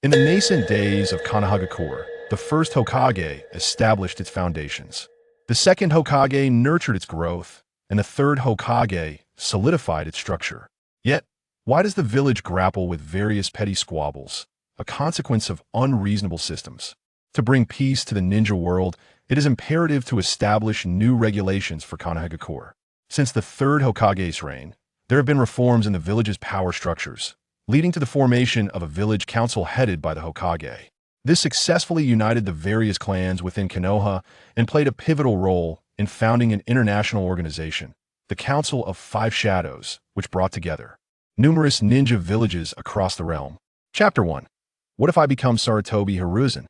In the nascent days of Konohagakure, the First Hokage established its foundations. The Second Hokage nurtured its growth, and the Third Hokage solidified its structure. Yet, why does the village grapple with various petty squabbles, a consequence of unreasonable systems? To bring peace to the ninja world, it is imperative to establish new regulations for Konohagakure. Since the Third Hokage's reign, there have been reforms in the village's power structures, leading to the formation of a village council headed by the Hokage. This successfully united the various clans within Konoha and played a pivotal role in founding an international organization, the Council of Five Shadows, which brought together numerous ninja villages across the realm. Chapter 1. What if I become Sarutobi Hiruzen?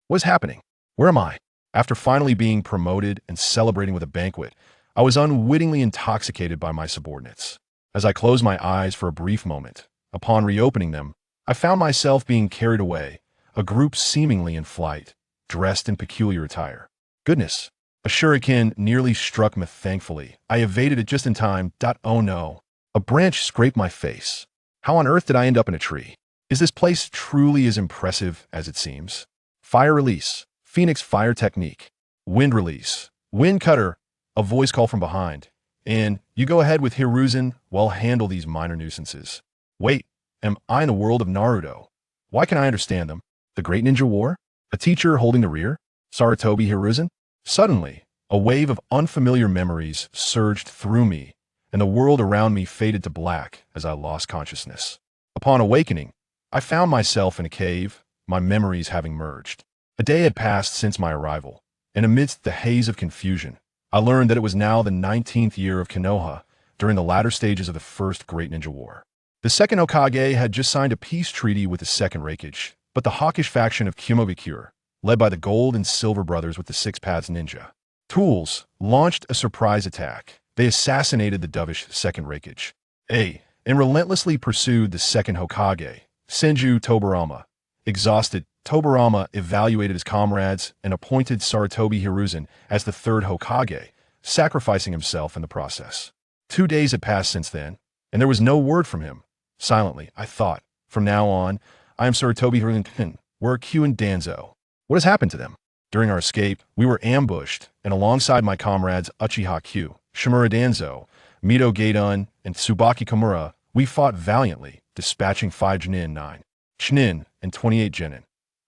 What is happening? Where am I? After finally being promoted and celebrating with a banquet, I was unwittingly intoxicated by my subordinates. As I closed my eyes for a brief moment, upon reopening them, I found myself being carried away, a group seemingly in flight, dressed in peculiar attire. Goodness, a shuriken nearly struck me. Thankfully, I evaded it just in time. Oh no, a branch scraped my face. How on earth did I end up in a tree? Is this place truly as impressive as it seems? Fire release, Phoenix fire technique, wind release, wind cutter, a voice call from behind, and you go ahead with Hiruzen while handle these minor nuisances. Wait, am I in the world of Naruto? Why can I understand them? The Great Ninja War? A teacher holding the rear? Sarutobi Hiruzen? Suddenly, a wave of unfamiliar memories surged through me, and the world around me faded to black as I lost consciousness. Upon awakening, I found myself in a cave, my memories having merged. A day had passed since my arrival, and amidst the haze of confusion, I learned that it was now the 19th year of Konoha, during the latter stages of the First Great Ninja War. The Second Hokage had just signed a peace treaty with the Second Hokage, but the hawkish faction of Konohagakure, led by the Gold and Silver brothers with the Six Paths Ninja tools, launched a surprise attack. They assassinated the dovish Second Hokage, and relentlessly pursued the Second Hokage, Senju Tobirama. Exhausted, Tobirama evaluated his comrades and appointed Sarutobi Hiruzen as the Third Hokage, sacrificing himself in the process. 2 days had passed since then, and there was no word from him. Silently, I thought, from now on, I am Sarutobi Hiruzen. Where are Q and Danzo? What has happened to them? During our escape, we were ambushed, and alongside my comrades Uchiha Q, Shimura Danzo, Mito Gaidun, and Tsubaki Komura, we fought valiantly, dispatching 5 Genin, 9 Chunin, and 28 Genin.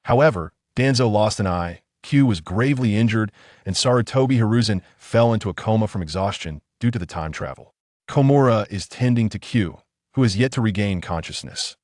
However, Danzo lost an eye, Q was gravely injured, and Sarutobi Hiruzen fell into a coma from exhaustion due to the time travel. Komura is tending to Q, who has yet to regain consciousness.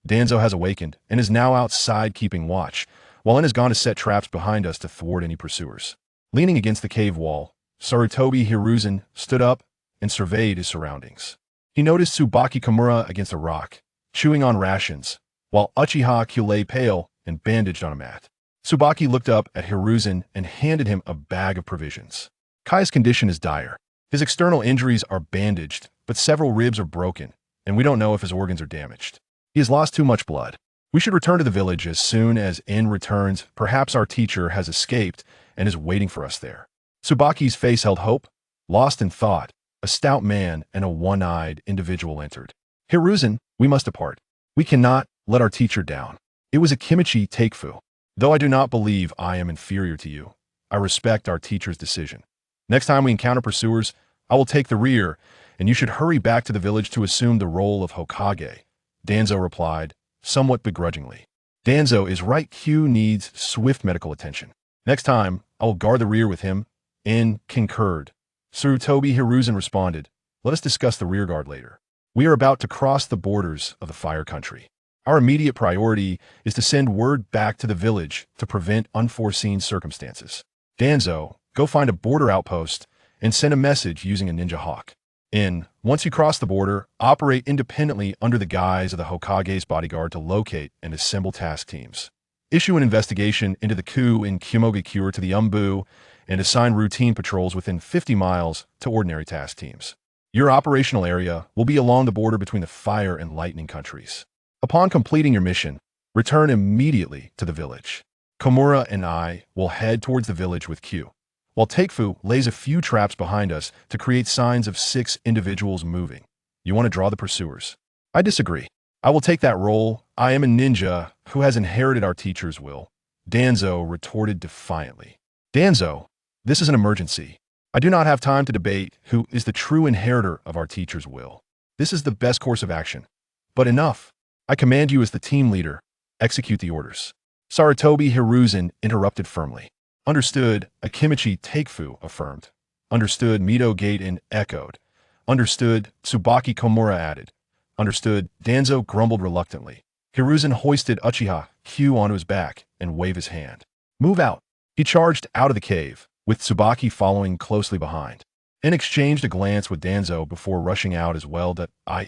Danzo has awakened and is now outside keeping watch, while N has gone to set traps behind us to thwart any pursuers. Leaning against the cave wall, Sarutobi Hiruzen stood up and surveyed his surroundings. He noticed Tsubaki Komura against a rock, chewing on rations, while Uchiha Q lay pale and bandaged on a mat. Tsubaki looked up at Hiruzen and handed him a bag of provisions. Kai's condition is dire. His external injuries are bandaged, but several ribs are broken, and we don't know if his organs are damaged. He has lost too much blood. We should return to the village as soon as N returns. Perhaps our teacher has escaped and is waiting for us there. Tsubaki's face held hope. Lost in thought, a stout man and a one-eyed individual entered. Hiruzen, we must depart. We cannot let our teacher down. It was a Kimichi Takefu. Though I do not believe I am inferior to you, I respect our teacher's decision. Next time we encounter pursuers, I will take the rear, and you should hurry back to the village to assume the role of Hokage. Danzo replied, somewhat begrudgingly. Danzo is right. Q needs swift medical attention. Next time, I will guard the rear with him. N concurred. Sarutobi Hiruzen responded, let us discuss the rear guard later. We are about to cross the borders of the Fire Country. Our immediate priority is to send word back to the village to prevent unforeseen circumstances. Danzo, go find a border outpost and send a message using a ninja hawk. N, once you cross the border, operate independently under the guise of the Hokage's bodyguard to locate and assemble task teams. Issue an investigation into the coup in Konohagakure to the Umbu and assign routine patrols within 50 miles to ordinary task teams. Your operational area will be along the border between the Fire and Lightning countries. Upon completing your mission, return immediately to the village. Komura and I will head towards the village with Q, while Takefu lays a few traps behind us to create signs of 6 individuals moving. You want to draw the pursuers? I disagree. I will take that role. I am a ninja who has inherited our teacher's will, Danzo retorted defiantly. Danzo, this is an emergency. I do not have time to debate who is the true inheritor of our teacher's will. This is the best course of action. But enough. I command you as the team leader. Execute the orders. Sarutobi Hiruzen interrupted firmly. Understood, Akimichi Takefu affirmed. Understood, Mito Gaten echoed. Understood, Tsubaki Komura added. Understood, Danzo grumbled reluctantly. Hiruzen hoisted Uchiha Q onto his back and waved his hand. Move out. He charged out of the cave, with Tsubaki following closely behind. And exchanged a glance with Danzo before rushing out as well.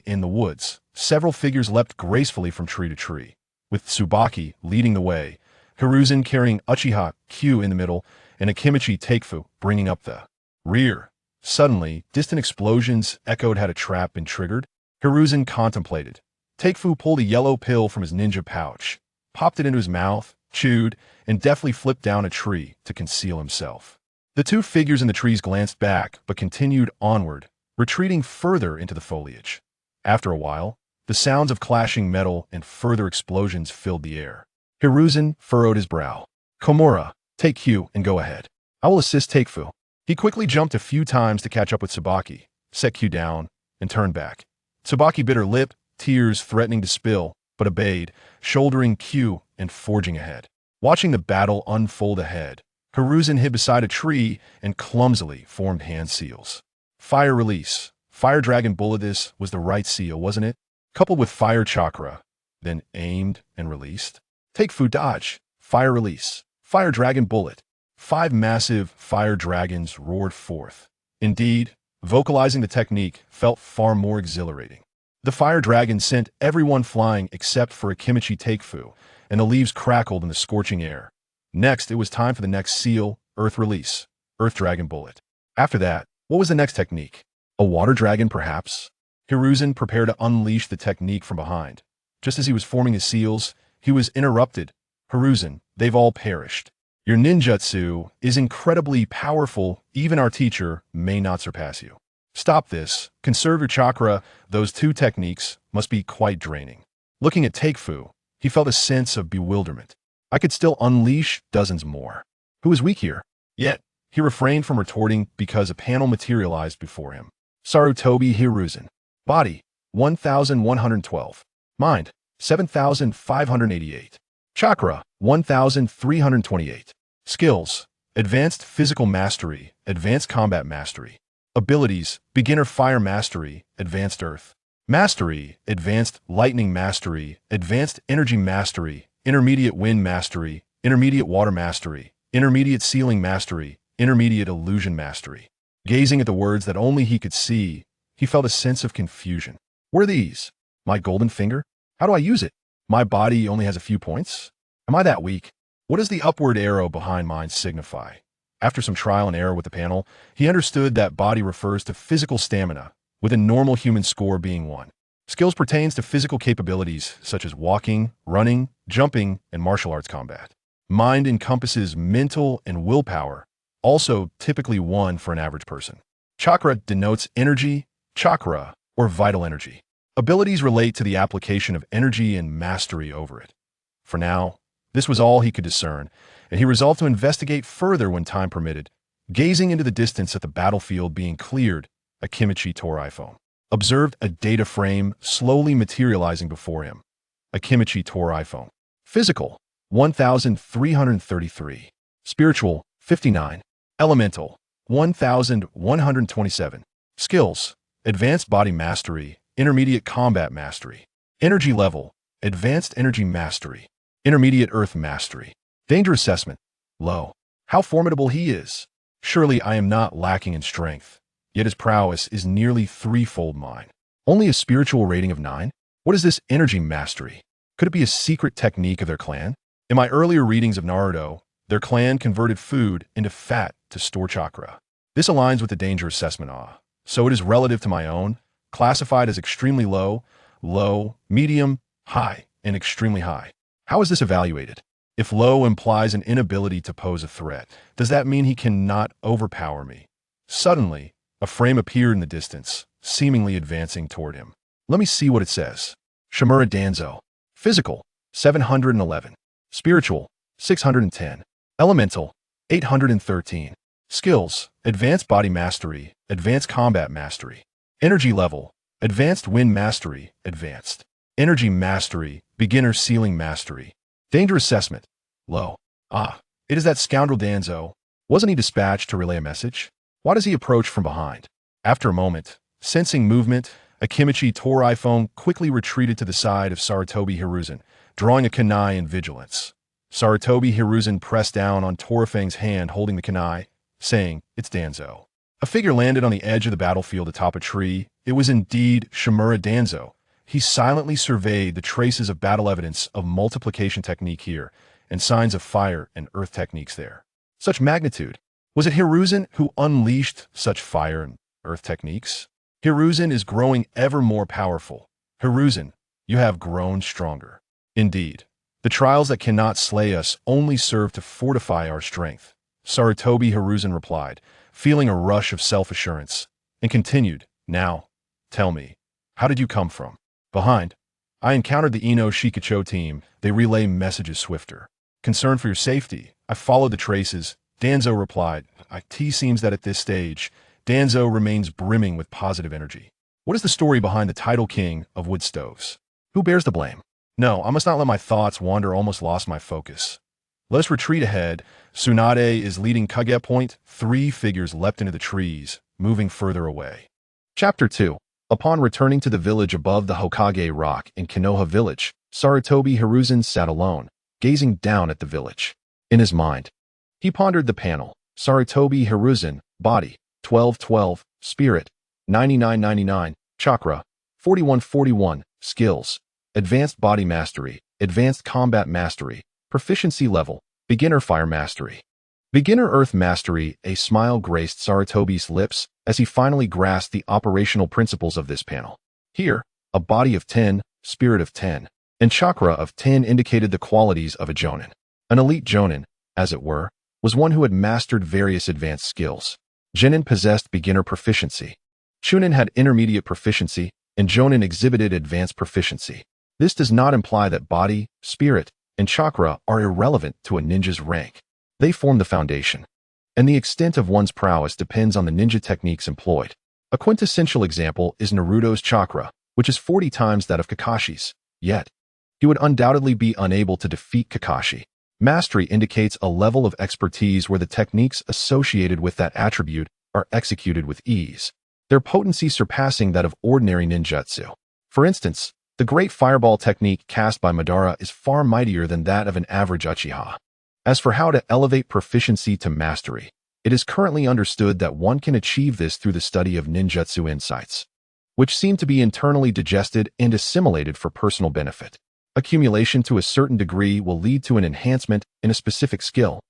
In the woods, several figures leapt gracefully from tree to tree, with Tsubaki leading the way, Hiruzen carrying Uchiha Q in the middle, and Akimichi Takefu bringing up the rear. Suddenly, distant explosions echoed. Had a trap been triggered? Hiruzen contemplated. Takefu pulled a yellow pill from his ninja pouch, popped it into his mouth, chewed, and deftly flipped down a tree to conceal himself. The two figures in the trees glanced back but continued onward, retreating further into the foliage. After a while, the sounds of clashing metal and further explosions filled the air. Hiruzen furrowed his brow. Komura, take Q and go ahead. I will assist Takefu. He quickly jumped a few times to catch up with Tsubaki, set Q down, and turned back. Tsubaki bit her lip, tears threatening to spill, but obeyed, shouldering Q and forging ahead. Watching the battle unfold ahead, Hiruzen hid beside a tree and clumsily formed hand seals. Fire release. Fire dragon bullet. This was the right seal, wasn't it? Coupled with fire chakra, then aimed and released. Takefu dodge. Fire release. Fire dragon bullet. 5 massive fire dragons roared forth. Indeed, vocalizing the technique felt far more exhilarating. The fire dragon sent everyone flying except for Akimichi Takefu, and the leaves crackled in the scorching air. Next, it was time for the next seal, Earth Release, Earth Dragon Bullet. After that, what was the next technique? A water dragon, perhaps? Hiruzen prepared to unleash the technique from behind. Just as he was forming his seals, he was interrupted. Hiruzen, they've all perished. Your ninjutsu is incredibly powerful. Even our teacher may not surpass you. Stop this. Conserve your chakra. Those two techniques must be quite draining. Looking at Takefu, he felt a sense of bewilderment. I could still unleash dozens more. Who is weak here? Yet, he refrained from retorting because a panel materialized before him. Sarutobi Hiruzen. Body, 1,112. Mind, 7,588. Chakra, 1,328. Skills, Advanced Physical Mastery, Advanced Combat Mastery. Abilities, Beginner Fire Mastery, Advanced Earth Mastery, Advanced Lightning Mastery, Advanced Energy Mastery, Intermediate Wind Mastery, Intermediate Water Mastery, Intermediate Sealing Mastery, Intermediate Illusion Mastery. Gazing at the words that only he could see, he felt a sense of confusion. What are these? My golden finger? How do I use it? My body only has a few points? Am I that weak? What does the upward arrow behind mine signify? After some trial and error with the panel, he understood that body refers to physical stamina, with a normal human score being 1. Skills pertains to physical capabilities such as walking, running, jumping, and martial arts combat. Mind encompasses mental and willpower, also typically 1 for an average person. Chakra denotes energy, chakra, or vital energy. Abilities relate to the application of energy and mastery over it. For now, this was all he could discern, and he resolved to investigate further when time permitted. Gazing into the distance at the battlefield being cleared, Akimichi tore iPhone. Observed a data frame slowly materializing before him. Akimichi tore iPhone. Physical, 1,333. Spiritual, 59. Elemental, 1,127. Skills, Advanced Body Mastery, Intermediate Combat Mastery. Energy Level, Advanced Energy Mastery. Intermediate Earth Mastery. Danger Assessment, low. How formidable he is. Surely I am not lacking in strength, yet his prowess is nearly 3-fold mine. Only a spiritual rating of 9? What is this energy mastery? Could it be a secret technique of their clan? In my earlier readings of Naruto, their clan converted food into fat to store chakra. This aligns with the danger assessment so it is relative to my own, classified as extremely low, low, medium, high, and extremely high. How is this evaluated? If low implies an inability to pose a threat, does that mean he cannot overpower me? Suddenly, a frame appeared in the distance, seemingly advancing toward him. Let me see what it says. Shimura Danzo. Physical, 711. Spiritual, 610. Elemental, 813. Skills, Advanced Body Mastery, Advanced Combat Mastery. Energy Level, Advanced Wind Mastery, Advanced. Energy Mastery, Beginner Sealing Mastery. Danger Assessment, Low. Ah, it is that scoundrel Danzo. Wasn't he dispatched to relay a message? Why does he approach from behind? After a moment, sensing movement, Akimichi Toriphone quickly retreated to the side of Sarutobi Hiruzen, drawing a kunai in vigilance. Sarutobi Hiruzen pressed down on Torifang's hand holding the kunai, saying, "It's Danzo." A figure landed on the edge of the battlefield atop a tree. It was indeed Shimura Danzo. He silently surveyed the traces of battle evidence of multiplication technique here, and signs of fire and earth techniques there. Such magnitude. Was it Hiruzen who unleashed such fire and earth techniques? Hiruzen is growing ever more powerful. Hiruzen, you have grown stronger. Indeed, the trials that cannot slay us only serve to fortify our strength. Sarutobi Hiruzen replied, feeling a rush of self-assurance, and continued, "Now, tell me, how did you come from behind? I encountered the Ino Shikacho team. They relay messages swifter. Concerned for your safety, I followed the traces." Danzo replied, "It seems that at this stage, Danzo remains brimming with positive energy. What is the story behind the title king of wood stoves? Who bears the blame? No, I must not let my thoughts wander. Almost lost my focus. Let us retreat ahead. Tsunade is leading Kage Point." 3 figures leapt into the trees, moving further away. Chapter 2. Upon returning to the village above the Hokage rock in Konoha village, Sarutobi Hiruzen sat alone, gazing down at the village. In his mind, he pondered the panel. Sarutobi Hiruzen, body, 1212, spirit, 9999, chakra, 4141, skills, advanced body mastery, advanced combat mastery, proficiency level, beginner fire mastery. Beginner earth mastery. A smile graced Sarutobi's lips as he finally grasped the operational principles of this panel. Here, a body of 10, spirit of 10, and chakra of 10 indicated the qualities of a jonin. An elite jonin, as it were, was one who had mastered various advanced skills. Genin possessed beginner proficiency. Chunin had intermediate proficiency, and Jonin exhibited advanced proficiency. This does not imply that body, spirit, and chakra are irrelevant to a ninja's rank. They form the foundation, and the extent of one's prowess depends on the ninja techniques employed. A quintessential example is Naruto's chakra, which is 40 times that of Kakashi's. Yet, he would undoubtedly be unable to defeat Kakashi. Mastery indicates a level of expertise where the techniques associated with that attribute are executed with ease, their potency surpassing that of ordinary ninjutsu. For instance, the great fireball technique cast by Madara is far mightier than that of an average Uchiha. As for how to elevate proficiency to mastery, it is currently understood that one can achieve this through the study of ninjutsu insights, which seem to be internally digested and assimilated for personal benefit. Accumulation to a certain degree will lead to an enhancement in a specific skill,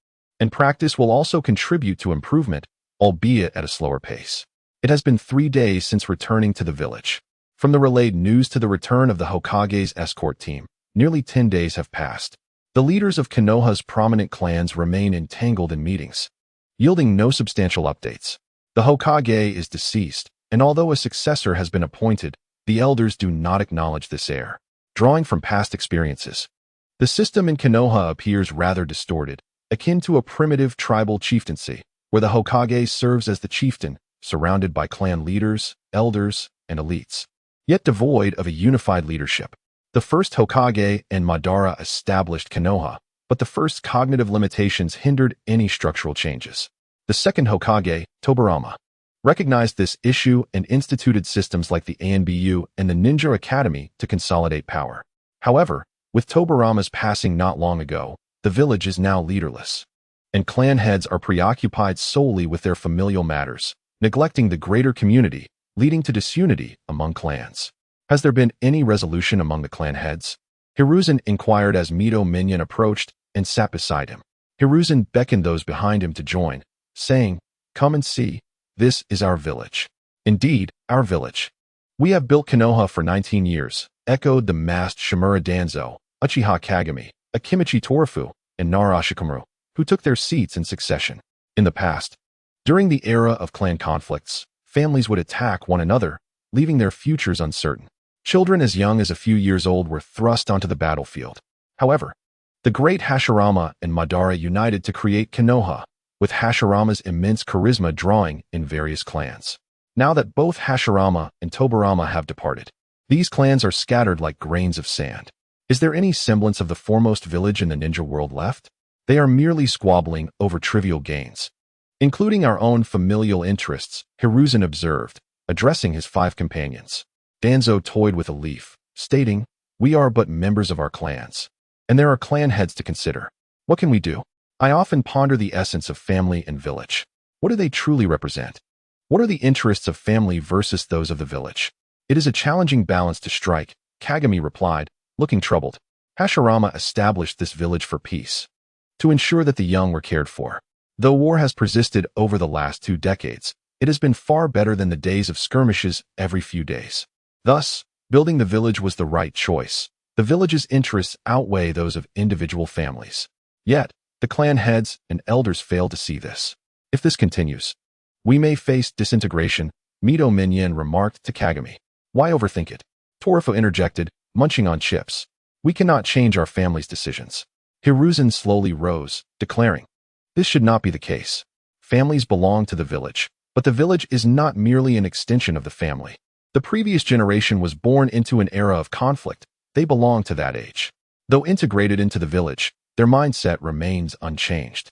and practice will also contribute to improvement, albeit at a slower pace. It has been 3 days since returning to the village. From the relayed news to the return of the Hokage's escort team, nearly 10 days have passed. The leaders of Konoha's prominent clans remain entangled in meetings, yielding no substantial updates. The Hokage is deceased, and although a successor has been appointed, the elders do not acknowledge this heir. Drawing from past experiences, the system in Konoha appears rather distorted, akin to a primitive tribal chieftaincy, where the Hokage serves as the chieftain, surrounded by clan leaders, elders, and elites, yet devoid of a unified leadership. The First Hokage and Madara established Konoha, but the first cognitive limitations hindered any structural changes. The Second Hokage, Tobirama, recognized this issue and instituted systems like the ANBU and the Ninja Academy to consolidate power. However, with Tobirama's passing not long ago, the village is now leaderless, and clan heads are preoccupied solely with their familial matters, neglecting the greater community, leading to disunity among clans. Has there been any resolution among the clan heads? Hiruzen inquired as Mito Minion approached and sat beside him. Hiruzen beckoned those behind him to join, saying, "Come and see. This is our village." "Indeed, our village. We have built Konoha for 19 years, echoed the masked Shimura Danzo, Uchiha Kagami, Akimichi Torifu, and Nara Ashikamu, who took their seats in succession. In the past, during the era of clan conflicts, families would attack one another, leaving their futures uncertain. Children as young as a few years old were thrust onto the battlefield. However, the great Hashirama and Madara united to create Konoha, with Hashirama's immense charisma drawing in various clans. Now that both Hashirama and Tobirama have departed, these clans are scattered like grains of sand. Is there any semblance of the foremost village in the ninja world left? They are merely squabbling over trivial gains. Including our own familial interests, Hiruzen observed, addressing his 5 companions. Danzo toyed with a leaf, stating, "We are but members of our clans, and there are clan heads to consider. What can we do? I often ponder the essence of family and village. What do they truly represent? What are the interests of family versus those of the village? It is a challenging balance to strike," Kagami replied, looking troubled. Hashirama established this village for peace, to ensure that the young were cared for. Though war has persisted over the last 2 decades, it has been far better than the days of skirmishes every few days. Thus, building the village was the right choice. The village's interests outweigh those of individual families. Yet, the clan heads and elders fail to see this. If this continues, we may face disintegration, Mito Minyin remarked to Kagami. Why overthink it? Torifo interjected, munching on chips. We cannot change our family's decisions. Hiruzen slowly rose, declaring, this should not be the case. Families belong to the village, but the village is not merely an extension of the family. The previous generation was born into an era of conflict. They belong to that age. Though integrated into the village, their mindset remains unchanged.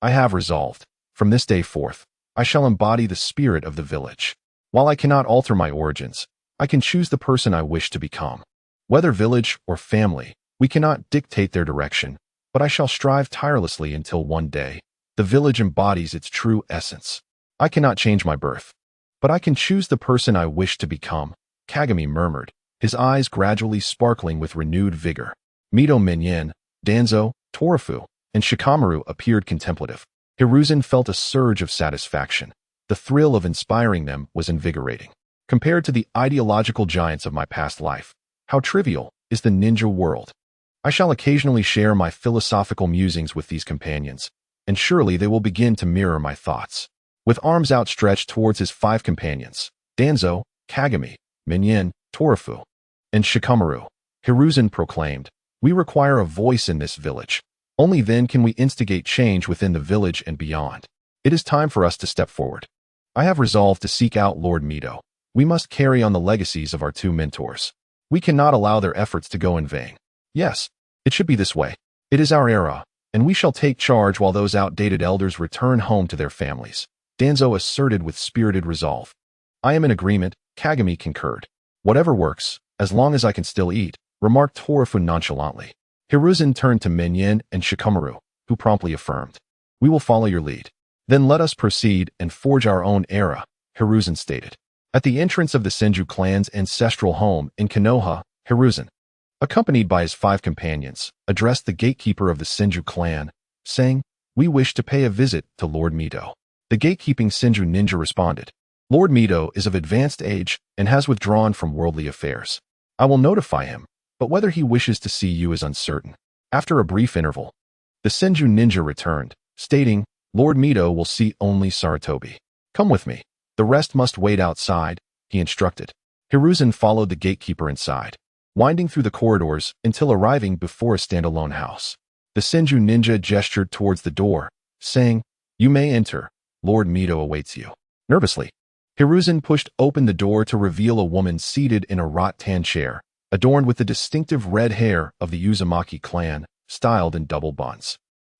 I have resolved, from this day forth, I shall embody the spirit of the village. While I cannot alter my origins, I can choose the person I wish to become. Whether village or family, we cannot dictate their direction, but I shall strive tirelessly until one day, the village embodies its true essence. I cannot change my birth, but I can choose the person I wish to become, Kagami murmured, his eyes gradually sparkling with renewed vigor. Mito Minyin, Danzo, Torifu, and Shikamaru appeared contemplative. Hiruzen felt a surge of satisfaction. The thrill of inspiring them was invigorating. Compared to the ideological giants of my past life, how trivial is the ninja world. I shall occasionally share my philosophical musings with these companions, and surely they will begin to mirror my thoughts. With arms outstretched towards his 5 companions, Danzo, Kagami, Minyin, Torifu, and Shikamaru, Hiruzen proclaimed, we require a voice in this village. Only then can we instigate change within the village and beyond. It is time for us to step forward. I have resolved to seek out Lord Mito. We must carry on the legacies of our 2 mentors. We cannot allow their efforts to go in vain. Yes, it should be this way. It is our era, and we shall take charge while those outdated elders return home to their families, Danzo asserted with spirited resolve. I am in agreement, Kagami concurred. Whatever works, as long as I can still eat, remarked Torifu nonchalantly. Hiruzen turned to Minyin and Shikamaru, who promptly affirmed. We will follow your lead. Then let us proceed and forge our own era, Hiruzen stated. At the entrance of the Senju clan's ancestral home in Konoha, Hiruzen, accompanied by his 5 companions, addressed the gatekeeper of the Senju clan, saying, we wish to pay a visit to Lord Mito. The gatekeeping Senju ninja responded, Lord Mito is of advanced age and has withdrawn from worldly affairs. I will notify him, but whether he wishes to see you is uncertain. After a brief interval, the Senju ninja returned, stating, Lord Mito will see only Sarutobi. Come with me. The rest must wait outside, he instructed. Hiruzen followed the gatekeeper inside, winding through the corridors until arriving before a standalone house. The Senju ninja gestured towards the door, saying, you may enter. Lord Mito awaits you. Nervously, Hiruzen pushed open the door to reveal a woman seated in a rattan chair, adorned with the distinctive red hair of the Uzumaki clan, styled in double buns.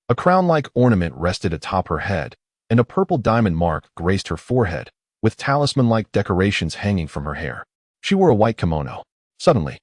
A crown-like ornament rested atop her head, and a purple diamond mark graced her forehead, with talisman-like decorations hanging from her hair. She wore a white kimono. Suddenly,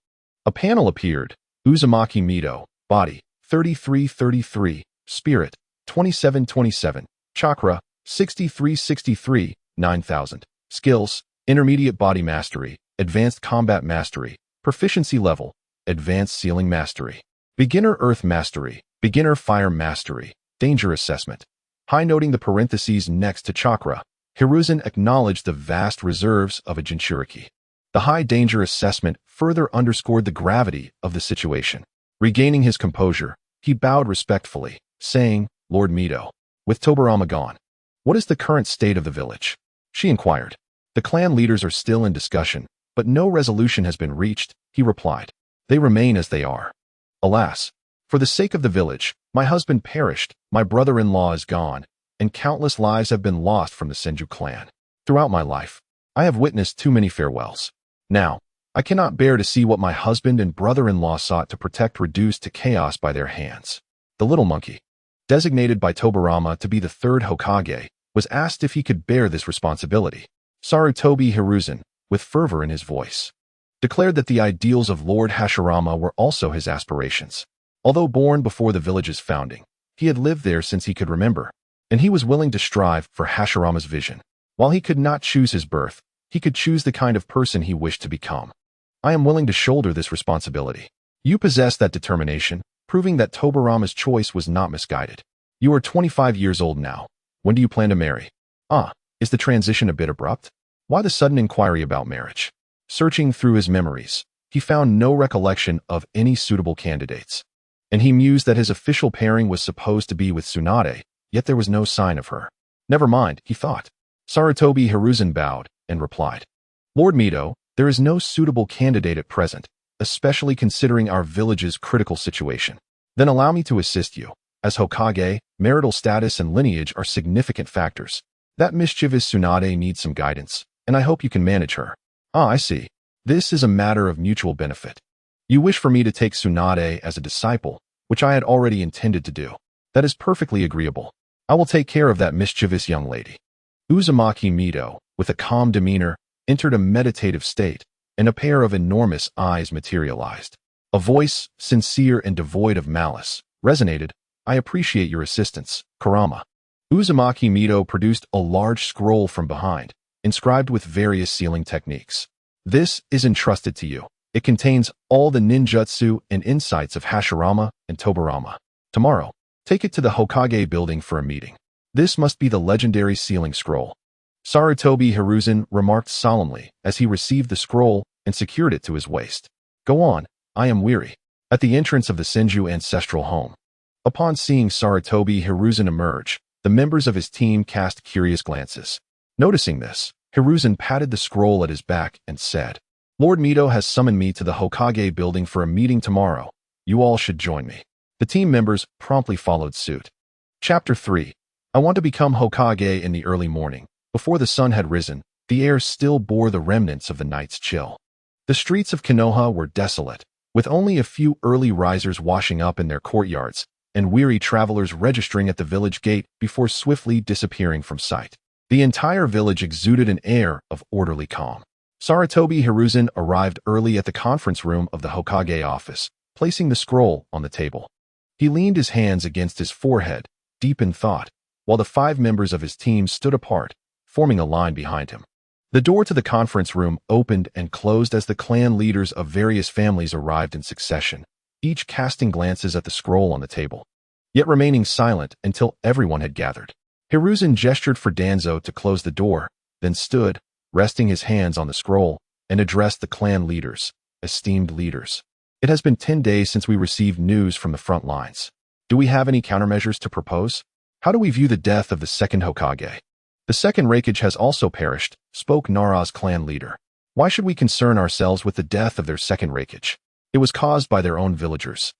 a panel appeared. Uzumaki Mito, body, 3333, spirit, 2727, chakra, 6363, 9000, skills, intermediate body mastery, advanced combat mastery, proficiency level, advanced sealing mastery, beginner earth mastery, beginner fire mastery, danger assessment. High noting the parentheses next to chakra, Hiruzen acknowledged the vast reserves of a Jinchuriki. The high danger assessment further underscored the gravity of the situation. Regaining his composure, he bowed respectfully, saying, Lord Mito, with Tobirama gone, what is the current state of the village? She inquired. The clan leaders are still in discussion, But no resolution has been reached, he replied. They remain as they are. Alas, for the sake of the village, my husband perished, my brother-in-law is gone, and countless lives have been lost from the Senju clan. Throughout my life, I have witnessed too many farewells. Now, I cannot bear to see what my husband and brother-in-law sought to protect reduced to chaos by their hands. The little monkey, designated by Tobirama to be the third Hokage, was asked if he could bear this responsibility. Sarutobi Hiruzen, with fervor in his voice, declared that the ideals of Lord Hashirama were also his aspirations. Although born before the village's founding, he had lived there since he could remember, and he was willing to strive for Hashirama's vision. While he could not choose his birth, he could choose the kind of person he wished to become. I am willing to shoulder this responsibility. You possess that determination, proving that Tobirama's choice was not misguided. You are 25 years old now. When do you plan to marry? Is the transition a bit abrupt? Why the sudden inquiry about marriage? Searching through his memories, he found no recollection of any suitable candidates. And he mused that his official pairing was supposed to be with Tsunade, yet there was no sign of her. Never mind, he thought. Sarutobi Hiruzen bowed and replied, Lord Mito, there is no suitable candidate at present, especially considering our village's critical situation. Then allow me to assist you. As Hokage, marital status and lineage are significant factors. That mischievous Tsunade needs some guidance, and I hope you can manage her. I see. This is a matter of mutual benefit. You wish for me to take Tsunade as a disciple, which I had already intended to do. That is perfectly agreeable. I will take care of that mischievous young lady. Uzumaki Mito, with a calm demeanor, entered a meditative state, and a pair of enormous eyes materialized. A voice, sincere and devoid of malice, resonated. I appreciate your assistance, Kurama. Uzumaki Mito produced a large scroll from behind, inscribed with various sealing techniques. This is entrusted to you. It contains all the ninjutsu and insights of Hashirama and Tobirama. Tomorrow, take it to the Hokage building for a meeting. This must be the legendary sealing scroll. Sarutobi Hiruzen remarked solemnly as he received the scroll and secured it to his waist. Go on, I am weary. At the entrance of the Senju ancestral home. Upon seeing Sarutobi Hiruzen emerge, the members of his team cast curious glances. Noticing this, Hiruzen patted the scroll at his back and said, Lord Mito has summoned me to the Hokage building for a meeting tomorrow. You all should join me. The team members promptly followed suit. Chapter 3. I want to become Hokage in the early morning. Before the sun had risen, the air still bore the remnants of the night's chill. The streets of Konoha were desolate, with only a few early risers washing up in their courtyards, and weary travelers registering at the village gate before swiftly disappearing from sight. The entire village exuded an air of orderly calm. Sarutobi Hiruzen arrived early at the conference room of the Hokage office, placing the scroll on the table. He leaned his hands against his forehead, deep in thought, while the 5 members of his team stood apart, forming a line behind him. The door to the conference room opened and closed as the clan leaders of various families arrived in succession, each casting glances at the scroll on the table, yet remaining silent until everyone had gathered. Hiruzen gestured for Danzo to close the door, then stood, resting his hands on the scroll, and addressed the clan leaders, esteemed leaders. It has been 10 days since we received news from the front lines. Do we have any countermeasures to propose? How do we view the death of the second Hokage? The second Hokage has also perished, spoke Nara's clan leader. Why should we concern ourselves with the death of their second Hokage? It was caused by their own villagers,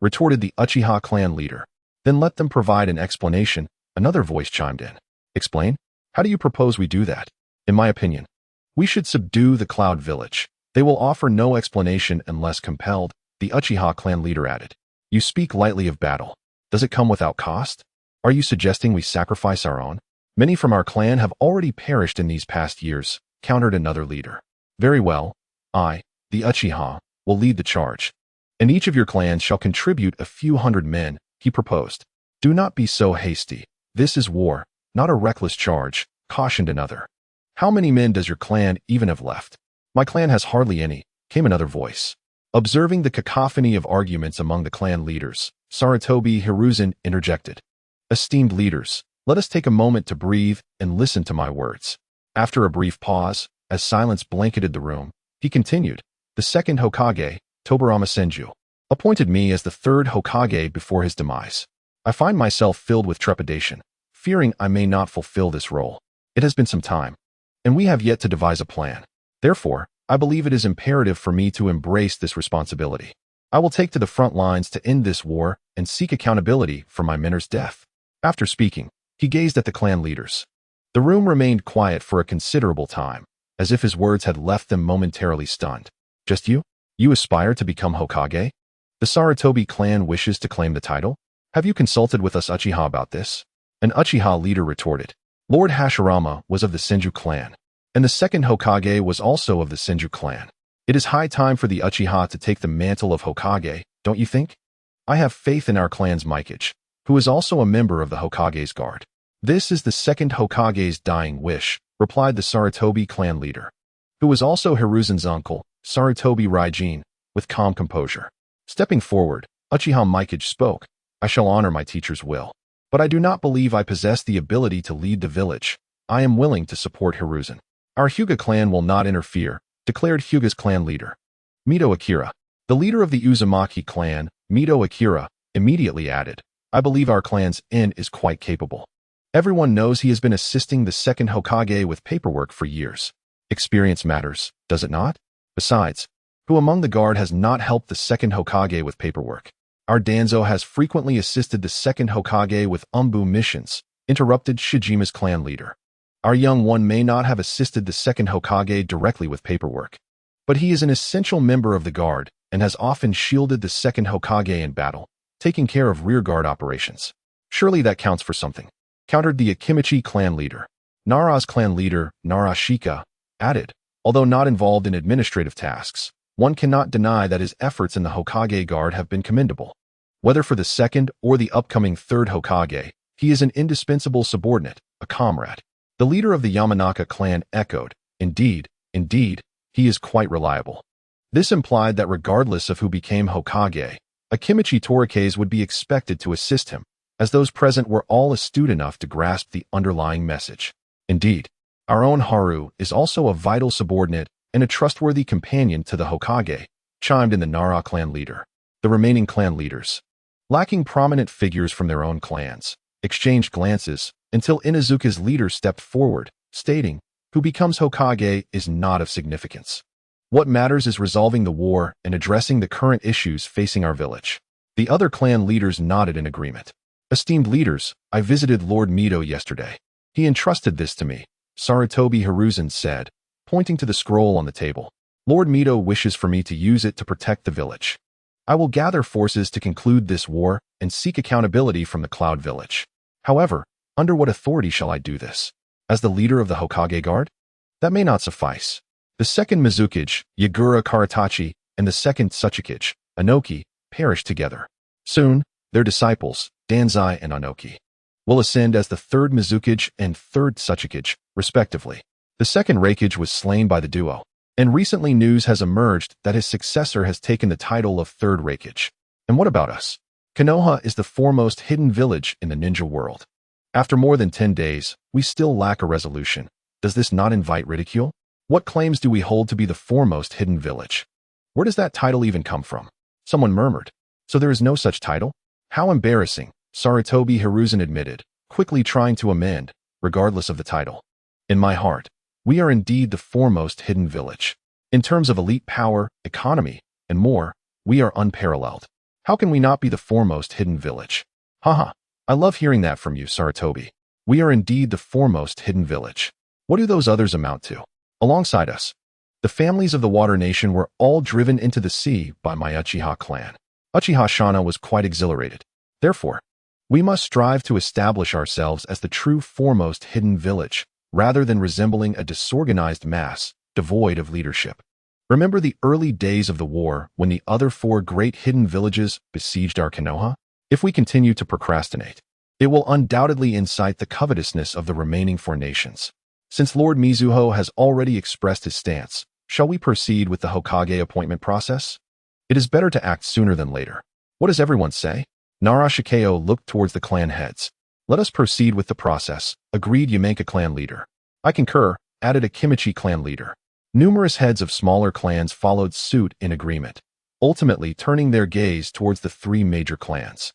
retorted the Uchiha clan leader. Then let them provide an explanation, another voice chimed in. Explain? How do you propose we do that? In my opinion, we should subdue the Cloud Village. They will offer no explanation unless compelled, the Uchiha clan leader added. You speak lightly of battle. Does it come without cost? Are you suggesting we sacrifice our own? Many from our clan have already perished in these past years, countered another leader. Very well, I, the Uchiha, will lead the charge. And each of your clans shall contribute a few hundred men, he proposed. Do not be so hasty. This is war, not a reckless charge, cautioned another. How many men does your clan even have left? My clan has hardly any, came another voice. Observing the cacophony of arguments among the clan leaders, Sarutobi Hiruzen interjected. Esteemed leaders, let us take a moment to breathe and listen to my words. After a brief pause, as silence blanketed the room, he continued. The second Hokage, Tobirama Senju, appointed me as the third Hokage before his demise. I find myself filled with trepidation, fearing I may not fulfill this role. It has been some time, and we have yet to devise a plan. Therefore, I believe it is imperative for me to embrace this responsibility. I will take to the front lines to end this war and seek accountability for my mentor's death." After speaking, he gazed at the clan leaders. The room remained quiet for a considerable time, as if his words had left them momentarily stunned. "Just you? You aspire to become Hokage? The Sarutobi clan wishes to claim the title? Have you consulted with us Uchiha about this?" An Uchiha leader retorted. Lord Hashirama was of the Senju clan, and the second Hokage was also of the Senju clan. It is high time for the Uchiha to take the mantle of Hokage, don't you think? I have faith in our clan's Mikage, who is also a member of the Hokage's guard. "This is the second Hokage's dying wish," replied the Sarutobi clan leader, who was also Hiruzen's uncle, Sarutobi Raijin, with calm composure. Stepping forward, Uchiha Mikage spoke. "I shall honor my teacher's will, but I do not believe I possess the ability to lead the village. I am willing to support Hiruzen. Our Hyuga clan will not interfere," declared Hyuga's clan leader. Mito Akira, the leader of the Uzumaki clan, Mito Akira, immediately added, "I believe our clan's in is quite capable. Everyone knows he has been assisting the second Hokage with paperwork for years. Experience matters, does it not? Besides, who among the guard has not helped the second Hokage with paperwork? Our Danzo has frequently assisted the second Hokage with Umbu missions," interrupted Shijima's clan leader. "Our young one may not have assisted the second Hokage directly with paperwork, but he is an essential member of the guard and has often shielded the second Hokage in battle, taking care of rearguard operations. Surely that counts for something," countered the Akimichi clan leader. Nara's clan leader, Narashika, added, "Although not involved in administrative tasks, one cannot deny that his efforts in the Hokage guard have been commendable. Whether for the second or the upcoming third Hokage, he is an indispensable subordinate, a comrade." The leader of the Yamanaka clan echoed, indeed, he is quite reliable." This implied that regardless of who became Hokage, Akimichi Torikes would be expected to assist him, as those present were all astute enough to grasp the underlying message. "Indeed, our own Haru is also a vital subordinate and a trustworthy companion to the Hokage," chimed in the Nara clan leader. The remaining clan leaders, lacking prominent figures from their own clans, exchanged glances until Inuzuka's leader stepped forward, stating, "Who becomes Hokage is not of significance. What matters is resolving the war and addressing the current issues facing our village." The other clan leaders nodded in agreement. "Esteemed leaders, I visited Lord Mito yesterday. He entrusted this to me," Sarutobi Hiruzen said, pointing to the scroll on the table. "Lord Mito wishes for me to use it to protect the village. I will gather forces to conclude this war and seek accountability from the Cloud Village. However, under what authority shall I do this? As the leader of the Hokage Guard? That may not suffice. The second Mizukage, Yagura Karatachi, and the second Tsuchikage, Anoki, perished together. Soon, their disciples, Danzai and Anoki, will ascend as the third Mizukage and third Tsuchikage, respectively. The second Raikage was slain by the duo, and recently news has emerged that his successor has taken the title of third Raikage. And what about us? Konoha is the foremost hidden village in the ninja world. After more than 10 days, we still lack a resolution. Does this not invite ridicule? What claims do we hold to be the foremost hidden village? Where does that title even come from?" Someone murmured. "So there is no such title? How embarrassing," Sarutobi Hiruzen admitted, quickly trying to amend, regardless of the title. "In my heart, we are indeed the foremost hidden village. In terms of elite power, economy, and more, we are unparalleled. How can we not be the foremost hidden village?" Haha, I love hearing that from you, Sarutobi. We are indeed the foremost hidden village. What do those others amount to? Alongside us, the families of the Water Nation were all driven into the sea by my Uchiha clan. Uchiha Shana was quite exhilarated. Therefore, we must strive to establish ourselves as the true foremost hidden village, rather than resembling a disorganized mass, devoid of leadership. Remember the early days of the war when the other 4 great hidden villages besieged our Konoha? If we continue to procrastinate, it will undoubtedly incite the covetousness of the remaining 4 nations. Since Lord Mizuho has already expressed his stance, shall we proceed with the Hokage appointment process? It is better to act sooner than later. What does everyone say? Narashikeo looked towards the clan heads. Let us proceed with the process, agreed Yamenka clan leader. I concur, added a Kimichi clan leader. Numerous heads of smaller clans followed suit in agreement, ultimately turning their gaze towards the 3 major clans.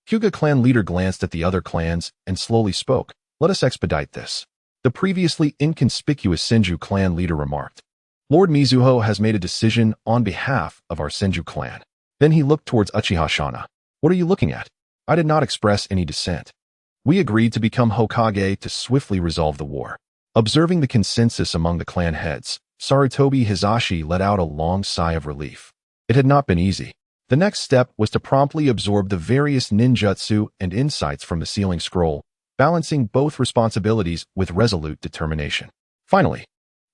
Hyuga clan leader glanced at the other clans and slowly spoke. Let us expedite this. The previously inconspicuous Senju clan leader remarked. Lord Mizuho has made a decision on behalf of our Senju clan. Then he looked towards Uchiha Shana. What are you looking at? I did not express any dissent. We agreed to become Hokage to swiftly resolve the war. Observing the consensus among the clan heads, Sarutobi Hizashi let out a long sigh of relief. It had not been easy. The next step was to promptly absorb the various ninjutsu and insights from the sealing scroll, balancing both responsibilities with resolute determination. Finally,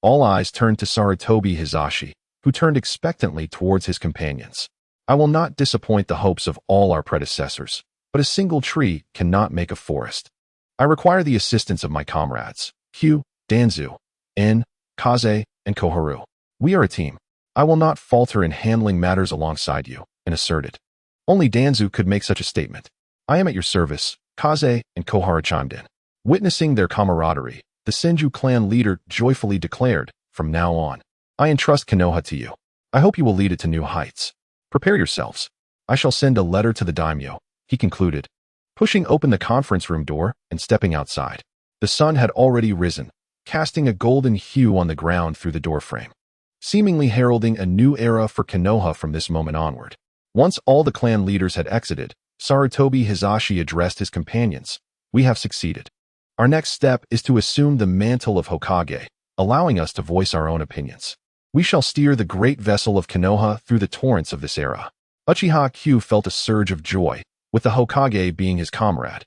all eyes turned to Sarutobi Hizashi, who turned expectantly towards his companions. I will not disappoint the hopes of all our predecessors, but a single tree cannot make a forest. I require the assistance of my comrades, Hugh, Danzu, In, Kaze, and Koharu. We are a team. I will not falter in handling matters alongside you, and asserted. Only Danzu could make such a statement. I am at your service, Kaze and Koharu chimed in. Witnessing their camaraderie, the Senju clan leader joyfully declared, from now on, I entrust Konoha to you. I hope you will lead it to new heights. Prepare yourselves. I shall send a letter to the daimyo, he concluded, pushing open the conference room door and stepping outside. The sun had already risen, casting a golden hue on the ground through the doorframe, seemingly heralding a new era for Konoha from this moment onward. Once all the clan leaders had exited, Sarutobi Hizashi addressed his companions. We have succeeded. Our next step is to assume the mantle of Hokage, allowing us to voice our own opinions. We shall steer the great vessel of Konoha through the torrents of this era. Uchiha Q felt a surge of joy, with the Hokage being his comrade.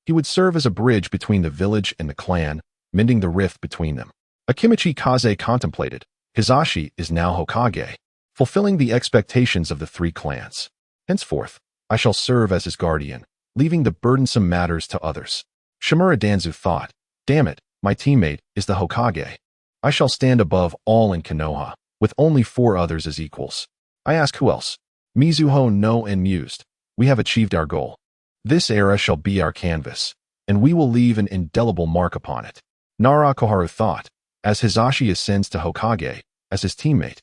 He would serve as a bridge between the village and the clan, mending the rift between them. Akimichi Kaze contemplated. Hizashi is now Hokage, fulfilling the expectations of the three clans. Henceforth, I shall serve as his guardian, leaving the burdensome matters to others. Shimura Danzu thought, damn it, my teammate is the Hokage. I shall stand above all in Konoha, with only 4 others as equals. I ask who else? Mizuho no and mused. We have achieved our goal. This era shall be our canvas, and we will leave an indelible mark upon it. Nara Koharu thought, as Hizashi ascends to Hokage, as his teammate.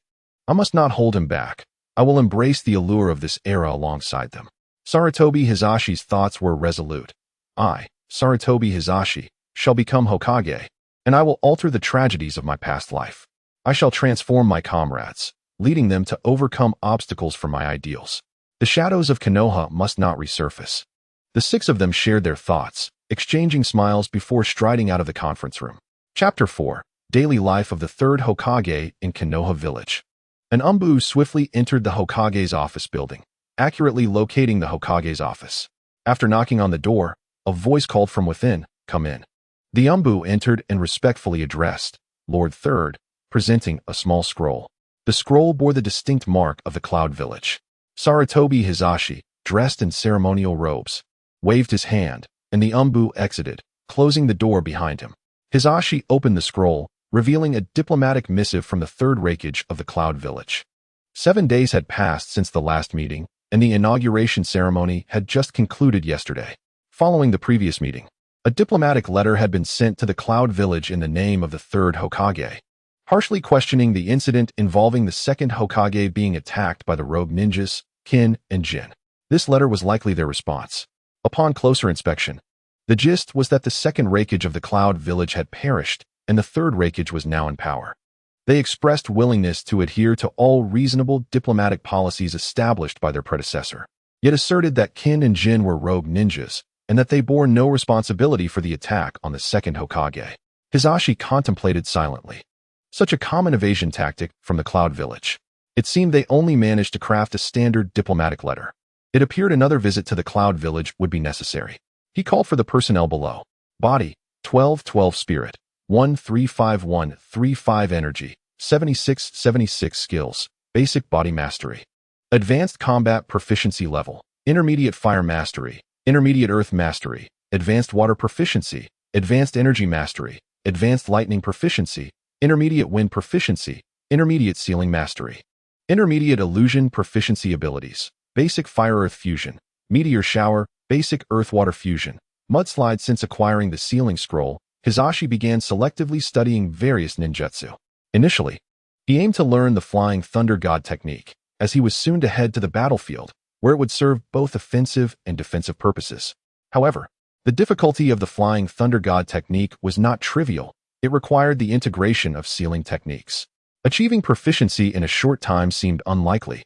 I must not hold him back. I will embrace the allure of this era alongside them. Sarutobi Hizashi's thoughts were resolute. I, Sarutobi Hizashi, shall become Hokage, and I will alter the tragedies of my past life. I shall transform my comrades, leading them to overcome obstacles for my ideals. The shadows of Konoha must not resurface. The 6 of them shared their thoughts, exchanging smiles before striding out of the conference room. Chapter 4. Daily Life of the Third Hokage in Konoha Village. An Umbu swiftly entered the Hokage's office building, accurately locating the Hokage's office. After knocking on the door, a voice called from within, come in. The Umbu entered and respectfully addressed, Lord Third, presenting a small scroll. The scroll bore the distinct mark of the Cloud Village. Sarutobi Hizashi, dressed in ceremonial robes, waved his hand, and the Umbu exited, closing the door behind him. Hizashi opened the scroll, revealing a diplomatic missive from the Third Hokage of the Cloud Village. 7 days had passed since the last meeting, and the inauguration ceremony had just concluded yesterday. Following the previous meeting, a diplomatic letter had been sent to the Cloud Village in the name of the Third Hokage, harshly questioning the incident involving the Second Hokage being attacked by the rogue ninjas, Kin and Jin. This letter was likely their response. Upon closer inspection, the gist was that the Second Hokage of the Cloud Village had perished, and the Third Hokage was now in power. They expressed willingness to adhere to all reasonable diplomatic policies established by their predecessor, yet asserted that Kin and Jin were rogue ninjas, and that they bore no responsibility for the attack on the Second Hokage. Hizashi contemplated silently. Such a common evasion tactic from the Cloud Village. It seemed they only managed to craft a standard diplomatic letter. It appeared another visit to the Cloud Village would be necessary. He called for the personnel below. Body, 12-12 Spirit, 1351-35 Energy, 76-76 Skills, Basic Body Mastery. Advanced Combat Proficiency Level, Intermediate Fire Mastery, Intermediate Earth Mastery, Advanced Water Proficiency, Advanced Energy Mastery, Advanced Lightning Proficiency, Intermediate Wind Proficiency, Intermediate Sealing Mastery. Intermediate Illusion Proficiency Abilities, Basic Fire-Earth Fusion, Meteor Shower, Basic Earth-Water Fusion, Mudslide. Since acquiring the Sealing Scroll, Hizashi began selectively studying various ninjutsu. Initially, he aimed to learn the Flying Thunder God technique, as he was soon to head to the battlefield, where it would serve both offensive and defensive purposes. However, the difficulty of the Flying Thunder God technique was not trivial. It required the integration of sealing techniques. Achieving proficiency in a short time seemed unlikely,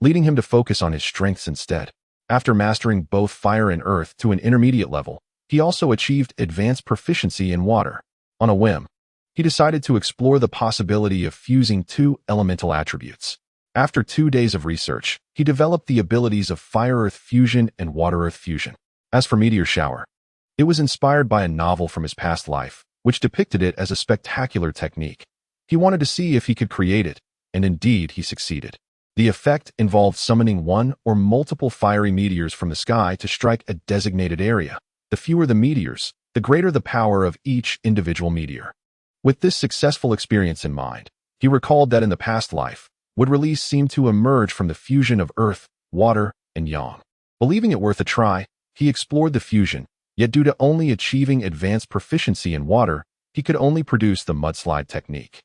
leading him to focus on his strengths instead. After mastering both fire and earth to an intermediate level, he also achieved advanced proficiency in water. On a whim, he decided to explore the possibility of fusing two elemental attributes. After 2 days of research, he developed the abilities of fire-earth fusion and water-earth fusion. As for Meteor Shower, it was inspired by a novel from his past life, which depicted it as a spectacular technique. He wanted to see if he could create it, and indeed he succeeded. The effect involved summoning one or multiple fiery meteors from the sky to strike a designated area. The fewer the meteors, the greater the power of each individual meteor. With this successful experience in mind, he recalled that in the past life, wood release seemed to emerge from the fusion of earth, water, and yang. Believing it worth a try, he explored the fusion, yet due to only achieving advanced proficiency in water, he could only produce the mudslide technique.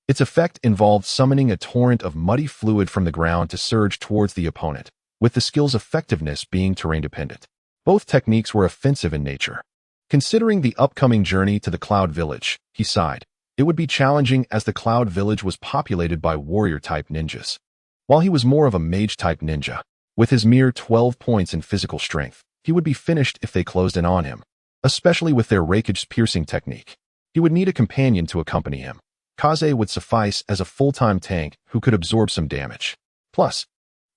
Its effect involved summoning a torrent of muddy fluid from the ground to surge towards the opponent, with the skill's effectiveness being terrain-dependent. Both techniques were offensive in nature. Considering the upcoming journey to the Cloud Village, he sighed. It would be challenging as the Cloud Village was populated by warrior-type ninjas. While he was more of a mage-type ninja, with his mere 12 points in physical strength, he would be finished if they closed in on him, especially with their Raikage's piercing technique. He would need a companion to accompany him. Kaze would suffice as a full-time tank who could absorb some damage. Plus,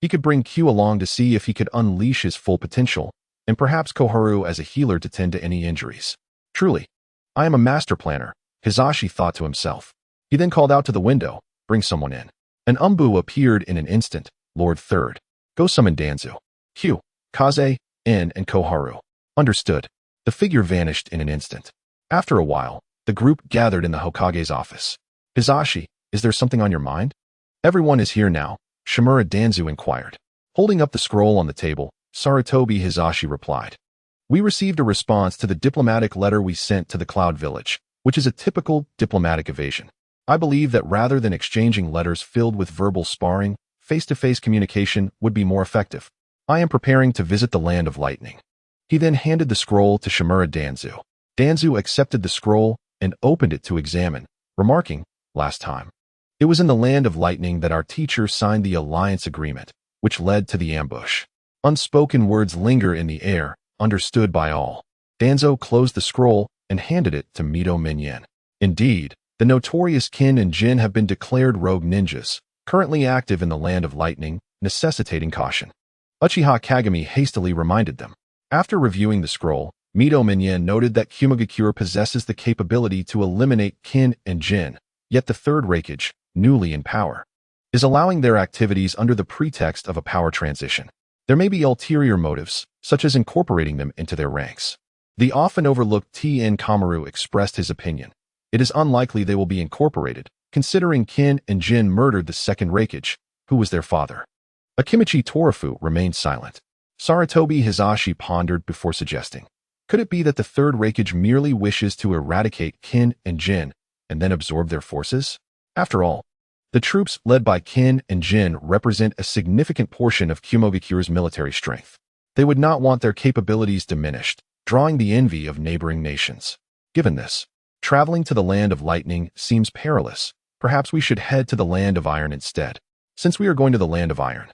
he could bring Q along to see if he could unleash his full potential, and perhaps Koharu as a healer to tend to any injuries. Truly, I am a master planner, Hizashi thought to himself. He then called out to the window, bring someone in. An Umbu appeared in an instant. Lord Third, go summon Danzu. Q, Kaze, In, and Koharu. Understood. The figure vanished in an instant. After a while, the group gathered in the Hokage's office. Hizashi, is there something on your mind? Everyone is here now, Shimura Danzu inquired. Holding up the scroll on the table, Sarutobi Hizashi replied. We received a response to the diplomatic letter we sent to the Cloud Village, which is a typical diplomatic evasion. I believe that rather than exchanging letters filled with verbal sparring, face-to-face communication would be more effective. I am preparing to visit the Land of Lightning. He then handed the scroll to Shimura Danzu. Danzu accepted the scroll and opened it to examine, remarking, last time. It was in the Land of Lightning that our teacher signed the alliance agreement, which led to the ambush. Unspoken words linger in the air, understood by all. Danzo closed the scroll and handed it to Mito Minyan. Indeed, the notorious Kin and Jin have been declared rogue ninjas, currently active in the Land of Lightning, necessitating caution. Uchiha Kagami hastily reminded them. After reviewing the scroll, Mito Minyan noted that Konohagakure possesses the capability to eliminate Kin and Jin, yet the Third Hokage, newly in power, is allowing their activities under the pretext of a power transition. There may be ulterior motives, such as incorporating them into their ranks. The often overlooked T.N. Kamaru expressed his opinion. It is unlikely they will be incorporated, considering Kin and Jin murdered the Second Hokage, who was their father. Akimichi Torafu remained silent. Sarutobi Hizashi pondered before suggesting. Could it be that the Third Hokage merely wishes to eradicate Kin and Jin, and then absorb their forces? After all, the troops led by Kin and Jin represent a significant portion of Konohagakure's military strength. They would not want their capabilities diminished, drawing the envy of neighboring nations. Given this, traveling to the Land of Lightning seems perilous. Perhaps we should head to the Land of Iron instead. Since we are going to the Land of Iron,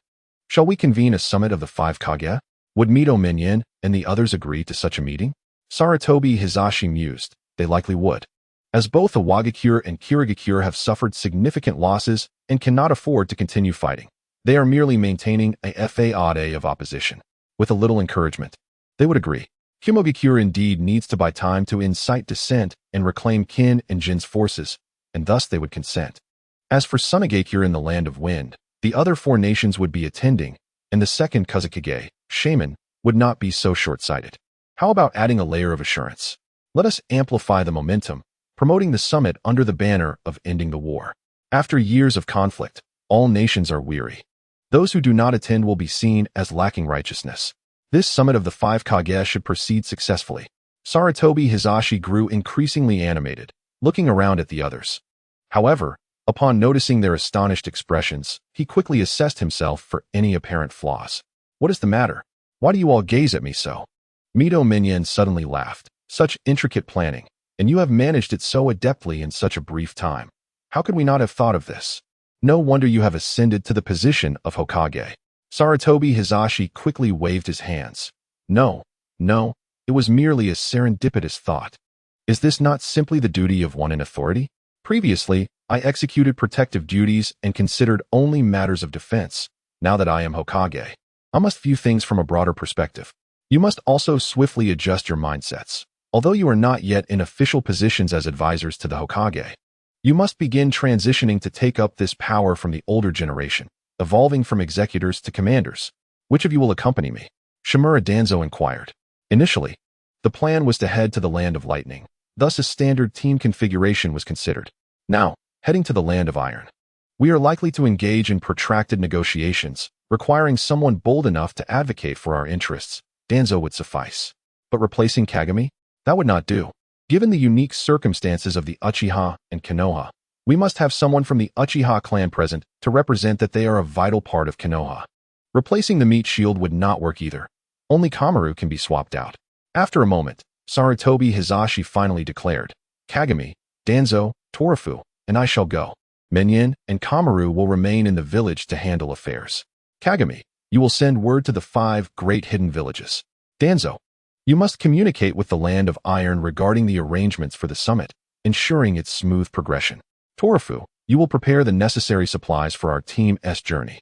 shall we convene a summit of the 5 Kage? Would Mito Minyan and the others agree to such a meeting? Sarutobi Hizashi mused. They likely would. As both the Wagakure and Kirigakure have suffered significant losses and cannot afford to continue fighting, they are merely maintaining a fade of opposition. With a little encouragement, they would agree. Konohagakure indeed needs to buy time to incite dissent and reclaim Kin and Jin's forces, and thus they would consent. As for Sunagakure in the Land of Wind, the other 4 nations would be attending, and the second Kazekage, Shaman, would not be so short-sighted. How about adding a layer of assurance? Let us amplify the momentum, promoting the summit under the banner of ending the war. After years of conflict, all nations are weary. Those who do not attend will be seen as lacking righteousness. This summit of the 5 Kage should proceed successfully. Sarutobi Hizashi grew increasingly animated, looking around at the others. However, upon noticing their astonished expressions, he quickly assessed himself for any apparent flaws. What is the matter? Why do you all gaze at me so? Mito Minyan suddenly laughed. Such intricate planning, and you have managed it so adeptly in such a brief time. How could we not have thought of this? No wonder you have ascended to the position of Hokage. Sarutobi Hizashi quickly waved his hands. No, no, it was merely a serendipitous thought. Is this not simply the duty of one in authority? Previously, I executed protective duties and considered only matters of defense. Now that I am Hokage, I must view things from a broader perspective. You must also swiftly adjust your mindsets. Although you are not yet in official positions as advisors to the Hokage, you must begin transitioning to take up this power from the older generation, evolving from executors to commanders. Which of you will accompany me? Shimura Danzo inquired. Initially, the plan was to head to the Land of Lightning. Thus, a standard team configuration was considered. Now, heading to the Land of Iron. We are likely to engage in protracted negotiations, requiring someone bold enough to advocate for our interests. Danzo would suffice. But replacing Kagami? That would not do. Given the unique circumstances of the Uchiha and Konoha, we must have someone from the Uchiha clan present to represent that they are a vital part of Konoha. Replacing the meat shield would not work either. Only Kamaru can be swapped out. After a moment, Sarutobi Hizashi finally declared, Kagami, Danzo, Torafu, and I shall go. Minyin and Kamaru will remain in the village to handle affairs. Kagami, you will send word to the 5 great hidden villages. Danzo, you must communicate with the Land of Iron regarding the arrangements for the summit, ensuring its smooth progression. Torafu, you will prepare the necessary supplies for our team's journey.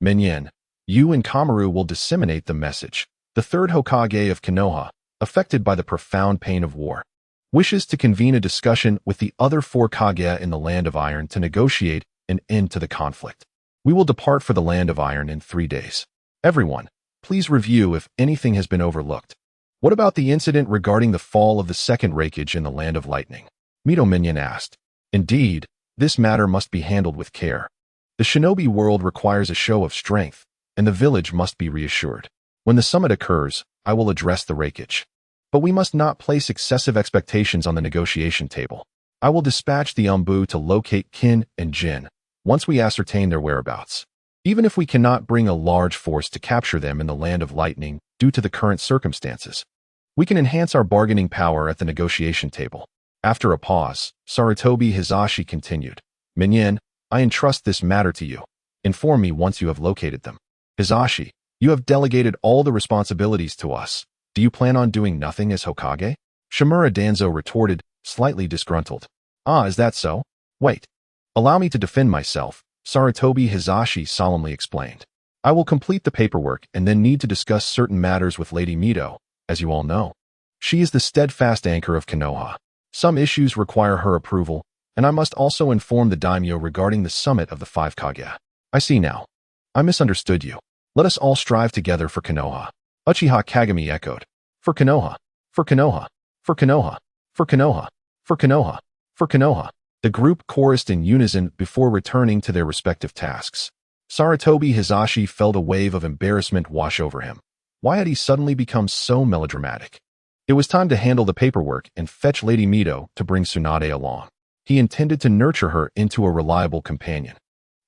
Minyin, you and Kamaru will disseminate the message. The Third Hokage of Konoha, affected by the profound pain of war, wishes to convene a discussion with the other 4 Kage in the Land of Iron to negotiate an end to the conflict. We will depart for the Land of Iron in 3 days. Everyone, please review if anything has been overlooked. What about the incident regarding the fall of the Second Hokage in the Land of Lightning? Mito Minyin asked. Indeed, this matter must be handled with care. The shinobi world requires a show of strength, and the village must be reassured. When the summit occurs, I will address the Hokage. But we must not place excessive expectations on the negotiation table. I will dispatch the Umbu to locate Kin and Jin, once we ascertain their whereabouts. Even if we cannot bring a large force to capture them in the Land of Lightning due to the current circumstances, we can enhance our bargaining power at the negotiation table. After a pause, Sarutobi Hizashi continued. Minyin, I entrust this matter to you. Inform me once you have located them. Hizashi, you have delegated all the responsibilities to us. Do you plan on doing nothing as Hokage? Shimura Danzo retorted, slightly disgruntled. Ah, is that so? Wait. Allow me to defend myself, Sarutobi Hizashi solemnly explained. I will complete the paperwork and then need to discuss certain matters with Lady Mito, as you all know. She is the steadfast anchor of Konoha. Some issues require her approval, and I must also inform the daimyo regarding the summit of the 5 Kage. I see now. I misunderstood you. Let us all strive together for Konoha. Uchiha Kagami echoed. For Konoha. For Konoha. For Konoha. For Konoha. For Konoha. For Konoha. The group chorused in unison before returning to their respective tasks. Sarutobi Hizashi felt a wave of embarrassment wash over him. Why had he suddenly become so melodramatic? It was time to handle the paperwork and fetch Lady Mito to bring Tsunade along. He intended to nurture her into a reliable companion.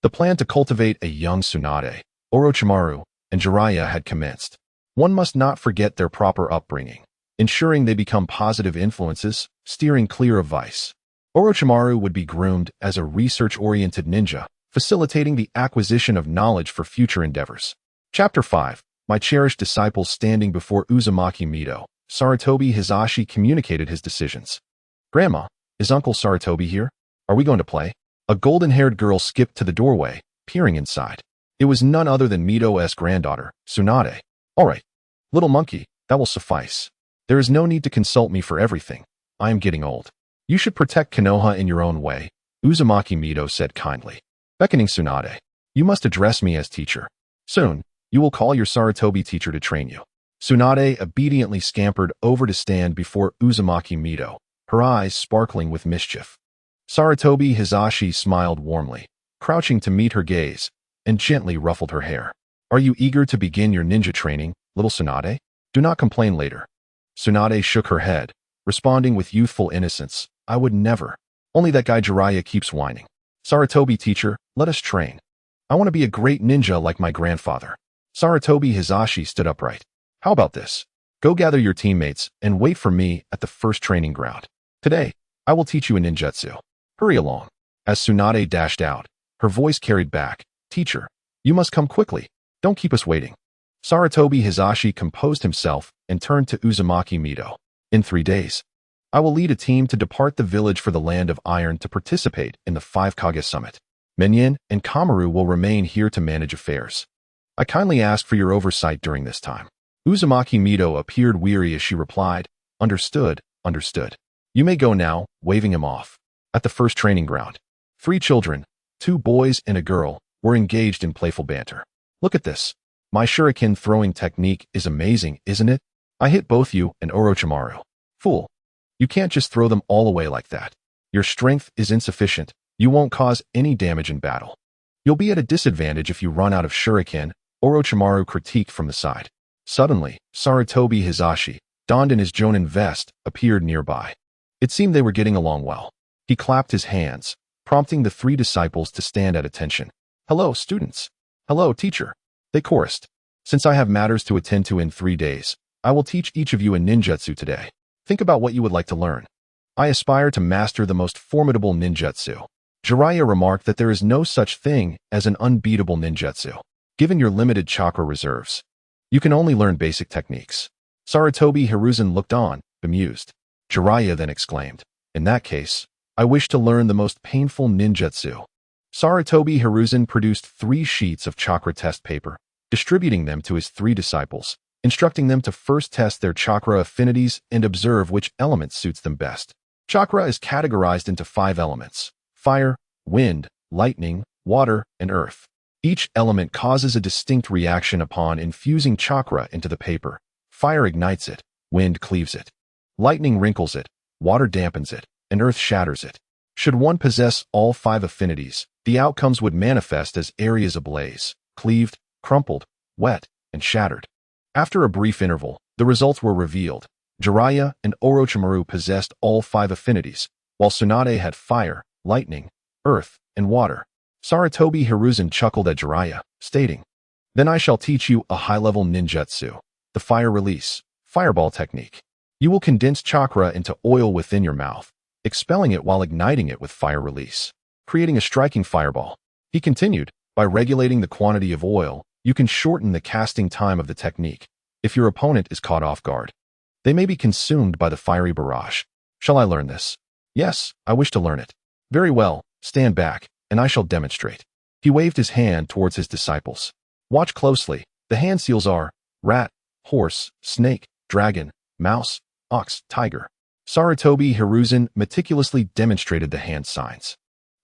The plan to cultivate a young Tsunade, Orochimaru, and Jiraiya had commenced. One must not forget their proper upbringing, ensuring they become positive influences, steering clear of vice. Orochimaru would be groomed as a research-oriented ninja, facilitating the acquisition of knowledge for future endeavors. Chapter 5. My cherished disciples standing before Uzumaki Mito. Sarutobi Hizashi communicated his decisions. Grandma, is Uncle Sarutobi here? Are we going to play? A golden-haired girl skipped to the doorway, peering inside. It was none other than Mito's granddaughter, Tsunade. All right, little monkey, that will suffice. There is no need to consult me for everything. I am getting old. You should protect Konoha in your own way, Uzumaki Mito said kindly. Beckoning Tsunade, you must address me as teacher. Soon, you will call your Sarutobi teacher to train you. Tsunade obediently scampered over to stand before Uzumaki Mito, her eyes sparkling with mischief. Sarutobi Hizashi smiled warmly, crouching to meet her gaze, and gently ruffled her hair. Are you eager to begin your ninja training, little Tsunade? Do not complain later. Tsunade shook her head, responding with youthful innocence. I would never. Only that guy Jiraiya keeps whining. Sarutobi teacher, let us train. I want to be a great ninja like my grandfather. Sarutobi Hizashi stood upright. How about this? Go gather your teammates and wait for me at the first training ground. Today, I will teach you a ninjutsu. Hurry along. As Tsunade dashed out, Her voice carried back, "Teacher, you must come quickly. Don't keep us waiting." Sarutobi Hizashi composed himself and turned to Uzumaki Mito. "In 3 days, I will lead a team to depart the village for the Land of Iron to participate in the 5 Kage Summit. Menyin and Kamaru will remain here to manage affairs. I kindly ask for your oversight during this time." Uzumaki Mito appeared weary as she replied, "Understood, understood. You may go now," waving him off. At the first training ground, 3 children, 2 boys and a girl, were engaged in playful banter. "Look at this. My shuriken throwing technique is amazing, isn't it? I hit both you and Orochimaru." "Fool. You can't just throw them all away like that. Your strength is insufficient. You won't cause any damage in battle. You'll be at a disadvantage if you run out of shuriken," Orochimaru critiqued from the side. Suddenly, Sarutobi Hizashi, donned in his jonin vest, appeared nearby. It seemed they were getting along well. He clapped his hands, prompting the 3 disciples to stand at attention. "Hello, students." "Hello, teacher," they chorused. "Since I have matters to attend to in 3 days, I will teach each of you a ninjutsu today. Think about what you would like to learn." "I aspire to master the most formidable ninjutsu." Jiraiya remarked that there is no such thing as an unbeatable ninjutsu. Given your limited chakra reserves, you can only learn basic techniques. Sarutobi Hiruzen looked on, bemused. Jiraiya then exclaimed, "In that case, I wish to learn the most painful ninjutsu." Sarutobi Hiruzen produced 3 sheets of chakra test paper, distributing them to his 3 disciples, instructing them to first test their chakra affinities and observe which element suits them best. Chakra is categorized into 5 elements: fire, wind, lightning, water, and earth. Each element causes a distinct reaction upon infusing chakra into the paper. Fire ignites it, wind cleaves it, lightning wrinkles it, water dampens it, and earth shatters it. Should one possess all 5 affinities, the outcomes would manifest as areas ablaze, cleaved, crumpled, wet, and shattered. After a brief interval, the results were revealed. Jiraiya and Orochimaru possessed all 5 affinities, while Tsunade had fire, lightning, earth, and water. Sarutobi Hiruzen chuckled at Jiraiya, stating, "Then I shall teach you a high-level ninjutsu, the fire release, fireball technique. You will condense chakra into oil within your mouth, expelling it while igniting it with fire release, creating a striking fireball." He continued, "By regulating the quantity of oil, you can shorten the casting time of the technique. If your opponent is caught off guard, they may be consumed by the fiery barrage. Shall I learn this?" "Yes, I wish to learn it." "Very well, stand back, and I shall demonstrate." He waved his hand towards his disciples. "Watch closely. The hand seals are rat, horse, snake, dragon, mouse, ox, tiger." Sarutobi Hiruzen meticulously demonstrated the hand signs.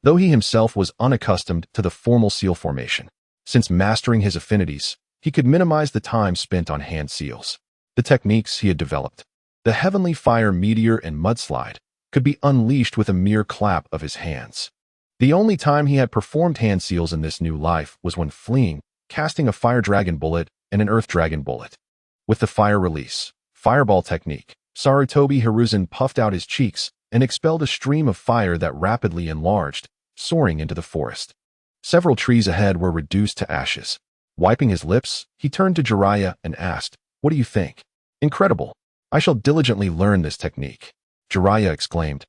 Though he himself was unaccustomed to the formal seal formation, since mastering his affinities, he could minimize the time spent on hand seals. The techniques he had developed, the heavenly fire meteor and mudslide, could be unleashed with a mere clap of his hands. The only time he had performed hand seals in this new life was when fleeing, casting a fire dragon bullet and an earth dragon bullet. With the fire release, fireball technique, Sarutobi Hiruzen puffed out his cheeks and expelled a stream of fire that rapidly enlarged, soaring into the forest. Several trees ahead were reduced to ashes. Wiping his lips, he turned to Jiraiya and asked, "What do you think?" "Incredible. I shall diligently learn this technique," Jiraiya exclaimed,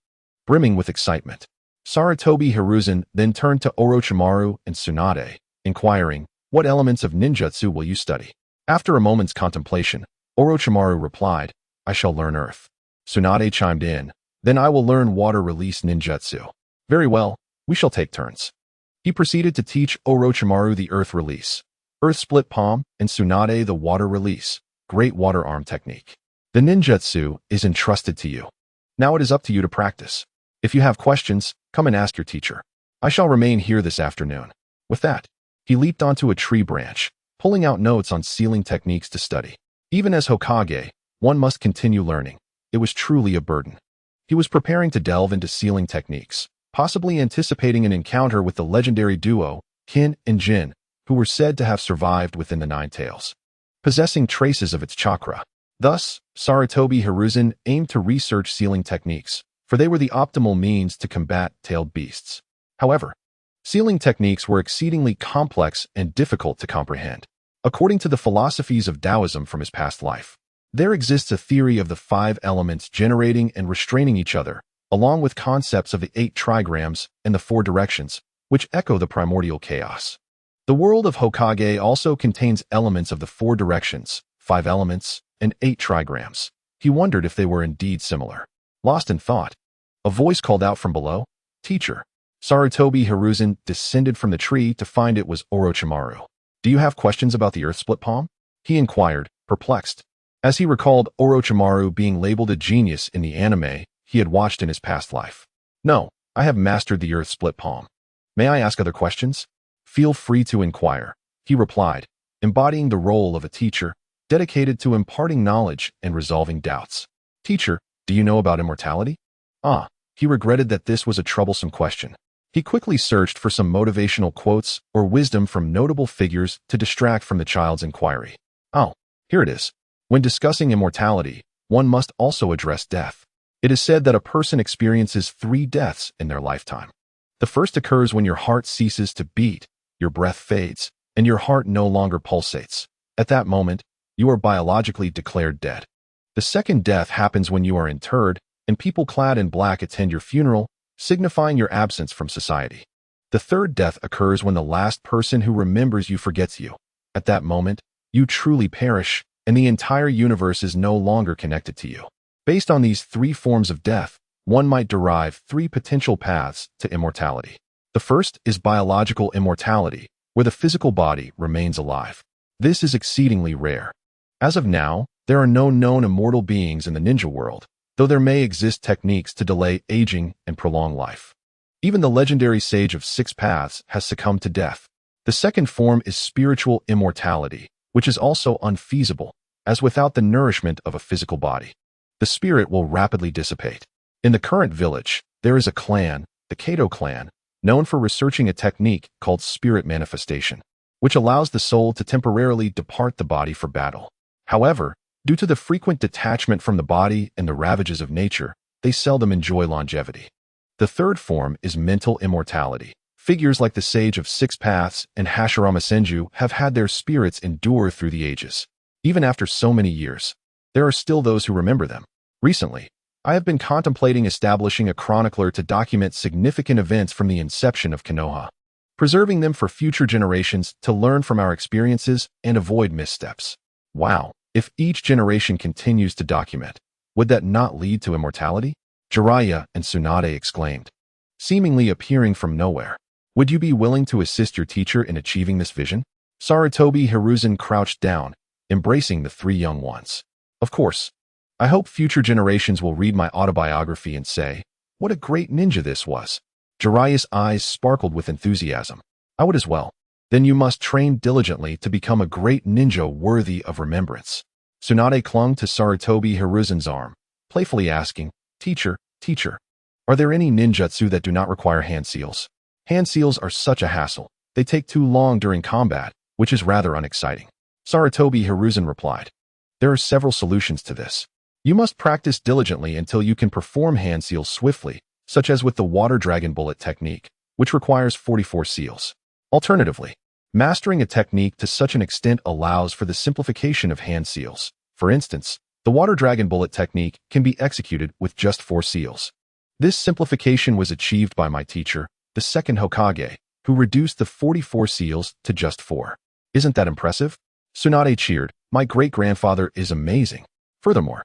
brimming with excitement. Sarutobi Hiruzen then turned to Orochimaru and Tsunade, inquiring, "What elements of ninjutsu will you study?" After a moment's contemplation, Orochimaru replied, "I shall learn earth." Tsunade chimed in, "Then I will learn water release ninjutsu." "Very well, we shall take turns." He proceeded to teach Orochimaru the earth release, earth split palm, and Tsunade the water release, great water arm technique. "The ninjutsu is entrusted to you. Now it is up to you to practice. If you have questions, come and ask your teacher. I shall remain here this afternoon." With that, he leaped onto a tree branch, pulling out notes on sealing techniques to study. Even as Hokage, one must continue learning. It was truly a burden. He was preparing to delve into sealing techniques, possibly anticipating an encounter with the legendary duo, Kin and Jin, who were said to have survived within the Nine Tails, possessing traces of its chakra. Thus, Sarutobi Hiruzen aimed to research sealing techniques, for they were the optimal means to combat tailed beasts. However, sealing techniques were exceedingly complex and difficult to comprehend. According to the philosophies of Taoism from his past life, there exists a theory of the 5 elements generating and restraining each other, along with concepts of the 8 trigrams and the 4 directions, which echo the primordial chaos. The world of Hokage also contains elements of the 4 directions, 5 elements, and 8 trigrams. He wondered if they were indeed similar. Lost in thought, a voice called out from below, "Teacher." Sarutobi Hiruzen descended from the tree to find it was Orochimaru. "Do you have questions about the Earth Split Palm?" he inquired, perplexed. As he recalled Orochimaru being labeled a genius in the anime he had watched in his past life. "No, I have mastered the Earth Split Palm. May I ask other questions?" "Feel free to inquire," he replied, embodying the role of a teacher, dedicated to imparting knowledge and resolving doubts. "Teacher, do you know about immortality?" He regretted that this was a troublesome question. He quickly searched for some motivational quotes or wisdom from notable figures to distract from the child's inquiry. Here it is. When discussing immortality, one must also address death. It is said that a person experiences 3 deaths in their lifetime. The first occurs when your heart ceases to beat, your breath fades, and your heart no longer pulsates. At that moment, you are biologically declared dead. The second death happens when you are interred, and people clad in black attend your funeral, signifying your absence from society. The third death occurs when the last person who remembers you forgets you. At that moment, you truly perish, and the entire universe is no longer connected to you. Based on these 3 forms of death, one might derive 3 potential paths to immortality. The first is biological immortality, where the physical body remains alive. This is exceedingly rare. As of now, there are no known immortal beings in the ninja world, though there may exist techniques to delay aging and prolong life. Even the legendary sage of 6 paths has succumbed to death. The second form is spiritual immortality, which is also unfeasible, as without the nourishment of a physical body, the spirit will rapidly dissipate. In the current village, there is a clan, the Kato clan, known for researching a technique called spirit manifestation, which allows the soul to temporarily depart the body for battle. However, due to the frequent detachment from the body and the ravages of nature, they seldom enjoy longevity. The third form is mental immortality. Figures like the Sage of 6 Paths and Hashirama Senju have had their spirits endure through the ages. Even after so many years, there are still those who remember them. Recently, I have been contemplating establishing a chronicler to document significant events from the inception of Konoha, preserving them for future generations to learn from our experiences and avoid missteps. Wow, if each generation continues to document, would that not lead to immortality? Jiraiya and Tsunade exclaimed, seemingly appearing from nowhere. Would you be willing to assist your teacher in achieving this vision? Sarutobi Hiruzen crouched down, embracing the 3 young ones. Of course. I hope future generations will read my autobiography and say, what a great ninja this was. Jiraiya's eyes sparkled with enthusiasm. I would as well. Then you must train diligently to become a great ninja worthy of remembrance. Tsunade clung to Sarutobi Hiruzen's arm, playfully asking, Teacher, are there any ninjutsu that do not require hand seals? Hand seals are such a hassle. They take too long during combat, which is rather unexciting. Sarutobi Hiruzen replied, there are several solutions to this. You must practice diligently until you can perform hand seals swiftly, such as with the water dragon bullet technique, which requires 44 seals. Alternatively, mastering a technique to such an extent allows for the simplification of hand seals. For instance, the water dragon bullet technique can be executed with just 4 seals. This simplification was achieved by my teacher, the Second Hokage, who reduced the 44 seals to just 4. Isn't that impressive? Tsunade cheered, my great-grandfather is amazing. Furthermore,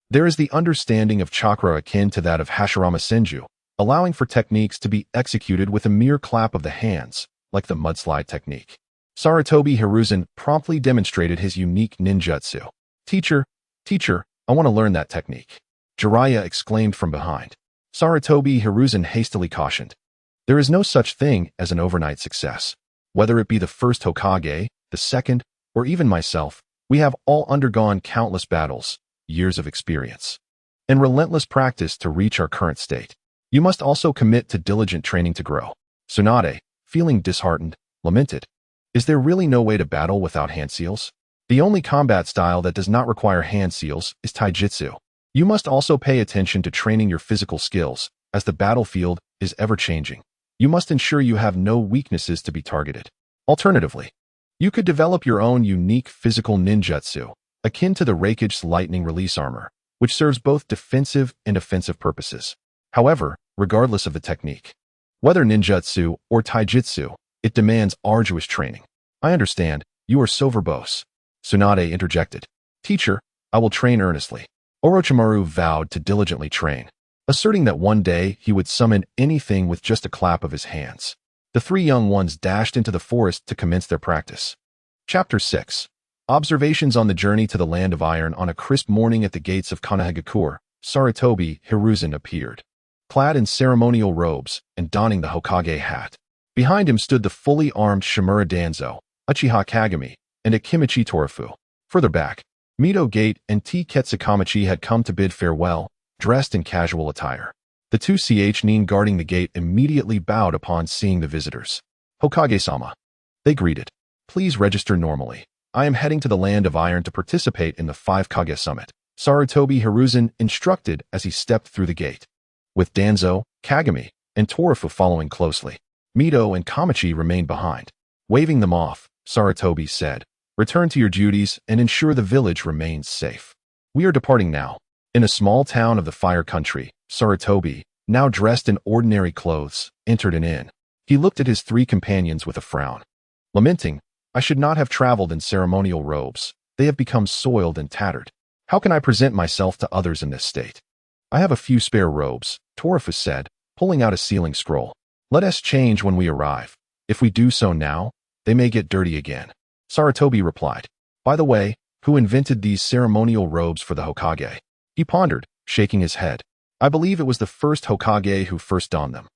there is the understanding of chakra akin to that of Hashirama Senju, allowing for techniques to be executed with a mere clap of the hands, like the mudslide technique. Sarutobi Hiruzen promptly demonstrated his unique ninjutsu. Teacher, I want to learn that technique. Jiraiya exclaimed from behind. Sarutobi Hiruzen hastily cautioned. There is no such thing as an overnight success. Whether it be the First Hokage, the second, or even myself, we have all undergone countless battles, years of experience, and relentless practice to reach our current state. You must also commit to diligent training to grow. Tsunade, feeling disheartened, lamented. Is there really no way to battle without hand seals? The only combat style that does not require hand seals is taijutsu. You must also pay attention to training your physical skills, as the battlefield is ever-changing. You must ensure you have no weaknesses to be targeted. Alternatively, you could develop your own unique physical ninjutsu, akin to the Raikage's lightning release armor, which serves both defensive and offensive purposes. However, regardless of the technique, Whether ninjutsu or taijutsu, it demands arduous training. I understand. You are so verbose. Tsunade interjected. Teacher, I will train earnestly. Orochimaru vowed to diligently train, asserting that one day he would summon anything with just a clap of his hands. The three young ones dashed into the forest to commence their practice. Chapter 6. Observations on the journey to the Land of Iron. On a crisp morning at the gates of Konohagakure, Sarutobi Hiruzen appeared, clad in ceremonial robes and donning the Hokage hat. Behind him stood the fully armed Shimura Danzo, Uchiha Kagami, and Akimichi Torafu. Further back, Mito Gate and T. Ketsukamachi had come to bid farewell, dressed in casual attire. The two Nin guarding the gate immediately bowed upon seeing the visitors. Hokage-sama. They greeted. Please register normally. I am heading to the Land of Iron to participate in the 5 Kage Summit, Sarutobi Hiruzen instructed as he stepped through the gate. With Danzo, Kagami, and Torafu following closely, Mito and Kamachi remained behind. Waving them off, Sarutobi said, return to your duties and ensure the village remains safe. We are departing now. In a small town of the Fire Country, Sarutobi, now dressed in ordinary clothes, entered an inn. He looked at his three companions with a frown. Lamenting, I should not have traveled in ceremonial robes. They have become soiled and tattered. How can I present myself to others in this state? I have a few spare robes, Torafu said, pulling out a sealing scroll. Let us change when we arrive. If we do so now, they may get dirty again. Sarutobi replied. By the way, who invented these ceremonial robes for the Hokage? He pondered, shaking his head. I believe it was the first Hokage who first donned them.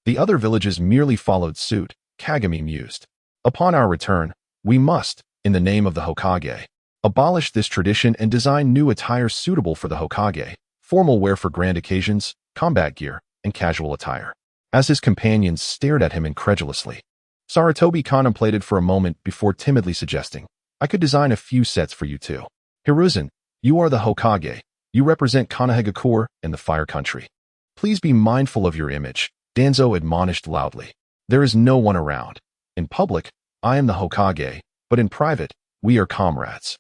The other villages merely followed suit, Kagami mused. Upon our return, we must, in the name of the Hokage, abolish this tradition and design new attire suitable for the Hokage, formal wear for grand occasions, combat gear, and casual attire. As his companions stared at him incredulously, Sarutobi contemplated for a moment before timidly suggesting, I could design a few sets for you too. Hiruzen, you are the Hokage. You represent Konohagakure and the Fire Country. Please be mindful of your image, Danzo admonished loudly. There is no one around. In public, I am the Hokage, but in private, we are comrades.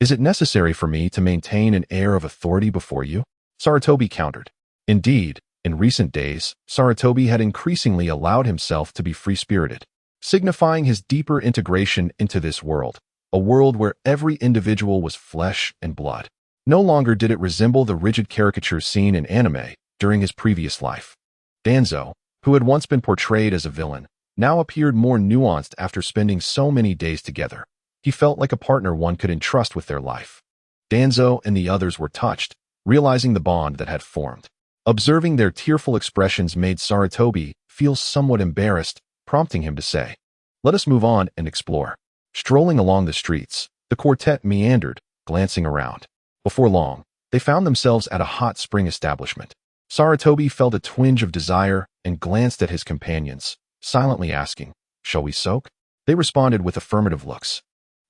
Is it necessary for me to maintain an air of authority before you? Sarutobi countered. Indeed, in recent days, Sarutobi had increasingly allowed himself to be free-spirited, signifying his deeper integration into this world, a world where every individual was flesh and blood. No longer did it resemble the rigid caricatures seen in anime during his previous life. Danzo, who had once been portrayed as a villain, now appeared more nuanced after spending so many days together. He felt like a partner one could entrust with their life. Danzo and the others were touched, realizing the bond that had formed. Observing their tearful expressions made Sarutobi feel somewhat embarrassed, prompting him to say, let us move on and explore. Strolling along the streets, the quartet meandered, glancing around. Before long, they found themselves at a hot spring establishment. Sarutobi felt a twinge of desire and glanced at his companions, silently asking, shall we soak? They responded with affirmative looks,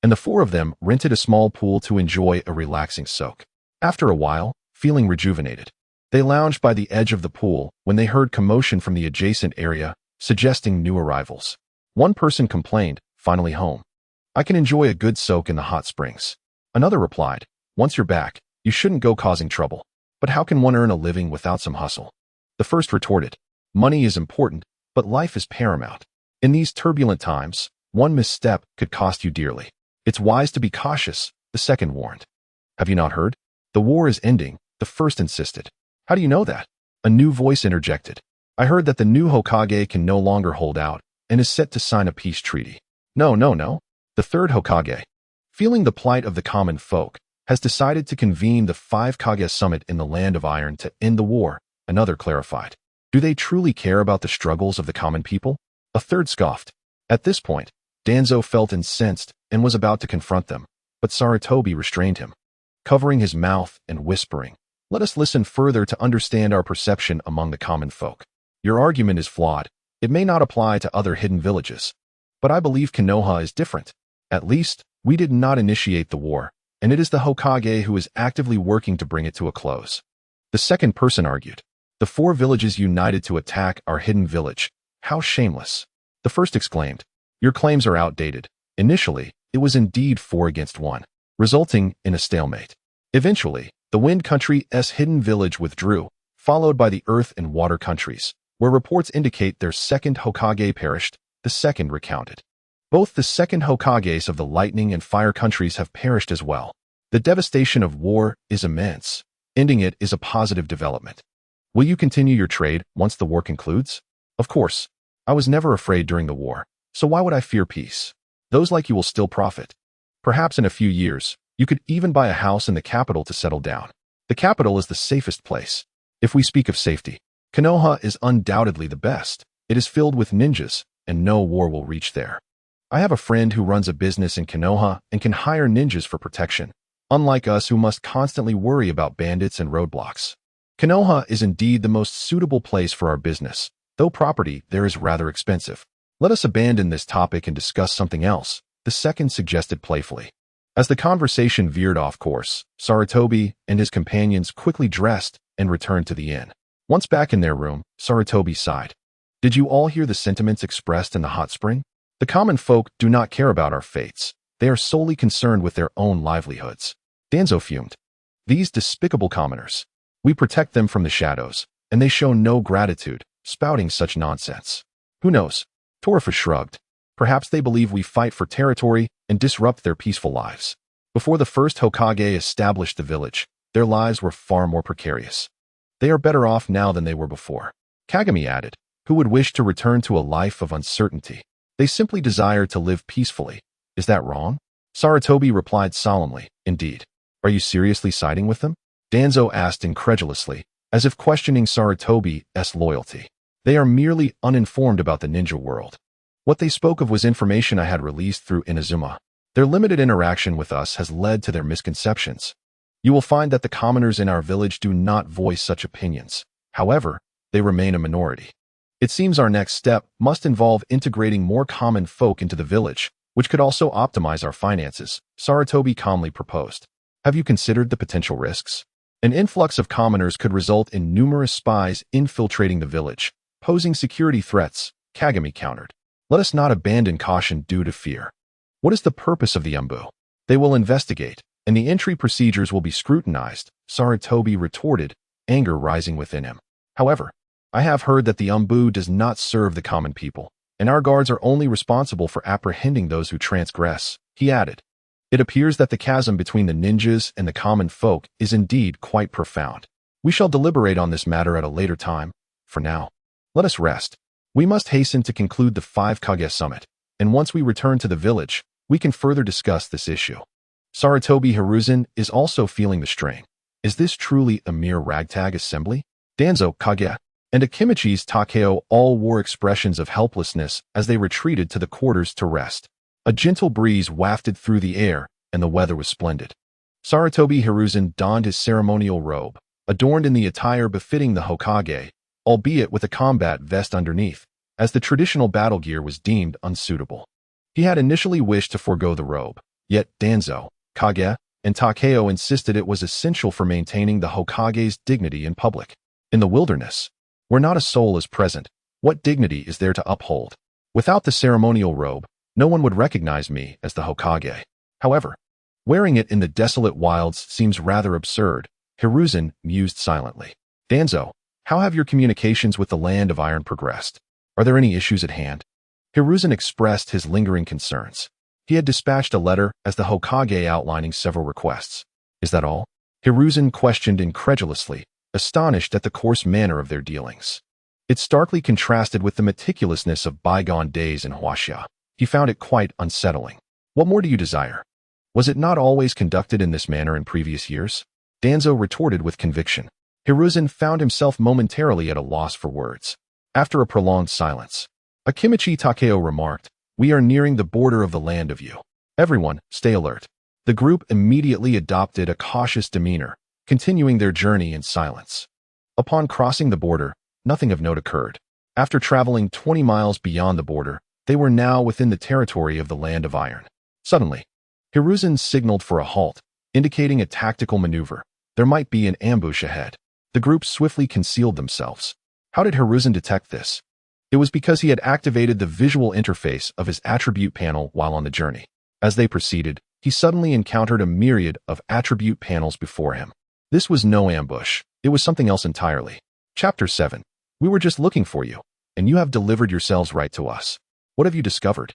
and the four of them rented a small pool to enjoy a relaxing soak. After a while, feeling rejuvenated, they lounged by the edge of the pool when they heard commotion from the adjacent area, suggesting new arrivals. One person complained, finally home. I can enjoy a good soak in the hot springs. Another replied, once you're back, you shouldn't go causing trouble. But how can one earn a living without some hustle? The first retorted, money is important, but life is paramount. In these turbulent times, one misstep could cost you dearly. It's wise to be cautious, the second warned. Have you not heard? The war is ending, the first insisted. How do you know that? A new voice interjected. I heard that the new Hokage can no longer hold out and is set to sign a peace treaty. No. The third Hokage, feeling the plight of the common folk, has decided to convene the 5 Kage Summit in the Land of Iron to end the war, another clarified. Do they truly care about the struggles of the common people? A third scoffed. At this point, Danzo felt incensed and was about to confront them, but Sarutobi restrained him, covering his mouth and whispering, let us listen further to understand our perception among the common folk. Your argument is flawed. It may not apply to other hidden villages, but I believe Konoha is different. At least, we did not initiate the war, and it is the Hokage who is actively working to bring it to a close. The second person argued. The 4 villages united to attack our hidden village. How shameless. The first exclaimed, your claims are outdated. Initially, it was indeed 4 against 1, resulting in a stalemate. Eventually, the Wind Country's hidden village withdrew, followed by the Earth and Water countries, where reports indicate their second Hokage perished, the second recounted. Both the second Hokages of the lightning and fire countries have perished as well. The devastation of war is immense. Ending it is a positive development. Will you continue your trade once the war concludes? Of course. I was never afraid during the war, so why would I fear peace? Those like you will still profit. Perhaps in a few years, you could even buy a house in the capital to settle down. The capital is the safest place. If we speak of safety, Konoha is undoubtedly the best. It is filled with ninjas, and no war will reach there. I have a friend who runs a business in Konoha and can hire ninjas for protection, unlike us who must constantly worry about bandits and roadblocks. Konoha is indeed the most suitable place for our business, though property there is rather expensive. Let us abandon this topic and discuss something else, the second suggested playfully. As the conversation veered off course, Sarutobi and his companions quickly dressed and returned to the inn. Once back in their room, Sarutobi sighed. Did you all hear the sentiments expressed in the hot spring? The common folk do not care about our fates. They are solely concerned with their own livelihoods. Danzo fumed. These despicable commoners. We protect them from the shadows, and they show no gratitude, spouting such nonsense. Who knows? Torafa shrugged. Perhaps they believe we fight for territory and disrupt their peaceful lives. Before the first Hokage established the village, their lives were far more precarious. They are better off now than they were before. Kagami added, who would wish to return to a life of uncertainty? They simply desire to live peacefully. Is that wrong? Sarutobi replied solemnly, indeed. Are you seriously siding with them? Danzo asked incredulously, as if questioning Sarutobi's loyalty. They are merely uninformed about the ninja world. What they spoke of was information I had released through Inazuma. Their limited interaction with us has led to their misconceptions. You will find that the commoners in our village do not voice such opinions. However, they remain a minority. It seems our next step must involve integrating more common folk into the village, which could also optimize our finances, Sarutobi calmly proposed. Have you considered the potential risks? An influx of commoners could result in numerous spies infiltrating the village, posing security threats, Kagami countered. Let us not abandon caution due to fear. What is the purpose of the Umbu? They will investigate, and the entry procedures will be scrutinized, Sarutobi retorted, anger rising within him. However, I have heard that the Umbu does not serve the common people, and our guards are only responsible for apprehending those who transgress, he added. It appears that the chasm between the ninjas and the common folk is indeed quite profound. We shall deliberate on this matter at a later time. For now, let us rest. We must hasten to conclude the 5 Kage summit, and once we return to the village, we can further discuss this issue. Sarutobi Hiruzen is also feeling the strain. Is this truly a mere ragtag assembly? Danzo, Kage, and Akimichi's Takeo all wore expressions of helplessness as they retreated to the quarters to rest. A gentle breeze wafted through the air, and the weather was splendid. Sarutobi Hiruzen donned his ceremonial robe, adorned in the attire befitting the Hokage, albeit with a combat vest underneath, as the traditional battle gear was deemed unsuitable. He had initially wished to forego the robe, yet Danzo, Kage, and Takeo insisted it was essential for maintaining the Hokage's dignity in public. In the wilderness, where not a soul is present, what dignity is there to uphold? Without the ceremonial robe, no one would recognize me as the Hokage. However, wearing it in the desolate wilds seems rather absurd, Hiruzen mused silently. Danzo, how have your communications with the Land of Iron progressed? Are there any issues at hand? Hiruzen expressed his lingering concerns. He had dispatched a letter as the Hokage outlining several requests. Is that all? Hiruzen questioned incredulously, astonished at the coarse manner of their dealings. It starkly contrasted with the meticulousness of bygone days in Huaxia. He found it quite unsettling. What more do you desire? Was it not always conducted in this manner in previous years? Danzo retorted with conviction. Hiruzen found himself momentarily at a loss for words. After a prolonged silence, Akimichi Takeo remarked, we are nearing the border of the land of you. Everyone, stay alert. The group immediately adopted a cautious demeanor, continuing their journey in silence. Upon crossing the border, nothing of note occurred. After traveling 20 miles beyond the border, they were now within the territory of the Land of Iron. Suddenly, Hiruzen signaled for a halt, indicating a tactical maneuver. There might be an ambush ahead. The group swiftly concealed themselves. How did Hiruzen detect this? It was because he had activated the visual interface of his attribute panel while on the journey. As they proceeded, he suddenly encountered a myriad of attribute panels before him. This was no ambush. It was something else entirely. Chapter 7. We were just looking for you, and you have delivered yourselves right to us. What have you discovered?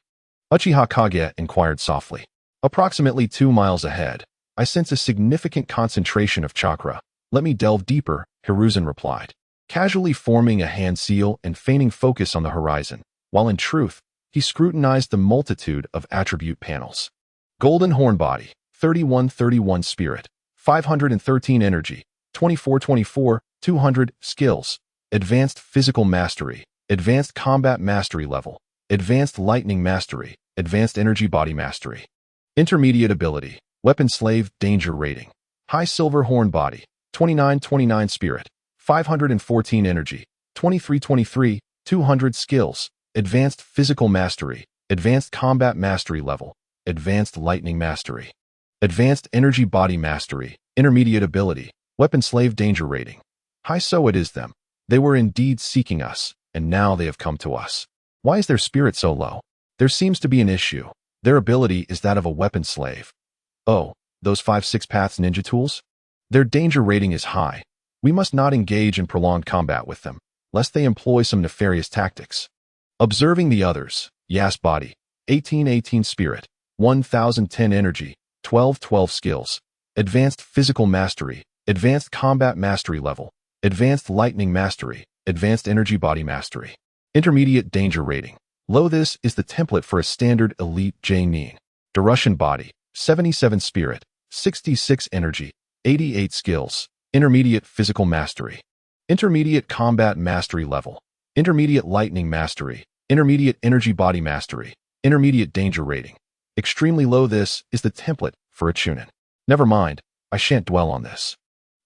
Uchiha Kage inquired softly. Approximately 2 miles ahead, I sense a significant concentration of chakra. Let me delve deeper, Hiruzen replied, casually forming a hand seal and feigning focus on the horizon, while in truth, he scrutinized the multitude of attribute panels. Golden Horn Body, 3131 Spirit, 513 Energy, 2424, 200 Skills, Advanced Physical Mastery, Advanced Combat Mastery Level, Advanced Lightning Mastery, Advanced Energy Body Mastery. Intermediate Ability, Weapon Slave Danger Rating, High Silver Horn Body, 2929 Spirit, 514 Energy, 2323, 200 Skills, Advanced Physical Mastery, Advanced Combat Mastery Level, Advanced Lightning Mastery. Advanced Energy Body Mastery, Intermediate Ability, Weapon Slave Danger Rating. High. So it is them. They were indeed seeking us, and now they have come to us. Why is their spirit so low? There seems to be an issue. Their ability is that of a weapon slave. Oh, those 5-6 Paths ninja tools? Their danger rating is high. We must not engage in prolonged combat with them, lest they employ some nefarious tactics. Observing the others, Yas Body, 1818 Spirit, 1010 Energy, 1212 Skills, Advanced Physical Mastery, Advanced Combat Mastery Level, Advanced Lightning Mastery, Advanced Energy Body Mastery. Intermediate Danger Rating. Low. This is the template for a standard elite J-Nin. Darushan Body, 77 Spirit, 66 Energy, 88 Skills, Intermediate Physical Mastery. Intermediate Combat Mastery Level, Intermediate Lightning Mastery, Intermediate Energy Body Mastery, Intermediate Danger Rating. Extremely low. This is the template for a Chunin. Never mind, I shan't dwell on this.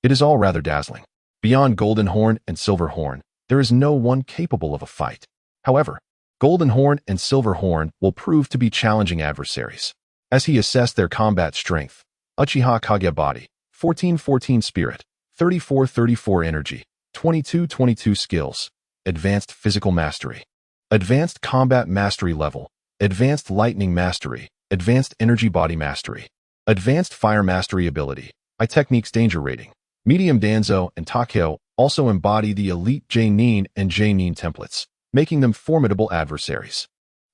It is all rather dazzling. Beyond Golden Horn and Silver Horn, there is no one capable of a fight. However, Golden Horn and Silver Horn will prove to be challenging adversaries. As he assessed their combat strength, Uchiha Kage Body, 1414 Spirit, 3434 Energy, 2222 Skills, Advanced Physical Mastery, Advanced Combat Mastery Level, Advanced Lightning Mastery, Advanced Energy Body Mastery, Advanced Fire Mastery Ability, High Techniques Danger Rating. Medium Danzo and Takeo also embody the elite J-Nin and J-Nin templates, making them formidable adversaries.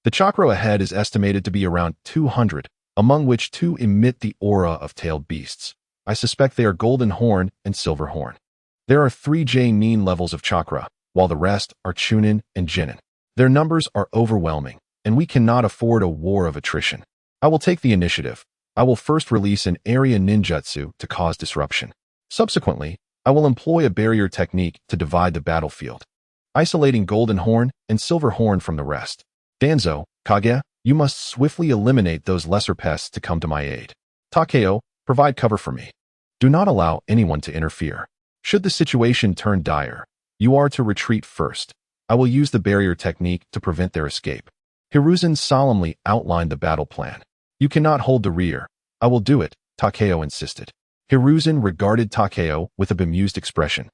The chakra ahead is estimated to be around 200, among which 2 emit the aura of tailed beasts. I suspect they are Golden Horn and Silver Horn. There are 3 J-Nin levels of chakra, while the rest are Chunin and Jinin. Their numbers are overwhelming, and we cannot afford a war of attrition. I will take the initiative. I will first release an area ninjutsu to cause disruption. Subsequently, I will employ a barrier technique to divide the battlefield, isolating Golden Horn and Silver Horn from the rest. Danzo, Kage, you must swiftly eliminate those lesser pests to come to my aid. Takeo, provide cover for me. Do not allow anyone to interfere. Should the situation turn dire, you are to retreat first. I will use the barrier technique to prevent their escape. Hiruzen solemnly outlined the battle plan. You cannot hold the rear. I will do it, Takeo insisted. Hiruzen regarded Takeo with a bemused expression,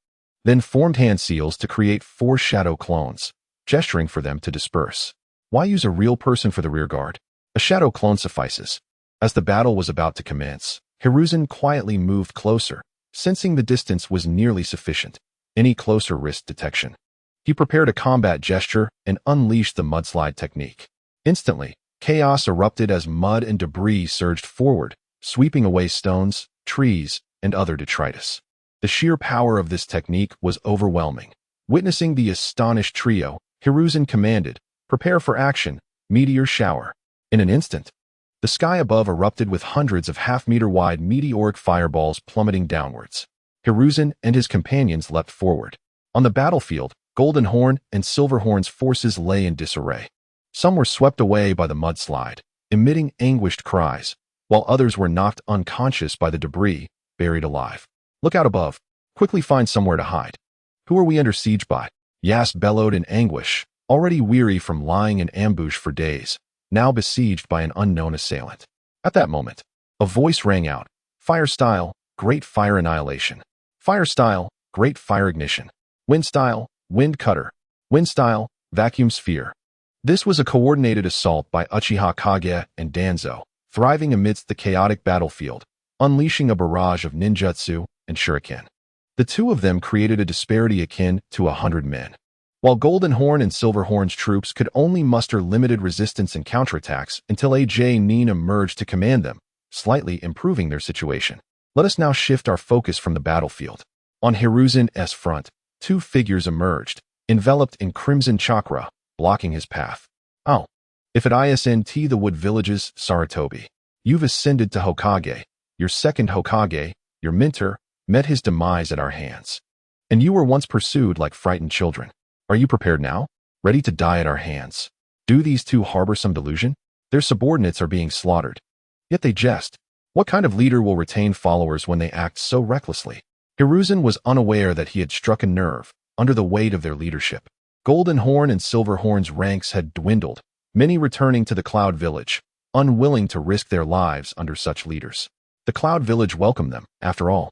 then formed hand seals to create 4 shadow clones, gesturing for them to disperse. Why use a real person for the rear guard? A shadow clone suffices. As the battle was about to commence, Hiruzen quietly moved closer, sensing the distance was nearly sufficient. Any closer risked detection. He prepared a combat gesture and unleashed the mudslide technique. Instantly, chaos erupted as mud and debris surged forward, sweeping away stones, trees, and other detritus. The sheer power of this technique was overwhelming. Witnessing the astonished trio, Hiruzen commanded, "Prepare for action, meteor shower." In an instant, the sky above erupted with hundreds of half-meter-wide meteoric fireballs plummeting downwards. Hiruzen and his companions leapt forward. On the battlefield, Golden Horn and Silver Horn's forces lay in disarray. Some were swept away by the mudslide, emitting anguished cries, while others were knocked unconscious by the debris, buried alive. Look out above. Quickly find somewhere to hide. Who are we under siege by? Yas bellowed in anguish, already weary from lying in ambush for days, now besieged by an unknown assailant. At that moment, a voice rang out. Fire style, great fire annihilation. Fire style, great fire ignition. Wind style, wind cutter. Wind style, vacuum sphere. This was a coordinated assault by Uchiha Kage and Danzo, thriving amidst the chaotic battlefield, unleashing a barrage of ninjutsu and shuriken. The two of them created a disparity akin to 100 men. While Golden Horn and Silver Horn's troops could only muster limited resistance and counterattacks until AJ Nin emerged to command them, slightly improving their situation. Let us now shift our focus from the battlefield. On Hiruzen's front, two figures emerged, enveloped in crimson chakra, blocking his path. Oh, if at Isnt the Wood Village's Sarutobi, you've ascended to Hokage, your second Hokage, your mentor, met his demise at our hands. And you were once pursued like frightened children. Are you prepared now? Ready to die at our hands? Do these two harbor some delusion? Their subordinates are being slaughtered. Yet they jest. What kind of leader will retain followers when they act so recklessly? Hiruzen was unaware that he had struck a nerve under the weight of their leadership. Golden Horn and Silver Horn's ranks had dwindled, many returning to the Cloud Village, unwilling to risk their lives under such leaders. The Cloud Village welcomed them, after all.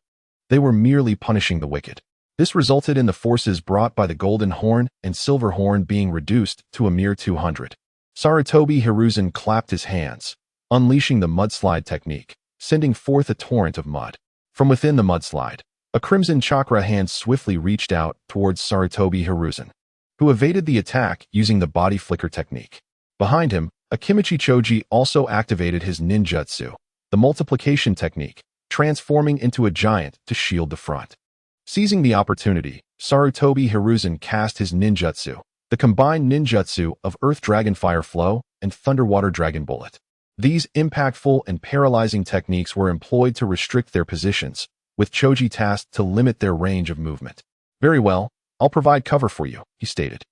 They were merely punishing the wicked. This resulted in the forces brought by the Golden Horn and Silver Horn being reduced to a mere 200. Sarutobi Hiruzen clapped his hands, unleashing the mudslide technique, sending forth a torrent of mud. From within the mudslide, a crimson chakra hand swiftly reached out towards Sarutobi Hiruzen, who evaded the attack using the body flicker technique. Behind him, Akimichi Choji also activated his ninjutsu, the multiplication technique, transforming into a giant to shield the front. Seizing the opportunity, Sarutobi Hiruzen cast his ninjutsu, the combined ninjutsu of Earth Dragon Fire Flow and Thunderwater Dragon Bullet. These impactful and paralyzing techniques were employed to restrict their positions, with Choji tasked to limit their range of movement. Very well, I'll provide cover for you, he stated.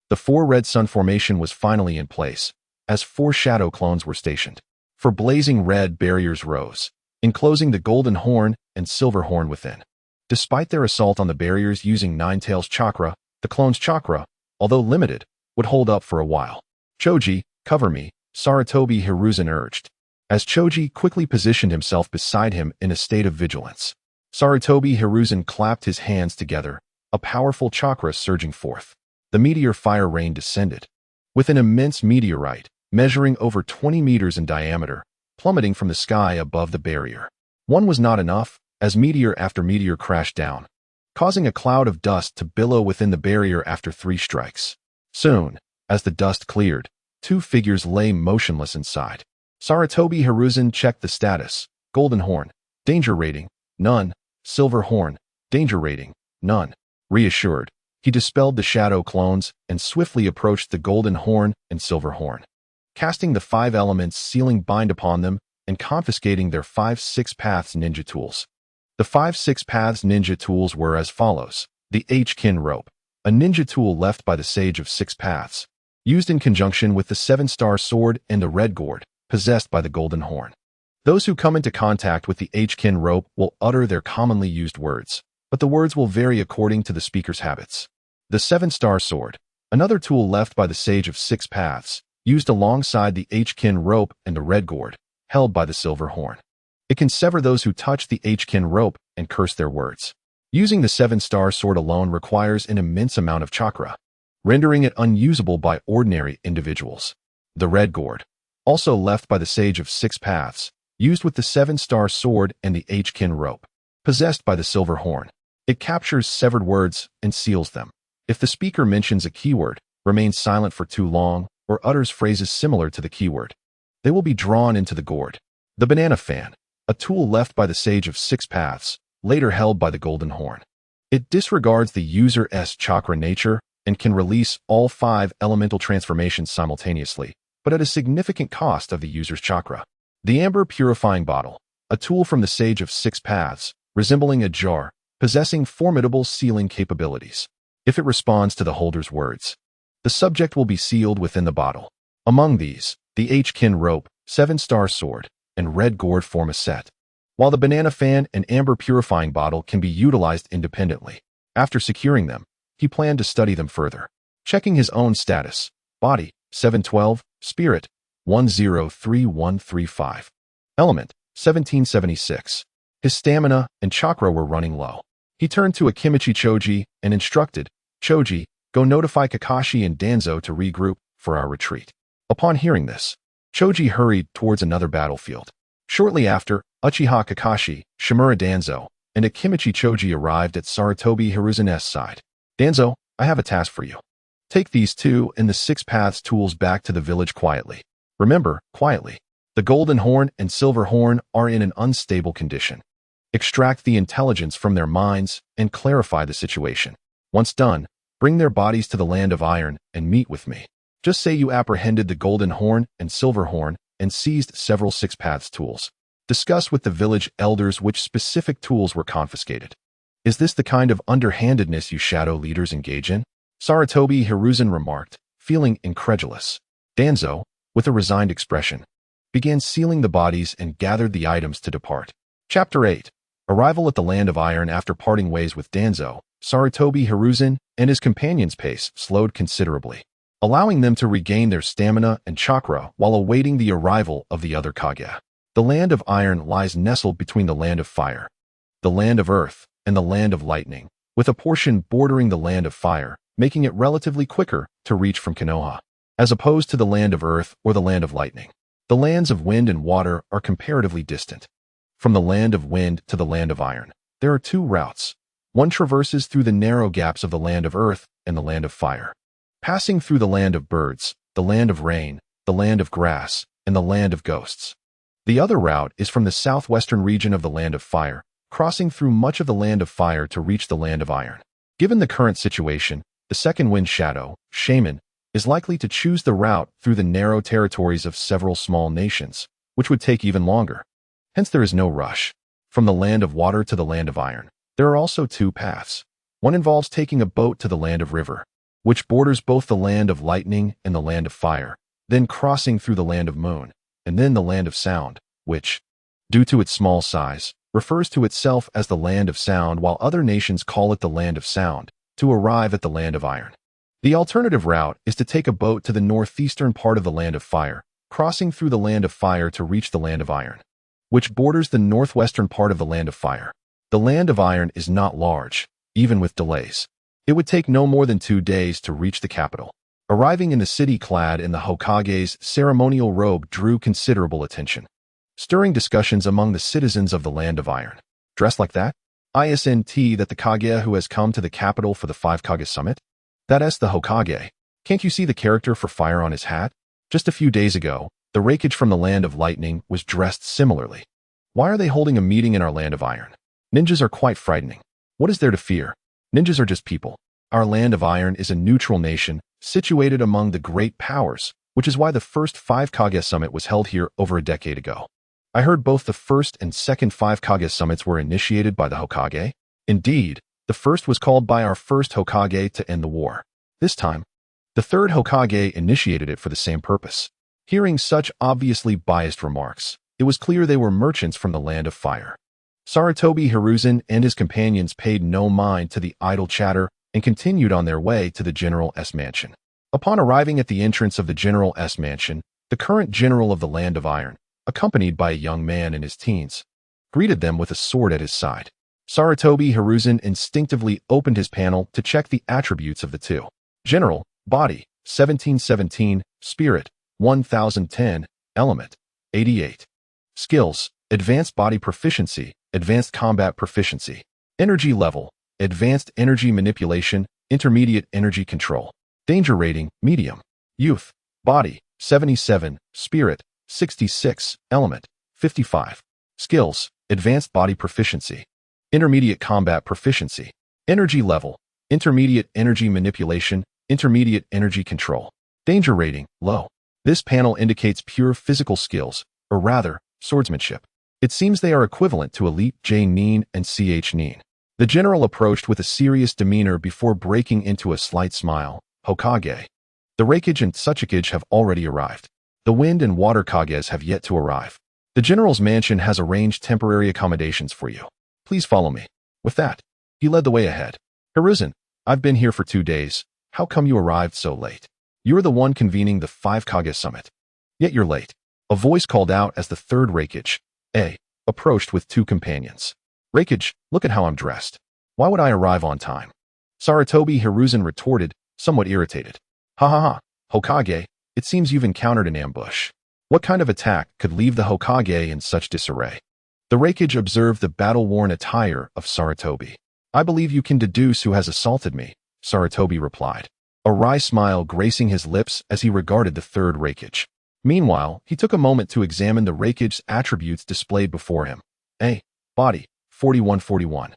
The 4 Red Sun formation was finally in place, as 4 shadow clones were stationed. 4 blazing red barriers rose, enclosing the Golden Horn and Silver Horn within. Despite their assault on the barriers using Ninetales chakra, the clone's chakra, although limited, would hold up for a while. Choji, cover me, Sarutobi Hiruzen urged, as Choji quickly positioned himself beside him in a state of vigilance. Sarutobi Hiruzen clapped his hands together, a powerful chakra surging forth. The meteor fire rain descended, with an immense meteorite, measuring over 20 meters in diameter, plummeting from the sky above the barrier. One was not enough, as meteor after meteor crashed down, causing a cloud of dust to billow within the barrier after 3 strikes. Soon, as the dust cleared, 2 figures lay motionless inside. Sarutobi Hiruzen checked the status. Golden Horn, danger rating, none. Silver Horn, danger rating, none. Reassured, he dispelled the shadow clones and swiftly approached the Golden Horn and Silver Horn, casting the 5 elements sealing bind upon them and confiscating their 5 Six Paths ninja tools. The 5 Six Paths ninja tools were as follows. The H-Kin rope, a ninja tool left by the Sage of Six Paths, used in conjunction with the 7-star sword and the red gourd, possessed by the Golden Horn. Those who come into contact with the H-Kin rope will utter their commonly used words, but the words will vary according to the speaker's habits. The 7-star sword, another tool left by the Sage of Six Paths, used alongside the H-Kin rope and the red gourd, held by the Silver Horn. It can sever those who touch the H-Kin rope and curse their words. Using the 7-star sword alone requires an immense amount of chakra, rendering it unusable by ordinary individuals. The red gourd, also left by the Sage of Six Paths, used with the 7-star sword and the H-Kin rope, possessed by the Silver Horn. It captures severed words and seals them. If the speaker mentions a keyword, remains silent for too long, or utters phrases similar to the keyword, they will be drawn into the gourd. The banana fan, a tool left by the Sage of Six Paths, later held by the Golden Horn. It disregards the user's chakra nature and can release all 5 elemental transformations simultaneously, but at a significant cost of the user's chakra. The amber purifying bottle, a tool from the Sage of Six Paths, resembling a jar, possessing formidable sealing capabilities. If it responds to the holder's words, the subject will be sealed within the bottle. Among these, the H-Kin rope, 7-star sword, and red gourd form a set, while the banana fan and amber purifying bottle can be utilized independently. After securing them, he planned to study them further. Checking his own status. Body, 712, Spirit, 103135. Element, 1776. His stamina and chakra were running low. He turned to Akimichi Choji and instructed, Choji, go notify Kakashi and Danzo to regroup for our retreat. Upon hearing this, Choji hurried towards another battlefield. Shortly after, Uchiha Kakashi, Shimura Danzo, and Akimichi Choji arrived at Sarutobi Hiruzen's side. Danzo, I have a task for you. Take these 2 and the 6 paths tools back to the village quietly. Remember, quietly. The golden horn and silver horn are in an unstable condition. Extract the intelligence from their minds and clarify the situation. Once done, bring their bodies to the land of iron and meet with me. Just say you apprehended the golden horn and silver horn and seized several 6 paths tools. Discuss with the village elders which specific tools were confiscated. Is this the kind of underhandedness you shadow leaders engage in? Sarutobi Hiruzen remarked, feeling incredulous. Danzo, with a resigned expression, began sealing the bodies and gathered the items to depart. Chapter 8. Arrival at the Land of Iron. After parting ways with Danzo, Sarutobi Hiruzen and his companions' pace slowed considerably, allowing them to regain their stamina and chakra while awaiting the arrival of the other Kage. The Land of Iron lies nestled between the Land of Fire, the Land of Earth, and the Land of Lightning, with a portion bordering the Land of Fire, making it relatively quicker to reach from Konoha, as opposed to the Land of Earth or the Land of Lightning. The lands of Wind and Water are comparatively distant. From the Land of Wind to the Land of Iron, there are 2 routes. One traverses through the narrow gaps of the Land of Earth and the Land of Fire, passing through the Land of Birds, the Land of Rain, the Land of Grass, and the Land of Ghosts. The other route is from the southwestern region of the Land of Fire, crossing through much of the Land of Fire to reach the Land of Iron. Given the current situation, the second Wind Shadow, Shaman, is likely to choose the route through the narrow territories of several small nations, which would take even longer. Hence there is no rush. From the Land of Water to the Land of Iron, there are also 2 paths. One involves taking a boat to the Land of River, which borders both the Land of Lightning and the Land of Fire, then crossing through the Land of Moon, and then the Land of Sound, which, due to its small size, refers to itself as the Land of Sound, while other nations call it the Land of Sound, to arrive at the Land of Iron. The alternative route is to take a boat to the northeastern part of the Land of Fire, crossing through the Land of Fire to reach the Land of Iron, which borders the northwestern part of the Land of Fire. The Land of Iron is not large, even with delays. It would take no more than 2 days to reach the capital. Arriving in the city clad in the Hokage's ceremonial robe drew considerable attention, stirring discussions among the citizens of the Land of Iron. Dressed like that? Isn't that the Kage who has come to the capital for the 5 Kage summit? That's the Hokage. Can't you see the character for fire on his hat? Just a few days ago, the Hokage from the Land of Lightning was dressed similarly. Why are they holding a meeting in our Land of Iron? Ninjas are quite frightening. What is there to fear? Ninjas are just people. Our Land of Iron is a neutral nation, situated among the great powers, which is why the first 5 Kage summit was held here over a decade ago. I heard both the first and second 5 Kage summits were initiated by the Hokage. Indeed, the first was called by our First Hokage to end the war. This time, the Third Hokage initiated it for the same purpose. Hearing such obviously biased remarks, it was clear they were merchants from the Land of Fire. Sarutobi Hiruzen and his companions paid no mind to the idle chatter and continued on their way to the General's mansion. Upon arriving at the entrance of the General's mansion, the current general of the Land of Iron, accompanied by a young man in his teens, greeted them with a sword at his side. Sarutobi Hiruzen instinctively opened his panel to check the attributes of the 2. General, Body, 1717, Spirit, 1010, Element, 88. Skills, Advanced Body Proficiency, Advanced Combat Proficiency. Energy Level, Advanced Energy Manipulation, Intermediate Energy Control. Danger Rating, Medium. Youth, Body, 77, Spirit, 66, Element, 55. Skills, Advanced Body Proficiency, Intermediate Combat Proficiency. Energy Level, Intermediate Energy Manipulation, Intermediate Energy Control. Danger Rating, Low. This panel indicates pure physical skills, or rather, swordsmanship. It seems they are equivalent to Elite J Nin and Ch Nin. The general approached with a serious demeanor before breaking into a slight smile. Hokage. The Hokage and Tsuchikage have already arrived. The Wind and Water Kages have yet to arrive. The general's mansion has arranged temporary accommodations for you. Please follow me. With that, he led the way ahead. Hiruzen, I've been here for 2 days. How come you arrived so late? You're the one convening the 5 Kage summit. Yet you're late. A voice called out as the third Hokage, approached with 2 companions. Hokage, look at how I'm dressed. Why would I arrive on time? Sarutobi Hiruzen retorted, somewhat irritated. Ha ha ha, Hokage, it seems you've encountered an ambush. What kind of attack could leave the Hokage in such disarray? The Hokage observed the battle-worn attire of Sarutobi. I believe you can deduce who has assaulted me, Sarutobi replied. a wry smile gracing his lips as he regarded the third Hokage. Meanwhile, he took a moment to examine the Hokage's attributes displayed before him. A. Body, 4141.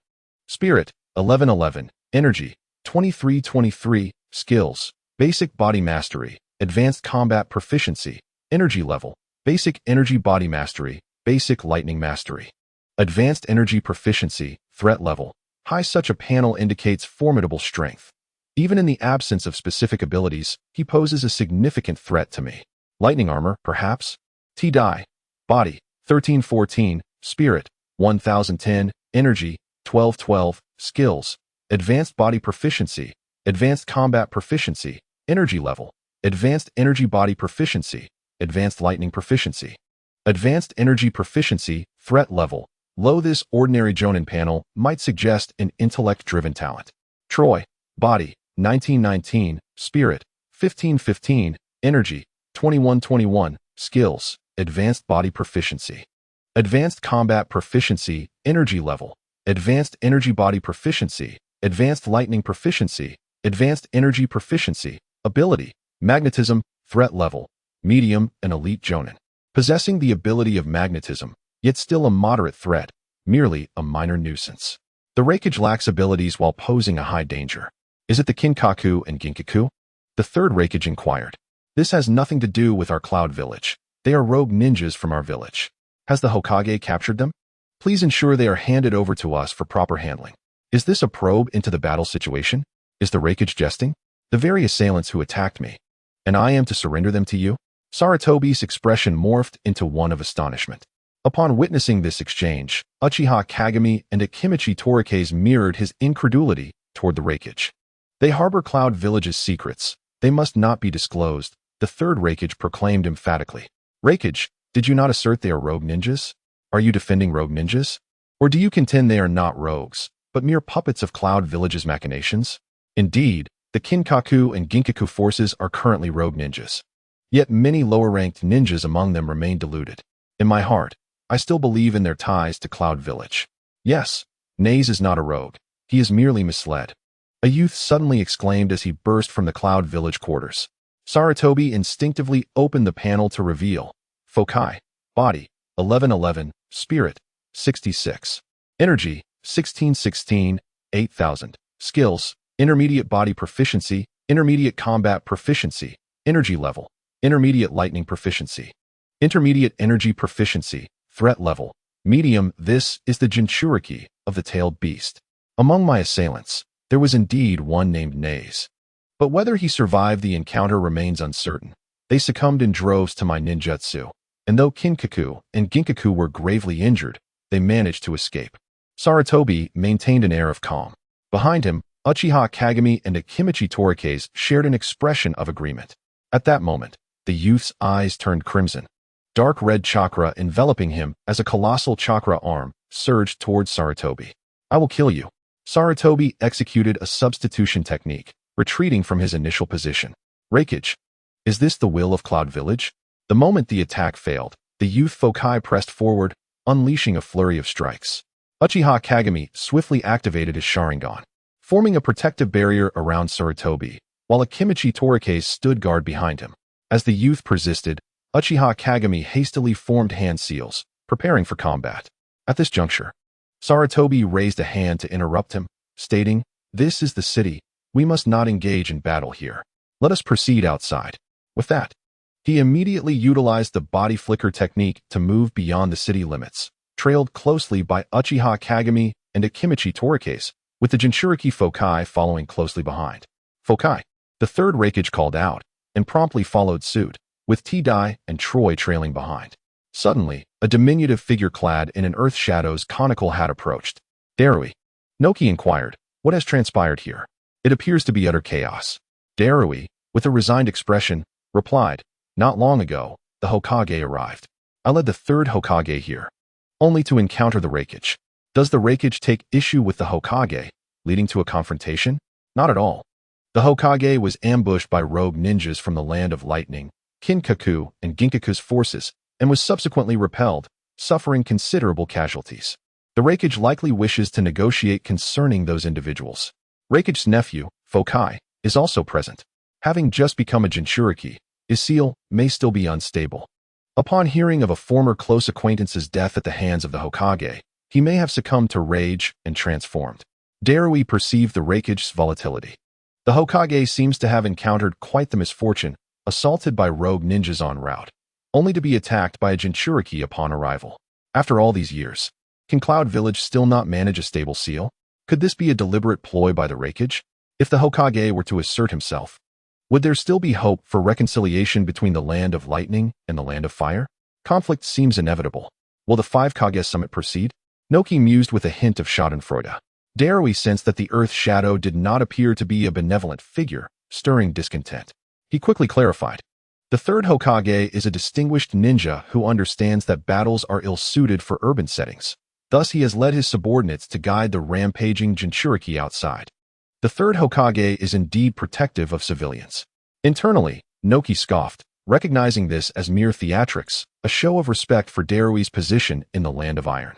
Spirit, 1111. Energy, 2323. Skills, Basic Body Mastery, Advanced Combat Proficiency, Energy Level, Basic Energy Body Mastery, Basic Lightning Mastery. Advanced Energy Proficiency, Threat Level, High. Such a panel indicates formidable strength. Even in the absence of specific abilities, he poses a significant threat to me. Lightning Armor, perhaps? T-Die. Body, 1314. Spirit, 1010. Energy, 1212. Skills, Advanced Body Proficiency, Advanced Combat Proficiency, Energy Level, Advanced Energy Body Proficiency, Advanced Lightning Proficiency. Advanced Energy Proficiency, Threat Level, Low. This ordinary Jonin panel might suggest an intellect-driven talent. Troy. Body, 1919. Spirit, 1515. Energy, 2121. Skills, Advanced Body Proficiency. Advanced Combat Proficiency, Energy Level, Advanced Energy Body Proficiency, Advanced Lightning Proficiency, Advanced Energy Proficiency. Ability, Magnetism. Threat Level, Medium. An elite Jonin, possessing the ability of magnetism, yet still a moderate threat, merely a minor nuisance. The Hokage lacks abilities while posing a high danger. Is it the Kinkaku and Ginkaku? The third Hokage inquired. This has nothing to do with our Cloud Village. They are rogue ninjas from our village. Has the Hokage captured them? Please ensure they are handed over to us for proper handling. Is this a probe into the battle situation? Is the Hokage jesting? The very assailants who attacked me. And I am to surrender them to you? Saratobi's expression morphed into one of astonishment. Upon witnessing this exchange, Uchiha Kagami and Akimichi Torike's mirrored his incredulity toward the Hokage. They harbor Cloud Village's secrets. They must not be disclosed, the third Hokage proclaimed emphatically. Hokage, did you not assert they are rogue ninjas? Are you defending rogue ninjas? Or do you contend they are not rogues, but mere puppets of Cloud Village's machinations? Indeed, the Kinkaku and Ginkaku forces are currently rogue ninjas. Yet many lower-ranked ninjas among them remain deluded. In my heart, I still believe in their ties to Cloud Village. Yes, Naze is not a rogue. He is merely misled. A youth suddenly exclaimed as he burst from the Cloud Village quarters. Saratobi instinctively opened the panel to reveal. Fokai. Body, 1111. Spirit, 66. Energy, 1616. 8000. Skills, Intermediate Body Proficiency, Intermediate Combat Proficiency, Energy Level, Intermediate Lightning Proficiency. Intermediate Energy Proficiency, Threat Level, Medium. This is the Jinchuriki of the Tailed Beast. Among my assailants, there was indeed one named Naze. But whether he survived the encounter remains uncertain. They succumbed in droves to my ninjutsu, and though Kinkaku and Ginkaku were gravely injured, they managed to escape. Saratobi maintained an air of calm. Behind him, Uchiha Kagami and Akimichi Torike's shared an expression of agreement. At that moment, the youth's eyes turned crimson. Dark red chakra enveloping him as a colossal chakra arm surged towards Saratobi. I will kill you. Saratobi executed a substitution technique, retreating from his initial position. Hokage, is this the will of Cloud Village? The moment the attack failed, the youth Fokai pressed forward, unleashing a flurry of strikes. Uchiha Kagami swiftly activated his Sharingan, forming a protective barrier around Saratobi, while Akimichi Torike stood guard behind him. As the youth persisted, Uchiha Kagami hastily formed hand seals, preparing for combat. At this juncture, Saratobi raised a hand to interrupt him, stating, "This is the city. We must not engage in battle here. Let us proceed outside." With that, he immediately utilized the body flicker technique to move beyond the city limits, trailed closely by Uchiha Kagami and Akimichi Torike's, with the Jinchuriki Fokai following closely behind. Fokai, the third Hokage called out, and promptly followed suit, with T-Dai and Troy trailing behind. Suddenly, a diminutive figure clad in an Earth Shadow's conical hat approached. Darui. Noki inquired, what has transpired here? It appears to be utter chaos. Darui, with a resigned expression, replied, not long ago, the Hokage arrived. I led the third Hokage here, only to encounter the Hokage. Does the Hokage take issue with the Hokage, leading to a confrontation? Not at all. The Hokage was ambushed by rogue ninjas from the Land of Lightning, Kinkaku and Ginkaku's forces, and was subsequently repelled, suffering considerable casualties. The Hokage likely wishes to negotiate concerning those individuals. Hokage's nephew, Fokai, is also present. Having just become a Jinchuriki, his seal may still be unstable. Upon hearing of a former close acquaintance's death at the hands of the Hokage, he may have succumbed to rage and transformed. Darui perceived the Raikage's volatility. The Hokage seems to have encountered quite the misfortune, assaulted by rogue ninjas en route, only to be attacked by a Jinchuriki upon arrival. After all these years, can Cloud Village still not manage a stable seal? Could this be a deliberate ploy by the Raikage? If the Hokage were to assert himself, would there still be hope for reconciliation between the land of lightning and the land of fire? Conflict seems inevitable. Will the Five Kage summit proceed? Noki mused with a hint of schadenfreude. Darui sensed that the Earth Shadow did not appear to be a benevolent figure, stirring discontent. He quickly clarified. The Third Hokage is a distinguished ninja who understands that battles are ill-suited for urban settings. Thus he has led his subordinates to guide the rampaging Jinchuriki outside. The Third Hokage is indeed protective of civilians. Internally, Noki scoffed, recognizing this as mere theatrics, a show of respect for Darui's position in the Land of Iron.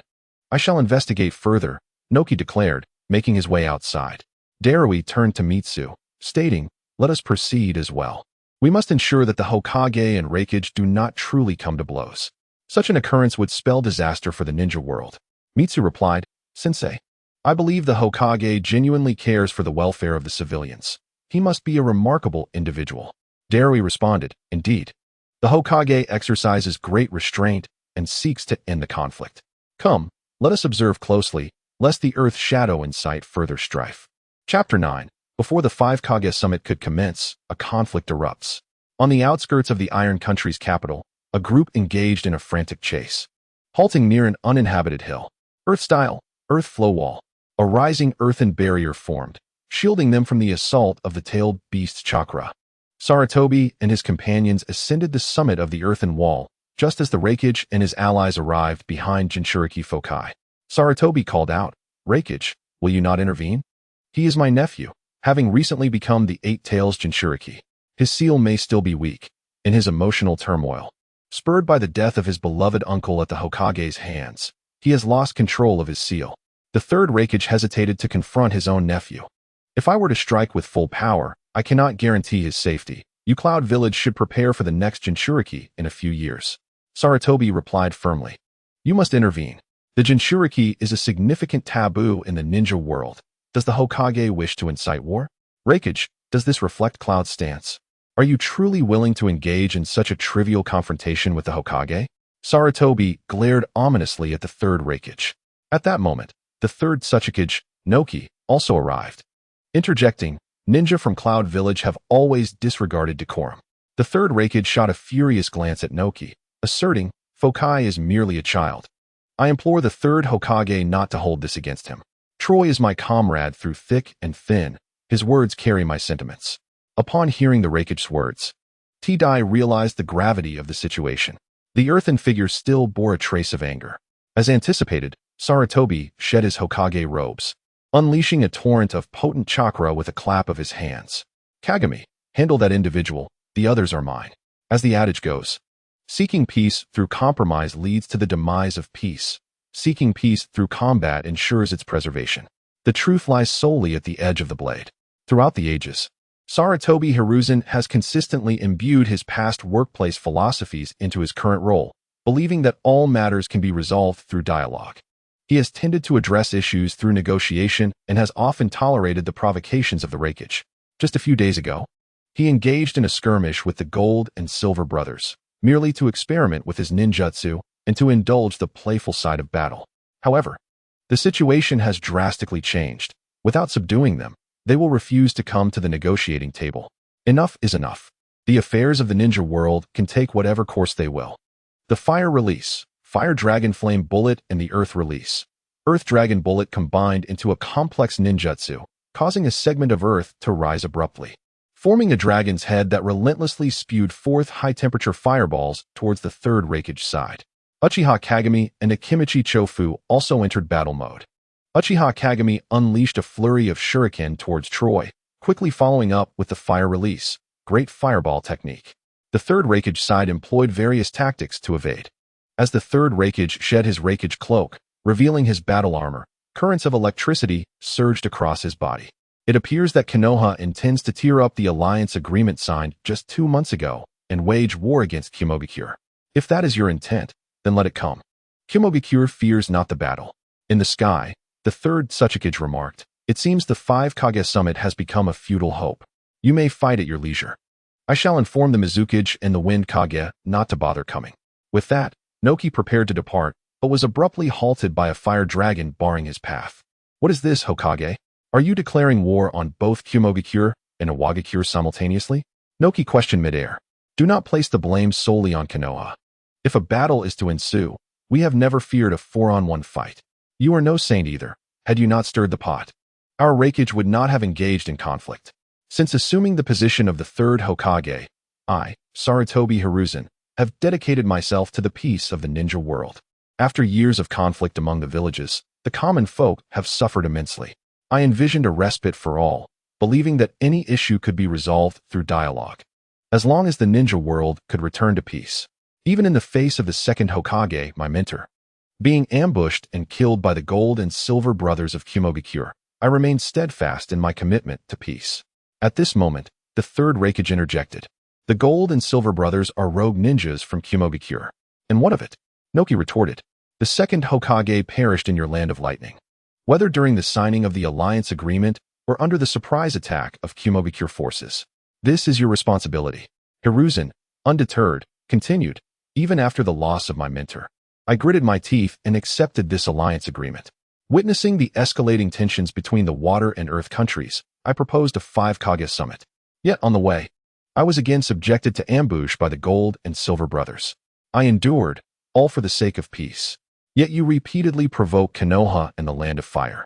I shall investigate further, Noki declared, making his way outside. Darui turned to Mitsu, stating, let us proceed as well. We must ensure that the Hokage and Raikage do not truly come to blows. Such an occurrence would spell disaster for the ninja world. Mitsu replied, Sensei, I believe the Hokage genuinely cares for the welfare of the civilians. He must be a remarkable individual. Darui responded, indeed. The Hokage exercises great restraint and seeks to end the conflict. Come, let us observe closely, lest the Earth Shadow incite further strife. Chapter 9. Before the Five Kage summit could commence, a conflict erupts. On the outskirts of the Iron Country's capital, a group engaged in a frantic chase. Halting near an uninhabited hill, Earth-style, earth flow wall, a rising earthen barrier formed, shielding them from the assault of the tailed beast's chakra. Sarutobi and his companions ascended the summit of the earthen wall, just as the Raikage and his allies arrived behind Jinchuriki foci. Sarutobi called out, Raikage, will you not intervene? He is my nephew, having recently become the Eight Tails Jinchuriki. His seal may still be weak. In his emotional turmoil, spurred by the death of his beloved uncle at the Hokage's hands, he has lost control of his seal. The third Raikage hesitated to confront his own nephew. If I were to strike with full power, I cannot guarantee his safety. You Cloud Village should prepare for the next Jinchuriki in a few years. Sarutobi replied firmly. You must intervene. The Jinchuriki is a significant taboo in the ninja world. Does the Hokage wish to incite war? Raikage, does this reflect Cloud's stance? Are you truly willing to engage in such a trivial confrontation with the Hokage? Sarutobi glared ominously at the third Raikage. At that moment, the third Tsuchikage, Noki, also arrived. Interjecting, ninja from Cloud Village have always disregarded decorum. The third Raikage shot a furious glance at Noki, asserting, Fokai is merely a child. I implore the third Hokage not to hold this against him. Troy is my comrade through thick and thin. His words carry my sentiments. Upon hearing the Raikage's words, T-Dai realized the gravity of the situation. The earthen figure still bore a trace of anger. As anticipated, Sarutobi shed his Hokage robes, unleashing a torrent of potent chakra with a clap of his hands. Kagami, handle that individual, the others are mine. As the adage goes, seeking peace through compromise leads to the demise of peace. Seeking peace through combat ensures its preservation. The truth lies solely at the edge of the blade. Throughout the ages, Sarutobi Hiruzen has consistently imbued his past workplace philosophies into his current role, believing that all matters can be resolved through dialogue. He has tended to address issues through negotiation and has often tolerated the provocations of the Raikage. Just a few days ago, he engaged in a skirmish with the Gold and Silver brothers, merely to experiment with his ninjutsu and to indulge the playful side of battle. However, the situation has drastically changed. Without subduing them, they will refuse to come to the negotiating table. Enough is enough. The affairs of the ninja world can take whatever course they will. The Fire Release, Fire Dragon Flame Bullet and the Earth Release. Earth Dragon Bullet combined into a complex ninjutsu, causing a segment of earth to rise abruptly, forming a dragon's head that relentlessly spewed forth high-temperature fireballs towards the third Raikage side. Uchiha Kagami and Akimichi Chofu also entered battle mode. Uchiha Kagami unleashed a flurry of shuriken towards Troy, quickly following up with the Fire Release, Great Fireball technique. The third Raikage side employed various tactics to evade. As the third Raikage shed his Raikage cloak, revealing his battle armor, currents of electricity surged across his body. It appears that Konoha intends to tear up the alliance agreement signed just 2 months ago and wage war against Konohagakure. If that is your intent, then let it come. Konohagakure fears not the battle. In the sky, the third Hokage remarked, "It seems the 5 Kage summit has become a futile hope. You may fight at your leisure. I shall inform the Mizukage and the Wind Kage not to bother coming." With that, Noki prepared to depart, but was abruptly halted by a fire dragon barring his path. "What is this, Hokage? Are you declaring war on both Konohagakure and Iwagakure simultaneously?" Noki questioned midair. "Do not place the blame solely on Konoha. If a battle is to ensue, we have never feared a 4-on-1 fight. You are no saint either, had you not stirred the pot. Our Raikage would not have engaged in conflict. Since assuming the position of the third Hokage, I, Sarutobi Hiruzen, have dedicated myself to the peace of the ninja world. After years of conflict among the villages, the common folk have suffered immensely. I envisioned a respite for all, believing that any issue could be resolved through dialogue. As long as the ninja world could return to peace. Even in the face of the second Hokage, my mentor, being ambushed and killed by the gold and silver brothers of Konohagakure, I remained steadfast in my commitment to peace." At this moment, the third Raikage interjected. "The gold and silver brothers are rogue ninjas from Konohagakure. And what of it?" Noki retorted. "The second Hokage perished in your land of lightning. Whether during the signing of the alliance agreement or under the surprise attack of Konohagakure forces. This is your responsibility." Hiruzen, undeterred, continued, "Even after the loss of my mentor, I gritted my teeth and accepted this alliance agreement. Witnessing the escalating tensions between the water and earth countries, I proposed a 5 Kage summit. Yet on the way, I was again subjected to ambush by the gold and silver brothers. I endured, all for the sake of peace. Yet you repeatedly provoke Konoha and the land of fire.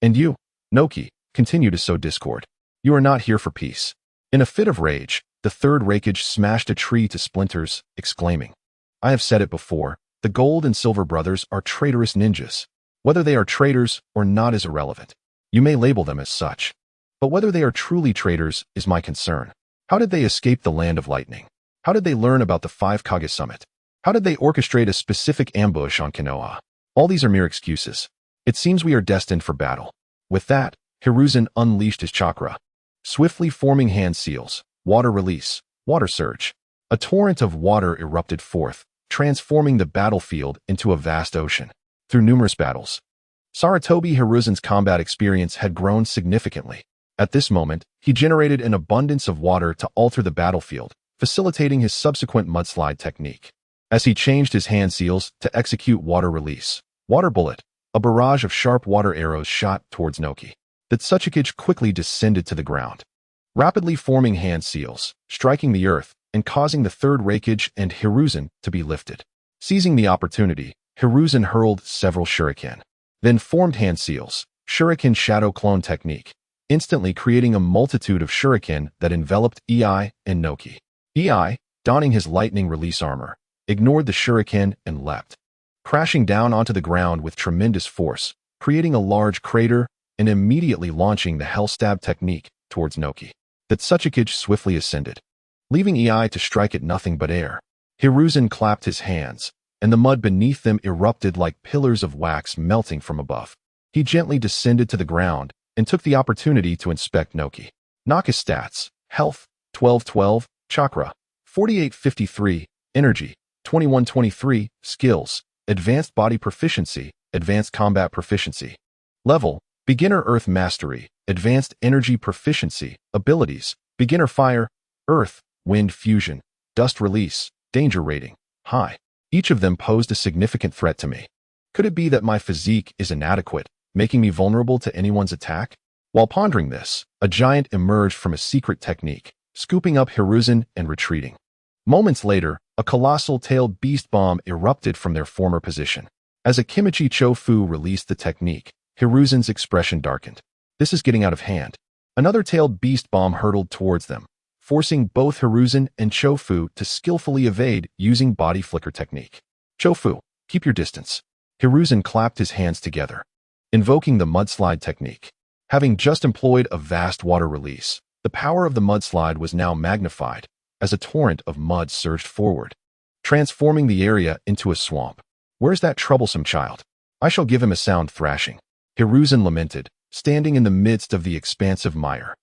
And you, Noki, continue to sow discord. You are not here for peace." In a fit of rage, the third Raikage smashed a tree to splinters, exclaiming, "I have said it before, the gold and silver brothers are traitorous ninjas. Whether they are traitors or not is irrelevant. You may label them as such. But whether they are truly traitors is my concern. How did they escape the land of lightning? How did they learn about the 5 Kage summit? How did they orchestrate a specific ambush on Konoha? All these are mere excuses. It seems we are destined for battle." With that, Hiruzen unleashed his chakra, swiftly forming hand seals, water release, water surge. A torrent of water erupted forth, transforming the battlefield into a vast ocean. Through numerous battles, Sarutobi Hiruzen's combat experience had grown significantly. At this moment, he generated an abundance of water to alter the battlefield, facilitating his subsequent mudslide technique. As he changed his hand seals to execute water release, water bullet, a barrage of sharp water arrows shot towards Noki. The Hokage quickly descended to the ground, rapidly forming hand seals, striking the earth, and causing the third Raikage and Hiruzen to be lifted. Seizing the opportunity, Hiruzen hurled several shuriken, then formed hand seals, shuriken shadow clone technique, instantly creating a multitude of shuriken that enveloped Ei and Noki. Ei, donning his lightning release armor, ignored the shuriken and leapt, crashing down onto the ground with tremendous force, creating a large crater and immediately launching the Hellstab technique towards Noki. The Hokage swiftly ascended, leaving Ei to strike at nothing but air. Hiruzen clapped his hands, and the mud beneath them erupted like pillars of wax melting from above. He gently descended to the ground and took the opportunity to inspect Noki. Naka's stats: Health, 1212, Chakra, 4853, Energy, 2123, Skills, Advanced Body Proficiency, Advanced Combat Proficiency. Level, Beginner Earth Mastery, Advanced Energy Proficiency, Abilities, Beginner Fire, Earth, Wind Fusion, Dust Release, Danger Rating, High. Each of them posed a significant threat to me. Could it be that my physique is inadequate, making me vulnerable to anyone's attack? While pondering this, a giant emerged from a secret technique, scooping up Hiruzen and retreating. Moments later, a colossal-tailed beast bomb erupted from their former position. As a Kimichi Chofu released the technique, Hiruzen's expression darkened. This is getting out of hand. Another tailed beast bomb hurtled towards them, forcing both Hiruzen and Chofu to skillfully evade using body flicker technique. Chofu, keep your distance. Hiruzen clapped his hands together, invoking the mudslide technique. Having just employed a vast water release, the power of the mudslide was now magnified as a torrent of mud surged forward, transforming the area into a swamp. Where's that troublesome child? I shall give him a sound thrashing. Hiruzen lamented, standing in the midst of the expansive mire,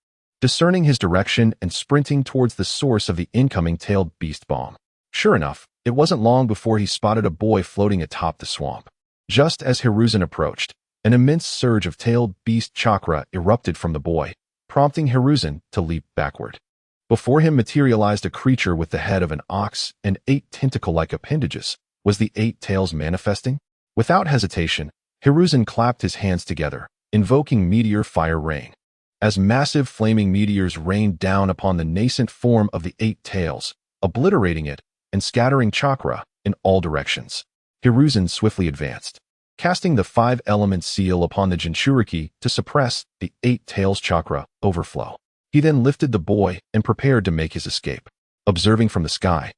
discerning his direction and sprinting towards the source of the incoming tailed beast bomb. Sure enough, it wasn't long before he spotted a boy floating atop the swamp. Just as Hiruzen approached, an immense surge of tailed beast chakra erupted from the boy, prompting Hiruzen to leap backward. Before him materialized a creature with the head of an ox and 8 tentacle-like appendages. Was the 8 tails manifesting? Without hesitation, Hiruzen clapped his hands together, invoking meteor fire rain. As massive flaming meteors rained down upon the nascent form of the 8 tails, obliterating it and scattering chakra in all directions. Hiruzen swiftly advanced, casting the 5-element seal upon the Jinchuriki to suppress the 8 tails chakra overflow. He then lifted the boy and prepared to make his escape. Observing from the sky,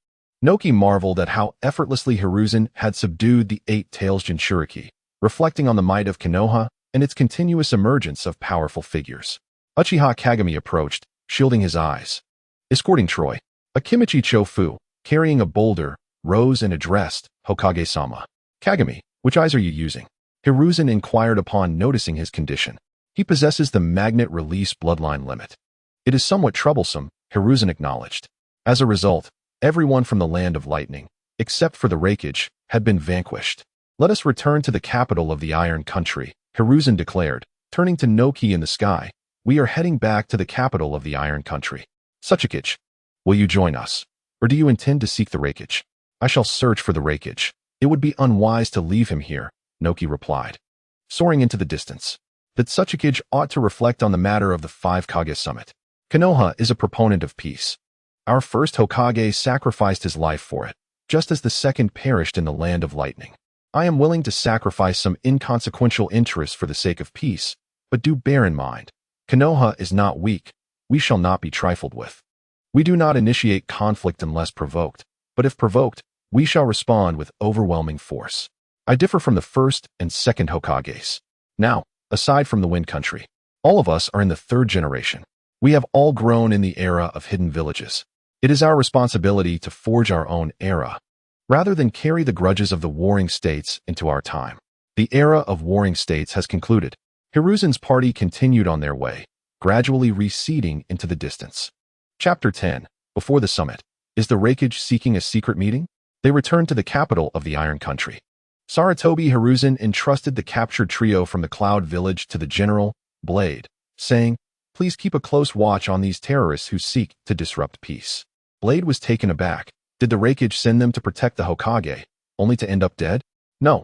Noki marveled at how effortlessly Hiruzen had subdued the 8 tails Jinchuriki, reflecting on the might of Konoha and its continuous emergence of powerful figures. Uchiha Kagami approached, shielding his eyes. Escorting Troy, a Kimichi Chofu, carrying a boulder, rose and addressed Hokage-sama. Kagami, which eyes are you using? Hiruzen inquired upon noticing his condition. He possesses the magnet release bloodline limit. It is somewhat troublesome, Hiruzen acknowledged. As a result, everyone from the land of lightning, except for the Hokage, had been vanquished. Let us return to the capital of the Iron Country, Hiruzen declared, turning to Noki in the sky. We are heading back to the capital of the Iron Country. Hokage, will you join us? Or do you intend to seek the Hokage? I shall search for the Hokage. It would be unwise to leave him here, Noki replied. Soaring into the distance, that Hokage ought to reflect on the matter of the 5 Kage summit. Konoha is a proponent of peace. Our first Hokage sacrificed his life for it, just as the second perished in the land of lightning. I am willing to sacrifice some inconsequential interests for the sake of peace, but do bear in mind, Konoha is not weak. We shall not be trifled with. We do not initiate conflict unless provoked, but if provoked, we shall respond with overwhelming force. I differ from the first and second Hokages. Now, aside from the Wind Country, all of us are in the 3rd generation. We have all grown in the era of hidden villages. It is our responsibility to forge our own era, rather than carry the grudges of the warring states into our time. The era of warring states has concluded. Hiruzen's party continued on their way, gradually receding into the distance. Chapter 10. Before the summit. Is the Hokage seeking a secret meeting? They returned to the capital of the Iron Country. Sarutobi Hiruzen entrusted the captured trio from the Cloud Village to the General, Blade, saying, Please keep a close watch on these terrorists who seek to disrupt peace. Blade was taken aback. Did the Hokage send them to protect the Hokage, only to end up dead? No,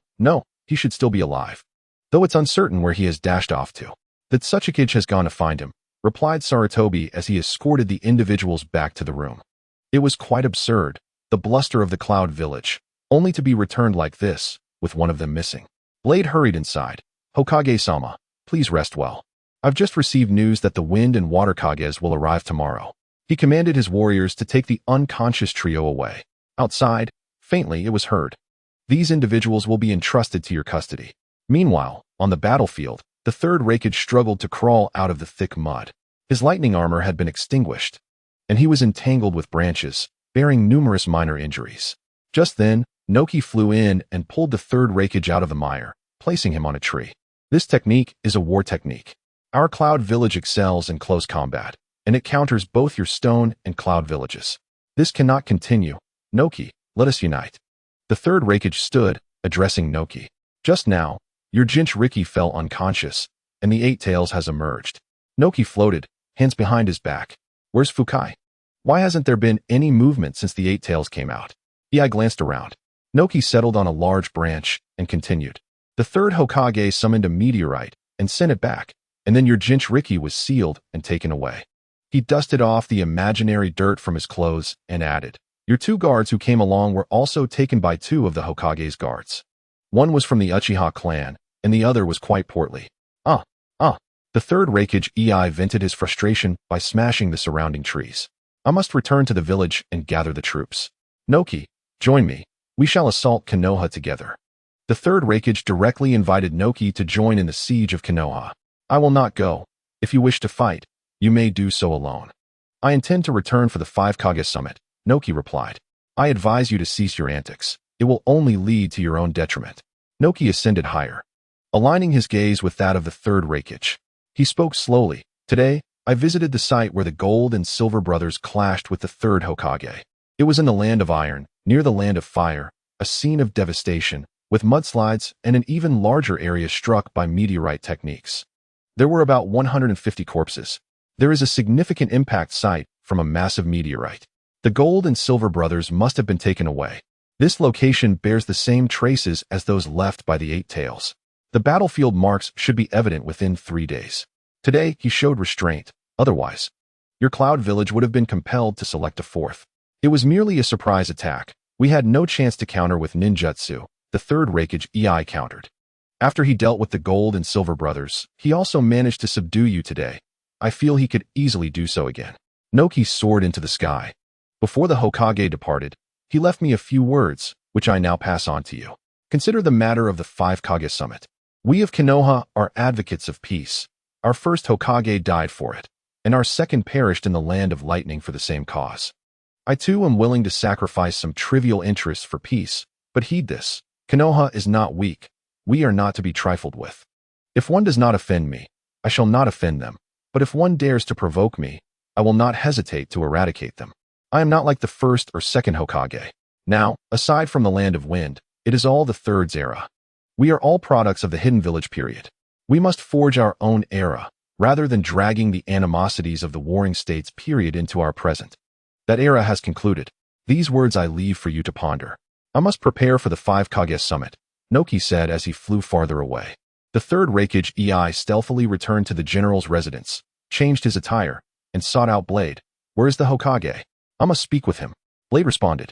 he should still be alive. Though it's uncertain where he has dashed off to. That Hokage has gone to find him, replied Sarutobi as he escorted the individuals back to the room. It was quite absurd, the bluster of the Cloud Village, only to be returned like this, with one of them missing. Blade hurried inside. Hokage-sama, please rest well. I've just received news that the Wind and Water Kages will arrive tomorrow. He commanded his warriors to take the unconscious trio away. Outside, faintly it was heard. These individuals will be entrusted to your custody. Meanwhile, on the battlefield, the 3rd Hokage struggled to crawl out of the thick mud. His lightning armor had been extinguished, and he was entangled with branches, bearing numerous minor injuries. Just then, Noki flew in and pulled the 3rd Hokage out of the mire, placing him on a tree. This technique is a war technique. Our Cloud Village excels in close combat, and it counters both your stone and cloud villages. This cannot continue. Noki, let us unite. The 3rd Hokage stood, addressing Noki. Just now, your Jinchuriki fell unconscious, and the 8 tails has emerged. Noki floated, hands behind his back. Where's Fukai? Why hasn't there been any movement since the 8 tails came out? I glanced around. Noki settled on a large branch and continued. The 3rd Hokage summoned a meteorite and sent it back, and then your Jinchuriki was sealed and taken away. He dusted off the imaginary dirt from his clothes and added, Your 2 guards who came along were also taken by 2 of the Hokage's guards. One was from the Uchiha clan, and the other was quite portly. The 3rd Hokage vented his frustration by smashing the surrounding trees. I must return to the village and gather the troops. Noki, join me. We shall assault Konoha together. The 3rd Hokage directly invited Noki to join in the siege of Konoha. I will not go. If you wish to fight, you may do so alone. I intend to return for the 5 Kage summit, Noki replied. I advise you to cease your antics. It will only lead to your own detriment. Noki ascended higher, aligning his gaze with that of the 3rd Hokage. He spoke slowly. Today, I visited the site where the Gold and Silver brothers clashed with the Third Hokage. It was in the Land of Iron, near the Land of Fire, a scene of devastation, with mudslides and an even larger area struck by meteorite techniques. There were about 150 corpses. There is a significant impact site from a massive meteorite. The Gold and Silver brothers must have been taken away. This location bears the same traces as those left by the Eight Tails. The battlefield marks should be evident within 3 days. Today, he showed restraint. Otherwise, your Cloud Village would have been compelled to select a fourth. It was merely a surprise attack. We had no chance to counter with ninjutsu, the Third Hokage EI countered. After he dealt with the Gold and Silver brothers, he also managed to subdue you today. I feel he could easily do so again. Noki soared into the sky. Before the Hokage departed, he left me a few words, which I now pass on to you. Consider the matter of the 5 Kage Summit. We of Konoha are advocates of peace. Our first Hokage died for it, and our second perished in the Land of Lightning for the same cause. I too am willing to sacrifice some trivial interests for peace, but heed this. Konoha is not weak. We are not to be trifled with. If one does not offend me, I shall not offend them, but if one dares to provoke me, I will not hesitate to eradicate them. I am not like the first or second Hokage. Now, aside from the Land of Wind, it is all the Third's era. We are all products of the Hidden Village period. We must forge our own era, rather than dragging the animosities of the Warring States period into our present. That era has concluded. These words I leave for you to ponder. I must prepare for the 5 Kage Summit, Noki said as he flew farther away. The Third Hokage EI stealthily returned to the general's residence, changed his attire, and sought out Blade. Where is the Hokage? I must speak with him. Blade responded.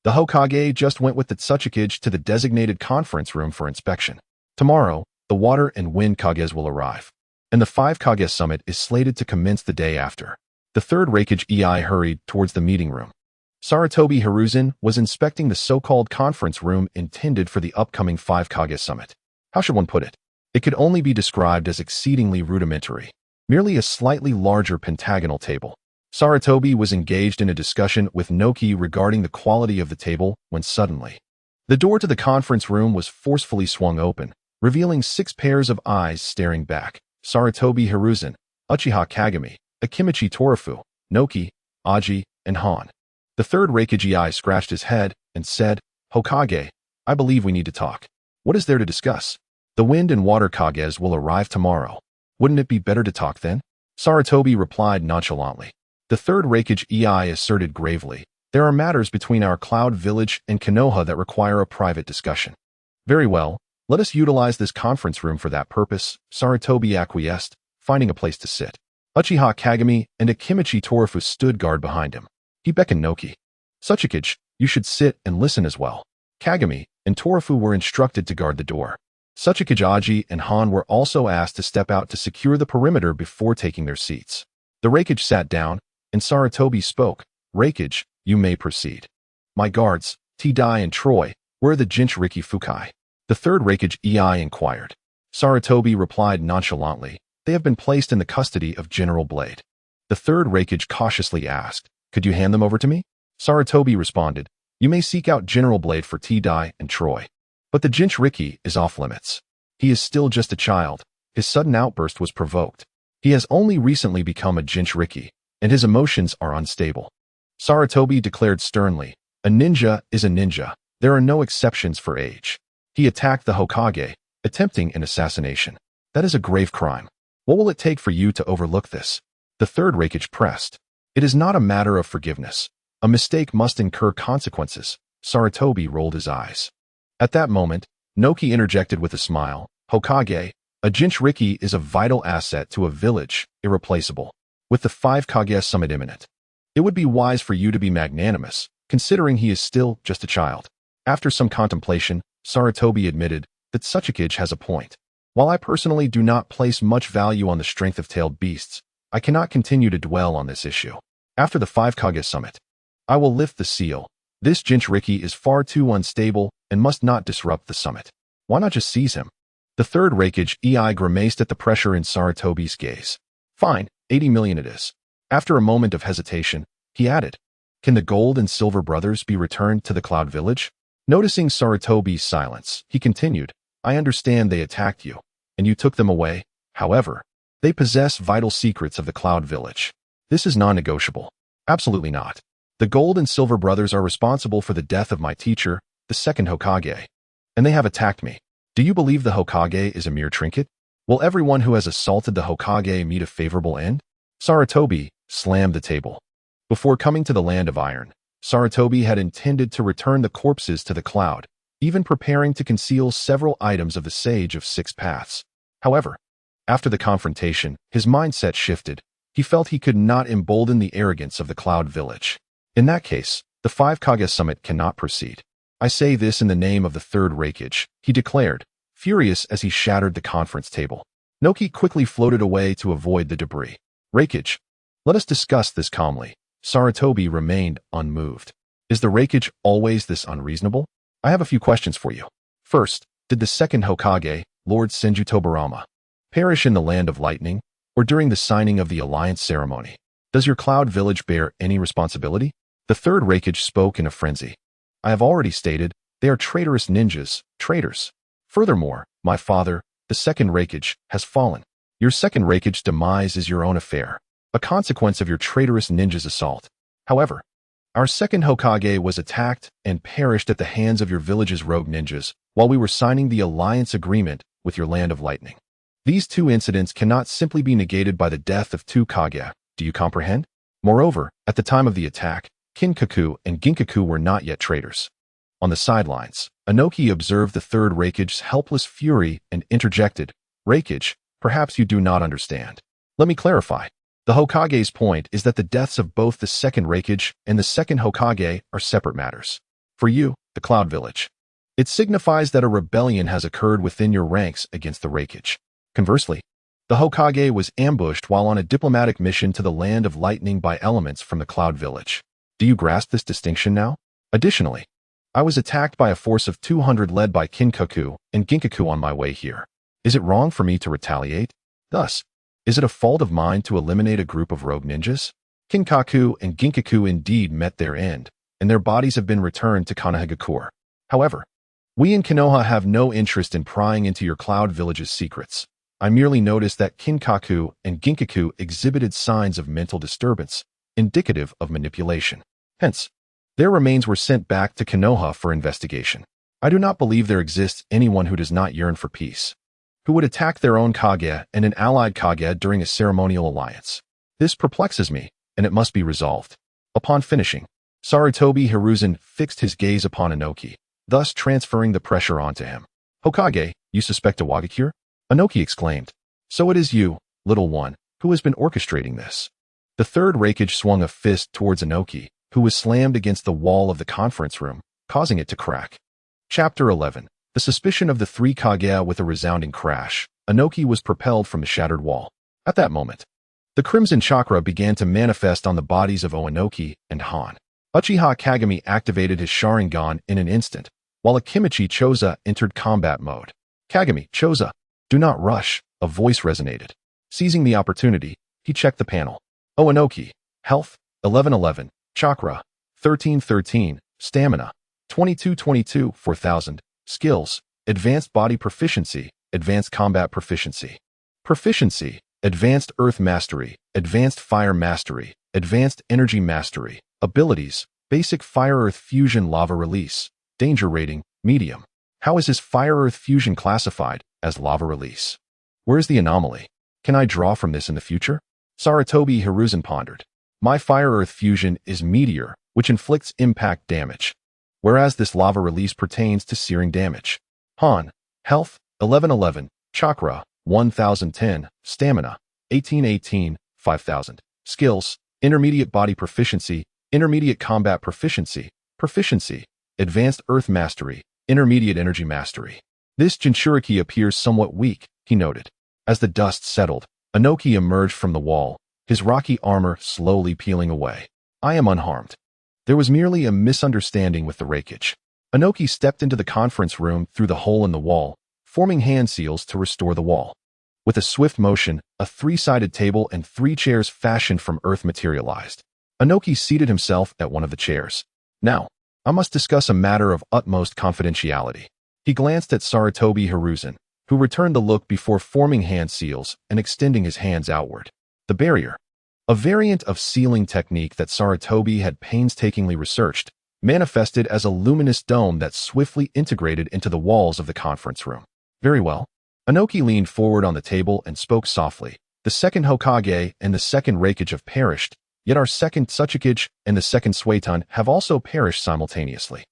The Hokage just went with the Tsuchikage to the designated conference room for inspection. Tomorrow, the Water and Wind Kages will arrive, and the 5 Kage Summit is slated to commence the day after. The Third Hokage EI hurried towards the meeting room. Sarutobi Hiruzen was inspecting the so-called conference room intended for the upcoming 5 Kage Summit. How should one put it? It could only be described as exceedingly rudimentary, merely a slightly larger pentagonal table. Sarutobi was engaged in a discussion with Noki regarding the quality of the table when suddenly, the door to the conference room was forcefully swung open, revealing 6 pairs of eyes staring back. Sarutobi Hiruzen, Uchiha Kagami, Akimichi Torafu, Noki, Aji, and Han. The Third Hokage EI scratched his head and said, Hokage, I believe we need to talk. What is there to discuss? The Wind and Water Kages will arrive tomorrow. Wouldn't it be better to talk then? Sarutobi replied nonchalantly. The Third Hokage EI asserted gravely, there are matters between our Cloud Village and Konoha that require a private discussion. Very well, let us utilize this conference room for that purpose, Sarutobi acquiesced, finding a place to sit. Uchiha Kagami and Akimichi Torafu stood guard behind him. He beckoned Noki. Tsuchikage, you should sit and listen as well. Kagami and Torafu were instructed to guard the door. Tsuchikage, Aji, and Han were also asked to step out to secure the perimeter before taking their seats. The Hokage sat down, and Sarutobi spoke. Hokage, you may proceed. My guards, T-Dai and Troy, where are the Jinchuriki Fukai? The Third Hokage EI inquired. Sarutobi replied nonchalantly, they have been placed in the custody of General Blade. The Third Hokage cautiously asked, could you hand them over to me? Sarutobi responded, you may seek out General Blade for T-Dai and Troy. But the Jinchuriki is off limits. He is still just a child. His sudden outburst was provoked. He has only recently become a Jinchuriki, and his emotions are unstable. Sarutobi declared sternly, a ninja is a ninja. There are no exceptions for age. He attacked the Hokage, attempting an assassination. That is a grave crime. What will it take for you to overlook this? The Third Hokage pressed. It is not a matter of forgiveness. A mistake must incur consequences. Sarutobi rolled his eyes. At that moment, Noki interjected with a smile, Hokage, a Jinchuriki is a vital asset to a village, irreplaceable. With the 5 Kage Summit imminent, it would be wise for you to be magnanimous, considering he is still just a child. After some contemplation, Sarutobi admitted that Tsuchikage has a point. While I personally do not place much value on the strength of tailed beasts, I cannot continue to dwell on this issue. After the 5 Kage Summit, I will lift the seal. This Jinchuriki is far too unstable and must not disrupt the summit. Why not just seize him? The Third Hokage EI grimaced at the pressure in Sarutobi's gaze. Fine, 80 million it is. After a moment of hesitation, he added, can the Gold and Silver brothers be returned to the Cloud Village? Noticing Sarutobi's silence, he continued, I understand they attacked you, and you took them away. However, They possess vital secrets of the Cloud Village. This is non-negotiable. Absolutely not. The Gold and Silver brothers are responsible for the death of my teacher, the Second Hokage. And they have attacked me. Do you believe the Hokage is a mere trinket? Will everyone who has assaulted the Hokage meet a favorable end? Sarutobi slammed the table. Before coming to the Land of Iron, Sarutobi had intended to return the corpses to the cloud, even preparing to conceal several items of the Sage of Six Paths. However, after the confrontation, his mindset shifted. He felt he could not embolden the arrogance of the Cloud Village. In that case, the Five Kage Summit cannot proceed. I say this in the name of the Third Hokage, he declared, furious as he shattered the conference table. Noki quickly floated away to avoid the debris. Hokage, let us discuss this calmly. Sarutobi remained unmoved. Is the Hokage always this unreasonable? I have a few questions for you. First, did the Second Hokage, Lord Senjutobarama, perish in the Land of Lightning, or during the signing of the alliance ceremony? Does your Cloud Village bear any responsibility? The Third Hokage spoke in a frenzy. I have already stated, they are traitorous ninjas, traitors. Furthermore, my father, the Second Hokage, has fallen. Your Second Hokage's demise is your own affair, a consequence of your traitorous ninja's assault. However, our Second Hokage was attacked and perished at the hands of your village's rogue ninjas while we were signing the alliance agreement with your Land of Lightning. These two incidents cannot simply be negated by the death of two Kage. Do you comprehend? Moreover, at the time of the attack, Kinkaku and Ginkaku were not yet traitors. On the sidelines, Inoki observed the Third Hokage's helpless fury and interjected, Hokage, perhaps you do not understand. Let me clarify. The Hokage's point is that the deaths of both the Second Hokage and the Second Hokage are separate matters. For you, the Cloud Village, it signifies that a rebellion has occurred within your ranks against the Hokage. Conversely, the Hokage was ambushed while on a diplomatic mission to the Land of Lightning by elements from the Cloud Village. Do you grasp this distinction now? Additionally, I was attacked by a force of 200 led by Kinkaku and Ginkaku on my way here. Is it wrong for me to retaliate? Thus, is it a fault of mine to eliminate a group of rogue ninjas? Kinkaku and Ginkaku indeed met their end, and their bodies have been returned to Konohagakure. However, we in Konoha have no interest in prying into your Cloud Village's secrets. I merely noticed that Kinkaku and Ginkaku exhibited signs of mental disturbance, indicative of manipulation. Hence, their remains were sent back to Konoha for investigation. I do not believe there exists anyone who does not yearn for peace, who would attack their own Kage and an allied Kage during a ceremonial alliance. This perplexes me, and it must be resolved. Upon finishing, Sarutobi Hiruzen fixed his gaze upon Inoki, thus transferring the pressure onto him. Hokage, you suspect a Wagakure? Inoki exclaimed. So it is you, little one, who has been orchestrating this. The Third Hokage swung a fist towards Inoki, who was slammed against the wall of the conference room, causing it to crack. Chapter 11. The suspicion of the three Kage. With a resounding crash, Inoki was propelled from the shattered wall. At that moment, the Crimson Chakra began to manifest on the bodies of Oinoki and Han. Uchiha Kagami activated his Sharingan in an instant, while Akimichi Choza entered combat mode. Kagami, Choza, do not rush, a voice resonated. Seizing the opportunity, he checked the panel. Oinoki, health, 1111, chakra, 1313, stamina, 2222, 4000, skills, advanced body proficiency, advanced combat proficiency. Proficiency, advanced earth mastery, advanced fire mastery, advanced energy mastery. Abilities, basic fire-earth fusion lava release. Danger rating, medium. How is his fire-earth fusion classified? As lava release. Where is the anomaly? Can I draw from this in the future? Sarutobi Hiruzen pondered. My fire-earth fusion is meteor, which inflicts impact damage, whereas this lava release pertains to searing damage. Han, health, 1111, chakra, 1010, stamina, 1818, 5000, skills, intermediate body proficiency, intermediate combat proficiency, proficiency, advanced earth mastery, intermediate energy mastery. This Jinchuriki appears somewhat weak, he noted. As the dust settled, Inoki emerged from the wall, his rocky armor slowly peeling away. I am unharmed. There was merely a misunderstanding with the Hokage. Inoki stepped into the conference room through the hole in the wall, forming hand seals to restore the wall. With a swift motion, a three-sided table and 3 chairs fashioned from earth materialized. Inoki seated himself at one of the chairs. Now, I must discuss a matter of utmost confidentiality. He glanced at Sarutobi Hiruzen, who returned the look before forming hand seals and extending his hands outward. The barrier, a variant of sealing technique that Sarutobi had painstakingly researched, manifested as a luminous dome that swiftly integrated into the walls of the conference room. Very well. Inoki leaned forward on the table and spoke softly. The Second Hokage and the Second Hokage have perished, yet our Second Hokage and the Second Suiton have also perished simultaneously.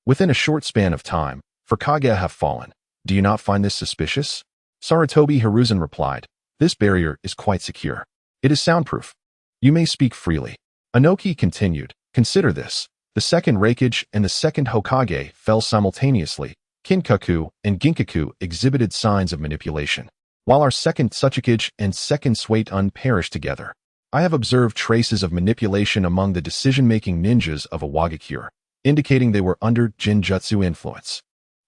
Within a short span of time, 4 Kage have fallen. Do you not find this suspicious? Sarutobi Hiruzen replied. This barrier is quite secure. It is soundproof. You may speak freely. Inoki continued. Consider this. The Second Hokage and the Second Hokage fell simultaneously. Kinkaku and Ginkaku exhibited signs of manipulation, while our Second Hokage and Second Suiton perished together. I have observed traces of manipulation among the decision-making ninjas of Iwagakure, indicating they were under Jinjutsu influence.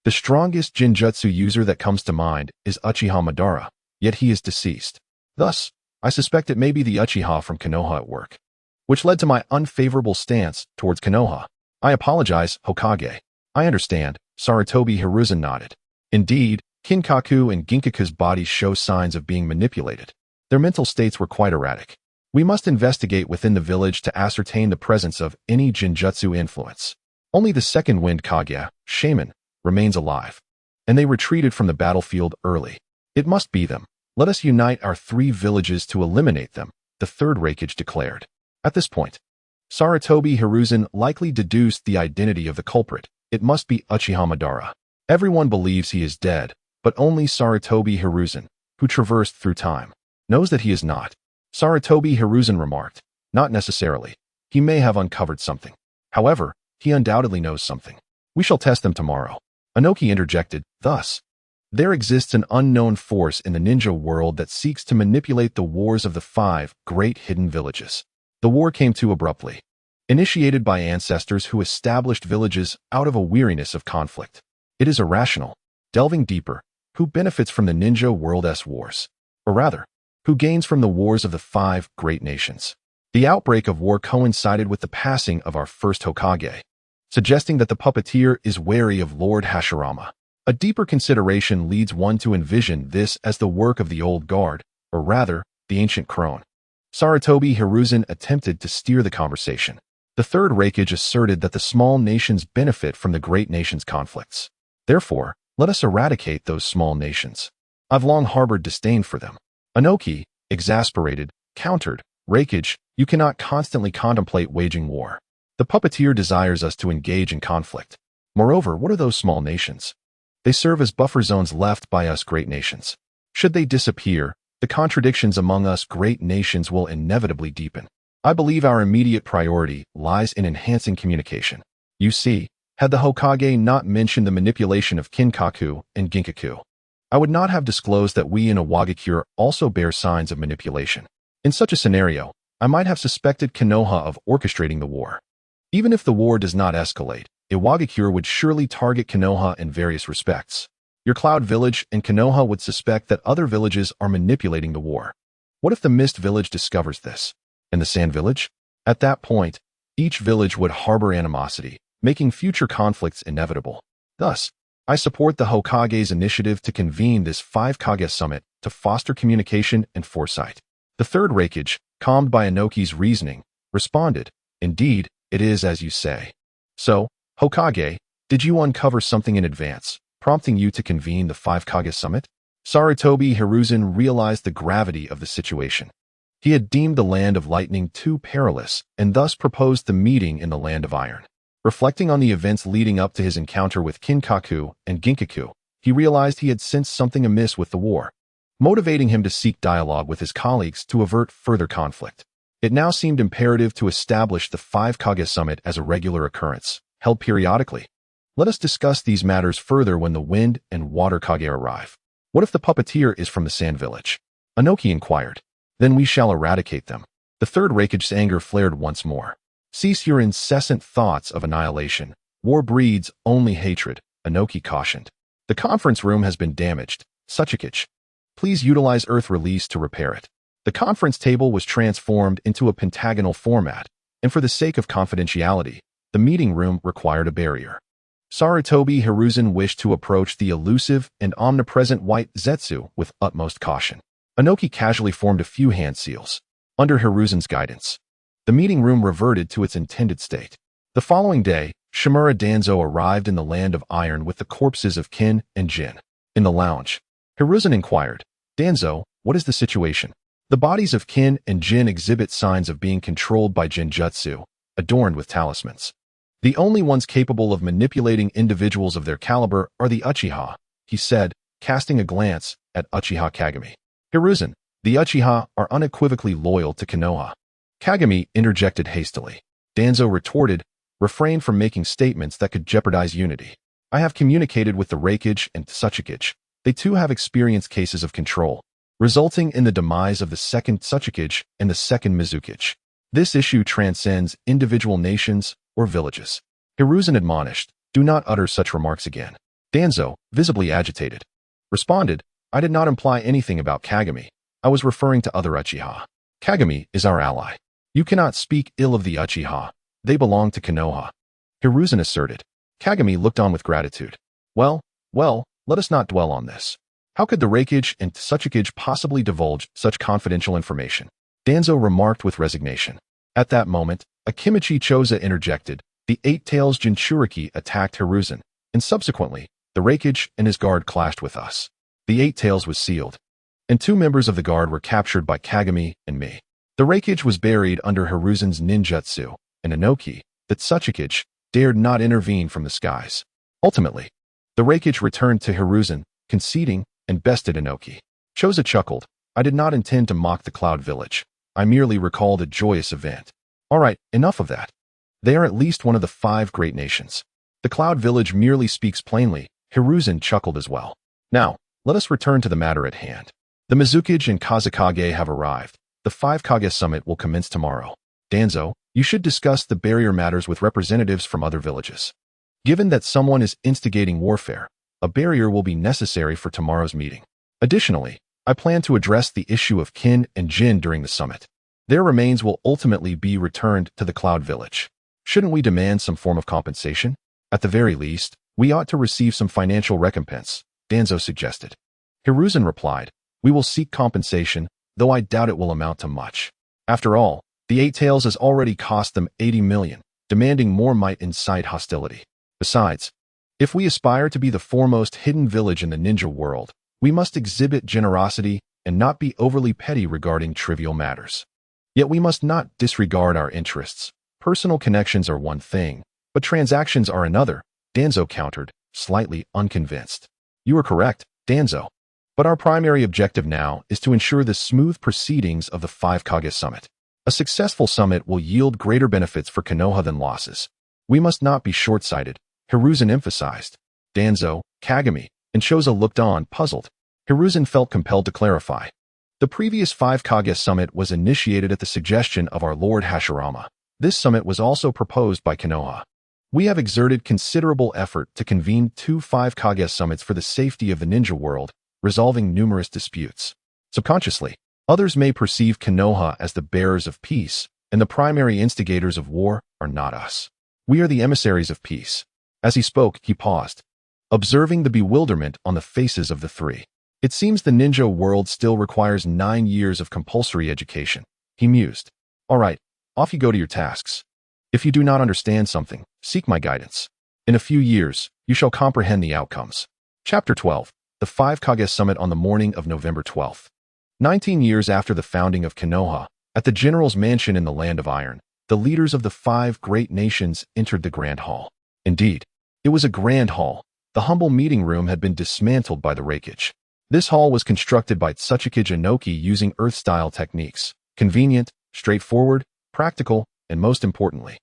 The strongest Jinjutsu user that comes to mind is Uchiha Madara, yet he is deceased. Thus, I suspect it may be the Uchiha from Konoha at work, which led to my unfavorable stance towards Konoha. I apologize, Hokage. I understand, Sarutobi Hiruzen nodded. Indeed, Kinkaku and Ginkaku's bodies show signs of being manipulated. Their mental states were quite erratic. We must investigate within the village to ascertain the presence of any Jinjutsu influence. Only the Second Wind Kage, Shaman, remains alive, and they retreated from the battlefield early. It must be them. Let us unite our 3 villages to eliminate them, the Third Hokage declared. At this point, Sarutobi Hiruzen likely deduced the identity of the culprit. It must be Uchiha Madara. Everyone believes he is dead, but only Sarutobi Hiruzen, who traversed through time, knows that he is not. Sarutobi Hiruzen remarked. Not necessarily. He may have uncovered something. However, he undoubtedly knows something. We shall test them tomorrow. Inoki interjected. Thus, there exists an unknown force in the ninja world that seeks to manipulate the wars of the 5 great hidden villages. The war came too abruptly, initiated by ancestors who established villages out of a weariness of conflict. It is irrational. Delving deeper, who benefits from the ninja world's wars? Or rather, who gains from the wars of the 5 great nations? The outbreak of war coincided with the passing of our first Hokage, suggesting that the puppeteer is wary of Lord Hashirama. A deeper consideration leads one to envision this as the work of the old guard, or rather, the ancient crone. Sarutobi Hiruzen attempted to steer the conversation. The Third Hokage asserted that the small nations benefit from the great nations' conflicts. Therefore, let us eradicate those small nations. I've long harbored disdain for them. Inoki, exasperated, countered, Hokage, you cannot constantly contemplate waging war. The puppeteer desires us to engage in conflict. Moreover, what are those small nations? They serve as buffer zones left by us great nations. Should they disappear, the contradictions among us great nations will inevitably deepen. I believe our immediate priority lies in enhancing communication. You see, had the Hokage not mentioned the manipulation of Kinkaku and Ginkaku, I would not have disclosed that we in Iwagakure also bear signs of manipulation. In such a scenario, I might have suspected Konoha of orchestrating the war. Even if the war does not escalate, Iwagakure would surely target Konoha in various respects. Your Cloud Village and Konoha would suspect that other villages are manipulating the war. What if the Mist Village discovers this? And the Sand Village? At that point, each village would harbor animosity, making future conflicts inevitable. Thus, I support the Hokage's initiative to convene this 5 Kage summit to foster communication and foresight. The Third Hokage, calmed by Inoki's reasoning, responded, Indeed, it is as you say. So, Hokage, did you uncover something in advance, prompting you to convene the 5 Kage summit? Sarutobi Hiruzen realized the gravity of the situation. He had deemed the Land of Lightning too perilous and thus proposed the meeting in the Land of Iron. Reflecting on the events leading up to his encounter with Kinkaku and Ginkaku, he realized he had sensed something amiss with the war, motivating him to seek dialogue with his colleagues to avert further conflict. It now seemed imperative to establish the 5 Kage summit as a regular occurrence, held periodically. Let us discuss these matters further when the Wind and Water Kage arrive. What if the puppeteer is from the Sand Village? Inoki inquired. Then we shall eradicate them. The Third Hokage's anger flared once more. Cease your incessant thoughts of annihilation. War breeds only hatred, Inoki cautioned. The conference room has been damaged. Hokage, please utilize Earth Release to repair it. The conference table was transformed into a pentagonal format, and for the sake of confidentiality, the meeting room required a barrier. Sarutobi Hiruzen wished to approach the elusive and omnipresent white Zetsu with utmost caution. Inoki casually formed a few hand seals. Under Hiruzen's guidance, the meeting room reverted to its intended state. The following day, Shimura Danzo arrived in the land of iron with the corpses of Kin and Jin. In the lounge, Hiruzen inquired, "Danzo, what is the situation?" The bodies of Kin and Jin exhibit signs of being controlled by Jinjutsu, adorned with talismans. The only ones capable of manipulating individuals of their caliber are the Uchiha, he said, casting a glance at Uchiha Kagami. Hiruzen, the Uchiha are unequivocally loyal to Konoha. Kagami interjected hastily. Danzo retorted, "Refrain from making statements that could jeopardize unity. I have communicated with the Raikage and Tsuchikage. They too have experienced cases of control, resulting in the demise of the second Tsuchikage and the second Mizukage. This issue transcends individual nations or villages." Hiruzen admonished, "Do not utter such remarks again." Danzo, visibly agitated, responded, "I did not imply anything about Kagami. I was referring to other Uchiha. Kagami is our ally. You cannot speak ill of the Uchiha. They belong to Konoha." Hiruzen asserted. Kagami looked on with gratitude. Well, let us not dwell on this. How could the Raikage and Tsuchikage possibly divulge such confidential information? Danzo remarked with resignation. At that moment, Akimichi Choza interjected. The Eight Tails Jinchuriki attacked Hiruzen, and subsequently, the Raikage and his guard clashed with us. The Eight Tails was sealed, and 2 members of the guard were captured by Kagami and me. The Raikage was buried under Hiruzen's ninjutsu, and Inoki, the Tsuchikage, dared not intervene from the skies. Ultimately, the Raikage returned to Hiruzen, conceding, and bested Inoki. Choza chuckled. I did not intend to mock the Cloud Village. I merely recalled a joyous event. All right, enough of that. They are at least one of the 5 great nations. The Cloud Village merely speaks plainly. Hiruzen chuckled as well. Now, let us return to the matter at hand. The Mizukage and Kazekage have arrived. The 5 Kage summit will commence tomorrow. Danzo, you should discuss the barrier matters with representatives from other villages. Given that someone is instigating warfare, a barrier will be necessary for tomorrow's meeting. Additionally, I plan to address the issue of Kin and Jin during the summit. Their remains will ultimately be returned to the Cloud Village. Shouldn't we demand some form of compensation? At the very least, we ought to receive some financial recompense, Danzo suggested. Hiruzen replied, we will seek compensation, though I doubt it will amount to much. After all, the Eight Tails has already cost them 80 million, demanding more might incite hostility. Besides, if we aspire to be the foremost hidden village in the ninja world, we must exhibit generosity and not be overly petty regarding trivial matters. Yet we must not disregard our interests. Personal connections are one thing, but transactions are another, Danzo countered, slightly unconvinced. You are correct, Danzo. But our primary objective now is to ensure the smooth proceedings of the 5 Kage summit. A successful summit will yield greater benefits for Konoha than losses. We must not be short-sighted, Hiruzen emphasized. Danzo, Kagami, and Choza looked on, puzzled. Hiruzen felt compelled to clarify. The previous 5 Kage summit was initiated at the suggestion of our Lord Hashirama. This summit was also proposed by Konoha. We have exerted considerable effort to convene 2 5 Kage summits for the safety of the ninja world, resolving numerous disputes. Subconsciously, others may perceive Konoha as the bearers of peace, and the primary instigators of war are not us. We are the emissaries of peace. As he spoke, he paused, observing the bewilderment on the faces of the 3. It seems the ninja world still requires 9 years of compulsory education, he mused. All right, off you go to your tasks. If you do not understand something, seek my guidance. In a few years, you shall comprehend the outcomes. Chapter 12. The 5 Kage Summit on the morning of November 12th. 19 years after the founding of Konoha, at the general's mansion in the Land of Iron, the leaders of the 5 great nations entered the Grand Hall. Indeed, it was a grand hall. The humble meeting room had been dismantled by the Raikage. This hall was constructed by Tsuchikage Inoki using Earth-style techniques. Convenient, straightforward, practical, and most importantly,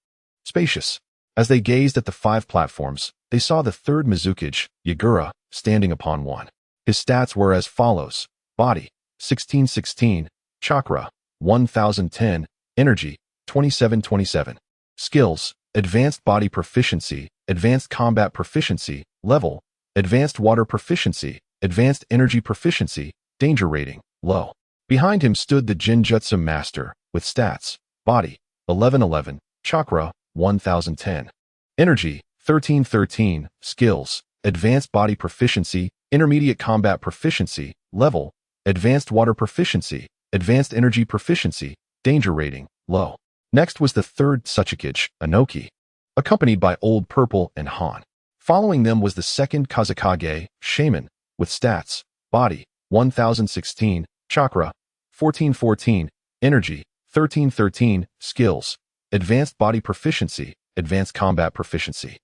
spacious. As they gazed at the 5 platforms, they saw the 3rd Mizukage, Yagura, standing upon one. His stats were as follows: body, 1616, chakra, 1010, energy, 2727, skills, advanced body proficiency, advanced combat proficiency, level, advanced water proficiency, advanced energy proficiency, danger rating, low. Behind him stood the Jinjutsu master, with stats, body, 1111, chakra, 1010, energy, 1313, skills, advanced body proficiency, intermediate combat proficiency, level, advanced water proficiency, advanced energy proficiency, danger rating, low. Next was the third Hokage, Inoki, accompanied by Old Purple and Han. Following them was the second Hokage, Shaman, with stats, body, 1016, chakra, 1414, energy, 1313, skills, advanced body proficiency, advanced combat proficiency,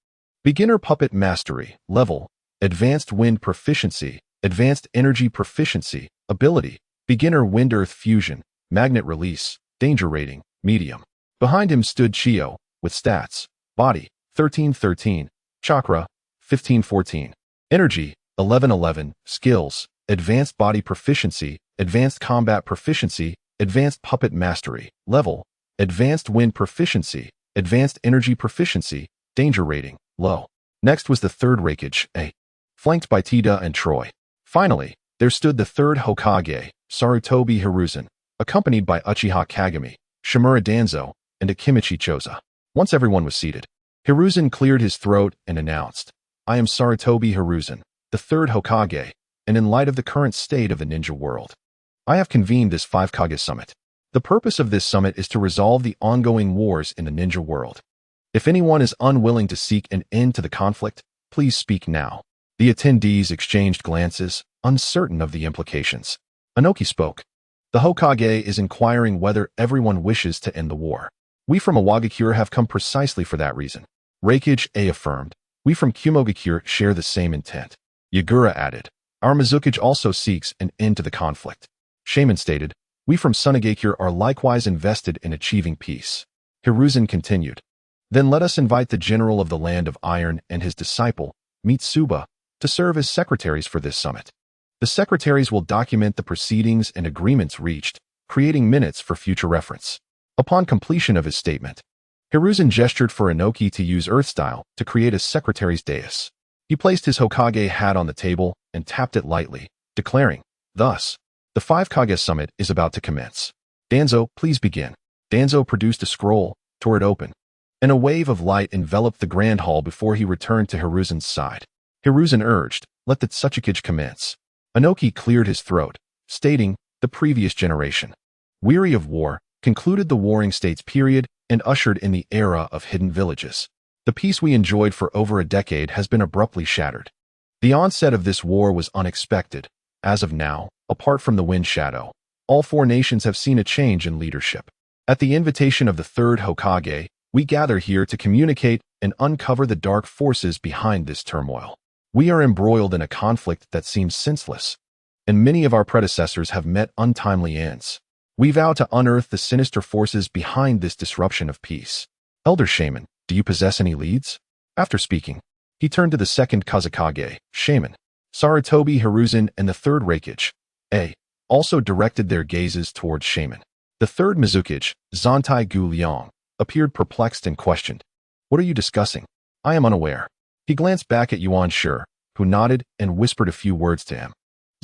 beginner puppet mastery, level, advanced wind proficiency, advanced energy proficiency, ability, beginner wind-earth fusion, magnet release, danger rating, medium. Behind him stood Chio, with stats, body, 1313, chakra, 1514, energy, 1111, skills, advanced body proficiency, advanced combat proficiency, advanced puppet mastery, level, advanced wind proficiency, advanced energy proficiency, danger rating, low. Next was the third Hokage, flanked by Tida and Troy. Finally, there stood the third Hokage, Sarutobi Hiruzen, accompanied by Uchiha Kagami, Shimura Danzo, and Akimichi Choza. Once everyone was seated, Hiruzen cleared his throat and announced, "I am Sarutobi Hiruzen, the third Hokage, and in light of the current state of the ninja world, I have convened this 5 Kage summit. The purpose of this summit is to resolve the ongoing wars in the ninja world. If anyone is unwilling to seek an end to the conflict, please speak now." The attendees exchanged glances, uncertain of the implications. Inoki spoke. "The Hokage is inquiring whether everyone wishes to end the war. We from Konohagakure have come precisely for that reason." Hokage affirmed. "We from Konohagakure share the same intent." Yagura added. "Our Mizukage also seeks an end to the conflict." Shaman stated. "We from Sunagakure are likewise invested in achieving peace." Hiruzen continued. "Then let us invite the general of the Land of Iron and his disciple, Mitsuba, to serve as secretaries for this summit. The secretaries will document the proceedings and agreements reached, creating minutes for future reference." Upon completion of his statement, Hiruzen gestured for Inoki to use Earth Style to create a secretary's dais. He placed his Hokage hat on the table and tapped it lightly, declaring, "Thus, the 5 Kage summit is about to commence. Danzo, please begin." Danzo produced a scroll, tore it open, and a wave of light enveloped the grand hall before he returned to Hiruzen's side. Hiruzen urged, "Let the Tsukikage commence." Inoki cleared his throat, stating, "The previous generation, weary of war, concluded the Warring States period and ushered in the era of hidden villages. The peace we enjoyed for over a decade has been abruptly shattered. The onset of this war was unexpected. As of now, apart from the Wind Shadow, all 4 nations have seen a change in leadership. At the invitation of the third Hokage, we gather here to communicate and uncover the dark forces behind this turmoil. We are embroiled in a conflict that seems senseless, and many of our predecessors have met untimely ends. We vow to unearth the sinister forces behind this disruption of peace. Elder Shaman, do you possess any leads?" After speaking, he turned to the second Hokage, Shaman. Sarutobi Hiruzen and the third Hokage, also directed their gazes towards Shaman. The third Mizukage, Zantai Gu Liang, appeared perplexed and questioned. "What are you discussing? I am unaware." He glanced back at Yuan Shi, who nodded and whispered a few words to him.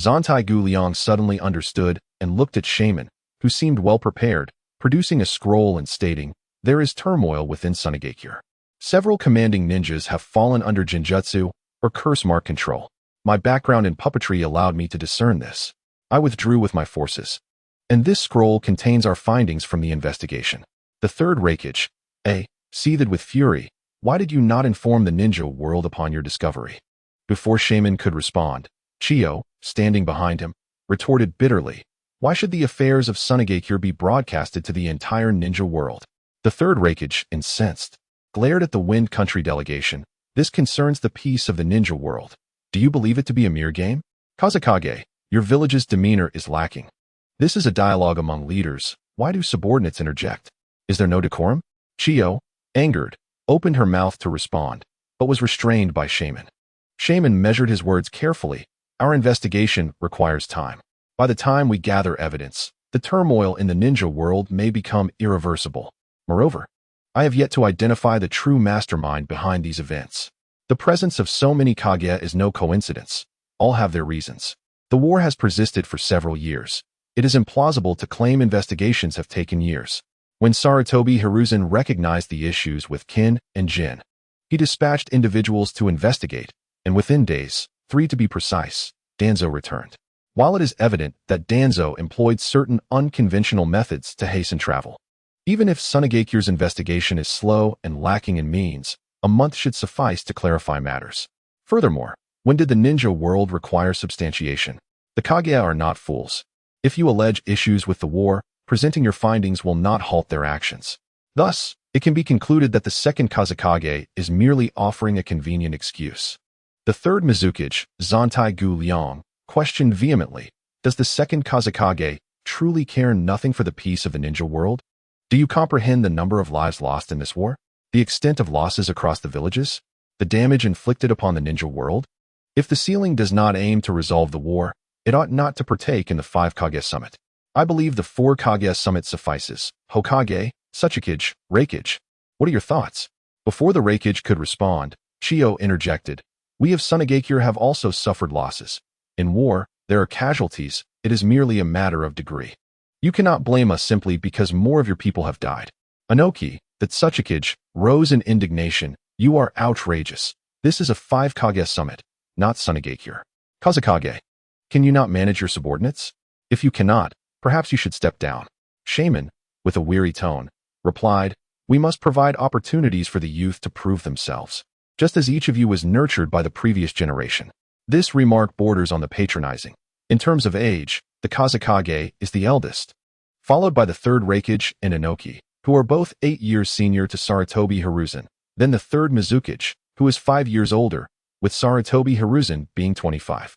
Zantai Gu Liang suddenly understood and looked at Shaman, who seemed well prepared, producing a scroll and stating, "There is turmoil within Sunagakure. Several commanding ninjas have fallen under Jinjutsu or curse mark control. My background in puppetry allowed me to discern this. I withdrew with my forces, and this scroll contains our findings from the investigation." The third Hokage, seethed with fury. "Why did you not inform the ninja world upon your discovery?" Before Shaman could respond, Chio, standing behind him, retorted bitterly, "Why should the affairs of Sunagakure be broadcasted to the entire ninja world?" The third Hokage, incensed, glared at the Wind Country delegation. "This concerns the peace of the ninja world. Do you believe it to be a mere game? Kazekage, your village's demeanor is lacking. This is a dialogue among leaders. Why do subordinates interject? Is there no decorum?" Chio, angered, opened her mouth to respond, but was restrained by Shaman. Shaman measured his words carefully. "Our investigation requires time. By the time we gather evidence, the turmoil in the ninja world may become irreversible. Moreover, I have yet to identify the true mastermind behind these events. The presence of so many Kage is no coincidence. All have their reasons. The war has persisted for several years. It is implausible to claim investigations have taken years." When Sarutobi Hiruzen recognized the issues with Kin and Jin, He dispatched individuals to investigate, and within days, 3 to be precise, Danzo returned. While it is evident that Danzo employed certain unconventional methods to hasten travel, even if Sunagakure's investigation is slow and lacking in means, a month should suffice to clarify matters. Furthermore, when did the ninja world require substantiation? The Kage are not fools. If you allege issues with the war, presenting your findings will not halt their actions. Thus, it can be concluded that the second Kazekage is merely offering a convenient excuse. The third Mizukage, Zantai Gu Liang, questioned vehemently, does the second Kazekage truly care nothing for the peace of the ninja world? Do you comprehend the number of lives lost in this war? The extent of losses across the villages? The damage inflicted upon the ninja world? If the ceiling does not aim to resolve the war, it ought not to partake in the 5 Kage summit. I believe the 4 Kage summit suffices. Hokage, Tsuchikage, Reikage. What are your thoughts? Before the Reikage could respond, Chiyo interjected. We of Sunagakure have also suffered losses. In war, there are casualties. It is merely a matter of degree. You cannot blame us simply because more of your people have died. Anoki, the Tsuchikage, rose in indignation. You are outrageous. This is a 5 Kage summit, not Sunagakure. Kazekage, can you not manage your subordinates? If you cannot, perhaps you should step down. Shaman, with a weary tone, replied, we must provide opportunities for the youth to prove themselves, just as each of you was nurtured by the previous generation. This remark borders on the patronizing. In terms of age, the Kazekage is the eldest, followed by the third Reikage and Inoki, who are both 8 years senior to Sarutobi Hiruzen, then the third Mizukage, who is 5 years older, with Sarutobi Hiruzen being 25.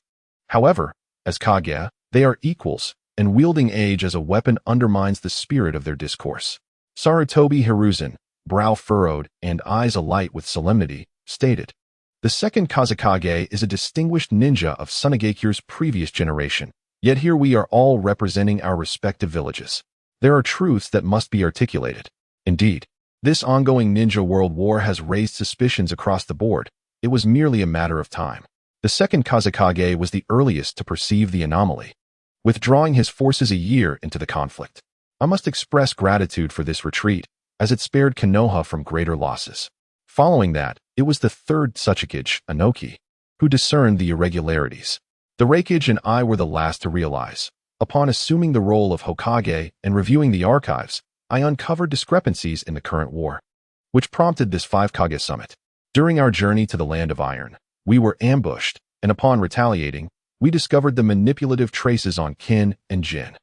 However, as Kage, they are equals, and wielding age as a weapon undermines the spirit of their discourse. Sarutobi Hiruzen, brow furrowed and eyes alight with solemnity, stated, the second Kazekage is a distinguished ninja of Sunagakure's previous generation, yet here we are all representing our respective villages. There are truths that must be articulated. Indeed, this ongoing ninja world war has raised suspicions across the board. It was merely a matter of time. The second Kazekage was the earliest to perceive the anomaly, withdrawing his forces a year into the conflict. I must express gratitude for this retreat, as it spared Konoha from greater losses. Following that, it was the third Tsuchikage, Inoki, who discerned the irregularities. The Reikage and I were the last to realize. Upon assuming the role of Hokage and reviewing the archives, I uncovered discrepancies in the current war, which prompted this 5 Kage summit. During our journey to the Land of Iron, we were ambushed, and upon retaliating, we discovered the manipulative traces on Kin and Jin.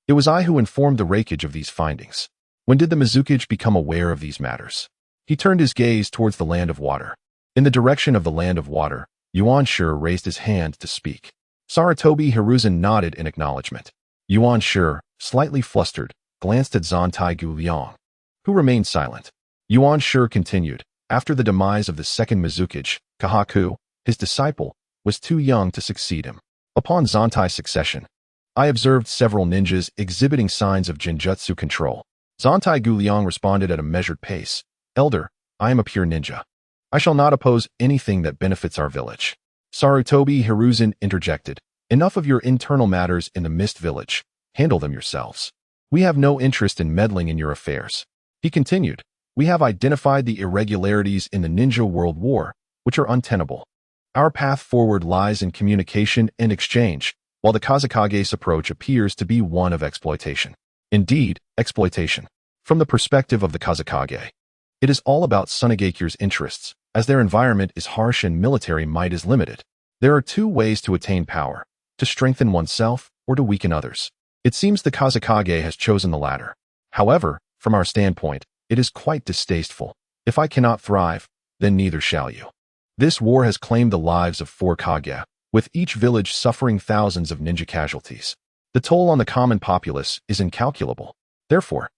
It was I who informed the Reikage of these findings. When did the Mizukage become aware of these matters? He turned his gaze towards the Land of Water. In the direction of the Land of Water, Yuan Shi raised his hand to speak. Sarutobi Hiruzen nodded in acknowledgement. Yuan Shi, slightly flustered, glanced at Zantai Gu Liang, who remained silent. Yuan Shi continued, after the demise of the second Mizukage, Kahaku, his disciple, was too young to succeed him. Upon Zantai's succession, I observed several ninjas exhibiting signs of Jinjutsu control. Zantai Gu Liang responded at a measured pace. Elder, I am a pure ninja. I shall not oppose anything that benefits our village. Sarutobi Hiruzen interjected. Enough of your internal matters in the Mist Village. Handle them yourselves. We have no interest in meddling in your affairs. He continued. We have identified the irregularities in the Ninja World War, which are untenable. Our path forward lies in communication and exchange, while the Kazekage's approach appears to be one of exploitation. Indeed, exploitation. From the perspective of the Kazekage, it is all about Sunagakure's interests, as their environment is harsh and military might is limited. There are 2 ways to attain power, to strengthen oneself or to weaken others. It seems the Kazekage has chosen the latter. However, from our standpoint, it is quite distasteful. If I cannot thrive, then neither shall you. This war has claimed the lives of 4 Kage, with each village suffering thousands of ninja casualties. The toll on the common populace is incalculable. Therefore,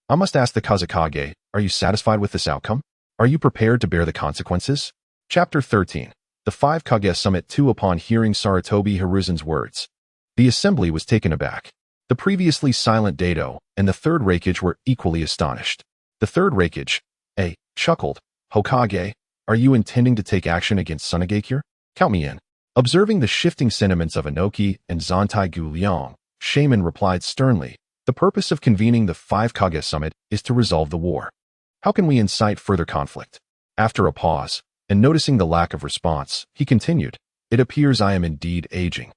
I must ask the Kazekage, are you satisfied with this outcome? Are you prepared to bear the consequences? Chapter 13. The 5 Kage Summit 2. Upon hearing Sarutobi Hiruzen's words, the assembly was taken aback. The previously silent Dado and the third Reikage were equally astonished. The third Reikage, chuckled. Hokage, are you intending to take action against Sunagakure? Count me in. Observing the shifting sentiments of Inoki and Zantai Gu Liang, Shaman replied sternly, the purpose of convening the 5 Kage Summit is to resolve the war. How can we incite further conflict? After a pause, and noticing the lack of response, he continued, "It appears I am indeed aging.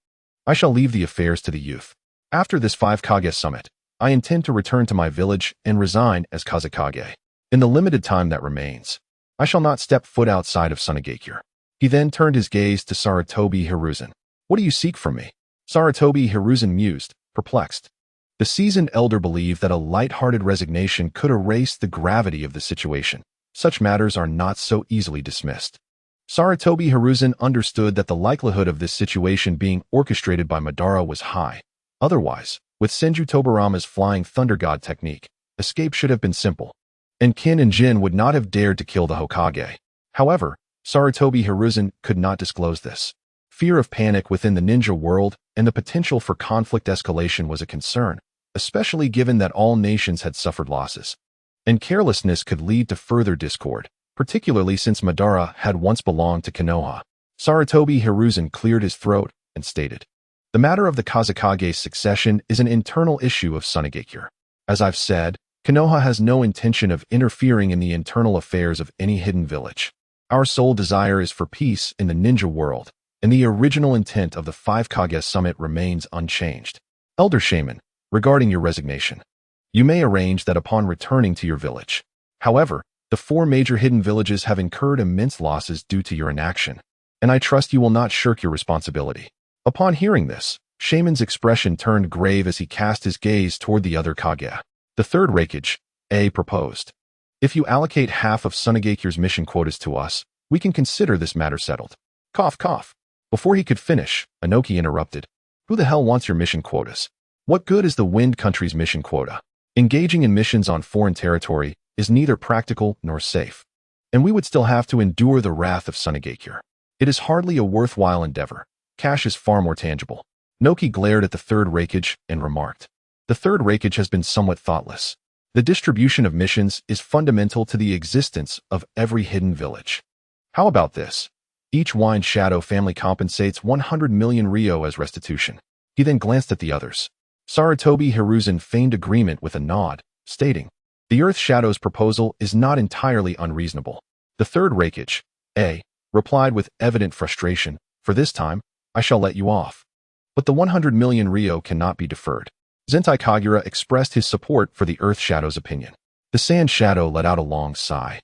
I shall leave the affairs to the youth. After this 5 Kage summit, I intend to return to my village and resign as Kazekage. In the limited time that remains, I shall not step foot outside of Sunagakure." He then turned his gaze to Sarutobi Hiruzen. "What do you seek from me?" Sarutobi Hiruzen mused, perplexed. The seasoned elder believed that a light-hearted resignation could erase the gravity of the situation. Such matters are not so easily dismissed. Sarutobi Hiruzen understood that the likelihood of this situation being orchestrated by Madara was high. Otherwise, with Senju Tobarama's flying thunder god technique, escape should have been simple, and Kin and Jin would not have dared to kill the Hokage. However, Sarutobi Hiruzen could not disclose this. Fear of panic within the ninja world and the potential for conflict escalation was a concern, especially given that all nations had suffered losses. And carelessness could lead to further discord, particularly since Madara had once belonged to Konoha. Sarutobi Hiruzen cleared his throat and stated, "The matter of the Kazekage's succession is an internal issue of Sunagakure. As I've said, Konoha has no intention of interfering in the internal affairs of any hidden village. Our sole desire is for peace in the ninja world, and the original intent of the 5 Kage summit remains unchanged. Elder Shaman, regarding your resignation, you may arrange that upon returning to your village. However, the 4 major hidden villages have incurred immense losses due to your inaction, and I trust you will not shirk your responsibility." Upon hearing this, Shaman's expression turned grave as he cast his gaze toward the other Kage. The Third Hokage, proposed, "If you allocate half of Sunagakure's mission quotas to us, we can consider this matter settled." Cough, cough. Before he could finish, Inoki interrupted, "Who the hell wants your mission quotas? What good is the Wind Country's mission quota? Engaging in missions on foreign territory is neither practical nor safe, and we would still have to endure the wrath of Sunagakure. It is hardly a worthwhile endeavor. Cash is far more tangible." Noki glared at the Third Hokage and remarked, "The Third Hokage has been somewhat thoughtless. The distribution of missions is fundamental to the existence of every hidden village. How about this? Each Wind Shadow family compensates 100 million Ryo as restitution." He then glanced at the others. Sarutobi Hiruzen feigned agreement with a nod, stating, "The Earth Shadow's proposal is not entirely unreasonable." The Third Hokage, replied with evident frustration, "For this time, I shall let you off. But the 100 million Ryo cannot be deferred." Zentai Kagura expressed his support for the Earth Shadow's opinion. The Sand Shadow let out a long sigh.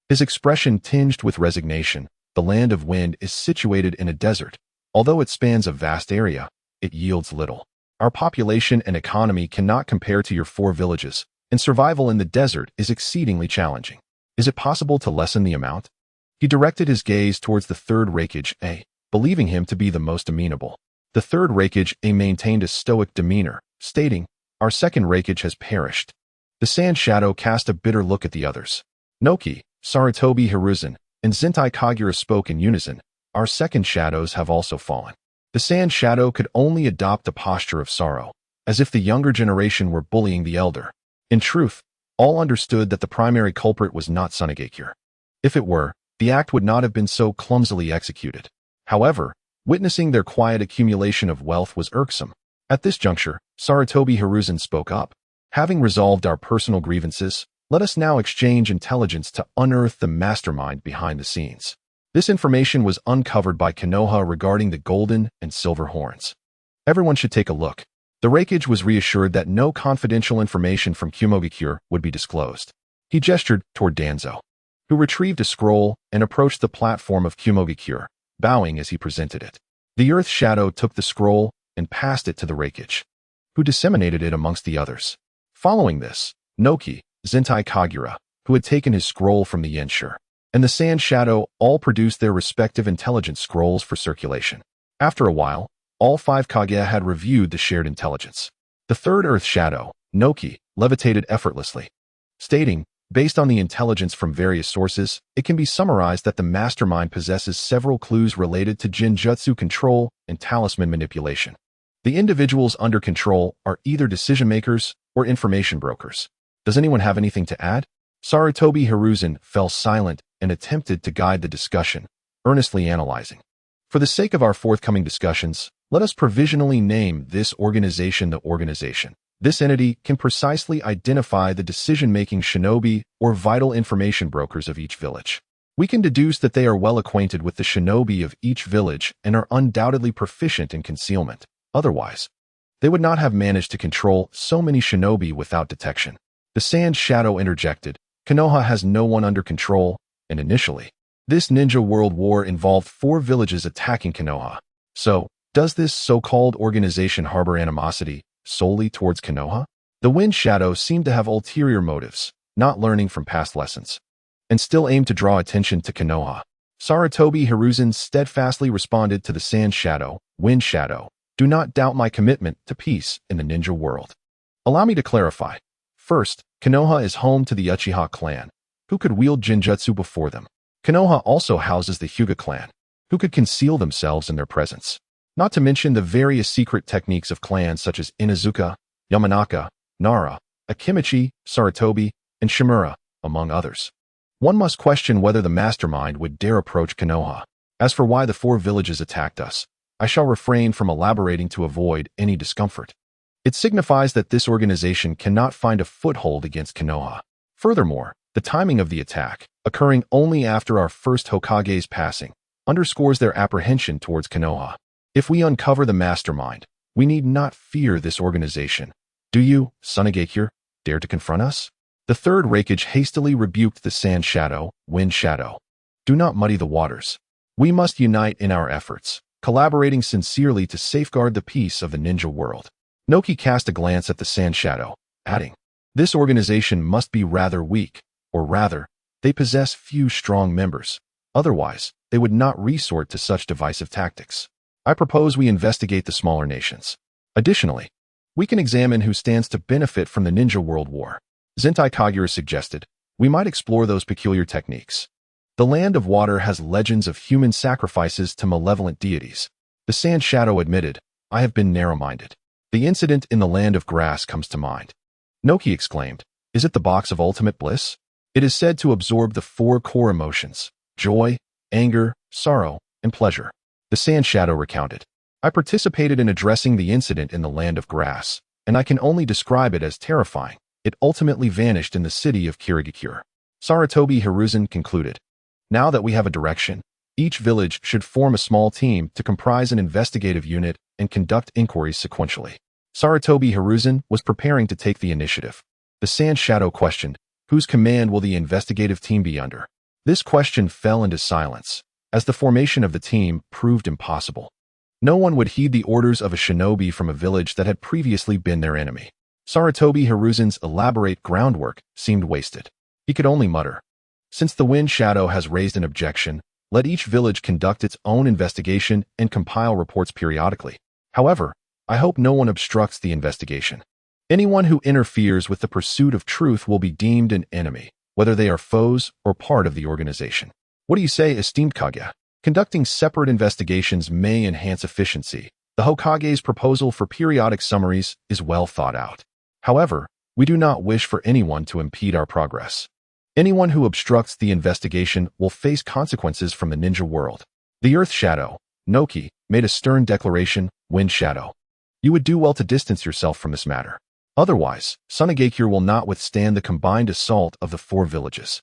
His expression tinged with resignation. The Land of Wind is situated in a desert. Although it spans a vast area, it yields little. Our population and economy cannot compare to your 4 villages, and survival in the desert is exceedingly challenging. Is it possible to lessen the amount? He directed his gaze towards the Third Hokage, believing him to be the most amenable. The Third Hokage maintained a stoic demeanor, stating, "Our Second Hokage has perished." The Sand Shadow cast a bitter look at the others. Noki, Sarutobi Hiruzen, and Zentai Kagura spoke in unison, "Our second shadows have also fallen." The Sand Shadow could only adopt a posture of sorrow, as if the younger generation were bullying the elder. In truth, all understood that the primary culprit was not Sunagakure. If it were, the act would not have been so clumsily executed. However, witnessing their quiet accumulation of wealth was irksome. At this juncture, Sarutobi Hiruzen spoke up. "Having resolved our personal grievances, let us now exchange intelligence to unearth the mastermind behind the scenes." This information was uncovered by Konoha regarding the golden and silver horns. Everyone should take a look. The Hokage was reassured that no confidential information from Konohagakure would be disclosed. He gestured toward Danzo, who retrieved a scroll and approached the platform of Konohagakure, bowing as he presented it. The Earth Shadow took the scroll and passed it to the Hokage, who disseminated it amongst the others. Following this, Noki, Zentai Kagura, who had taken his scroll from the Yenshur, and the Sand Shadow all produced their respective intelligence scrolls for circulation. After a while, all 5 Kage had reviewed the shared intelligence. The third Earth Shadow, Noki, levitated effortlessly, stating, "Based on the intelligence from various sources, it can be summarized that the mastermind possesses several clues related to Jinjutsu control and talisman manipulation. The individuals under control are either decision-makers or information brokers. Does anyone have anything to add?" Sarutobi Hiruzen fell silent and attempted to guide the discussion, earnestly analyzing. "For the sake of our forthcoming discussions, let us provisionally name this organization the organization. This entity can precisely identify the decision-making shinobi or vital information brokers of each village. We can deduce that they are well acquainted with the shinobi of each village and are undoubtedly proficient in concealment. Otherwise, they would not have managed to control so many shinobi without detection. The Sand Shadow interjected, Konoha has no one under control, and initially, this ninja world war involved 4 villages attacking Konoha. So, does this so-called organization harbor animosity solely towards Konoha? The Wind Shadow seemed to have ulterior motives, not learning from past lessons, and still aimed to draw attention to Konoha. Sarutobi Hiruzen steadfastly responded to the Sand Shadow, Wind Shadow, do not doubt my commitment to peace in the ninja world. Allow me to clarify. First, Konoha is home to the Uchiha clan, who could wield Jinjutsu before them. Konoha also houses the Hyuga clan, who could conceal themselves in their presence. Not to mention the various secret techniques of clans such as Inazuka, Yamanaka, Nara, Akimichi, Sarutobi, and Shimura, among others. One must question whether the mastermind would dare approach Konoha. As for why the 4 villages attacked us, I shall refrain from elaborating to avoid any discomfort. It signifies that this organization cannot find a foothold against Konoha. Furthermore, the timing of the attack, occurring only after our first Hokage's passing, underscores their apprehension towards Konoha. If we uncover the mastermind, we need not fear this organization. Do you, Sunagakure, dare to confront us? The Third Hokage hastily rebuked the Sand Shadow, Wind Shadow. Do not muddy the waters. We must unite in our efforts, collaborating sincerely to safeguard the peace of the ninja world. Noki cast a glance at the Sand Shadow, adding, this organization must be rather weak, or rather, they possess few strong members. Otherwise, they would not resort to such divisive tactics. I propose we investigate the smaller nations. Additionally, we can examine who stands to benefit from the ninja world war. Zentai Kagura suggested, we might explore those peculiar techniques. The Land of Water has legends of human sacrifices to malevolent deities. The Sand Shadow admitted, I have been narrow-minded. The incident in the Land of Grass comes to mind. Noki exclaimed, is it the box of ultimate bliss? It is said to absorb the 4 core emotions, joy, anger, sorrow, and pleasure. The Sand Shadow recounted, I participated in addressing the incident in the Land of Grass, and I can only describe it as terrifying. It ultimately vanished in the city of Kirigakure. Sarutobi Hiruzen concluded, now that we have a direction, each village should form a small team to comprise an investigative unit and conduct inquiries sequentially. Sarutobi Hiruzen was preparing to take the initiative. The Sand Shadow questioned, whose command will the investigative team be under? This question fell into silence, as the formation of the team proved impossible. No one would heed the orders of a shinobi from a village that had previously been their enemy. Sarutobi Hiruzen's elaborate groundwork seemed wasted. He could only mutter, since the Wind Shadow has raised an objection, let each village conduct its own investigation and compile reports periodically. However, I hope no one obstructs the investigation. Anyone who interferes with the pursuit of truth will be deemed an enemy, whether they are foes or part of the organization. What do you say, esteemed Kage? Conducting separate investigations may enhance efficiency. The Hokage's proposal for periodic summaries is well thought out. However, we do not wish for anyone to impede our progress. Anyone who obstructs the investigation will face consequences from the ninja world. The Earth Shadow, Noki, made a stern declaration, Wind Shadow. You would do well to distance yourself from this matter. Otherwise, Sunagakure will not withstand the combined assault of the 4 villages.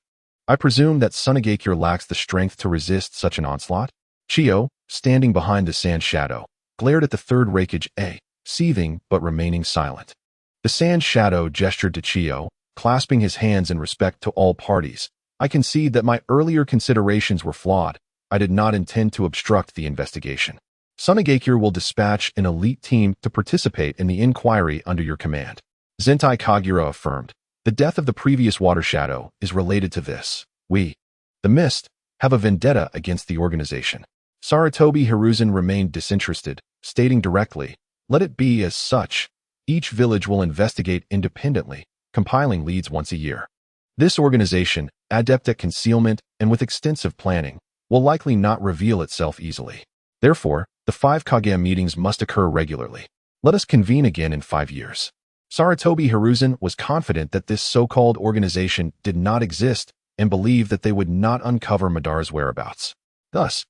I presume that Sunagakure lacks the strength to resist such an onslaught? Chiyo, standing behind the Sand Shadow, glared at the Third Hokage, seething but remaining silent. The Sand Shadow gestured to Chiyo, clasping his hands in respect to all parties. I concede that my earlier considerations were flawed. I did not intend to obstruct the investigation. Sunagakure will dispatch an elite team to participate in the inquiry under your command. Zentai Kagura affirmed, the death of the previous Water Shadow is related to this. We, the Mist, have a vendetta against the organization. Sarutobi Hiruzen remained disinterested, stating directly, let it be as such. Each village will investigate independently, compiling leads once a year. This organization, adept at concealment and with extensive planning, will likely not reveal itself easily. Therefore, the 5 Kage meetings must occur regularly. Let us convene again in 5 years. Sarutobi Hiruzen was confident that this so-called organization did not exist and believed that they would not uncover Madara's whereabouts. Thus,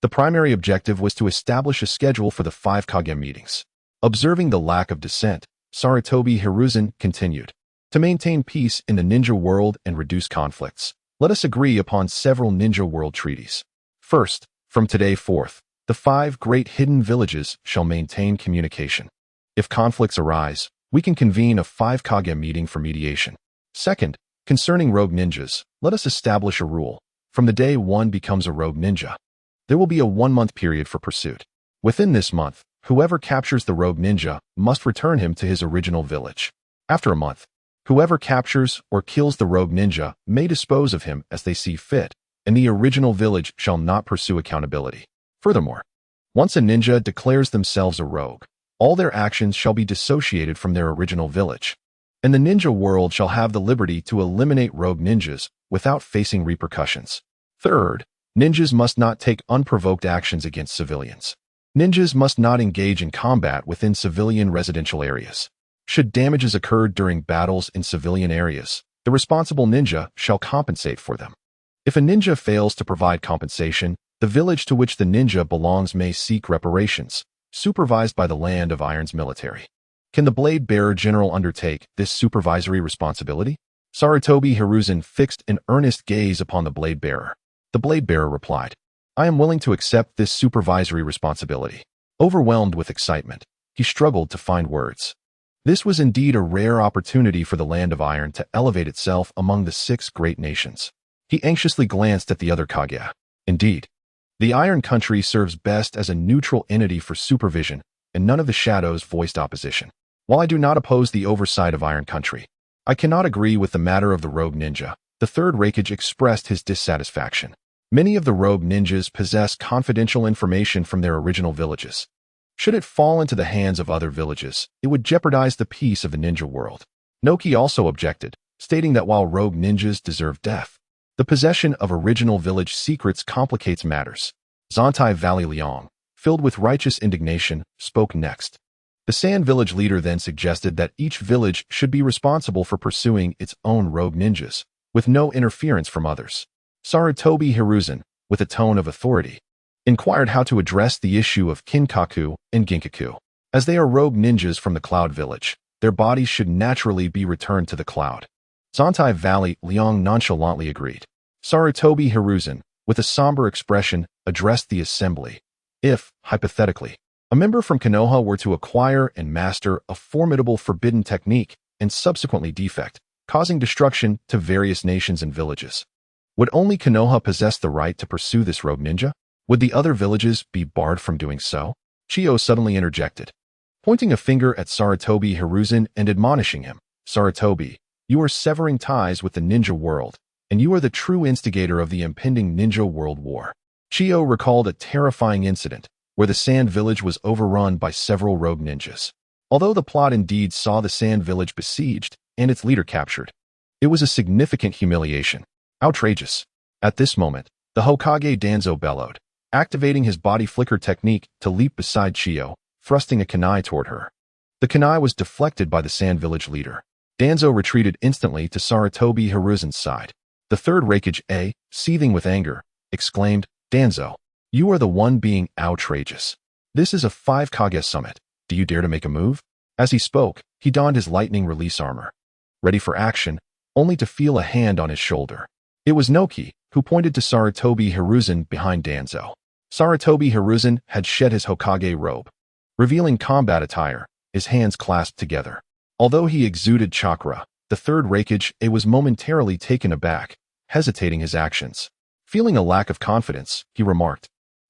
the primary objective was to establish a schedule for the 5 Kage meetings. Observing the lack of dissent, Sarutobi Hiruzen continued, to maintain peace in the ninja world and reduce conflicts, Let us agree upon several ninja world treaties. First, from today forth, the 5 great hidden villages shall maintain communication. If conflicts arise, we can convene a 5 Kage meeting for mediation. Second, concerning rogue ninjas, let us establish a rule. From the day one becomes a rogue ninja, there will be a 1-month period for pursuit. Within this month, whoever captures the rogue ninja must return him to his original village. After a month, whoever captures or kills the rogue ninja may dispose of him as they see fit, and the original village shall not pursue accountability. Furthermore, once a ninja declares themselves a rogue, all their actions shall be dissociated from their original village, and the ninja world shall have the liberty to eliminate rogue ninjas without facing repercussions. Third, ninjas must not take unprovoked actions against civilians. Ninjas must not engage in combat within civilian residential areas. Should damages occur during battles in civilian areas, the responsible ninja shall compensate for them. If a ninja fails to provide compensation, the village to which the ninja belongs may seek reparations, supervised by the Land of Iron's military. Can the Blade Bearer General undertake this supervisory responsibility? Sarutobi Hiruzen fixed an earnest gaze upon the Blade Bearer. The Blade Bearer replied, I am willing to accept this supervisory responsibility. Overwhelmed with excitement, he struggled to find words. This was indeed a rare opportunity for the Land of Iron to elevate itself among the 6 great nations. He anxiously glanced at the other Kage. Indeed, the Iron Country serves best as a neutral entity for supervision, and none of the shadows voiced opposition. While I do not oppose the oversight of Iron Country, I cannot agree with the matter of the rogue ninja. The Third Hokage expressed his dissatisfaction. Many of the rogue ninjas possess confidential information from their original villages. Should it fall into the hands of other villages, it would jeopardize the peace of the ninja world. Noki also objected, stating that while rogue ninjas deserve death, the possession of original village secrets complicates matters. Zontai Valley Liang, filled with righteous indignation, spoke next. The Sand Village leader then suggested that each village should be responsible for pursuing its own rogue ninjas, with no interference from others. Sarutobi Hiruzen, with a tone of authority, inquired how to address the issue of Kinkaku and Ginkaku. As they are rogue ninjas from the Cloud Village, their bodies should naturally be returned to the Cloud. Zontai Valley Liang nonchalantly agreed. Sarutobi Hiruzen, with a somber expression, addressed the assembly. If, hypothetically, a member from Konoha were to acquire and master a formidable forbidden technique and subsequently defect, causing destruction to various nations and villages, would only Konoha possess the right to pursue this rogue ninja? Would the other villages be barred from doing so? Chiyo suddenly interjected, pointing a finger at Sarutobi Hiruzen and admonishing him. Sarutobi, you are severing ties with the ninja world, and you are the true instigator of the impending ninja world war. Chiyo recalled a terrifying incident where the Sand Village was overrun by several rogue ninjas. Although the plot indeed saw the Sand Village besieged and its leader captured, it was a significant humiliation. Outrageous. At this moment, the Hokage Danzo bellowed, activating his body flicker technique to leap beside Chiyo, thrusting a kunai toward her. The kunai was deflected by the Sand Village leader. Danzo retreated instantly to Sarutobi Hiruzen's side. The Third Hokage, seething with anger, exclaimed, Danzo, you are the one being outrageous. This is a 5 Kage summit. Do you dare to make a move? As he spoke, he donned his lightning release armor, ready for action, only to feel a hand on his shoulder. It was Noki, who pointed to Sarutobi Hiruzen behind Danzo. Sarutobi Hiruzen had shed his Hokage robe, revealing combat attire, his hands clasped together. Although he exuded chakra, the Third Hokage was momentarily taken aback, hesitating his actions. Feeling a lack of confidence, he remarked,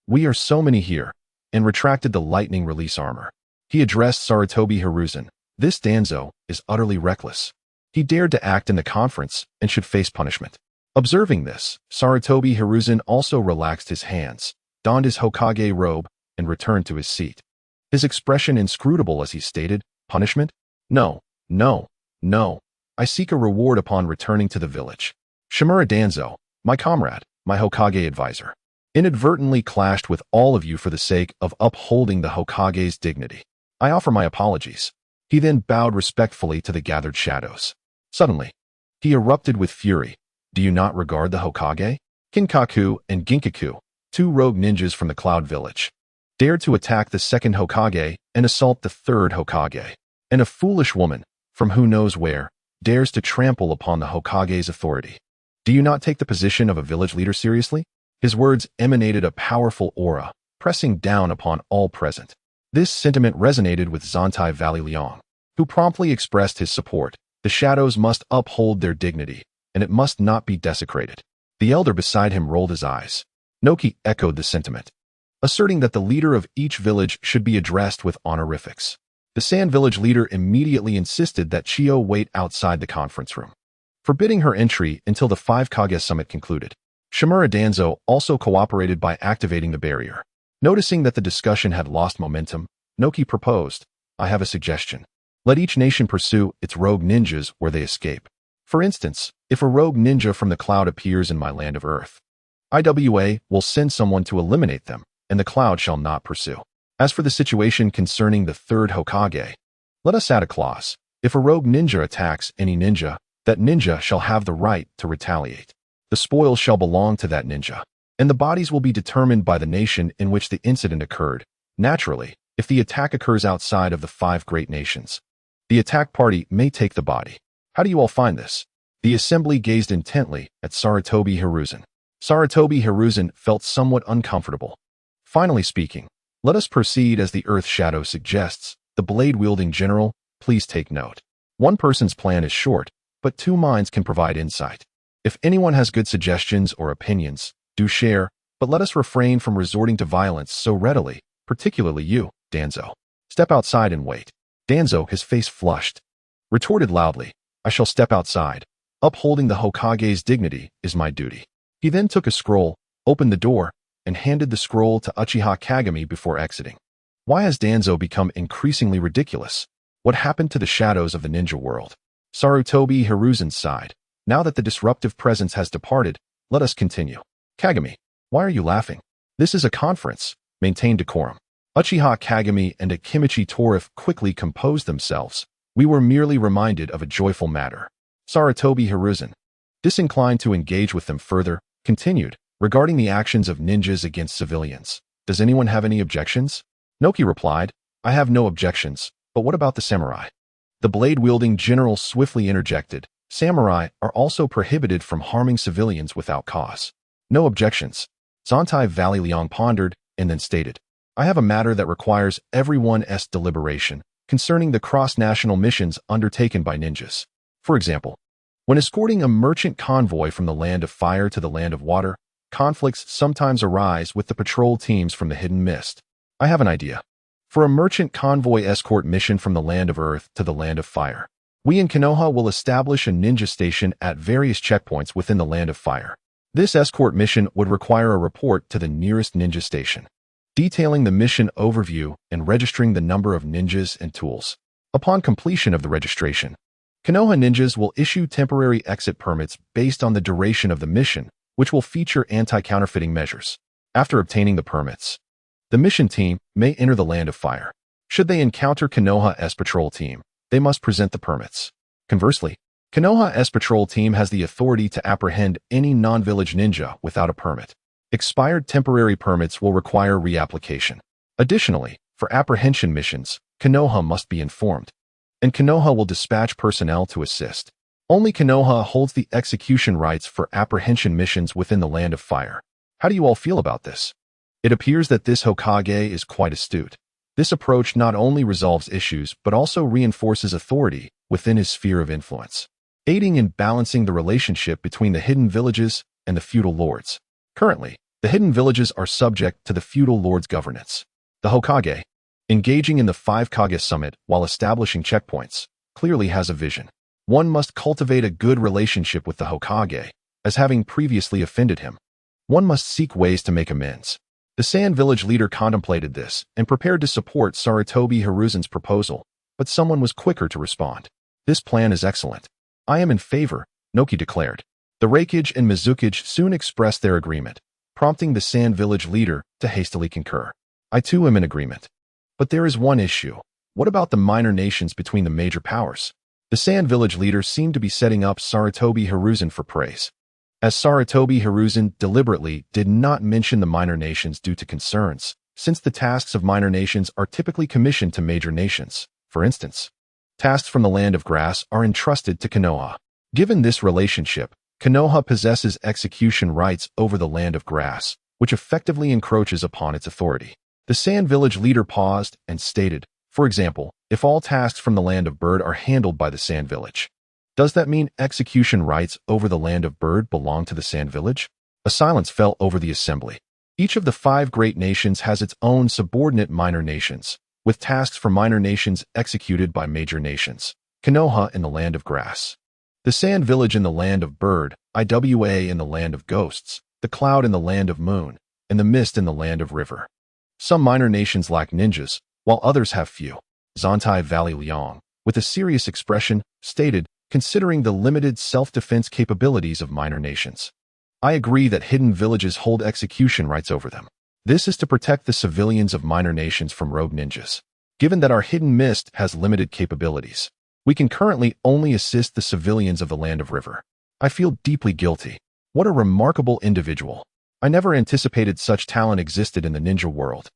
We are so many here, and retracted the lightning release armor. He addressed Sarutobi Hiruzen. This Danzo is utterly reckless. He dared to act in the conference and should face punishment. Observing this, Sarutobi Hiruzen also relaxed his hands, donned his Hokage robe, and returned to his seat. His expression inscrutable as he stated, Punishment? No, no, no. I seek a reward upon returning to the village. Shimura Danzo, my comrade, my Hokage advisor, inadvertently clashed with all of you for the sake of upholding the Hokage's dignity. I offer my apologies. He then bowed respectfully to the gathered shadows. Suddenly, he erupted with fury. Do you not regard the Hokage? Kinkaku and Ginkaku, 2 rogue ninjas from the Cloud Village, dared to attack the Second Hokage and assault the Third Hokage. And a foolish woman, from who knows where, dares to trample upon the Hokage's authority. Do you not take the position of a village leader seriously? His words emanated a powerful aura, pressing down upon all present. This sentiment resonated with Zontai Valley Liang, who promptly expressed his support. The shadows must uphold their dignity, and it must not be desecrated. The elder beside him rolled his eyes. Noki echoed the sentiment, asserting that the leader of each village should be addressed with honorifics. The Sand Village leader immediately insisted that Chiyo wait outside the conference room, forbidding her entry until the Five Kage summit concluded. Shimura Danzo also cooperated by activating the barrier. Noticing that the discussion had lost momentum, Noki proposed, "I have a suggestion. Let each nation pursue its rogue ninjas where they escape. For instance, if a rogue ninja from the cloud appears in my land of Earth, IWA will send someone to eliminate them, and the cloud shall not pursue. As for the situation concerning the Third Hokage, let us add a clause. If a rogue ninja attacks any ninja, that ninja shall have the right to retaliate. The spoils shall belong to that ninja, and the bodies will be determined by the nation in which the incident occurred. Naturally, if the attack occurs outside of the 5 great nations, the attack party may take the body. How do you all find this?" The assembly gazed intently at Sarutobi Hiruzen. Sarutobi Hiruzen felt somewhat uncomfortable. Finally speaking, "Let us proceed as the Earth Shadow suggests. The blade-wielding general, please take note. One person's plan is short, but 2 minds can provide insight. If anyone has good suggestions or opinions, do share, but let us refrain from resorting to violence so readily, particularly you, Danzo. Step outside and wait." Danzo, his face flushed, retorted loudly, "I shall step outside. Upholding the Hokage's dignity is my duty." He then took a scroll, opened the door, and handed the scroll to Uchiha Kagami before exiting. Why has Danzo become increasingly ridiculous? What happened to the shadows of the ninja world? Sarutobi Hiruzen sighed. Now that the disruptive presence has departed, let us continue. Kagami, why are you laughing? This is a conference. Maintain decorum. Uchiha Kagami and Akimichi Torif quickly composed themselves. We were merely reminded of a joyful matter. Sarutobi Hiruzen, disinclined to engage with them further, continued, regarding the actions of ninjas against civilians. Does anyone have any objections? Noki replied, I have no objections, but what about the samurai? The blade-wielding general swiftly interjected, samurai are also prohibited from harming civilians without cause. No objections. Zontai Valley Liang pondered, and then stated, I have a matter that requires everyone's deliberation concerning the cross-national missions undertaken by ninjas. For example, when escorting a merchant convoy from the land of fire to the land of water, conflicts sometimes arise with the patrol teams from the hidden mist. I have an idea. For a merchant convoy escort mission from the land of earth to the land of fire, we in Konoha will establish a ninja station at various checkpoints within the land of fire. This escort mission would require a report to the nearest ninja station, detailing the mission overview and registering the number of ninjas and tools. Upon completion of the registration, Konoha ninjas will issue temporary exit permits based on the duration of the mission, which will feature anti-counterfeiting measures. After obtaining the permits, the mission team may enter the land of fire. Should they encounter Konoha's patrol team, they must present the permits. Conversely, Konoha's patrol team has the authority to apprehend any non-village ninja without a permit. Expired temporary permits will require reapplication. Additionally, for apprehension missions, Konoha must be informed, and Konoha will dispatch personnel to assist. Only Konoha holds the execution rights for apprehension missions within the land of fire. How do you all feel about this? It appears that this Hokage is quite astute. This approach not only resolves issues but also reinforces authority within his sphere of influence, aiding in balancing the relationship between the hidden villages and the feudal lords. Currently, the hidden villages are subject to the feudal lord's governance. The Hokage, engaging in the Five Kage summit while establishing checkpoints, clearly has a vision. One must cultivate a good relationship with the Hokage, as having previously offended him. One must seek ways to make amends. The Sand Village leader contemplated this and prepared to support Sarutobi Hiruzen's proposal, but someone was quicker to respond. This plan is excellent. I am in favor, Noki declared. The Raikage and Mizukage soon expressed their agreement, prompting the Sand Village leader to hastily concur. I too am in agreement. But there is one issue. What about the minor nations between the major powers? The Sand Village leader seemed to be setting up Sarutobi Hiruzen for praise, as Sarutobi Hiruzen deliberately did not mention the minor nations due to concerns, since the tasks of minor nations are typically commissioned to major nations. For instance, tasks from the land of grass are entrusted to Konoha. Given this relationship, Konoha possesses execution rights over the land of grass, which effectively encroaches upon its authority. The Sand Village leader paused and stated, for example, if all tasks from the land of Bird are handled by the Sand Village. Does that mean execution rights over the land of Bird belong to the Sand Village? A silence fell over the assembly. Each of the 5 great nations has its own subordinate minor nations, with tasks for minor nations executed by major nations. Konoha in the land of grass, the Sand Village in the land of Bird, Iwa in the land of ghosts, the Cloud in the land of moon, and the Mist in the land of river. Some minor nations lack ninjas, while others have few. Zontai Valley Liang, with a serious expression, stated, considering the limited self-defense capabilities of minor nations. I agree that hidden villages hold execution rights over them. This is to protect the civilians of minor nations from rogue ninjas. Given that our hidden mist has limited capabilities, we can currently only assist the civilians of the land of river. I feel deeply guilty. What a remarkable individual. I never anticipated such talent existed in the ninja world.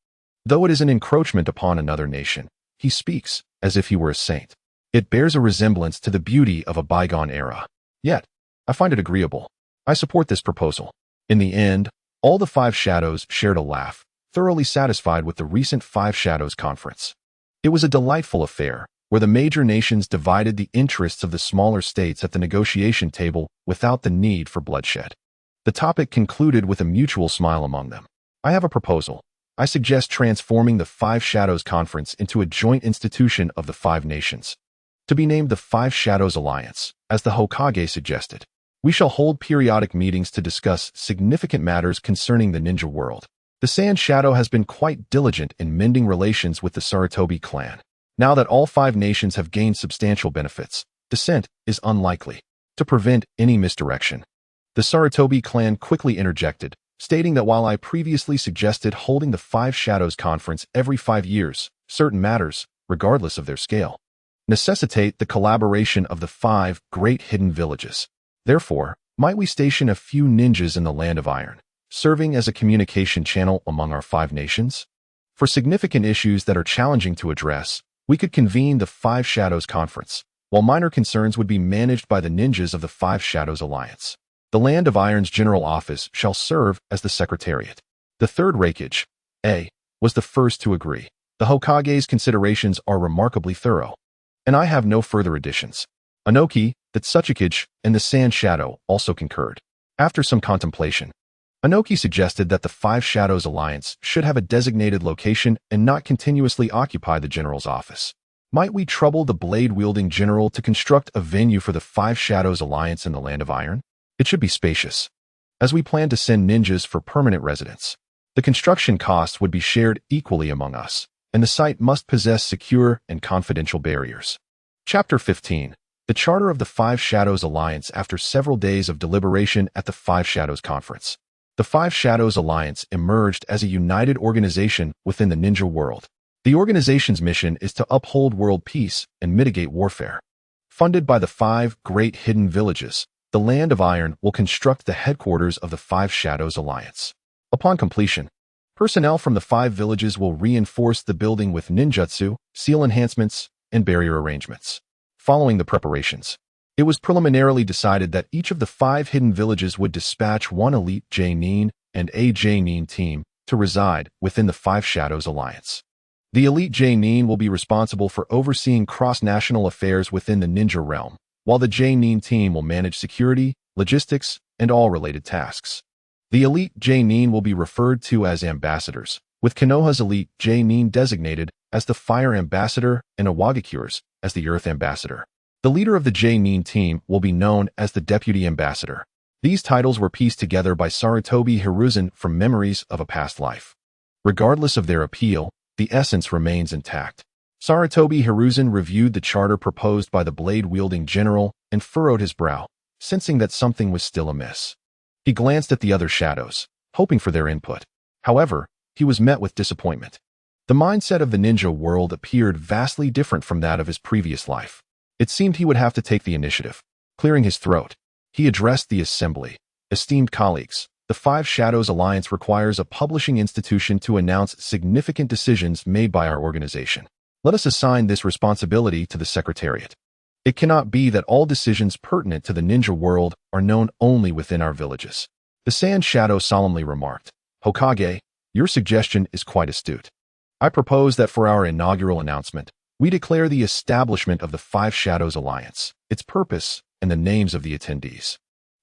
Though it is an encroachment upon another nation, he speaks as if he were a saint. It bears a resemblance to the beauty of a bygone era. Yet, I find it agreeable. I support this proposal. In the end, all the 5 shadows shared a laugh, thoroughly satisfied with the recent 5 Shadows conference. It was a delightful affair, where the major nations divided the interests of the smaller states at the negotiation table without the need for bloodshed. The topic concluded with a mutual smile among them. I have a proposal. I suggest transforming the 5 Shadows Conference into a joint institution of the 5 nations, to be named the 5 Shadows Alliance, as the Hokage suggested. We shall hold periodic meetings to discuss significant matters concerning the ninja world. The Sand Shadow has been quite diligent in mending relations with the Sarutobi clan. Now that all 5 nations have gained substantial benefits, dissent is unlikely. To prevent any misdirection, the Sarutobi clan quickly interjected, stating that while I previously suggested holding the 5 Shadows Conference every 5 years, certain matters, regardless of their scale, necessitate the collaboration of the 5 great hidden villages. Therefore, might we station a few ninjas in the land of iron, serving as a communication channel among our 5 nations? For significant issues that are challenging to address, we could convene the 5 Shadows Conference, while minor concerns would be managed by the ninjas of the 5 Shadows Alliance. The Land of Iron's General Office shall serve as the Secretariat. The Third Hokage, was the first to agree. The Hokage's considerations are remarkably thorough, and I have no further additions. Anoki, the Tsuchikage, and the Sand Shadow also concurred. After some contemplation, Anoki suggested that the 5 Shadows Alliance should have a designated location and not continuously occupy the general's office. Might we trouble the blade-wielding general to construct a venue for the 5 Shadows Alliance in the Land of Iron? It should be spacious, as we plan to send ninjas for permanent residence. The construction costs would be shared equally among us, and the site must possess secure and confidential barriers. Chapter 15. The Charter of the 5 Shadows Alliance. After several days of deliberation at the 5 Shadows Conference, the 5 Shadows Alliance emerged as a united organization within the ninja world. The organization's mission is to uphold world peace and mitigate warfare. Funded by the 5 great hidden villages, the Land of Iron will construct the headquarters of the 5 Shadows Alliance. Upon completion, personnel from the 5 villages will reinforce the building with ninjutsu, seal enhancements, and barrier arrangements. Following the preparations, it was preliminarily decided that each of the 5 hidden villages would dispatch 1 elite J-Nin and a J-Nin team to reside within the 5 Shadows Alliance. The elite J-Nin will be responsible for overseeing cross-national affairs within the ninja realm, while the J-Nin team will manage security, logistics, and all related tasks. The elite J-Nin will be referred to as ambassadors, with Konoha's elite J-Nin designated as the Fire Ambassador and Iwagakure's as the Earth Ambassador. The leader of the J-Nin team will be known as the Deputy Ambassador. These titles were pieced together by Sarutobi Hiruzen from memories of a past life. Regardless of their appeal, the essence remains intact. Sarutobi Hiruzen reviewed the charter proposed by the blade-wielding general and furrowed his brow, sensing that something was still amiss. He glanced at the other shadows, hoping for their input. However, he was met with disappointment. The mindset of the ninja world appeared vastly different from that of his previous life. It seemed he would have to take the initiative. Clearing his throat, he addressed the assembly. Esteemed colleagues, the 5 Shadows Alliance requires a publishing institution to announce significant decisions made by our organization. Let us assign this responsibility to the Secretariat. It cannot be that all decisions pertinent to the ninja world are known only within our villages. The Sand Shadow solemnly remarked, Hokage, your suggestion is quite astute. I propose that for our inaugural announcement, we declare the establishment of the Five Shadows Alliance, its purpose, and the names of the attendees.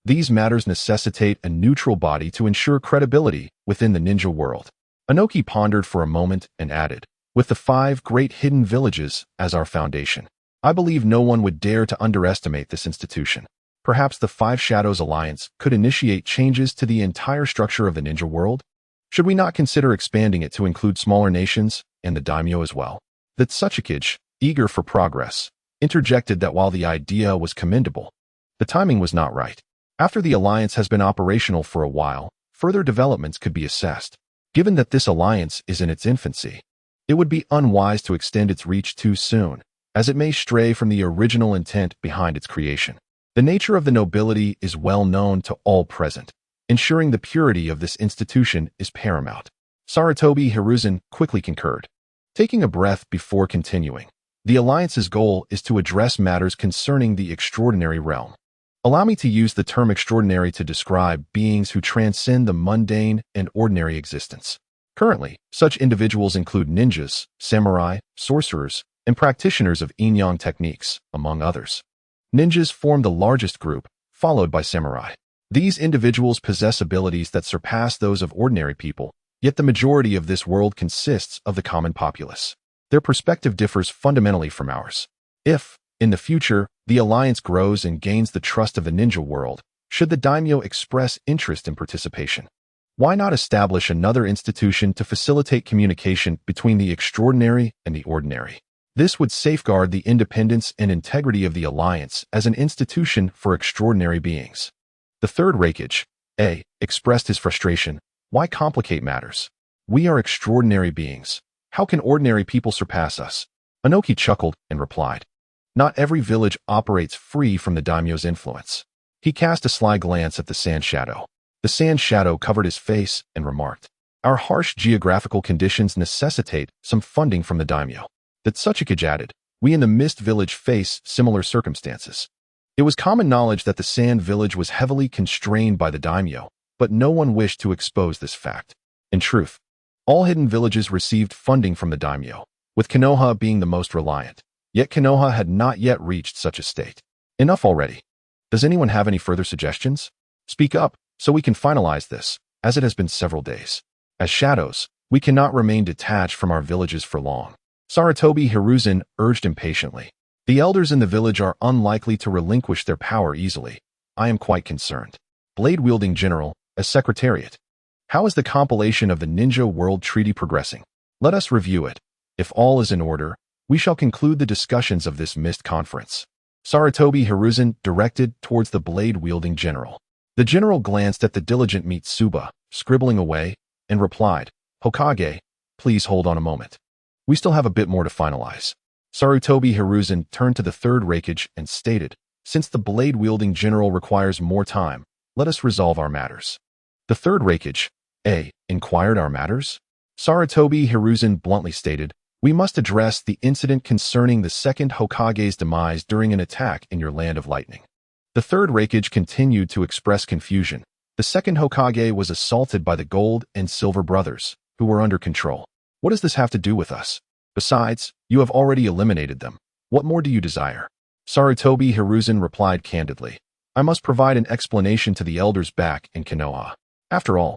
These matters necessitate a neutral body to ensure credibility within the ninja world. Inoki pondered for a moment and added, with the 5 great hidden villages as our foundation, I believe no one would dare to underestimate this institution. Perhaps the Five Shadows Alliance could initiate changes to the entire structure of the ninja world? Should we not consider expanding it to include smaller nations and the daimyo as well? The Tsuchikage, eager for progress, interjected that while the idea was commendable, the timing was not right. After the alliance has been operational for a while, further developments could be assessed. Given that this alliance is in its infancy, it would be unwise to extend its reach too soon, as it may stray from the original intent behind its creation. The nature of the nobility is well known to all present. Ensuring the purity of this institution is paramount. Sarutobi Hiruzen quickly concurred. Taking a breath before continuing, the alliance's goal is to address matters concerning the extraordinary realm. Allow me to use the term extraordinary to describe beings who transcend the mundane and ordinary existence. Currently, such individuals include ninjas, samurai, sorcerers, and practitioners of yin-yang techniques, among others. Ninjas form the largest group, followed by samurai. These individuals possess abilities that surpass those of ordinary people, yet the majority of this world consists of the common populace. Their perspective differs fundamentally from ours. If, in the future, the alliance grows and gains the trust of the ninja world, should the daimyo express interest in participation, why not establish another institution to facilitate communication between the extraordinary and the ordinary? This would safeguard the independence and integrity of the alliance as an institution for extraordinary beings. The Third Hokage, expressed his frustration. Why complicate matters? We are extraordinary beings. How can ordinary people surpass us? Inoki chuckled and replied, not every village operates free from the daimyo's influence. He cast a sly glance at the Sand Shadow. The Sand Shadow covered his face and remarked, our harsh geographical conditions necessitate some funding from the daimyo. The Tsuchikage added, we in the Mist Village face similar circumstances. It was common knowledge that the Sand Village was heavily constrained by the daimyo, but no one wished to expose this fact. In truth, all hidden villages received funding from the daimyo, with Konoha being the most reliant. Yet Konoha had not yet reached such a state. Enough already. Does anyone have any further suggestions? Speak up, so we can finalize this, as it has been several days. As shadows, we cannot remain detached from our villages for long. Sarutobi Hiruzen urged impatiently. The elders in the village are unlikely to relinquish their power easily. I am quite concerned. Blade-wielding general, as secretariat. How is the compilation of the Ninja World Treaty progressing? Let us review it. If all is in order, we shall conclude the discussions of this mist conference. Sarutobi Hiruzen directed towards the blade-wielding general. The general glanced at the diligent Mitsuba, scribbling away, and replied, Hokage, please hold on a moment. We still have a bit more to finalize. Sarutobi Hiruzen turned to the Third Hokage and stated, since the blade-wielding general requires more time, let us resolve our matters. The Third Hokage, inquired our matters? Sarutobi Hiruzen bluntly stated, we must address the incident concerning the Second Hokage's demise during an attack in your Land of Lightning. The Third Hokage continued to express confusion. The Second Hokage was assaulted by the Gold and Silver brothers, who were under control. What does this have to do with us? Besides, you have already eliminated them. What more do you desire? Sarutobi Hiruzen replied candidly. I must provide an explanation to the elders back in Konoha. After all,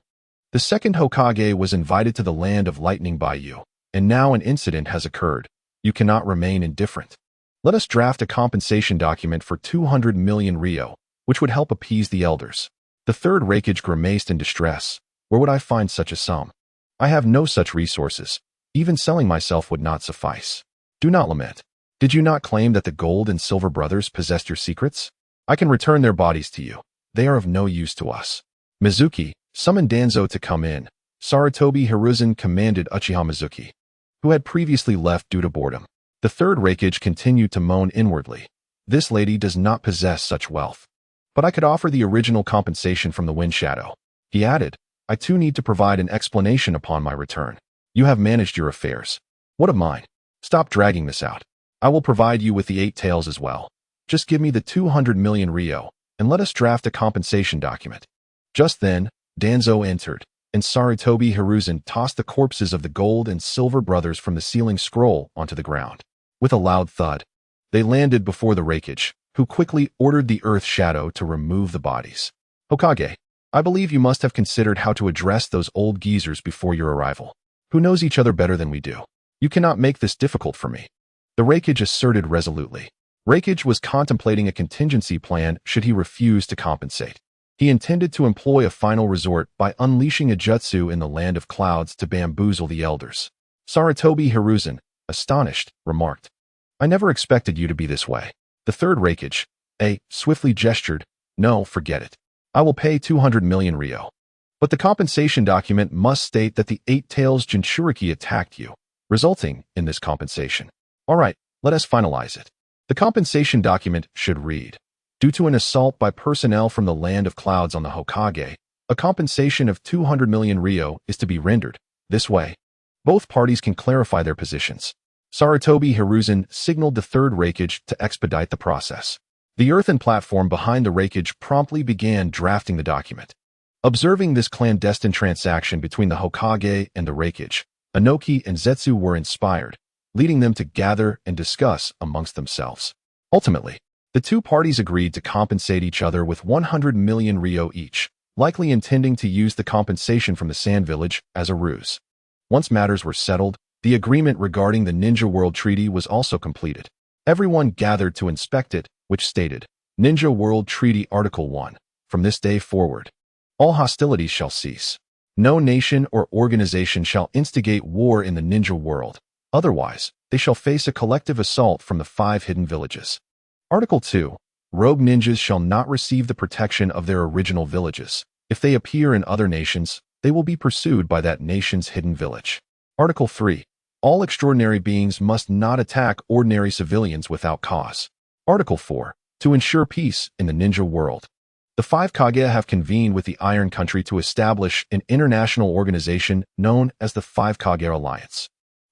the Second Hokage was invited to the Land of Lightning by you. And now an incident has occurred. You cannot remain indifferent. Let us draft a compensation document for 200 million ryo, which would help appease the elders. The Third Hokage grimaced in distress. Where would I find such a sum? I have no such resources. Even selling myself would not suffice. Do not lament. Did you not claim that the Gold and Silver brothers possessed your secrets? I can return their bodies to you. They are of no use to us. Mizuki, summon Danzo to come in. Sarutobi Hiruzen commanded Uchiha Mizuki, who had previously left due to boredom. The Third Hokage continued to moan inwardly. This lady does not possess such wealth. But I could offer the original compensation from the Wind Shadow. He added, I too need to provide an explanation upon my return. You have managed your affairs. What of mine? Stop dragging this out. I will provide you with the 8 tails as well. Just give me the 200 million Ryo, and let us draft a compensation document. Just then, Danzo entered, and Sarutobi Hiruzen tossed the corpses of the gold and silver brothers from the ceiling scroll onto the ground. With a loud thud, they landed before the Hokage, who quickly ordered the Earth Shadow to remove the bodies. Hokage, I believe you must have considered how to address those old geezers before your arrival. Who knows each other better than we do? You cannot make this difficult for me. The Hokage asserted resolutely. Hokage was contemplating a contingency plan should he refuse to compensate. He intended to employ a final resort by unleashing a jutsu in the land of clouds to bamboozle the elders. Sarutobi Hiruzen, astonished, remarked, I never expected you to be this way. The third Hokage, swiftly gestured, no, forget it. I will pay 200 million Ryo. But the compensation document must state that the Eight Tails Jinchuriki attacked you, resulting in this compensation. All right, let us finalize it. The compensation document should read, due to an assault by personnel from the land of clouds on the Hokage, a compensation of 200 million Ryo is to be rendered. This way, both parties can clarify their positions. Sarutobi Hiruzen signaled the third Hokage to expedite the process. The earthen platform behind the Hokage promptly began drafting the document. Observing this clandestine transaction between the Hokage and the Hokage, Inoki and Zetsu were inspired, leading them to gather and discuss amongst themselves. Ultimately, the two parties agreed to compensate each other with 100 million Ryo each, likely intending to use the compensation from the Sand Village as a ruse. Once matters were settled, the agreement regarding the Ninja World Treaty was also completed. Everyone gathered to inspect it, which stated, Ninja World Treaty Article 1. From this day forward, all hostilities shall cease. No nation or organization shall instigate war in the ninja world. Otherwise, they shall face a collective assault from the 5 hidden villages. Article 2. Rogue ninjas shall not receive the protection of their original villages. If they appear in other nations, they will be pursued by that nation's hidden village. Article 3. All extraordinary beings must not attack ordinary civilians without cause. Article 4. To ensure peace in the ninja world. The 5 Kage have convened with the Iron Country to establish an international organization known as the 5 Kage Alliance.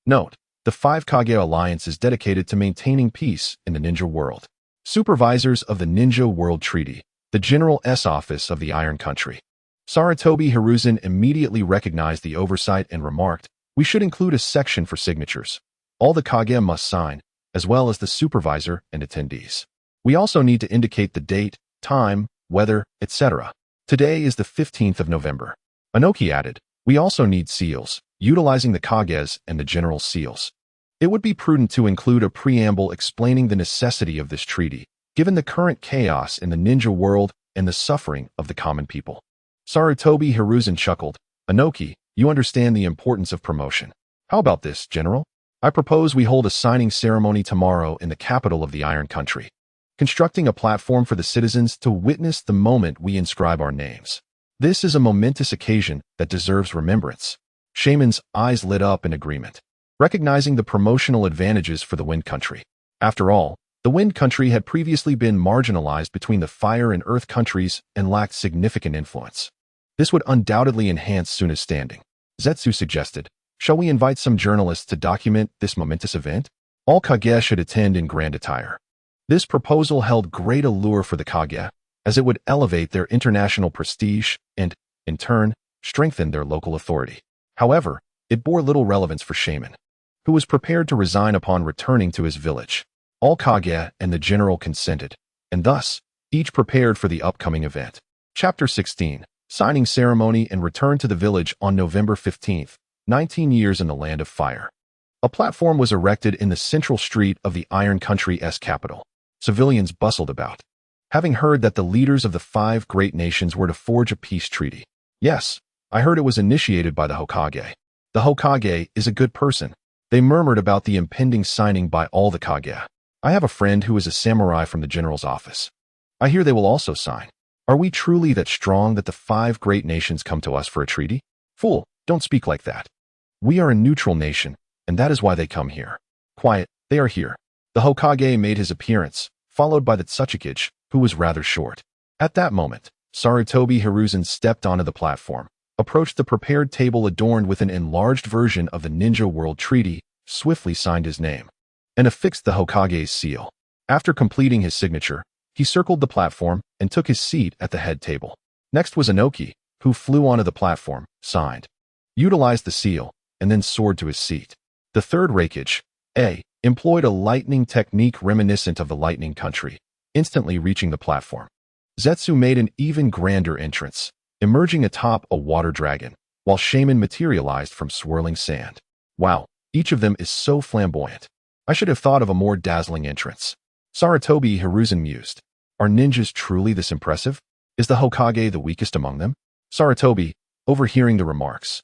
Note, the 5 Kage Alliance is dedicated to maintaining peace in the ninja world. Supervisors of the Ninja World Treaty, the General S Office of the Iron Country. Sarutobi Hiruzen immediately recognized the oversight and remarked, we should include a section for signatures. All the Kage must sign, as well as the supervisor and attendees. We also need to indicate the date, time, weather, etc. Today is the 15th of November. Inoki added, we also need seals, utilizing the Kages and the general seals. It would be prudent to include a preamble explaining the necessity of this treaty, given the current chaos in the ninja world and the suffering of the common people. Sarutobi Hiruzen chuckled, Inoki, you understand the importance of promotion. How about this, General? I propose we hold a signing ceremony tomorrow in the capital of the Iron Country, constructing a platform for the citizens to witness the moment we inscribe our names. This is a momentous occasion that deserves remembrance. Shaman's eyes lit up in agreement, recognizing the promotional advantages for the Wind Country. After all, the Wind Country had previously been marginalized between the Fire and Earth countries and lacked significant influence. This would undoubtedly enhance Suna's standing. Zetsu suggested, shall we invite some journalists to document this momentous event? All Kage should attend in grand attire. This proposal held great allure for the Kage, as it would elevate their international prestige and, in turn, strengthen their local authority. However, it bore little relevance for Shaman, who was prepared to resign upon returning to his village. All Kage and the general consented, and thus, each prepared for the upcoming event. Chapter 16. Signing Ceremony and Return to the Village on November 15th, 19 years in the Land of Fire. A platform was erected in the central street of the Iron Country's capital. Civilians bustled about, having heard that the leaders of the 5 great nations were to forge a peace treaty. Yes, I heard it was initiated by the Hokage. The Hokage is a good person. They murmured about the impending signing by all the Kage. I have a friend who is a samurai from the general's office. I hear they will also sign. Are we truly that strong that the 5 great nations come to us for a treaty? Fool, don't speak like that. We are a neutral nation, and that is why they come here. Quiet, they are here. The Hokage made his appearance, followed by the Tsuchikage, who was rather short. At that moment, Sarutobi Hiruzen stepped onto the platform, approached the prepared table adorned with an enlarged version of the Ninja World Treaty, swiftly signed his name, and affixed the Hokage's seal. After completing his signature, he circled the platform and took his seat at the head table. Next was Inoki, who flew onto the platform, signed, utilized the seal, and then soared to his seat. The third Hokage, employed a lightning technique reminiscent of the lightning country, instantly reaching the platform. Zetsu made an even grander entrance, emerging atop a water dragon, while Shaman materialized from swirling sand. Wow, each of them is so flamboyant. I should have thought of a more dazzling entrance. Sarutobi Hiruzen mused. Are ninjas truly this impressive? Is the Hokage the weakest among them? Sarutobi, overhearing the remarks,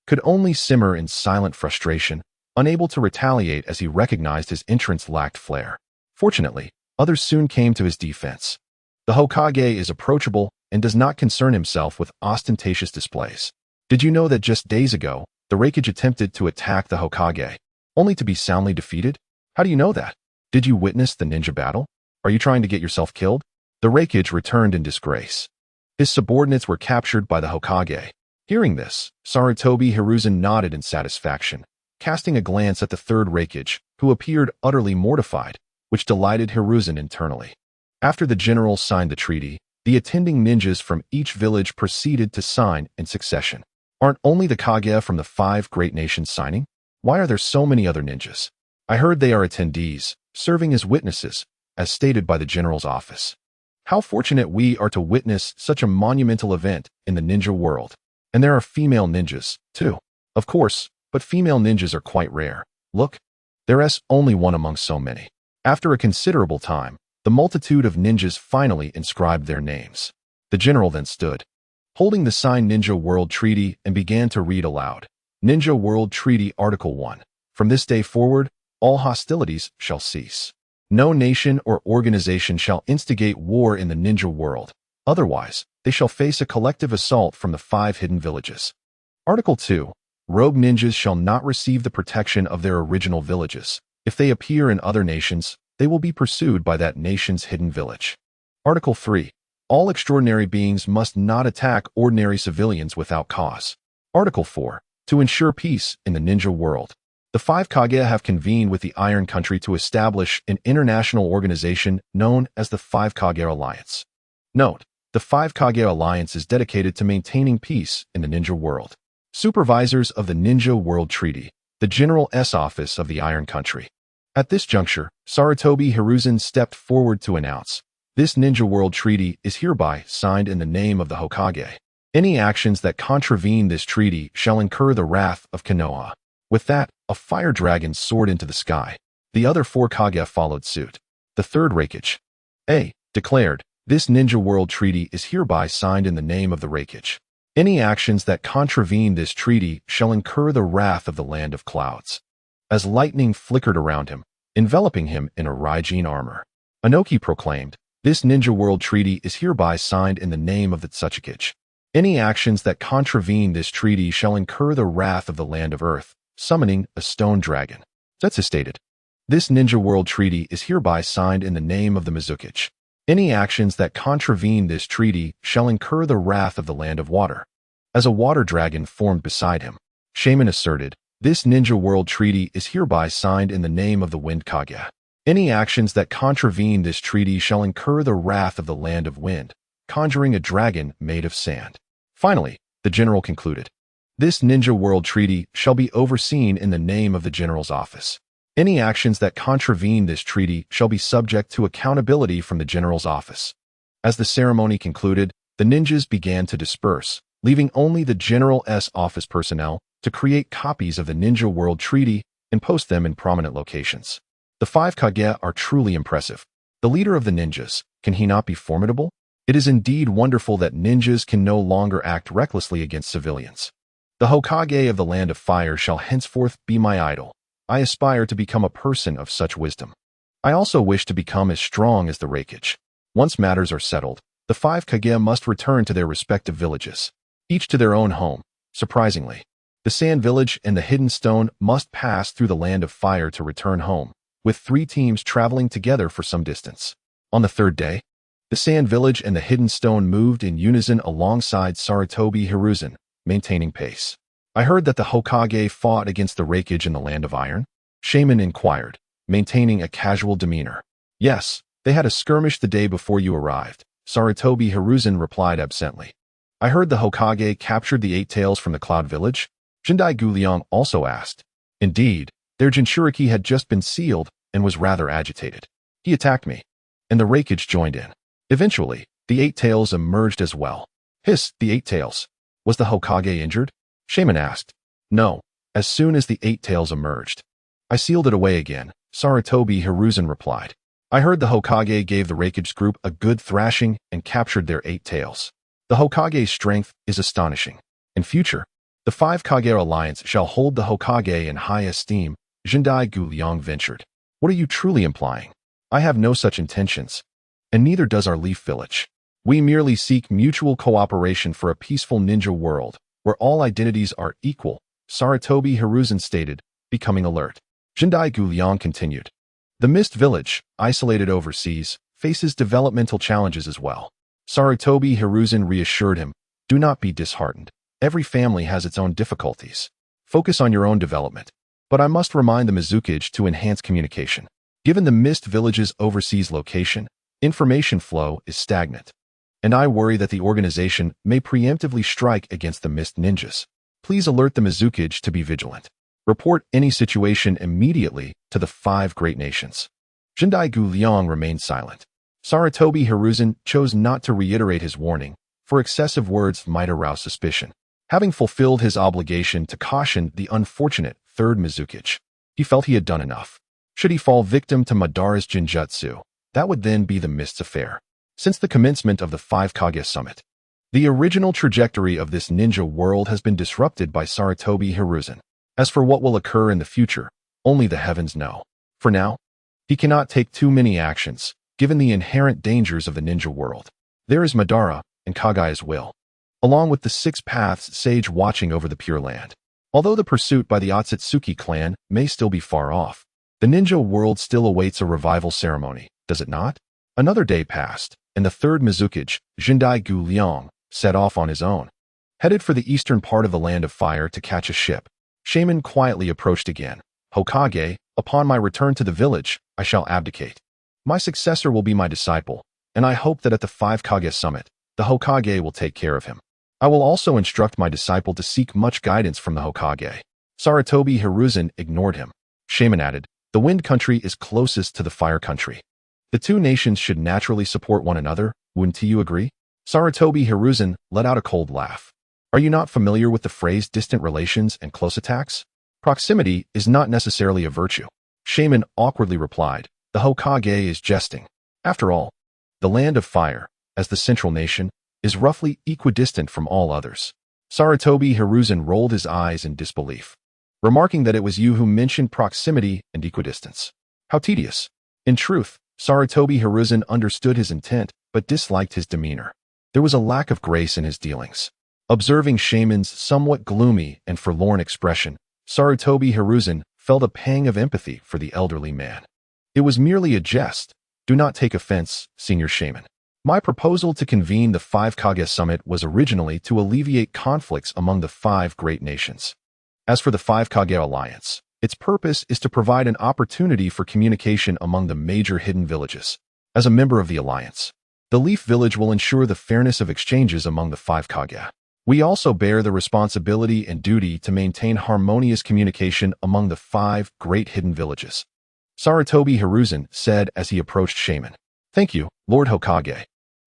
could only simmer in silent frustration, unable to retaliate as he recognized his entrance lacked flair. Fortunately, others soon came to his defense. The Hokage is approachable and does not concern himself with ostentatious displays. Did you know that just days ago, the Hokage attempted to attack the Hokage, only to be soundly defeated? How do you know that? Did you witness the ninja battle? Are you trying to get yourself killed? The Hokage returned in disgrace. His subordinates were captured by the Hokage. Hearing this, Sarutobi Hiruzen nodded in satisfaction, casting a glance at the third Hokage, who appeared utterly mortified, which delighted Hiruzen internally. After the general signed the treaty, the attending ninjas from each village proceeded to sign in succession. Aren't only the Kage from the 5 great nations signing? Why are there so many other ninjas? I heard they are attendees, serving as witnesses, as stated by the general's office. How fortunate we are to witness such a monumental event in the ninja world. And there are female ninjas, too. Of course, but female ninjas are quite rare. Look, there's only one among so many. After a considerable time, the multitude of ninjas finally inscribed their names. The general then stood, holding the signed Ninja World Treaty, and began to read aloud. Ninja World Treaty Article 1. From this day forward, all hostilities shall cease. No nation or organization shall instigate war in the ninja world. Otherwise, they shall face a collective assault from the 5 hidden villages. Article 2. Rogue ninjas shall not receive the protection of their original villages. If they appear in other nations, they will be pursued by that nation's hidden village. Article 3. All extraordinary beings must not attack ordinary civilians without cause. Article 4. To ensure peace in the ninja world, the 5 Kage have convened with the Iron Country to establish an international organization known as the 5 Kage Alliance. Note, the 5 Kage Alliance is dedicated to maintaining peace in the ninja world. Supervisors of the Ninja World Treaty, the General S Office of the Iron Country. At this juncture, Sarutobi Hiruzen stepped forward to announce, this Ninja World Treaty is hereby signed in the name of the Hokage. Any actions that contravene this treaty shall incur the wrath of Konoha. With that, a fire dragon soared into the sky. The other 4 Kage followed suit. The third Hokage, declared, this Ninja World Treaty is hereby signed in the name of the Hokage. Any actions that contravene this treaty shall incur the wrath of the Land of Clouds. As lightning flickered around him, enveloping him in a Raijin armor, Inoki proclaimed, this Ninja World Treaty is hereby signed in the name of the Tsuchikage. Any actions that contravene this treaty shall incur the wrath of the Land of Earth, summoning a stone dragon. Zetsu stated, this Ninja World Treaty is hereby signed in the name of the Mizukage. Any actions that contravene this treaty shall incur the wrath of the Land of Water. As a water dragon formed beside him, Shaman asserted, this Ninja World Treaty is hereby signed in the name of the Wind Kage. Any actions that contravene this treaty shall incur the wrath of the Land of Wind, conjuring a dragon made of sand. Finally, the general concluded, this Ninja World Treaty shall be overseen in the name of the general's office. Any actions that contravene this treaty shall be subject to accountability from the general's office. As the ceremony concluded, the ninjas began to disperse, leaving only the General S office personnel to create copies of the Ninja World Treaty and post them in prominent locations. The 5 Kage are truly impressive. The leader of the ninjas, can he not be formidable? It is indeed wonderful that ninjas can no longer act recklessly against civilians. The Hokage of the Land of Fire shall henceforth be my idol. I aspire to become a person of such wisdom. I also wish to become as strong as the Hokage. Once matters are settled, the 5 Kage must return to their respective villages, each to their own home. Surprisingly, the Sand Village and the Hidden Stone must pass through the Land of Fire to return home, with 3 teams traveling together for some distance. On the 3rd day, the Sand Village and the Hidden Stone moved in unison alongside Sarutobi Hiruzen, maintaining pace. I heard that the Hokage fought against the Hokage in the Land of Iron? Shaman inquired, maintaining a casual demeanor. Yes, they had a skirmish the day before you arrived, Sarutobi Hiruzen replied absently. I heard the Hokage captured the Eight Tails from the Cloud Village? Jindai Guliang also asked. Indeed, their Jinchuriki had just been sealed and was rather agitated. He attacked me, and the Raikage joined in. Eventually, the Eight Tails emerged as well. Hiss, the Eight Tails. Was the Hokage injured? Shaman asked. No, as soon as the Eight Tails emerged. I sealed it away again, Sarutobi Hiruzen replied. I heard the Hokage gave the Raikage group a good thrashing and captured their Eight Tails. The Hokage's strength is astonishing. In future, the Five Kage Alliance shall hold the Hokage in high esteem, Jindai Guliang ventured. What are you truly implying? I have no such intentions. And neither does our Leaf Village. We merely seek mutual cooperation for a peaceful ninja world, where all identities are equal, Sarutobi Hiruzen stated, becoming alert. Jindai Guliang continued. The Mist Village, isolated overseas, faces developmental challenges as well. Sarutobi Hiruzen reassured him, do not be disheartened. Every family has its own difficulties. Focus on your own development. But I must remind the Mizukage to enhance communication. Given the Mist Village's overseas location, information flow is stagnant. And I worry that the organization may preemptively strike against the Mist Ninjas. Please alert the Mizukage to be vigilant. Report any situation immediately to the Five Great Nations. Jindai Guliang remained silent. Sarutobi Hiruzen chose not to reiterate his warning, for excessive words might arouse suspicion. Having fulfilled his obligation to caution the unfortunate third Mizukage, he felt he had done enough. Should he fall victim to Madara's Jinjutsu, that would then be the Mist's affair. Since the commencement of the Five Kage Summit, the original trajectory of this ninja world has been disrupted by Sarutobi Hiruzen. As for what will occur in the future, only the heavens know. For now, he cannot take too many actions, given the inherent dangers of the ninja world. There is Madara and Kagaya's will, along with the Six Paths Sage watching over the Pure Land. Although the pursuit by the Otsutsuki clan may still be far off, the ninja world still awaits a revival ceremony, does it not? Another day passed, and the third Mizukage, Jindai Guliang, set off on his own, headed for the eastern part of the Land of Fire to catch a ship. Shaman quietly approached again. Hokage, upon my return to the village, I shall abdicate. My successor will be my disciple, and I hope that at the Five Kage Summit, the Hokage will take care of him. I will also instruct my disciple to seek much guidance from the Hokage. Sarutobi Hiruzen ignored him. Shaman added, the Wind Country is closest to the Fire Country. The two nations should naturally support one another, wouldn't you agree? Sarutobi Hiruzen let out a cold laugh. Are you not familiar with the phrase distant relations and close attacks? Proximity is not necessarily a virtue. Shaman awkwardly replied, the Hokage is jesting. After all, the Land of Fire, as the central nation, is roughly equidistant from all others. Sarutobi Hiruzen rolled his eyes in disbelief, remarking that it was you who mentioned proximity and equidistance. How tedious. In truth, Sarutobi Hiruzen understood his intent, but disliked his demeanor. There was a lack of grace in his dealings. Observing Shaman's somewhat gloomy and forlorn expression, Sarutobi Hiruzen felt a pang of empathy for the elderly man. It was merely a jest. Do not take offense, Senior Shaman. My proposal to convene the Five Kage Summit was originally to alleviate conflicts among the Five Great Nations. As for the Five Kage Alliance, its purpose is to provide an opportunity for communication among the major hidden villages. As a member of the Alliance, the Leaf Village will ensure the fairness of exchanges among the Five Kage. We also bear the responsibility and duty to maintain harmonious communication among the Five Great Hidden Villages. Sarutobi Hiruzen said as he approached Shaman. Thank you, Lord Hokage.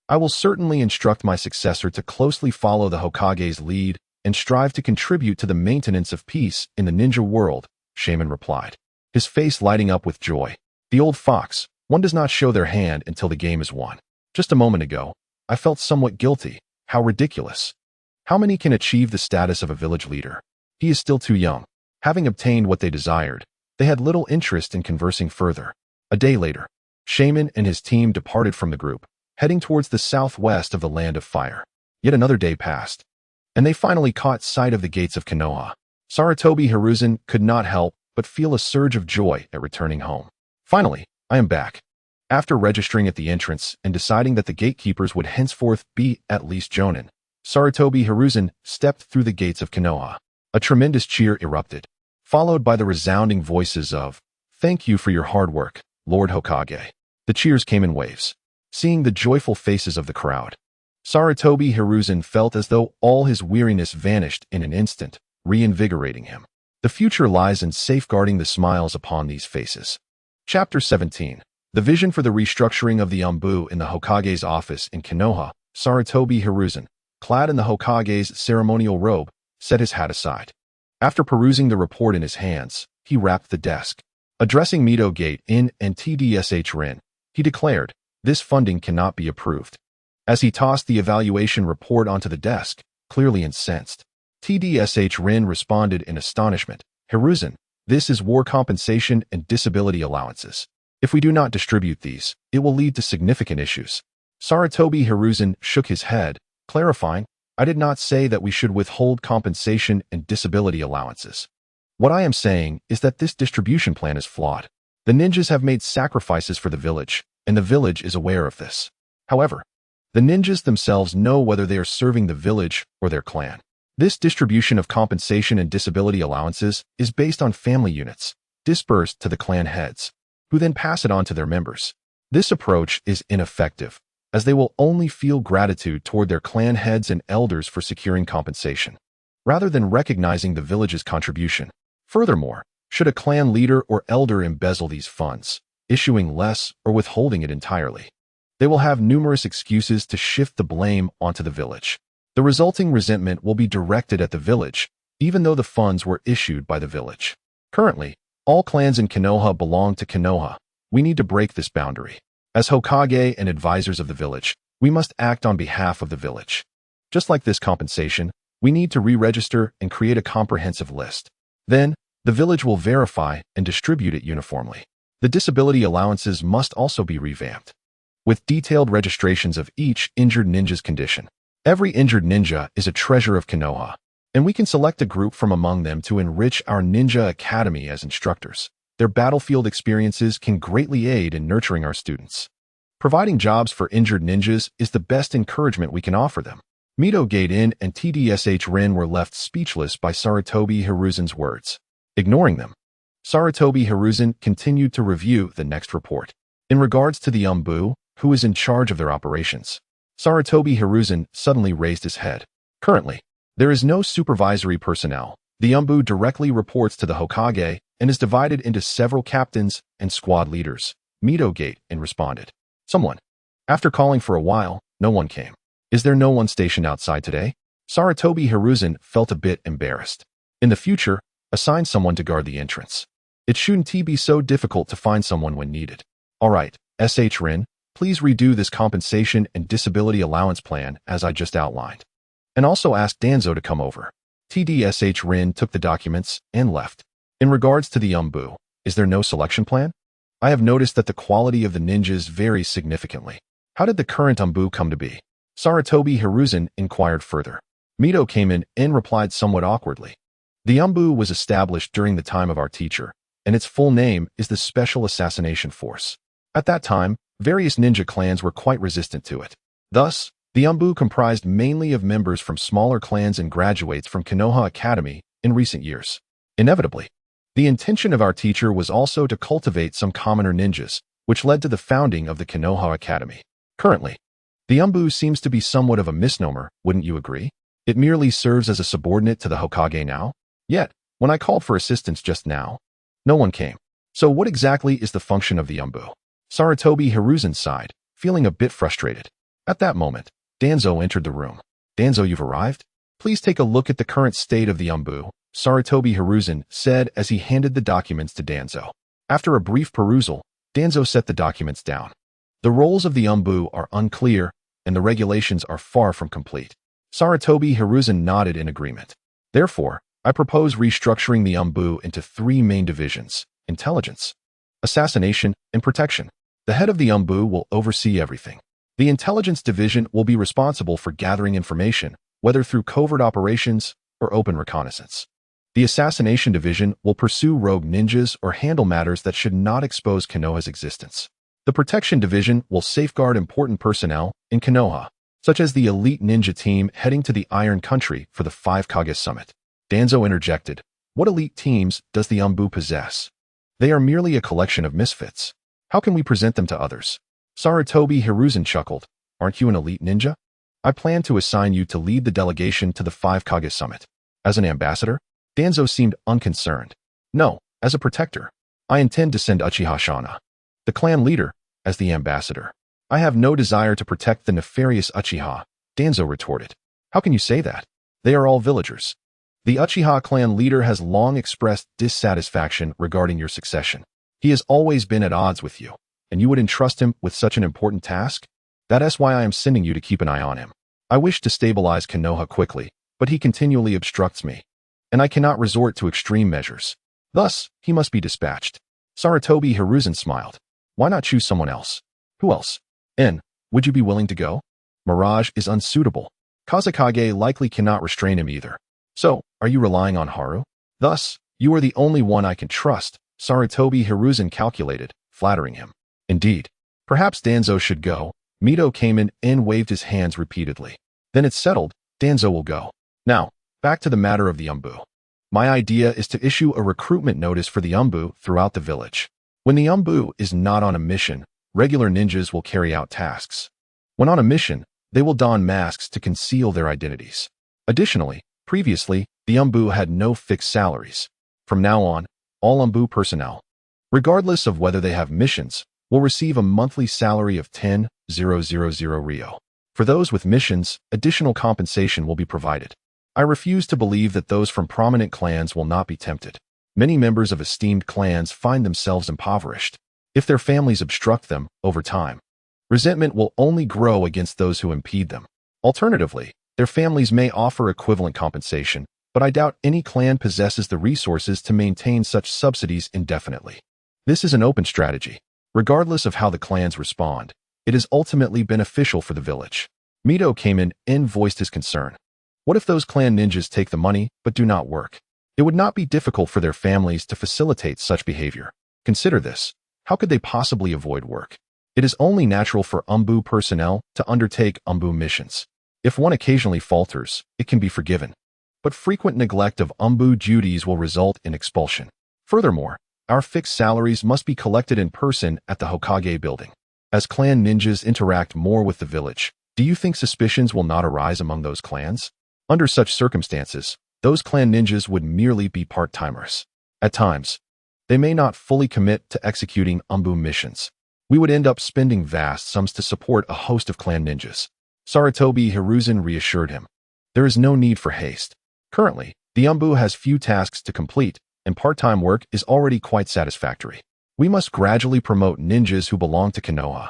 I will certainly instruct my successor to closely follow the Hokage's lead and strive to contribute to the maintenance of peace in the ninja world, Shaman replied, his face lighting up with joy. The old fox, one does not show their hand until the game is won. Just a moment ago, I felt somewhat guilty. How ridiculous. How many can achieve the status of a village leader? He is still too young. Having obtained what they desired, they had little interest in conversing further. A day later, Shaman and his team departed from the group, heading towards the southwest of the Land of Fire. Yet another day passed, and they finally caught sight of the gates of Konoha. Sarutobi Hiruzen could not help but feel a surge of joy at returning home. Finally, I am back. After registering at the entrance and deciding that the gatekeepers would henceforth be at least Jonin, Sarutobi Hiruzen stepped through the gates of Konoha. A tremendous cheer erupted, followed by the resounding voices of, "Thank you for your hard work, Lord Hokage." The cheers came in waves. Seeing the joyful faces of the crowd, Sarutobi Hiruzen felt as though all his weariness vanished in an instant, reinvigorating him. The future lies in safeguarding the smiles upon these faces. Chapter 17. The vision for the restructuring of the Anbu in the Hokage's office in Konoha. Sarutobi Hiruzen, clad in the Hokage's ceremonial robe, set his hat aside. After perusing the report in his hands, he rapped the desk. Addressing Mito Gate-in and TDSH Rin, he declared, "This funding cannot be approved." As he tossed the evaluation report onto the desk, clearly incensed, TDSH Rin responded in astonishment, "Hiruzen, this is war compensation and disability allowances. If we do not distribute these, it will lead to significant issues." Sarutobi Hiruzen shook his head, clarifying, "I did not say that we should withhold compensation and disability allowances. What I am saying is that this distribution plan is flawed. The ninjas have made sacrifices for the village, and the village is aware of this. However, the ninjas themselves know whether they are serving the village or their clan. This distribution of compensation and disability allowances is based on family units, dispersed to the clan heads, who then pass it on to their members. This approach is ineffective, as they will only feel gratitude toward their clan heads and elders for securing compensation, rather than recognizing the village's contribution. Furthermore, should a clan leader or elder embezzle these funds, issuing less or withholding it entirely, they will have numerous excuses to shift the blame onto the village. The resulting resentment will be directed at the village, even though the funds were issued by the village. Currently, all clans in Konoha belong to Konoha. We need to break this boundary. As Hokage and advisors of the village, we must act on behalf of the village. Just like this compensation, we need to re-register and create a comprehensive list. Then, the village will verify and distribute it uniformly. The disability allowances must also be revamped, with detailed registrations of each injured ninja's condition. Every injured ninja is a treasure of Konoha, and we can select a group from among them to enrich our ninja academy as instructors. Their battlefield experiences can greatly aid in nurturing our students. Providing jobs for injured ninjas is the best encouragement we can offer them. Mito Gate-in and TDSH Rin were left speechless by Sarutobi Hiruzen's words. Ignoring them, Sarutobi Hiruzen continued to review the next report. In regards to the Anbu, who is in charge of their operations, Sarutobi Hiruzen suddenly raised his head. Currently, there is no supervisory personnel. The Anbu directly reports to the Hokage and is divided into several captains and squad leaders. Mito Gate-in responded. Someone. After calling for a while, no one came. Is there no one stationed outside today? Sarutobi Hiruzen felt a bit embarrassed. In the future, assign someone to guard the entrance. It shouldn't be so difficult to find someone when needed. Alright, SH Rin, please redo this compensation and disability allowance plan as I just outlined. And also ask Danzo to come over. TDSH Rin took the documents and left. In regards to the Anbu, is there no selection plan? I have noticed that the quality of the ninjas varies significantly. How did the current Anbu come to be? Sarutobi Hiruzen inquired further. Mito came in and replied somewhat awkwardly. The Anbu was established during the time of our teacher, and its full name is the Special Assassination Force. At that time, various ninja clans were quite resistant to it. Thus, the Anbu comprised mainly of members from smaller clans and graduates from Konoha Academy in recent years. Inevitably, the intention of our teacher was also to cultivate some commoner ninjas, which led to the founding of the Konoha Academy. Currently, the Anbu seems to be somewhat of a misnomer, wouldn't you agree? It merely serves as a subordinate to the Hokage now. Yet, when I called for assistance just now, no one came. So what exactly is the function of the Anbu? Sarutobi Hiruzen sighed, feeling a bit frustrated. At that moment, Danzo entered the room. Danzo, you've arrived? Please take a look at the current state of the Anbu, Sarutobi Hiruzen said as he handed the documents to Danzo. After a brief perusal, Danzo set the documents down. The roles of the Anbu are unclear, and the regulations are far from complete. Sarutobi Hiruzen nodded in agreement. Therefore, I propose restructuring the Anbu into three main divisions: intelligence, assassination, and protection. The head of the Anbu will oversee everything. The intelligence division will be responsible for gathering information, whether through covert operations or open reconnaissance. The assassination division will pursue rogue ninjas or handle matters that should not expose Konoha's existence. The protection division will safeguard important personnel in Konoha, such as the elite ninja team heading to the Iron Country for the 5 Kage Summit. Danzo interjected, what elite teams does the Anbu possess? They are merely a collection of misfits. How can we present them to others? Sarutobi Hiruzen chuckled. Aren't you an elite ninja? I plan to assign you to lead the delegation to the 5 Kage summit. As an ambassador? Danzo seemed unconcerned. No, as a protector. I intend to send Uchiha Shana, the clan leader, as the ambassador. I have no desire to protect the nefarious Uchiha, Danzo retorted. How can you say that? They are all villagers. The Uchiha clan leader has long expressed dissatisfaction regarding your succession. He has always been at odds with you, and you would entrust him with such an important task? That's why I am sending you to keep an eye on him. I wish to stabilize Konoha quickly, but he continually obstructs me, and I cannot resort to extreme measures. Thus, he must be dispatched. Sarutobi Hiruzen smiled. Why not choose someone else? Who else? Would you be willing to go? Mirage is unsuitable. Kazekage likely cannot restrain him either. So, are you relying on Haru? Thus, you are the only one I can trust, Sarutobi Hiruzen calculated, flattering him. Indeed. Perhaps Danzo should go. Mito came in and waved his hands repeatedly. Then it's settled, Danzo will go. Now, back to the matter of the Umbu. My idea is to issue a recruitment notice for the Umbu throughout the village. When the Umbu is not on a mission, regular ninjas will carry out tasks. When on a mission, they will don masks to conceal their identities. Additionally, previously, the Umbu had no fixed salaries. From now on, all Umbu personnel, regardless of whether they have missions, will receive a monthly salary of 10,000 Ryo. For those with missions, additional compensation will be provided. I refuse to believe that those from prominent clans will not be tempted. Many members of esteemed clans find themselves impoverished. If their families obstruct them, over time, resentment will only grow against those who impede them. Alternatively, their families may offer equivalent compensation, but I doubt any clan possesses the resources to maintain such subsidies indefinitely. This is an open strategy. Regardless of how the clans respond, it is ultimately beneficial for the village. Mito came in and voiced his concern. What if those clan ninjas take the money but do not work? It would not be difficult for their families to facilitate such behavior. Consider this. How could they possibly avoid work? It is only natural for Umbu personnel to undertake Umbu missions. If one occasionally falters, it can be forgiven. But frequent neglect of Umbu duties will result in expulsion. Furthermore, our fixed salaries must be collected in person at the Hokage building. As clan ninjas interact more with the village, do you think suspicions will not arise among those clans? Under such circumstances, those clan ninjas would merely be part-timers. At times, they may not fully commit to executing Umbu missions. We would end up spending vast sums to support a host of clan ninjas. Sarutobi Hiruzen reassured him. There is no need for haste. Currently, the Umbu has few tasks to complete, and part-time work is already quite satisfactory. We must gradually promote ninjas who belong to Konoha.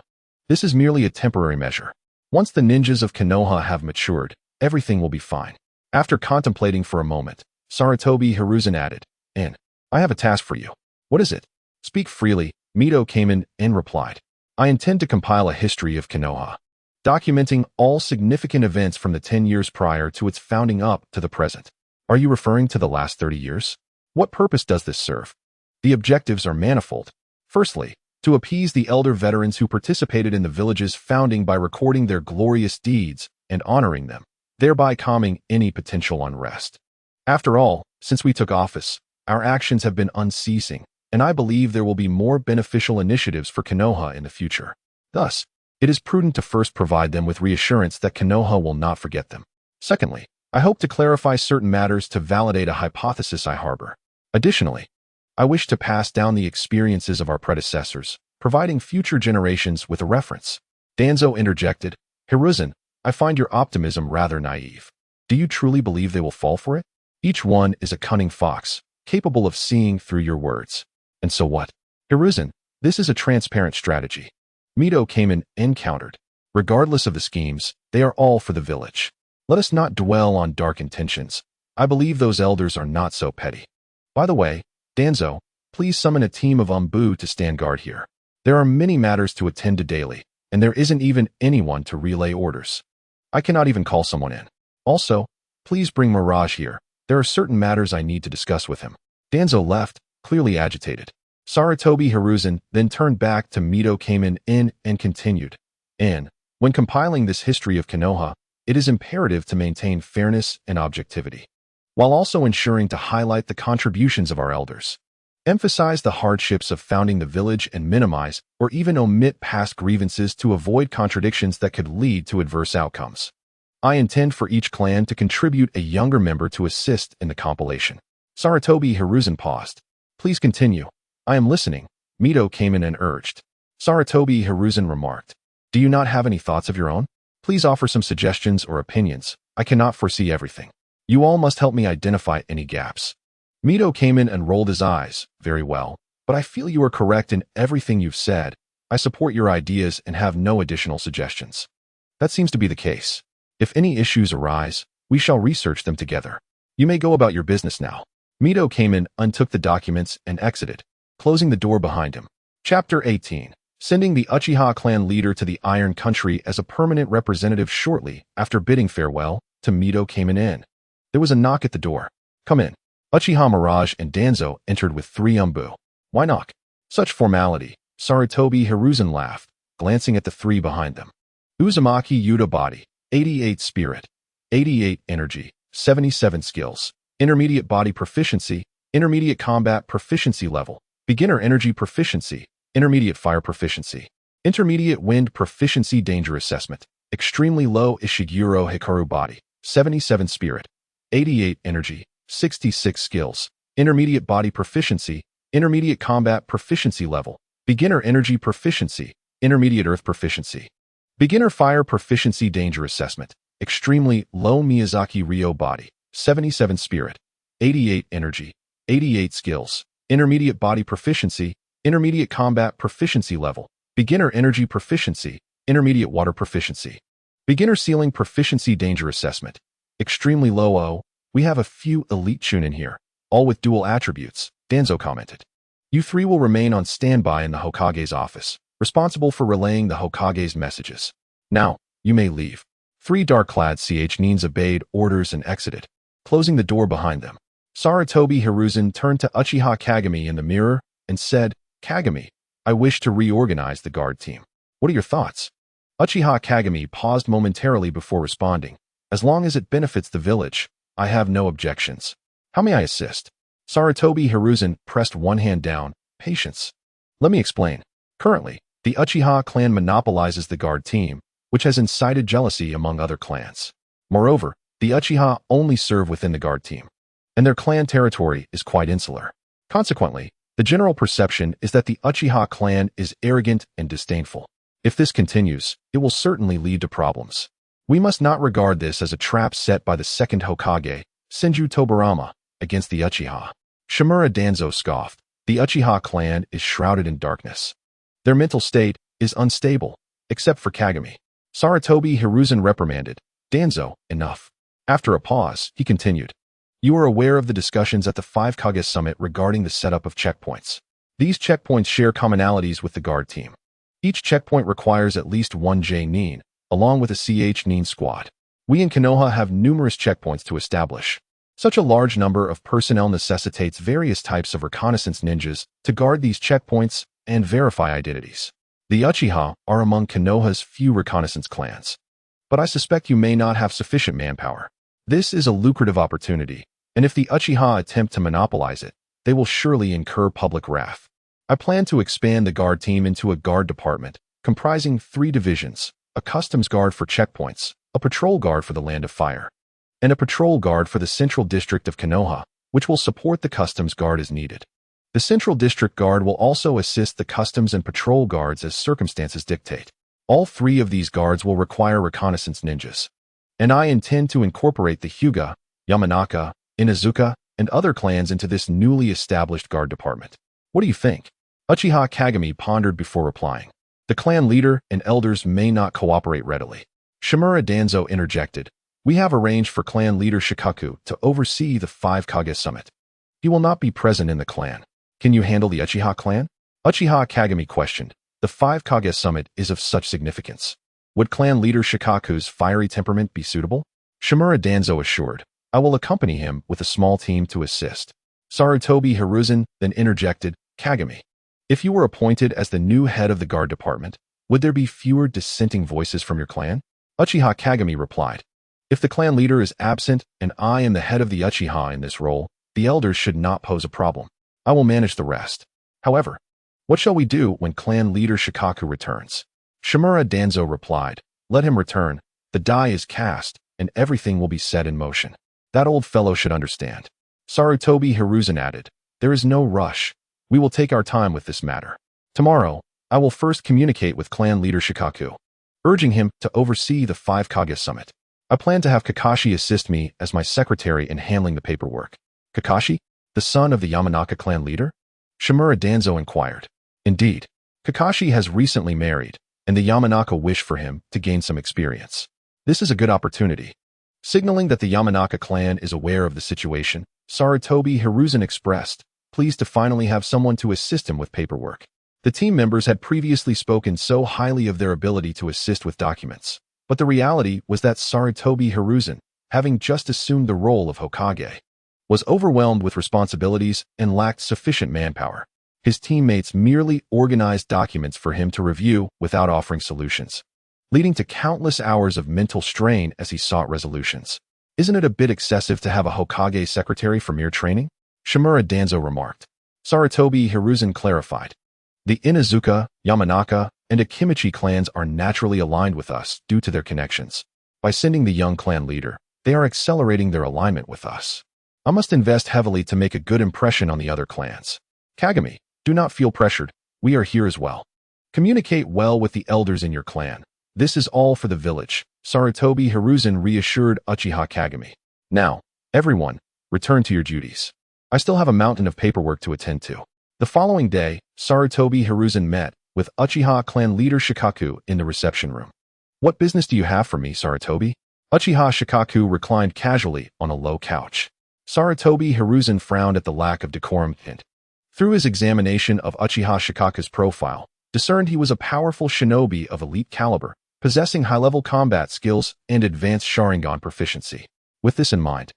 This is merely a temporary measure. Once the ninjas of Konoha have matured, everything will be fine. After contemplating for a moment, Sarutobi Hiruzen added, I have a task for you. What is it? Speak freely, Mito came in and replied. I intend to compile a history of Konoha, documenting all significant events from the 10 years prior to its founding up to the present. Are you referring to the last 30 years? What purpose does this serve? The objectives are manifold. Firstly, to appease the elder veterans who participated in the village's founding by recording their glorious deeds and honoring them, thereby calming any potential unrest. After all, since we took office, our actions have been unceasing, and I believe there will be more beneficial initiatives for Konoha in the future. Thus, it is prudent to first provide them with reassurance that Konoha will not forget them. Secondly, I hope to clarify certain matters to validate a hypothesis I harbor. Additionally, I wish to pass down the experiences of our predecessors, providing future generations with a reference. Danzo interjected, Hiruzen, I find your optimism rather naive. Do you truly believe they will fall for it? Each one is a cunning fox, capable of seeing through your words. And so what? Hiruzen, this is a transparent strategy. Mito came in and countered. Regardless of the schemes, they are all for the village. Let us not dwell on dark intentions. I believe those elders are not so petty. By the way, Danzo, please summon a team of Umbu to stand guard here. There are many matters to attend to daily, and there isn't even anyone to relay orders. I cannot even call someone in. Also, please bring Mirage here. There are certain matters I need to discuss with him. Danzo left, clearly agitated. Sarutobi Hiruzen then turned back to Mito came in and continued. When compiling this history of Konoha, it is imperative to maintain fairness and objectivity, while also ensuring to highlight the contributions of our elders. Emphasize the hardships of founding the village and minimize or even omit past grievances to avoid contradictions that could lead to adverse outcomes. I intend for each clan to contribute a younger member to assist in the compilation. Sarutobi Hiruzen paused. Please continue. I am listening. Mito came in and urged. Sarutobi Hiruzen remarked. Do you not have any thoughts of your own? Please offer some suggestions or opinions. I cannot foresee everything. You all must help me identify any gaps. Mito came in and rolled his eyes. Very well, but I feel you are correct in everything you've said. I support your ideas and have no additional suggestions. That seems to be the case. If any issues arise, we shall research them together. You may go about your business now. Mito came in, untook the documents, and exited, closing the door behind him. Chapter 18. Sending the Uchiha clan leader to the Iron Country as a permanent representative shortly after bidding farewell to Mito came in. There was a knock at the door. Come in. Uchiha Mirage and Danzo entered with 3 umbu. Why knock? Such formality. Sarutobi Hiruzen laughed, glancing at the 3 behind them. Uzumaki Yuta body, 88 spirit, 88 energy, 77 skills, intermediate body proficiency, intermediate combat proficiency level, beginner energy proficiency, intermediate fire proficiency, intermediate wind proficiency danger assessment, extremely low Ishiguro Hikaru body, 77 spirit, 88 energy, 66 skills, intermediate body proficiency, intermediate combat proficiency level, beginner energy proficiency, intermediate earth proficiency, beginner fire proficiency danger assessment, extremely low Miyazaki Ryo body, 77 spirit, 88 energy, 88 skills, intermediate body proficiency, intermediate combat proficiency level, beginner energy proficiency, intermediate water proficiency, beginner ceiling proficiency danger assessment, extremely low O. We have a few elite chunin here, all with dual attributes, Danzo commented. You 3 will remain on standby in the Hokage's office, responsible for relaying the Hokage's messages. Now, you may leave. 3 dark-clad nins obeyed orders and exited, closing the door behind them. Sarutobi Hiruzen turned to Uchiha Kagami in the mirror and said, Kagami, I wish to reorganize the guard team. What are your thoughts? Uchiha Kagami paused momentarily before responding. As long as it benefits the village, I have no objections. How may I assist? Sarutobi Hiruzen pressed one hand down. Patience. Let me explain. Currently, the Uchiha clan monopolizes the guard team, which has incited jealousy among other clans. Moreover, the Uchiha only serve within the guard team, and their clan territory is quite insular. Consequently, the general perception is that the Uchiha clan is arrogant and disdainful. If this continues, it will certainly lead to problems. We must not regard this as a trap set by the Second Hokage, Senju Tobarama, against the Uchiha. Shimura Danzo scoffed. The Uchiha clan is shrouded in darkness. Their mental state is unstable, except for Kagami. Sarutobi Hiruzen reprimanded. Danzo, enough. After a pause, he continued. You are aware of the discussions at the 5 Kage Summit regarding the setup of checkpoints. These checkpoints share commonalities with the guard team. Each checkpoint requires at least 1 J-nin, along with a CH-nin squad. We in Konoha have numerous checkpoints to establish. Such a large number of personnel necessitates various types of reconnaissance ninjas to guard these checkpoints and verify identities. The Uchiha are among Konoha's few reconnaissance clans. But I suspect you may not have sufficient manpower. This is a lucrative opportunity, and if the Uchiha attempt to monopolize it, they will surely incur public wrath. I plan to expand the guard team into a guard department, comprising 3 divisions, a customs guard for checkpoints, a patrol guard for the Land of Fire, and a patrol guard for the Central District of Konoha, which will support the customs guard as needed. The Central District Guard will also assist the customs and patrol guards as circumstances dictate. All 3 of these guards will require reconnaissance ninjas. And I intend to incorporate the Hyuga, Yamanaka, Inazuka, and other clans into this newly established guard department. What do you think? Uchiha Kagami pondered before replying. The clan leader and elders may not cooperate readily. Shimura Danzo interjected. We have arranged for clan leader Shikaku to oversee the 5 Kage Summit. He will not be present in the clan. Can you handle the Uchiha clan? Uchiha Kagami questioned. The 5 Kage Summit is of such significance. Would clan leader Shikaku's fiery temperament be suitable? Shimura Danzo assured. I will accompany him with a small team to assist. Sarutobi Hiruzen then interjected. Kagami, if you were appointed as the new head of the guard department, would there be fewer dissenting voices from your clan? Uchiha Kagami replied. If the clan leader is absent and I am the head of the Uchiha in this role, the elders should not pose a problem. I will manage the rest. However, what shall we do when clan leader Shikaku returns? Shimura Danzo replied, let him return. The die is cast, and everything will be set in motion. That old fellow should understand. Sarutobi Hiruzen added, there is no rush. We will take our time with this matter. Tomorrow, I will first communicate with clan leader Shikaku, urging him to oversee the 5 Kage summit. I plan to have Kakashi assist me as my secretary in handling the paperwork. Kakashi, the son of the Yamanaka clan leader? Shimura Danzo inquired. Indeed, Kakashi has recently married, and the Yamanaka wish for him to gain some experience. This is a good opportunity. Signaling that the Yamanaka clan is aware of the situation, Sarutobi Hiruzen expressed, pleased to finally have someone to assist him with paperwork. The team members had previously spoken so highly of their ability to assist with documents, but the reality was that Sarutobi Hiruzen, having just assumed the role of Hokage, was overwhelmed with responsibilities and lacked sufficient manpower. His teammates merely organized documents for him to review without offering solutions, leading to countless hours of mental strain as he sought resolutions. Isn't it a bit excessive to have a Hokage secretary for mere training? Shimura Danzo remarked. Sarutobi Hiruzen clarified. The Inazuka, Yamanaka, and Akimichi clans are naturally aligned with us due to their connections. By sending the young clan leader, they are accelerating their alignment with us. I must invest heavily to make a good impression on the other clans. Kagami, do not feel pressured. We are here as well. Communicate well with the elders in your clan. This is all for the village. Sarutobi Hiruzen reassured Uchiha Kagami. Now, everyone, return to your duties. I still have a mountain of paperwork to attend to. The following day, Sarutobi Hiruzen met with Uchiha clan leader Shikaku in the reception room. What business do you have for me, Sarutobi? Uchiha Shikaku reclined casually on a low couch. Sarutobi Hiruzen frowned at the lack of decorum and, through his examination of Uchiha Shikaku's profile, discerned he was a powerful shinobi of elite caliber, possessing high-level combat skills and advanced Sharingan proficiency. With this in mind,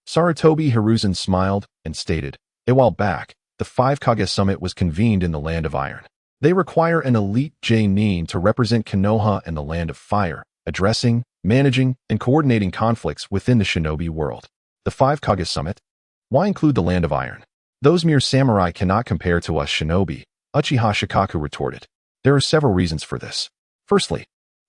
Sarutobi Hiruzen smiled and stated, a while back, the 5 Kage Summit was convened in the Land of Iron. They require an elite J-Nin to represent Konoha and the Land of Fire, addressing, managing, and coordinating conflicts within the shinobi world. The 5 Kage Summit? Why include the Land of Iron? Those mere samurai cannot compare to us shinobi, Uchiha Shikaku retorted. There are several reasons for this. Firstly,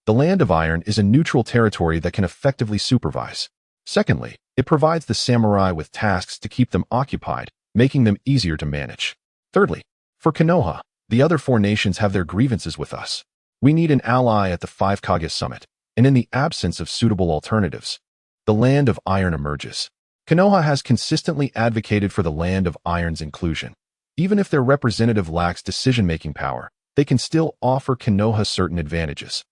the Land of Iron is a neutral territory that can effectively supervise. Secondly, it provides the samurai with tasks to keep them occupied, making them easier to manage. Thirdly, for Konoha, the other 4 nations have their grievances with us. We need an ally at the 5 Kage Summit, and in the absence of suitable alternatives, the Land of Iron emerges. Konoha has consistently advocated for the Land of Iron's inclusion. Even if their representative lacks decision-making power, they can still offer Konoha certain advantages.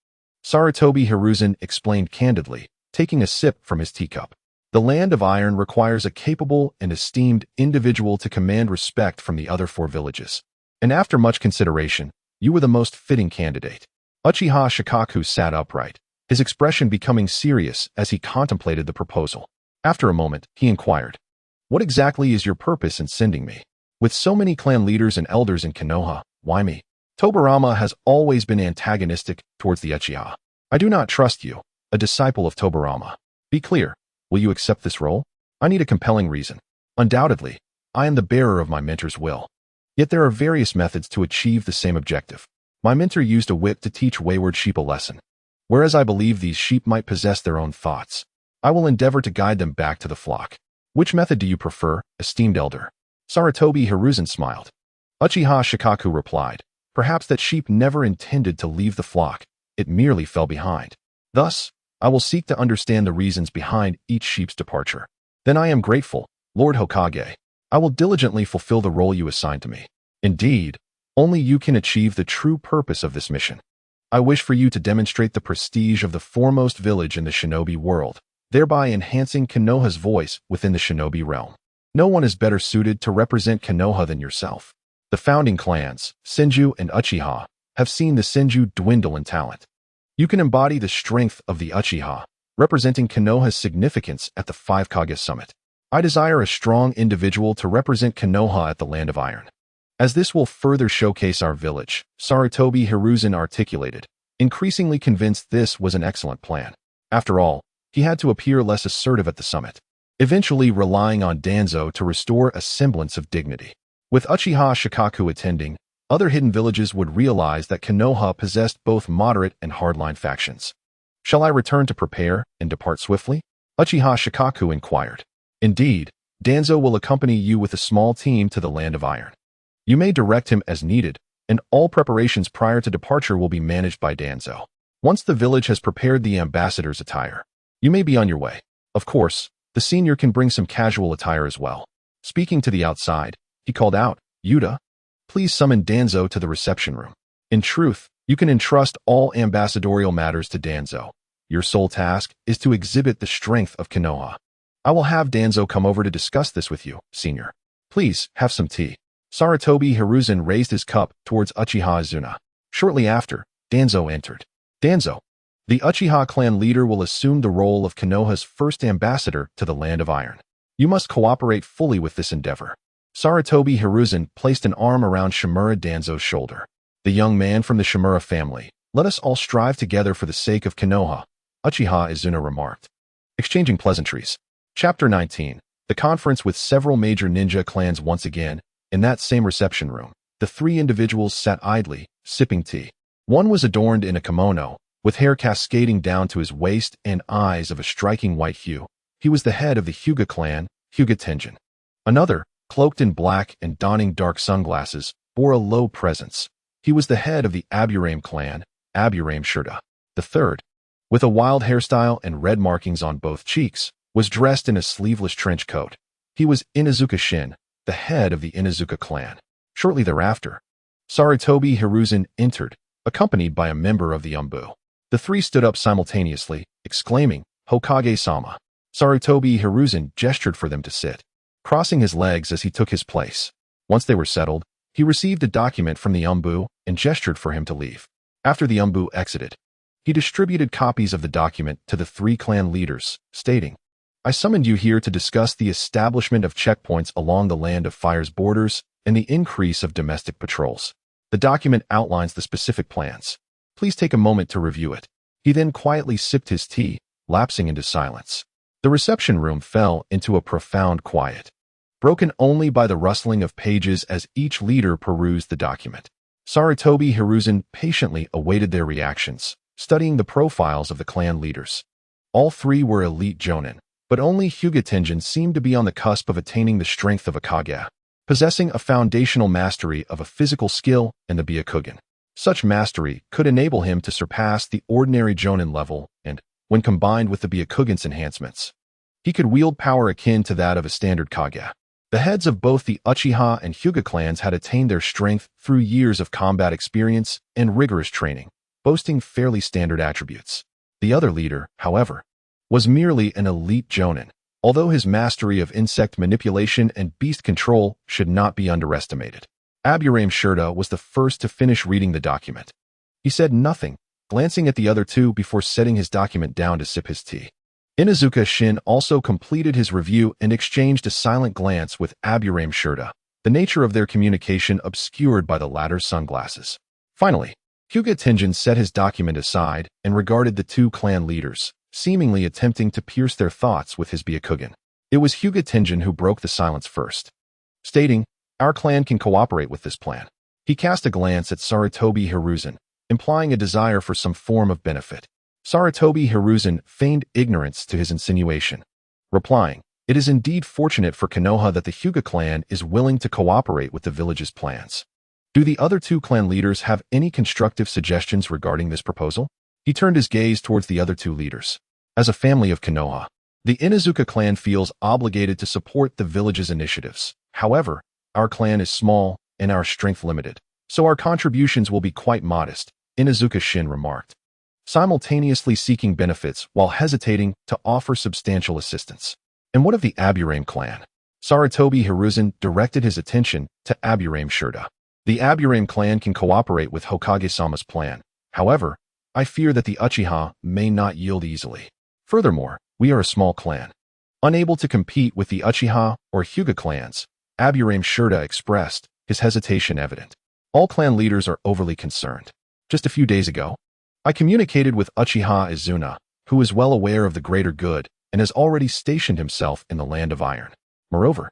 Sarutobi Hiruzen explained candidly, taking a sip from his teacup. The Land of Iron requires a capable and esteemed individual to command respect from the other 4 villages. And after much consideration, you were the most fitting candidate. Uchiha Shikaku sat upright, his expression becoming serious as he contemplated the proposal. After a moment, he inquired, what exactly is your purpose in sending me? With so many clan leaders and elders in Konoha, why me? Tobarama has always been antagonistic towards the Uchiha. I do not trust you, a disciple of Tobarama. Be clear. Will you accept this role? I need a compelling reason. Undoubtedly, I am the bearer of my mentor's will. Yet there are various methods to achieve the same objective. My mentor used a whip to teach wayward sheep a lesson. Whereas I believe these sheep might possess their own thoughts, I will endeavor to guide them back to the flock. Which method do you prefer, esteemed elder? Sarutobi Hiruzen smiled. Uchiha Shikaku replied, perhaps that sheep never intended to leave the flock, it merely fell behind. Thus, I will seek to understand the reasons behind each sheep's departure. Then I am grateful, Lord Hokage. I will diligently fulfill the role you assigned to me. Indeed, only you can achieve the true purpose of this mission. I wish for you to demonstrate the prestige of the foremost village in the shinobi world, thereby enhancing Konoha's voice within the shinobi realm. No one is better suited to represent Konoha than yourself. The founding clans, Senju and Uchiha, have seen the Senju dwindle in talent. You can embody the strength of the Uchiha, representing Konoha's significance at the 5 Kage Summit. I desire a strong individual to represent Konoha at the Land of Iron. As this will further showcase our village, Sarutobi Hiruzen articulated, increasingly convinced this was an excellent plan. After all, he had to appear less assertive at the summit, eventually relying on Danzo to restore a semblance of dignity. With Uchiha Shikaku attending, other hidden villages would realize that Konoha possessed both moderate and hardline factions. Shall I return to prepare and depart swiftly? Uchiha Shikaku inquired. Indeed, Danzo will accompany you with a small team to the Land of Iron. You may direct him as needed, and all preparations prior to departure will be managed by Danzo. Once the village has prepared the ambassador's attire, you may be on your way. Of course, the senior can bring some casual attire as well. Speaking to the outside, he called out, Yuta, please summon Danzo to the reception room. In truth, you can entrust all ambassadorial matters to Danzo. Your sole task is to exhibit the strength of Konoha. I will have Danzo come over to discuss this with you, senior. Please, have some tea. Sarutobi Hiruzen raised his cup towards Uchiha Izuna. Shortly after, Danzo entered. Danzo, the Uchiha clan leader, will assume the role of Konoha's first ambassador to the Land of Iron. You must cooperate fully with this endeavor. Sarutobi Hiruzen placed an arm around Shimura Danzo's shoulder. The young man from the Shimura family, let us all strive together for the sake of Konoha, Uchiha Izuna remarked. Exchanging pleasantries. Chapter 19. The conference with several major ninja clans. Once again, in that same reception room, the three individuals sat idly, sipping tea. One was adorned in a kimono, with hair cascading down to his waist and eyes of a striking white hue. He was the head of the Hyuga clan, Hyuga Tenjin. Another, cloaked in black and donning dark sunglasses, bore a low presence. He was the head of the Aburame clan, Aburame Shirta. The third, with a wild hairstyle and red markings on both cheeks, was dressed in a sleeveless trench coat. He was Inazuka Shin, the head of the Inazuka clan. Shortly thereafter, Sarutobi Hiruzen entered, accompanied by a member of the Umbu. The three stood up simultaneously, exclaiming, Hokage-sama. Sarutobi Hiruzen gestured for them to sit, crossing his legs as he took his place. Once they were settled, he received a document from the Umbu and gestured for him to leave. After the Umbu exited, he distributed copies of the document to the three clan leaders, stating, I summoned you here to discuss the establishment of checkpoints along the Land of Fire's borders and the increase of domestic patrols. The document outlines the specific plans. Please take a moment to review it. He then quietly sipped his tea, lapsing into silence. The reception room fell into a profound quiet, broken only by the rustling of pages as each leader perused the document. Sarutobi Hiruzen patiently awaited their reactions, studying the profiles of the clan leaders. All three were elite jonin, but only Hyuga Tenjin seemed to be on the cusp of attaining the strength of a Kage, possessing a foundational mastery of a physical skill and the Byakugan. Such mastery could enable him to surpass the ordinary jonin level and, when combined with the Byakugan's enhancements, he could wield power akin to that of a standard Kage. The heads of both the Uchiha and Hyuga clans had attained their strength through years of combat experience and rigorous training, boasting fairly standard attributes. The other leader, however, was merely an elite jonin, although his mastery of insect manipulation and beast control should not be underestimated. Aburame Shirta was the first to finish reading the document. He said nothing, glancing at the other two before setting his document down to sip his tea. Inazuka Shin also completed his review and exchanged a silent glance with Aburame Shirta, the nature of their communication obscured by the latter's sunglasses. Finally, Hyuga Tenjin set his document aside and regarded the two clan leaders, seemingly attempting to pierce their thoughts with his Byakugan. It was Hyuga Tenjin who broke the silence first, stating, Our clan can cooperate with this plan. He cast a glance at Sarutobi Hiruzen, implying a desire for some form of benefit. Sarutobi Hiruzen feigned ignorance to his insinuation, replying, It is indeed fortunate for Konoha that the Hyuga clan is willing to cooperate with the village's plans. Do the other two clan leaders have any constructive suggestions regarding this proposal? He turned his gaze towards the other two leaders. As a family of Konoha, the Inazuka clan feels obligated to support the village's initiatives. However, our clan is small and our strength limited, so our contributions will be quite modest, Inazuka Shin remarked, simultaneously seeking benefits while hesitating to offer substantial assistance. And what of the Aburame clan? Sarutobi Hiruzen directed his attention to Aburame Shirta. The Aburame clan can cooperate with Hokage-sama's plan. However, I fear that the Uchiha may not yield easily. Furthermore, we are a small clan, unable to compete with the Uchiha or Hyuga clans. Aburame Shirta expressed, his hesitation evident. All clan leaders are overly concerned. Just a few days ago, I communicated with Uchiha Izuna, who is well aware of the greater good and has already stationed himself in the Land of Iron. Moreover,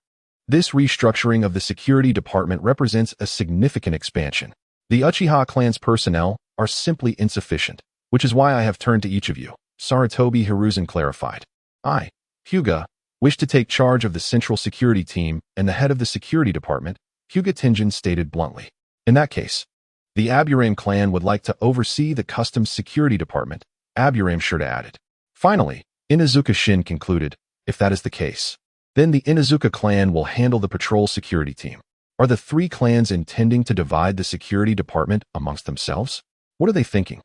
This restructuring of the security department represents a significant expansion. The Uchiha clan's personnel are simply insufficient, which is why I have turned to each of you, Sarutobi Hiruzen clarified. I, Hyuga, wish to take charge of the central security team and the head of the security department, Hyuga Tenjin stated bluntly. In that case, the Aburame clan would like to oversee the customs security department, Aburame Shurta added. Finally, Inuzuka Shin concluded, if that is the case, then the Inuzuka clan will handle the patrol security team. Are the three clans intending to divide the security department amongst themselves? What are they thinking?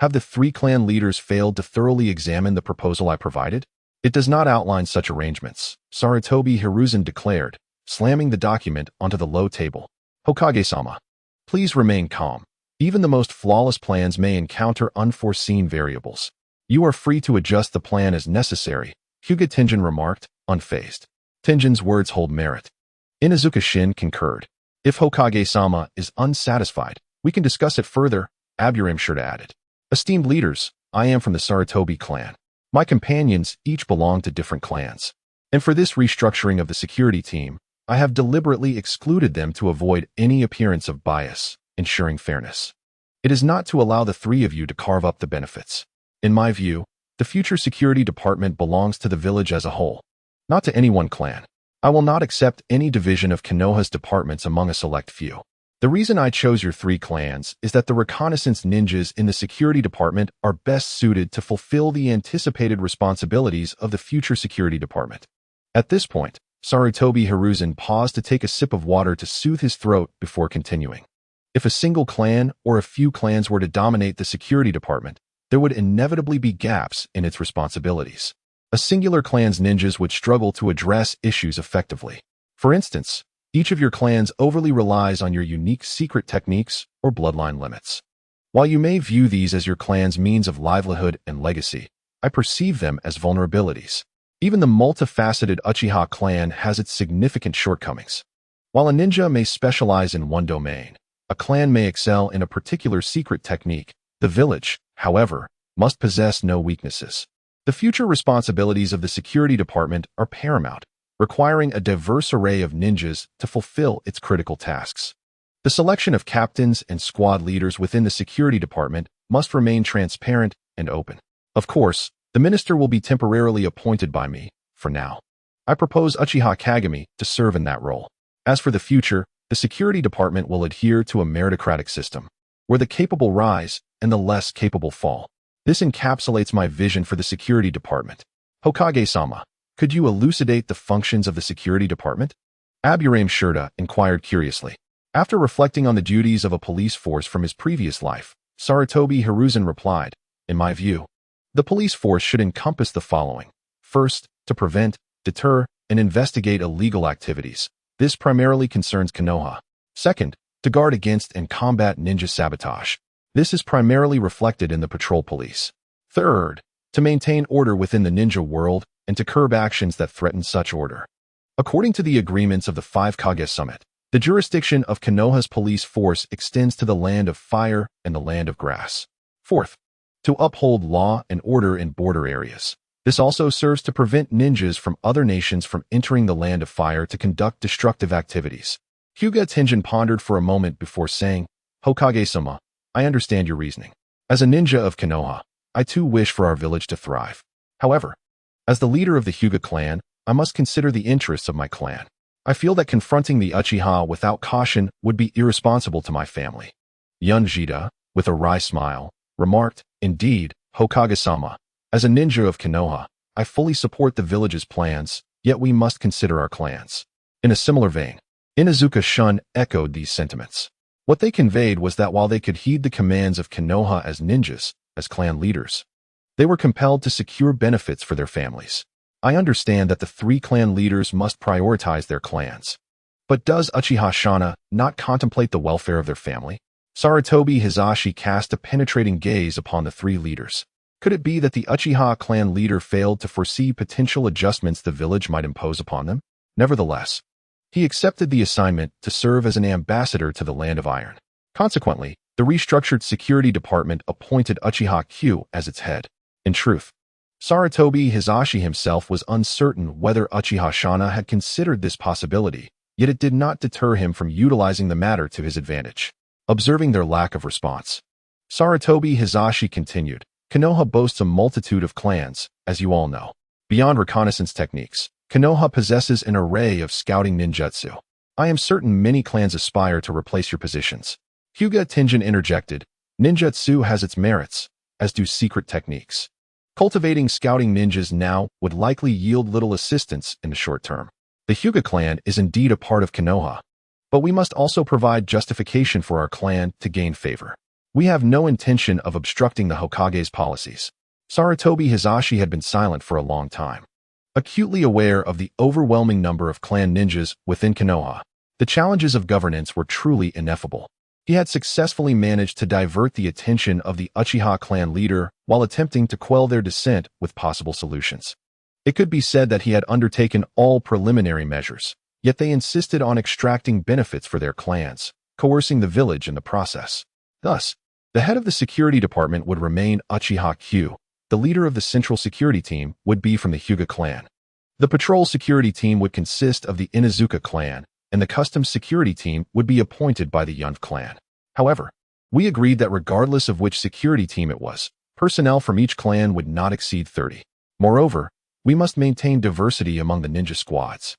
Have the three clan leaders failed to thoroughly examine the proposal I provided? It does not outline such arrangements, Sarutobi Hiruzen declared, slamming the document onto the low table. Hokage-sama, please remain calm. Even the most flawless plans may encounter unforeseen variables. You are free to adjust the plan as necessary, Hyuga Tenjin remarked, unfazed. Tenjin's words hold merit. Inuzuka Shin concurred. If Hokage-sama is unsatisfied, we can discuss it further, Aburame Shurta added. Esteemed leaders, I am from the Sarutobi clan. My companions each belong to different clans. And for this restructuring of the security team, I have deliberately excluded them to avoid any appearance of bias, ensuring fairness. It is not to allow the three of you to carve up the benefits. In my view, the future security department belongs to the village as a whole, not to any one clan. I will not accept any division of Konoha's departments among a select few. The reason I chose your three clans is that the reconnaissance ninjas in the security department are best suited to fulfill the anticipated responsibilities of the future security department. At this point, Sarutobi Hiruzen paused to take a sip of water to soothe his throat before continuing. If a single clan or a few clans were to dominate the security department, there would inevitably be gaps in its responsibilities. A singular clan's ninjas would struggle to address issues effectively. For instance, each of your clans overly relies on your unique secret techniques or bloodline limits. While you may view these as your clan's means of livelihood and legacy, I perceive them as vulnerabilities. Even the multifaceted Uchiha clan has its significant shortcomings. While a ninja may specialize in one domain, a clan may excel in a particular secret technique. The village, however, must possess no weaknesses. The future responsibilities of the security department are paramount, requiring a diverse array of ninjas to fulfill its critical tasks. The selection of captains and squad leaders within the security department must remain transparent and open. Of course, the minister will be temporarily appointed by me, for now. I propose Uchiha Kagami to serve in that role. As for the future, the security department will adhere to a meritocratic system, where the capable rise and the less capable fall. This encapsulates my vision for the security department. Hokage-sama, could you elucidate the functions of the security department? Aburame Shurta inquired curiously. After reflecting on the duties of a police force from his previous life, Sarutobi Hiruzen replied, in my view, the police force should encompass the following. First, to prevent, deter, and investigate illegal activities. This primarily concerns Konoha. Second, to guard against and combat ninja sabotage. This is primarily reflected in the patrol police. Third, to maintain order within the ninja world and to curb actions that threaten such order. According to the agreements of the Five Kage Summit, the jurisdiction of Konoha's police force extends to the land of fire and the land of grass. Fourth, to uphold law and order in border areas. This also serves to prevent ninjas from other nations from entering the land of fire to conduct destructive activities. Hyuga Tenjin pondered for a moment before saying, Hokage-sama, I understand your reasoning. As a ninja of Konoha, I too wish for our village to thrive. However, as the leader of the Hyuga clan, I must consider the interests of my clan. I feel that confronting the Uchiha without caution would be irresponsible to my family. Yunjita, with a wry smile, remarked, indeed, Hokage-sama, as a ninja of Konoha, I fully support the village's plans, yet we must consider our clans. In a similar vein, Inuzuka Shun echoed these sentiments. What they conveyed was that while they could heed the commands of Konoha as ninjas, as clan leaders, they were compelled to secure benefits for their families. I understand that the three clan leaders must prioritize their clans. But does Uchiha Shana not contemplate the welfare of their family? Sarutobi Hizashi cast a penetrating gaze upon the three leaders. Could it be that the Uchiha clan leader failed to foresee potential adjustments the village might impose upon them? Nevertheless, he accepted the assignment to serve as an ambassador to the Land of Iron. Consequently, the restructured security department appointed Uchiha Q as its head. In truth, Sarutobi Hisashi himself was uncertain whether Uchiha Shana had considered this possibility, yet it did not deter him from utilizing the matter to his advantage. Observing their lack of response, Sarutobi Hisashi continued, Konoha boasts a multitude of clans, as you all know. Beyond reconnaissance techniques, Konoha possesses an array of scouting ninjutsu. I am certain many clans aspire to replace your positions. Hyuga Tenjin interjected, ninjutsu has its merits, as do secret techniques. Cultivating scouting ninjas now would likely yield little assistance in the short term. The Hyuga clan is indeed a part of Konoha, but we must also provide justification for our clan to gain favor. We have no intention of obstructing the Hokage's policies. Sarutobi Hisashi had been silent for a long time. Acutely aware of the overwhelming number of clan ninjas within Konoha, the challenges of governance were truly ineffable. He had successfully managed to divert the attention of the Uchiha clan leader while attempting to quell their dissent with possible solutions. It could be said that he had undertaken all preliminary measures, yet they insisted on extracting benefits for their clans, coercing the village in the process. Thus, the head of the security department would remain Uchiha Q. The leader of the central security team would be from the Hyuga clan. The patrol security team would consist of the Inuzuka clan, and the customs security team would be appointed by the Yunf clan. However, we agreed that regardless of which security team it was, personnel from each clan would not exceed 30. Moreover, we must maintain diversity among the ninja squads,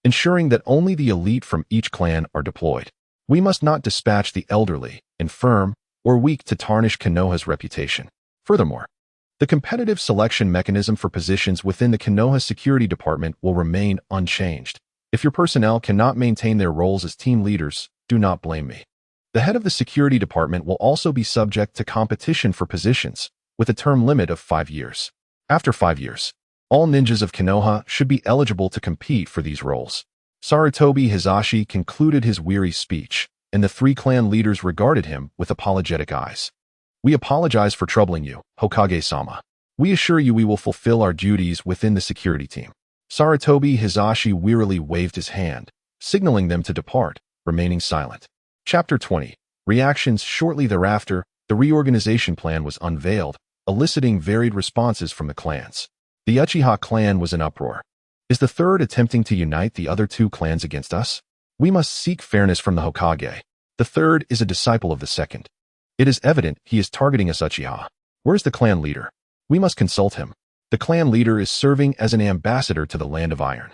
ensuring that only the elite from each clan are deployed. We must not dispatch the elderly, infirm, or weak to tarnish Konoha's reputation. Furthermore, the competitive selection mechanism for positions within the Konoha security department will remain unchanged. If your personnel cannot maintain their roles as team leaders, do not blame me. The head of the security department will also be subject to competition for positions, with a term limit of 5 years. After 5 years, all ninjas of Konoha should be eligible to compete for these roles. Sarutobi Hisashi concluded his weary speech, and the 3 clan leaders regarded him with apologetic eyes. We apologize for troubling you, Hokage-sama. We assure you we will fulfill our duties within the security team. Sarutobi Hisashi wearily waved his hand, signaling them to depart, remaining silent. Chapter 20. Reactions. Shortly thereafter, the reorganization plan was unveiled, eliciting varied responses from the clans. The Uchiha clan was in uproar. Is the third attempting to unite the other 2 clans against us? We must seek fairness from the Hokage. The third is a disciple of the second. It is evident he is targeting us Uchiha. Where's the clan leader? We must consult him. The clan leader is serving as an ambassador to the Land of Iron.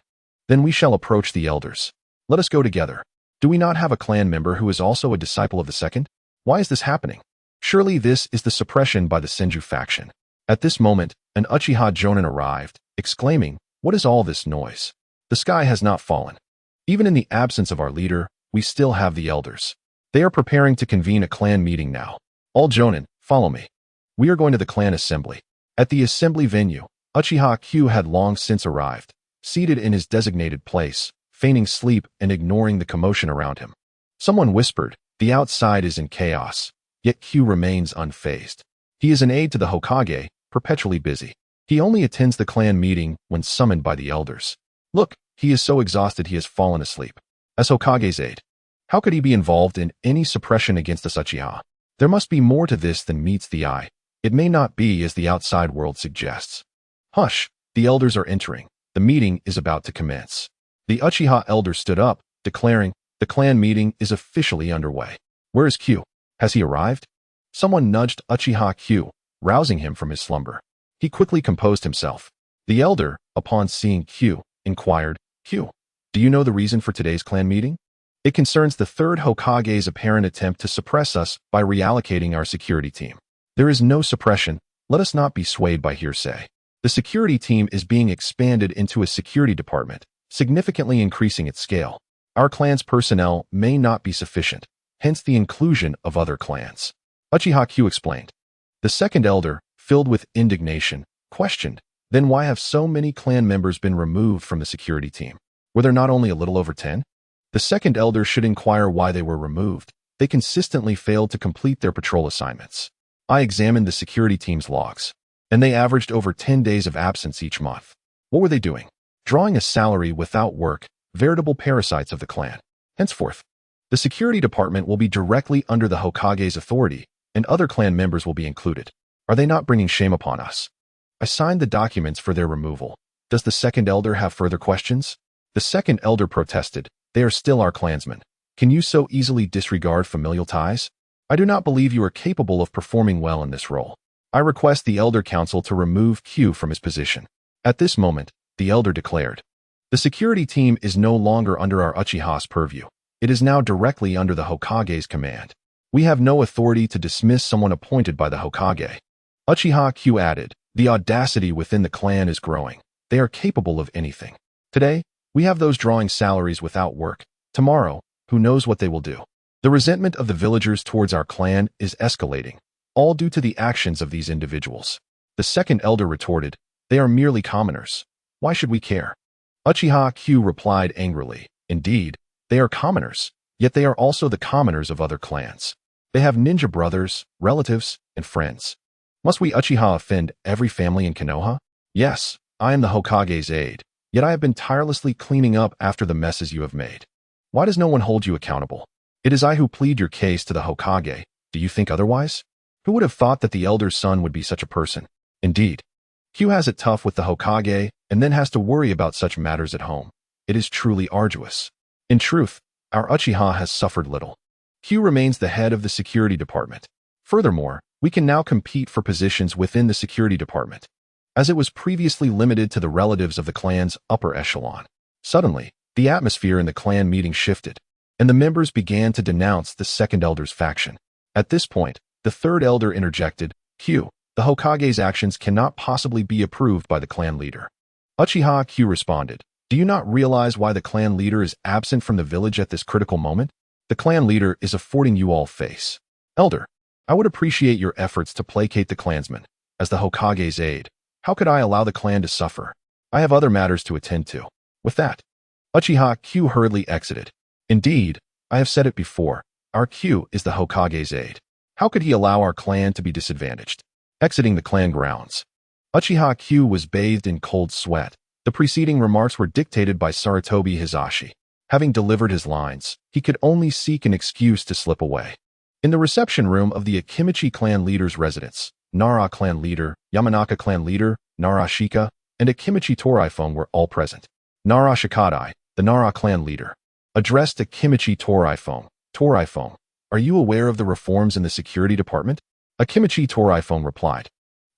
Then we shall approach the elders. Let us go together. Do we not have a clan member who is also a disciple of the second? Why is this happening? Surely this is the suppression by the Senju faction. At this moment, an Uchiha Jonin arrived, exclaiming, "What is all this noise? The sky has not fallen. Even in the absence of our leader, we still have the elders. They are preparing to convene a clan meeting now. All Jonin, follow me. We are going to the clan assembly." At the assembly venue, Uchiha Q had long since arrived, seated in his designated place, feigning sleep and ignoring the commotion around him. Someone whispered, "The outside is in chaos," yet Q remains unfazed. He is an aide to the Hokage, perpetually busy. He only attends the clan meeting when summoned by the elders. Look, he is so exhausted he has fallen asleep. As Hokage's aide, how could he be involved in any suppression against us Uchiha? There must be more to this than meets the eye. It may not be as the outside world suggests. Hush, the elders are entering. The meeting is about to commence. The Uchiha elder stood up, declaring, the clan meeting is officially underway. Where is Q? Has he arrived? Someone nudged Uchiha Q, rousing him from his slumber. He quickly composed himself. The elder, upon seeing Q, inquired, Q, do you know the reason for today's clan meeting? It concerns the Third Hokage's apparent attempt to suppress us by reallocating our security team. There is no suppression. Let us not be swayed by hearsay. The security team is being expanded into a security department, significantly increasing its scale. Our clan's personnel may not be sufficient, hence the inclusion of other clans. Uchiha Q explained. The second elder, filled with indignation, questioned, then why have so many clan members been removed from the security team? Were there not only a little over 10? The second elder should inquire why they were removed. They consistently failed to complete their patrol assignments. I examined the security team's logs, and they averaged over 10 days of absence each month. What were they doing? Drawing a salary without work, veritable parasites of the clan. Henceforth, the security department will be directly under the Hokage's authority, and other clan members will be included. Are they not bringing shame upon us? I signed the documents for their removal. Does the second elder have further questions? The second elder protested. They are still our clansmen. Can you so easily disregard familial ties? I do not believe you are capable of performing well in this role. I request the Elder Council to remove Q from his position. At this moment, the Elder declared, the security team is no longer under our Uchiha's purview. It is now directly under the Hokage's command. We have no authority to dismiss someone appointed by the Hokage. Uchiha Q added, the audacity within the clan is growing. They are capable of anything. Today, we have those drawing salaries without work. Tomorrow, who knows what they will do. The resentment of the villagers towards our clan is escalating, all due to the actions of these individuals. The second elder retorted, they are merely commoners. Why should we care? Uchiha Q replied angrily, indeed, they are commoners, yet they are also the commoners of other clans. They have ninja brothers, relatives, and friends. Must we Uchiha offend every family in Konoha? Yes, I am the Hokage's aide, yet I have been tirelessly cleaning up after the messes you have made. Why does no one hold you accountable? It is I who plead your case to the Hokage. Do you think otherwise? Who would have thought that the elder's son would be such a person? Indeed. Q has it tough with the Hokage and then has to worry about such matters at home. It is truly arduous. In truth, our Uchiha has suffered little. Q remains the head of the security department. Furthermore, we can now compete for positions within the security department, as it was previously limited to the relatives of the clan's upper echelon. Suddenly, the atmosphere in the clan meeting shifted, and the members began to denounce the second elder's faction. At this point, the third elder interjected, Q, the Hokage's actions cannot possibly be approved by the clan leader. Uchiha Q responded, do you not realize why the clan leader is absent from the village at this critical moment? The clan leader is affording you all face. Elder, I would appreciate your efforts to placate the clansmen. As the Hokage's aide, how could I allow the clan to suffer? I have other matters to attend to. With that, Uchiha Q hurriedly exited. Indeed, I have said it before, our Q is the Hokage's aide. How could he allow our clan to be disadvantaged? Exiting the clan grounds, Uchiha Q was bathed in cold sweat. The preceding remarks were dictated by Sarutobi Hisashi. Having delivered his lines, he could only seek an excuse to slip away. In the reception room of the Akimichi clan leader's residence, Nara clan leader, Yamanaka clan leader, Nara Shika, and Akimichi Toraifon were all present. Nara Shikadai, the Nara clan leader, addressed Akimichi Toraifon. Toraifon, are you aware of the reforms in the security department? Akimichi Toraifon replied,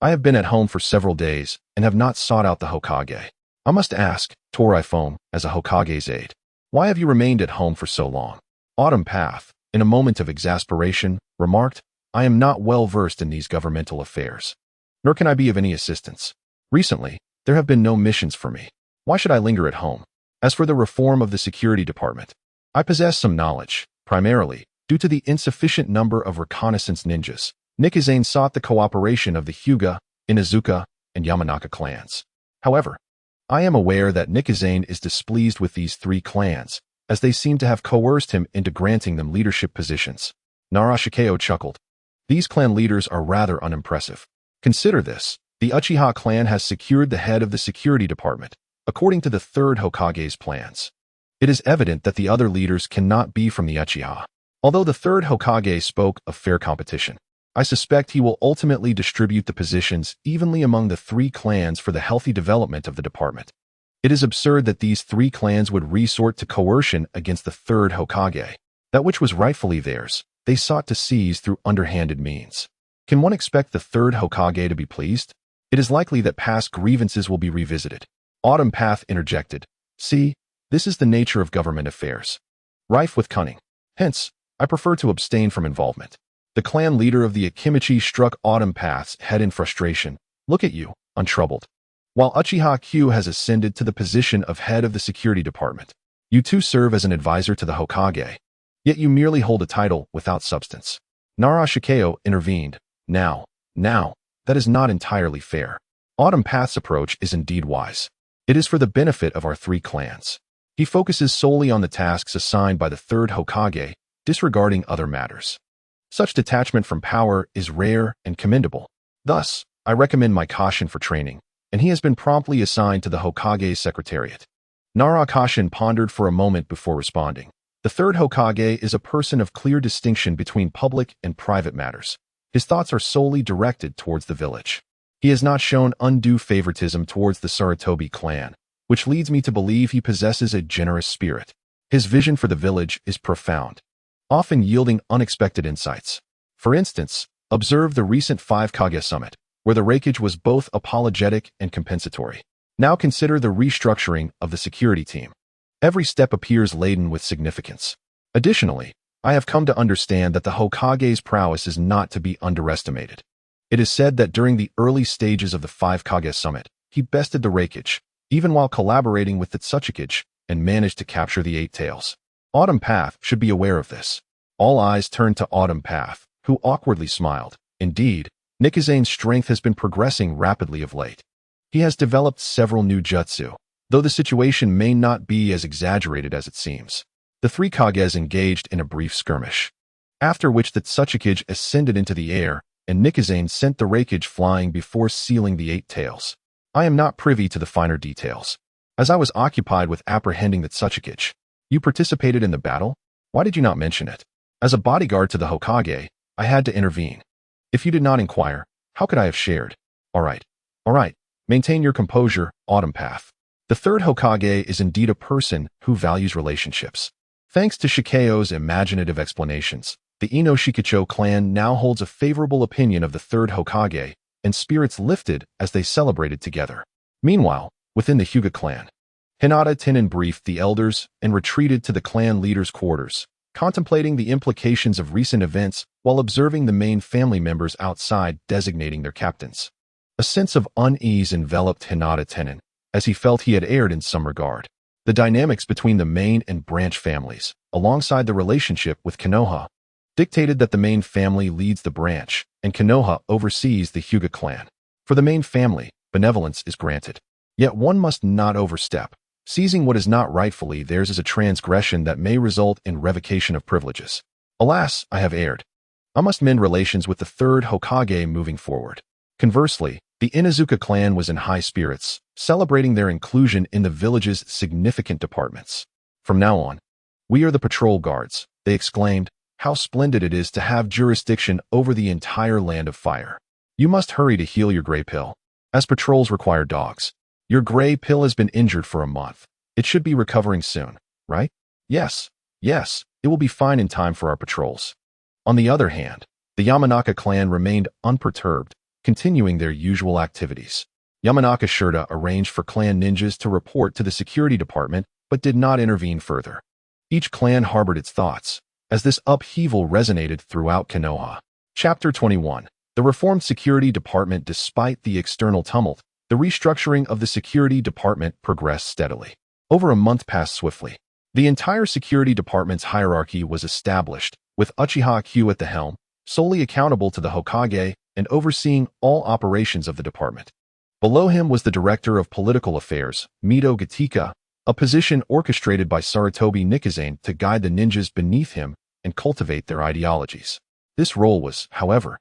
I have been at home for several days and have not sought out the Hokage. I must ask, Toraifon, as a Hokage's aide, why have you remained at home for so long? Autumn Path, in a moment of exasperation, remarked, I am not well versed in these governmental affairs, nor can I be of any assistance. Recently, there have been no missions for me. Why should I linger at home? As for the reform of the security department, I possess some knowledge, primarily due to the insufficient number of reconnaissance ninjas. Nikizane sought the cooperation of the Hyuga, Inuzuka, and Yamanaka clans. However, I am aware that Nikizane is displeased with these three clans, as they seem to have coerced him into granting them leadership positions. Narashikeo chuckled. These clan leaders are rather unimpressive. Consider this, the Uchiha clan has secured the head of the security department, according to the Third Hokage's plans. It is evident that the other leaders cannot be from the Uchiha. Although the Third Hokage spoke of fair competition, I suspect he will ultimately distribute the positions evenly among the three clans for the healthy development of the department. It is absurd that these three clans would resort to coercion against the Third Hokage. That which was rightfully theirs, they sought to seize through underhanded means. Can one expect the Third Hokage to be pleased? It is likely that past grievances will be revisited. Autumn Path interjected. See, this is the nature of government affairs, rife with cunning. Hence, I prefer to abstain from involvement. The clan leader of the Akimichi struck Autumn Path's head in frustration. Look at you, untroubled. While Uchiha Q has ascended to the position of head of the security department, you too serve as an advisor to the Hokage. Yet you merely hold a title without substance. Nara Shikeo intervened. Now, that is not entirely fair. Autumn Path's approach is indeed wise. It is for the benefit of our three clans. He focuses solely on the tasks assigned by the Third Hokage, disregarding other matters. Such detachment from power is rare and commendable. Thus, I recommend my caution for training, and he has been promptly assigned to the Hokage's secretariat. Nara Kashin pondered for a moment before responding. The Third Hokage is a person of clear distinction between public and private matters. His thoughts are solely directed towards the village. He has not shown undue favoritism towards the Sarutobi clan, which leads me to believe he possesses a generous spirit. His vision for the village is profound, often yielding unexpected insights. For instance, observe the recent Five Kage summit, where the Hokage was both apologetic and compensatory. Now consider the restructuring of the security team. Every step appears laden with significance. Additionally, I have come to understand that the Hokage's prowess is not to be underestimated. It is said that during the early stages of the Five Kage summit, he bested the Hokage, even while collaborating with the Tsuchikage, and managed to capture the Eight Tails. Autumn Path should be aware of this. All eyes turned to Autumn Path, who awkwardly smiled. Indeed, Nikazane's strength has been progressing rapidly of late. He has developed several new jutsu, though the situation may not be as exaggerated as it seems. The three Kages engaged in a brief skirmish, after which the Tsuchikage ascended into the air, and Nikazane sent the Hokage flying before sealing the Eight Tails. I am not privy to the finer details, as I was occupied with apprehending the Tsuchikage. You participated in the battle? Why did you not mention it? As a bodyguard to the Hokage, I had to intervene. If you did not inquire, how could I have shared? All right. Maintain your composure, Autumn Path. The Third Hokage is indeed a person who values relationships. Thanks to Shikao's imaginative explanations, the Ino Shikicho clan now holds a favorable opinion of the Third Hokage, and spirits lifted as they celebrated together. Meanwhile, within the Hyuga clan, Hinata Tenin briefed the elders and retreated to the clan leader's quarters, contemplating the implications of recent events while observing the main family members outside designating their captains. A sense of unease enveloped Hinata Tenin, as he felt he had erred in some regard. The dynamics between the main and branch families, alongside the relationship with Konoha, dictated that the main family leads the branch, and Konoha oversees the Hyuga clan. For the main family, benevolence is granted. Yet one must not overstep. Seizing what is not rightfully theirs is a transgression that may result in revocation of privileges. Alas, I have erred. I must mend relations with the Third Hokage moving forward. Conversely, the Inuzuka clan was in high spirits, celebrating their inclusion in the village's significant departments. From now on, we are the patrol guards, they exclaimed. How splendid it is to have jurisdiction over the entire land of fire. You must hurry to heal your gray pill, as patrols require dogs. Your gray pill has been injured for a month. It should be recovering soon, right? Yes, it will be fine in time for our patrols. On the other hand, the Yamanaka clan remained unperturbed, continuing their usual activities. Yamanaka Shurta arranged for clan ninjas to report to the security department, but did not intervene further. Each clan harbored its thoughts, as this upheaval resonated throughout Konoha. Chapter 21. The reformed security department. Despite the external tumult, the restructuring of the security department progressed steadily. Over a month passed swiftly. The entire security department's hierarchy was established, with Uchiha Q at the helm, solely accountable to the Hokage and overseeing all operations of the department. Below him was the Director of Political Affairs, Mito Gatika, a position orchestrated by Sarutobi Nikazane to guide the ninjas beneath him and cultivate their ideologies. This role was, however,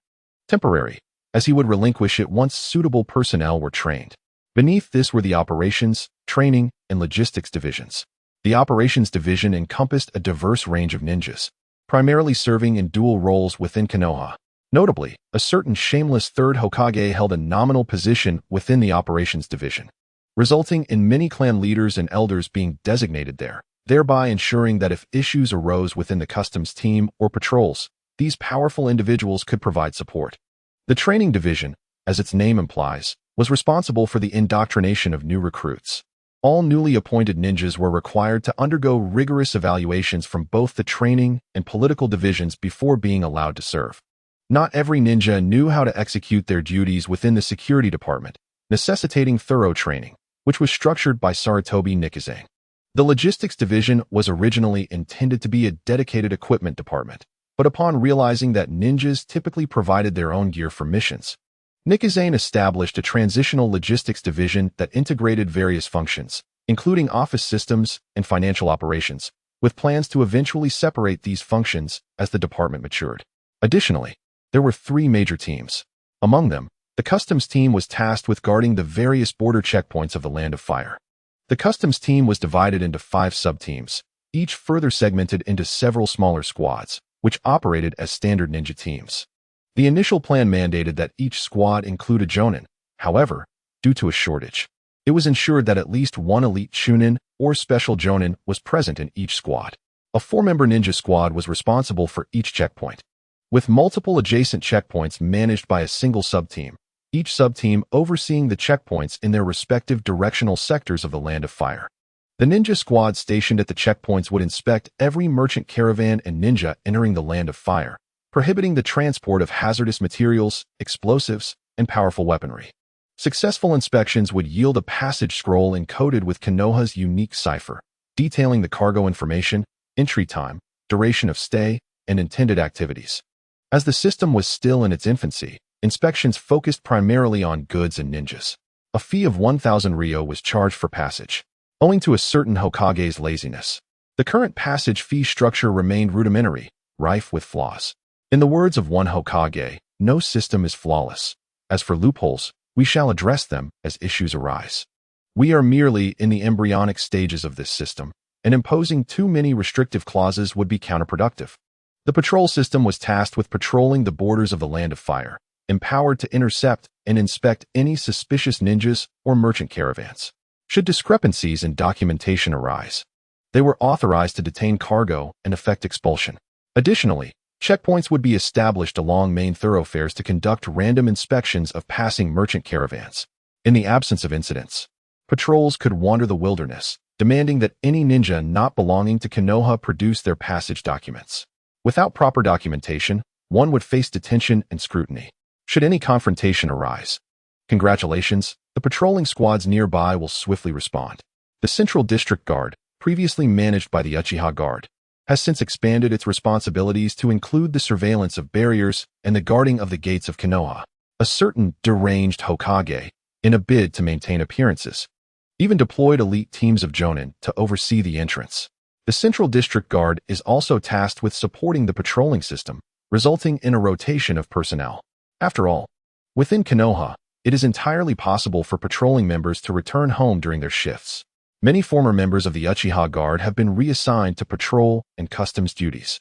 temporary, as he would relinquish it once suitable personnel were trained. Beneath this were the Operations, Training, and Logistics divisions. The Operations division encompassed a diverse range of ninjas, primarily serving in dual roles within Konoha. Notably, a certain shameless Third Hokage held a nominal position within the Operations division, resulting in many clan leaders and elders being designated there, thereby ensuring that if issues arose within the customs team or patrols, these powerful individuals could provide support. The Training division, as its name implies, was responsible for the indoctrination of new recruits. All newly appointed ninjas were required to undergo rigorous evaluations from both the training and political divisions before being allowed to serve. Not every ninja knew how to execute their duties within the security department, necessitating thorough training, which was structured by Sarutobi Nikazane. The Logistics division was originally intended to be a dedicated equipment department, but upon realizing that ninjas typically provided their own gear for missions, Nikazane established a transitional logistics division that integrated various functions, including office systems and financial operations, with plans to eventually separate these functions as the department matured. Additionally, there were three major teams. Among them, the customs team was tasked with guarding the various border checkpoints of the Land of Fire. The customs team was divided into 5 sub-teams, each further segmented into several smaller squads, which operated as standard ninja teams. The initial plan mandated that each squad include a jonin, However, due to a shortage, it was ensured that at least one elite Chunin or special Jonin was present in each squad. A 4-member ninja squad was responsible for each checkpoint, with multiple adjacent checkpoints managed by a single subteam, each subteam overseeing the checkpoints in their respective directional sectors of the Land of Fire. The ninja squad stationed at the checkpoints would inspect every merchant caravan and ninja entering the Land of Fire, prohibiting the transport of hazardous materials, explosives, and powerful weaponry. Successful inspections would yield a passage scroll encoded with Konoha's unique cipher, detailing the cargo information, entry time, duration of stay, and intended activities. As the system was still in its infancy, inspections focused primarily on goods and ninjas. A fee of 1,000 ryo was charged for passage, owing to a certain Hokage's laziness. The current passage fee structure remained rudimentary, rife with flaws. In the words of one Hokage, no system is flawless. As for loopholes, we shall address them as issues arise. We are merely in the embryonic stages of this system, and imposing too many restrictive clauses would be counterproductive. The patrol system was tasked with patrolling the borders of the Land of Fire, empowered to intercept and inspect any suspicious ninjas or merchant caravans. Should discrepancies in documentation arise, they were authorized to detain cargo and effect expulsion. Additionally, checkpoints would be established along main thoroughfares to conduct random inspections of passing merchant caravans. In the absence of incidents, patrols could wander the wilderness, demanding that any ninja not belonging to Konoha produce their passage documents. Without proper documentation, one would face detention and scrutiny. Should any confrontation arise, congratulations, the patrolling squads nearby will swiftly respond. The Central District Guard, previously managed by the Uchiha Guard, has since expanded its responsibilities to include the surveillance of barriers and the guarding of the gates of Konoha. A certain deranged Hokage, in a bid to maintain appearances, even deployed elite teams of Jonin to oversee the entrance. The Central District Guard is also tasked with supporting the patrolling system, resulting in a rotation of personnel. After all, within Konoha, it is entirely possible for patrolling members to return home during their shifts. Many former members of the Uchiha Guard have been reassigned to patrol and customs duties.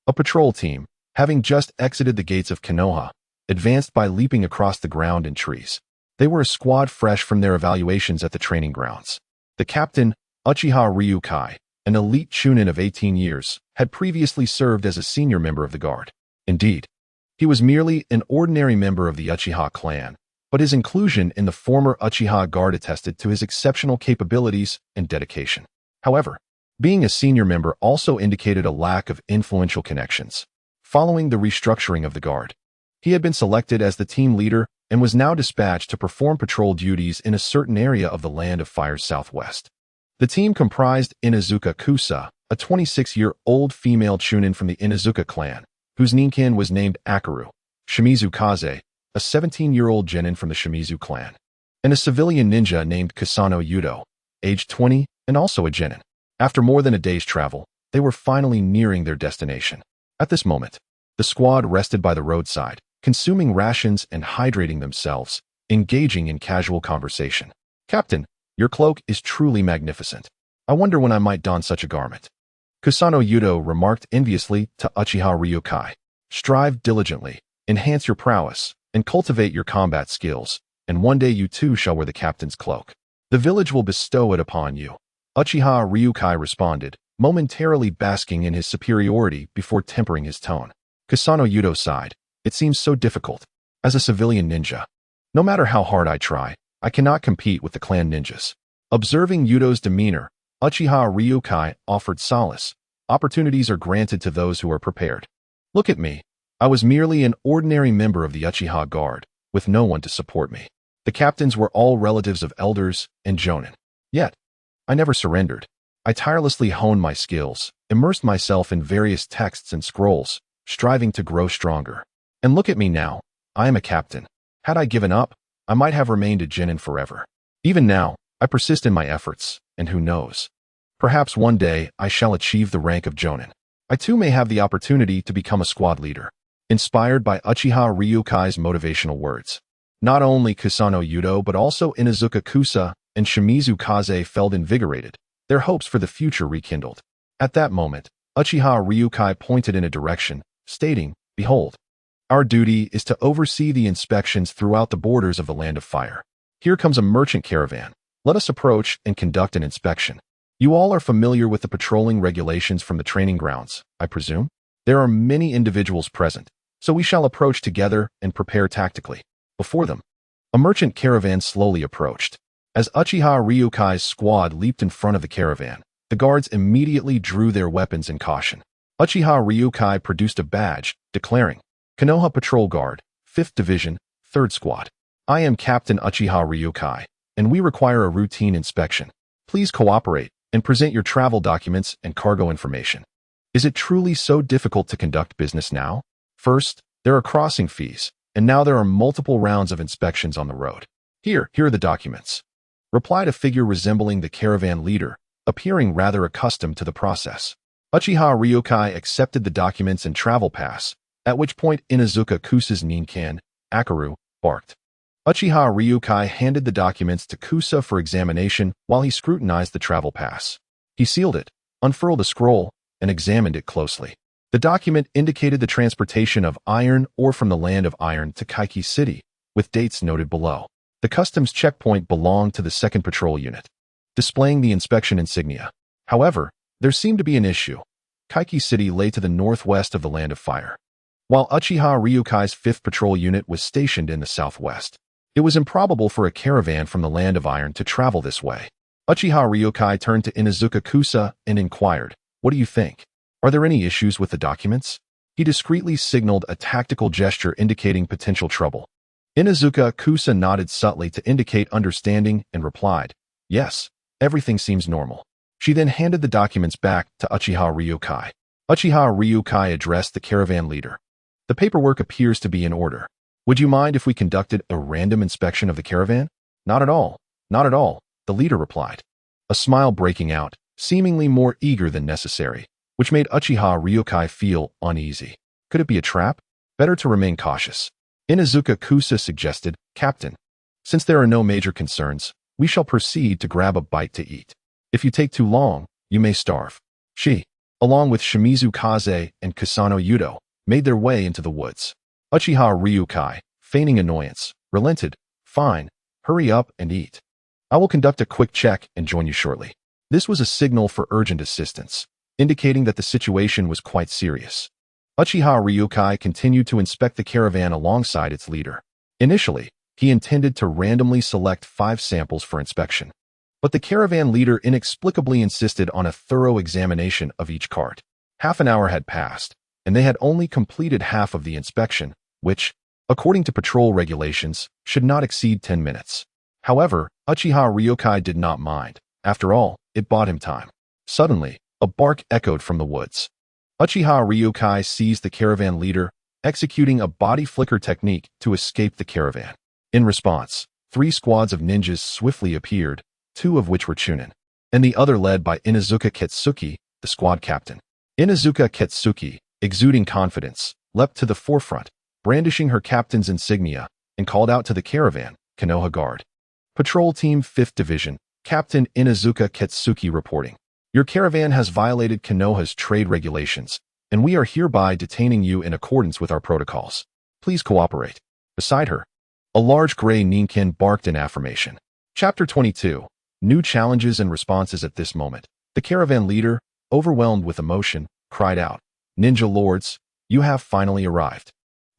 A patrol team, having just exited the gates of Konoha, advanced by leaping across the ground and trees. They were a squad fresh from their evaluations at the training grounds. The captain, Uchiha Ryukai, an elite Chunin of 18 years, had previously served as a senior member of the Guard. Indeed, he was merely an ordinary member of the Uchiha clan, but his inclusion in the former Uchiha Guard attested to his exceptional capabilities and dedication. However, being a senior member also indicated a lack of influential connections. Following the restructuring of the Guard, he had been selected as the team leader and was now dispatched to perform patrol duties in a certain area of the Land of Fire's southwest. The team comprised Inazuka Kusa, a 26-year-old female Chunin from the Inazuka clan, whose ninkin was named Akaru, Shimizu Kaze, a 17-year-old genin from the Shimizu clan, and a civilian ninja named Kusano Yudo, aged 20 and also a genin. After more than a day's travel, they were finally nearing their destination. At this moment, the squad rested by the roadside, consuming rations and hydrating themselves, engaging in casual conversation. "Captain, your cloak is truly magnificent. I wonder when I might don such a garment." Kusano Yudo remarked enviously to Uchiha Ryukai. "Strive diligently, enhance your prowess, and cultivate your combat skills, and one day you too shall wear the captain's cloak. The village will bestow it upon you." Uchiha Ryukai responded, momentarily basking in his superiority before tempering his tone. Kusano Yudo sighed. "It seems so difficult. As a civilian ninja, no matter how hard I try, I cannot compete with the clan ninjas." Observing Yudo's demeanor, Uchiha Ryukai offered solace. "Opportunities are granted to those who are prepared. Look at me. I was merely an ordinary member of the Uchiha Guard, with no one to support me. The captains were all relatives of elders and jonin. Yet, I never surrendered. I tirelessly honed my skills, immersed myself in various texts and scrolls, striving to grow stronger. And look at me now. I am a captain. Had I given up, I might have remained a genin forever. Even now, I persist in my efforts, and who knows? Perhaps one day I shall achieve the rank of jonin. I too may have the opportunity to become a squad leader." Inspired by Uchiha Ryukai's motivational words, not only Kusano Yudo but also Inazuka Kusa and Shimizu Kaze felt invigorated, their hopes for the future rekindled. At that moment, Uchiha Ryukai pointed in a direction, stating, "Behold, Our duty is to oversee the inspections throughout the borders of the Land of Fire. Here comes a merchant caravan. Let us approach and conduct an inspection. You all are familiar with the patrolling regulations from the training grounds, I presume? There are many individuals present, so we shall approach together and prepare tactically. Before them, a merchant caravan slowly approached. As Uchiha Ryukai's squad leaped in front of the caravan, the guards immediately drew their weapons in caution. Uchiha Ryukai produced a badge, declaring, Konoha Patrol Guard, 5th Division, 3rd Squad. I am Captain Uchiha Ryukai, and we require a routine inspection. Please cooperate and present your travel documents and cargo information. Is it truly so difficult to conduct business now? First, there are crossing fees, and now there are multiple rounds of inspections on the road. Here are the documents. Replied a figure resembling the caravan leader, appearing rather accustomed to the process. Uchiha Ryukai accepted the documents and travel pass, at which point Inuzuka Kusa's Ninkan, Akaru, barked. Uchiha Ryukai handed the documents to Kusa for examination while he scrutinized the travel pass. He sealed it, unfurled a scroll, and examined it closely. The document indicated the transportation of iron ore from the Land of Iron to Kaiki City, with dates noted below. The customs checkpoint belonged to the 2nd Patrol Unit, displaying the inspection insignia. However, there seemed to be an issue. Kaiki City lay to the northwest of the Land of Fire, while Uchiha Ryukai's 5th Patrol Unit was stationed in the southwest. It was improbable for a caravan from the Land of Iron to travel this way. Uchiha Ryukai turned to Inuzuka Kusa and inquired, What do you think? Are there any issues with the documents? He discreetly signaled a tactical gesture indicating potential trouble. Inuzuka Kusa nodded subtly to indicate understanding and replied, Yes, everything seems normal. She then handed the documents back to Uchiha Ryukai. Uchiha Ryukai addressed the caravan leader. The paperwork appears to be in order. Would you mind if we conducted a random inspection of the caravan? Not at all. Not at all, the leader replied. A smile breaking out, seemingly more eager than necessary, which made Uchiha Ryukai feel uneasy. Could it be a trap? Better to remain cautious. Inuzuka Kusa suggested, Captain, since there are no major concerns, we shall proceed to grab a bite to eat. If you take too long, you may starve. She, along with Shimizu Kaze and Kusano Yudo, made their way into the woods. Uchiha Ryukai, feigning annoyance, relented, Fine, hurry up and eat. I will conduct a quick check and join you shortly. This was a signal for urgent assistance, indicating that the situation was quite serious. Uchiha Ryukai continued to inspect the caravan alongside its leader. Initially, he intended to randomly select 5 samples for inspection, but the caravan leader inexplicably insisted on a thorough examination of each cart. Half an hour had passed, and they had only completed half of the inspection, which, according to patrol regulations, should not exceed 10 minutes. However, Uchiha Ryukai did not mind. After all, it bought him time. Suddenly, a bark echoed from the woods. Uchiha Ryukai seized the caravan leader, executing a body flicker technique to escape the caravan. In response, 3 squads of ninjas swiftly appeared, 2 of which were Chunin, and the other led by Inuzuka Ketsuki, the squad captain. Inuzuka Ketsuki, exuding confidence, leapt to the forefront, brandishing her captain's insignia, and called out to the caravan, Konoha Guard. Patrol Team 5th Division, Captain Inuzuka Ketsuki reporting. Your caravan has violated Konoha's trade regulations, and we are hereby detaining you in accordance with our protocols. Please cooperate. Beside her, a large gray Ninken barked in affirmation. Chapter 22. New challenges and responses. At this moment, the caravan leader, overwhelmed with emotion, cried out, Ninja Lords, you have finally arrived.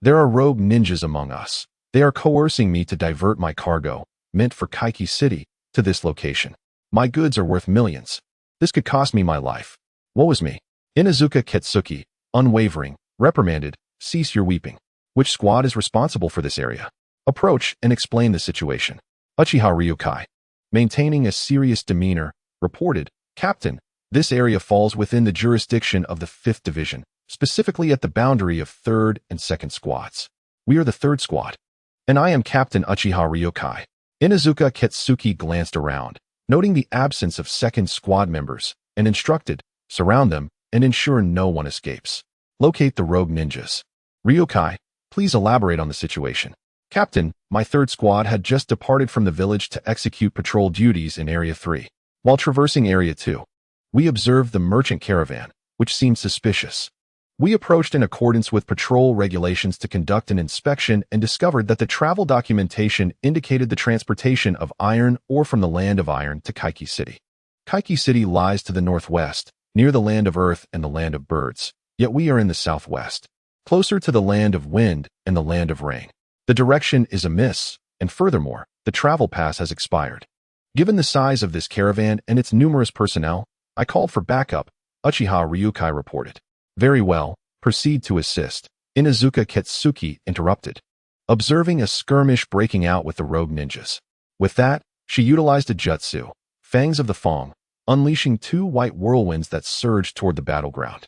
There are rogue ninjas among us. They are coercing me to divert my cargo, meant for Kaiki City, to this location. My goods are worth millions. This could cost me my life. Woe is me. Inuzuka Ketsuki, unwavering, reprimanded, Cease your weeping. Which squad is responsible for this area? Approach and explain the situation. Uchiha Ryukai, maintaining a serious demeanor, reported, Captain, this area falls within the jurisdiction of the 5th Division, specifically at the boundary of 3rd and 2nd Squads. We are the 3rd Squad. And I am Captain Uchiha Ryukai. Inuzuka Ketsuki glanced around, noting the absence of 2nd Squad members, and instructed, surround them and ensure no one escapes. Locate the rogue ninjas. Ryukai, please elaborate on the situation. Captain, my 3rd Squad had just departed from the village to execute patrol duties in Area 3. While traversing Area 2, we observed the merchant caravan, which seemed suspicious. We approached in accordance with patrol regulations to conduct an inspection and discovered that the travel documentation indicated the transportation of iron ore from the Land of Iron to Kaiki City. Kaiki City lies to the northwest, near the Land of Earth and the Land of Birds, yet we are in the southwest, closer to the Land of Wind and the Land of Rain. The direction is amiss, and furthermore, the travel pass has expired. Given the size of this caravan and its numerous personnel, I called for backup, Uchiha Ryukai reported. Very well, proceed to assist. Inuzuka Ketsuki interrupted, observing a skirmish breaking out with the rogue ninjas. With that, she utilized a jutsu, Fangs of the Fong, unleashing 2 white whirlwinds that surged toward the battleground.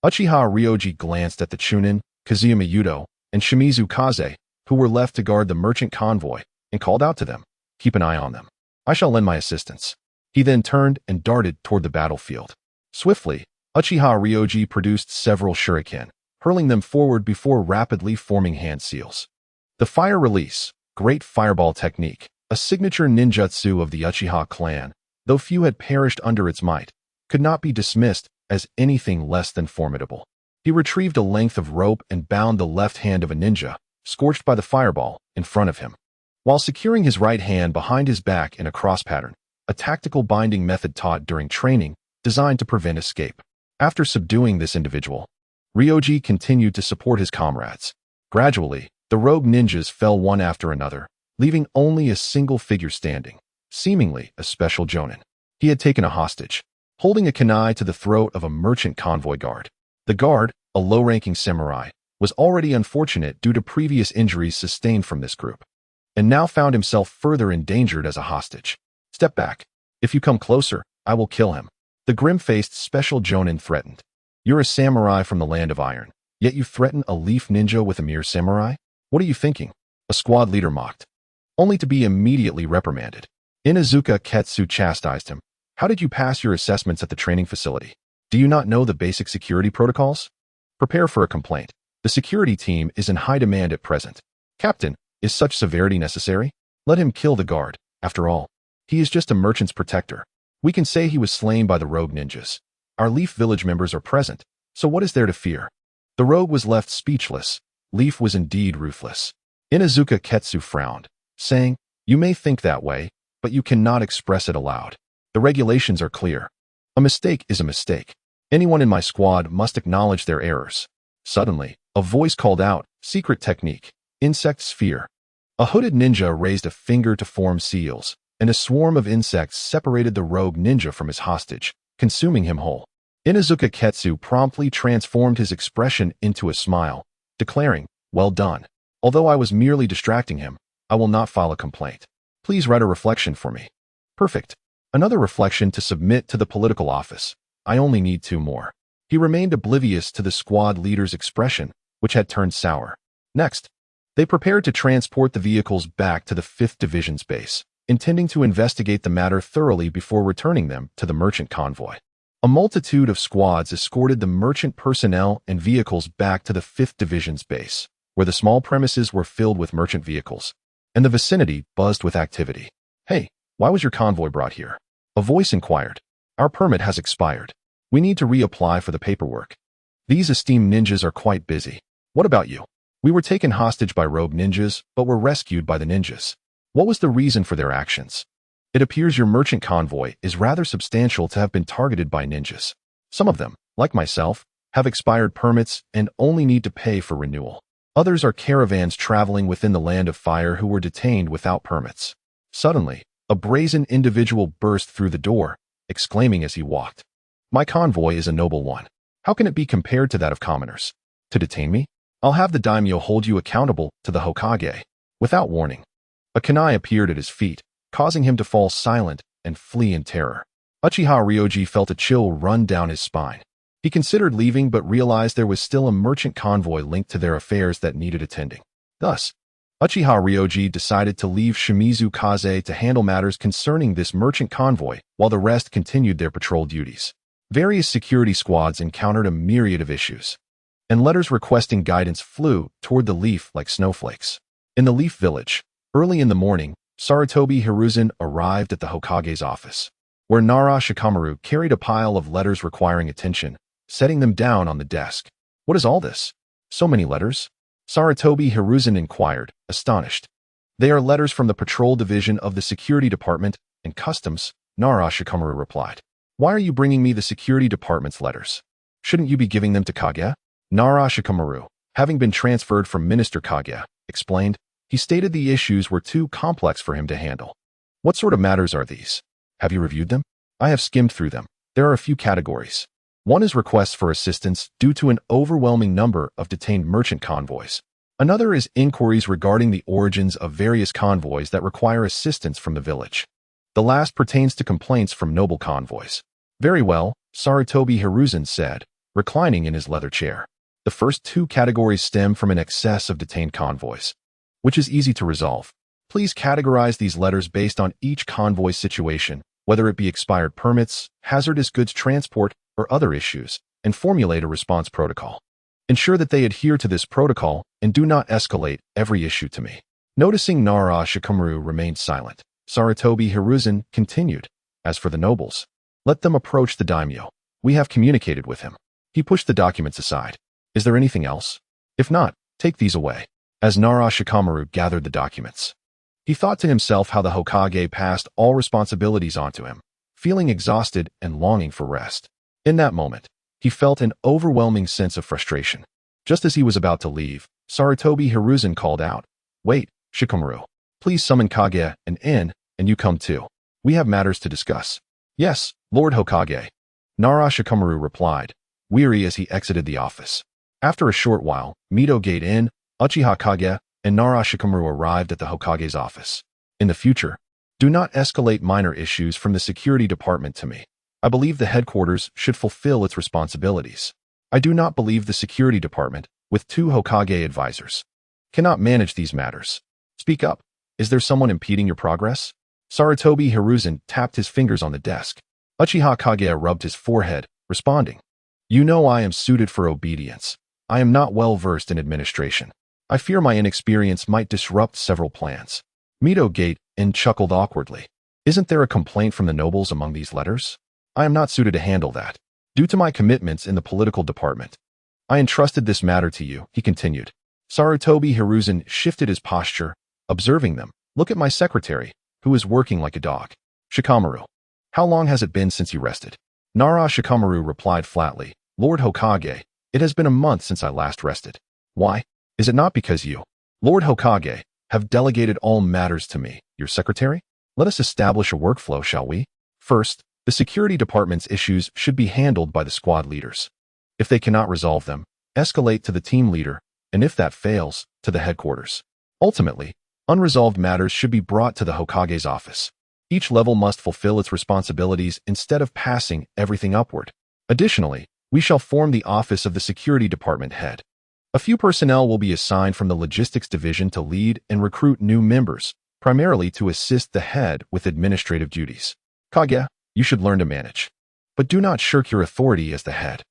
Uchiha Ryoji glanced at the Chunin, Kazuyama Yudo, and Shimizu Kaze, who were left to guard the merchant convoy, and called out to them, "Keep an eye on them. I shall lend my assistance." He then turned and darted toward the battlefield. Swiftly, Uchiha Ryoji produced several shuriken, hurling them forward before rapidly forming hand seals. The fire release, great fireball technique, a signature ninjutsu of the Uchiha clan, though few had perished under its might, could not be dismissed as anything less than formidable. He retrieved a length of rope and bound the left hand of a ninja, scorched by the fireball, in front of him, while securing his right hand behind his back in a cross pattern, a tactical binding method taught during training designed to prevent escape. After subduing this individual, Ryoji continued to support his comrades. Gradually, the rogue ninjas fell one after another, leaving only a single figure standing, seemingly a special jonin. He had taken a hostage, holding a kunai to the throat of a merchant convoy guard. The guard, a low-ranking samurai, was already unfortunate due to previous injuries sustained from this group, and now found himself further endangered as a hostage. "Step back. If you come closer, I will kill him," the grim-faced special jonin threatened. "You're a samurai from the Land of Iron, yet you threaten a leaf ninja with a mere samurai? What are you thinking?" A squad leader mocked, only to be immediately reprimanded. Inuzuka Ketsu chastised him. "How did you pass your assessments at the training facility? Do you not know the basic security protocols? Prepare for a complaint. The security team is in high demand at present." "Captain, is such severity necessary? Let him kill the guard. After all, he is just a merchant's protector. We can say he was slain by the rogue ninjas. Our Leaf Village members are present, so what is there to fear?" The rogue was left speechless. Leaf was indeed ruthless. Inuzuka Ketsu frowned, saying, "You may think that way, but you cannot express it aloud. The regulations are clear. A mistake is a mistake. Anyone in my squad must acknowledge their errors." Suddenly, a voice called out, "Secret technique, insect sphere." A hooded ninja raised a finger to form seals, and a swarm of insects separated the rogue ninja from his hostage, consuming him whole. Inuzuka Ketsu promptly transformed his expression into a smile, declaring, "Well done. Although I was merely distracting him, I will not file a complaint. Please write a reflection for me." "Perfect. Another reflection to submit to the political office. I only need 2 more." He remained oblivious to the squad leader's expression, which had turned sour. Next, they prepared to transport the vehicles back to the 5th Division's base, intending to investigate the matter thoroughly before returning them to the merchant convoy. A multitude of squads escorted the merchant personnel and vehicles back to the 5th Division's base, where the small premises were filled with merchant vehicles, and the vicinity buzzed with activity. "Hey, why was your convoy brought here?" a voice inquired. "Our permit has expired. We need to reapply for the paperwork. These esteemed ninjas are quite busy. What about you?" "We were taken hostage by rogue ninjas, but were rescued by the ninjas." "What was the reason for their actions?" "It appears your merchant convoy is rather substantial to have been targeted by ninjas. Some of them, like myself, have expired permits and only need to pay for renewal. Others are caravans traveling within the Land of Fire who were detained without permits." Suddenly, a brazen individual burst through the door, exclaiming as he walked, "My convoy is a noble one. How can it be compared to that of commoners? To detain me? I'll have the daimyo hold you accountable to the Hokage." Without warning, a kunai appeared at his feet, causing him to fall silent and flee in terror. Uchiha Ryoji felt a chill run down his spine. He considered leaving but realized there was still a merchant convoy linked to their affairs that needed attending. Thus, Uchiha Ryoji decided to leave Shimizu Kaze to handle matters concerning this merchant convoy while the rest continued their patrol duties. Various security squads encountered a myriad of issues, and letters requesting guidance flew toward the Leaf like snowflakes. In the Leaf Village, early in the morning, Sarutobi Hiruzen arrived at the Hokage's office, where Nara Shikamaru carried a pile of letters requiring attention, setting them down on the desk. What is all this? So many letters? Sarutobi Hiruzen inquired, astonished. They are letters from the Patrol Division of the Security Department and Customs, Nara Shikamaru replied. Why are you bringing me the Security Department's letters? Shouldn't you be giving them to Kage? Nara Shikamaru, having been transferred from Minister Kage, explained. He stated the issues were too complex for him to handle. What sort of matters are these? Have you reviewed them? I have skimmed through them. There are a few categories. One is requests for assistance due to an overwhelming number of detained merchant convoys. Another is inquiries regarding the origins of various convoys that require assistance from the village. The last pertains to complaints from noble convoys. Very well, Sarutobi Hiruzen said, reclining in his leather chair. The first two categories stem from an excess of detained convoys, which is easy to resolve. Please categorize these letters based on each convoy's situation, whether it be expired permits, hazardous goods transport, or other issues, and formulate a response protocol. Ensure that they adhere to this protocol and do not escalate every issue to me. Noticing Nara Shikamaru remained silent, Sarutobi Hiruzen continued. As for the nobles, let them approach the daimyo. We have communicated with him. He pushed the documents aside. Is there anything else? If not, take these away. As Nara Shikamaru gathered the documents, he thought to himself how the Hokage passed all responsibilities onto him, feeling exhausted and longing for rest. In that moment, he felt an overwhelming sense of frustration. Just as he was about to leave, Sarutobi Hiruzen called out, Wait, Shikamaru. Please summon Kage and In, and you come too. We have matters to discuss. Yes, Lord Hokage. Nara Shikamaru replied, weary as he exited the office. After a short while, Mito Gate In, Uchiha Kage, and Nara Shikamaru arrived at the Hokage's office. In the future, do not escalate minor issues from the security department to me. I believe the headquarters should fulfill its responsibilities. I do not believe the security department, with 2 Hokage advisors, cannot manage these matters. Speak up. Is there someone impeding your progress? Sarutobi Hiruzen tapped his fingers on the desk. Uchiha Kage rubbed his forehead, responding, You know I am suited for obedience. I am not well versed in administration. I fear my inexperience might disrupt several plans. Mito Gate In chuckled awkwardly. Isn't there a complaint from the nobles among these letters? I am not suited to handle that. Due to my commitments in the political department, I entrusted this matter to you, he continued. Sarutobi Hiruzen shifted his posture, observing them. Look at my secretary, who is working like a dog. Shikamaru. How long has it been since you rested? Nara Shikamaru replied flatly, Lord Hokage, it has been a month since I last rested. Why? Is it not because you, Lord Hokage, have delegated all matters to me, your secretary? Let us establish a workflow, shall we? First, the security department's issues should be handled by the squad leaders. If they cannot resolve them, escalate to the team leader, and if that fails, to the headquarters. Ultimately, unresolved matters should be brought to the Hokage's office. Each level must fulfill its responsibilities instead of passing everything upward. Additionally, we shall form the office of the security department head. A few personnel will be assigned from the logistics division to lead and recruit new members, primarily to assist the head with administrative duties. Kage, you should learn to manage. But do not shirk your authority as the head.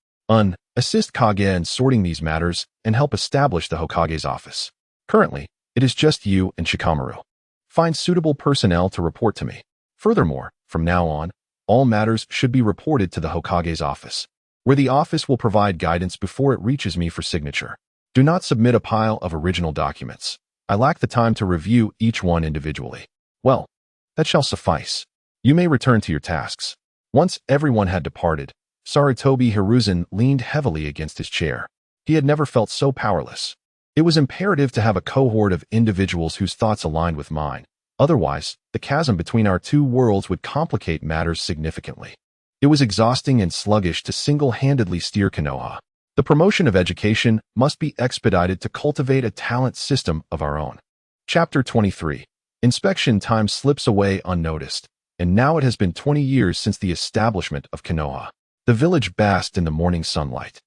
Assist Kage in sorting these matters and help establish the Hokage's office. Currently, it is just you and Shikamaru. Find suitable personnel to report to me. Furthermore, from now on, all matters should be reported to the Hokage's office, where the office will provide guidance before it reaches me for signature. Do not submit a pile of original documents. I lack the time to review each one individually. Well, that shall suffice. You may return to your tasks. Once everyone had departed, Sarutobi Hiruzen leaned heavily against his chair. He had never felt so powerless. It was imperative to have a cohort of individuals whose thoughts aligned with mine. Otherwise, the chasm between our two worlds would complicate matters significantly. It was exhausting and sluggish to single-handedly steer Konoha. The promotion of education must be expedited to cultivate a talent system of our own. Chapter 23. Inspection time slips away unnoticed, and now it has been 20 years since the establishment of Konoha. The village basked in the morning sunlight,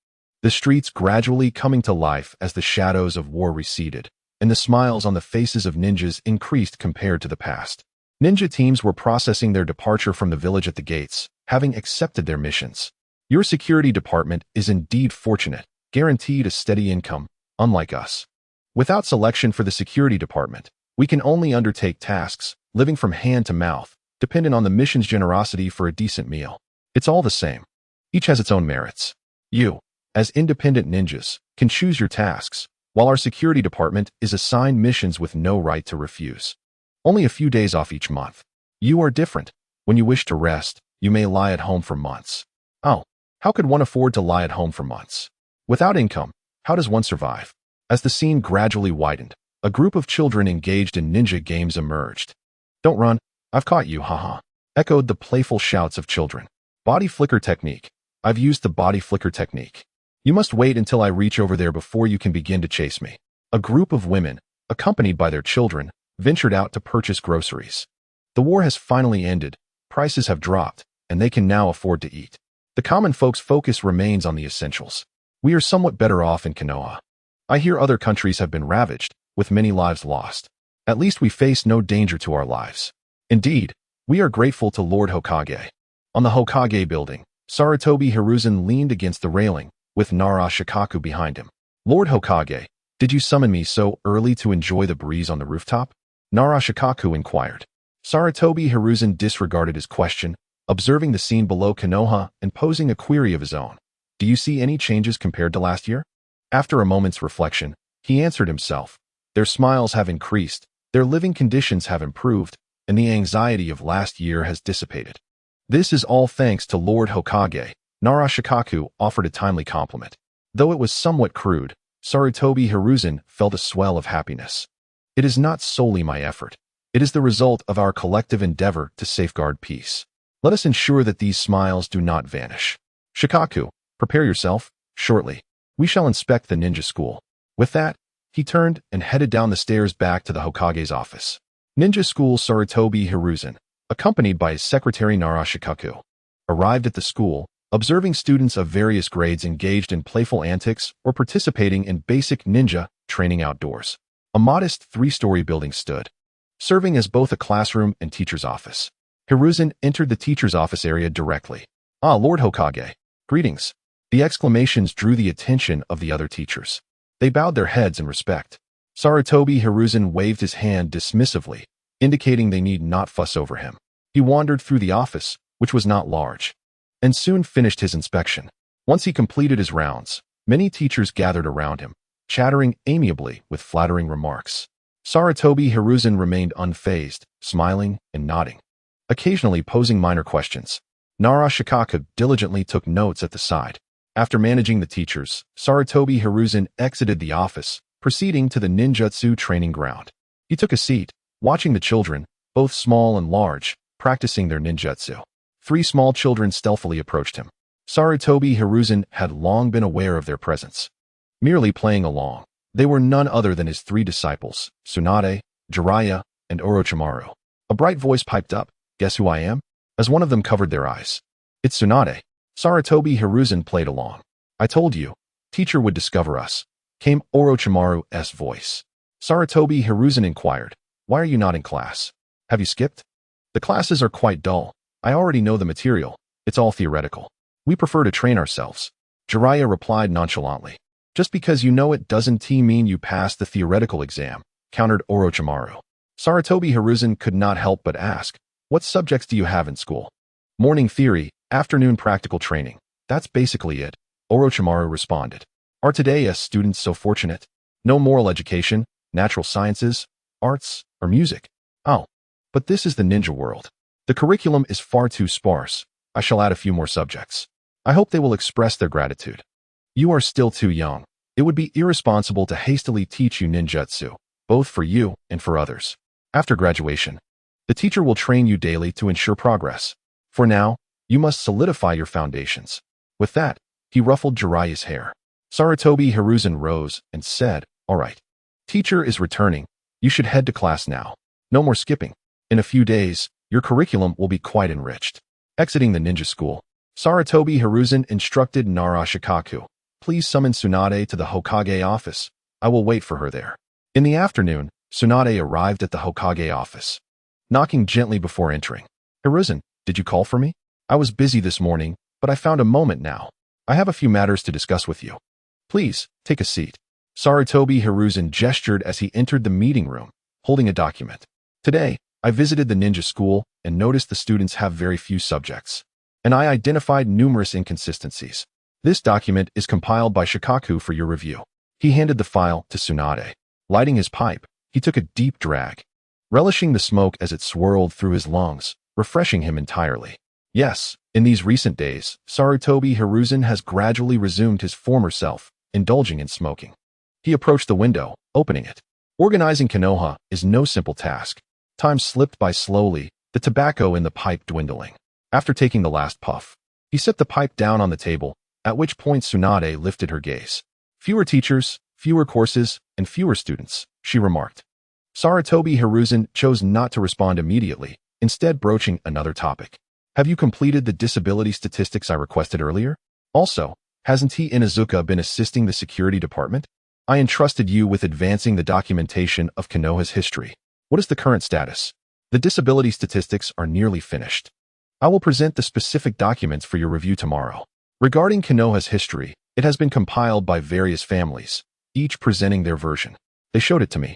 the streets gradually coming to life as the shadows of war receded, and the smiles on the faces of ninjas increased compared to the past. Ninja teams were processing their departure from the village at the gates, having accepted their missions. Your security department is indeed fortunate, guaranteed a steady income, unlike us. Without selection for the security department, we can only undertake tasks, living from hand to mouth, dependent on the mission's generosity for a decent meal. It's all the same. Each has its own merits. You, as independent ninjas, can choose your tasks, while our security department is assigned missions with no right to refuse. Only a few days off each month. You are different. When you wish to rest, you may lie at home for months. Oh, how could one afford to lie at home for months? Without income, how does one survive? As the scene gradually widened, a group of children engaged in ninja games emerged. Don't run, I've caught you, haha, echoed the playful shouts of children. Body flicker technique. I've used the body flicker technique. You must wait until I reach over there before you can begin to chase me. A group of women, accompanied by their children, ventured out to purchase groceries. The war has finally ended, prices have dropped, and they can now afford to eat. The common folks' focus remains on the essentials. We are somewhat better off in Konoha. I hear other countries have been ravaged, with many lives lost. At least we face no danger to our lives. Indeed, we are grateful to Lord Hokage. On the Hokage building, Sarutobi Hiruzen leaned against the railing, with Naruto behind him. Lord Hokage, did you summon me so early to enjoy the breeze on the rooftop? Naruto inquired. Sarutobi Hiruzen disregarded his question, observing the scene below Konoha and posing a query of his own. Do you see any changes compared to last year? After a moment's reflection, he answered himself. Their smiles have increased, their living conditions have improved, and the anxiety of last year has dissipated. This is all thanks to Lord Hokage. Naruto offered a timely compliment. Though it was somewhat crude, Sarutobi Hiruzen felt a swell of happiness. It is not solely my effort. It is the result of our collective endeavor to safeguard peace. Let us ensure that these smiles do not vanish. Shikaku, prepare yourself. Shortly, we shall inspect the ninja school. With that, he turned and headed down the stairs back to the Hokage's office. Ninja school Sarutobi Hiruzen, accompanied by his secretary Naruto, arrived at the school, observing students of various grades engaged in playful antics or participating in basic ninja training outdoors. A modest three-story building stood, serving as both a classroom and teacher's office. Hiruzen entered the teacher's office area directly. Ah, Lord Hokage. Greetings. The exclamations drew the attention of the other teachers. They bowed their heads in respect. Sarutobi Hiruzen waved his hand dismissively, indicating they need not fuss over him. He wandered through the office, which was not large, and soon finished his inspection. Once he completed his rounds, many teachers gathered around him, chattering amiably with flattering remarks. Sarutobi Hiruzen remained unfazed, smiling and nodding, occasionally posing minor questions. Naruto diligently took notes at the side. After managing the teachers, Sarutobi Hiruzen exited the office, proceeding to the ninjutsu training ground. He took a seat, watching the children, both small and large, practicing their ninjutsu. 3 small children stealthily approached him. Sarutobi Hiruzen had long been aware of their presence. Merely playing along, they were none other than his 3 disciples, Tsunade, Jiraiya, and Orochimaru. A bright voice piped up, "Guess who I am?" As one of them covered their eyes. "It's Tsunade." Sarutobi Hiruzen played along. "I told you, teacher would discover us," came Orochimaru's voice. Sarutobi Hiruzen inquired, "Why are you not in class? Have you skipped?" "The classes are quite dull. I already know the material. It's all theoretical. We prefer to train ourselves." Jiraiya replied nonchalantly. "Just because you know it doesn't mean you passed the theoretical exam," countered Orochimaru. Sarutobi Hiruzen could not help but ask, "What subjects do you have in school?" "Morning theory, afternoon practical training. That's basically it," Orochimaru responded. "Are today's students so fortunate? No moral education, natural sciences, arts, or music? Oh, but this is the ninja world. The curriculum is far too sparse. I shall add a few more subjects. I hope they will express their gratitude. You are still too young. It would be irresponsible to hastily teach you ninjutsu, both for you and for others. After graduation, the teacher will train you daily to ensure progress. For now, you must solidify your foundations." With that, he ruffled Jiraiya's hair. Sarutobi Hiruzen rose and said, "All right. Teacher is returning. You should head to class now. No more skipping. In a few days, your curriculum will be quite enriched." Exiting the ninja school, Sarutobi Hiruzen instructed Naruto, "Please summon Tsunade to the Hokage office. I will wait for her there." In the afternoon, Tsunade arrived at the Hokage office, knocking gently before entering. "Hiruzen, did you call for me? I was busy this morning, but I found a moment now. I have a few matters to discuss with you. Please, take a seat." Sarutobi Hiruzen gestured as he entered the meeting room, holding a document. "Today, I visited the ninja school and noticed the students have very few subjects, and I identified numerous inconsistencies. This document is compiled by Shikaku for your review. He handed the file to Tsunade. Lighting his pipe, he took a deep drag, relishing the smoke as it swirled through his lungs, refreshing him entirely. Yes, in these recent days, Sarutobi Hiruzen has gradually resumed his former self, indulging in smoking. He approached the window, opening it. Organizing Konoha is no simple task. Time slipped by slowly, the tobacco in the pipe dwindling. After taking the last puff, he set the pipe down on the table, at which point Tsunade lifted her gaze. Fewer teachers, fewer courses, and fewer students, she remarked. Sarutobi Hiruzen chose not to respond immediately, instead broaching another topic. Have you completed the disability statistics I requested earlier? Also, hasn't he Inazuka been assisting the security department? I entrusted you with advancing the documentation of Konoha's history. What is the current status? The disability statistics are nearly finished. I will present the specific documents for your review tomorrow. Regarding Konoha's history, it has been compiled by various families, each presenting their version. They showed it to me,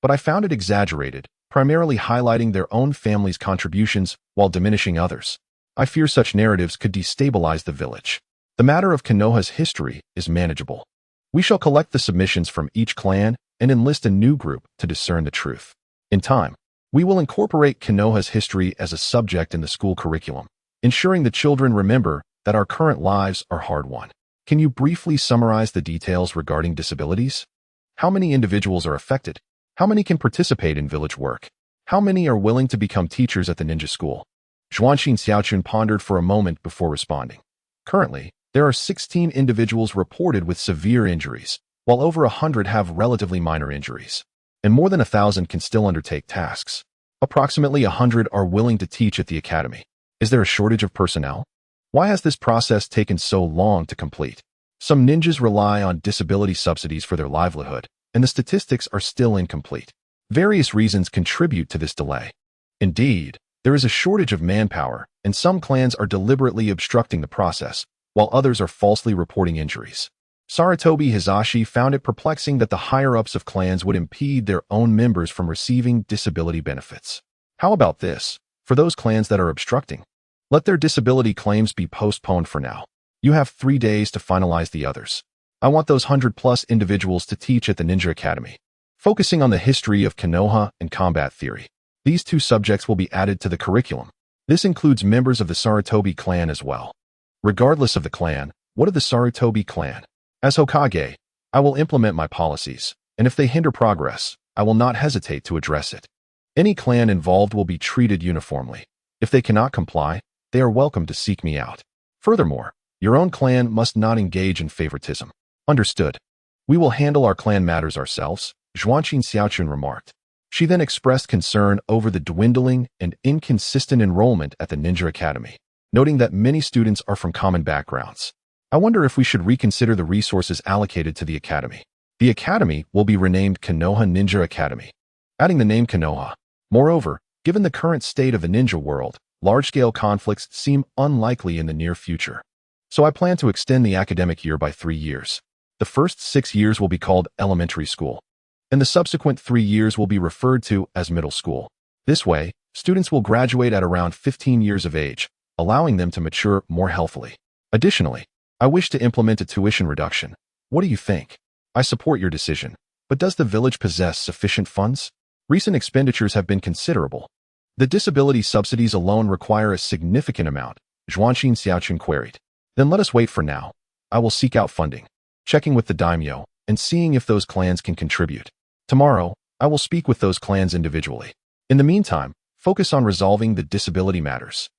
but I found it exaggerated, primarily highlighting their own family's contributions while diminishing others. I fear such narratives could destabilize the village. The matter of Konoha's history is manageable. We shall collect the submissions from each clan and enlist a new group to discern the truth. In time, we will incorporate Konoha's history as a subject in the school curriculum, ensuring the children remember that our current lives are hard-won. Can you briefly summarize the details regarding disabilities? How many individuals are affected? How many can participate in village work? How many are willing to become teachers at the ninja school? Zhuanxin Xiaochun pondered for a moment before responding. Currently, there are 16 individuals reported with severe injuries, while over 100 have relatively minor injuries, and more than 1,000 can still undertake tasks. Approximately 100 are willing to teach at the academy. Is there a shortage of personnel? Why has this process taken so long to complete? Some ninjas rely on disability subsidies for their livelihood, and the statistics are still incomplete. Various reasons contribute to this delay. Indeed, there is a shortage of manpower, and some clans are deliberately obstructing the process, while others are falsely reporting injuries. Sarutobi Hizashi found it perplexing that the higher-ups of clans would impede their own members from receiving disability benefits. How about this? For those clans that are obstructing, let their disability claims be postponed for now. You have 3 days to finalize the others. I want those 100-plus individuals to teach at the Ninja Academy, focusing on the history of Konoha and combat theory. These 2 subjects will be added to the curriculum. This includes members of the Sarutobi clan as well. Regardless of the clan, what of the Sarutobi clan? As Hokage, I will implement my policies, and if they hinder progress, I will not hesitate to address it. Any clan involved will be treated uniformly. If they cannot comply, they are welcome to seek me out. Furthermore, your own clan must not engage in favoritism. Understood. We will handle our clan matters ourselves, Zhuanxin Xiaochun remarked. She then expressed concern over the dwindling and inconsistent enrollment at the Ninja Academy, noting that many students are from common backgrounds. I wonder if we should reconsider the resources allocated to the academy. The academy will be renamed Konoha Ninja Academy, adding the name Konoha. Moreover, given the current state of the ninja world, large-scale conflicts seem unlikely in the near future. So I plan to extend the academic year by 3 years. The first 6 years will be called elementary school, and the subsequent 3 years will be referred to as middle school. This way, students will graduate at around 15 years of age, allowing them to mature more healthily. Additionally, I wish to implement a tuition reduction. What do you think? I support your decision, but does the village possess sufficient funds? Recent expenditures have been considerable. The disability subsidies alone require a significant amount, Zhuanxin Xiaochun queried. Then let us wait for now. I will seek out funding, checking with the daimyo, and seeing if those clans can contribute. Tomorrow, I will speak with those clans individually. In the meantime, focus on resolving the disability matters.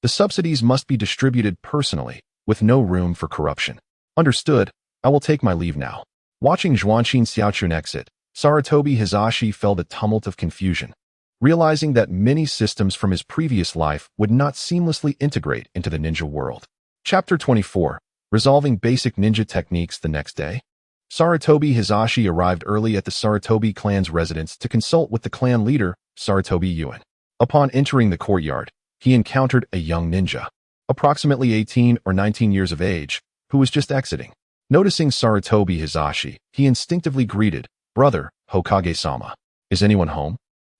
The subsidies must be distributed personally, with no room for corruption. Understood. I will take my leave now. Watching Zhuanxin Xiaochun exit, Sarutobi Hizashi felt a tumult of confusion, realizing that many systems from his previous life would not seamlessly integrate into the ninja world. Chapter 24. Resolving Basic Ninja Techniques. The next day, Sarutobi Hizashi arrived early at the Sarutobi clan's residence to consult with the clan leader, Sarutobi Yuan. Upon entering the courtyard, he encountered a young ninja, approximately 18 or 19 years of age, who was just exiting. Noticing Sarutobi Hizashi, he instinctively greeted, "Brother, Hokage-sama. Is anyone home?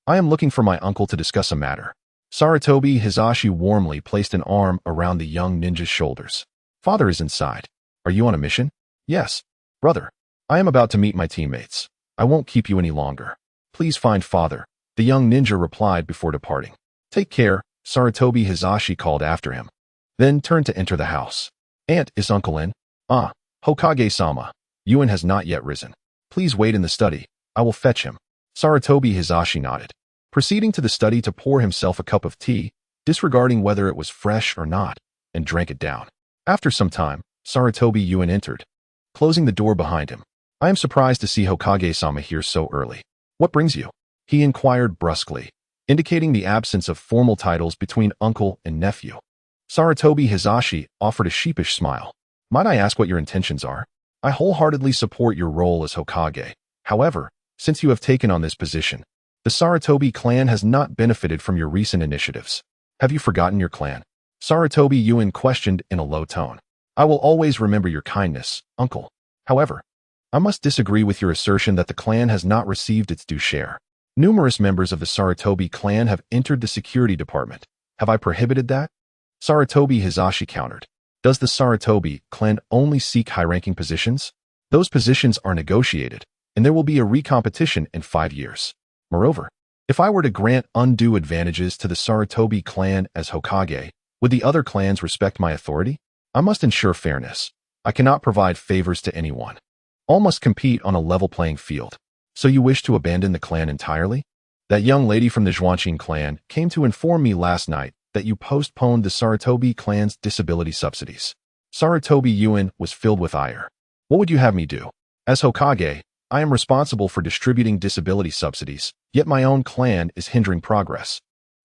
I am looking for my uncle to discuss a matter." Sarutobi Hizashi warmly placed an arm around the young ninja's shoulders. "Father is inside. Are you on a mission? Yes. Brother, I am about to meet my teammates. I won't keep you any longer. Please find father, the young ninja replied before departing. Take care, Sarutobi Hizashi called after him. Then turned to enter the house. Aunt, is uncle in? Ah, Hokage-sama. Yuen has not yet risen. Please wait in the study. I will fetch him. Sarutobi Hizashi nodded, proceeding to the study to pour himself a cup of tea, disregarding whether it was fresh or not, and drank it down. After some time, Sarutobi Yuen entered, closing the door behind him. I am surprised to see Hokage-sama here so early. What brings you? He inquired brusquely, indicating the absence of formal titles between uncle and nephew. Sarutobi Hizashi offered a sheepish smile. Might I ask what your intentions are? I wholeheartedly support your role as Hokage. However, since you have taken on this position, the Sarutobi clan has not benefited from your recent initiatives. Have you forgotten your clan? Sarutobi Yuen questioned in a low tone. I will always remember your kindness, uncle. However, I must disagree with your assertion that the clan has not received its due share. Numerous members of the Sarutobi clan have entered the security department. Have I prohibited that? Sarutobi Hizashi countered. Does the Sarutobi clan only seek high-ranking positions? Those positions are negotiated, and there will be a recompetition in 5 years. Moreover, if I were to grant undue advantages to the Sarutobi clan as Hokage, would the other clans respect my authority? I must ensure fairness. I cannot provide favors to anyone. All must compete on a level playing field. So you wish to abandon the clan entirely? That young lady from the Zhuanqing clan came to inform me last night that you postponed the Sarutobi clan's disability subsidies. Sarutobi Yuen was filled with ire. What would you have me do? As Hokage, I am responsible for distributing disability subsidies, yet my own clan is hindering progress.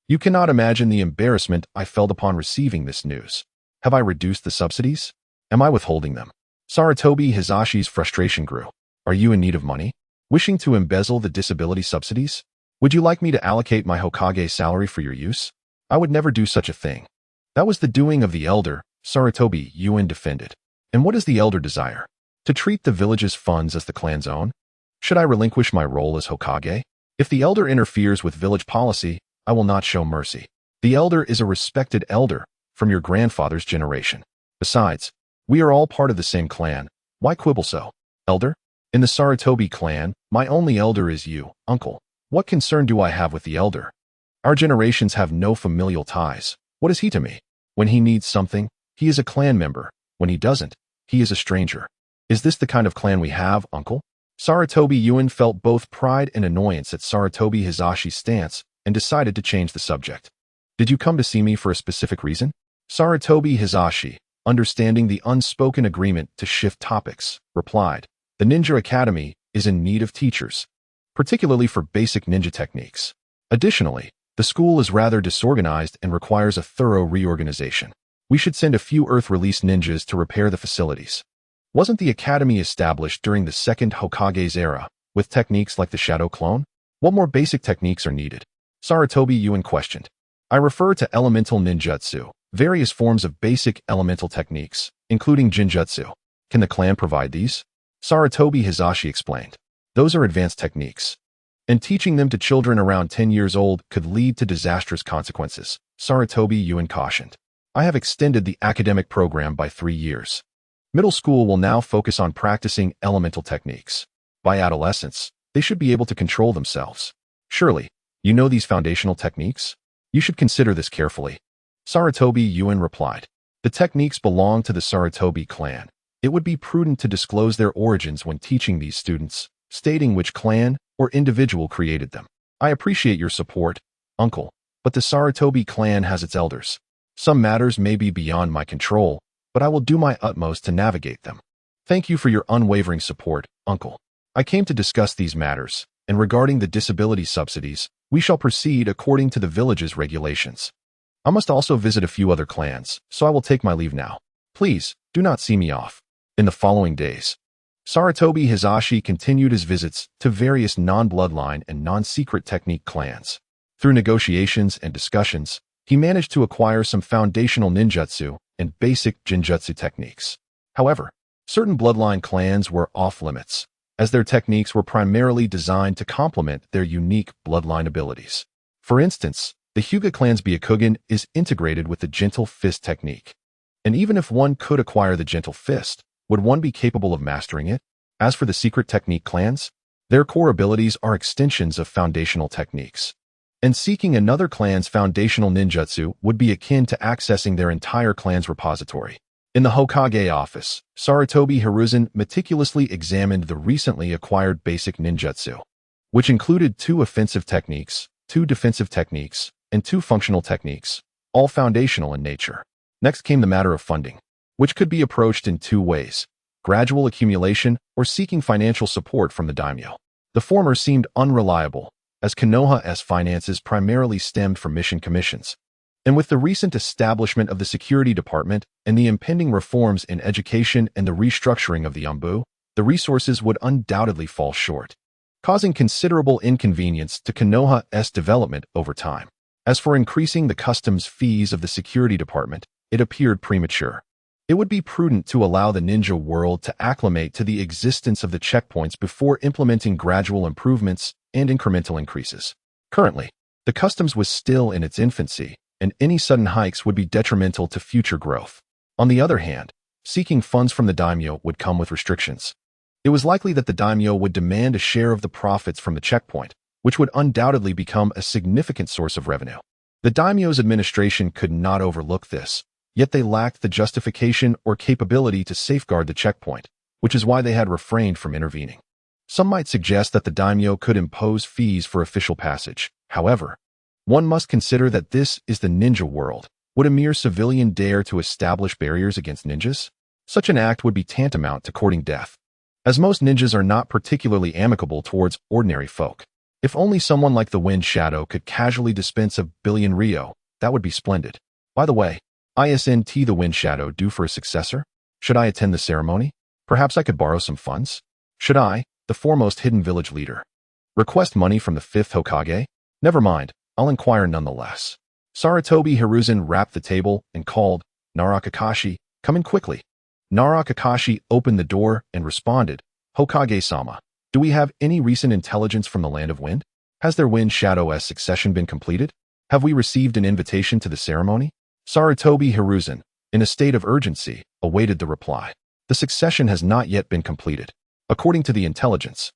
You cannot imagine the embarrassment I felt upon receiving this news. Have I reduced the subsidies? Am I withholding them? Sarutobi Hizashi's frustration grew. Are you in need of money? Wishing to embezzle the disability subsidies? Would you like me to allocate my Hokage salary for your use? I would never do such a thing. That was the doing of the elder, Sarutobi Yuen defended. And what does the elder desire? To treat the village's funds as the clan's own? Should I relinquish my role as Hokage? If the elder interferes with village policy, I will not show mercy. The elder is a respected elder from your grandfather's generation. Besides, we are all part of the same clan. Why quibble so? Elder? In the Sarutobi clan, my only elder is you, uncle. What concern do I have with the elder? Our generations have no familial ties. What is he to me? When he needs something, he is a clan member. When he doesn't, he is a stranger. Is this the kind of clan we have, uncle? Sarutobi Yuen felt both pride and annoyance at Sarutobi Hizashi's stance and decided to change the subject. Did you come to see me for a specific reason? Sarutobi Hizashi, understanding the unspoken agreement to shift topics, replied, The Ninja Academy is in need of teachers, particularly for basic ninja techniques. Additionally, the school is rather disorganized and requires a thorough reorganization. We should send a few Earth-release ninjas to repair the facilities. Wasn't the academy established during the Second Hokage's era, with techniques like the Shadow Clone? What more basic techniques are needed? Sarutobi Yuen questioned. I refer to elemental ninjutsu, various forms of basic elemental techniques, including jinjutsu. Can the clan provide these? Sarutobi Hizashi explained. Those are advanced techniques, and teaching them to children around 10 years old could lead to disastrous consequences, Sarutobi Yuen cautioned. I have extended the academic program by 3 years. Middle school will now focus on practicing elemental techniques. By adolescence, they should be able to control themselves. Surely, you know these foundational techniques? You should consider this carefully. Sarutobi Yuen replied. The techniques belong to the Sarutobi clan. It would be prudent to disclose their origins when teaching these students, stating which clan or individual created them. I appreciate your support, uncle, but the Sarutobi clan has its elders. Some matters may be beyond my control, but I will do my utmost to navigate them. Thank you for your unwavering support, uncle. I came to discuss these matters, and regarding the disability subsidies, we shall proceed according to the village's regulations. I must also visit a few other clans, so I will take my leave now. Please, do not see me off. In the following days, Sarutobi Hizashi continued his visits to various non-bloodline and non-secret technique clans. Through negotiations and discussions, he managed to acquire some foundational ninjutsu and basic jinjutsu techniques. However, certain bloodline clans were off-limits, as their techniques were primarily designed to complement their unique bloodline abilities. For instance, the Hyuga clan's Byakugan is integrated with the Gentle Fist technique. And even if one could acquire the Gentle Fist, Would one be capable of mastering it? As for the secret technique clans, their core abilities are extensions of foundational techniques. And seeking another clan's foundational ninjutsu would be akin to accessing their entire clan's repository. In the Hokage office, Sarutobi Hiruzen meticulously examined the recently acquired basic ninjutsu, which included 2 offensive techniques, 2 defensive techniques, and 2 functional techniques, all foundational in nature. Next came the matter of funding, which could be approached in 2 ways: gradual accumulation or seeking financial support from the daimyo. The former seemed unreliable, as Konoha's finances primarily stemmed from mission commissions. And with the recent establishment of the security department and the impending reforms in education and the restructuring of the Yambu, the resources would undoubtedly fall short, causing considerable inconvenience to Konoha's development over time. As for increasing the customs fees of the security department, it appeared premature. It would be prudent to allow the ninja world to acclimate to the existence of the checkpoints before implementing gradual improvements and incremental increases. Currently, the customs was still in its infancy, and any sudden hikes would be detrimental to future growth. On the other hand, seeking funds from the daimyo would come with restrictions. It was likely that the daimyo would demand a share of the profits from the checkpoint, which would undoubtedly become a significant source of revenue. The daimyo's administration could not overlook this, yet they lacked the justification or capability to safeguard the checkpoint, which is why they had refrained from intervening. Some might suggest that the daimyo could impose fees for official passage. However, one must consider that this is the ninja world. Would a mere civilian dare to establish barriers against ninjas? Such an act would be tantamount to courting death, as most ninjas are not particularly amicable towards ordinary folk. If only someone like the Wind Shadow could casually dispense a billion ryo, that would be splendid. By the way, isn't the Wind Shadow due for a successor? Should I attend the ceremony? Perhaps I could borrow some funds? Should I, the foremost hidden village leader, request money from the 5th Hokage? Never mind, I'll inquire nonetheless. Sarutobi Hiruzen rapped the table and called, "Naruto, come in quickly." Naruto opened the door and responded, "Hokage-sama, do we have any recent intelligence from the Land of Wind? Has their Wind Shadow's succession been completed? Have we received an invitation to the ceremony?" Sarutobi Hiruzen, in a state of urgency, awaited the reply. The succession has not yet been completed. According to the intelligence,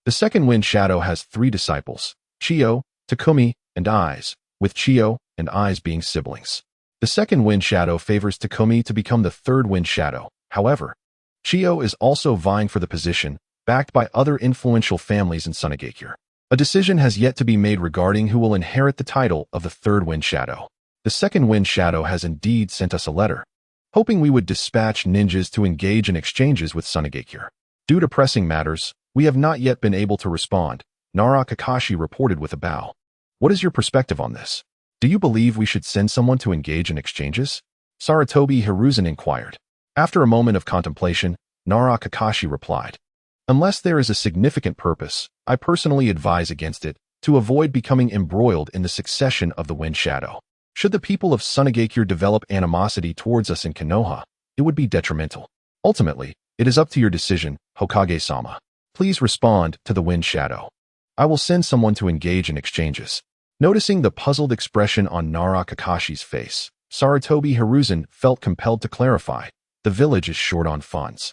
the second Wind Shadow has 3 disciples, Chiyo, Takumi, and Aiz, with Chiyo and Aiz being siblings. The second Wind Shadow favors Takumi to become the 3rd Wind Shadow. However, Chiyo is also vying for the position, backed by other influential families in Sunagakure. A decision has yet to be made regarding who will inherit the title of the 3rd Wind Shadow. The second Wind Shadow has indeed sent us a letter, hoping we would dispatch ninjas to engage in exchanges with Sunagakure. Due to pressing matters, we have not yet been able to respond, Naruto reported with a bow. What is your perspective on this? Do you believe we should send someone to engage in exchanges? Sarutobi Hiruzen inquired. After a moment of contemplation, Naruto replied, "Unless there is a significant purpose, I personally advise against it, to avoid becoming embroiled in the succession of the Wind Shadow. Should the people of Sunagakure develop animosity towards us in Konoha, it would be detrimental. Ultimately, it is up to your decision, Hokage-sama. Please respond to the Wind Shadow. I will send someone to engage in exchanges." Noticing the puzzled expression on Naruto face, Sarutobi Hiruzen felt compelled to clarify, "The village is short on funds.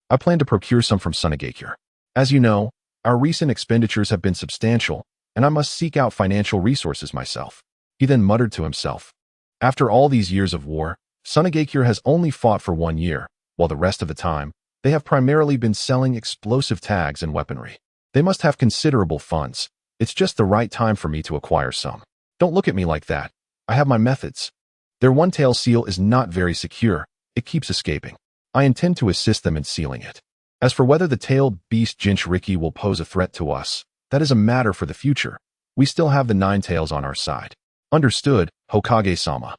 I plan to procure some from Sunagakure. As you know, our recent expenditures have been substantial, and I must seek out financial resources myself." He then muttered to himself, "After all these years of war, Sunagakure has only fought for 1 year, while the rest of the time, they have primarily been selling explosive tags and weaponry. They must have considerable funds. It's just the right time for me to acquire some. Don't look at me like that. I have my methods. Their one-tail seal is not very secure. It keeps escaping. I intend to assist them in sealing it. As for whether the tailed beast Jinchuriki will pose a threat to us, that is a matter for the future. We still have the 9 tails on our side." "Understood, Hokage-sama."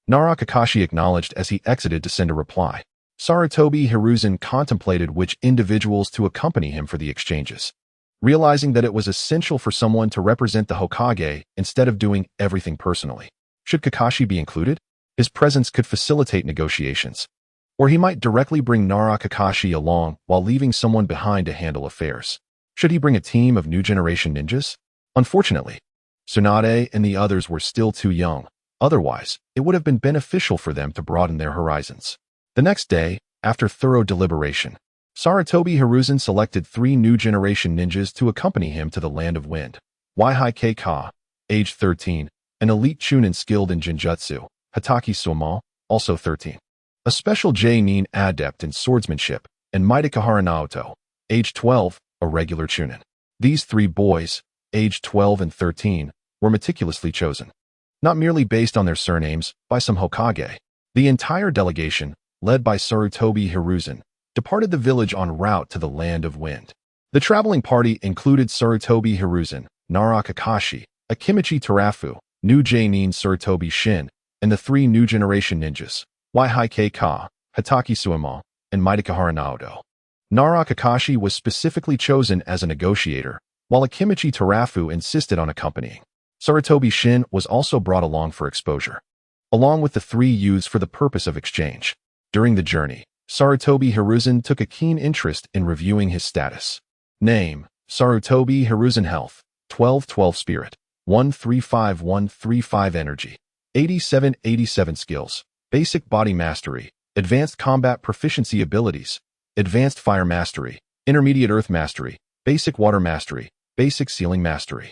Naruto acknowledged as he exited to send a reply. Sarutobi Hiruzen contemplated which individuals to accompany him for the exchanges, realizing that it was essential for someone to represent the Hokage instead of doing everything personally. Should Kakashi be included? His presence could facilitate negotiations. Or he might directly bring Naruto along while leaving someone behind to handle affairs. Should he bring a team of new generation ninjas? Unfortunately, Tsunade and the others were still too young. Otherwise, it would have been beneficial for them to broaden their horizons. The next day, After thorough deliberation, Sarutobi Hiruzen selected 3 new generation ninjas to accompany him to the Land of Wind. Waihai Ka, age 13, an elite chunin skilled in Jinjutsu, Hataki Sumo, also 13. A special J-nin adept in swordsmanship, and Mitokahara Naoto, age 12, a regular chunin. These 3 boys, aged 12 and 13, were meticulously chosen, not merely based on their surnames, by some Hokage. The entire delegation, led by Sarutobi Hiruzen, departed the village en route to the Land of Wind. The traveling party included Sarutobi Hiruzen, Nara Kakashi, Akimichi Terafu, new J-nin Sarutobi Shin, and the 3 new generation ninjas, Waihai Ka, Hataki Sumo, and Mitokahara Naoto. Nara Kakashi was specifically chosen as a negotiator, while Akimichi Terafu insisted on accompanying. Sarutobi Shin was also brought along for exposure, along with the 3 youths for the purpose of exchange. During the journey, Sarutobi Hiruzen took a keen interest in reviewing his status. Name: Sarutobi Hiruzen. Health: 12-12 Spirit, 135-135 Energy, 87-87 Skills, Basic Body Mastery, Advanced Combat Proficiency Abilities, Advanced Fire Mastery, Intermediate Earth Mastery, Basic Water Mastery, Basic Sealing Mastery,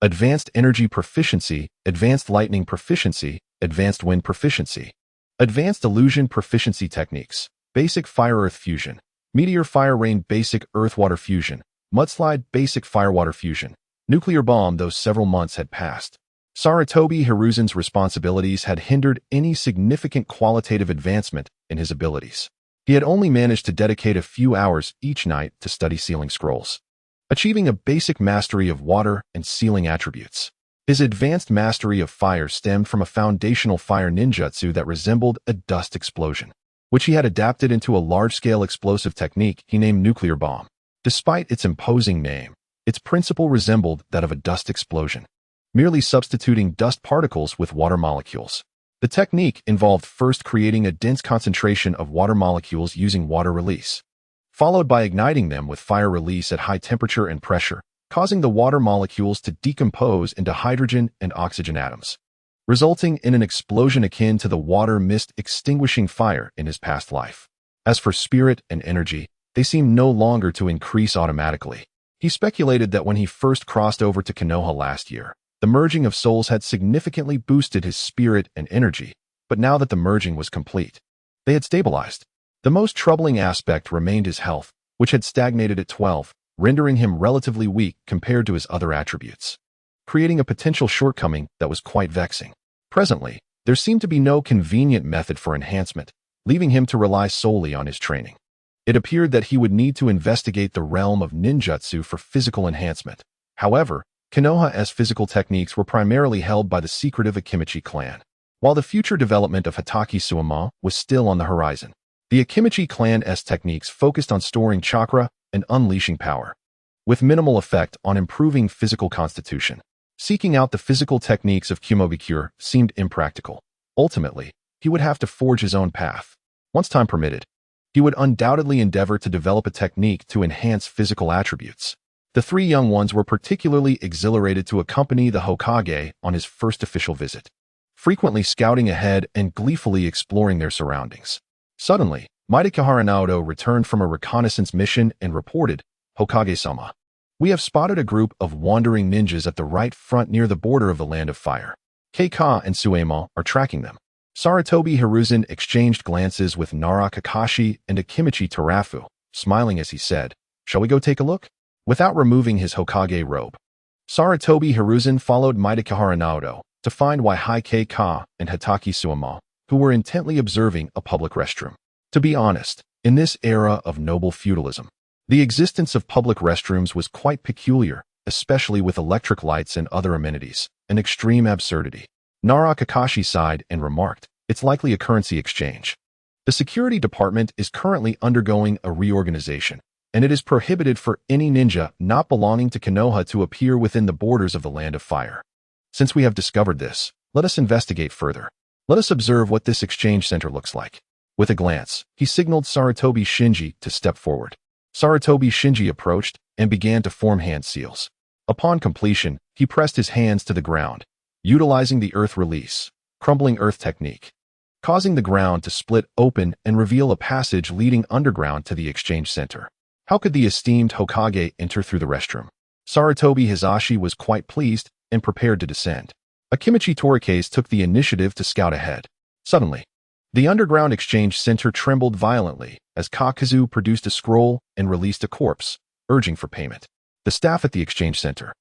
Advanced Energy Proficiency, Advanced Lightning Proficiency, Advanced Wind Proficiency, Advanced Illusion Proficiency Techniques, Basic Fire-Earth Fusion, Meteor Fire Rain Basic Earth-Water Fusion, Mudslide Basic Fire-Water Fusion, Nuclear Bomb. Though several months had passed, Sarutobi Hiruzen's responsibilities had hindered any significant qualitative advancement in his abilities. He had only managed to dedicate a few hours each night to study sealing scrolls, achieving a basic mastery of water and sealing attributes. His advanced mastery of fire stemmed from a foundational fire ninjutsu that resembled a dust explosion, which he had adapted into a large-scale explosive technique he named Nuclear Bomb. Despite its imposing name, its principle resembled that of a dust explosion, merely substituting dust particles with water molecules. The technique involved first creating a dense concentration of water molecules using water release, followed by igniting them with fire release at high temperature and pressure, causing the water molecules to decompose into hydrogen and oxygen atoms, resulting in an explosion akin to the water mist extinguishing fire in his past life. As for spirit and energy, they seemed no longer to increase automatically. He speculated that when he first crossed over to Konoha last year, the merging of souls had significantly boosted his spirit and energy, but now that the merging was complete, they had stabilized. The most troubling aspect remained his health, which had stagnated at 12, rendering him relatively weak compared to his other attributes, creating a potential shortcoming that was quite vexing. Presently, there seemed to be no convenient method for enhancement, leaving him to rely solely on his training. It appeared that he would need to investigate the realm of ninjutsu for physical enhancement. However, Konoha's physical techniques were primarily held by the secretive Akimichi clan, while the future development of Hataki Sumo was still on the horizon. The Akimichi clan's techniques focused on storing chakra and unleashing power, with minimal effect on improving physical constitution. Seeking out the physical techniques of Konohagakure seemed impractical. Ultimately, he would have to forge his own path. Once time permitted, he would undoubtedly endeavor to develop a technique to enhance physical attributes. The 3 young ones were particularly exhilarated to accompany the Hokage on his first official visit, frequently scouting ahead and gleefully exploring their surroundings. Suddenly, Mitokahara Naoto returned from a reconnaissance mission and reported, "Hokage-sama, we have spotted a group of wandering ninjas at the right front near the border of the Land of Fire. Keika and Suemo are tracking them." Sarutobi Hiruzen exchanged glances with Nara Kakashi and Akimichi Terafu, smiling as he said, "Shall we go take a look?" Without removing his Hokage robe, Sarutobi Hiruzen followed Mitokahara Naoto to find Waihai Ka and Hataki Sumo, who were intently observing a public restroom. To be honest, in this era of noble feudalism, the existence of public restrooms was quite peculiar, especially with electric lights and other amenities, an extreme absurdity. Nara Kakashi sighed and remarked, "It's likely a currency exchange. The security department is currently undergoing a reorganization, and it is prohibited for any ninja not belonging to Konoha to appear within the borders of the Land of Fire. Since we have discovered this, let us investigate further. Let us observe what this exchange center looks like." With a glance, he signaled Sarutobi Shinji to step forward. Sarutobi Shinji approached and began to form hand seals. Upon completion, he pressed his hands to the ground, utilizing the earth release, crumbling earth technique. causing the ground to split open and reveal a passage leading underground to the exchange center. How could the esteemed Hokage enter through the restroom? Sarutobi Hizashi was quite pleased and prepared to descend. Akimichi Torikase took the initiative to scout ahead. Suddenly, the underground exchange center trembled violently as Kakuzu produced a scroll and released a corpse, urging for payment. The staff at the exchange center,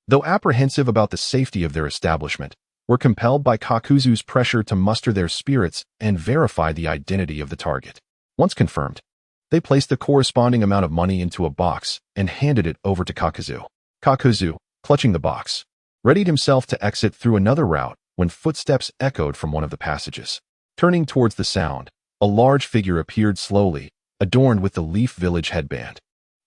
though apprehensive about the safety of their establishment, were compelled by Kakuzu's pressure to muster their spirits and verify the identity of the target. Once confirmed, they placed the corresponding amount of money into a box and handed it over to Kakuzu. Kakuzu, clutching the box, readied himself to exit through another route when footsteps echoed from one of the passages. Turning towards the sound, a large figure appeared slowly, adorned with the Leaf Village headband.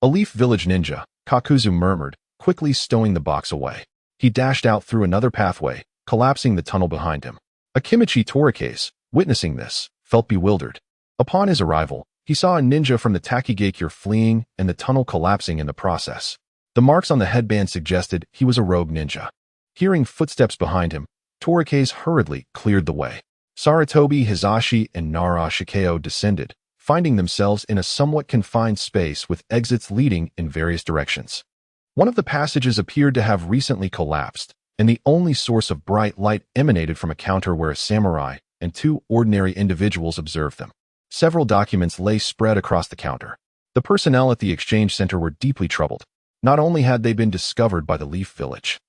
A Leaf Village ninja, Kakuzu murmured, quickly stowing the box away. He dashed out through another pathway, collapsing the tunnel behind him. Akimichi Torikase, witnessing this, felt bewildered. Upon his arrival, he saw a ninja from the Takigakure fleeing and the tunnel collapsing in the process. The marks on the headband suggested he was a rogue ninja. Hearing footsteps behind him, Torikase hurriedly cleared the way. Sarutobi Hizashi and Nara Shikeo descended, finding themselves in a somewhat confined space with exits leading in various directions. One of the passages appeared to have recently collapsed, and the only source of bright light emanated from a counter where a samurai and two ordinary individuals observed them. Several documents lay spread across the counter. The personnel at the exchange center were deeply troubled. Not only had they been discovered by the Leaf Village,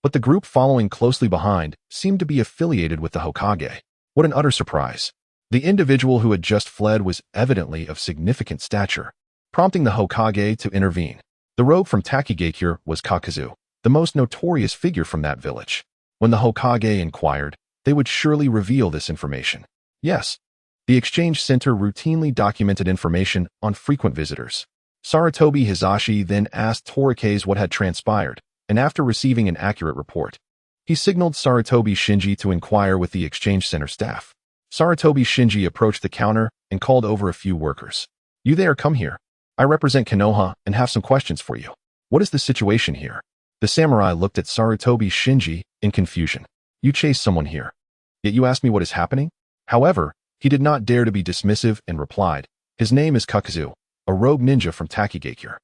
but the group following closely behind seemed to be affiliated with the Hokage. What an utter surprise. The individual who had just fled was evidently of significant stature, prompting the Hokage to intervene. The rogue from Takigakure was Kakuzu, the most notorious figure from that village. When the Hokage inquired, they would surely reveal this information. Yes, the exchange center routinely documented information on frequent visitors. Sarutobi Hizashi then asked Torikase what had transpired, and after receiving an accurate report, he signaled Sarutobi Shinji to inquire with the exchange center staff. Sarutobi Shinji approached the counter and called over a few workers. "You there, come here. I represent Konoha and have some questions for you. What is the situation here?" The samurai looked at Sarutobi Shinji in confusion. "You chased someone here, yet you asked me what is happening?" However, he did not dare to be dismissive and replied, "His name is Kakuzu, a rogue ninja from Takigakure.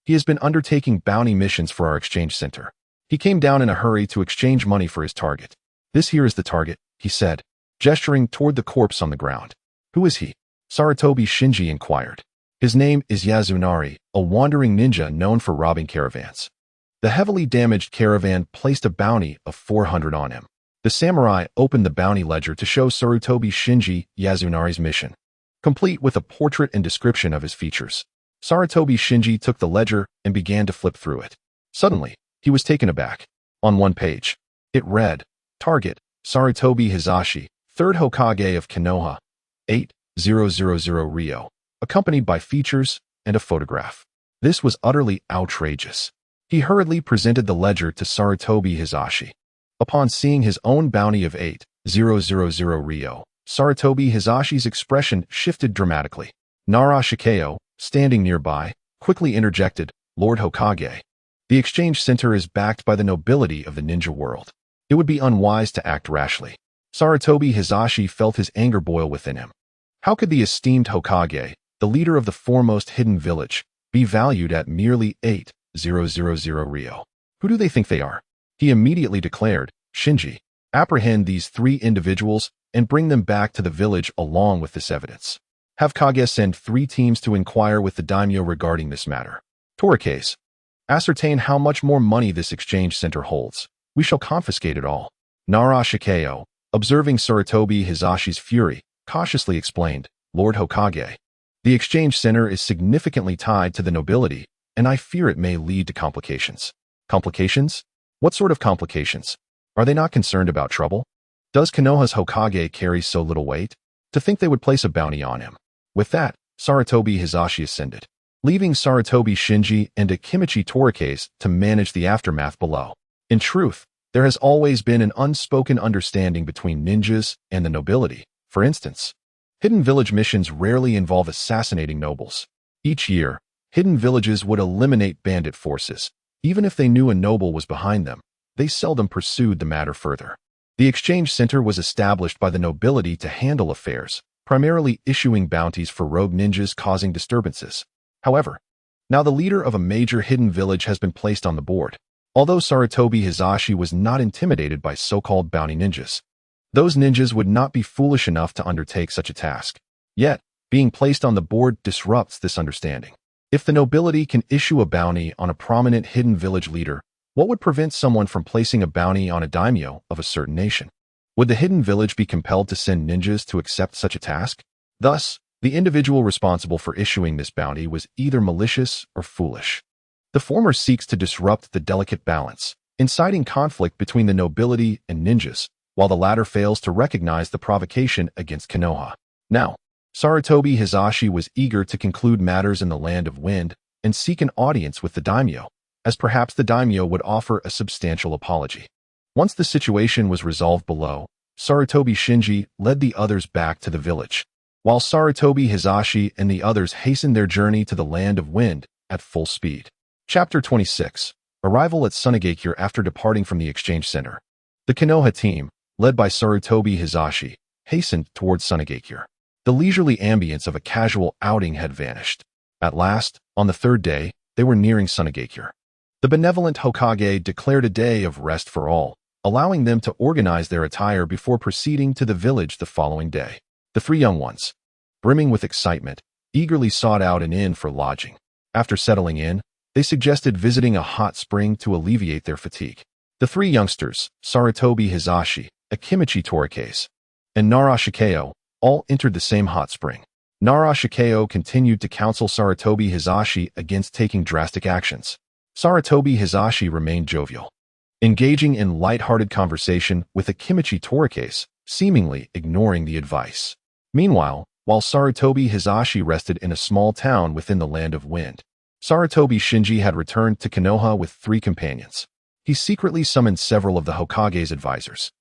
He has been undertaking bounty missions for our exchange center. He came down in a hurry to exchange money for his target. This here is the target," he said, gesturing toward the corpse on the ground. "Who is he?" Sarutobi Shinji inquired. "His name is Yazunari, a wandering ninja known for robbing caravans. The heavily damaged caravan placed a bounty of 400 on him." The samurai opened the bounty ledger to show Sarutobi Shinji Yazunari's mission, complete with a portrait and description of his features. Sarutobi Shinji took the ledger and began to flip through it. Suddenly, he was taken aback. On one page, it read, "Target, Sarutobi Hizashi, Third Hokage of Konoha, 8000 Rio," accompanied by features and a photograph. This was utterly outrageous. He hurriedly presented the ledger to Sarutobi Hizashi. Upon seeing his own bounty of 8000 Rio, Sarutobi Hizashi's expression shifted dramatically. Nara Shikeo, standing nearby, quickly interjected, "Lord Hokage, the exchange center is backed by the nobility of the ninja world. It would be unwise to act rashly." Sarutobi Hizashi felt his anger boil within him. How could the esteemed Hokage, the leader of the foremost hidden village, be valued at merely 8000 Rio? Who do they think they are? He immediately declared, "Shinji, apprehend these three individuals and bring them back to the village along with this evidence. Have Kage send 3 teams to inquire with the daimyo regarding this matter. Torikase, ascertain how much more money this exchange center holds. We shall confiscate it all." Nara Shikeo, observing Sarutobi Hizashi's fury, cautiously explained, "Lord Hokage, the exchange center is significantly tied to the nobility, and I fear it may lead to complications." Complications? What sort of complications? Are they not concerned about trouble? Does Konoha's Hokage carry so little weight? To think they would place a bounty on him. With that, Sarutobi Hizashi ascended, leaving Sarutobi Shinji and Akimichi Torikase to manage the aftermath below. In truth, there has always been an unspoken understanding between ninjas and the nobility. For instance, hidden village missions rarely involve assassinating nobles. Each year, hidden villages would eliminate bandit forces. Even if they knew a noble was behind them, they seldom pursued the matter further. The exchange center was established by the nobility to handle affairs, primarily issuing bounties for rogue ninjas causing disturbances. However, now the leader of a major hidden village has been placed on the board. Although Sarutobi Hizashi was not intimidated by so-called bounty ninjas, those ninjas would not be foolish enough to undertake such a task. Yet, being placed on the board disrupts this understanding. If the nobility can issue a bounty on a prominent hidden village leader, what would prevent someone from placing a bounty on a daimyo of a certain nation? Would the hidden village be compelled to send ninjas to accept such a task? Thus, the individual responsible for issuing this bounty was either malicious or foolish. The former seeks to disrupt the delicate balance, inciting conflict between the nobility and ninjas, while the latter fails to recognize the provocation against Konoha. Now, Sarutobi Hizashi was eager to conclude matters in the Land of Wind and seek an audience with the daimyo, as perhaps the daimyo would offer a substantial apology. Once the situation was resolved below, Sarutobi Shinji led the others back to the village, while Sarutobi Hizashi and the others hastened their journey to the Land of Wind at full speed. Chapter 26. Arrival at Sunagakure after departing from the exchange center. The Konoha team, led by Sarutobi Hizashi, hastened towards Sunagakure. The leisurely ambience of a casual outing had vanished. At last, on the third day, they were nearing Sunagakure. The benevolent Hokage declared a day of rest for all, allowing them to organize their attire before proceeding to the village the following day. The three young ones, brimming with excitement, eagerly sought out an inn for lodging. After settling in, they suggested visiting a hot spring to alleviate their fatigue. The three youngsters, Sarutobi Hizashi, Akimichi Torikase, and Nara Shikeo, all entered the same hot spring. Nara Shikeo continued to counsel Sarutobi Hizashi against taking drastic actions. Sarutobi Hizashi remained jovial, engaging in light-hearted conversation with Akimichi Torikase, seemingly ignoring the advice. Meanwhile, while Sarutobi Hizashi rested in a small town within the Land of Wind, Sarutobi Shinji had returned to Konoha with 3 companions. He secretly summoned several of the Hokage's advisors.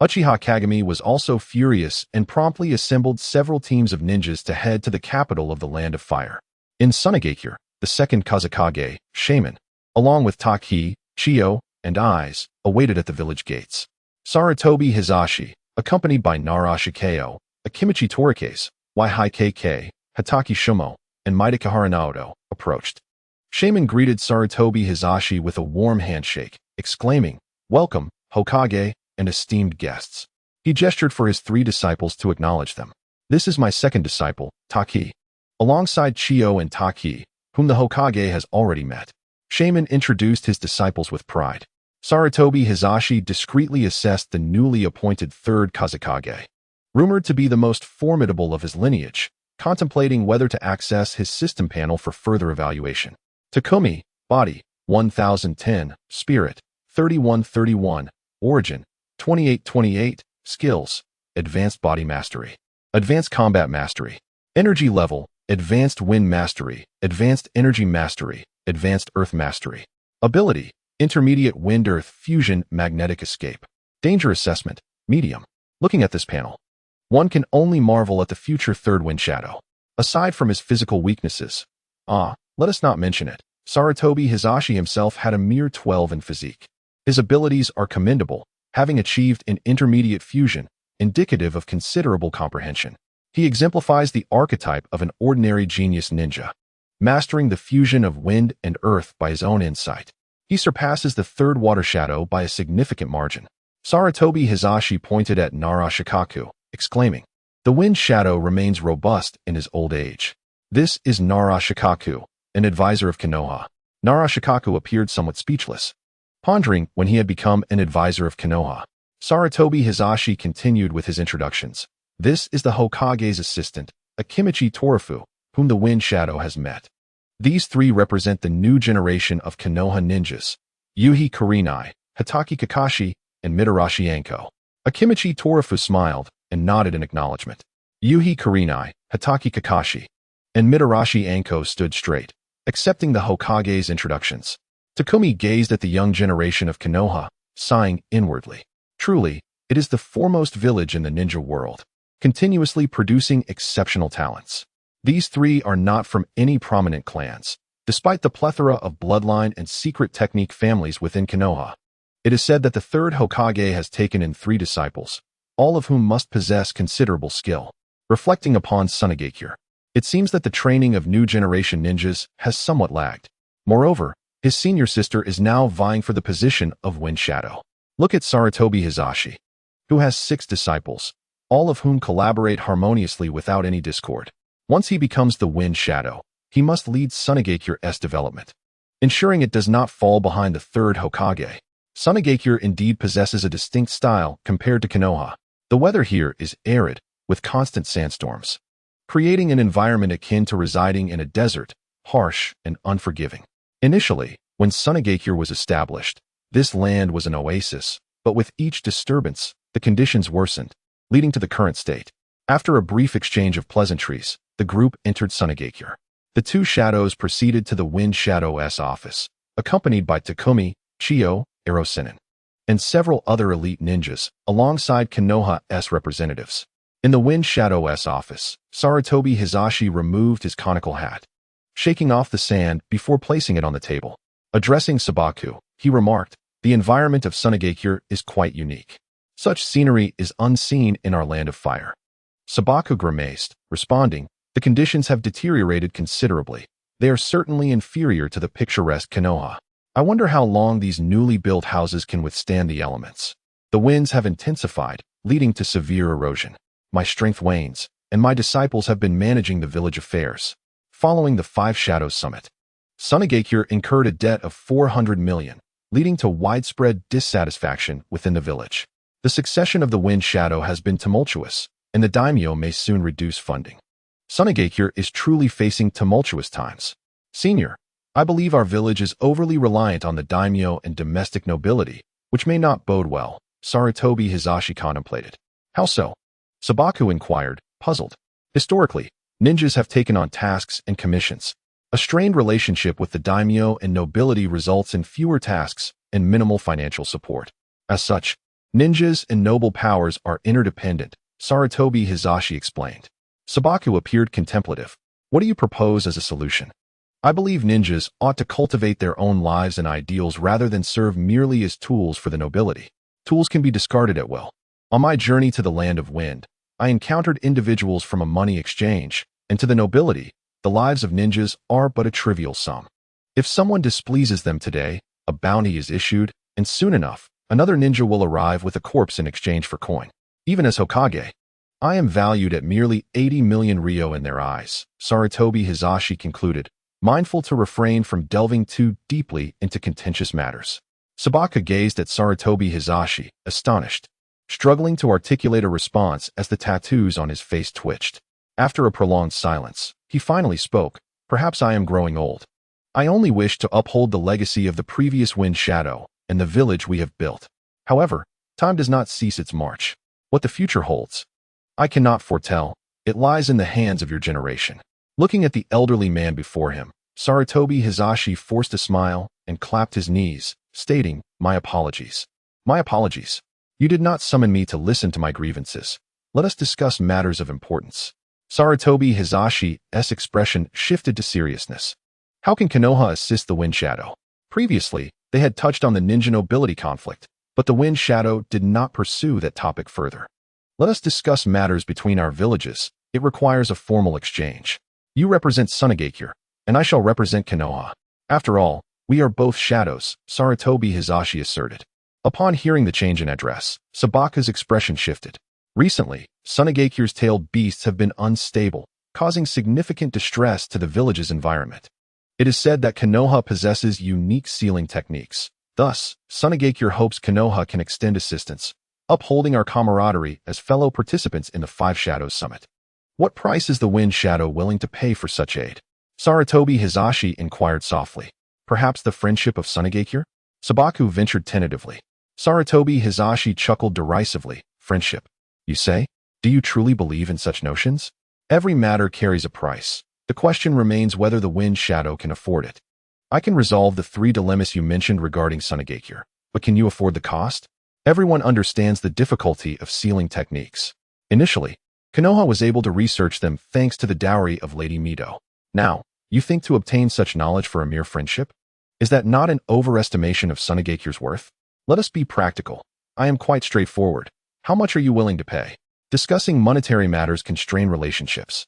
Uchiha Kagami was also furious and promptly assembled several teams of ninjas to head to the capital of the Land of Fire. In Sunagakure, the second Kazekage, Shaman, along with Taki, Chiyo, and Eyes, awaited at the village gates. Sarutobi Hizashi, accompanied by Nara Shikeo, Akimichi Torikase, YHKK, Hataki Shumo, and Maidaka Naoto, approached. Shaman greeted Sarutobi Hizashi with a warm handshake, exclaiming, "Welcome, Hokage, and esteemed guests." He gestured for his 3 disciples to acknowledge them. "This is my second disciple, Taki." Alongside Chiyo and Taki, whom the Hokage has already met, Shaman introduced his disciples with pride. Sarutobi Hizashi discreetly assessed the newly appointed third Kazekage, rumored to be the most formidable of his lineage, contemplating whether to access his system panel for further evaluation. Takumi, Body, 1010, Spirit, 3131, Origin, 2828, Skills, Advanced Body Mastery, Advanced Combat Mastery, Energy Level, Advanced Wind Mastery, Advanced Energy Mastery, Advanced Earth Mastery, Ability, Intermediate Wind-Earth Fusion Magnetic Escape, Danger Assessment, Medium. Looking at this panel, one can only marvel at the future Third Wind Shadow. Aside from his physical weaknesses, let us not mention it, Sarutobi Hizashi himself had a mere 12 in physique. His abilities are commendable, having achieved an intermediate fusion, indicative of considerable comprehension. He exemplifies the archetype of an ordinary genius ninja, mastering the fusion of wind and earth by his own insight. He surpasses the third water shadow by a significant margin. Sarutobi Hizashi pointed at Nara Shikaku, exclaiming, "The wind shadow remains robust in his old age." This is Nara Shikaku, an advisor of Konoha. Nara Shikaku appeared somewhat speechless, pondering when he had become an advisor of Konoha. Sarutobi Hizashi continued with his introductions. "This is the Hokage's assistant, Akimichi Torafu, whom the Wind Shadow has met. These 3 represent the new generation of Konoha ninjas, Yuhi Kurenai, Hataki Kakashi, and Mitarashi Anko." Akimichi Torafu smiled and nodded in acknowledgement. Yuhi Kurenai, Hataki Kakashi, and Mitarashi Anko stood straight, accepting the Hokage's introductions. Takumi gazed at the young generation of Konoha, sighing inwardly. Truly, it is the foremost village in the ninja world, continuously producing exceptional talents. These 3 are not from any prominent clans, despite the plethora of bloodline and secret technique families within Konoha. It is said that the third Hokage has taken in 3 disciples, all of whom must possess considerable skill. Reflecting upon Sunagakure, it seems that the training of new generation ninjas has somewhat lagged. Moreover, his senior sister is now vying for the position of Wind Shadow. Look at Sarutobi Hizashi, who has 6 disciples, all of whom collaborate harmoniously without any discord. Once he becomes the Wind Shadow, he must lead Sunagakure's development, ensuring it does not fall behind the third Hokage. Sunagakure indeed possesses a distinct style compared to Konoha. The weather here is arid, with constant sandstorms, creating an environment akin to residing in a desert, harsh and unforgiving. Initially, when Sunagakure was established, this land was an oasis, but with each disturbance, the conditions worsened, leading to the current state. After a brief exchange of pleasantries, the group entered Sunagakure. The 2 shadows proceeded to the Wind Shadow's office, accompanied by Takumi, Chiyo, Erosinin, and several other elite ninjas, alongside Konoha's representatives. In the Wind Shadow's office, Sarutobi Hizashi removed his conical hat, shaking off the sand before placing it on the table. Addressing Sabaku, he remarked, "The environment of Sunagakure is quite unique. Such scenery is unseen in our land of fire." Sabaku grimaced, responding, "The conditions have deteriorated considerably. They are certainly inferior to the picturesque Konoha. I wonder how long these newly built houses can withstand the elements. The winds have intensified, leading to severe erosion. My strength wanes, and my disciples have been managing the village affairs." Following the 5 Shadows Summit, Sunagakure incurred a debt of 400 million, leading to widespread dissatisfaction within the village. The succession of the Wind Shadow has been tumultuous, and the daimyo may soon reduce funding. Sunagakure is truly facing tumultuous times. Senior, I believe our village is overly reliant on the daimyo and domestic nobility, which may not bode well, Sarutobi Hizashi contemplated. How so? Sabaku inquired, puzzled. Historically, ninjas have taken on tasks and commissions. A strained relationship with the daimyo and nobility results in fewer tasks and minimal financial support. As such, ninjas and noble powers are interdependent, Sarutobi Hizashi explained. Sabaku appeared contemplative. What do you propose as a solution? I believe ninjas ought to cultivate their own lives and ideals rather than serve merely as tools for the nobility. Tools can be discarded at will. On my journey to the land of wind, I encountered individuals from a money exchange, and to the nobility, the lives of ninjas are but a trivial sum. If someone displeases them today, a bounty is issued, and soon enough, another ninja will arrive with a corpse in exchange for coin. Even as Hokage, I am valued at merely 80 million ryo in their eyes, Sarutobi Hizashi concluded, mindful to refrain from delving too deeply into contentious matters. Sabaku gazed at Sarutobi Hizashi, astonished, struggling to articulate a response as the tattoos on his face twitched. After a prolonged silence, he finally spoke, "Perhaps I am growing old. I only wish to uphold the legacy of the previous Wind Shadow and the village we have built. However, time does not cease its march. What the future holds, I cannot foretell. It lies in the hands of your generation." Looking at the elderly man before him, Sarutobi Hizashi forced a smile and clapped his knees, stating, "My apologies. My apologies. You did not summon me to listen to my grievances. Let us discuss matters of importance." Sarutobi Hizashi's expression shifted to seriousness. How can Konoha assist the Wind Shadow? Previously, they had touched on the ninja nobility conflict, but the Wind Shadow did not pursue that topic further. "Let us discuss matters between our villages. It requires a formal exchange. You represent Sunagakure, and I shall represent Konoha. After all, we are both shadows," Sarutobi Hizashi asserted. Upon hearing the change in address, Sabaku's expression shifted. Recently, Sunagakure's tailed beasts have been unstable, causing significant distress to the village's environment. It is said that Konoha possesses unique sealing techniques. Thus, Sunagakure hopes Konoha can extend assistance, upholding our camaraderie as fellow participants in the 5 Shadows Summit. What price is the Wind Shadow willing to pay for such aid? Sarutobi Hizashi inquired softly. Perhaps the friendship of Sunagakure? Sabaku ventured tentatively. Sarutobi Hizashi chuckled derisively. Friendship, you say? Do you truly believe in such notions? Every matter carries a price. The question remains whether the Wind Shadow can afford it. I can resolve the 3 dilemmas you mentioned regarding Sunagakure, but can you afford the cost? Everyone understands the difficulty of sealing techniques. Initially, Konoha was able to research them thanks to the dowry of Lady Mido. Now, you think to obtain such knowledge for a mere friendship? Is that not an overestimation of Sunagakure's worth? Let us be practical. I am quite straightforward. How much are you willing to pay? Discussing monetary matters can strain relationships.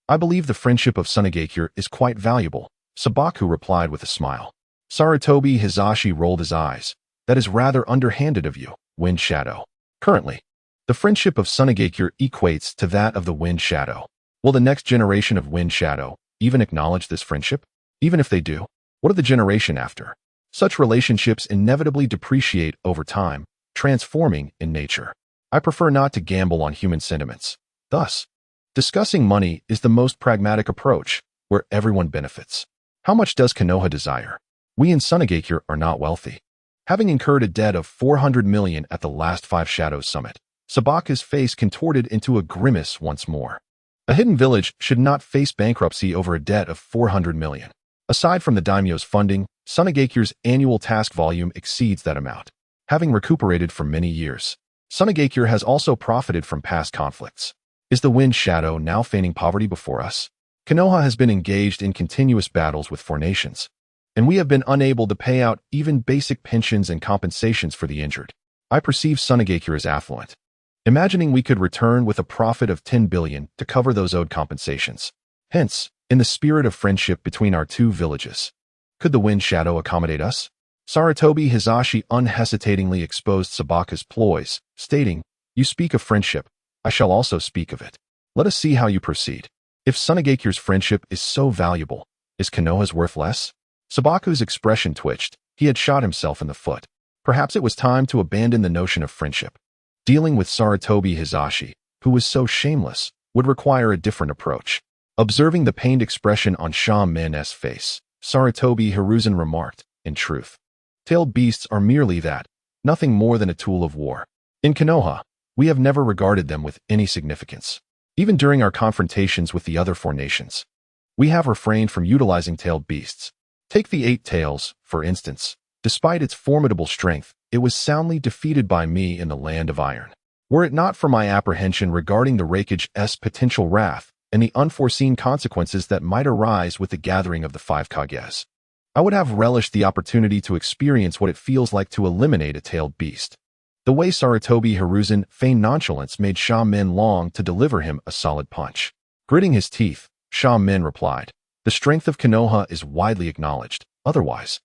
I believe the friendship of Sunagakure is quite valuable, Sabaku replied with a smile. Sarutobi Hizashi rolled his eyes. That is rather underhanded of you, Wind Shadow. Currently, the friendship of Sunagakure equates to that of the Wind Shadow. Will the next generation of Wind Shadow even acknowledge this friendship? Even if they do, what of the generation after? Such relationships inevitably depreciate over time, transforming in nature. I prefer not to gamble on human sentiments. Thus, discussing money is the most pragmatic approach, where everyone benefits. How much does Konoha desire? We in Sunagakure are not wealthy. Having incurred a debt of 400 million at the last Five Shadows Summit, Sabaku's face contorted into a grimace once more. A hidden village should not face bankruptcy over a debt of 400 million. Aside from the daimyo's funding, Sunagakure's annual task volume exceeds that amount. Having recuperated for many years, Sunagakure has also profited from past conflicts. Is the Wind Shadow now feigning poverty before us? Konoha has been engaged in continuous battles with four nations, and we have been unable to pay out even basic pensions and compensations for the injured. I perceive Sunagakure as affluent, imagining we could return with a profit of 10 billion to cover those owed compensations. Hence, in the spirit of friendship between our two villages, could the Wind Shadow accommodate us? Sarutobi Hizashi unhesitatingly exposed Sabaku's ploys, stating, You speak of friendship, I shall also speak of it. Let us see how you proceed. If Sunagakure's friendship is so valuable, is Konoha's worth less? Sabaku's expression twitched. He had shot himself in the foot. Perhaps it was time to abandon the notion of friendship. Dealing with Sarutobi Hizashi, who was so shameless, would require a different approach. Observing the pained expression on Sha Min's face, Sarutobi Hiruzen remarked, In truth, tailed beasts are merely that, nothing more than a tool of war. In Konoha, we have never regarded them with any significance. Even during our confrontations with the other four nations, we have refrained from utilizing tailed beasts. Take the Eight Tails, for instance. Despite its formidable strength, it was soundly defeated by me in the Land of Iron. Were it not for my apprehension regarding the Raikage's potential wrath and the unforeseen consequences that might arise with the gathering of the Five Kages, I would have relished the opportunity to experience what it feels like to eliminate a tailed beast. The way Sarutobi Hiruzen feigned nonchalance made Sha Min long to deliver him a solid punch. Gritting his teeth, Sha Min replied, The strength of Konoha is widely acknowledged. Otherwise,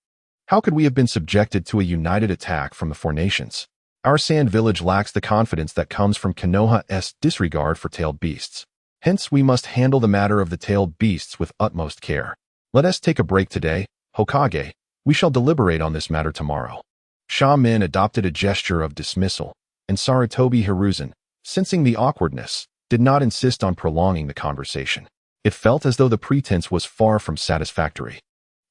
how could we have been subjected to a united attack from the four nations? Our sand village lacks the confidence that comes from Konoha's disregard for tailed beasts. Hence, we must handle the matter of the tailed beasts with utmost care. Let us take a break today, Hokage. We shall deliberate on this matter tomorrow. Sha Min adopted a gesture of dismissal, and Sarutobi Hiruzen, sensing the awkwardness, did not insist on prolonging the conversation. It felt as though the pretense was far from satisfactory.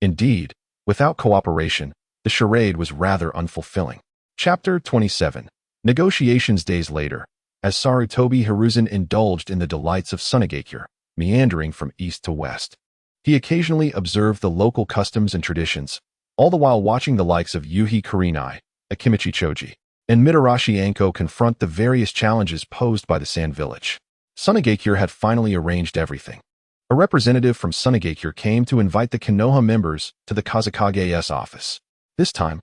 Indeed, without cooperation, the charade was rather unfulfilling. Chapter 27. Negotiations days later, as Sarutobi Hiruzen indulged in the delights of Sunagakure, meandering from east to west. He occasionally observed the local customs and traditions, all the while watching the likes of Yuhi Kurenai, Akimichi Choji, and Mitarashi Anko confront the various challenges posed by the Sand Village. Sunagakure had finally arranged everything. A representative from Sunagakure came to invite the Konoha members to the Kazekage's office. This time,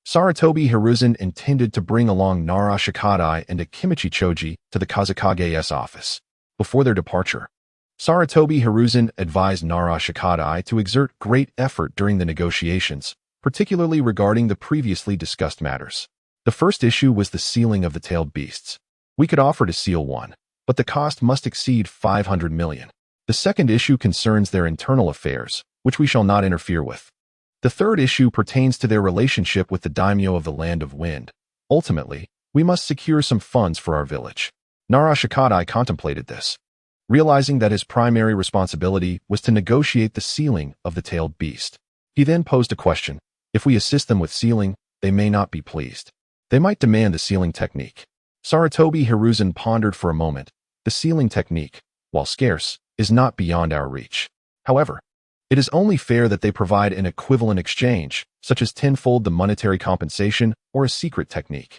Sarutobi Hiruzen intended to bring along Nara Shikadai and Akimichi Choji to the Kazekage's office. Before their departure, Sarutobi Hiruzen advised Nara Shikadai to exert great effort during the negotiations, particularly regarding the previously discussed matters. The first issue was the sealing of the tailed beasts. We could offer to seal one, but the cost must exceed 500 million. The second issue concerns their internal affairs, which we shall not interfere with. The third issue pertains to their relationship with the daimyo of the Land of Wind. Ultimately, we must secure some funds for our village. Nara Shikadai contemplated this, realizing that his primary responsibility was to negotiate the sealing of the tailed beast. He then posed a question. If we assist them with sealing, they may not be pleased. They might demand the sealing technique. Sarutobi Hiruzen pondered for a moment. The sealing technique, while scarce, is not beyond our reach. However, it is only fair that they provide an equivalent exchange, such as tenfold the monetary compensation or a secret technique.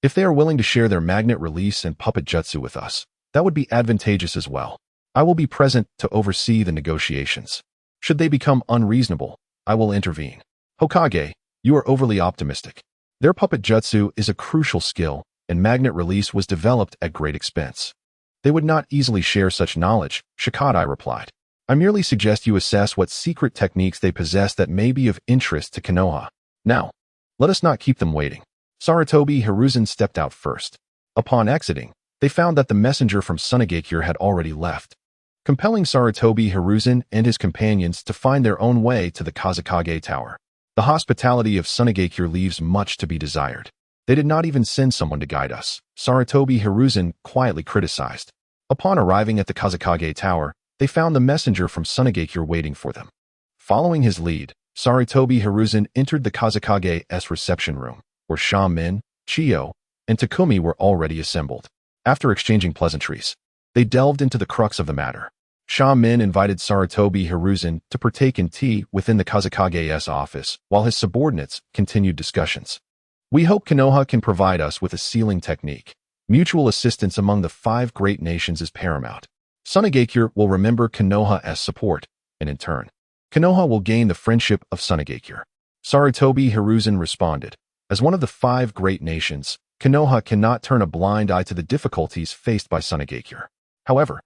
If they are willing to share their magnet release and puppet jutsu with us, that would be advantageous as well. I will be present to oversee the negotiations. Should they become unreasonable, I will intervene. Hokage, you are overly optimistic. Their puppet jutsu is a crucial skill, and magnet release was developed at great expense. They would not easily share such knowledge, Shikadai replied. I merely suggest you assess what secret techniques they possess that may be of interest to Konoha. Now, let us not keep them waiting. Sarutobi Hiruzen stepped out first. Upon exiting, they found that the messenger from Sunagakure had already left, compelling Sarutobi Hiruzen and his companions to find their own way to the Kazekage Tower. The hospitality of Sunagakure leaves much to be desired. They did not even send someone to guide us, Sarutobi Hiruzen quietly criticized. Upon arriving at the Kazekage Tower, they found the messenger from Sunagakure waiting for them. Following his lead, Sarutobi Hiruzen entered the Kazekage's reception room, where Sha-Min, Chiyo, and Takumi were already assembled. After exchanging pleasantries, they delved into the crux of the matter. Sha-Min invited Sarutobi Hiruzen to partake in tea within the Kazekage's office, while his subordinates continued discussions. We hope Konoha can provide us with a sealing technique. Mutual assistance among the 5 great nations is paramount. Sunagakure will remember Konoha's support, and in turn, Konoha will gain the friendship of Sunagakure. Sarutobi Hiruzen responded. As one of the 5 great nations, Konoha cannot turn a blind eye to the difficulties faced by Sunagakure. However,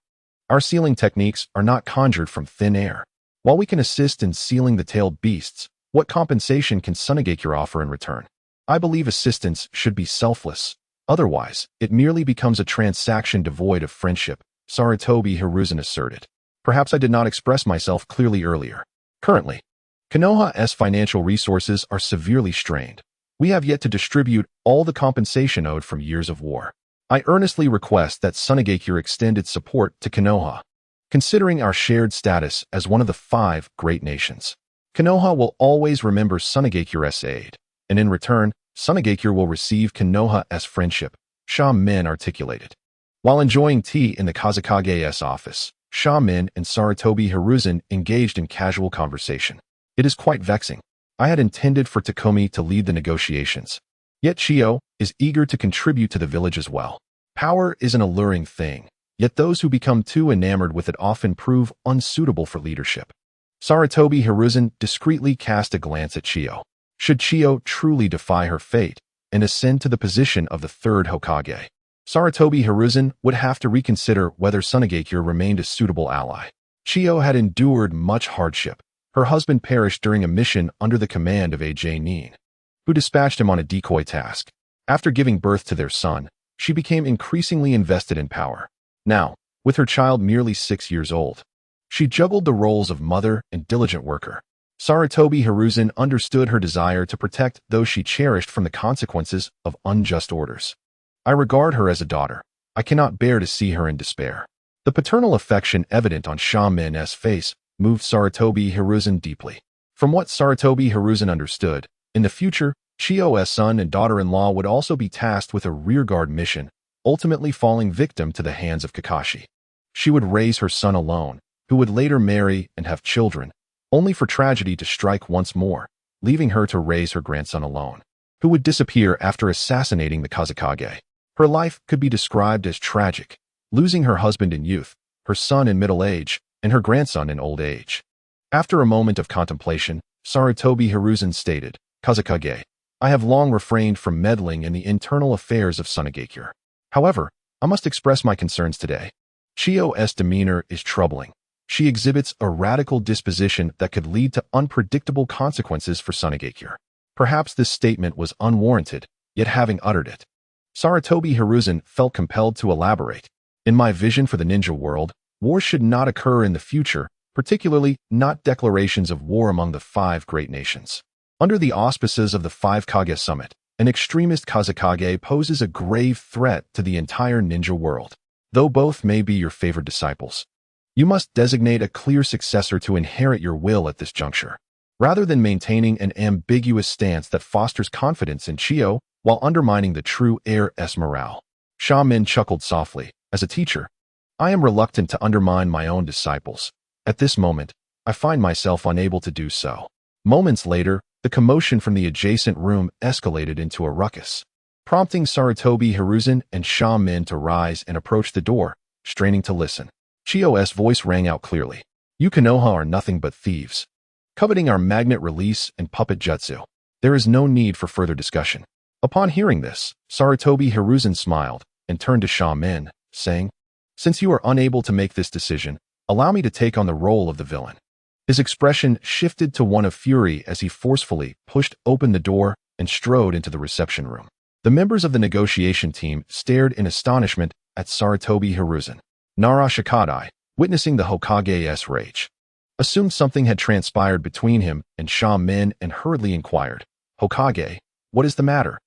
our sealing techniques are not conjured from thin air. While we can assist in sealing the tailed beasts, what compensation can Sunagakure offer in return? I believe assistance should be selfless. Otherwise, it merely becomes a transaction devoid of friendship, Sarutobi Hiruzen asserted. Perhaps I did not express myself clearly earlier. Currently, Konoha's financial resources are severely strained. We have yet to distribute all the compensation owed from years of war. I earnestly request that Sunagakure extend its support to Konoha. Considering our shared status as one of the 5 great nations, Konoha will always remember Sunagakure's aid, and in return, Sunagakure will receive Konoha's friendship, Sha-Min articulated. While enjoying tea in the Kazekage's office, Sha-Min and Sarutobi Hiruzen engaged in casual conversation. It is quite vexing. I had intended for Takumi to lead the negotiations. Yet Chiyo is eager to contribute to the village as well. Power is an alluring thing, yet those who become too enamored with it often prove unsuitable for leadership. Sarutobi Hiruzen discreetly cast a glance at Chiyo. Should Chiyo truly defy her fate and ascend to the position of the Third Hokage, Sarutobi Hiruzen would have to reconsider whether Sunagakure remained a suitable ally. Chiyo had endured much hardship. Her husband perished during a mission under the command of A.J. Nin, who dispatched him on a decoy task. After giving birth to their son, she became increasingly invested in power. Now, with her child merely 6 years old, she juggled the roles of mother and diligent worker. Sarutobi Hiruzen understood her desire to protect those she cherished from the consequences of unjust orders. I regard her as a daughter. I cannot bear to see her in despair. The paternal affection evident on Sha-Min's face moved Sarutobi Hiruzen deeply. From what Sarutobi Hiruzen understood, in the future, Chiyo's son and daughter-in-law would also be tasked with a rearguard mission, ultimately falling victim to the hands of Kakashi. She would raise her son alone, who would later marry and have children, only for tragedy to strike once more, leaving her to raise her grandson alone, who would disappear after assassinating the Kazekage. Her life could be described as tragic, losing her husband in youth, her son in middle age, and her grandson in old age. After a moment of contemplation, Sarutobi Hiruzen stated, Kazekage, I have long refrained from meddling in the internal affairs of Sunagakure. However, I must express my concerns today. Chiyo's demeanor is troubling. She exhibits a radical disposition that could lead to unpredictable consequences for Sunagakure. Perhaps this statement was unwarranted, yet having uttered it, Sarutobi Hiruzen felt compelled to elaborate. In my vision for the ninja world, war should not occur in the future, particularly not declarations of war among the 5 great nations. Under the auspices of the 5 Kage Summit, an extremist Kazekage poses a grave threat to the entire ninja world. Though both may be your favored disciples, you must designate a clear successor to inherit your will at this juncture, rather than maintaining an ambiguous stance that fosters confidence in Chiyo while undermining the true heir's morale. Sha-Min chuckled softly. As a teacher, I am reluctant to undermine my own disciples. At this moment, I find myself unable to do so. Moments later, the commotion from the adjacent room escalated into a ruckus, prompting Sarutobi Hiruzen and Sha-Min to rise and approach the door, straining to listen. Chiyo's voice rang out clearly. You Konoha are nothing but thieves, coveting our magnet release and puppet jutsu. There is no need for further discussion. Upon hearing this, Sarutobi Hiruzen smiled and turned to Shaman, saying, "Since you are unable to make this decision, allow me to take on the role of the villain." His expression shifted to one of fury as he forcefully pushed open the door and strode into the reception room. The members of the negotiation team stared in astonishment at Sarutobi Hiruzen. Nara Shikadai, witnessing the Hokage's rage, assumed something had transpired between him and Shaman and hurriedly inquired, "Hokage, what is the matter?"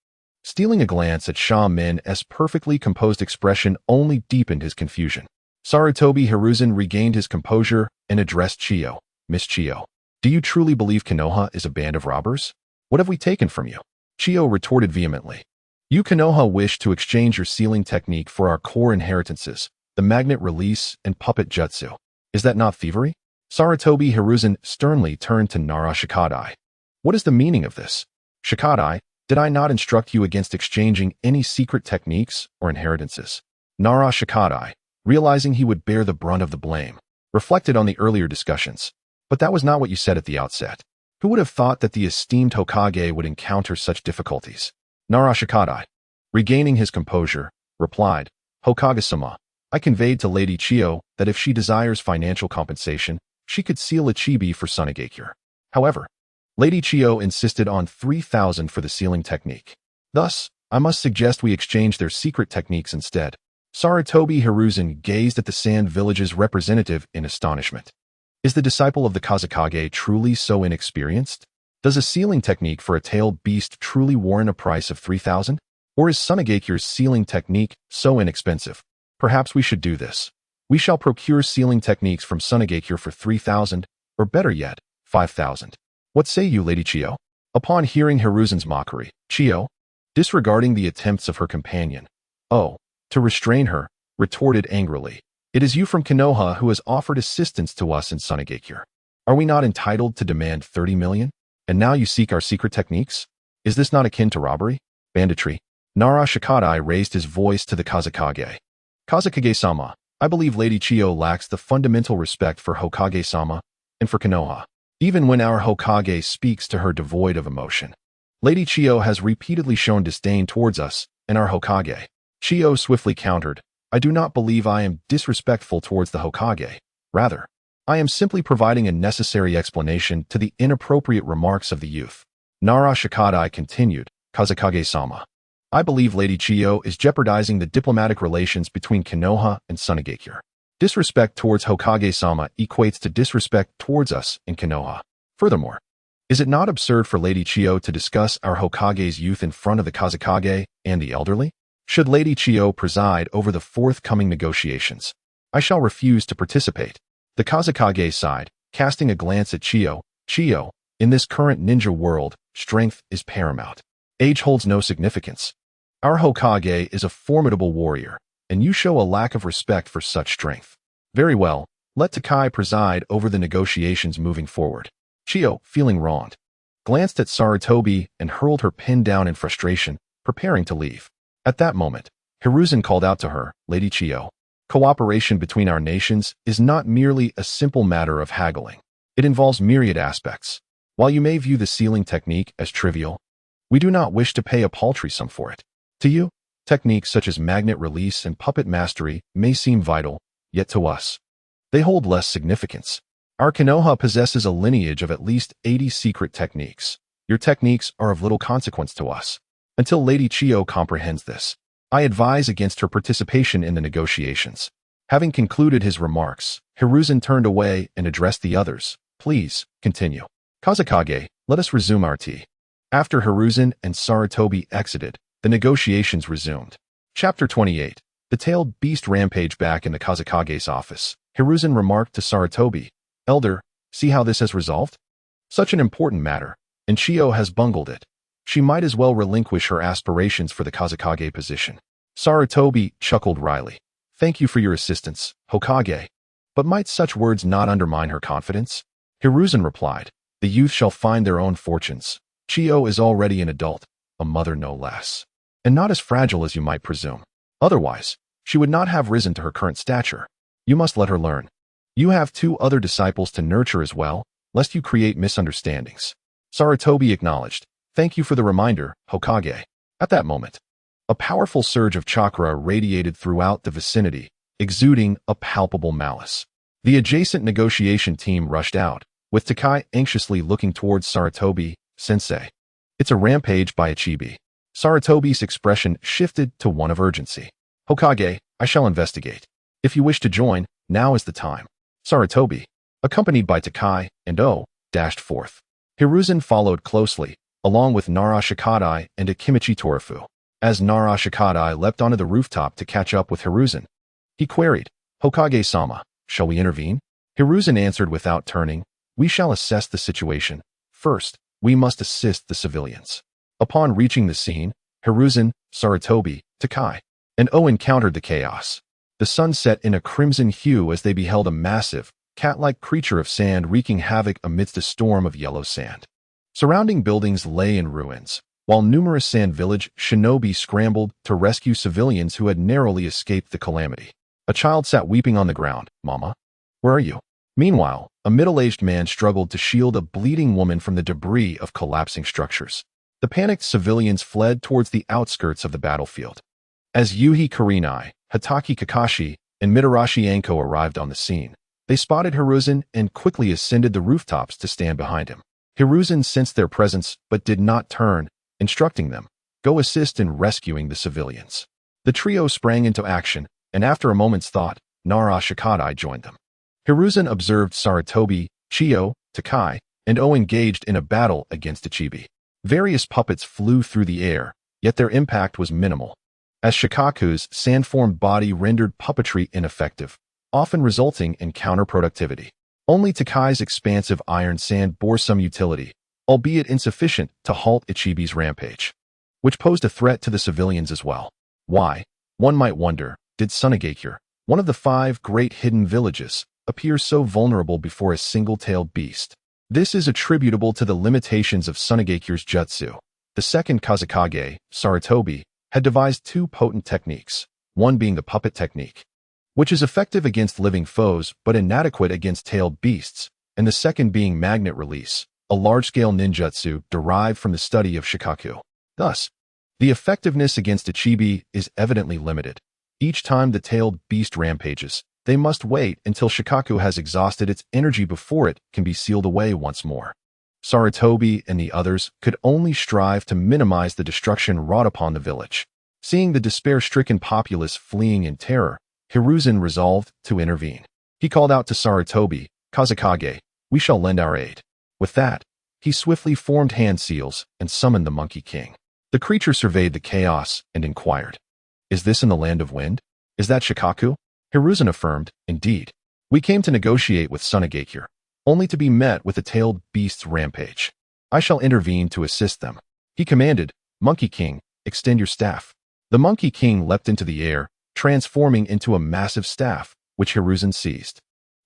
Stealing a glance at Shaman's perfectly composed expression only deepened his confusion. Sarutobi Hiruzen regained his composure and addressed Chiyo. "Miss Chiyo, do you truly believe Konoha is a band of robbers? What have we taken from you?" Chiyo retorted vehemently. "You Konoha wish to exchange your sealing technique for our core inheritances, the magnet release and puppet jutsu. Is that not thievery?" Sarutobi Hiruzen sternly turned to Nara Shikadai. "What is the meaning of this? Shikadai, did I not instruct you against exchanging any secret techniques or inheritances?" Nara Shikadai, realizing he would bear the brunt of the blame, reflected on the earlier discussions. "But that was not what you said at the outset. Who would have thought that the esteemed Hokage would encounter such difficulties?" Nara Shikadai, regaining his composure, replied, "Hokage-sama, I conveyed to Lady Chiyo that if she desires financial compensation, she could seal a chibi for Sunagakure. However, Lady Chiyo insisted on 3,000 for the sealing technique. Thus, I must suggest we exchange their secret techniques instead." Sarutobi Hiruzen gazed at the Sand Village's representative in astonishment. Is the disciple of the Kazekage truly so inexperienced? Does a sealing technique for a tailed beast truly warrant a price of 3,000? Or is Sunagakure's sealing technique so inexpensive? Perhaps we should do this. We shall procure sealing techniques from Sunagakure for 3,000, or better yet, 5,000. What say you, Lady Chiyo? Upon hearing Hiruzen's mockery, Chiyo, disregarding the attempts of her companion, to restrain her, retorted angrily, "It is you from Konoha who has offered assistance to us in Sunagakure. Are we not entitled to demand 30 million? And now you seek our secret techniques? Is this not akin to robbery? Banditry?" Nara Shikadai raised his voice to the Kazekage. "Kazekage-sama, I believe Lady Chiyo lacks the fundamental respect for Hokage-sama and for Konoha. Even when our Hokage speaks to her devoid of emotion, Lady Chiyo has repeatedly shown disdain towards us and our Hokage." Chiyo swiftly countered, "I do not believe I am disrespectful towards the Hokage. Rather, I am simply providing a necessary explanation to the inappropriate remarks of the youth." Nara Shikadai continued, "Kazekage-sama, I believe Lady Chiyo is jeopardizing the diplomatic relations between Konoha and Sunagakure. Disrespect towards Hokage-sama equates to disrespect towards us in Konoha. Furthermore, is it not absurd for Lady Chiyo to discuss our Hokage's youth in front of the Kazekage and the elderly? Should Lady Chiyo preside over the forthcoming negotiations, I shall refuse to participate." The Kazekage sighed, casting a glance at Chiyo. "Chiyo, in this current ninja world, strength is paramount. Age holds no significance. Our Hokage is a formidable warrior, and you show a lack of respect for such strength. Very well, let Takai preside over the negotiations moving forward." Chiyo, feeling wronged, glanced at Sarutobi and hurled her pen down in frustration, preparing to leave. At that moment, Hiruzen called out to her, "Lady Chiyo, cooperation between our nations is not merely a simple matter of haggling. It involves myriad aspects. While you may view the sealing technique as trivial, we do not wish to pay a paltry sum for it. To you, techniques such as magnet release and puppet mastery may seem vital, yet to us, they hold less significance. Our Konoha possesses a lineage of at least 80 secret techniques. Your techniques are of little consequence to us. Until Lady Chiyo comprehends this, I advise against her participation in the negotiations." Having concluded his remarks, Hiruzen turned away and addressed the others. "Please, continue. Kazekage, let us resume our tea." After Hiruzen and Sarutobi exited, the negotiations resumed. Chapter 28. The Tailed Beast Rampage. Back in the Kazekage's office, Hiruzen remarked to Sarutobi, "Elder, see how this has resolved? Such an important matter, and Chiyo has bungled it. She might as well relinquish her aspirations for the Kazekage position." Sarutobi chuckled wryly. "Thank you for your assistance, Hokage. But might such words not undermine her confidence?" Hiruzen replied, "The youth shall find their own fortunes. Chiyo is already an adult, a mother no less, and not as fragile as you might presume. Otherwise, she would not have risen to her current stature. You must let her learn. You have 2 other disciples to nurture as well, lest you create misunderstandings." Sarutobi acknowledged, "Thank you for the reminder, Hokage." At that moment, a powerful surge of chakra radiated throughout the vicinity, exuding a palpable malice. The adjacent negotiation team rushed out, with Takai anxiously looking towards Sarutobi-sensei. It's a rampage by Ichibi. Sarutobi's expression shifted to one of urgency. Hokage, I shall investigate. If you wish to join, now is the time. Sarutobi, accompanied by Takai and O, dashed forth. Hiruzen followed closely, along with Nara Shikadai and Akimichi Torafu. As Nara Shikadai leapt onto the rooftop to catch up with Hiruzen, he queried, Hokage-sama, shall we intervene? Hiruzen answered without turning, we shall assess the situation. First, we must assist the civilians. Upon reaching the scene, Hiruzen, Sarutobi, Takai, and O encountered the chaos. The sun set in a crimson hue as they beheld a massive, cat-like creature of sand wreaking havoc amidst a storm of yellow sand. Surrounding buildings lay in ruins, while numerous Sand Village shinobi scrambled to rescue civilians who had narrowly escaped the calamity. A child sat weeping on the ground. Mama, where are you? Meanwhile, a middle-aged man struggled to shield a bleeding woman from the debris of collapsing structures. The panicked civilians fled towards the outskirts of the battlefield. As Yuhi Kurenai, Hatake Kakashi, and Mitarashi Anko arrived on the scene, they spotted Hiruzen and quickly ascended the rooftops to stand behind him. Hiruzen sensed their presence but did not turn, instructing them, go assist in rescuing the civilians. The trio sprang into action, and after a moment's thought, Nara Shikadai joined them. Hiruzen observed Sarutobi, Chiyo, Takai, and O engaged in a battle against Ichibi. Various puppets flew through the air, yet their impact was minimal, as Shikaku's sand-formed body rendered puppetry ineffective, often resulting in counterproductivity. Only Takai's expansive iron sand bore some utility, albeit insufficient to halt Ichibi's rampage, which posed a threat to the civilians as well. Why, one might wonder, did Sunagakure, one of the 5 great hidden villages, appear so vulnerable before a single-tailed beast? This is attributable to the limitations of Sunagakure's jutsu. The second Kazekage, Sarutobi, had devised 2 potent techniques, one being the puppet technique, which is effective against living foes but inadequate against tailed beasts, and the second being magnet release, a large-scale ninjutsu derived from the study of Shikaku. Thus, the effectiveness against Ichibi is evidently limited. Each time the tailed beast rampages, they must wait until Shikaku has exhausted its energy before it can be sealed away once more. Sarutobi and the others could only strive to minimize the destruction wrought upon the village. Seeing the despair-stricken populace fleeing in terror, Hiruzen resolved to intervene. He called out to Sarutobi, Kazekage, we shall lend our aid. With that, he swiftly formed hand seals and summoned the Monkey King. The creature surveyed the chaos and inquired, is this in the land of wind? Is that Shikaku? Hiruzen affirmed, indeed. We came to negotiate with Sunagakure, only to be met with a tailed beast's rampage. I shall intervene to assist them. He commanded, Monkey King, extend your staff. The Monkey King leapt into the air, transforming into a massive staff, which Hiruzen seized.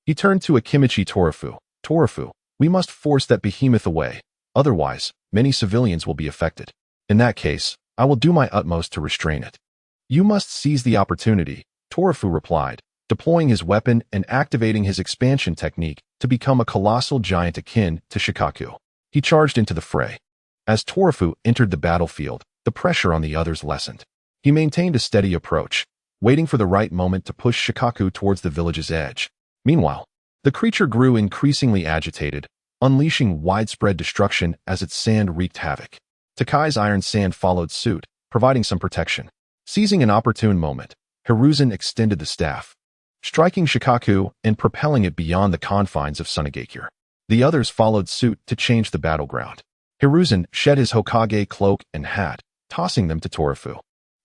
He turned to Akimichi Torafu. Torafu, we must force that behemoth away, otherwise, many civilians will be affected. In that case, I will do my utmost to restrain it. You must seize the opportunity, Torafu replied, deploying his weapon and activating his expansion technique to become a colossal giant akin to Shikaku. He charged into the fray. As Torafu entered the battlefield, the pressure on the others lessened. He maintained a steady approach, waiting for the right moment to push Shikaku towards the village's edge. Meanwhile, the creature grew increasingly agitated, unleashing widespread destruction as its sand wreaked havoc. Takai's iron sand followed suit, providing some protection. Seizing an opportune moment, Hiruzen extended the staff, striking Shikaku and propelling it beyond the confines of Sunagakure. The others followed suit to change the battleground. Hiruzen shed his Hokage cloak and hat, tossing them to Torafu,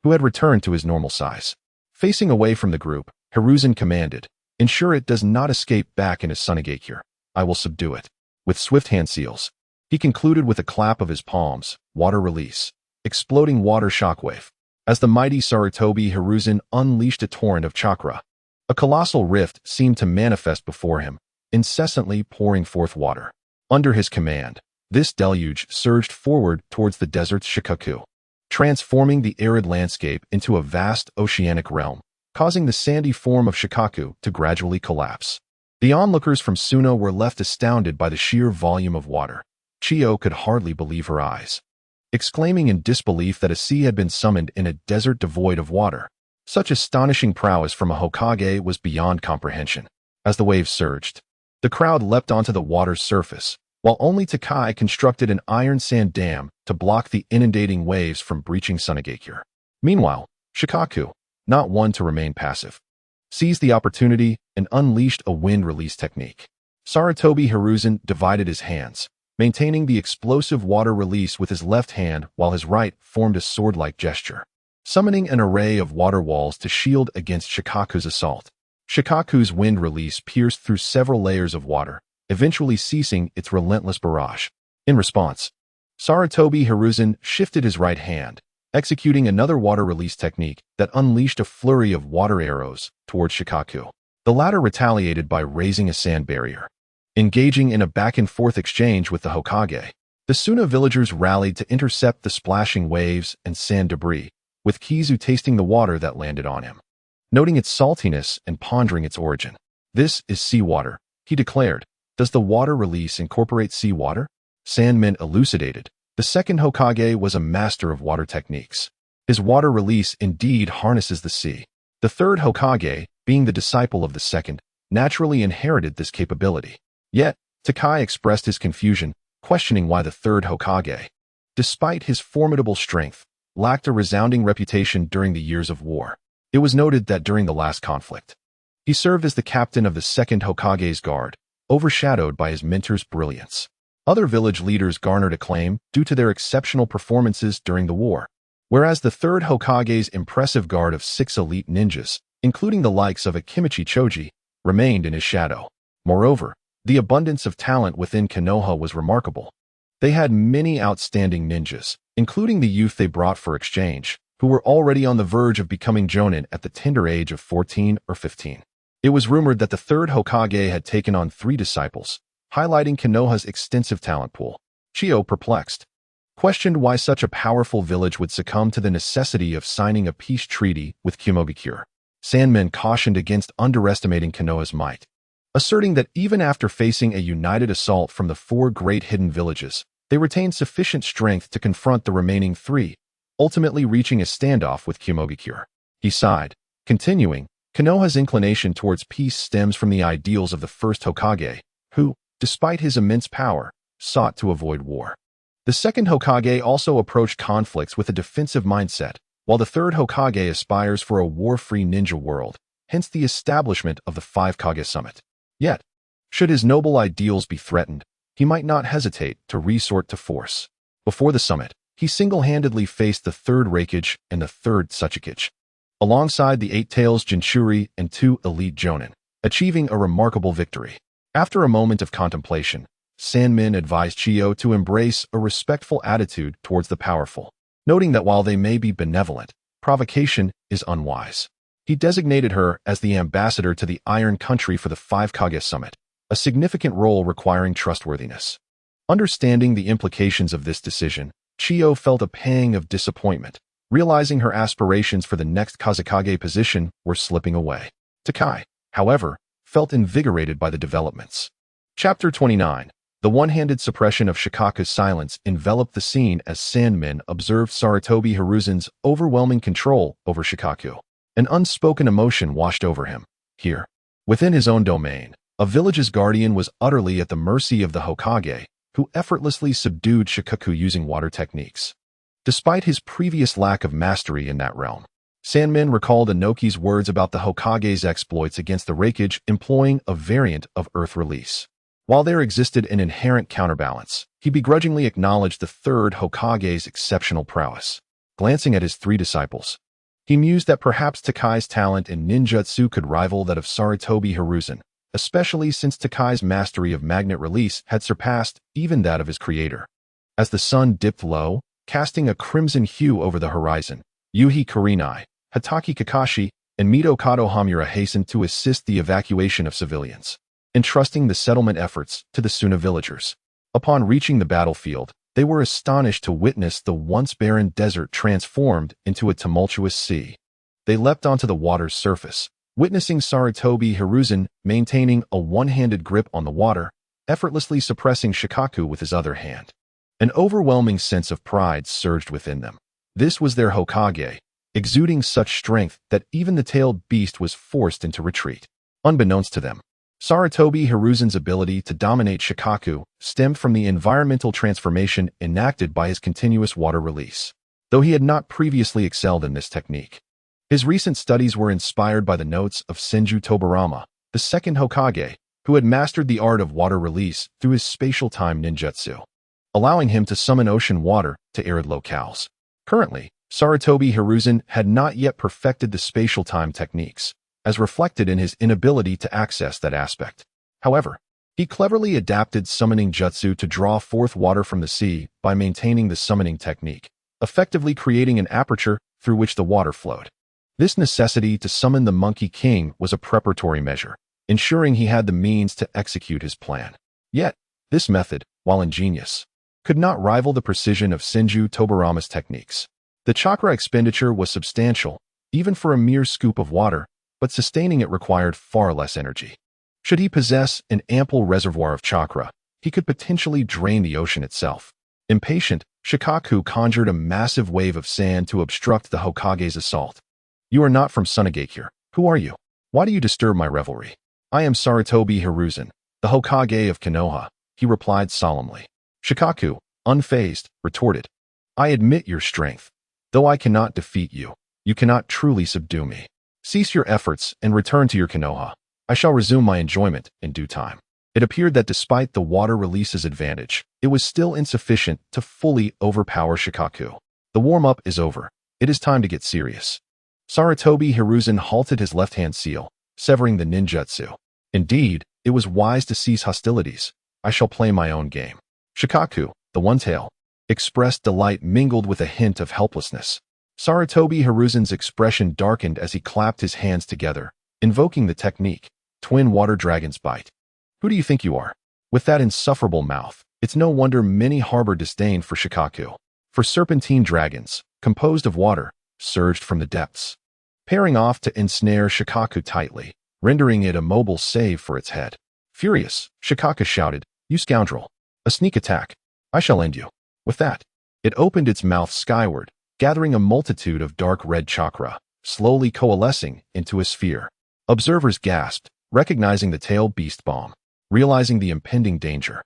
who had returned to his normal size. Facing away from the group, Hiruzen commanded, ensure it does not escape back into Sunagakure. I will subdue it. With swift hand seals, he concluded with a clap of his palms, water release, exploding water shockwave. As the mighty Sarutobi Hiruzen unleashed a torrent of chakra, a colossal rift seemed to manifest before him, incessantly pouring forth water. Under his command, this deluge surged forward towards the desert's Shikaku, transforming the arid landscape into a vast oceanic realm, causing the sandy form of Shikaku to gradually collapse. The onlookers from Suno were left astounded by the sheer volume of water. Chiyo could hardly believe her eyes. exclaiming in disbelief that a sea had been summoned in a desert devoid of water. Such astonishing prowess from a Hokage was beyond comprehension. As the waves surged, the crowd leapt onto the water's surface, while only Takai constructed an iron sand dam to block the inundating waves from breaching Sunagakure. Meanwhile, Shikaku, not one to remain passive, seized the opportunity and unleashed a wind release technique. Sarutobi Hiruzen divided his hands, maintaining the explosive water release with his left hand while his right formed a sword-like gesture, summoning an array of water walls to shield against Shikaku's assault. Shikaku's wind release pierced through several layers of water, eventually ceasing its relentless barrage. In response, Sarutobi Hiruzen shifted his right hand, executing another water release technique that unleashed a flurry of water arrows towards Shikaku. The latter retaliated by raising a sand barrier. Engaging in a back-and-forth exchange with the Hokage, the Suna villagers rallied to intercept the splashing waves and sand debris, with Kizu tasting the water that landed on him. Noting its saltiness and pondering its origin. "This is seawater," he declared. "Does the water release incorporate seawater?" Sandman elucidated. The second Hokage was a master of water techniques. His water release indeed harnesses the sea. The third Hokage, being the disciple of the second, naturally inherited this capability. Yet, Takai expressed his confusion, questioning why the third Hokage, despite his formidable strength, lacked a resounding reputation during the years of war. It was noted that during the last conflict, he served as the captain of the second Hokage's guard, overshadowed by his mentor's brilliance. Other village leaders garnered acclaim due to their exceptional performances during the war, whereas the third Hokage's impressive guard of 6 elite ninjas, including the likes of Akimichi Choji, remained in his shadow. Moreover, the abundance of talent within Konoha was remarkable. They had many outstanding ninjas, including the youth they brought for exchange, who were already on the verge of becoming jonin at the tender age of 14 or 15. It was rumored that the third Hokage had taken on 3 disciples, highlighting Konoha's extensive talent pool. Chio, perplexed, questioned why such a powerful village would succumb to the necessity of signing a peace treaty with Konohagakure. Sandman cautioned against underestimating Konoha's might, asserting that even after facing a united assault from the 4 great hidden villages, they retained sufficient strength to confront the remaining 3, ultimately reaching a standoff with Konohagakure. He sighed, continuing, "Konoha's inclination towards peace stems from the ideals of the first Hokage, who, despite his immense power, sought to avoid war. The second Hokage also approached conflicts with a defensive mindset, while the third Hokage aspires for a war-free ninja world, hence the establishment of the 5 Kage Summit. Yet, should his noble ideals be threatened, he might not hesitate to resort to force. Before the summit, he single-handedly faced the third Hokage and the third Tsuchikage, alongside the 8 Tails Jinchuri and 2 elite jonin, achieving a remarkable victory. After a moment of contemplation, Sandman advised Chio to embrace a respectful attitude towards the powerful, noting that while they may be benevolent, provocation is unwise. He designated her as the ambassador to the Iron Country for the 5 Kage Summit, a significant role requiring trustworthiness. Understanding the implications of this decision, Chio felt a pang of disappointment, realizing her aspirations for the next Kazekage position were slipping away. Takai, however, felt invigorated by the developments. Chapter 29. The one-handed suppression of Shikaku's silence enveloped the scene as Sandman observed Sarutobi Hiruzen's overwhelming control over Shikaku. An unspoken emotion washed over him. Here, within his own domain, a village's guardian was utterly at the mercy of the Hokage, who effortlessly subdued Shikaku using water techniques. Despite his previous lack of mastery in that realm, Sandman recalled Inoki's words about the Hokage's exploits against the Hokage employing a variant of Earth Release. While there existed an inherent counterbalance, he begrudgingly acknowledged the third Hokage's exceptional prowess. Glancing at his 3 disciples, he mused that perhaps Takai's talent in ninjutsu could rival that of Sarutobi Hiruzen, especially since Takai's mastery of magnet release had surpassed even that of his creator. As the sun dipped low, casting a crimson hue over the horizon, Yuhi Kurenai, Hatake Kakashi, and Mito Kato Hamura hastened to assist the evacuation of civilians, entrusting the settlement efforts to the Suna villagers. Upon reaching the battlefield, they were astonished to witness the once barren desert transformed into a tumultuous sea. They leapt onto the water's surface, witnessing Sarutobi Hiruzen maintaining a one-handed grip on the water, effortlessly suppressing Shikaku with his other hand. An overwhelming sense of pride surged within them. This was their Hokage, exuding such strength that even the tailed beast was forced into retreat. Unbeknownst to them, Sarutobi Hiruzen's ability to dominate Shikaku stemmed from the environmental transformation enacted by his continuous water release, though he had not previously excelled in this technique. His recent studies were inspired by the notes of Senju Tobirama, the second Hokage, who had mastered the art of water release through his spatial time ninjutsu, allowing him to summon ocean water to arid locales. Currently, Sarutobi Hiruzen had not yet perfected the spatial time techniques, as reflected in his inability to access that aspect. However, he cleverly adapted summoning jutsu to draw forth water from the sea by maintaining the summoning technique, effectively creating an aperture through which the water flowed. This necessity to summon the Monkey King was a preparatory measure, ensuring he had the means to execute his plan. Yet, this method, while ingenious, could not rival the precision of Senju Tobirama's techniques. The chakra expenditure was substantial, even for a mere scoop of water, but sustaining it required far less energy. Should he possess an ample reservoir of chakra, he could potentially drain the ocean itself. Impatient, Shikaku conjured a massive wave of sand to obstruct the Hokage's assault. "You are not from Konohagakure. Who are you? Why do you disturb my revelry?" "I am Sarutobi Hiruzen, the Hokage of Konoha," he replied solemnly. Shikaku, unfazed, retorted, "I admit your strength. Though I cannot defeat you, you cannot truly subdue me. Cease your efforts and return to your Konoha. I shall resume my enjoyment in due time." It appeared that despite the water release's advantage, it was still insufficient to fully overpower Shikaku. "The warm-up is over. It is time to get serious." Sarutobi Hiruzen halted his left-hand seal, severing the ninjutsu. "Indeed, it was wise to cease hostilities. I shall play my own game." Shikaku, the one-tail, expressed delight mingled with a hint of helplessness. Sarutobi Hiruzen's expression darkened as he clapped his hands together, invoking the technique, Twin Water Dragon's Bite. "Who do you think you are? With that insufferable mouth, it's no wonder many harbor disdain for Shikaku." For serpentine dragons, composed of water, surged from the depths, pairing off to ensnare Shikaku tightly, rendering it a mobile save for its head. Furious, Shikaku shouted, "You scoundrel! A sneak attack! I shall end you." With that, it opened its mouth skyward, gathering a multitude of dark red chakra, slowly coalescing into a sphere. Observers gasped, recognizing the tail beast bomb, realizing the impending danger.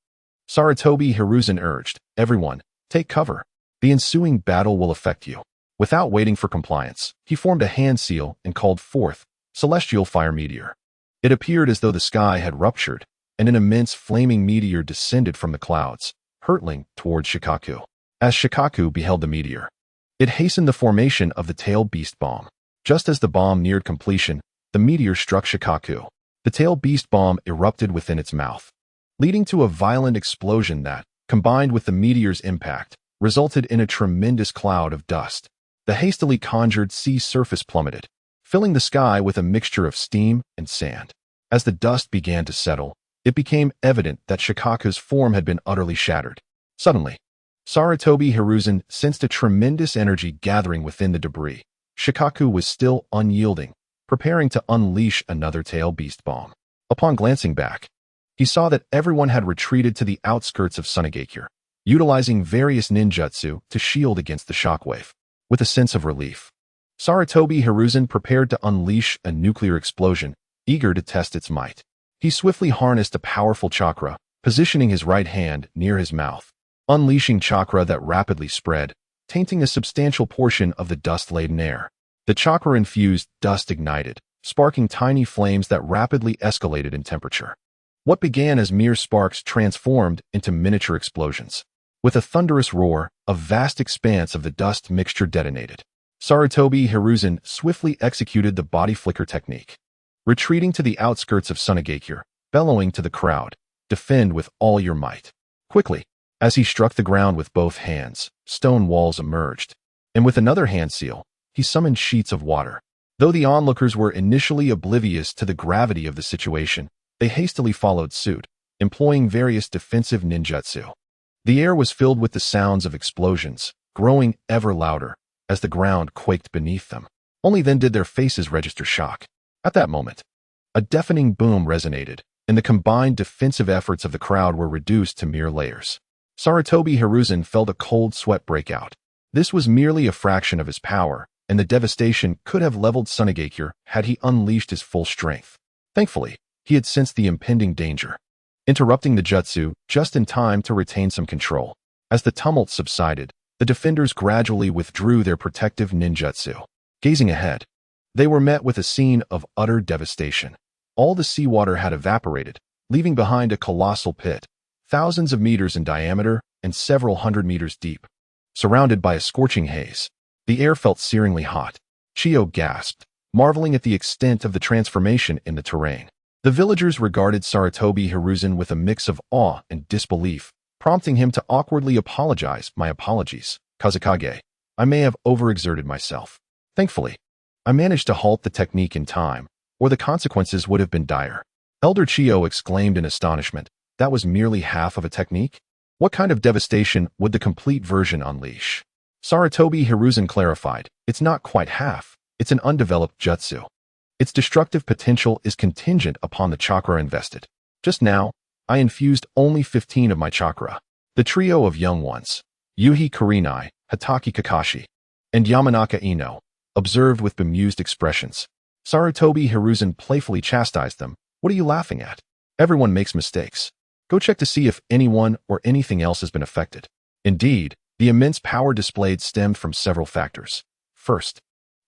Sarutobi Hiruzen urged, "Everyone, take cover. The ensuing battle will affect you." Without waiting for compliance, he formed a hand seal and called forth, "Celestial Fire Meteor." It appeared as though the sky had ruptured, and an immense flaming meteor descended from the clouds, hurtling towards Shikaku. As Shikaku beheld the meteor, it hastened the formation of the tail beast bomb. Just as the bomb neared completion, the meteor struck Shikaku. The tail beast bomb erupted within its mouth, leading to a violent explosion that, combined with the meteor's impact, resulted in a tremendous cloud of dust. The hastily conjured sea surface plummeted, filling the sky with a mixture of steam and sand. As the dust began to settle, it became evident that Shikaku's form had been utterly shattered. Suddenly, Sarutobi Hiruzen sensed a tremendous energy gathering within the debris. Shikaku was still unyielding, preparing to unleash another tail beast bomb. Upon glancing back, he saw that everyone had retreated to the outskirts of Konohagakure, utilizing various ninjutsu to shield against the shockwave. With a sense of relief, Sarutobi Hiruzen prepared to unleash a nuclear explosion, eager to test its might. He swiftly harnessed a powerful chakra, positioning his right hand near his mouth, unleashing chakra that rapidly spread, tainting a substantial portion of the dust-laden air. The chakra-infused dust ignited, sparking tiny flames that rapidly escalated in temperature. What began as mere sparks transformed into miniature explosions. With a thunderous roar, a vast expanse of the dust mixture detonated. Sarutobi Hiruzen swiftly executed the body flicker technique. Retreating to the outskirts of Konohagakure, bellowing to the crowd, "Defend with all your might." Quickly, as he struck the ground with both hands, stone walls emerged, and with another hand seal, he summoned sheets of water. Though the onlookers were initially oblivious to the gravity of the situation, they hastily followed suit, employing various defensive ninjutsu. The air was filled with the sounds of explosions, growing ever louder as the ground quaked beneath them. Only then did their faces register shock. At that moment, a deafening boom resonated, and the combined defensive efforts of the crowd were reduced to mere layers. Sarutobi Hiruzen felt a cold sweat break out. This was merely a fraction of his power, and the devastation could have leveled Sunagakure had he unleashed his full strength. Thankfully, he had sensed the impending danger, interrupting the jutsu just in time to retain some control. As the tumult subsided, the defenders gradually withdrew their protective ninjutsu. Gazing ahead, they were met with a scene of utter devastation. All the seawater had evaporated, leaving behind a colossal pit, thousands of meters in diameter and several hundred meters deep. Surrounded by a scorching haze, the air felt searingly hot. Chiyo gasped, marveling at the extent of the transformation in the terrain. The villagers regarded Sarutobi Hiruzen with a mix of awe and disbelief, prompting him to awkwardly apologize. "My apologies, Kazekage. I may have overexerted myself. Thankfully, I managed to halt the technique in time, or the consequences would have been dire." Elder Chiyo exclaimed in astonishment. That was merely half of a technique? What kind of devastation would the complete version unleash? Sarutobi Hiruzen clarified, "It's not quite half. It's an undeveloped jutsu. Its destructive potential is contingent upon the chakra invested. Just now, I infused only 15 of my chakra." The trio of young ones, Yuhi Kurenai, Hatake Kakashi, and Yamanaka Ino, observed with bemused expressions. Sarutobi Hiruzen playfully chastised them. "What are you laughing at? Everyone makes mistakes. Go check to see if anyone or anything else has been affected." Indeed, the immense power displayed stemmed from several factors. First,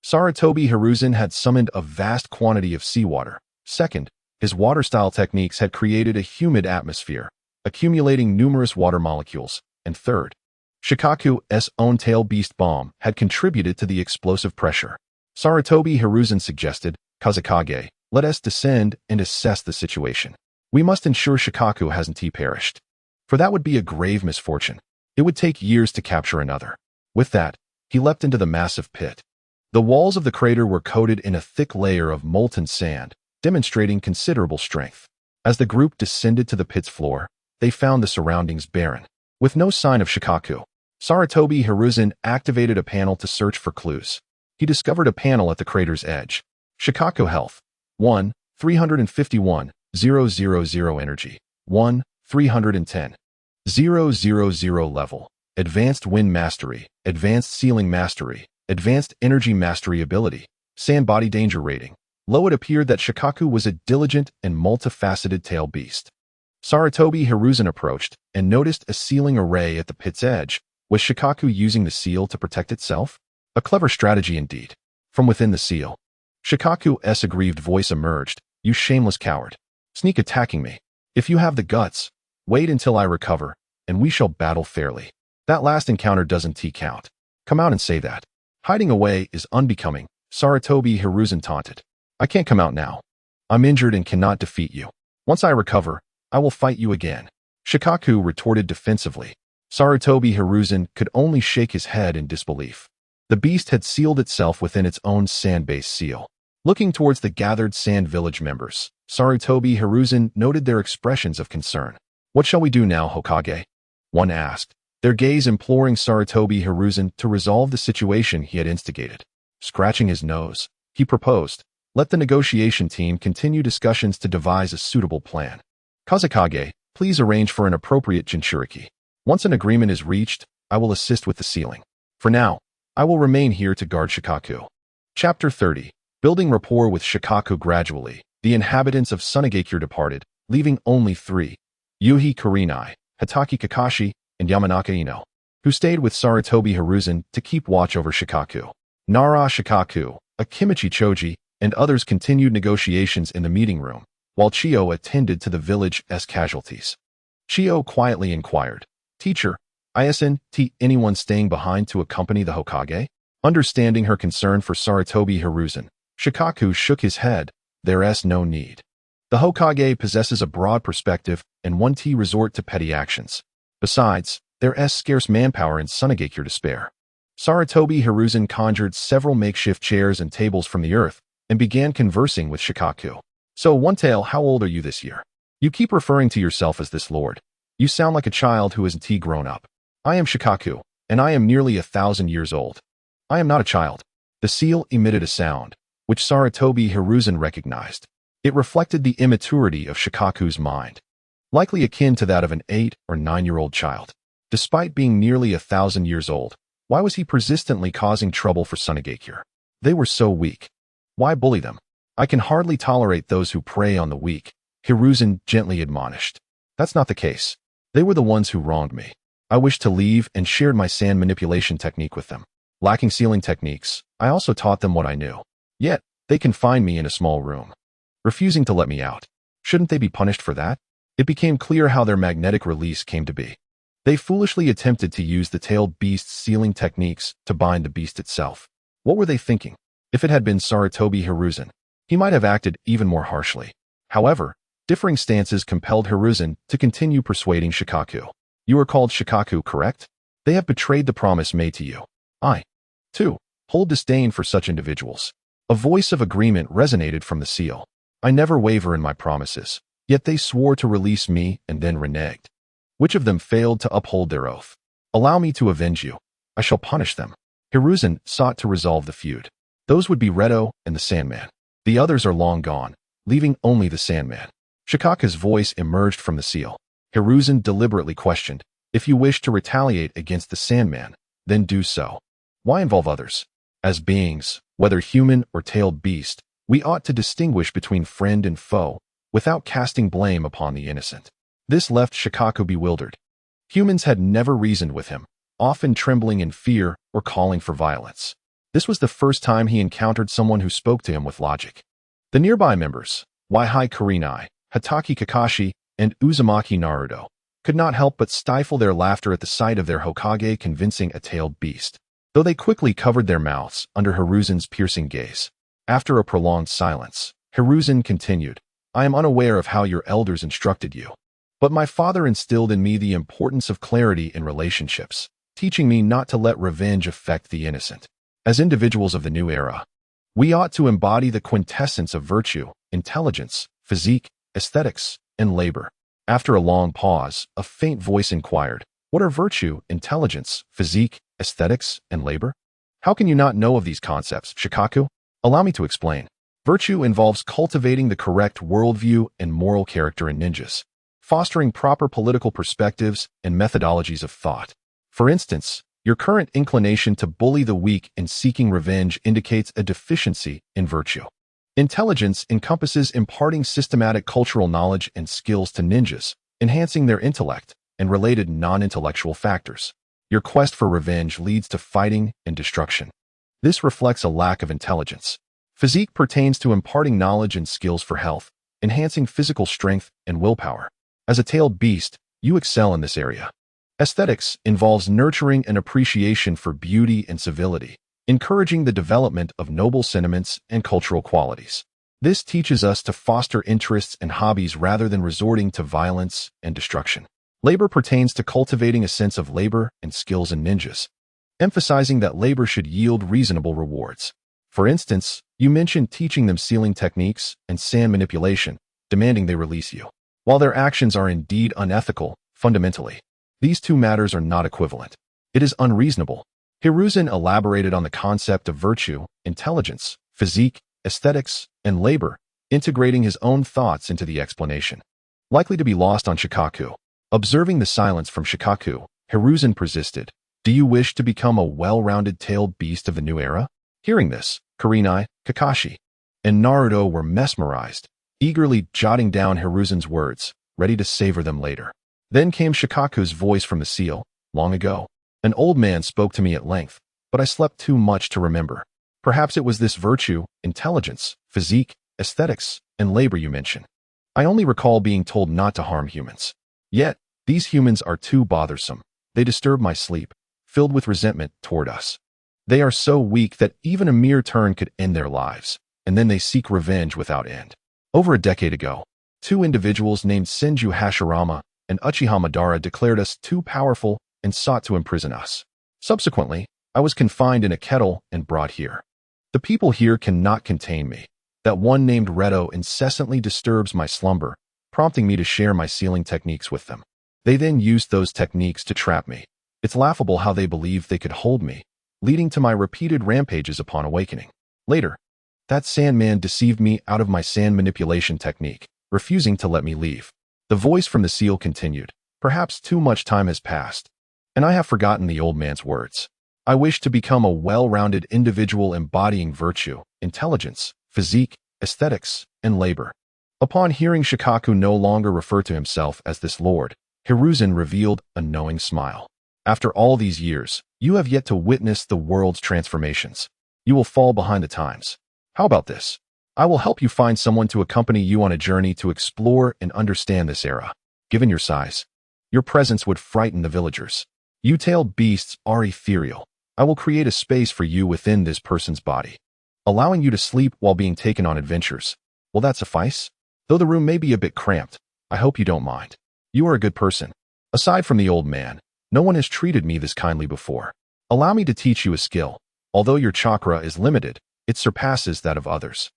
Sarutobi Hiruzen had summoned a vast quantity of seawater. Second, his water-style techniques had created a humid atmosphere, accumulating numerous water molecules. And third, Shikaku's own tail beast bomb had contributed to the explosive pressure. Sarutobi Hiruzen suggested, "Kazekage, let us descend and assess the situation. We must ensure Shikaku hasn't perished. For that would be a grave misfortune. It would take years to capture another." With that, he leapt into the massive pit. The walls of the crater were coated in a thick layer of molten sand, demonstrating considerable strength. As the group descended to the pit's floor, they found the surroundings barren. With no sign of Shikaku, Sarutobi Hiruzen activated a panel to search for clues. He discovered a panel at the crater's edge. Shikaku health, 1, 351, 000 energy, 1, 310. 000 level, advanced wind mastery, advanced sealing mastery, advanced energy mastery ability, sand body danger rating. Low. It appeared that Shikaku was a diligent and multifaceted tail beast. Sarutobi Hiruzen approached and noticed a sealing array at the pit's edge. Was Shikaku using the seal to protect itself? A clever strategy indeed. From within the seal, Shikaku's aggrieved voice emerged. "You shameless coward. Sneak attacking me. If you have the guts, wait until I recover, and we shall battle fairly. That last encounter doesn't count. Come out and say that. Hiding away is unbecoming," Sarutobi Hiruzen taunted. "I can't come out now. I'm injured and cannot defeat you. Once I recover, I will fight you again," Shikaku retorted defensively. Sarutobi Hiruzen could only shake his head in disbelief. The beast had sealed itself within its own sand-based seal. Looking towards the gathered sand village members, Sarutobi Hiruzen noted their expressions of concern. "What shall we do now, Hokage?" one asked, their gaze imploring Sarutobi Hiruzen to resolve the situation he had instigated. Scratching his nose, he proposed, "Let the negotiation team continue discussions to devise a suitable plan. Kazekage, please arrange for an appropriate jinchuriki. Once an agreement is reached, I will assist with the sealing. For now, I will remain here to guard Shikaku." Chapter 30. Building rapport with Shikaku. Gradually, the inhabitants of Sunagakure departed, leaving only 3, Yuhi Kurenai, Hatake Kakashi, and Yamanaka Ino, who stayed with Sarutobi Hiruzen to keep watch over Shikaku. Nara Shikaku, Akimichi Choji, and others continued negotiations in the meeting room, while Chiyo attended to the village's casualties. Chiyo quietly inquired, "Teacher, isn't anyone staying behind to accompany the Hokage?" Understanding her concern for Sarutobi Hiruzen, Shikaku shook his head. "There's no need. The Hokage possesses a broad perspective and won't resort to petty actions. Besides, there's scarce manpower in Sunagakure to spare." Sarutobi Hiruzen conjured several makeshift chairs and tables from the earth and began conversing with Shikaku. "So, One Tail, how old are you this year? You keep referring to yourself as this lord. You sound like a child who isn't grown up." "I am Shikaku, and I am nearly 1,000 years old. I am not a child." The seal emitted a sound, which Sarutobi Hiruzen recognized. It reflected the immaturity of Shikaku's mind, likely akin to that of an 8 or 9-year-old child. Despite being nearly 1,000 years old, why was he persistently causing trouble for Konohagakure? They were so weak. Why bully them? I can hardly tolerate those who prey on the weak, Hiruzen gently admonished. That's not the case. They were the ones who wronged me. I wished to leave and shared my sand manipulation technique with them. Lacking sealing techniques, I also taught them what I knew. Yet, they confined me in a small room, refusing to let me out. Shouldn't they be punished for that? It became clear how their magnetic release came to be. They foolishly attempted to use the tailed beast's sealing techniques to bind the beast itself. What were they thinking? If it had been Sarutobi Hiruzen, he might have acted even more harshly. However, differing stances compelled Hiruzen to continue persuading Shikaku. You are called Shikaku, correct? They have betrayed the promise made to you. I, too, hold disdain for such individuals. A voice of agreement resonated from the seal. I never waver in my promises, yet they swore to release me and then reneged. Which of them failed to uphold their oath? Allow me to avenge you. I shall punish them. Hiruzen sought to resolve the feud. Those would be Reto and the Sandman. The others are long gone, leaving only the Sandman. Shikaku's voice emerged from the seal. Hiruzen deliberately questioned, if you wish to retaliate against the Sandman, then do so. Why involve others? As beings, whether human or tailed beast, we ought to distinguish between friend and foe, without casting blame upon the innocent. This left Shikaku bewildered. Humans had never reasoned with him, often trembling in fear or calling for violence. This was the first time he encountered someone who spoke to him with logic. The nearby members, Waihai Kurenai, Hatake Kakashi, and Uzumaki Naruto, could not help but stifle their laughter at the sight of their Hokage convincing a tailed beast, though they quickly covered their mouths under Hiruzen's piercing gaze. After a prolonged silence, Hiruzen continued, I am unaware of how your elders instructed you, but my father instilled in me the importance of clarity in relationships, teaching me not to let revenge affect the innocent. As individuals of the new era, we ought to embody the quintessence of virtue, intelligence, physique, aesthetics, and labor. After a long pause, a faint voice inquired, what are virtue, intelligence, physique, aesthetics, and labor? How can you not know of these concepts, Shikaku? Allow me to explain. Virtue involves cultivating the correct worldview and moral character in ninjas, fostering proper political perspectives and methodologies of thought. For instance, your current inclination to bully the weak and seeking revenge indicates a deficiency in virtue. Intelligence encompasses imparting systematic cultural knowledge and skills to ninjas, enhancing their intellect and related non-intellectual factors. Your quest for revenge leads to fighting and destruction. This reflects a lack of intelligence. Physique pertains to imparting knowledge and skills for health, enhancing physical strength and willpower. As a tailed beast, you excel in this area. Aesthetics involves nurturing an appreciation for beauty and civility, encouraging the development of noble sentiments and cultural qualities. This teaches us to foster interests and hobbies rather than resorting to violence and destruction. Labor pertains to cultivating a sense of labor and skills in ninjas, emphasizing that labor should yield reasonable rewards. For instance, you mentioned teaching them sealing techniques and sand manipulation, demanding they release you. While their actions are indeed unethical, fundamentally, these two matters are not equivalent. It is unreasonable. Hiruzen elaborated on the concept of virtue, intelligence, physique, aesthetics, and labor, integrating his own thoughts into the explanation. Likely to be lost on Shikaku. Observing the silence from Shikaku, Hiruzen persisted. Do you wish to become a well-rounded tailed beast of the new era? Hearing this, Kurenai, Kakashi, and Naruto were mesmerized, eagerly jotting down Hiruzen's words, ready to savor them later. Then came Shikaku's voice from the seal. Long ago, an old man spoke to me at length, but I slept too much to remember. Perhaps it was this virtue, intelligence, physique, aesthetics, and labor you mention. I only recall being told not to harm humans. Yet, these humans are too bothersome. They disturb my sleep, filled with resentment toward us. They are so weak that even a mere turn could end their lives, and then they seek revenge without end. Over a decade ago, two individuals named Senju Hashirama and Uchiha Madara declared us too powerful and sought to imprison us. Subsequently, I was confined in a kettle and brought here. The people here cannot contain me. That one named Reto incessantly disturbs my slumber, prompting me to share my sealing techniques with them. They then used those techniques to trap me. It's laughable how they believed they could hold me, leading to my repeated rampages upon awakening. Later, that Sandman deceived me out of my sand manipulation technique, refusing to let me leave. The voice from the seal continued. Perhaps too much time has passed. And I have forgotten the old man's words. I wish to become a well-rounded individual embodying virtue, intelligence, physique, aesthetics, and labor. Upon hearing Shikaku no longer refer to himself as this lord, Hiruzen revealed a knowing smile. After all these years, you have yet to witness the world's transformations. You will fall behind the times. How about this? I will help you find someone to accompany you on a journey to explore and understand this era. Given your size, your presence would frighten the villagers. You tailed beasts are ethereal. I will create a space for you within this person's body, allowing you to sleep while being taken on adventures. Will that suffice? Though the room may be a bit cramped, I hope you don't mind. You are a good person. Aside from the old man, no one has treated me this kindly before. Allow me to teach you a skill. Although your chakra is limited, it surpasses that of others.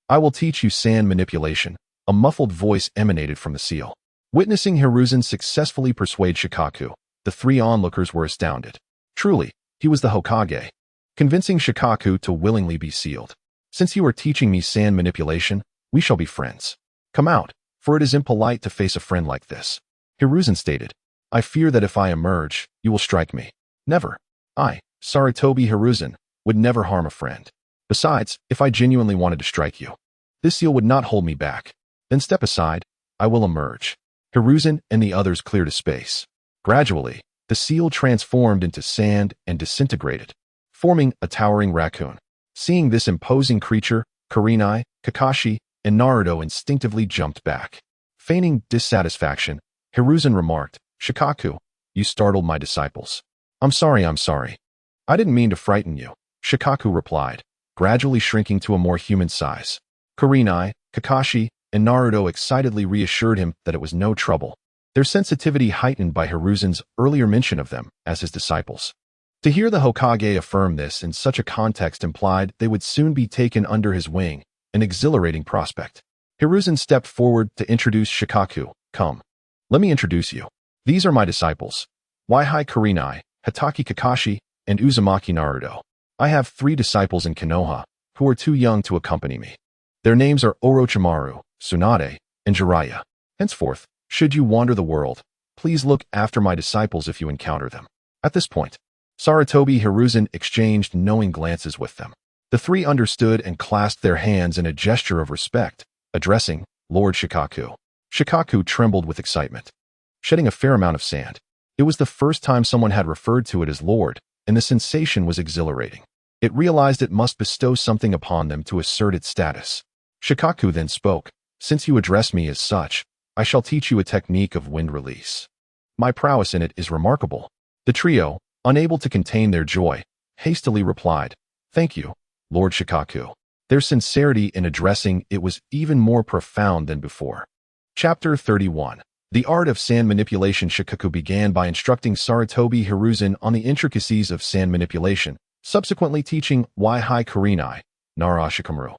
I will teach you sand manipulation. A muffled voice emanated from the seal. Witnessing Hiruzen successfully persuade Shikaku, the three onlookers were astounded. Truly, he was the Hokage, convincing Shikaku to willingly be sealed. Since you are teaching me sand manipulation, we shall be friends. Come out, for it is impolite to face a friend like this. Hiruzen stated, I fear that if I emerge, you will strike me. Never. I, Sarutobi Hiruzen, would never harm a friend. Besides, if I genuinely wanted to strike you, this seal would not hold me back. Then step aside, I will emerge. Hiruzen and the others cleared a space. Gradually, the seal transformed into sand and disintegrated, forming a towering raccoon. Seeing this imposing creature, Kurenai, Kakashi, and Naruto instinctively jumped back. Feigning dissatisfaction, Hiruzen remarked, Shikaku, you startled my disciples. I'm sorry. I didn't mean to frighten you, Shikaku replied, gradually shrinking to a more human size. Kurenai, Kakashi, and Naruto excitedly reassured him that it was no trouble, their sensitivity heightened by Hiruzen's earlier mention of them as his disciples. To hear the Hokage affirm this in such a context implied they would soon be taken under his wing, an exhilarating prospect. Hiruzen stepped forward to introduce Shikaku. Come. Let me introduce you. These are my disciples, Waihai Kurenai, Hatake Kakashi, and Uzumaki Naruto. I have 3 disciples in Konoha, who are too young to accompany me. Their names are Orochimaru, Tsunade, and Jiraiya. Henceforth, should you wander the world, please look after my disciples if you encounter them. At this point, Sarutobi Hiruzen exchanged knowing glances with them. The 3 understood and clasped their hands in a gesture of respect, addressing Lord Shikaku. Shikaku trembled with excitement, shedding a fair amount of sand. It was the first time someone had referred to it as Lord, and the sensation was exhilarating. It realized it must bestow something upon them to assert its status. Shikaku then spoke, since you address me as such, I shall teach you a technique of wind release. My prowess in it is remarkable. The trio, unable to contain their joy, hastily replied, Thank you, Lord Shikaku. Their sincerity in addressing it was even more profound than before. Chapter 31. The Art of Sand Manipulation. Shikaku began by instructing Sarutobi Hiruzen on the intricacies of sand manipulation, subsequently teaching Waihai Kurenai, Narashikamaru,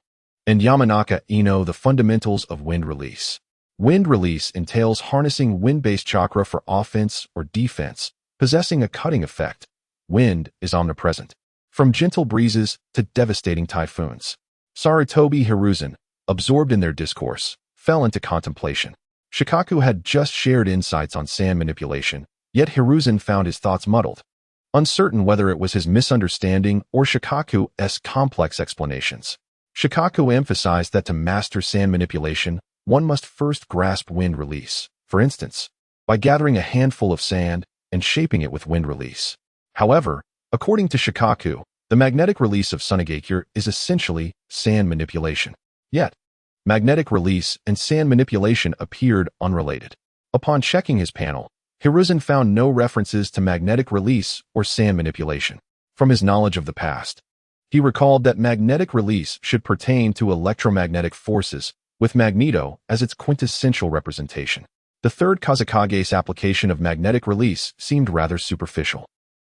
and Yamanaka Ino the fundamentals of wind release. Wind release entails harnessing wind-based chakra for offense or defense, possessing a cutting effect. Wind is omnipresent, from gentle breezes to devastating typhoons. Sarutobi Hiruzen, absorbed in their discourse, fell into contemplation. Shikaku had just shared insights on sand manipulation, yet Hiruzen found his thoughts muddled, uncertain whether it was his misunderstanding or Shikaku's complex explanations. Shikaku emphasized that to master sand manipulation, one must first grasp wind release, for instance, by gathering a handful of sand and shaping it with wind release. However, according to Shikaku, the magnetic release of Sunagakure is essentially sand manipulation. Yet, magnetic release and sand manipulation appeared unrelated. Upon checking his panel, Hiruzen found no references to magnetic release or sand manipulation. From his knowledge of the past, he recalled that magnetic release should pertain to electromagnetic forces, with Magneto as its quintessential representation. The Third Hokage's application of magnetic release seemed rather superficial.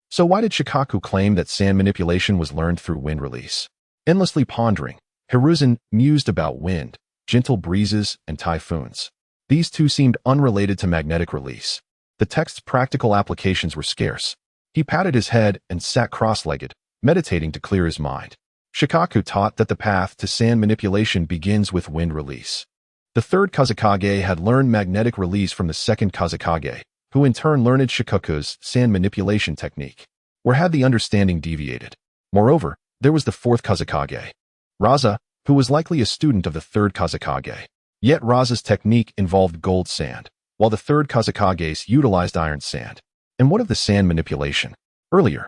So why did Shikaku claim that sand manipulation was learned through wind release? Endlessly pondering, Hiruzen mused about wind, gentle breezes, and typhoons. These two seemed unrelated to magnetic release. The text's practical applications were scarce. He patted his head and sat cross-legged, meditating to clear his mind. Shikaku taught that the path to sand manipulation begins with wind release. The Third Hokage had learned magnetic release from the Second Hokage, who in turn learned Shikaku's sand manipulation technique. Where had the understanding deviated? Moreover, there was the fourth Kazekage, Raza, who was likely a student of the third Kazekage. Yet Raza's technique involved gold sand, while the third Kazekage's utilized iron sand. And what of the sand manipulation? Earlier,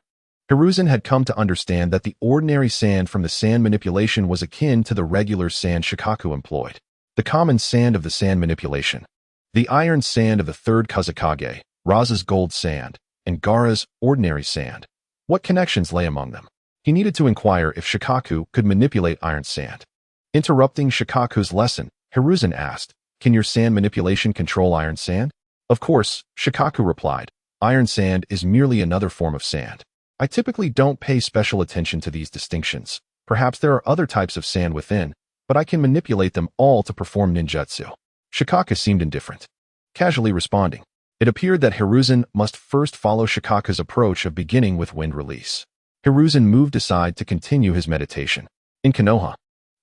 Hiruzen had come to understand that the ordinary sand from the sand manipulation was akin to the regular sand Shikaku employed, the common sand of the sand manipulation. The iron sand of the third Kazekage, Raza's gold sand, and Gaara's ordinary sand. What connections lay among them? He needed to inquire if Shikaku could manipulate iron sand. Interrupting Shikaku's lesson, Hiruzen asked, "Can your sand manipulation control iron sand?" Of course, Shikaku replied, "Iron sand is merely another form of sand. I typically don't pay special attention to these distinctions. Perhaps there are other types of sand within, but I can manipulate them all to perform ninjutsu." Shikaku seemed indifferent, casually responding. It appeared that Hiruzen must first follow Shikaku's approach of beginning with wind release. Hiruzen moved aside to continue his meditation. In Konoha,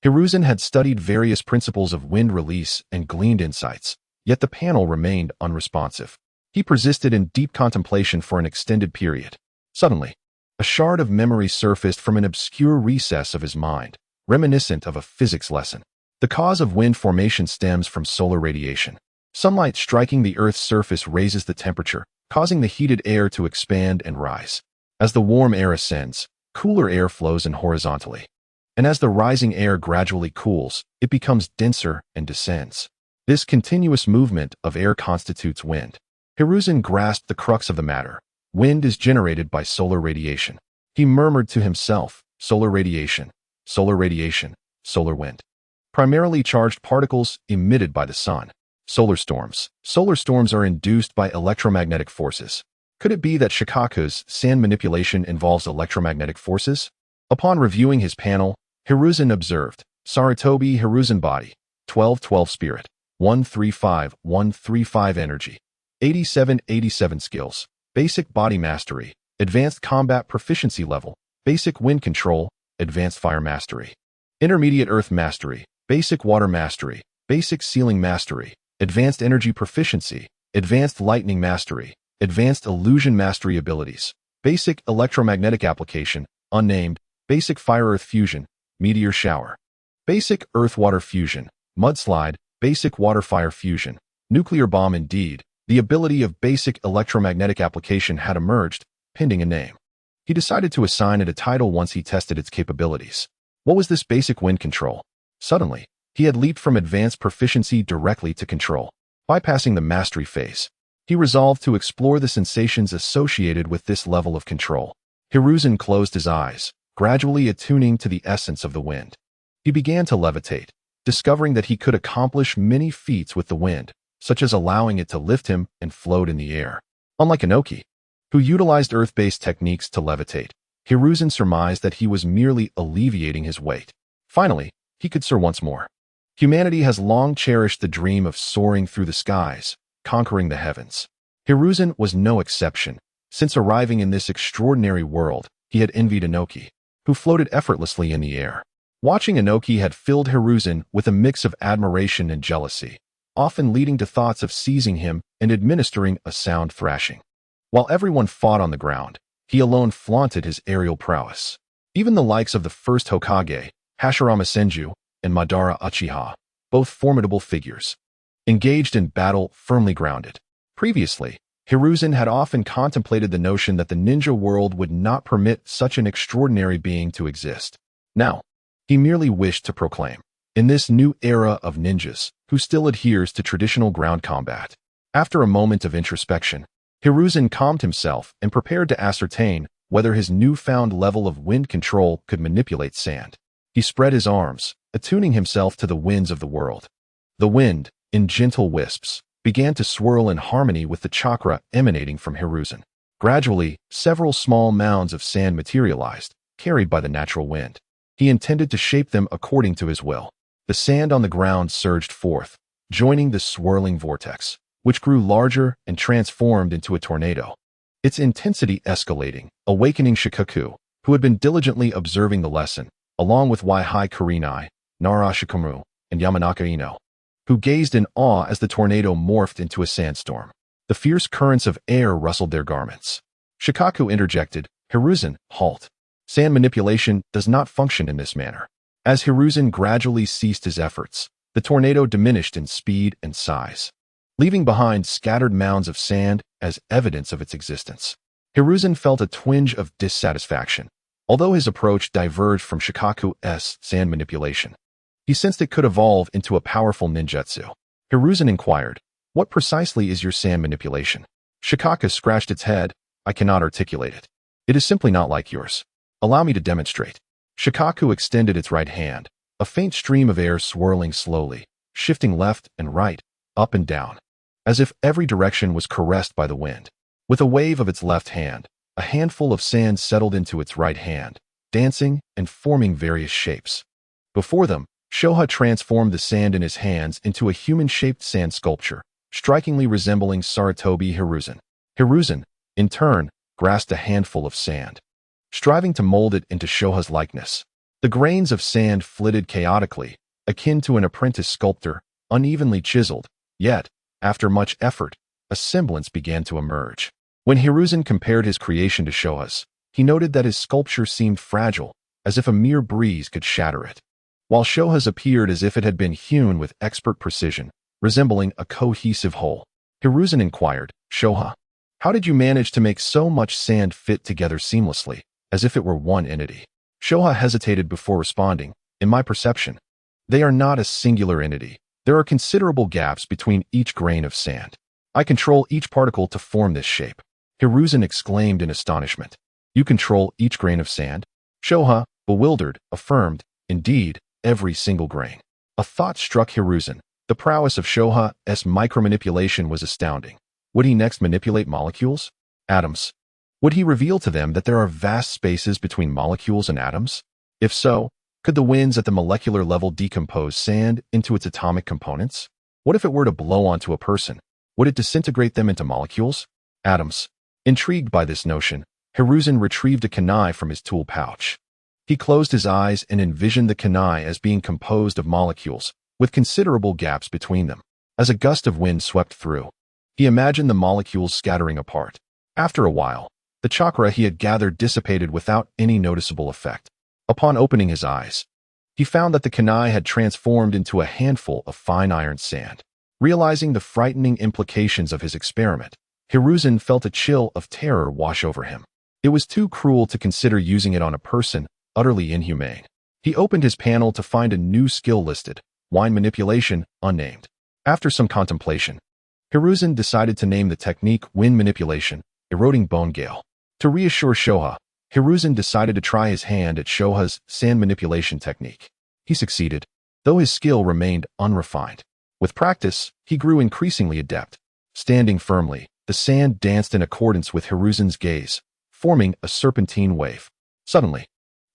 Hiruzen had studied various principles of wind release and gleaned insights, yet the panel remained unresponsive. He persisted in deep contemplation for an extended period. Suddenly, a shard of memory surfaced from an obscure recess of his mind, reminiscent of a physics lesson. The cause of wind formation stems from solar radiation. Sunlight striking the Earth's surface raises the temperature, causing the heated air to expand and rise. As the warm air ascends, cooler air flows in horizontally. And as the rising air gradually cools, it becomes denser and descends. This continuous movement of air constitutes wind. Hiruzen grasped the crux of the matter. Wind is generated by solar radiation. He murmured to himself, solar radiation, solar radiation, solar wind. Primarily charged particles emitted by the sun. Solar storms. Solar storms are induced by electromagnetic forces. Could it be that Shikaku's sand manipulation involves electromagnetic forces? Upon reviewing his panel, Hiruzen observed, Sarutobi Hiruzen body, 12-12 spirit, 135-135 energy, 87-87 skills, basic body mastery, advanced combat proficiency level, basic wind control, advanced fire mastery, intermediate earth mastery, basic water mastery, basic sealing mastery, advanced energy proficiency, advanced lightning mastery, advanced illusion mastery abilities, basic electromagnetic application, unnamed, basic fire-earth fusion, meteor shower, basic earth-water fusion, mudslide, basic water-fire fusion, nuclear bomb. Indeed, the ability of basic electromagnetic application had emerged, pending a name. He decided to assign it a title once he tested its capabilities. What was this basic wind control? Suddenly, he had leaped from advanced proficiency directly to control. Bypassing the mastery phase, he resolved to explore the sensations associated with this level of control. Hiruzen closed his eyes, gradually attuning to the essence of the wind. He began to levitate, discovering that he could accomplish many feats with the wind, such as allowing it to lift him and float in the air. Unlike Inoki, who utilized earth-based techniques to levitate, Hiruzen surmised that he was merely alleviating his weight. Finally, he could soar once more. Humanity has long cherished the dream of soaring through the skies, conquering the heavens. Hiruzen was no exception. Since arriving in this extraordinary world, he had envied Inoki, who floated effortlessly in the air. Watching Inoki had filled Hiruzen with a mix of admiration and jealousy, often leading to thoughts of seizing him and administering a sound thrashing. While everyone fought on the ground, he alone flaunted his aerial prowess. Even the likes of the First Hokage, Hashirama Senju, and Madara Uchiha, both formidable figures, engaged in battle firmly grounded. Previously, Hiruzen had often contemplated the notion that the ninja world would not permit such an extraordinary being to exist. Now, he merely wished to proclaim, in this new era of ninjas, who still adheres to traditional ground combat. After a moment of introspection, Hiruzen calmed himself and prepared to ascertain whether his newfound level of wind control could manipulate sand. He spread his arms, attuning himself to the winds of the world. The wind, in gentle wisps, began to swirl in harmony with the chakra emanating from Hiruzen. Gradually, several small mounds of sand materialized, carried by the natural wind. He intended to shape them according to his will. The sand on the ground surged forth, joining the swirling vortex, which grew larger and transformed into a tornado, its intensity escalating, awakening Shikaku, who had been diligently observing the lesson, along with Waihai Kurenai, Nara Shikamu, and Yamanaka Ino, who gazed in awe as the tornado morphed into a sandstorm. The fierce currents of air rustled their garments. Shikaku interjected, "Hiruzen, halt. Sand manipulation does not function in this manner." As Hiruzen gradually ceased his efforts, the tornado diminished in speed and size, leaving behind scattered mounds of sand as evidence of its existence. Hiruzen felt a twinge of dissatisfaction, although his approach diverged from Shikaku's sand manipulation. He sensed it could evolve into a powerful ninjutsu. Hiruzen inquired, "What precisely is your sand manipulation?" Shikaku scratched its head, "I cannot articulate it. It is simply not like yours. Allow me to demonstrate." Shikaku extended its right hand, a faint stream of air swirling slowly, shifting left and right, up and down, as if every direction was caressed by the wind. With a wave of its left hand, a handful of sand settled into its right hand, dancing and forming various shapes. Before them, Shoha transformed the sand in his hands into a human-shaped sand sculpture, strikingly resembling Sarutobi Hiruzen. Hiruzen, in turn, grasped a handful of sand, striving to mold it into Shoha's likeness. The grains of sand flitted chaotically, akin to an apprentice sculptor, unevenly chiseled, yet, after much effort, a semblance began to emerge. When Hiruzen compared his creation to Shoha's, he noted that his sculpture seemed fragile, as if a mere breeze could shatter it, while Shoha's appeared as if it had been hewn with expert precision, resembling a cohesive whole. Hiruzen inquired, "Shoha, how did you manage to make so much sand fit together seamlessly, as if it were one entity?" Shoha hesitated before responding, "In my perception, they are not a singular entity. There are considerable gaps between each grain of sand. I control each particle to form this shape." Hiruzen exclaimed in astonishment. "You control each grain of sand?" Shoha, bewildered, affirmed, "Indeed, every single grain." A thought struck Hiruzen. The prowess of Shoha's micromanipulation was astounding. Would he next manipulate molecules? Atoms? Would he reveal to them that there are vast spaces between molecules and atoms? If so, could the winds at the molecular level decompose sand into its atomic components? What if it were to blow onto a person? Would it disintegrate them into molecules? Atoms. Intrigued by this notion, Hiruzen retrieved a kunai from his tool pouch. He closed his eyes and envisioned the kunai as being composed of molecules, with considerable gaps between them. As a gust of wind swept through, he imagined the molecules scattering apart. After a while, the chakra he had gathered dissipated without any noticeable effect. Upon opening his eyes, he found that the kunai had transformed into a handful of fine iron sand. Realizing the frightening implications of his experiment, Hiruzen felt a chill of terror wash over him. It was too cruel to consider using it on a person, utterly inhumane. He opened his panel to find a new skill listed, wine manipulation, unnamed. After some contemplation, Hiruzen decided to name the technique wind manipulation, eroding bone gale. To reassure Shoha, Hiruzen decided to try his hand at Shoha's sand manipulation technique. He succeeded, though his skill remained unrefined. With practice, he grew increasingly adept. Standing firmly, the sand danced in accordance with Hiruzen's gaze, forming a serpentine wave. Suddenly,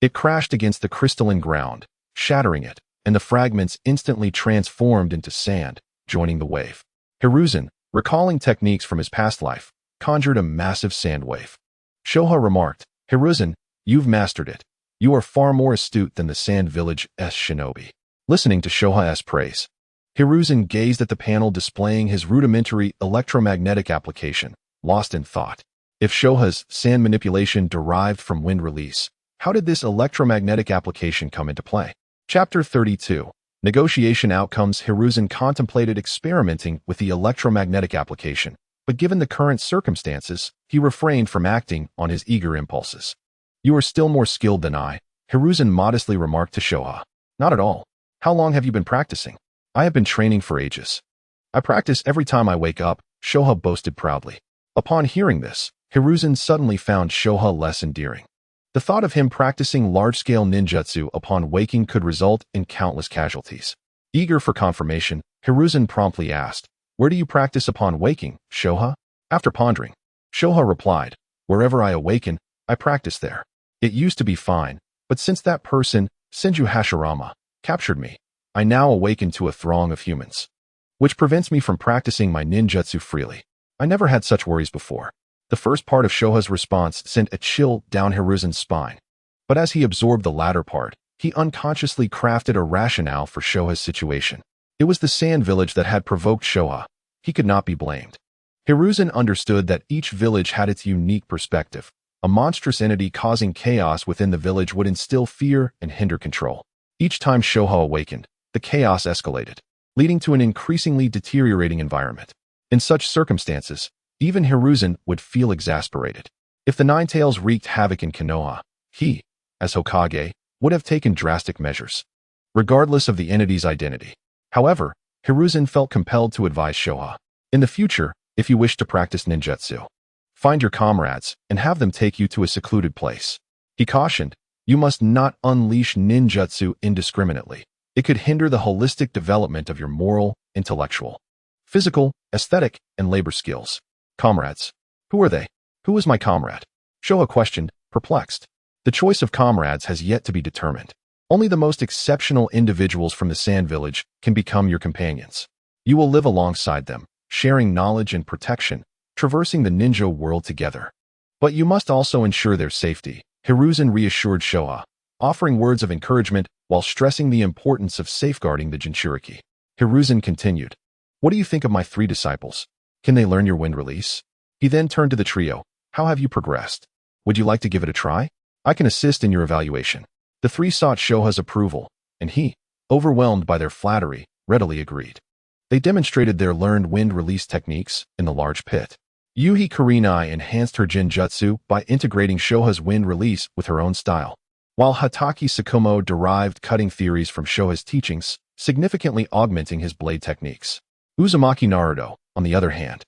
it crashed against the crystalline ground, shattering it, and the fragments instantly transformed into sand, joining the wave. Hiruzen, recalling techniques from his past life, conjured a massive sand wave. Shoha remarked, "Hiruzen, you've mastered it. You are far more astute than the Sand Village's shinobi." Listening to Shoha's praise, Hiruzen gazed at the panel displaying his rudimentary electromagnetic application, lost in thought. If Shoha's sand manipulation derived from wind release, how did this electromagnetic application come into play? Chapter 32. Negotiation Outcomes. Hiruzen contemplated experimenting with the electromagnetic application, but given the current circumstances, he refrained from acting on his eager impulses. "You are still more skilled than I," Hiruzen modestly remarked to Shoha. "Not at all. How long have you been practicing?" "I have been training for ages. I practice every time I wake up," Shoha boasted proudly. Upon hearing this, Hiruzen suddenly found Shoha less endearing. The thought of him practicing large-scale ninjutsu upon waking could result in countless casualties. Eager for confirmation, Hiruzen promptly asked, "Where do you practice upon waking, Shoha?" After pondering, Shoha replied, "Wherever I awaken, I practice there. It used to be fine, but since that person, Senju Hashirama, captured me, I now awaken to a throng of humans, which prevents me from practicing my ninjutsu freely. I never had such worries before." The first part of Shoha's response sent a chill down Hiruzen's spine, but as he absorbed the latter part, he unconsciously crafted a rationale for Shoha's situation. It was the Sand Village that had provoked Shoha. He could not be blamed. Hiruzen understood that each village had its unique perspective. A monstrous entity causing chaos within the village would instill fear and hinder control. Each time Shoha awakened, the chaos escalated, leading to an increasingly deteriorating environment. In such circumstances, even Hiruzen would feel exasperated. If the Nine Tails wreaked havoc in Konoha, he, as Hokage, would have taken drastic measures, regardless of the entity's identity. However, Hiruzen felt compelled to advise Shoha. In the future, if you wish to practice ninjutsu, find your comrades and have them take you to a secluded place. He cautioned, you must not unleash ninjutsu indiscriminately. It could hinder the holistic development of your moral, intellectual, physical, aesthetic, and labor skills. Comrades. Who are they? Who is my comrade? Shoha questioned, perplexed. The choice of comrades has yet to be determined. Only the most exceptional individuals from the Sand Village can become your companions. You will live alongside them, sharing knowledge and protection, traversing the ninja world together. But you must also ensure their safety, Hiruzen reassured Shoha, offering words of encouragement while stressing the importance of safeguarding the Jinchuriki. Hiruzen continued, what do you think of my 3 disciples? Can they learn your wind release? He then turned to the trio. How have you progressed? Would you like to give it a try? I can assist in your evaluation. The 3 sought Shoha's approval, and he, overwhelmed by their flattery, readily agreed. They demonstrated their learned wind release techniques in the large pit. Yuhi Kurenai enhanced her Jinjutsu by integrating Shoha's wind release with her own style, while Hatake Tsukumo derived cutting theories from Shoha's teachings, significantly augmenting his blade techniques. Uzumaki Naruto, on the other hand,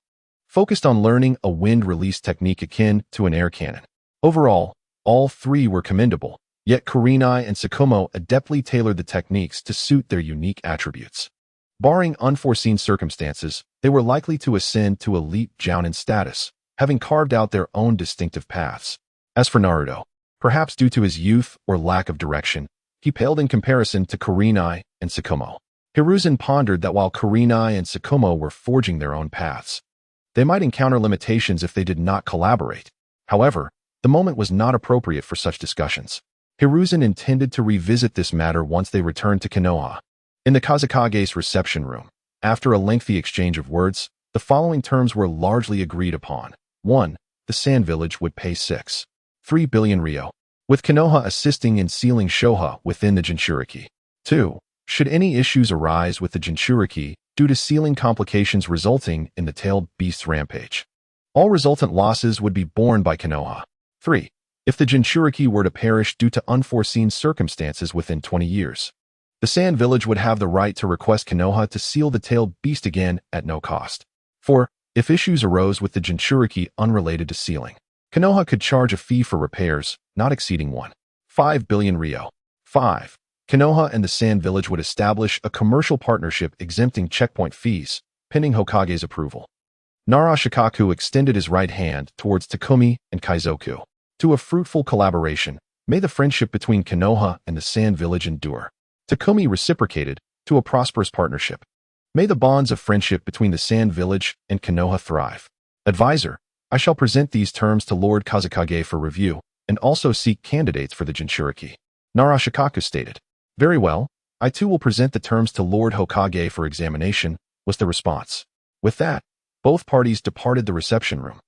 focused on learning a wind release technique akin to an air cannon. Overall, all 3 were commendable, yet Kurenai and Tsukumo adeptly tailored the techniques to suit their unique attributes. Barring unforeseen circumstances, they were likely to ascend to elite Jounin status, having carved out their own distinctive paths. As for Naruto, perhaps due to his youth or lack of direction, he paled in comparison to Kurenai and Tsukumo. Hiruzen pondered that while Kurenai and Tsukumo were forging their own paths, they might encounter limitations if they did not collaborate. However, the moment was not appropriate for such discussions. Hiruzen intended to revisit this matter once they returned to Konoha. In the Kazekage's reception room, after a lengthy exchange of words, the following terms were largely agreed upon. 1. The Sand Village would pay 6.3 billion ryo, with Konoha assisting in sealing Shoha within the Jinchuriki. 2. Should any issues arise with the Jinchuriki due to sealing complications resulting in the tailed beast's rampage, all resultant losses would be borne by Konoha. 3. If the Jinchuriki were to perish due to unforeseen circumstances within 20 years, the Sand Village would have the right to request Konoha to seal the tailed beast again at no cost. 4. If issues arose with the Jinchuriki unrelated to sealing, Konoha could charge a fee for repairs, not exceeding 1.5 billion ryo. 5. Konoha and the Sand Village would establish a commercial partnership exempting checkpoint fees, pending Hokage's approval. Nara Shikaku extended his right hand towards Takumi and Kaizoku. To a fruitful collaboration, may the friendship between Konoha and the Sand Village endure. Takumi reciprocated, to a prosperous partnership. May the bonds of friendship between the Sand Village and Konoha thrive. Advisor, I shall present these terms to Lord Kazekage for review, and also seek candidates for the Jinchuriki. Nara Shikaku stated. Very well, I too will present the terms to Lord Hokage for examination, was the response. With that, both parties departed the reception room,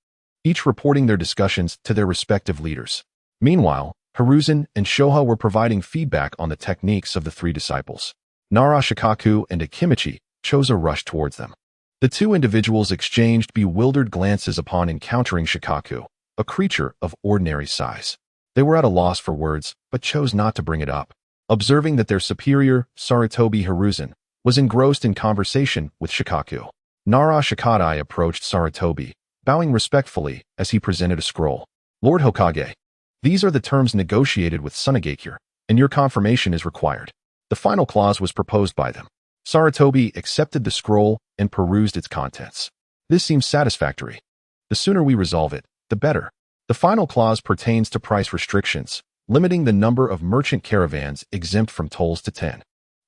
each reporting their discussions to their respective leaders. Meanwhile, Hiruzen and Shoha were providing feedback on the techniques of the 3 disciples. Nara Shikaku and Akimichi chose a rush towards them. The 2 individuals exchanged bewildered glances upon encountering Shikaku, a creature of ordinary size. They were at a loss for words, but chose not to bring it up. Observing that their superior, Sarutobi Hiruzen, was engrossed in conversation with Shikaku, Nara Shikadai approached Sarutobi, bowing respectfully as he presented a scroll. Lord Hokage, these are the terms negotiated with Sunagakure, and your confirmation is required. The final clause was proposed by them. Sarutobi accepted the scroll and perused its contents. This seems satisfactory. The sooner we resolve it, the better. The final clause pertains to price restrictions, limiting the number of merchant caravans exempt from tolls to 10.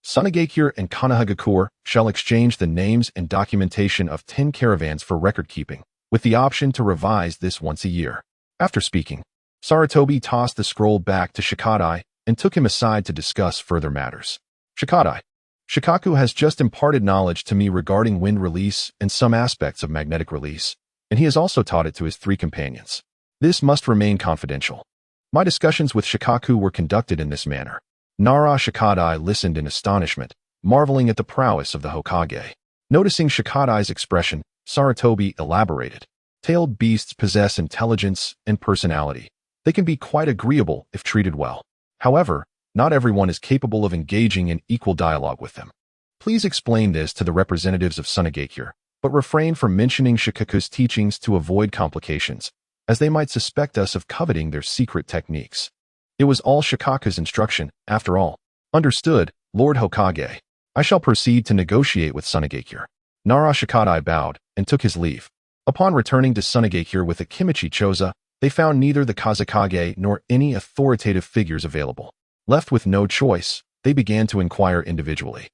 Sunagakure and Konohagakure shall exchange the names and documentation of 10 caravans for record-keeping, with the option to revise this once a year. After speaking, Sarutobi tossed the scroll back to Shikadai and took him aside to discuss further matters. Shikadai, Shikaku has just imparted knowledge to me regarding wind release and some aspects of magnetic release. and he has also taught it to his 3 companions. This must remain confidential. My discussions with Shikaku were conducted in this manner. Nara Shikadai listened in astonishment, marveling at the prowess of the Hokage. Noticing Shikadai's expression, Sarutobi elaborated. Tailed beasts possess intelligence and personality. They can be quite agreeable if treated well. However, not everyone is capable of engaging in equal dialogue with them. Please explain this to the representatives of Sunagakure, but refrain from mentioning Shikaku's teachings to avoid complications, as they might suspect us of coveting their secret techniques. It was all Shikaku's instruction, after all. Understood, Lord Hokage. I shall proceed to negotiate with Sunagakure. Nara Shikadai bowed and took his leave. Upon returning to Sunagakure with the Kimichi Choza, they found neither the Kazekage nor any authoritative figures available. Left with no choice, they began to inquire individually,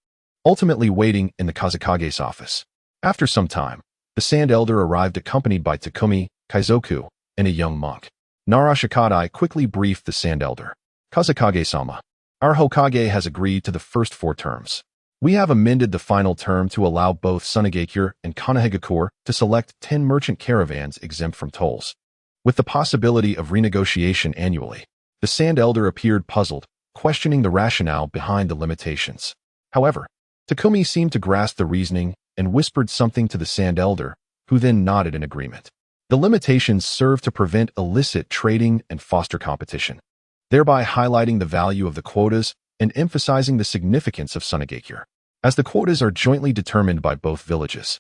ultimately waiting in the Kazekage's office. After some time, the Sand Elder arrived accompanied by Takumi, Kaizoku, and a young monk. Nara Shikadai quickly briefed the Sand Elder. Kazekage-sama, our Hokage has agreed to the first 4 terms. We have amended the final term to allow both Sunagakure and Konohagakure to select 10 merchant caravans exempt from tolls, with the possibility of renegotiation annually. The Sand Elder appeared puzzled, questioning the rationale behind the limitations. However, Takumi seemed to grasp the reasoning and whispered something to the Sand Elder, who then nodded in agreement. The limitations serve to prevent illicit trading and foster competition, thereby highlighting the value of the quotas and emphasizing the significance of Sunagakure, as the quotas are jointly determined by both villages.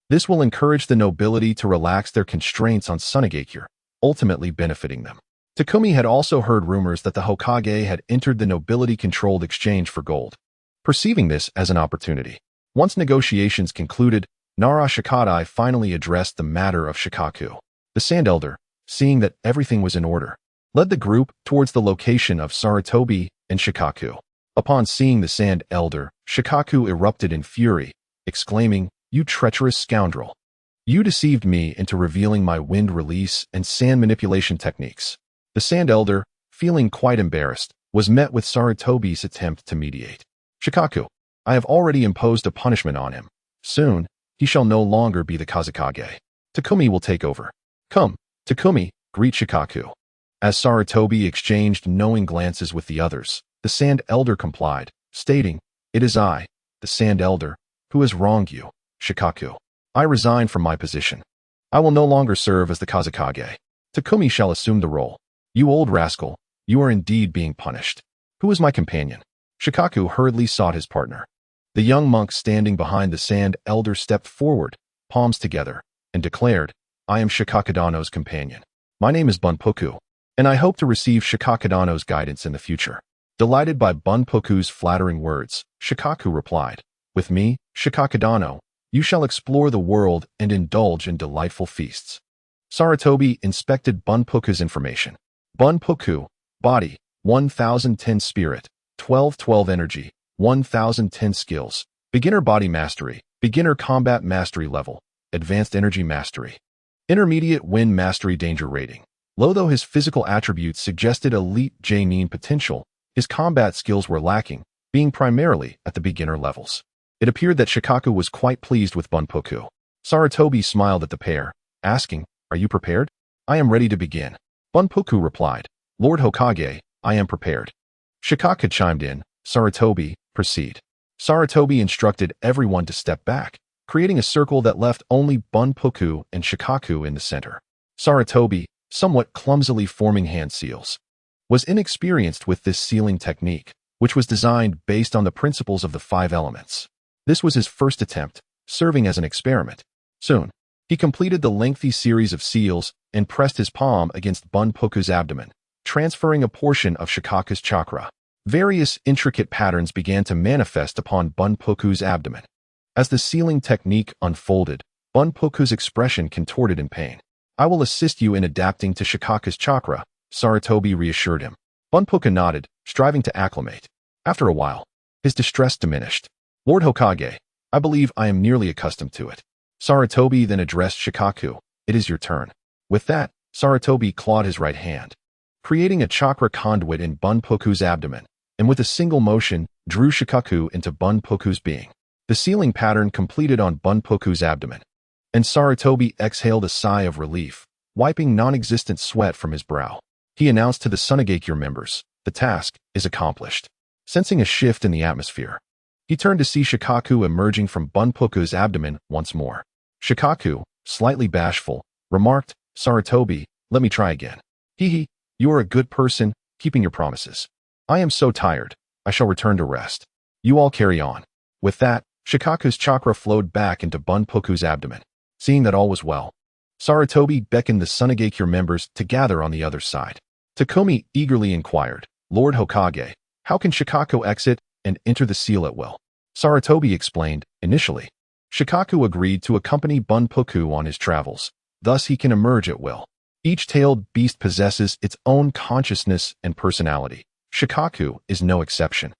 This will encourage the nobility to relax their constraints on Sunagakure, ultimately benefiting them. Takumi had also heard rumors that the Hokage had entered the nobility-controlled exchange for gold. Perceiving this as an opportunity, once negotiations concluded, Nara Shikadai finally addressed the matter of Shikaku. The Sand Elder, seeing that everything was in order, led the group towards the location of Sarutobi and Shikaku. Upon seeing the Sand Elder, Shikaku erupted in fury, exclaiming, "You treacherous scoundrel! You deceived me into revealing my wind release and sand manipulation techniques." The Sand Elder, feeling quite embarrassed, was met with Sarutobi's attempt to mediate. "Shikaku, I have already imposed a punishment on him. Soon, he shall no longer be the Kazekage. Takumi will take over. Come, Takumi, greet Shikaku." As Sarutobi exchanged knowing glances with the others, the Sand Elder complied, stating, "It is I, the Sand Elder, who has wronged you, Shikaku. I resign from my position. I will no longer serve as the Kazekage. Takumi shall assume the role. You old rascal, you are indeed being punished. Who is my companion?" Shikaku hurriedly sought his partner. The young monk standing behind the Sand Elder stepped forward, palms together, and declared, "I am Shikakadano's companion. My name is Bunpoku, and I hope to receive Shikakadano's guidance in the future." Delighted by Bunpoku's flattering words, Shikaku replied, "With me, Shikakadano, you shall explore the world and indulge in delightful feasts." Sarutobi inspected Bunpoku's information. Bunpoku, body, 1010 spirit, 1212 energy, 1010 skills, beginner body mastery, beginner combat mastery level, advanced energy mastery, intermediate wind mastery danger rating. Low though his physical attributes suggested elite J-nin potential, his combat skills were lacking, being primarily at the beginner levels. It appeared that Shikaku was quite pleased with Bunpoku. Sarutobi smiled at the pair, asking, "Are you prepared?" "I am ready to begin." Bunpoku replied, "Lord Hokage, I am prepared." Shikaku chimed in, "Sarutobi, proceed." Sarutobi instructed everyone to step back, creating a circle that left only Bunpoku and Shikaku in the center. Sarutobi, somewhat clumsily forming hand seals, was inexperienced with this sealing technique, which was designed based on the principles of the 5 elements. This was his first attempt, serving as an experiment. Soon, he completed the lengthy series of seals and pressed his palm against Bunpoku's abdomen, transferring a portion of Shikaku's chakra. Various intricate patterns began to manifest upon Bunpoku's abdomen. As the sealing technique unfolded, Bunpoku's expression contorted in pain. "I will assist you in adapting to Shikaku's chakra," Sarutobi reassured him. Bunpoku nodded, striving to acclimate. After a while, his distress diminished. "Lord Hokage, I believe I am nearly accustomed to it." Sarutobi then addressed Shikaku, "It is your turn." With that, Sarutobi clawed his right hand, creating a chakra conduit in Bunpoku's abdomen, and with a single motion, drew Shikaku into Bunpoku's being. The sealing pattern completed on Bunpoku's abdomen. And Sarutobi exhaled a sigh of relief, wiping non-existent sweat from his brow. He announced to the Sunagakure members, "The task is accomplished." Sensing a shift in the atmosphere, he turned to see Shikaku emerging from Bunpuku's abdomen once more. Shikaku, slightly bashful, remarked, "Sarutobi, let me try again." "Hee, you are a good person, keeping your promises. I am so tired, I shall return to rest. You all carry on." With that, Shikaku's chakra flowed back into Bunpuku's abdomen. Seeing that all was well, Sarutobi beckoned the Sunagakure members to gather on the other side. Takumi eagerly inquired, "Lord Hokage, how can Shikaku exit and enter the seal at will?" Sarutobi explained, "Initially, Shikaku agreed to accompany Bunpuku on his travels, thus he can emerge at will. Each tailed beast possesses its own consciousness and personality. Shikaku is no exception.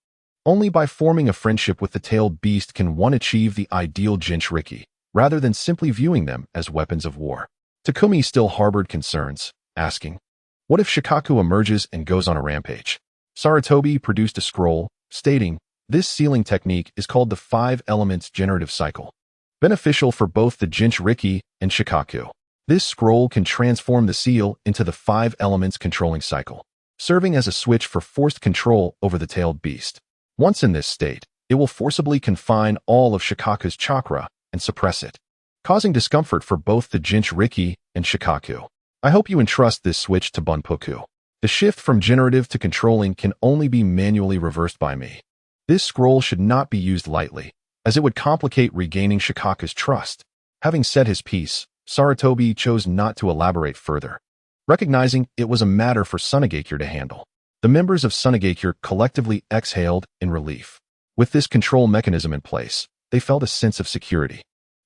Only by forming a friendship with the tailed beast can one achieve the ideal Jinchuriki, rather than simply viewing them as weapons of war." Takumi still harbored concerns, asking, "What if Shikaku emerges and goes on a rampage?" Sarutobi produced a scroll, stating, "This sealing technique is called the 5 Elements Generative Cycle, beneficial for both the Jinchuriki and Shikaku. This scroll can transform the seal into the 5 elements controlling cycle, serving as a switch for forced control over the tailed beast. Once in this state, it will forcibly confine all of Shikaku's chakra and suppress it, causing discomfort for both the Jinchuriki and Shikaku. I hope you entrust this switch to Bunpuku. The shift from generative to controlling can only be manually reversed by me. This scroll should not be used lightly, as it would complicate regaining Shikaku's trust." Having said his piece, Sarutobi chose not to elaborate further, recognizing it was a matter for Sunagakure to handle. The members of Sunagakure collectively exhaled in relief. With this control mechanism in place, they felt a sense of security.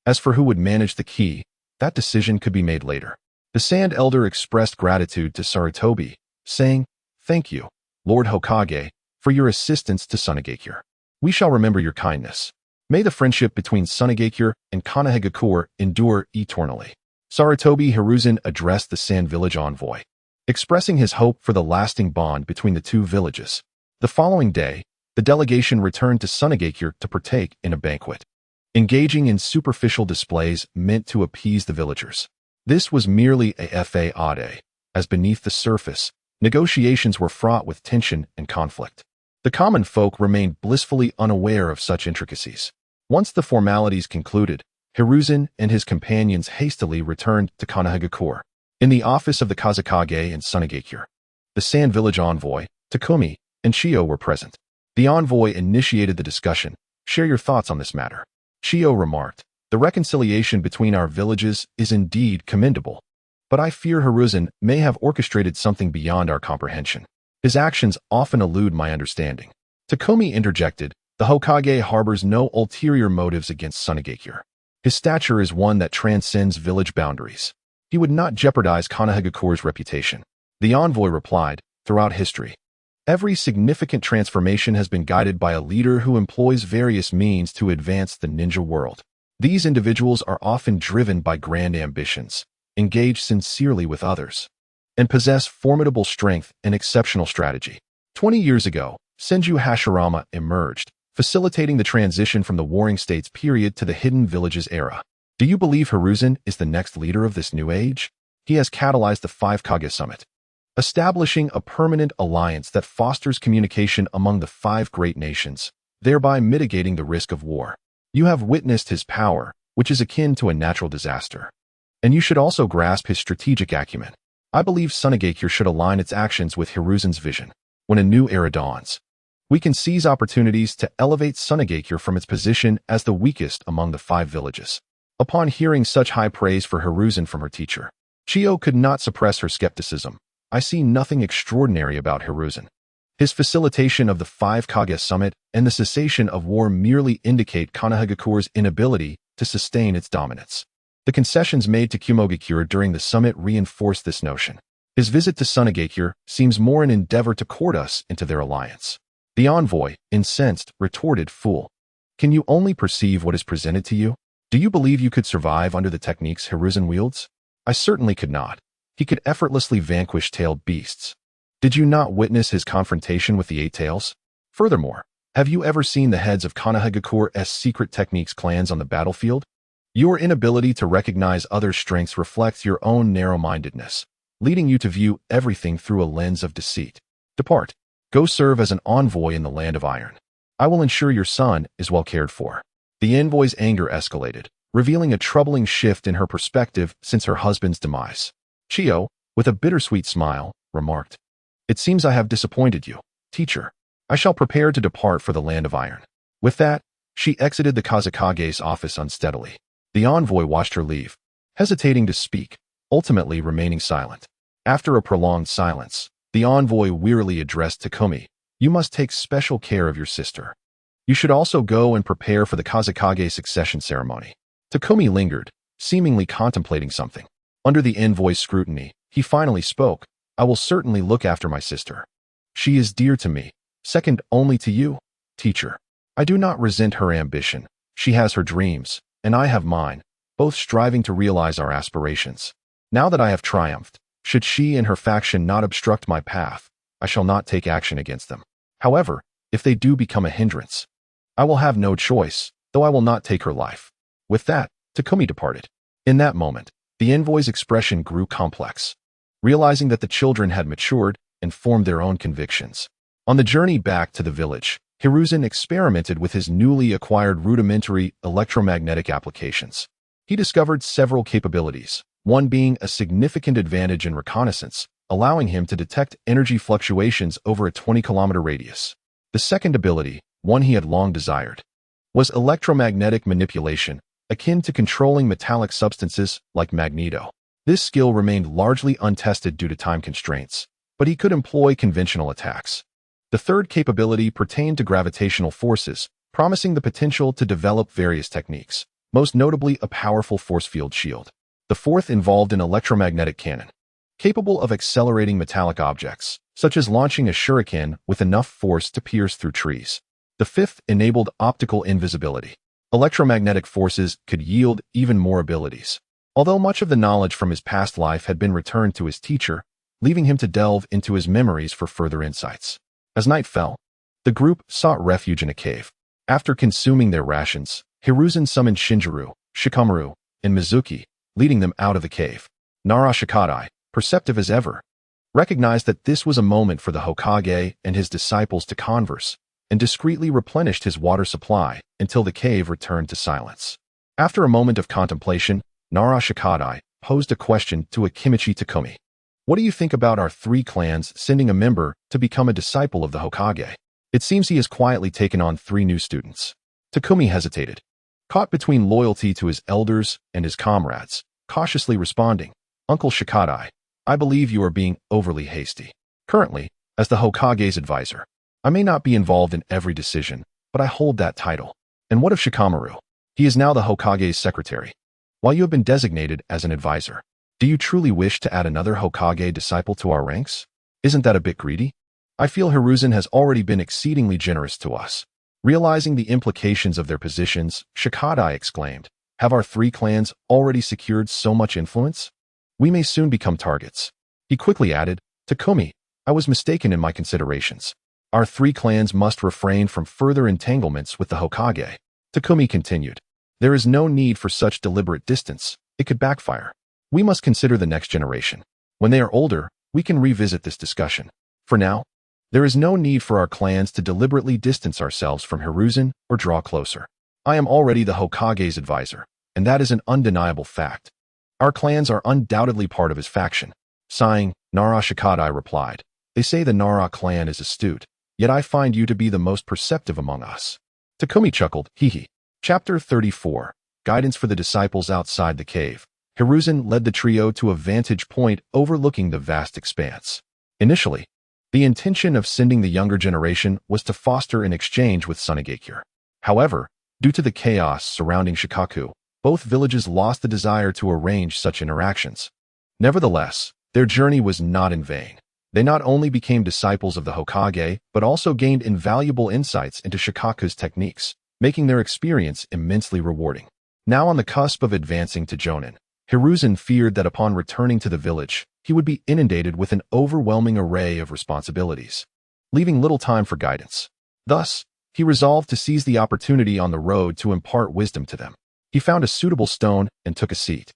As for who would manage the key, that decision could be made later. The Sand Elder expressed gratitude to Sarutobi, saying, "Thank you, Lord Hokage, for your assistance to Sunagakure. We shall remember your kindness. May the friendship between Sunagakure and Konohagakure endure eternally." Sarutobi Hiruzen addressed the Sand Village envoy, expressing his hope for the lasting bond between the two villages. The following day, the delegation returned to Sunagakure to partake in a banquet, engaging in superficial displays meant to appease the villagers. This was merely a fade, as beneath the surface, negotiations were fraught with tension and conflict. The common folk remained blissfully unaware of such intricacies. Once the formalities concluded, Hiruzen and his companions hastily returned to Konohagakure. In the office of the Kazekage and Sunagakure, the Sand Village envoy, Takumi, and Shio were present. The envoy initiated the discussion. "Share your thoughts on this matter." Shio remarked, "The reconciliation between our villages is indeed commendable, but I fear Hiruzen may have orchestrated something beyond our comprehension. His actions often elude my understanding." Takumi interjected, "The Hokage harbors no ulterior motives against Sunagakure. His stature is one that transcends village boundaries. He would not jeopardize Konohagakure's reputation." The envoy replied, "Throughout history, every significant transformation has been guided by a leader who employs various means to advance the ninja world. These individuals are often driven by grand ambitions, engage sincerely with others, and possess formidable strength and exceptional strategy. 20 years ago, Senju Hashirama emerged, facilitating the transition from the Warring States period to the Hidden Villages era. Do you believe Hiruzen is the next leader of this new age? He has catalyzed the 5 Kage Summit, establishing a permanent alliance that fosters communication among the 5 great nations, thereby mitigating the risk of war. You have witnessed his power, which is akin to a natural disaster. And you should also grasp his strategic acumen. I believe Sunagakure should align its actions with Hiruzen's vision. When a new era dawns, we can seize opportunities to elevate Sunagakure from its position as the weakest among the 5 villages." Upon hearing such high praise for Hiruzen from her teacher, Chio could not suppress her skepticism. "I see nothing extraordinary about Hiruzen. His facilitation of the 5 Kage Summit and the cessation of war merely indicate Konohagakure's inability to sustain its dominance. The concessions made to Kumogakure during the summit reinforce this notion. His visit to Sunagakure seems more an endeavor to court us into their alliance." The envoy, incensed, retorted, "Fool! Can you only perceive what is presented to you? Do you believe you could survive under the techniques Hiruzen wields? I certainly could not. He could effortlessly vanquish tailed beasts. Did you not witness his confrontation with the 8 Tails? Furthermore, have you ever seen the heads of Konohagakure's secret techniques clans on the battlefield? Your inability to recognize others' strengths reflects your own narrow-mindedness, leading you to view everything through a lens of deceit. Depart. Go serve as an envoy in the land of iron. I will ensure your son is well cared for. The envoy's anger escalated, revealing a troubling shift in her perspective since her husband's demise. Chio, with a bittersweet smile, remarked, "It seems I have disappointed you, teacher. I shall prepare to depart for the land of iron." With that, she exited the Kazakage's office unsteadily. The envoy watched her leave, hesitating to speak, ultimately remaining silent. After a prolonged silence, the envoy wearily addressed Takumi, "You must take special care of your sister. You should also go and prepare for the Kazakage succession ceremony." Takumi lingered, seemingly contemplating something. Under the envoy's scrutiny, he finally spoke, "I will certainly look after my sister. She is dear to me, second only to you, teacher. I do not resent her ambition. She has her dreams, and I have mine, both striving to realize our aspirations. Now that I have triumphed, should she and her faction not obstruct my path, I shall not take action against them. However, if they do become a hindrance, I will have no choice, though I will not take her life." With that, Takumi departed. In that moment, the envoy's expression grew complex, realizing that the children had matured and formed their own convictions. On the journey back to the village, Hiruzen experimented with his newly acquired rudimentary electromagnetic applications. He discovered several capabilities, one being a significant advantage in reconnaissance, allowing him to detect energy fluctuations over a 20-kilometer radius. The second ability, one he had long desired, was electromagnetic manipulation, akin to controlling metallic substances like magneto. This skill remained largely untested due to time constraints, but he could employ conventional attacks. The third capability pertained to gravitational forces, promising the potential to develop various techniques, most notably a powerful force field shield. The fourth involved an electromagnetic cannon, capable of accelerating metallic objects, such as launching a shuriken with enough force to pierce through trees. The fifth enabled optical invisibility. Electromagnetic forces could yield even more abilities. Although much of the knowledge from his past life had been returned to his teacher, leaving him to delve into his memories for further insights. As night fell, the group sought refuge in a cave. After consuming their rations, Hiruzen summoned Shinjiro, Shikamaru, and Mizuki, leading them out of the cave. Nara Shikadai, perceptive as ever, recognized that this was a moment for the Hokage and his disciples to converse, and discreetly replenished his water supply until the cave returned to silence. After a moment of contemplation, Nara Shikadai posed a question to Akimichi Takumi. "What do you think about our three clans sending a member to become a disciple of the Hokage? It seems he has quietly taken on 3 new students." Takumi hesitated, caught between loyalty to his elders and his comrades, cautiously responding, "Uncle Shikadai, I believe you are being overly hasty. Currently, as the Hokage's advisor, I may not be involved in every decision, but I hold that title. And what of Shikamaru? He is now the Hokage's secretary, while you have been designated as an advisor. Do you truly wish to add another Hokage disciple to our ranks? Isn't that a bit greedy? I feel Hiruzen has already been exceedingly generous to us." Realizing the implications of their positions, Shikadai exclaimed, "Have our 3 clans already secured so much influence? We may soon become targets." He quickly added, "Takumi, I was mistaken in my considerations. Our 3 clans must refrain from further entanglements with the Hokage." Takumi continued, "There is no need for such deliberate distance. It could backfire. We must consider the next generation. When they are older, we can revisit this discussion. For now, there is no need for our clans to deliberately distance ourselves from Hiruzen or draw closer. I am already the Hokage's advisor, and that is an undeniable fact. Our clans are undoubtedly part of his faction." Sighing, Nara Shikadai replied, "They say the Nara clan is astute, yet I find you to be the most perceptive among us." Takumi chuckled, "Hee. Chapter 34, Guidance for the Disciples Outside the Cave. Hiruzen led the trio to a vantage point overlooking the vast expanse. Initially, the intention of sending the younger generation was to foster an exchange with Sunagakure. However, due to the chaos surrounding Shikaku, both villages lost the desire to arrange such interactions. Nevertheless, their journey was not in vain. They not only became disciples of the Hokage, but also gained invaluable insights into Shikaku's techniques, making their experience immensely rewarding. Now on the cusp of advancing to Jonin, Hiruzen feared that upon returning to the village, he would be inundated with an overwhelming array of responsibilities, leaving little time for guidance. Thus, he resolved to seize the opportunity on the road to impart wisdom to them. He found a suitable stone and took a seat.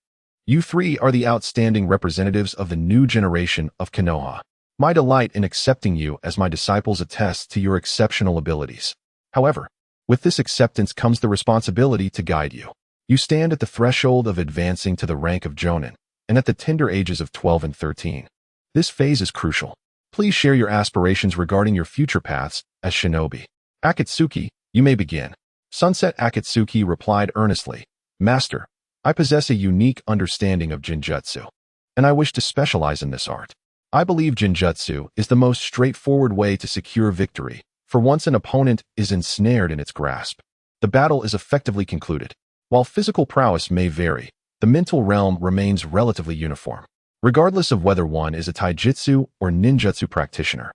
You three are the outstanding representatives of the new generation of Konoha. My delight in accepting you as my disciples attests to your exceptional abilities. However, with this acceptance comes the responsibility to guide you. You stand at the threshold of advancing to the rank of Jonin, and at the tender ages of 12 and 13. This phase is crucial. Please share your aspirations regarding your future paths as shinobi. Akatsuki, you may begin. Sunset Akatsuki replied earnestly, Master, I possess a unique understanding of Jinjutsu, and I wish to specialize in this art. I believe Jinjutsu is the most straightforward way to secure victory, for once an opponent is ensnared in its grasp, the battle is effectively concluded. While physical prowess may vary, the mental realm remains relatively uniform, regardless of whether one is a taijutsu or ninjutsu practitioner.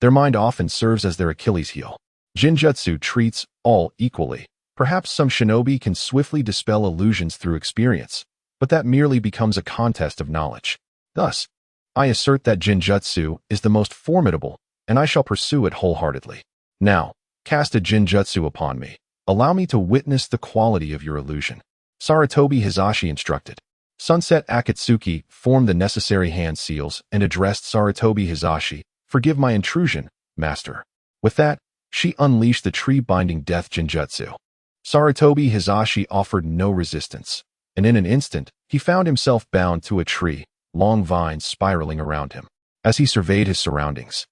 Their mind often serves as their Achilles heel. Jinjutsu treats all equally. Perhaps some shinobi can swiftly dispel illusions through experience, but that merely becomes a contest of knowledge. Thus, I assert that Jinjutsu is the most formidable, and I shall pursue it wholeheartedly. Now, cast a Jinjutsu upon me. Allow me to witness the quality of your illusion. Sarutobi Hizashi instructed. Sunset Akatsuki formed the necessary hand seals and addressed Sarutobi Hizashi, Forgive my intrusion, master. With that, she unleashed the tree-binding death Jinjutsu. Sarutobi Hizashi offered no resistance, and in an instant, he found himself bound to a tree, long vines spiraling around him. As he surveyed his surroundings,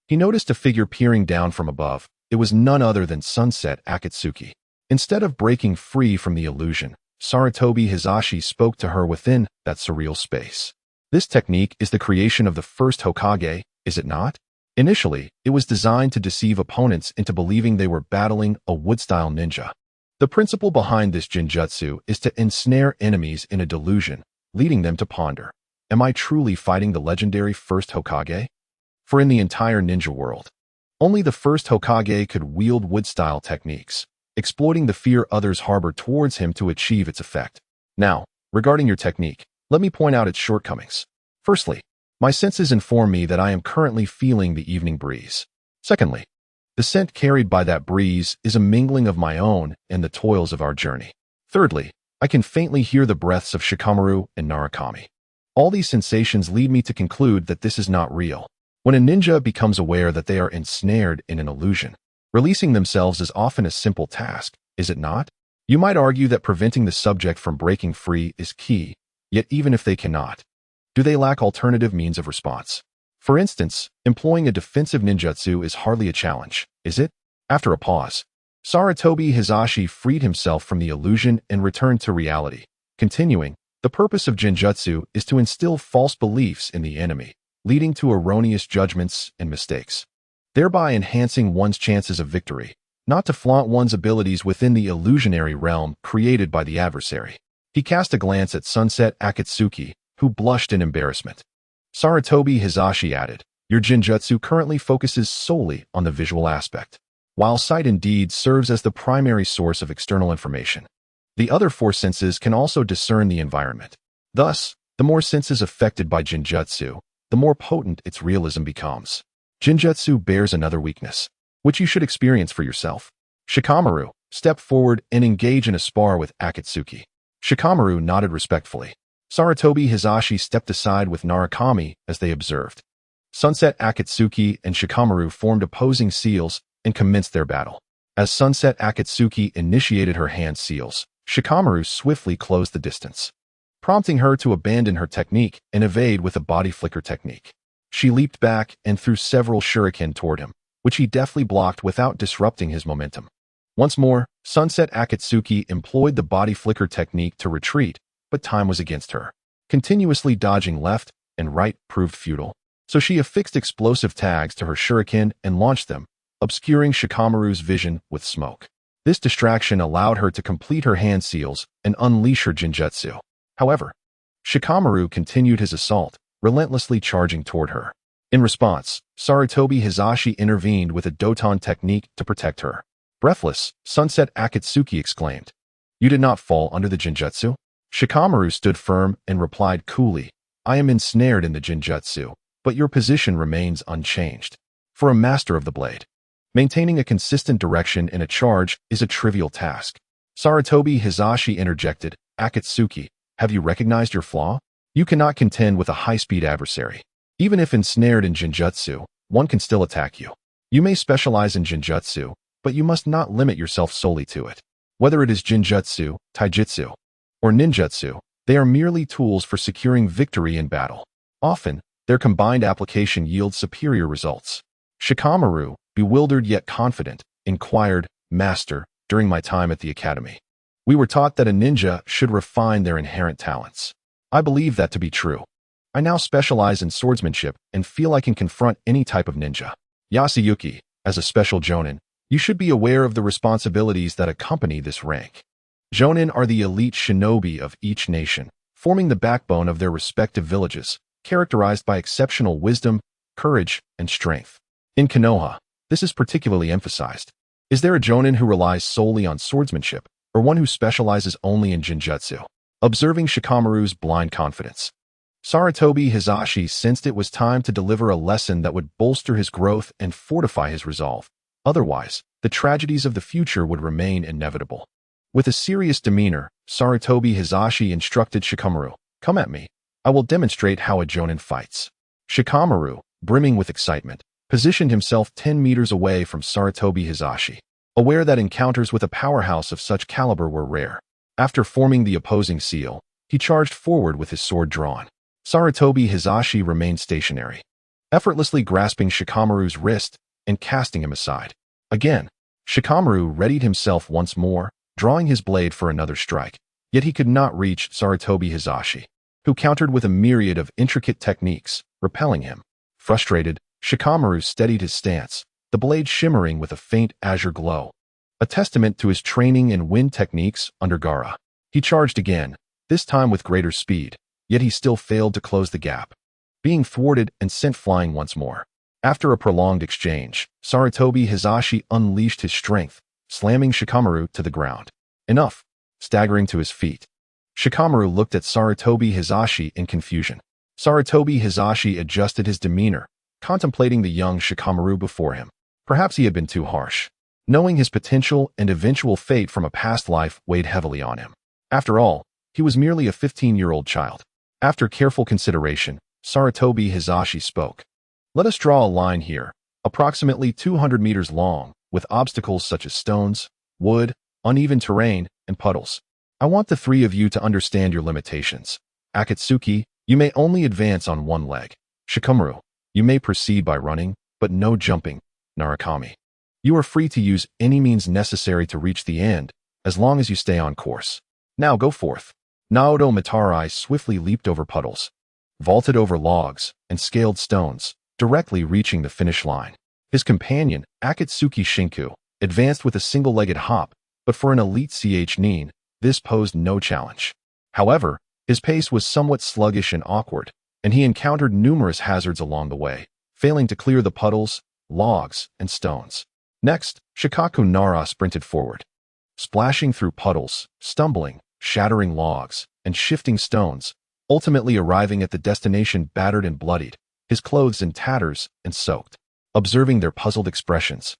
he noticed a figure peering down from above. It was none other than Sunset Akatsuki. Instead of breaking free from the illusion, Sarutobi Hizashi spoke to her within that surreal space. This technique is the creation of the First Hokage, is it not? Initially, it was designed to deceive opponents into believing they were battling a wood-style ninja. The principle behind this Jinjutsu is to ensnare enemies in a delusion, leading them to ponder, am I truly fighting the legendary First Hokage? For in the entire ninja world, only the First Hokage could wield wood-style techniques, exploiting the fear others harbor towards him to achieve its effect. Now, regarding your technique, let me point out its shortcomings. Firstly, my senses inform me that I am currently feeling the evening breeze. Secondly, the scent carried by that breeze is a mingling of my own and the toils of our journey. Thirdly, I can faintly hear the breaths of Shikamaru and Narukami. All these sensations lead me to conclude that this is not real. When a ninja becomes aware that they are ensnared in an illusion, releasing themselves is often a simple task, is it not? You might argue that preventing the subject from breaking free is key, yet even if they cannot, do they lack alternative means of response? For instance, employing a defensive ninjutsu is hardly a challenge, is it? After a pause, Sarutobi Hizashi freed himself from the illusion and returned to reality. Continuing, the purpose of Jinjutsu is to instill false beliefs in the enemy, leading to erroneous judgments and mistakes, thereby enhancing one's chances of victory, not to flaunt one's abilities within the illusionary realm created by the adversary. He cast a glance at Sunset Akatsuki, who blushed in embarrassment. Sarutobi Hizashi added, Your Jinjutsu currently focuses solely on the visual aspect. While sight indeed serves as the primary source of external information, the other four senses can also discern the environment. Thus, the more senses affected by Jinjutsu, the more potent its realism becomes. Jinjutsu bears another weakness, which you should experience for yourself. Shikamaru, step forward and engage in a spar with Akatsuki. Shikamaru nodded respectfully. Sarutobi Hizashi stepped aside with Narukami as they observed. Sunset Akatsuki and Shikamaru formed opposing seals and commenced their battle. As Sunset Akatsuki initiated her hand seals, Shikamaru swiftly closed the distance, prompting her to abandon her technique and evade with a body flicker technique. She leaped back and threw several shuriken toward him, which he deftly blocked without disrupting his momentum. Once more, Sunset Akatsuki employed the body flicker technique to retreat, but time was against her. Continuously dodging left and right proved futile, so she affixed explosive tags to her shuriken and launched them, obscuring Shikamaru's vision with smoke. This distraction allowed her to complete her hand seals and unleash her Jinjutsu. However, Shikamaru continued his assault, relentlessly charging toward her. In response, Sarutobi Hizashi intervened with a Doton technique to protect her. Breathless, Sunset Akatsuki exclaimed, You did not fall under the Jinjutsu? Shikamaru stood firm and replied coolly, I am ensnared in the Jinjutsu, but your position remains unchanged. For a master of the blade, maintaining a consistent direction in a charge is a trivial task. Sarutobi Hizashi interjected, Akatsuki, have you recognized your flaw? You cannot contend with a high-speed adversary. Even if ensnared in Jinjutsu, one can still attack you. You may specialize in Jinjutsu, but you must not limit yourself solely to it. Whether it is Jinjutsu, Taijutsu, or Ninjutsu, they are merely tools for securing victory in battle. Often, their combined application yields superior results. Shikamaru, bewildered yet confident, inquired, Master, during my time at the academy, we were taught that a ninja should refine their inherent talents. I believe that to be true. I now specialize in swordsmanship and feel I can confront any type of ninja. Yasuyuki, as a special jonin, you should be aware of the responsibilities that accompany this rank. Jonin are the elite shinobi of each nation, forming the backbone of their respective villages, characterized by exceptional wisdom, courage, and strength. In Konoha, this is particularly emphasized. Is there a jonin who relies solely on swordsmanship, or one who specializes only in Jinjutsu? Observing Shikamaru's blind confidence, Sarutobi Hizashi sensed it was time to deliver a lesson that would bolster his growth and fortify his resolve. Otherwise, the tragedies of the future would remain inevitable. With a serious demeanor, Sarutobi Hizashi instructed Shikamaru, come at me. I will demonstrate how a jonin fights. Shikamaru, brimming with excitement, positioned himself 10 meters away from Sarutobi Hizashi, aware that encounters with a powerhouse of such caliber were rare. After forming the opposing seal, he charged forward with his sword drawn. Sarutobi Hizashi remained stationary, effortlessly grasping Shikamaru's wrist and casting him aside. Again, Shikamaru readied himself once more, drawing his blade for another strike, yet he could not reach Sarutobi Hizashi, who countered with a myriad of intricate techniques, repelling him. Frustrated, Shikamaru steadied his stance, the blade shimmering with a faint azure glow, a testament to his training in wind techniques under Gaara. He charged again, this time with greater speed, yet he still failed to close the gap, being thwarted and sent flying once more. After a prolonged exchange, Sarutobi Hizashi unleashed his strength, slamming Shikamaru to the ground. Enough! Staggering to his feet, Shikamaru looked at Sarutobi Hizashi in confusion. Sarutobi Hizashi adjusted his demeanor, contemplating the young Shikamaru before him. Perhaps he had been too harsh. Knowing his potential and eventual fate from a past life weighed heavily on him. After all, he was merely a 15-year-old child. After careful consideration, Sarutobi Hizashi spoke. Let us draw a line here, approximately 200 meters long, with obstacles such as stones, wood, uneven terrain, and puddles. I want the three of you to understand your limitations. Akatsuki, you may only advance on one leg. Shikamaru, you may proceed by running, but no jumping. Narukami, you are free to use any means necessary to reach the end, as long as you stay on course. Now go forth. Naoto Matarai swiftly leaped over puddles, vaulted over logs, and scaled stones, directly reaching the finish line. His companion, Akatsuki Shinku, advanced with a single-legged hop, but for an elite nin, this posed no challenge. However, his pace was somewhat sluggish and awkward, and he encountered numerous hazards along the way, failing to clear the puddles, logs, and stones. Next, Shikaku Nara sprinted forward, splashing through puddles, stumbling, shattering logs, and shifting stones, ultimately arriving at the destination battered and bloodied, his clothes in tatters and soaked. Observing their puzzled expressions,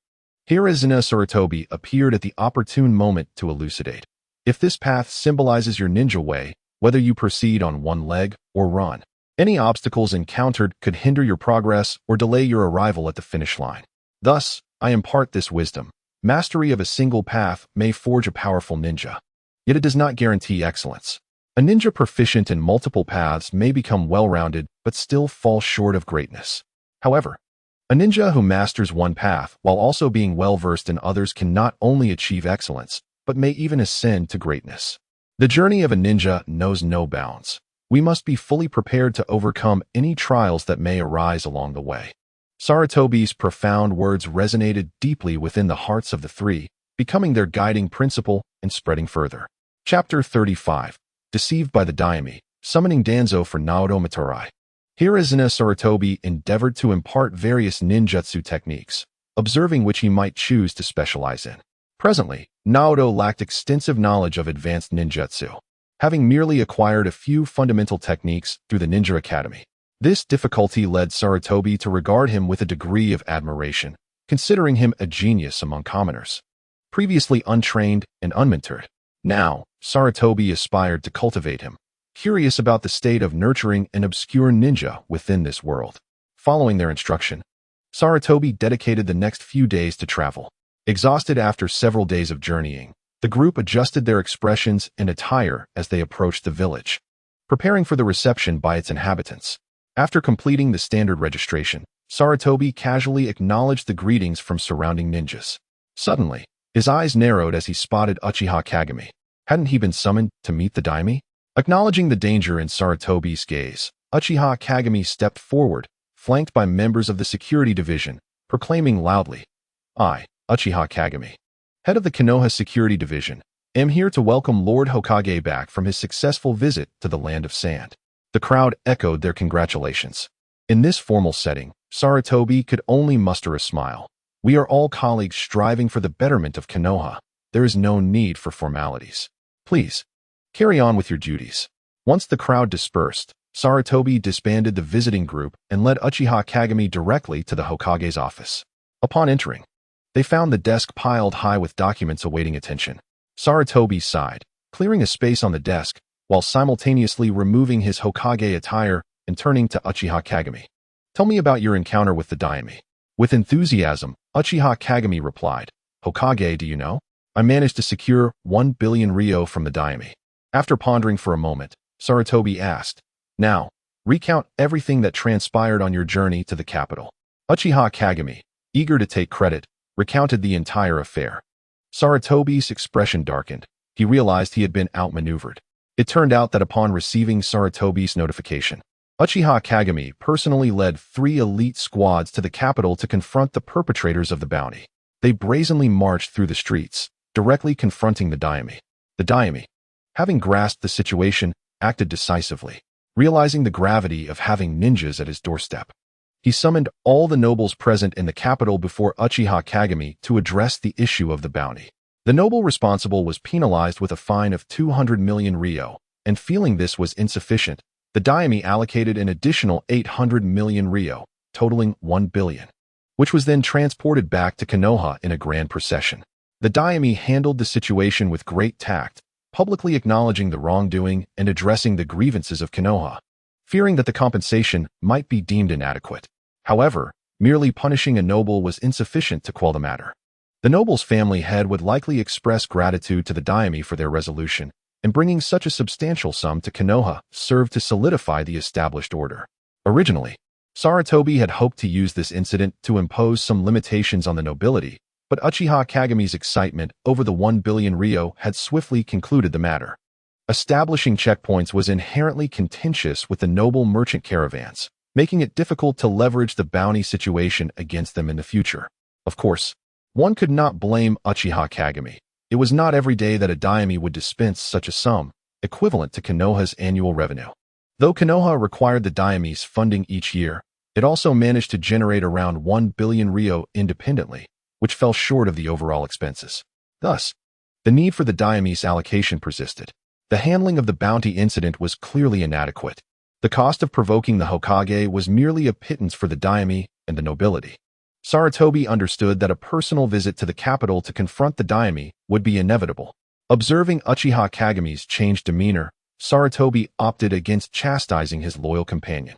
Hirazuna Sarutobi appeared at the opportune moment to elucidate. If this path symbolizes your ninja way, whether you proceed on one leg or run, any obstacles encountered could hinder your progress or delay your arrival at the finish line. Thus, I impart this wisdom. Mastery of a single path may forge a powerful ninja, yet it does not guarantee excellence. A ninja proficient in multiple paths may become well-rounded but still fall short of greatness. However, a ninja who masters one path while also being well-versed in others can not only achieve excellence, but may even ascend to greatness. The journey of a ninja knows no bounds. We must be fully prepared to overcome any trials that may arise along the way. Sarutobi's profound words resonated deeply within the hearts of the three, becoming their guiding principle and spreading further. Chapter 35. Deceived by the Daime, summoning Danzo for Naoto Matarai. Hirazuna Sarutobi endeavored to impart various ninjutsu techniques, observing which he might choose to specialize in. Presently, Naoto lacked extensive knowledge of advanced ninjutsu, having merely acquired a few fundamental techniques through the Ninja Academy. This difficulty led Sarutobi to regard him with a degree of admiration, considering him a genius among commoners. Previously untrained and unmentored, Now, Sarutobi aspired to cultivate him, curious about the state of nurturing an obscure ninja within this world. Following their instruction, Sarutobi dedicated the next few days to travel. Exhausted after several days of journeying, the group adjusted their expressions and attire as they approached the village, preparing for the reception by its inhabitants. After completing the standard registration, Sarutobi casually acknowledged the greetings from surrounding ninjas. Suddenly, his eyes narrowed as he spotted Uchiha Kagami. Hadn't he been summoned to meet the daime? Acknowledging the danger in Sarutobi's gaze, Uchiha Kagami stepped forward, flanked by members of the security division, proclaiming loudly, "I, Uchiha Kagami, head of the Konoha Security Division, am here to welcome Lord Hokage back from his successful visit to the Land of Sand." The crowd echoed their congratulations. In this formal setting, Sarutobi could only muster a smile. "We are all colleagues striving for the betterment of Konoha. There is no need for formalities. Please, carry on with your duties." Once the crowd dispersed, Sarutobi disbanded the visiting group and led Uchiha Kagami directly to the Hokage's office. Upon entering, they found the desk piled high with documents awaiting attention. Sarutobi sighed, clearing a space on the desk, while simultaneously removing his Hokage attire and turning to Uchiha Kagami. "Tell me about your encounter with the daime." With enthusiasm, Uchiha Kagami replied, "Hokage, do you know? I managed to secure 1 billion ryo from the daime." After pondering for a moment, Sarutobi asked, "Now, recount everything that transpired on your journey to the capital." Uchiha Kagami, eager to take credit, recounted the entire affair. Sarutobi's expression darkened. He realized he had been outmaneuvered. It turned out that upon receiving Sarutobi's notification, Uchiha Kagami personally led 3 elite squads to the capital to confront the perpetrators of the bounty. They brazenly marched through the streets, directly confronting the daime. The daime, having grasped the situation, acted decisively, realizing the gravity of having ninjas at his doorstep. He summoned all the nobles present in the capital before Uchiha Kagami to address the issue of the bounty. The noble responsible was penalized with a fine of 200 million ryo, and feeling this was insufficient, the daime allocated an additional 800 million ryo, totaling 1 billion, which was then transported back to Konoha in a grand procession. The daime handled the situation with great tact, publicly acknowledging the wrongdoing and addressing the grievances of Konoha, fearing that the compensation might be deemed inadequate. However, merely punishing a noble was insufficient to quell the matter. The noble's family head would likely express gratitude to the daime for their resolution, and bringing such a substantial sum to Konoha served to solidify the established order. Originally, Sarutobi had hoped to use this incident to impose some limitations on the nobility, but Uchiha Kagami's excitement over the 1 billion ryo had swiftly concluded the matter. Establishing checkpoints was inherently contentious with the noble merchant caravans, making it difficult to leverage the bounty situation against them in the future. Of course, one could not blame Uchiha Kagami. It was not every day that a daime would dispense such a sum, equivalent to Konoha's annual revenue. Though Konoha required the daime's funding each year, it also managed to generate around 1 billion ryo independently, which fell short of the overall expenses. Thus, the need for the daime's allocation persisted. The handling of the bounty incident was clearly inadequate. The cost of provoking the Hokage was merely a pittance for the daime and the nobility. Sarutobi understood that a personal visit to the capital to confront the daime would be inevitable. Observing Uchiha Kagami's changed demeanor, Sarutobi opted against chastising his loyal companion.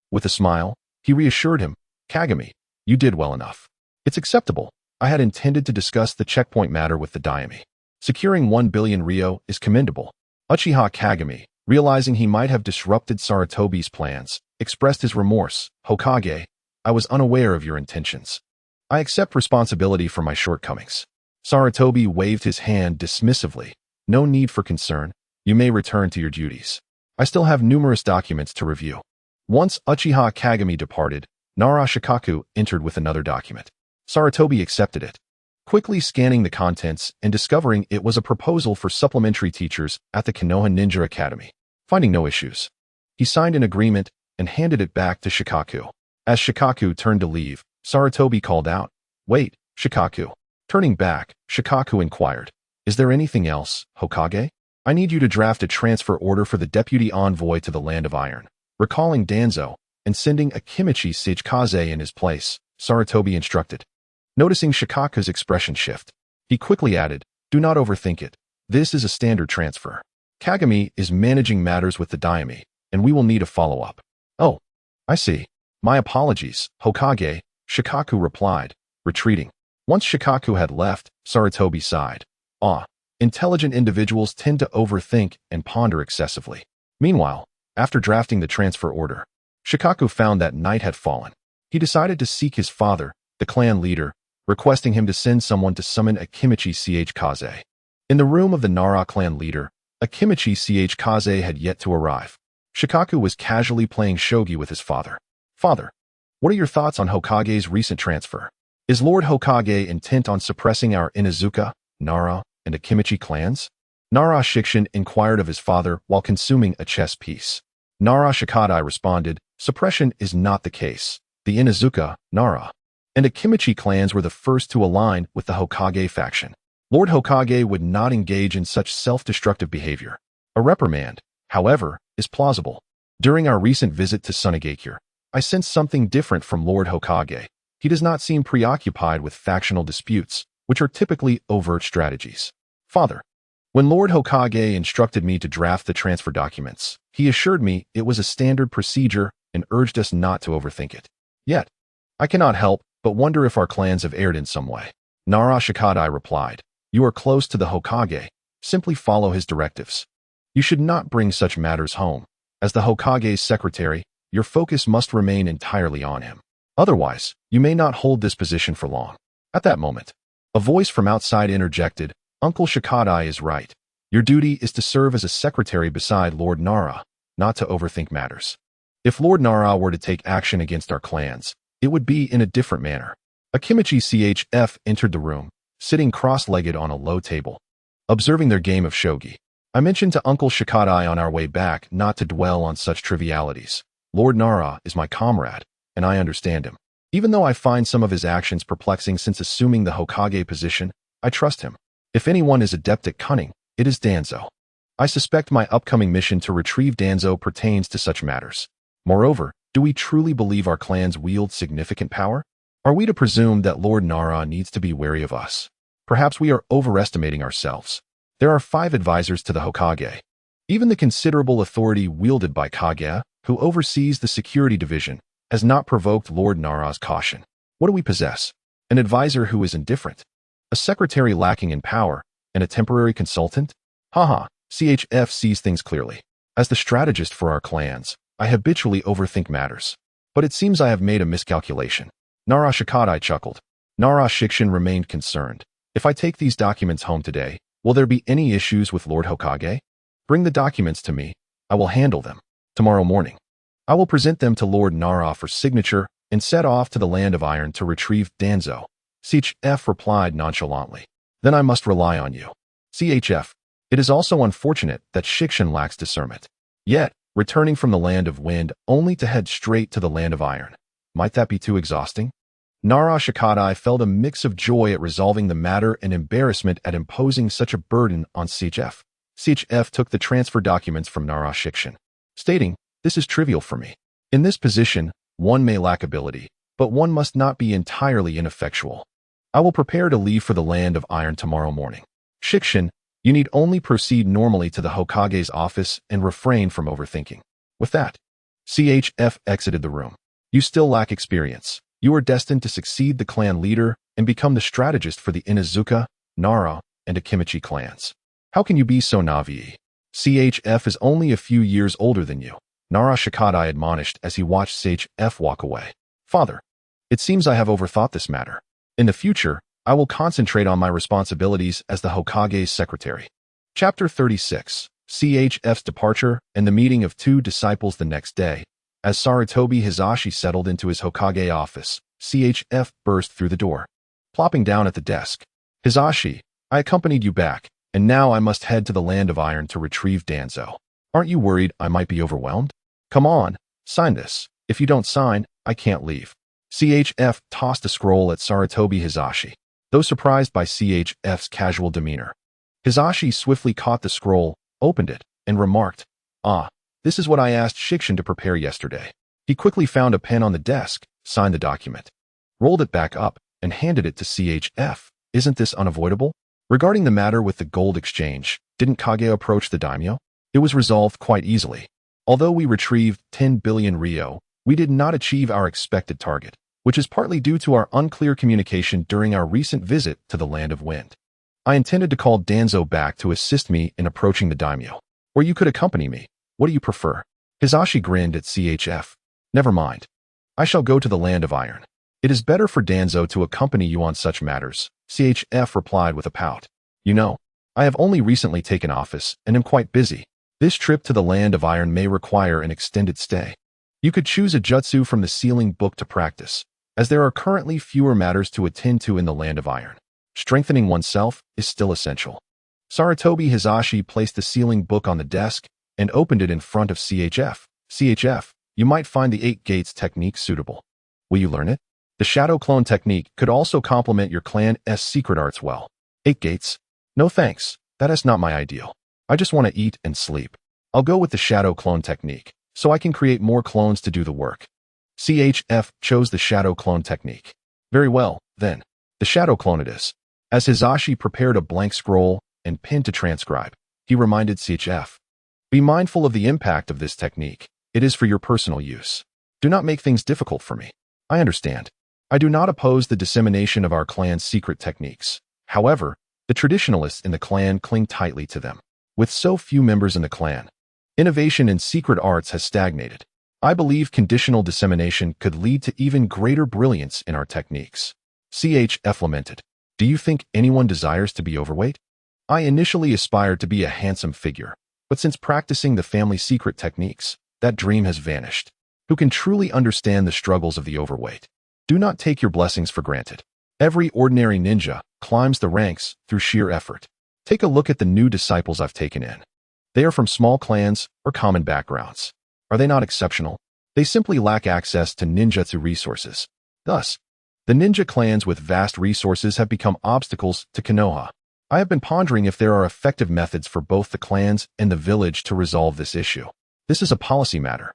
With a smile, he reassured him, "Kagami, you did well enough. It's acceptable. I had intended to discuss the checkpoint matter with the daime. Securing 1 billion ryo is commendable." Uchiha Kagami, realizing he might have disrupted Sarutobi's plans, expressed his remorse. "Hokage, I was unaware of your intentions. I accept responsibility for my shortcomings." Sarutobi waved his hand dismissively. "No need for concern. You may return to your duties. I still have numerous documents to review." Once Uchiha Kagami departed, Nara Shikaku entered with another document. Sarutobi accepted it, quickly scanning the contents and discovering it was a proposal for supplementary teachers at the Konoha Ninja Academy. Finding no issues, he signed an agreement and handed it back to Shikaku. As Shikaku turned to leave, Sarutobi called out, "Wait, Shikaku." Turning back, Shikaku inquired, "Is there anything else, Hokage? I need you to draft a transfer order for the deputy envoy to the Land of Iron." Recalling Danzo and sending a Kimichi Sagekaze in his place, Sarutobi instructed. Noticing Shikaku's expression shift, he quickly added, "Do not overthink it. This is a standard transfer. Kagami is managing matters with the daimyo, and we will need a follow-up. Oh, I see. My apologies, Hokage, Shikaku replied, retreating. Once Shikaku had left, Sarutobi sighed. Intelligent individuals tend to overthink and ponder excessively. Meanwhile, after drafting the transfer order, Shikaku found that night had fallen. He decided to seek his father, the clan leader, requesting him to send someone to summon Akimichi Kaze. In the room of the Nara clan leader, Akimichi Kaze had yet to arrive. Shikaku was casually playing shogi with his father. Father, what are your thoughts on Hokage's recent transfer? Is Lord Hokage intent on suppressing our Inuzuka, Nara, and Akimichi clans? Nara Shikshin inquired of his father while consuming a chess piece. Nara Shikadai responded, suppression is not the case. The Inuzuka, Nara, and Akimichi clans were the first to align with the Hokage faction. Lord Hokage would not engage in such self-destructive behavior. A reprimand, however, is plausible. During our recent visit to Sunagakure, I sensed something different from Lord Hokage. He does not seem preoccupied with factional disputes, which are typically overt strategies. Father, when Lord Hokage instructed me to draft the transfer documents, he assured me it was a standard procedure and urged us not to overthink it. Yet, I cannot help but wonder if our clans have erred in some way. Nara Shikadai replied, you are close to the Hokage. Simply follow his directives. You should not bring such matters home. As the Hokage's secretary, your focus must remain entirely on him. Otherwise, you may not hold this position for long. At that moment, a voice from outside interjected, Uncle Shikadai is right. Your duty is to serve as a secretary beside Lord Nara, not to overthink matters. If Lord Nara were to take action against our clans, it would be in a different manner. Akimichi CHF entered the room, sitting cross-legged on a low table, observing their game of shogi. I mentioned to Uncle Shikadai on our way back not to dwell on such trivialities. Lord Nara is my comrade, and I understand him. Even though I find some of his actions perplexing since assuming the Hokage position, I trust him. If anyone is adept at cunning, it is Danzo. I suspect my upcoming mission to retrieve Danzo pertains to such matters. Moreover, do we truly believe our clans wield significant power? Are we to presume that Lord Nara needs to be wary of us? Perhaps we are overestimating ourselves. There are 5 advisors to the Hokage. Even the considerable authority wielded by Kage, who oversees the security division, has not provoked Lord Nara's caution. What do we possess? An advisor who is indifferent? A secretary lacking in power? And a temporary consultant? CHF sees things clearly. As the strategist for our clans, I habitually overthink matters. But it seems I have made a miscalculation. Nara Shikadai chuckled. Nara Shikshin remained concerned. If I take these documents home today, will there be any issues with Lord Hokage? Bring the documents to me. I will handle them. Tomorrow morning, I will present them to Lord Nara for signature and set off to the Land of Iron to retrieve Danzo. CHF replied nonchalantly. Then I must rely on you. CHF. It is also unfortunate that Shikshin lacks discernment. Yet, returning from the Land of Wind only to head straight to the Land of Iron. Might that be too exhausting? Nara Shikadai felt a mix of joy at resolving the matter and embarrassment at imposing such a burden on CHF. CHF took the transfer documents from Nara Shikshin, stating, this is trivial for me. In this position, one may lack ability, but one must not be entirely ineffectual. I will prepare to leave for the Land of Iron tomorrow morning. Shikshin, you need only proceed normally to the Hokage's office and refrain from overthinking. With that, CHF exited the room. You still lack experience. You are destined to succeed the clan leader and become the strategist for the Inuzuka, Nara, and Akimichi clans. How can you be so naive? CHF is only a few years older than you. Nara Shikadai admonished as he watched CHF walk away. Father, it seems I have overthought this matter. In the future, I will concentrate on my responsibilities as the Hokage's secretary. Chapter 36. CHF's departure and the meeting of 2 disciples the next day. As Sarutobi Hizashi settled into his Hokage office, CHF burst through the door, plopping down at the desk. Hizashi, I accompanied you back, and now I must head to the Land of Iron to retrieve Danzo. Aren't you worried I might be overwhelmed? Come on, sign this. If you don't sign, I can't leave. CHF tossed a scroll at Sarutobi Hizashi, though surprised by CHF's casual demeanor. Hizashi swiftly caught the scroll, opened it, and remarked, this is what I asked Shikshin to prepare yesterday. He quickly found a pen on the desk, signed the document, rolled it back up, and handed it to CHF. Isn't this unavoidable? Regarding the matter with the gold exchange, didn't Kage approach the daimyo? It was resolved quite easily. Although we retrieved 10 billion ryo, we did not achieve our expected target, which is partly due to our unclear communication during our recent visit to the Land of Wind. I intended to call Danzo back to assist me in approaching the daimyo. Or you could accompany me. What do you prefer? Hizashi grinned at CHF. Never mind. I shall go to the Land of Iron. It is better for Danzo to accompany you on such matters, CHF replied with a pout. You know, I have only recently taken office and am quite busy. This trip to the Land of Iron may require an extended stay. You could choose a jutsu from the sealing book to practice, as there are currently fewer matters to attend to in the Land of Iron. Strengthening oneself is still essential. Sarutobi Hizashi placed the sealing book on the desk and opened it in front of CHF. CHF, you might find the 8 gates technique suitable. Will you learn it? The shadow clone technique could also complement your clan's secret arts well. 8 gates? No thanks, that is not my ideal. I just want to eat and sleep. I'll go with the shadow clone technique, so I can create more clones to do the work. CHF chose the shadow clone technique. Very well, then. The shadow clone it is. As Hizashi prepared a blank scroll and pen to transcribe, he reminded CHF. Be mindful of the impact of this technique. It is for your personal use. Do not make things difficult for me. I understand. I do not oppose the dissemination of our clan's secret techniques. However, the traditionalists in the clan cling tightly to them. With so few members in the clan, innovation in secret arts has stagnated. I believe conditional dissemination could lead to even greater brilliance in our techniques. CHF lamented. Do you think anyone desires to be overweight? I initially aspired to be a handsome figure, but since practicing the family secret techniques, that dream has vanished. Who can truly understand the struggles of the overweight? Do not take your blessings for granted. Every ordinary ninja climbs the ranks through sheer effort. Take a look at the new disciples I've taken in. They are from small clans or common backgrounds. Are they not exceptional? They simply lack access to ninjutsu resources. Thus, the ninja clans with vast resources have become obstacles to Konoha. I have been pondering if there are effective methods for both the clans and the village to resolve this issue. This is a policy matter.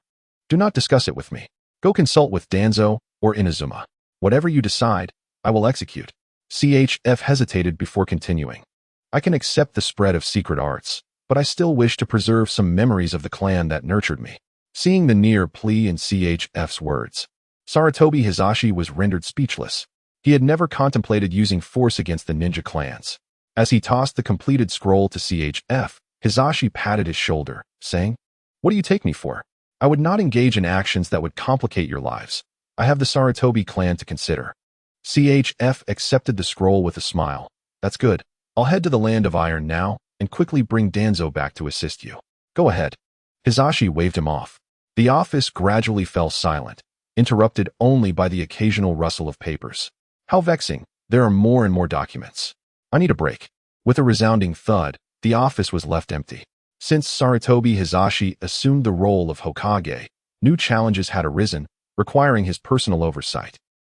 Do not discuss it with me. Go consult with Danzo or Inazuma. Whatever you decide, I will execute. CHF hesitated before continuing. I can accept the spread of secret arts, but I still wish to preserve some memories of the clan that nurtured me. Seeing the near plea in CHF's words, Sarutobi Hizashi was rendered speechless. He had never contemplated using force against the ninja clans. As he tossed the completed scroll to CHF, Hizashi patted his shoulder, saying, What do you take me for? I would not engage in actions that would complicate your lives. I have the Sarutobi clan to consider. CHF accepted the scroll with a smile. That's good. I'll head to the Land of Iron now and quickly bring Danzo back to assist you. Go ahead. Hizashi waved him off. The office gradually fell silent, interrupted only by the occasional rustle of papers. How vexing. There are more and more documents. I need a break. With a resounding thud, the office was left empty. Since Sarutobi Hizashi assumed the role of Hokage, new challenges had arisen, requiring his personal oversight.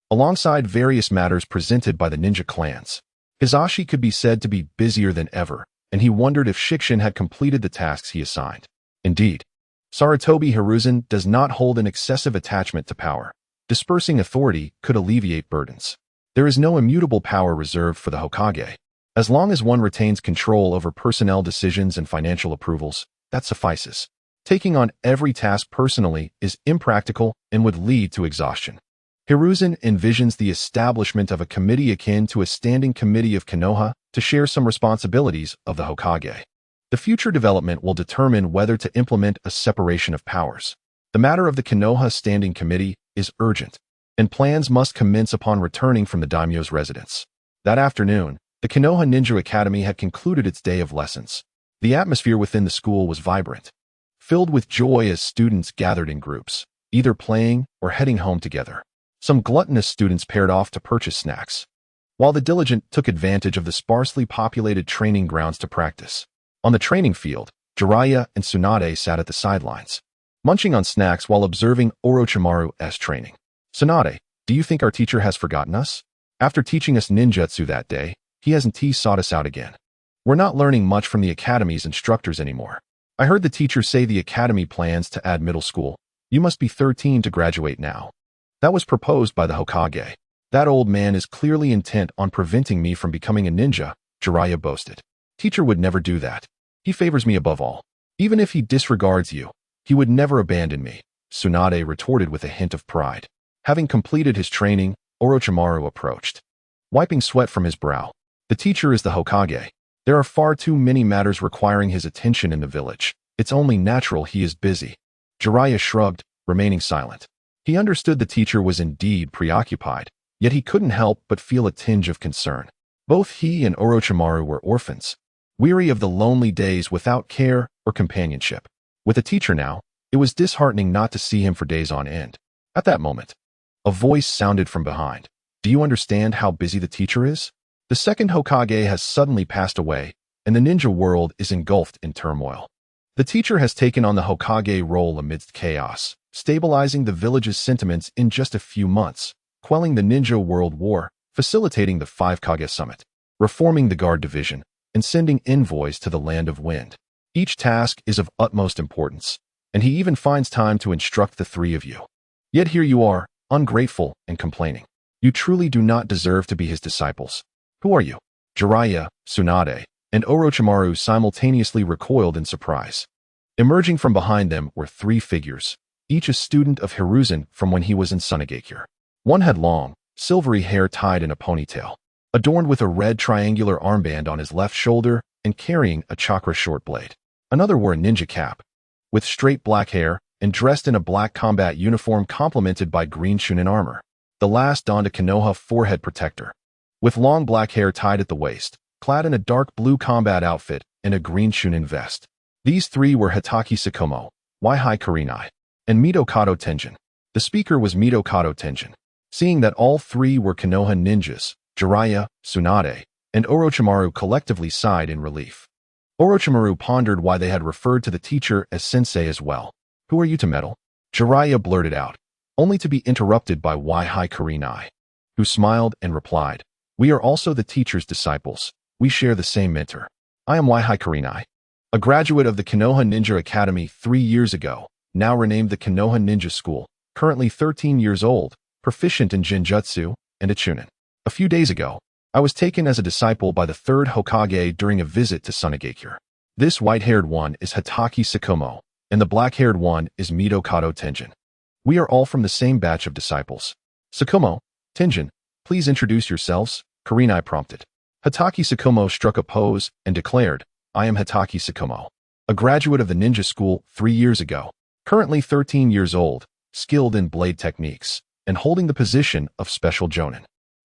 Alongside various matters presented by the ninja clans, Hizashi could be said to be busier than ever, and he wondered if Shikshin had completed the tasks he assigned. Indeed, Sarutobi Hiruzen does not hold an excessive attachment to power. Dispersing authority could alleviate burdens. There is no immutable power reserved for the Hokage. As long as one retains control over personnel decisions and financial approvals, that suffices. Taking on every task personally is impractical and would lead to exhaustion. Hiruzen envisions the establishment of a committee akin to a standing committee of Konoha to share some responsibilities of the Hokage. The future development will determine whether to implement a separation of powers. The matter of the Konoha Standing Committee is urgent, and plans must commence upon returning from the daimyo's residence. That afternoon, the Konoha Ninja Academy had concluded its day of lessons. The atmosphere within the school was vibrant, filled with joy as students gathered in groups, either playing or heading home together. Some gluttonous students paired off to purchase snacks, while the diligent took advantage of the sparsely populated training grounds to practice. On the training field, Jiraiya and Tsunade sat at the sidelines, munching on snacks while observing Orochimaru's training. Tsunade, do you think our teacher has forgotten us? After teaching us ninjutsu that day, he hasn't sought us out again. We're not learning much from the academy's instructors anymore. I heard the teacher say the academy plans to add middle school. You must be 13 to graduate now. That was proposed by the Hokage. That old man is clearly intent on preventing me from becoming a ninja, Jiraiya boasted. Teacher would never do that. He favors me above all. Even if he disregards you, he would never abandon me, Tsunade retorted with a hint of pride. Having completed his training, Orochimaru approached, wiping sweat from his brow. The teacher is the Hokage. There are far too many matters requiring his attention in the village. It's only natural he is busy. Jiraiya shrugged, remaining silent. He understood the teacher was indeed preoccupied, yet he couldn't help but feel a tinge of concern. Both he and Orochimaru were orphans, weary of the lonely days without care or companionship. With a teacher now, it was disheartening not to see him for days on end. At that moment, a voice sounded from behind. Do you understand how busy the teacher is? The second Hokage has suddenly passed away, and the ninja world is engulfed in turmoil. The teacher has taken on the Hokage role amidst chaos, stabilizing the village's sentiments in just a few months, quelling the ninja world war, facilitating the Five Kage summit, reforming the guard division, and sending envoys to the land of wind. Each task is of utmost importance, and he even finds time to instruct the three of you. Yet here you are, ungrateful and complaining. You truly do not deserve to be his disciples. Who are you? Jiraiya, Tsunade, and Orochimaru simultaneously recoiled in surprise. Emerging from behind them were three figures, each a student of Hiruzen from when he was in Sunagakure. One had long, silvery hair tied in a ponytail, adorned with a red triangular armband on his left shoulder and carrying a chakra short blade. Another wore a ninja cap, with straight black hair and dressed in a black combat uniform complemented by green Chunin armor. The last donned a Konoha forehead protector, with long black hair tied at the waist, clad in a dark blue combat outfit and a green Chunin vest. These three were Hitaki Sakomo, Waihai Kurenai, and Mitokado Tenjin. The speaker was Mitokado Tenjin. Seeing that all three were Konoha ninjas, Jiraiya, Tsunade, and Orochimaru collectively sighed in relief. Orochimaru pondered why they had referred to the teacher as sensei as well. Who are you to meddle? Jiraiya blurted out, only to be interrupted by Waihai Kurenai, who smiled and replied, We are also the teacher's disciples. We share the same mentor. I am Waihai Kurenai, a graduate of the Konoha Ninja Academy 3 years ago, now renamed the Konoha Ninja School, currently 13 years old, proficient in Genjutsu and a Chunin. A few days ago, I was taken as a disciple by the Third Hokage during a visit to Sunagakure. This white-haired one is Hitaki Sakomo, and the black-haired one is Mitokado Tenjin. We are all from the same batch of disciples. Sakomo, Tenjin, please introduce yourselves, Kurenai prompted. Hitaki Sakomo struck a pose and declared, I am Hitaki Sakomo, a graduate of the ninja school 3 years ago, currently 13 years old, skilled in blade techniques, and holding the position of special jonin.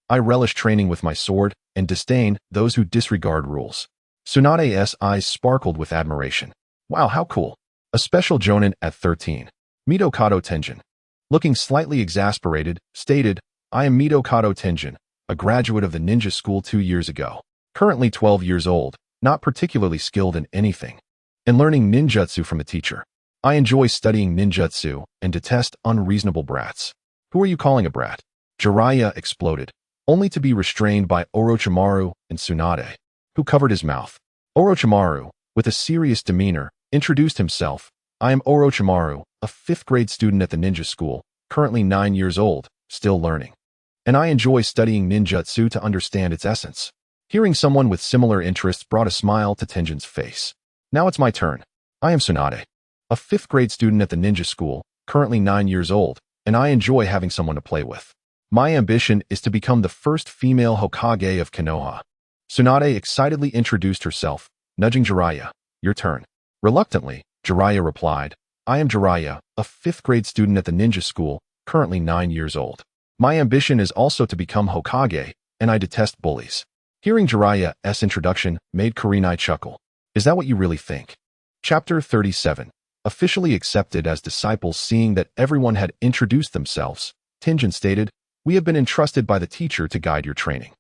I relish training with my sword and disdain those who disregard rules. Tsunade's eyes sparkled with admiration. Wow, how cool. A special jonin at 13. Mitokado Tenjin, looking slightly exasperated, stated, I am Mitokado Tenjin, a graduate of the ninja school 2 years ago, currently 12 years old, not particularly skilled in anything, and learning ninjutsu from a teacher. I enjoy studying ninjutsu and detest unreasonable brats. Who are you calling a brat? Jiraiya exploded, only to be restrained by Orochimaru and Tsunade, who covered his mouth. Orochimaru, with a serious demeanor, introduced himself. I am Orochimaru, a 5th grade student at the ninja school, currently 9 years old, still learning. And I enjoy studying ninjutsu to understand its essence. Hearing someone with similar interests brought a smile to Tenjin's face. Now it's my turn. I am Tsunade, a 5th grade student at the ninja school, currently 9 years old, and I enjoy having someone to play with. My ambition is to become the first female Hokage of Konoha. Tsunade excitedly introduced herself, nudging Jiraiya. Your turn. Reluctantly, Jiraiya replied, I am Jiraiya, a 5th grade student at the ninja school, currently 9 years old. My ambition is also to become Hokage, and I detest bullies. Hearing Jiraiya's introduction made Kurenai chuckle. Is that what you really think? Chapter 37. Officially accepted as disciples. Seeing that everyone had introduced themselves, Tenjin stated, We have been entrusted by the teacher to guide your training.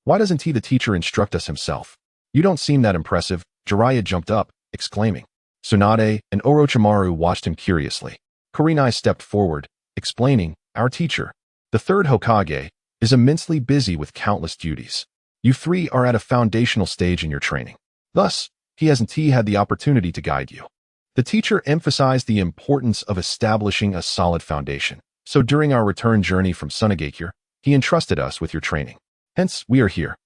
Why doesn't he, the teacher, instruct us himself? You don't seem that impressive. Jiraiya jumped up, exclaiming. Tsunade and Orochimaru watched him curiously. Kurenai stepped forward, explaining, Our teacher, the Third Hokage, is immensely busy with countless duties. You three are at a foundational stage in your training. Thus, he hasn't had the opportunity to guide you. The teacher emphasized the importance of establishing a solid foundation, so during our return journey from Sunagakure, he entrusted us with your training. Hence, we are here.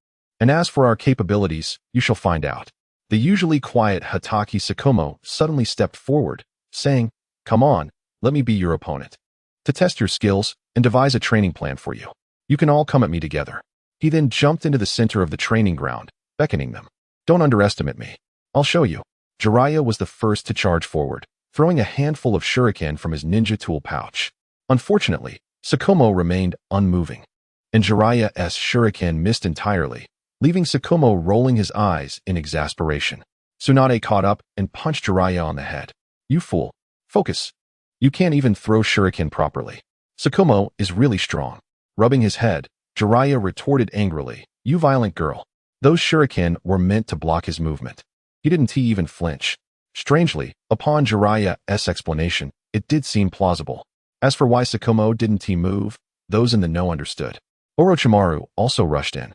And as for our capabilities, you shall find out. The usually quiet Hatake Sakomo suddenly stepped forward, saying, "Come on, let me be your opponent. To test your skills and devise a training plan for you. You can all come at me together." He then jumped into the center of the training ground, beckoning them. "Don't underestimate me. I'll show you." Jiraiya was the first to charge forward, throwing a handful of shuriken from his ninja tool pouch. Unfortunately, Sakomo remained unmoving, and Jiraiya's shuriken missed entirely, leaving Sakomo rolling his eyes in exasperation. Tsunade caught up and punched Jiraiya on the head. "You fool. Focus. You can't even throw shuriken properly." Sakomo is really strong. Rubbing his head, Jiraiya retorted angrily, "You violent girl." Those shuriken were meant to block his movement. He didn't even flinch. Strangely, upon Jiraiya's explanation, it did seem plausible. As for why Sakomo didn't move, those in the know understood. Orochimaru also rushed in,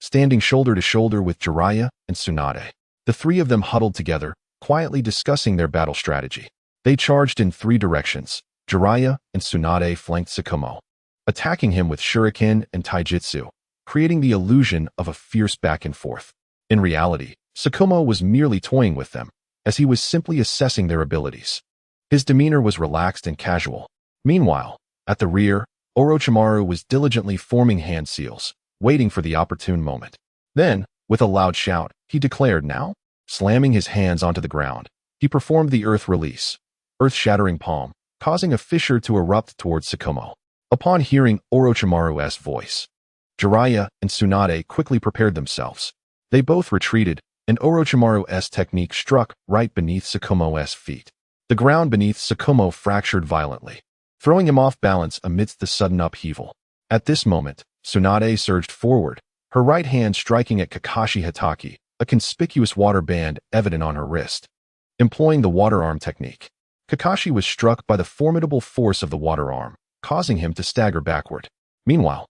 standing shoulder to shoulder with Jiraiya and Tsunade. The three of them huddled together, quietly discussing their battle strategy. They charged in three directions. Jiraiya and Tsunade flanked Sakomo, attacking him with shuriken and taijutsu, creating the illusion of a fierce back and forth. In reality, Sakomo was merely toying with them, as he was simply assessing their abilities. His demeanor was relaxed and casual. Meanwhile, at the rear, Orochimaru was diligently forming hand seals, waiting for the opportune moment. Then, with a loud shout, he declared, "Now?" Slamming his hands onto the ground, he performed the earth release, earth-shattering palm, causing a fissure to erupt towards Sakomo. Upon hearing Orochimaru's voice, Jiraiya and Tsunade quickly prepared themselves. They both retreated, and Orochimaru's technique struck right beneath Sakomo's feet. The ground beneath Sakomo fractured violently, throwing him off balance amidst the sudden upheaval. At this moment, Tsunade surged forward, her right hand striking at Kakashi Hatake, a conspicuous water band evident on her wrist. Employing the water arm technique, Kakashi was struck by the formidable force of the water arm, causing him to stagger backward. Meanwhile,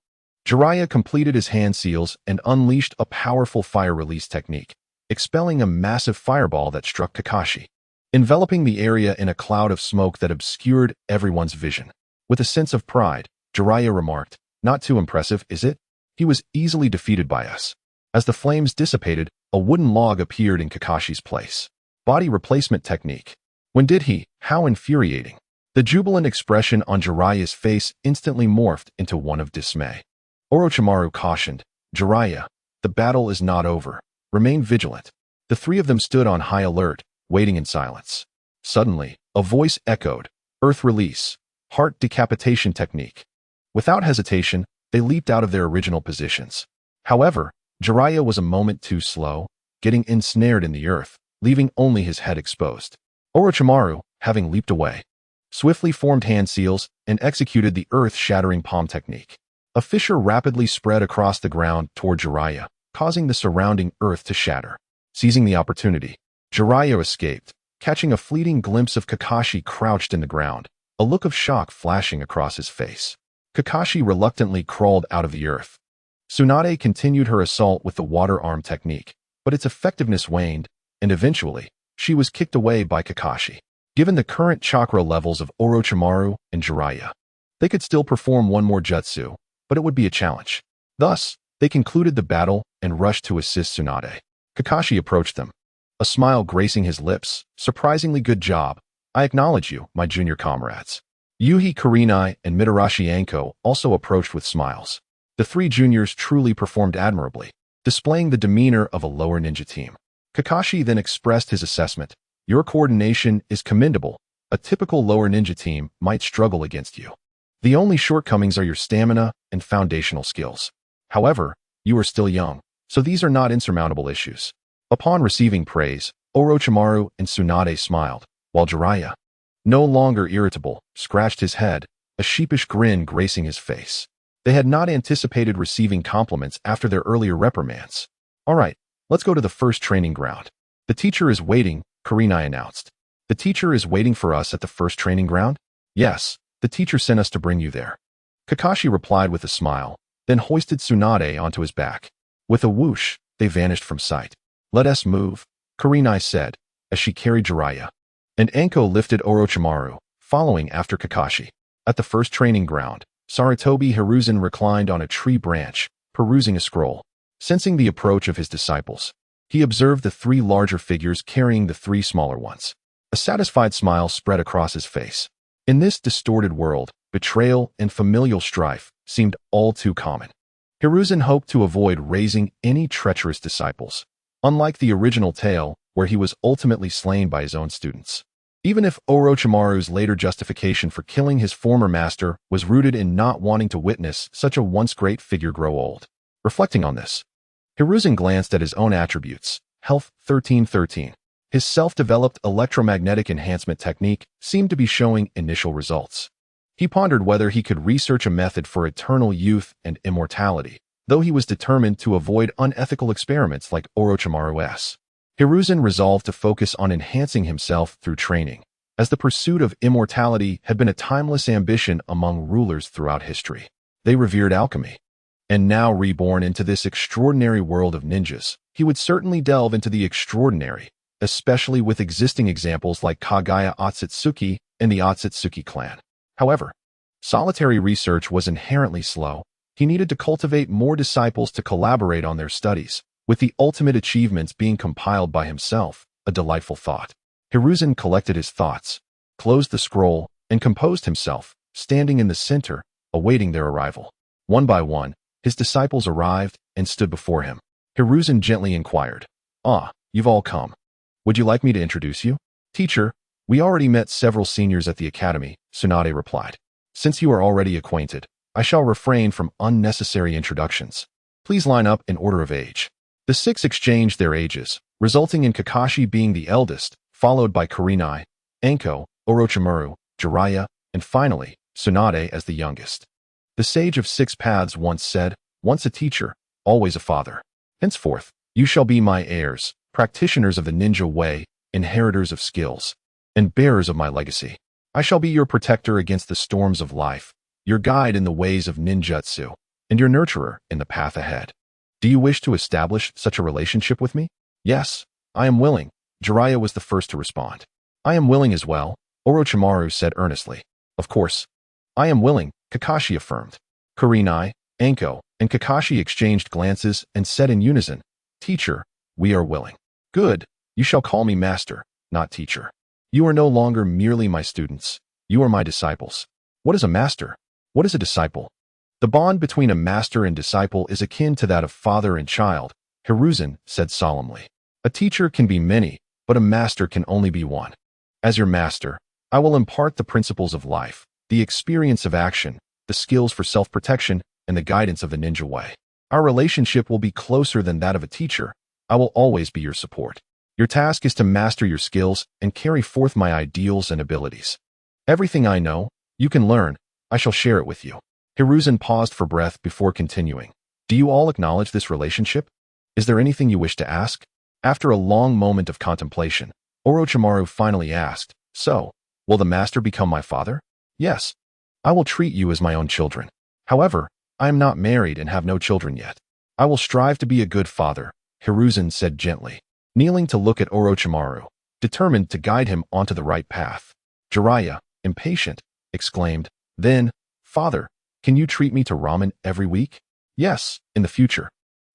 Jiraiya completed his hand seals and unleashed a powerful fire release technique, expelling a massive fireball that struck Kakashi, enveloping the area in a cloud of smoke that obscured everyone's vision. With a sense of pride, Jiraiya remarked, "Not too impressive, is it? He was easily defeated by us." As the flames dissipated, a wooden log appeared in Kakashi's place. Body replacement technique. When did he? How infuriating. The jubilant expression on Jiraiya's face instantly morphed into one of dismay. Orochimaru cautioned, "Jiraiya, the battle is not over. Remain vigilant." The three of them stood on high alert, waiting in silence. Suddenly, a voice echoed, "Earth release, heart decapitation technique." Without hesitation, they leaped out of their original positions. However, Jiraiya was a moment too slow, getting ensnared in the earth, leaving only his head exposed. Orochimaru, having leaped away, swiftly formed hand seals and executed the earth-shattering palm technique. A fissure rapidly spread across the ground toward Jiraiya, causing the surrounding earth to shatter. Seizing the opportunity, Jiraiya escaped, catching a fleeting glimpse of Kakashi crouched in the ground, a look of shock flashing across his face. Kakashi reluctantly crawled out of the earth. Tsunade continued her assault with the water arm technique, but its effectiveness waned, and eventually, she was kicked away by Kakashi. Given the current chakra levels of Orochimaru and Jiraiya, they could still perform one more jutsu, but it would be a challenge. Thus, they concluded the battle and rushed to assist Tsunade. Kakashi approached them, a smile gracing his lips. "Surprisingly good job. I acknowledge you, my junior comrades." Yuhi Kurenai and Mitarashi Anko also approached with smiles. The three juniors truly performed admirably, displaying the demeanor of a lower ninja team. Kakashi then expressed his assessment. "Your coordination is commendable. A typical lower ninja team might struggle against you. The only shortcomings are your stamina and foundational skills. However, you are still young, so these are not insurmountable issues." Upon receiving praise, Orochimaru and Tsunade smiled, while Jiraiya, no longer irritable, scratched his head, a sheepish grin gracing his face. They had not anticipated receiving compliments after their earlier reprimands. "All right, let's go to the first training ground. The teacher is waiting," Kurenai announced. "The teacher is waiting for us at the first training ground?" "Yes, the teacher sent us to bring you there." Kakashi replied with a smile, then hoisted Tsunade onto his back. With a whoosh, they vanished from sight. "Let us move," Kurenai said, as she carried Jiraiya. And Anko lifted Orochimaru, following after Kakashi. At the first training ground, Sarutobi Hiruzen reclined on a tree branch, perusing a scroll. Sensing the approach of his disciples, he observed the three larger figures carrying the three smaller ones. A satisfied smile spread across his face. In this distorted world, betrayal and familial strife seemed all too common. Hiruzen hoped to avoid raising any treacherous disciples, unlike the original tale where he was ultimately slain by his own students. Even if Orochimaru's later justification for killing his former master was rooted in not wanting to witness such a once great figure grow old. Reflecting on this, Hiruzen glanced at his own attributes. Health 1313. His self-developed electromagnetic enhancement technique seemed to be showing initial results. He pondered whether he could research a method for eternal youth and immortality, though he was determined to avoid unethical experiments like Orochimaru's. Hiruzen resolved to focus on enhancing himself through training, as the pursuit of immortality had been a timeless ambition among rulers throughout history. They revered alchemy. And now reborn into this extraordinary world of ninjas, he would certainly delve into the extraordinary, especially with existing examples like Kagaya Otsutsuki and the Otsutsuki clan. However, solitary research was inherently slow. He needed to cultivate more disciples to collaborate on their studies, with the ultimate achievements being compiled by himself, a delightful thought. Hiruzen collected his thoughts, closed the scroll, and composed himself, standing in the center, awaiting their arrival. One by one, his disciples arrived and stood before him. Hiruzen gently inquired, "Ah, you've all come. Would you like me to introduce you?" "Teacher, we already met several seniors at the academy," Tsunade replied. "Since you are already acquainted, I shall refrain from unnecessary introductions. Please line up in order of age." The six exchanged their ages, resulting in Kakashi being the eldest, followed by Kurenai, Anko, Orochimaru, Jiraiya, and finally, Tsunade as the youngest. The sage of six paths once said, "Once a teacher, always a father. Henceforth, you shall be my heirs, practitioners of the ninja way, inheritors of skills, and bearers of my legacy. I shall be your protector against the storms of life, your guide in the ways of ninjutsu, and your nurturer in the path ahead. Do you wish to establish such a relationship with me?" "Yes, I am willing," Jiraiya was the first to respond. "I am willing as well," Orochimaru said earnestly. "Of course, I am willing," Kakashi affirmed. Kurenai, Anko, and Kakashi exchanged glances and said in unison, "Teacher, we are willing." "Good, you shall call me master, not teacher. You are no longer merely my students, you are my disciples." What is a master? What is a disciple? The bond between a master and disciple is akin to that of father and child, Hiruzen said solemnly. A teacher can be many, but a master can only be one. As your master, I will impart the principles of life, the experience of action, the skills for self-protection, and the guidance of the ninja way. Our relationship will be closer than that of a teacher. I will always be your support. Your task is to master your skills and carry forth my ideals and abilities. Everything I know, you can learn. I shall share it with you. Hiruzen paused for breath before continuing. Do you all acknowledge this relationship? Is there anything you wish to ask? After a long moment of contemplation, Orochimaru finally asked, "So, will the master become my father?" "Yes. I will treat you as my own children. However, I am not married and have no children yet. I will strive to be a good father," Hiruzen said gently, kneeling to look at Orochimaru, determined to guide him onto the right path. Jiraiya, impatient, exclaimed, "Then, father, can you treat me to ramen every week?" "Yes, in the future.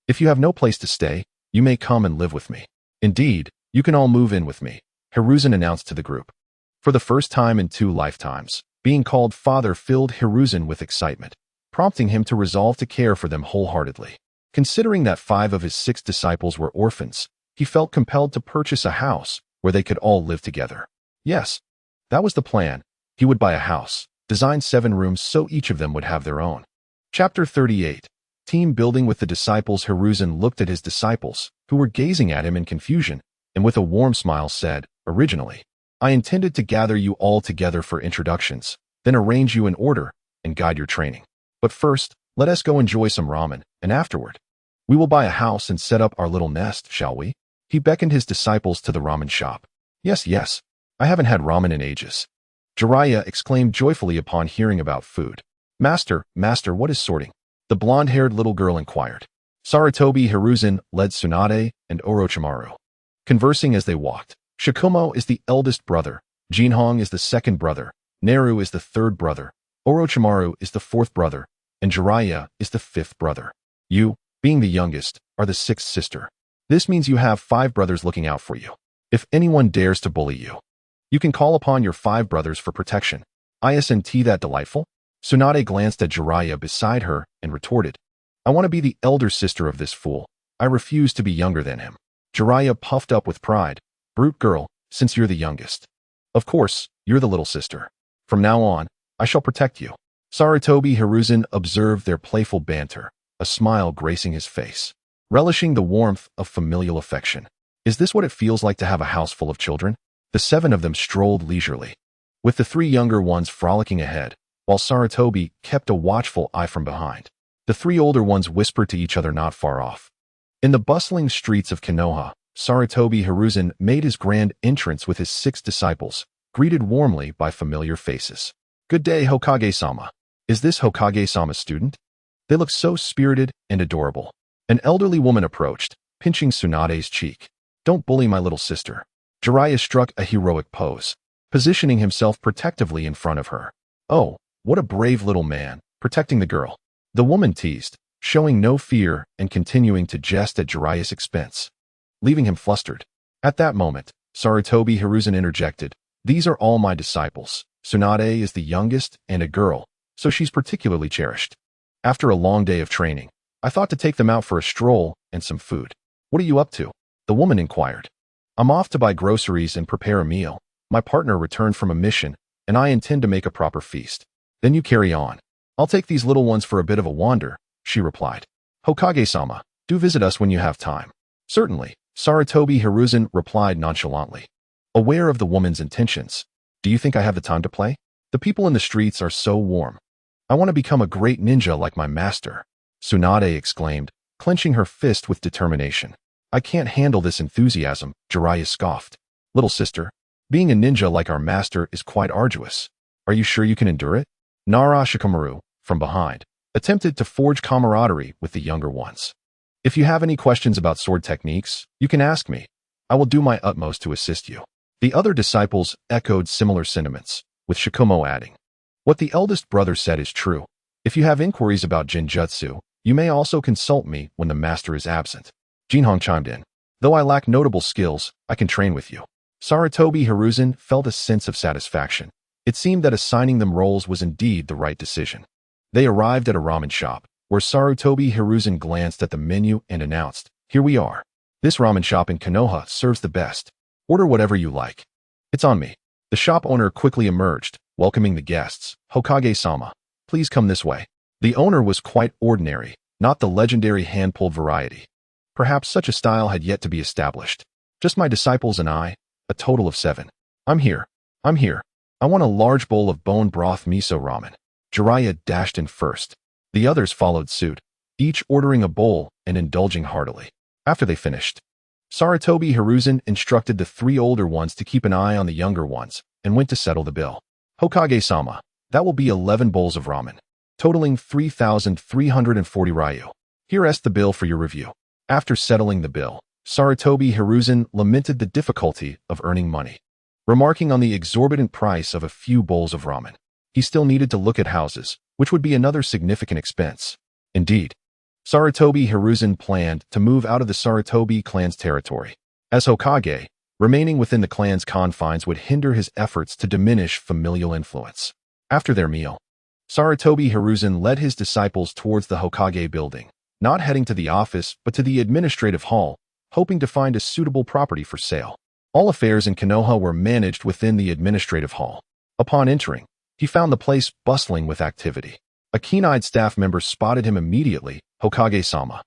If you have no place to stay, you may come and live with me." "Indeed, you can all move in with me," Hiruzen announced to the group. For the first time in 2 lifetimes, being called father filled Hiruzen with excitement, prompting him to resolve to care for them wholeheartedly. Considering that 5 of his 6 disciples were orphans, he felt compelled to purchase a house where they could all live together. Yes, that was the plan. He would buy a house, design 7 rooms so each of them would have their own. Chapter 38. Team building with the disciples. Hiruzen looked at his disciples, who were gazing at him in confusion, and with a warm smile said, "Originally, I intended to gather you all together for introductions, then arrange you in order, and guide your training. But first, let us go enjoy some ramen, and afterward, we will buy a house and set up our little nest, shall we?" He beckoned his disciples to the ramen shop. Yes, I haven't had ramen in ages." Jiraiya exclaimed joyfully upon hearing about food. Master, what is sorting?" the blonde-haired little girl inquired. Sarutobi Hiruzen led Tsunade and Orochimaru. Conversing as they walked, Shikumo is the eldest brother, Jinhong is the second brother, Neru is the third brother, Orochimaru is the fourth brother, and Jiraiya is the fifth brother. You, Being the youngest, are the sixth sister. This means you have 5 brothers looking out for you. If anyone dares to bully you, you can call upon your 5 brothers for protection. Isn't that delightful? Tsunade glanced at Jiraiya beside her and retorted, I want to be the elder sister of this fool. I refuse to be younger than him. Jiraiya puffed up with pride. Brute girl, since you're the youngest. Of course, you're the little sister. From now on, I shall protect you. Sarutobi Hiruzen observed their playful banter, a smile gracing his face, relishing the warmth of familial affection. Is this what it feels like to have a house full of children? The 7 of them strolled leisurely, with the 3 younger ones frolicking ahead, while Sarutobi kept a watchful eye from behind. The 3 older ones whispered to each other not far off. In the bustling streets of Konoha, Sarutobi Hiruzen made his grand entrance with his 6 disciples, greeted warmly by familiar faces. Good day, Hokage-sama. Is this Hokage-sama's student? They look so spirited and adorable. An elderly woman approached, pinching Tsunade's cheek. Don't bully my little sister. Jiraiya struck a heroic pose, positioning himself protectively in front of her. Oh, what a brave little man, protecting the girl. The woman teased, showing no fear and continuing to jest at Jiraiya's expense, leaving him flustered. At that moment, Sarutobi Hiruzen interjected, These are all my disciples. Tsunade is the youngest and a girl, so she's particularly cherished. After a long day of training, I thought to take them out for a stroll and some food. What are you up to? The woman inquired. I'm off to buy groceries and prepare a meal. My partner returned from a mission, and I intend to make a proper feast. Then you carry on. I'll take these little ones for a bit of a wander, she replied. Hokage-sama, do visit us when you have time. Certainly, Sarutobi Hiruzen replied nonchalantly, aware of the woman's intentions. Do you think I have the time to play? The people in the streets are so warm. I want to become a great ninja like my master, Tsunade exclaimed, clenching her fist with determination. I can't handle this enthusiasm, Jiraiya scoffed. Little sister, being a ninja like our master is quite arduous. Are you sure you can endure it? Nara Shikamaru, from behind, attempted to forge camaraderie with the younger ones. If you have any questions about sword techniques, you can ask me. I will do my utmost to assist you. The other disciples echoed similar sentiments, with Shikomo adding, What the eldest brother said is true. If you have inquiries about Jinjutsu, you may also consult me when the master is absent. Jinhong chimed in. Though I lack notable skills, I can train with you. Sarutobi Hiruzen felt a sense of satisfaction. It seemed that assigning them roles was indeed the right decision. They arrived at a ramen shop, where Sarutobi Hiruzen glanced at the menu and announced, Here we are. This ramen shop in Konoha serves the best. Order whatever you like. It's on me. The shop owner quickly emerged, welcoming the guests. Hokage-sama, please come this way. The owner was quite ordinary, not the legendary hand-pulled variety. Perhaps such a style had yet to be established. Just my disciples and I, a total of 7. I'm here. I want a large bowl of bone broth miso ramen. Jiraiya dashed in first. The others followed suit, each ordering a bowl and indulging heartily. After they finished, Sarutobi Hiruzen instructed the 3 older ones to keep an eye on the younger ones and went to settle the bill. Hokage-sama, that will be 11 bowls of ramen, totaling 3,340 ryu. Here's the bill for your review. After settling the bill, Sarutobi Hiruzen lamented the difficulty of earning money, remarking on the exorbitant price of a few bowls of ramen. He still needed to look at houses, which would be another significant expense. Indeed, Sarutobi Hiruzen planned to move out of the Sarutobi clan's territory. As Hokage, remaining within the clan's confines would hinder his efforts to diminish familial influence. After their meal, Sarutobi Hiruzen led his disciples towards the Hokage building, not heading to the office but to the administrative hall, hoping to find a suitable property for sale. All affairs in Konoha were managed within the administrative hall. Upon entering, he found the place bustling with activity. A keen-eyed staff member spotted him immediately. Hokage-sama,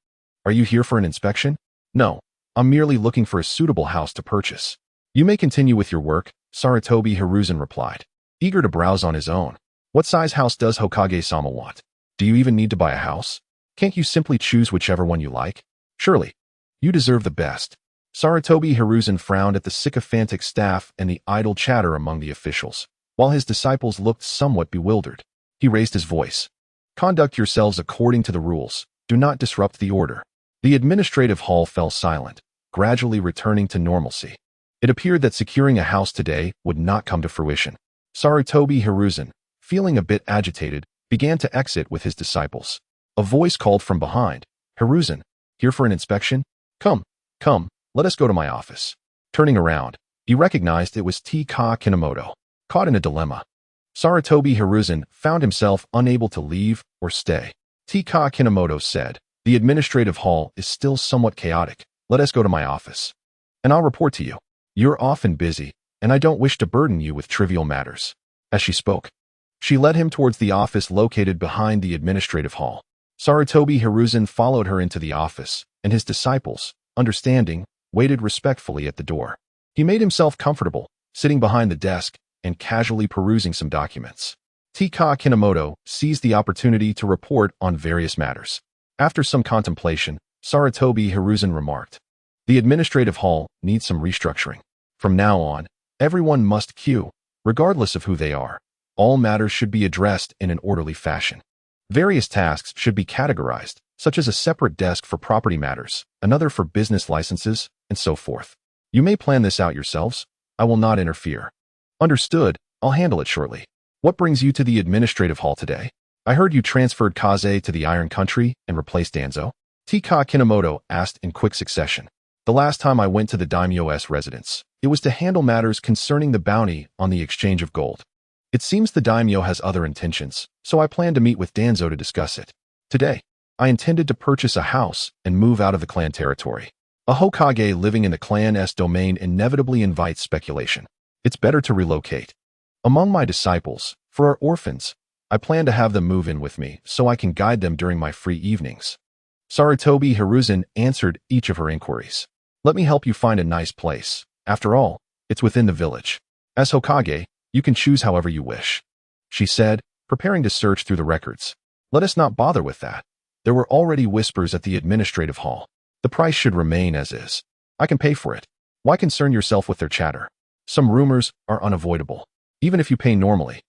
are you here for an inspection? No, I'm merely looking for a suitable house to purchase. You may continue with your work, Sarutobi Hiruzen replied, eager to browse on his own. What size house does Hokage-sama want? Do you even need to buy a house? Can't you simply choose whichever one you like? Surely, you deserve the best. Sarutobi Hiruzen frowned at the sycophantic staff and the idle chatter among the officials, while his disciples looked somewhat bewildered. He raised his voice. Conduct yourselves according to the rules. Do not disrupt the order. The administrative hall fell silent, gradually returning to normalcy. It appeared that securing a house today would not come to fruition. Sarutobi Hiruzen, feeling a bit agitated, began to exit with his disciples. A voice called from behind, Hiruzen, here for an inspection? Come, let us go to my office. Turning around, he recognized it was T-Ka Kinomoto, caught in a dilemma. Sarutobi Hiruzen found himself unable to leave or stay. T-Ka Kinomoto said, "The administrative hall is still somewhat chaotic. Let us go to my office, and I'll report to you. You're often busy, and I don't wish to burden you with trivial matters." As she spoke, she led him towards the office located behind the administrative hall. Sarutobi Hiruzen followed her into the office, and his disciples, understanding, waited respectfully at the door. He made himself comfortable, sitting behind the desk and casually perusing some documents. T-Ka Kinomoto seized the opportunity to report on various matters. After some contemplation, Sarutobi Hiruzen remarked, "The administrative hall needs some restructuring. From now on, everyone must queue, regardless of who they are. All matters should be addressed in an orderly fashion. Various tasks should be categorized, such as a separate desk for property matters, another for business licenses, and so forth. You may plan this out yourselves. I will not interfere." "Understood, I'll handle it shortly. What brings you to the administrative hall today? I heard you transferred Kaze to the Iron Country and replaced Danzo?" T-Ka Kinomoto asked in quick succession. "The last time I went to the daimyo's residence, it was to handle matters concerning the bounty on the exchange of gold. It seems the daimyo has other intentions, so I plan to meet with Danzo to discuss it. Today, I intended to purchase a house and move out of the clan territory. A Hokage living in the clan's domain inevitably invites speculation. It's better to relocate. Among my disciples, for our orphans, I plan to have them move in with me so I can guide them during my free evenings." Sarutobi Hiruzen answered each of her inquiries. "Let me help you find a nice place. After all, it's within the village. As Hokage, you can choose however you wish," she said, preparing to search through the records. "Let us not bother with that. There were already whispers at the administrative hall. The price should remain as is. I can pay for it. Why concern yourself with their chatter? Some rumors are unavoidable. Even if you pay normally,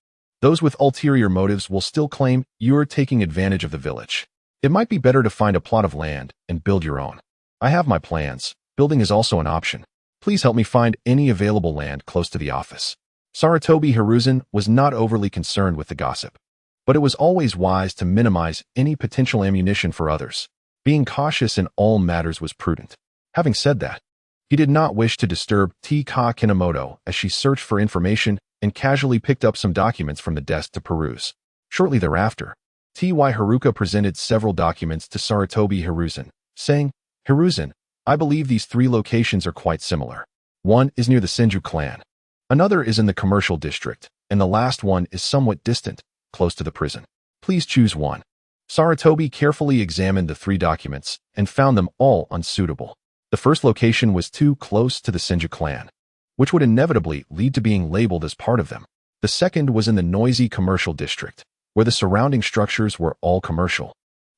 those with ulterior motives will still claim you're taking advantage of the village. It might be better to find a plot of land and build your own. I have my plans. Building is also an option. Please help me find any available land close to the office." Sarutobi Hiruzen was not overly concerned with the gossip, but it was always wise to minimize any potential ammunition for others. Being cautious in all matters was prudent. Having said that, he did not wish to disturb T-Ka Kinomoto as she searched for information and casually picked up some documents from the desk to peruse. Shortly thereafter, T.Y. Haruka presented several documents to Sarutobi Hiruzen, saying, "Hiruzen, I believe these 3 locations are quite similar. One is near the Senju clan. Another is in the commercial district, and the last one is somewhat distant, close to the prison. Please choose one." Sarutobi carefully examined the 3 documents and found them all unsuitable. The first location was too close to the Senju clan, which would inevitably lead to being labeled as part of them. The second was in the noisy commercial district, where the surrounding structures were all commercial.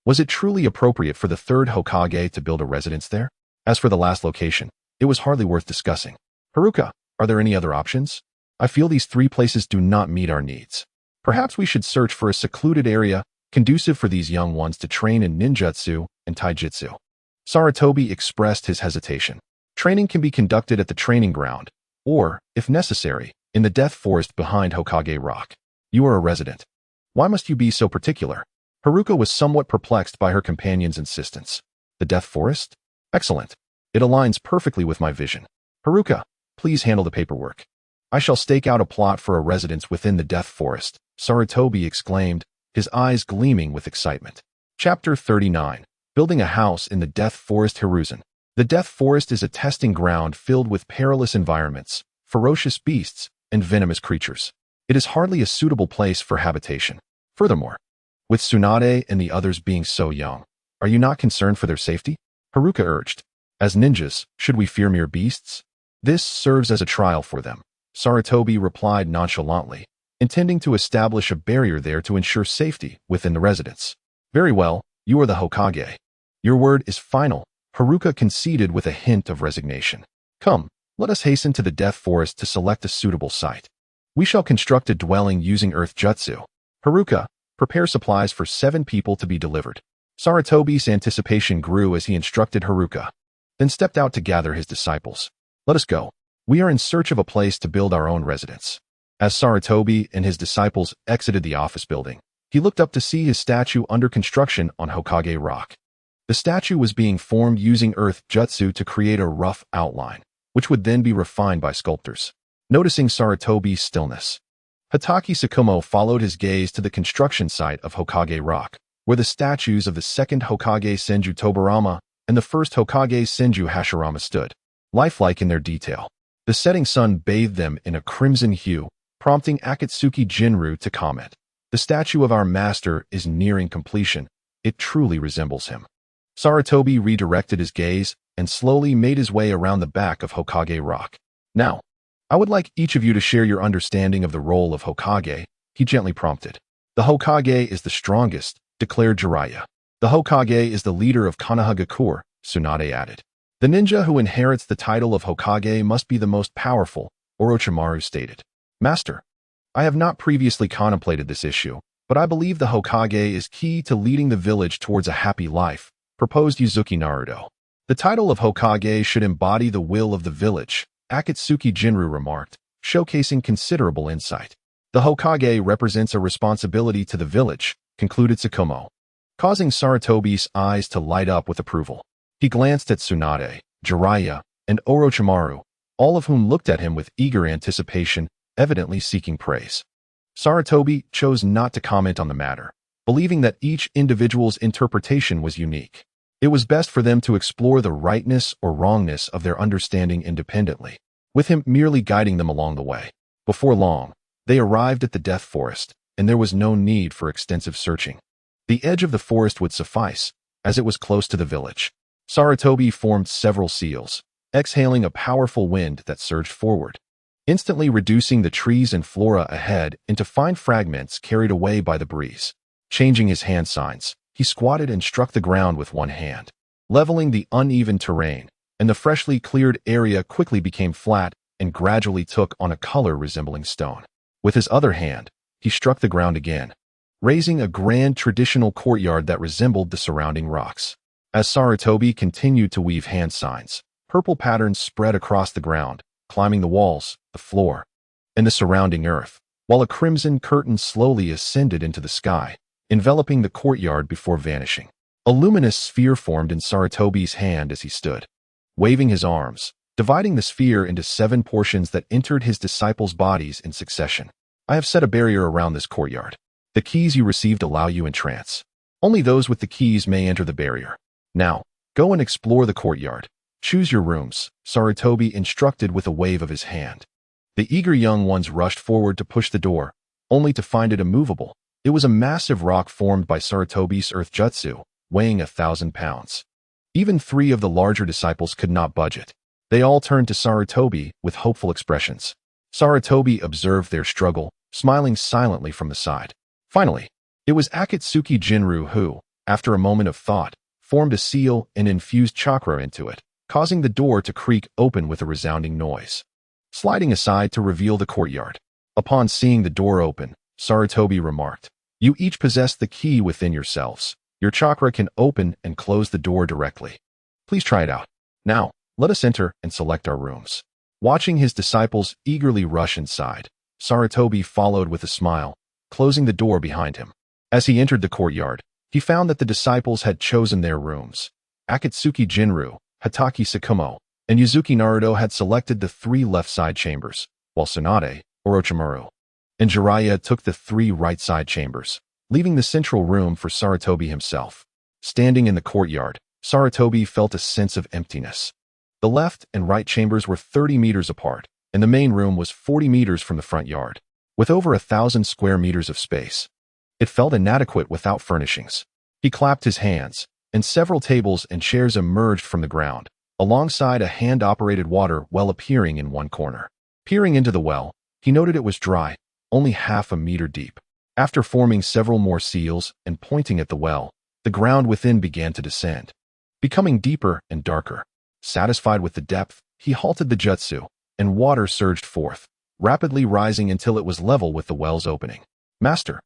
Was it truly appropriate for the Third Hokage to build a residence there? As for the last location, it was hardly worth discussing. "Haruka, are there any other options? I feel these 3 places do not meet our needs. Perhaps we should search for a secluded area conducive for these young ones to train in ninjutsu and taijutsu." Sarutobi expressed his hesitation. Training can be conducted at the training ground, or, if necessary, in the death forest behind Hokage Rock. "You are a resident. Why must you be so particular?" Haruka was somewhat perplexed by her companion's insistence. "The death forest? Excellent. It aligns perfectly with my vision. Haruka, please handle the paperwork. I shall stake out a plot for a residence within the death forest," Sarutobi exclaimed, his eyes gleaming with excitement. Chapter 39. Building a house in the death forest. Hiruzen. The death forest is a testing ground filled with perilous environments, ferocious beasts, and venomous creatures. It is hardly a suitable place for habitation. Furthermore, with Tsunade and the others being so young, are you not concerned for their safety? Haruka urged. "As ninjas, should we fear mere beasts? This serves as a trial for them," Sarutobi replied nonchalantly, intending to establish a barrier there to ensure safety within the residence. "Very well, you are the Hokage. Your word is final," Haruka conceded with a hint of resignation. "Come, let us hasten to the death forest to select a suitable site. We shall construct a dwelling using earth jutsu. Haruka, prepare supplies for 7 people to be delivered." Sarutobi's anticipation grew as he instructed Haruka, then stepped out to gather his disciples. "Let us go. We are in search of a place to build our own residence." As Sarutobi and his disciples exited the office building, he looked up to see his statue under construction on Hokage Rock. The statue was being formed using earth jutsu to create a rough outline, which would then be refined by sculptors. Noticing Sarutobi's stillness, Hatake Tsukumo followed his gaze to the construction site of Hokage Rock, where the statues of the Second Hokage Senju Tobirama and the First Hokage Senju Hashirama stood, lifelike in their detail. The setting sun bathed them in a crimson hue, prompting Akatsuki Jinru to comment, "The statue of our master is nearing completion. It truly resembles him." Sarutobi redirected his gaze and slowly made his way around the back of Hokage Rock. "Now, I would like each of you to share your understanding of the role of Hokage," he gently prompted. "The Hokage is the strongest," declared Jiraiya. "The Hokage is the leader of Konohagakure," Tsunade added. "The ninja who inherits the title of Hokage must be the most powerful," Orochimaru stated. "Master, I have not previously contemplated this issue, but I believe the Hokage is key to leading the village towards a happy life," proposed Uzuki Naruto. "The title of Hokage should embody the will of the village," Akatsuki Jinru remarked, showcasing considerable insight. "The Hokage represents a responsibility to the village," concluded Tsukumo, causing Sarutobi's eyes to light up with approval. He glanced at Tsunade, Jiraiya, and Orochimaru, all of whom looked at him with eager anticipation, evidently seeking praise. Sarutobi chose not to comment on the matter, believing that each individual's interpretation was unique. It was best for them to explore the rightness or wrongness of their understanding independently, with him merely guiding them along the way. Before long, they arrived at the Death Forest, and there was no need for extensive searching. The edge of the forest would suffice, as it was close to the village. Sarutobi formed several seals, exhaling a powerful wind that surged forward, instantly reducing the trees and flora ahead into fine fragments carried away by the breeze. Changing his hand signs, he squatted and struck the ground with one hand, leveling the uneven terrain, and the freshly cleared area quickly became flat and gradually took on a color resembling stone. With his other hand, he struck the ground again, raising a grand traditional courtyard that resembled the surrounding rocks. As Sarutobi continued to weave hand signs, purple patterns spread across the ground, climbing the walls, the floor, and the surrounding earth, while a crimson curtain slowly ascended into the sky, enveloping the courtyard before vanishing. A luminous sphere formed in Sarutobi's hand as he stood, waving his arms, dividing the sphere into 7 portions that entered his disciples' bodies in succession. "I have set a barrier around this courtyard. The keys you received allow you entrance. Only those with the keys may enter the barrier. Now, go and explore the courtyard. Choose your rooms," Sarutobi instructed with a wave of his hand. The eager young ones rushed forward to push the door, only to find it immovable. It was a massive rock formed by Sarutobi's earth jutsu, weighing 1,000 pounds. Even 3 of the larger disciples could not budge it. They all turned to Sarutobi with hopeful expressions. Sarutobi observed their struggle, smiling silently from the side. Finally, it was Akatsuki Jinru who, after a moment of thought, formed a seal and infused chakra into it, causing the door to creak open with a resounding noise, sliding aside to reveal the courtyard. Upon seeing the door open, Sarutobi remarked, "You each possess the key within yourselves. Your chakra can open and close the door directly. Please try it out. Now, let us enter and select our rooms." Watching his disciples eagerly rush inside, Sarutobi followed with a smile, closing the door behind him. As he entered the courtyard, he found that the disciples had chosen their rooms. Akatsuki Jinru, Hatake Tsukumo, and Uzuki Naruto had selected the 3 left side chambers, while Tsunade, Orochimaru, and Jiraiya took the 3 right side chambers, leaving the central room for Sarutobi himself. Standing in the courtyard, Sarutobi felt a sense of emptiness. The left and right chambers were 30 meters apart, and the main room was 40 meters from the front yard, with over 1,000 square meters of space. It felt inadequate without furnishings. He clapped his hands, and several tables and chairs emerged from the ground, alongside a hand-operated water well appearing in one corner. Peering into the well, he noted it was dry, only half a meter deep. After forming several more seals and pointing at the well, the ground within began to descend, becoming deeper and darker. Satisfied with the depth, he halted the jutsu, and water surged forth, rapidly rising until it was level with the well's opening. "Master,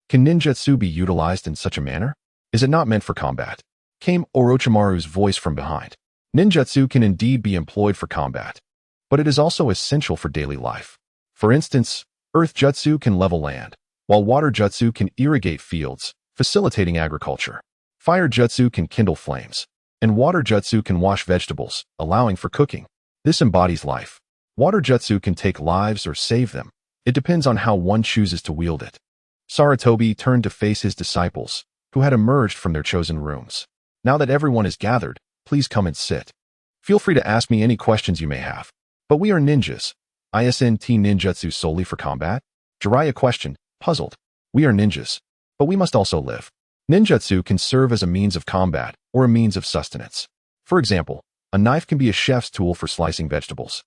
can ninjutsu be utilized in such a manner? Is it not meant for combat?" came Orochimaru's voice from behind. "Ninjutsu can indeed be employed for combat, but it is also essential for daily life. For instance, earth jutsu can level land, while water jutsu can irrigate fields, facilitating agriculture. Fire jutsu can kindle flames, and water jutsu can wash vegetables, allowing for cooking. This embodies life. Water jutsu can take lives or save them. It depends on how one chooses to wield it. Sarutobi turned to face his disciples, who had emerged from their chosen rooms. Now that everyone is gathered, please come and sit. Feel free to ask me any questions you may have. But we are ninjas. Isn't ninjutsu solely for combat? Jiraiya questioned, puzzled. We are ninjas. But we must also live. Ninjutsu can serve as a means of combat or a means of sustenance. For example, a knife can be a chef's tool for slicing vegetables,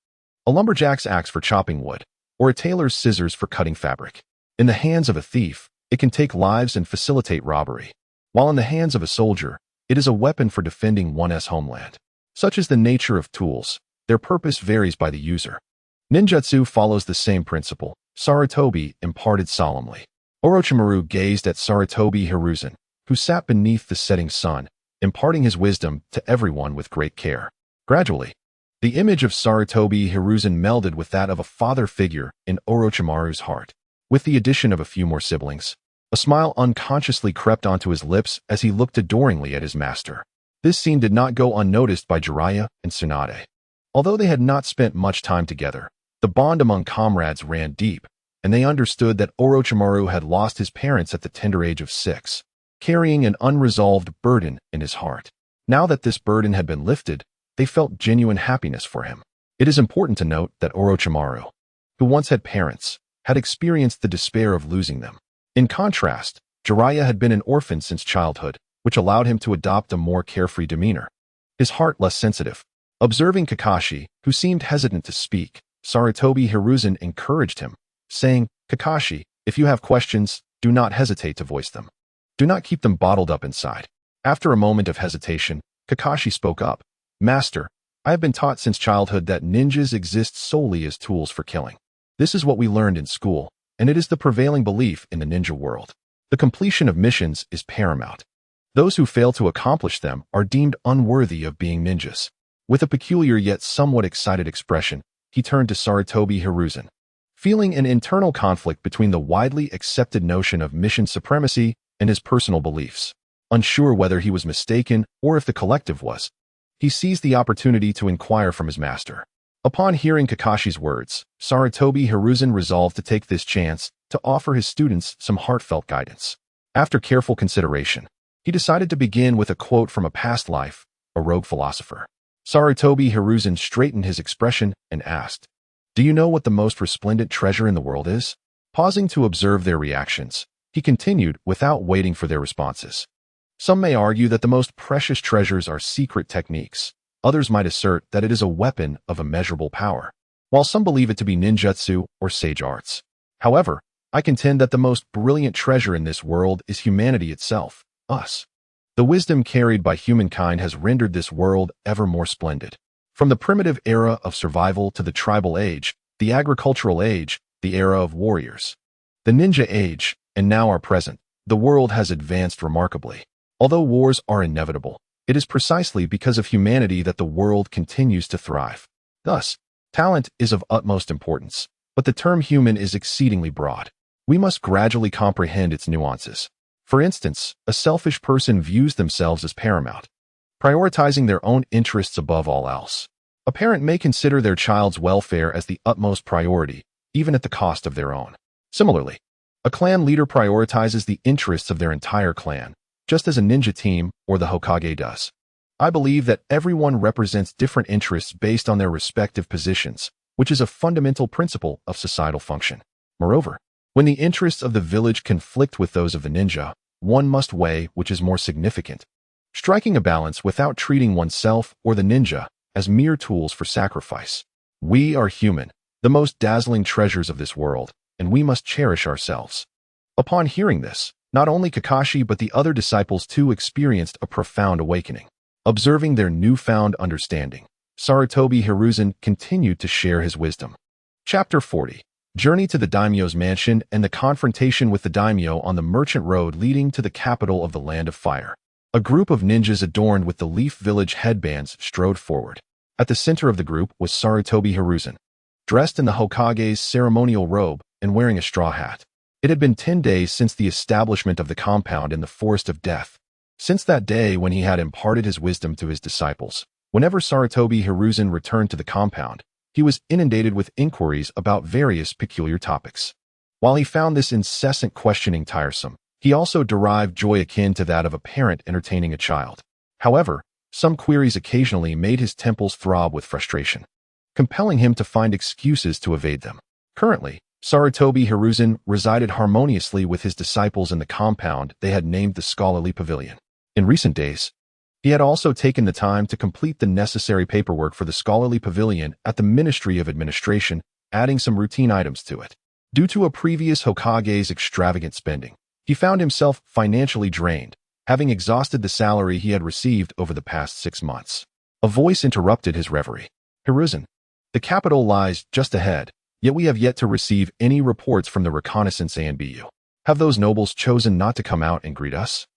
a lumberjack's axe for chopping wood, or a tailor's scissors for cutting fabric. In the hands of a thief, it can take lives and facilitate robbery, while in the hands of a soldier, it is a weapon for defending one's homeland. Such is the nature of tools. Their purpose varies by the user. Ninjutsu follows the same principle, Sarutobi imparted solemnly. Orochimaru gazed at Sarutobi Hiruzen, who sat beneath the setting sun, imparting his wisdom to everyone with great care. Gradually, the image of Sarutobi Hiruzen melded with that of a father figure in Orochimaru's heart. With the addition of a few more siblings, a smile unconsciously crept onto his lips as he looked adoringly at his master. This scene did not go unnoticed by Jiraiya and Tsunade. Although they had not spent much time together, the bond among comrades ran deep, and they understood that Orochimaru had lost his parents at the tender age of 6, carrying an unresolved burden in his heart. Now that this burden had been lifted, they felt genuine happiness for him. It is important to note that Orochimaru, who once had parents, had experienced the despair of losing them. In contrast, Jiraiya had been an orphan since childhood, which allowed him to adopt a more carefree demeanor. His heart less sensitive. Observing Kakashi, who seemed hesitant to speak, Sarutobi Hiruzen encouraged him, saying, Kakashi, if you have questions, do not hesitate to voice them. Do not keep them bottled up inside. After a moment of hesitation, Kakashi spoke up. Master, I have been taught since childhood that ninjas exist solely as tools for killing. This is what we learned in school, and it is the prevailing belief in the ninja world. The completion of missions is paramount. Those who fail to accomplish them are deemed unworthy of being ninjas. With a peculiar yet somewhat excited expression, he turned to Sarutobi Hiruzen. Feeling an internal conflict between the widely accepted notion of mission supremacy and his personal beliefs. Unsure whether he was mistaken or if the collective was, he seized the opportunity to inquire from his master. Upon hearing Kakashi's words, Sarutobi Hiruzen resolved to take this chance to offer his students some heartfelt guidance. After careful consideration, he decided to begin with a quote from a past life, a rogue philosopher. Sarutobi Hiruzen straightened his expression and asked, Do you know what the most resplendent treasure in the world is? Pausing to observe their reactions, he continued without waiting for their responses. Some may argue that the most precious treasures are secret techniques. Others might assert that it is a weapon of immeasurable power, while some believe it to be ninjutsu or sage arts. However, I contend that the most brilliant treasure in this world is humanity itself, us. The wisdom carried by humankind has rendered this world ever more splendid. From the primitive era of survival to the tribal age, the agricultural age, the era of warriors, the ninja age, and now our present, the world has advanced remarkably. Although wars are inevitable, it is precisely because of humanity that the world continues to thrive. Thus, talent is of utmost importance, but the term human is exceedingly broad. We must gradually comprehend its nuances. For instance, a selfish person views themselves as paramount, prioritizing their own interests above all else. A parent may consider their child's welfare as the utmost priority, even at the cost of their own. Similarly, a clan leader prioritizes the interests of their entire clan, just as a ninja team or the Hokage does. I believe that everyone represents different interests based on their respective positions, which is a fundamental principle of societal function. Moreover, when the interests of the village conflict with those of the ninja, one must weigh which is more significant, striking a balance without treating oneself or the ninja as mere tools for sacrifice. We are human, the most dazzling treasures of this world, and we must cherish ourselves. Upon hearing this, not only Kakashi but the other disciples too experienced a profound awakening. Observing their newfound understanding, Sarutobi Hiruzen continued to share his wisdom. Chapter 40. Journey to the daimyo's mansion and the confrontation with the daimyo on the merchant road leading to the capital of the Land of Fire. A group of ninjas adorned with the Leaf Village headbands strode forward. At the center of the group was Sarutobi Hiruzen, dressed in the Hokage's ceremonial robe and wearing a straw hat. It had been 10 days since the establishment of the compound in the Forest of Death, Since that day when he had imparted his wisdom to his disciples, whenever Sarutobi Hiruzen returned to the compound, he was inundated with inquiries about various peculiar topics. While he found this incessant questioning tiresome, he also derived joy akin to that of a parent entertaining a child. However, some queries occasionally made his temples throb with frustration, compelling him to find excuses to evade them. Currently, Sarutobi Hiruzen resided harmoniously with his disciples in the compound they had named the Scholarly Pavilion. In recent days, he had also taken the time to complete the necessary paperwork for the Scholarly Pavilion at the Ministry of Administration, adding some routine items to it. Due to a previous Hokage's extravagant spending, he found himself financially drained, having exhausted the salary he had received over the past 6 months. A voice interrupted his reverie. Hiruzen, the capital lies just ahead, yet we have yet to receive any reports from the reconnaissance ANBU. Have those nobles chosen not to come out and greet us?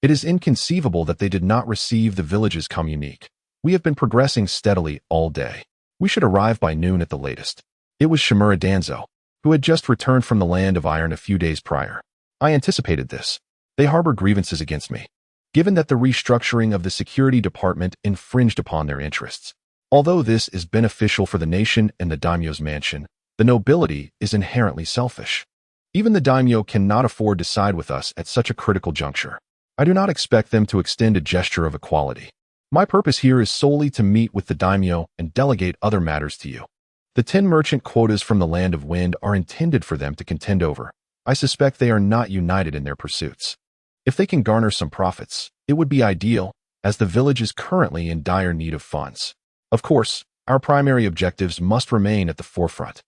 It is inconceivable that they did not receive the village's communique. We have been progressing steadily all day. We should arrive by noon at the latest. It was Shimura Danzo, who had just returned from the Land of Iron a few days prior. I anticipated this. They harbor grievances against me, given that the restructuring of the security department infringed upon their interests. Although this is beneficial for the nation and the daimyo's mansion, the nobility is inherently selfish. Even the daimyo cannot afford to side with us at such a critical juncture. I do not expect them to extend a gesture of equality. My purpose here is solely to meet with the daimyo and delegate other matters to you. The 10 merchant quotas from the Land of Wind are intended for them to contend over. I suspect they are not united in their pursuits. If they can garner some profits, it would be ideal, as the village is currently in dire need of funds. Of course, our primary objectives must remain at the forefront.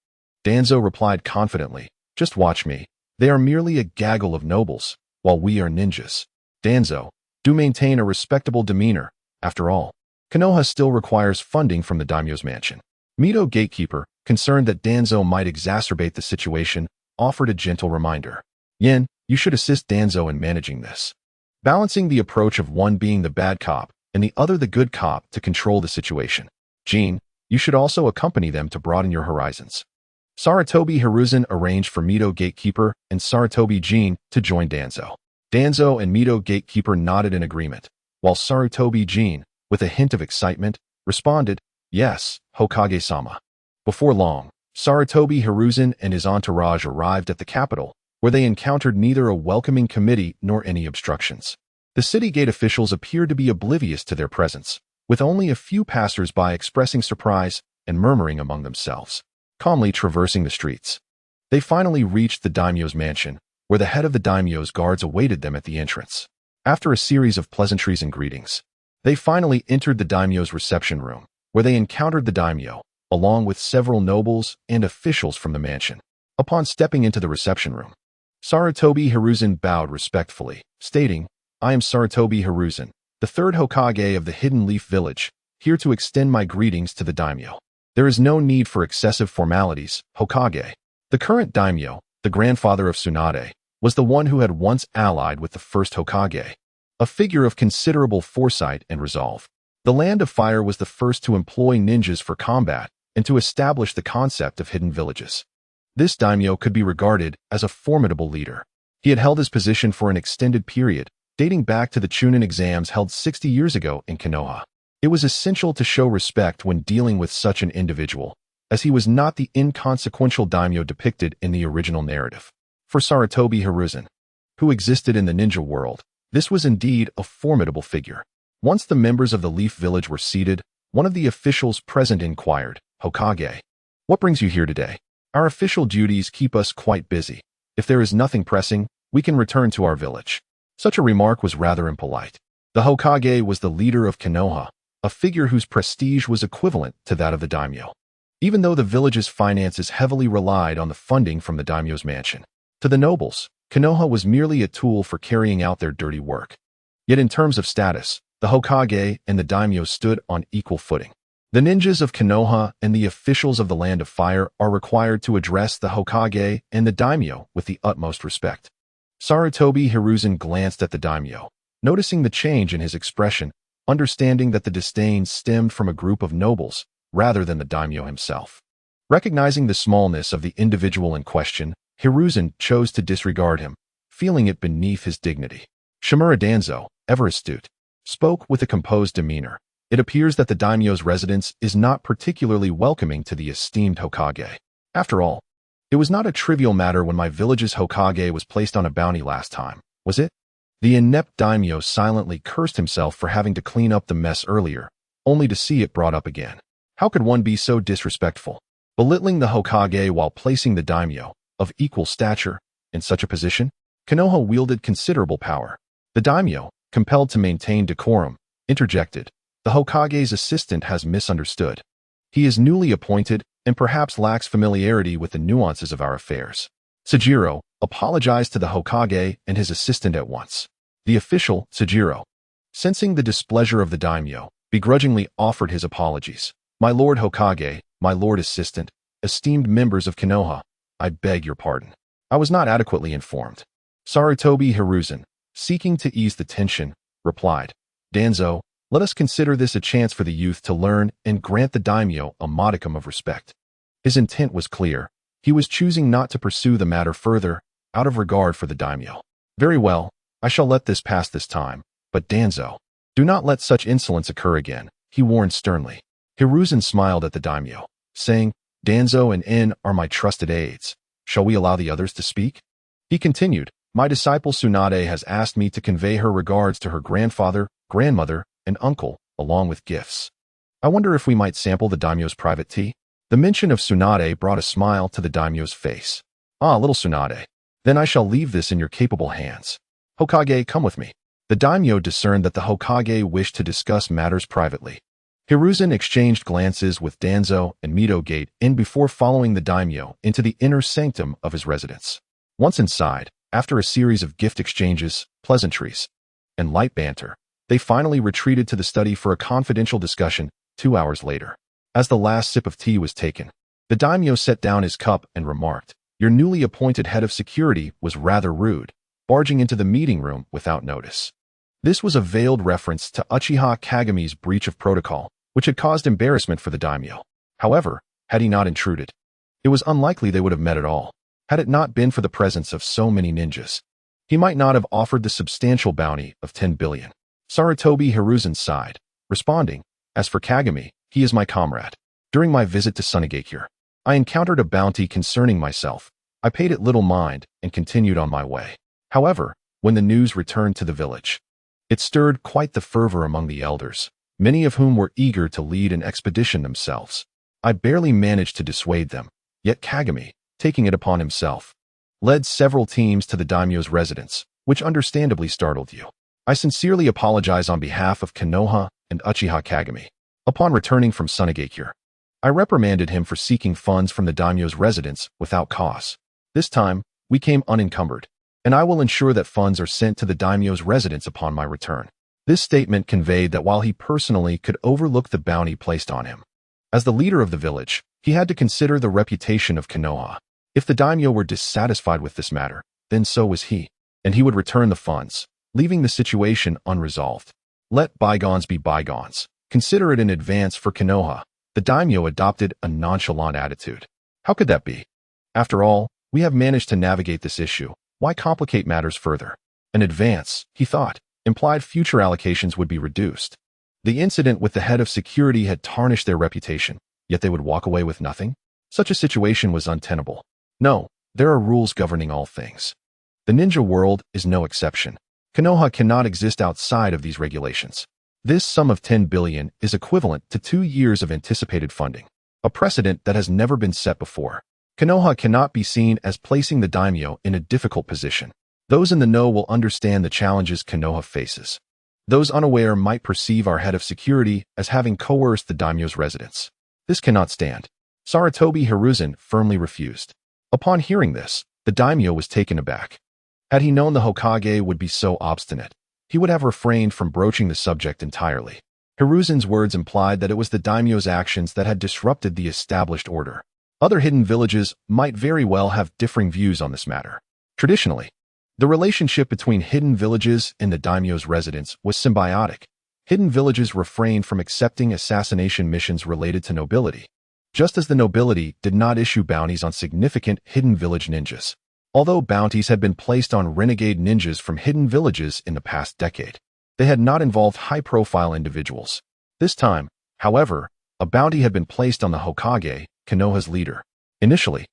Danzo replied confidently, just watch me. They are merely a gaggle of nobles, while we are ninjas. Danzo, do maintain a respectable demeanor. After all, Konoha still requires funding from the daimyo's mansion. Mito Gatekeeper, concerned that Danzo might exacerbate the situation, offered a gentle reminder. Yin, you should assist Danzo in managing this, balancing the approach of one being the bad cop and the other the good cop to control the situation. Jin, you should also accompany them to broaden your horizons. Sarutobi Hiruzen arranged for Mito Gatekeeper and Sarutobi Jin to join Danzo. Danzo and Mito Gatekeeper nodded in agreement, while Sarutobi Jin, with a hint of excitement, responded, yes, Hokage-sama. Before long, Sarutobi Hiruzen and his entourage arrived at the capital, where they encountered neither a welcoming committee nor any obstructions. The city gate officials appeared to be oblivious to their presence, with only a few passers-by expressing surprise and murmuring among themselves, calmly traversing the streets. They finally reached the daimyo's mansion, where the head of the daimyo's guards awaited them at the entrance. After a series of pleasantries and greetings, they finally entered the daimyo's reception room, where they encountered the daimyo, along with several nobles and officials from the mansion. Upon stepping into the reception room, Sarutobi Hiruzen bowed respectfully, stating, I am Sarutobi Hiruzen, the third Hokage of the Hidden Leaf Village, here to extend my greetings to the daimyo. There is no need for excessive formalities, Hokage. The current daimyo, the grandfather of Tsunade, was the one who had once allied with the First Hokage, a figure of considerable foresight and resolve. The Land of Fire was the first to employ ninjas for combat and to establish the concept of hidden villages. This daimyo could be regarded as a formidable leader. He had held his position for an extended period, dating back to the Chunin exams held 60 years ago in Konoha. It was essential to show respect when dealing with such an individual, as he was not the inconsequential daimyo depicted in the original narrative. For Sarutobi Hiruzen, who existed in the ninja world, this was indeed a formidable figure. Once the members of the Leaf Village were seated, one of the officials present inquired, Hokage, what brings you here today? Our official duties keep us quite busy. If there is nothing pressing, we can return to our village. Such a remark was rather impolite. The Hokage was the leader of Konoha, a figure whose prestige was equivalent to that of the daimyo. Even though the village's finances heavily relied on the funding from the daimyo's mansion, to the nobles, Konoha was merely a tool for carrying out their dirty work. Yet in terms of status, the Hokage and the daimyo stood on equal footing. The ninjas of Konoha and the officials of the Land of Fire are required to address the Hokage and the daimyo with the utmost respect. Sarutobi Hiruzen glanced at the daimyo, noticing the change in his expression, understanding that the disdain stemmed from a group of nobles rather than the daimyo himself. Recognizing the smallness of the individual in question, Hiruzen chose to disregard him, feeling it beneath his dignity. Shimura Danzo, ever astute, spoke with a composed demeanor. It appears that the daimyo's residence is not particularly welcoming to the esteemed Hokage. After all, it was not a trivial matter when my village's Hokage was placed on a bounty last time, was it? The inept daimyo silently cursed himself for having to clean up the mess earlier, only to see it brought up again. How could one be so disrespectful, belittling the Hokage while placing the daimyo, of equal stature, in such a position? Konoha wielded considerable power. The daimyo, compelled to maintain decorum, interjected. The Hokage's assistant has misunderstood. He is newly appointed and perhaps lacks familiarity with the nuances of our affairs. Sujiro apologized to the Hokage and his assistant at once. The official, Sujiro, sensing the displeasure of the daimyo, begrudgingly offered his apologies. My lord Hokage, my lord assistant, esteemed members of Konoha, I beg your pardon. I was not adequately informed. Sarutobi Hiruzen, seeking to ease the tension, replied, Danzo, let us consider this a chance for the youth to learn and grant the daimyo a modicum of respect. His intent was clear. He was choosing not to pursue the matter further, out of regard for the daimyo. Very well, I shall let this pass this time, but Danzo, do not let such insolence occur again, he warned sternly. Hiruzen smiled at the daimyo, saying, Danzo and En are my trusted aides. Shall we allow the others to speak? He continued, my disciple Tsunade has asked me to convey her regards to her grandfather, grandmother, and uncle, along with gifts. I wonder if we might sample the daimyo's private tea? The mention of Tsunade brought a smile to the daimyo's face. Ah, little Tsunade. Then I shall leave this in your capable hands. Hokage, come with me. The daimyo discerned that the Hokage wished to discuss matters privately. Hiruzen exchanged glances with Danzo and Midogate in before following the daimyo into the inner sanctum of his residence. Once inside, after a series of gift exchanges, pleasantries, and light banter, they finally retreated to the study for a confidential discussion 2 hours later. As the last sip of tea was taken, the daimyo set down his cup and remarked, your newly appointed head of security was rather rude, barging into the meeting room without notice. This was a veiled reference to Uchiha Kagami's breach of protocol, which had caused embarrassment for the daimyo. However, had he not intruded, it was unlikely they would have met at all. Had it not been for the presence of so many ninjas, he might not have offered the substantial bounty of 10 billion. Sarutobi Hiruzen sighed, responding, as for Kagami, he is my comrade. During my visit to Sunagakure, I encountered a bounty concerning myself. I paid it little mind and continued on my way. However, when the news returned to the village, it stirred quite the fervor among the elders, many of whom were eager to lead an expedition themselves. I barely managed to dissuade them, yet Kagami, taking it upon himself, led several teams to the daimyo's residence, which understandably startled you. I sincerely apologize on behalf of Konoha and Uchiha Kagami. Upon returning from Sunagakure, I reprimanded him for seeking funds from the daimyo's residence without cause. This time, we came unencumbered, and I will ensure that funds are sent to the daimyo's residence upon my return. This statement conveyed that while he personally could overlook the bounty placed on him, as the leader of the village, he had to consider the reputation of Konoha. If the daimyo were dissatisfied with this matter, then so was he, and he would return the funds, leaving the situation unresolved. Let bygones be bygones. Consider it an advance for Konoha. The daimyo adopted a nonchalant attitude. How could that be? After all, we have managed to navigate this issue. Why complicate matters further? An advance, he thought, implied future allocations would be reduced. The incident with the head of security had tarnished their reputation, yet they would walk away with nothing? Such a situation was untenable. No, there are rules governing all things. The ninja world is no exception. Konoha cannot exist outside of these regulations. This sum of 10 billion is equivalent to 2 years of anticipated funding, a precedent that has never been set before. Konoha cannot be seen as placing the daimyo in a difficult position. Those in the know will understand the challenges Konoha faces. Those unaware might perceive our head of security as having coerced the daimyo's residence. This cannot stand. Sarutobi Hiruzen firmly refused. Upon hearing this, the daimyo was taken aback. Had he known the Hokage would be so obstinate, he would have refrained from broaching the subject entirely. Hiruzen's words implied that it was the daimyo's actions that had disrupted the established order. Other hidden villages might very well have differing views on this matter. Traditionally, the relationship between hidden villages and the daimyo's residence was symbiotic. Hidden villages refrained from accepting assassination missions related to nobility, just as the nobility did not issue bounties on significant hidden village ninjas. Although bounties had been placed on renegade ninjas from hidden villages in the past decade, They had not involved high-profile individuals. This time, however, a bounty had been placed on the Hokage, Konoha's leader. Initially,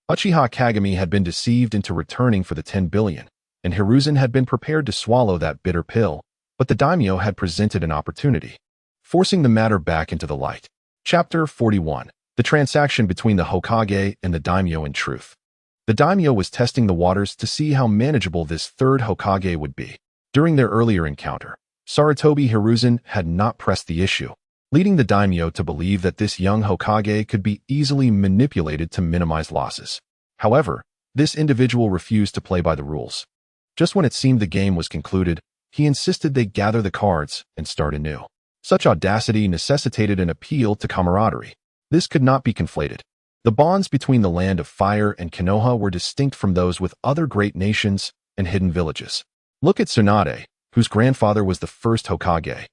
Uchiha Kagami had been deceived into returning for the 10 billion, and Hiruzen had been prepared to swallow that bitter pill, but the daimyo had presented an opportunity, forcing the matter back into the light. Chapter 41. The transaction between the Hokage and the daimyo in truth. The daimyo was testing the waters to see how manageable this third Hokage would be. During their earlier encounter, Sarutobi Hiruzen had not pressed the issue, leading the daimyo to believe that this young Hokage could be easily manipulated to minimize losses. However, this individual refused to play by the rules. Just when it seemed the game was concluded, he insisted they gather the cards and start anew. Such audacity necessitated an appeal to camaraderie. This could not be conflated. The bonds between the Land of Fire and Konoha were distinct from those with other great nations and hidden villages. Look at Tsunade, whose grandfather was the first Hokage,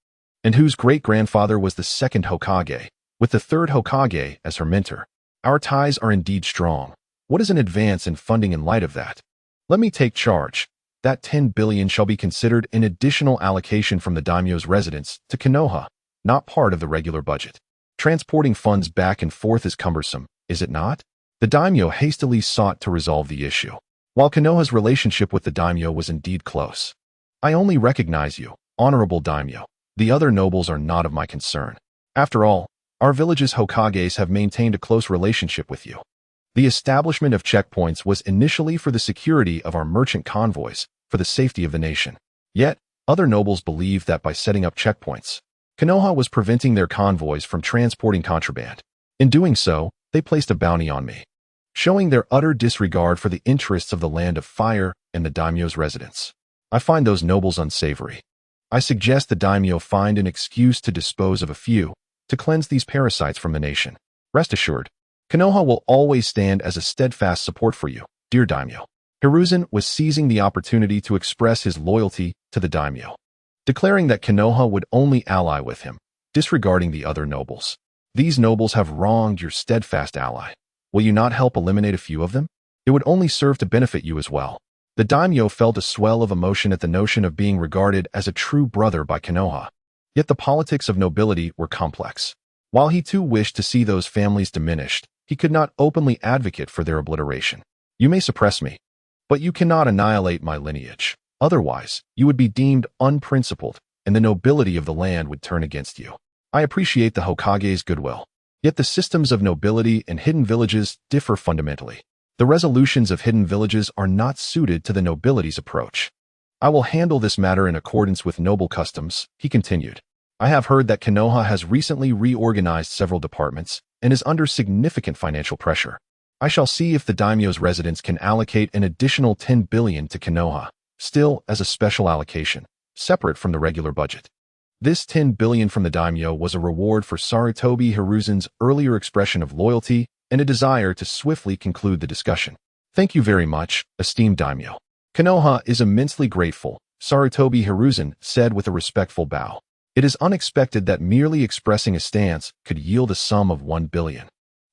and whose great-grandfather was the second Hokage, with the third Hokage as her mentor. Our ties are indeed strong. What is an advance in funding in light of that? Let me take charge. That 10 billion shall be considered an additional allocation from the daimyo's residence to Konoha, not part of the regular budget. Transporting funds back and forth is cumbersome, is it not? The daimyo hastily sought to resolve the issue. While Konoha's relationship with the daimyo was indeed close. I only recognize you, honorable daimyo. The other nobles are not of my concern. After all, our village's Hokages have maintained a close relationship with you. The establishment of checkpoints was initially for the security of our merchant convoys, for the safety of the nation. Yet, other nobles believed that by setting up checkpoints, Konoha was preventing their convoys from transporting contraband. In doing so, they placed a bounty on me, showing their utter disregard for the interests of the Land of Fire and the daimyo's residence. I find those nobles unsavory. I suggest the daimyo find an excuse to dispose of a few, to cleanse these parasites from the nation. Rest assured, Konoha will always stand as a steadfast support for you, dear daimyo. Hiruzen was seizing the opportunity to express his loyalty to the daimyo, declaring that Konoha would only ally with him, disregarding the other nobles. These nobles have wronged your steadfast ally. Will you not help eliminate a few of them? It would only serve to benefit you as well. The daimyo felt a swell of emotion at the notion of being regarded as a true brother by Konoha. Yet the politics of nobility were complex. While he too wished to see those families diminished, he could not openly advocate for their obliteration. You may suppress me, but you cannot annihilate my lineage. Otherwise, you would be deemed unprincipled, and the nobility of the land would turn against you. I appreciate the Hokage's goodwill. Yet the systems of nobility and hidden villages differ fundamentally. The resolutions of hidden villages are not suited to the nobility's approach. I will handle this matter in accordance with noble customs, he continued. I have heard that Konoha has recently reorganized several departments and is under significant financial pressure. I shall see if the daimyo's residence can allocate an additional 10 billion to Konoha, still as a special allocation, separate from the regular budget. This 10 billion from the daimyo was a reward for Sarutobi Hiruzen's earlier expression of loyalty and a desire to swiftly conclude the discussion. Thank you very much, esteemed daimyo. Konoha is immensely grateful, Sarutobi Hiruzen said with a respectful bow. It is unexpected that merely expressing a stance could yield a sum of 1 billion.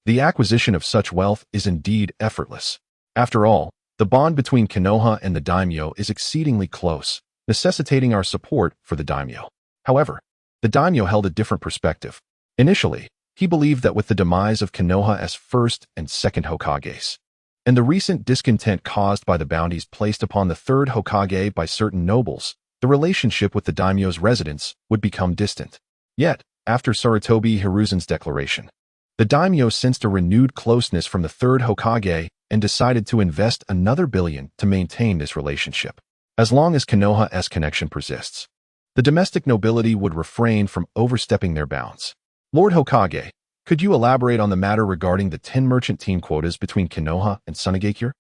The acquisition of such wealth is indeed effortless. After all, the bond between Konoha and the daimyo is exceedingly close, necessitating our support for the daimyo. However, the daimyo held a different perspective. Initially, he believed that with the demise of Konoha as first and second Hokages, and the recent discontent caused by the bounties placed upon the third Hokage by certain nobles, the relationship with the daimyo's residence would become distant. Yet, after Sarutobi Hiruzen's declaration, the daimyo sensed a renewed closeness from the third Hokage and decided to invest another billion to maintain this relationship. As long as Konoha's connection persists, the domestic nobility would refrain from overstepping their bounds. Lord Hokage, could you elaborate on the matter regarding the 10 merchant team quotas between Konoha and Sunagakure?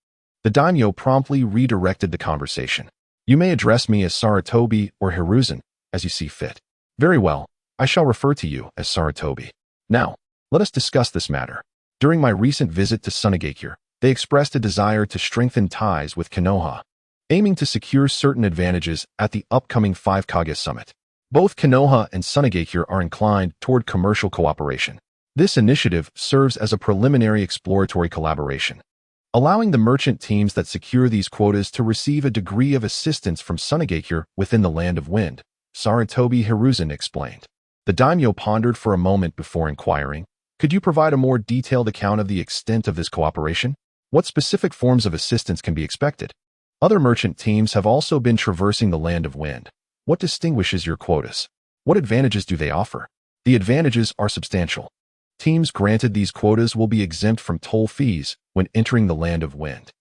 The daimyo promptly redirected the conversation. You may address me as Sarutobi or Hiruzen, as you see fit. Very well, I shall refer to you as Sarutobi. Now, let us discuss this matter. During my recent visit to Sunagakure, they expressed a desire to strengthen ties with Konoha, aiming to secure certain advantages at the upcoming 5 Kage Summit. Both Konoha and Sunagakure are inclined toward commercial cooperation. This initiative serves as a preliminary exploratory collaboration, allowing the merchant teams that secure these quotas to receive a degree of assistance from Sunagakure within the Land of Wind, Saratobi Hiruzen explained. The daimyo pondered for a moment before inquiring, "Could you provide a more detailed account of the extent of this cooperation? What specific forms of assistance can be expected? Other merchant teams have also been traversing the Land of Wind. What distinguishes your quotas? What advantages do they offer?" The advantages are substantial. Teams granted these quotas will be exempt from toll fees when entering the Land of Wind.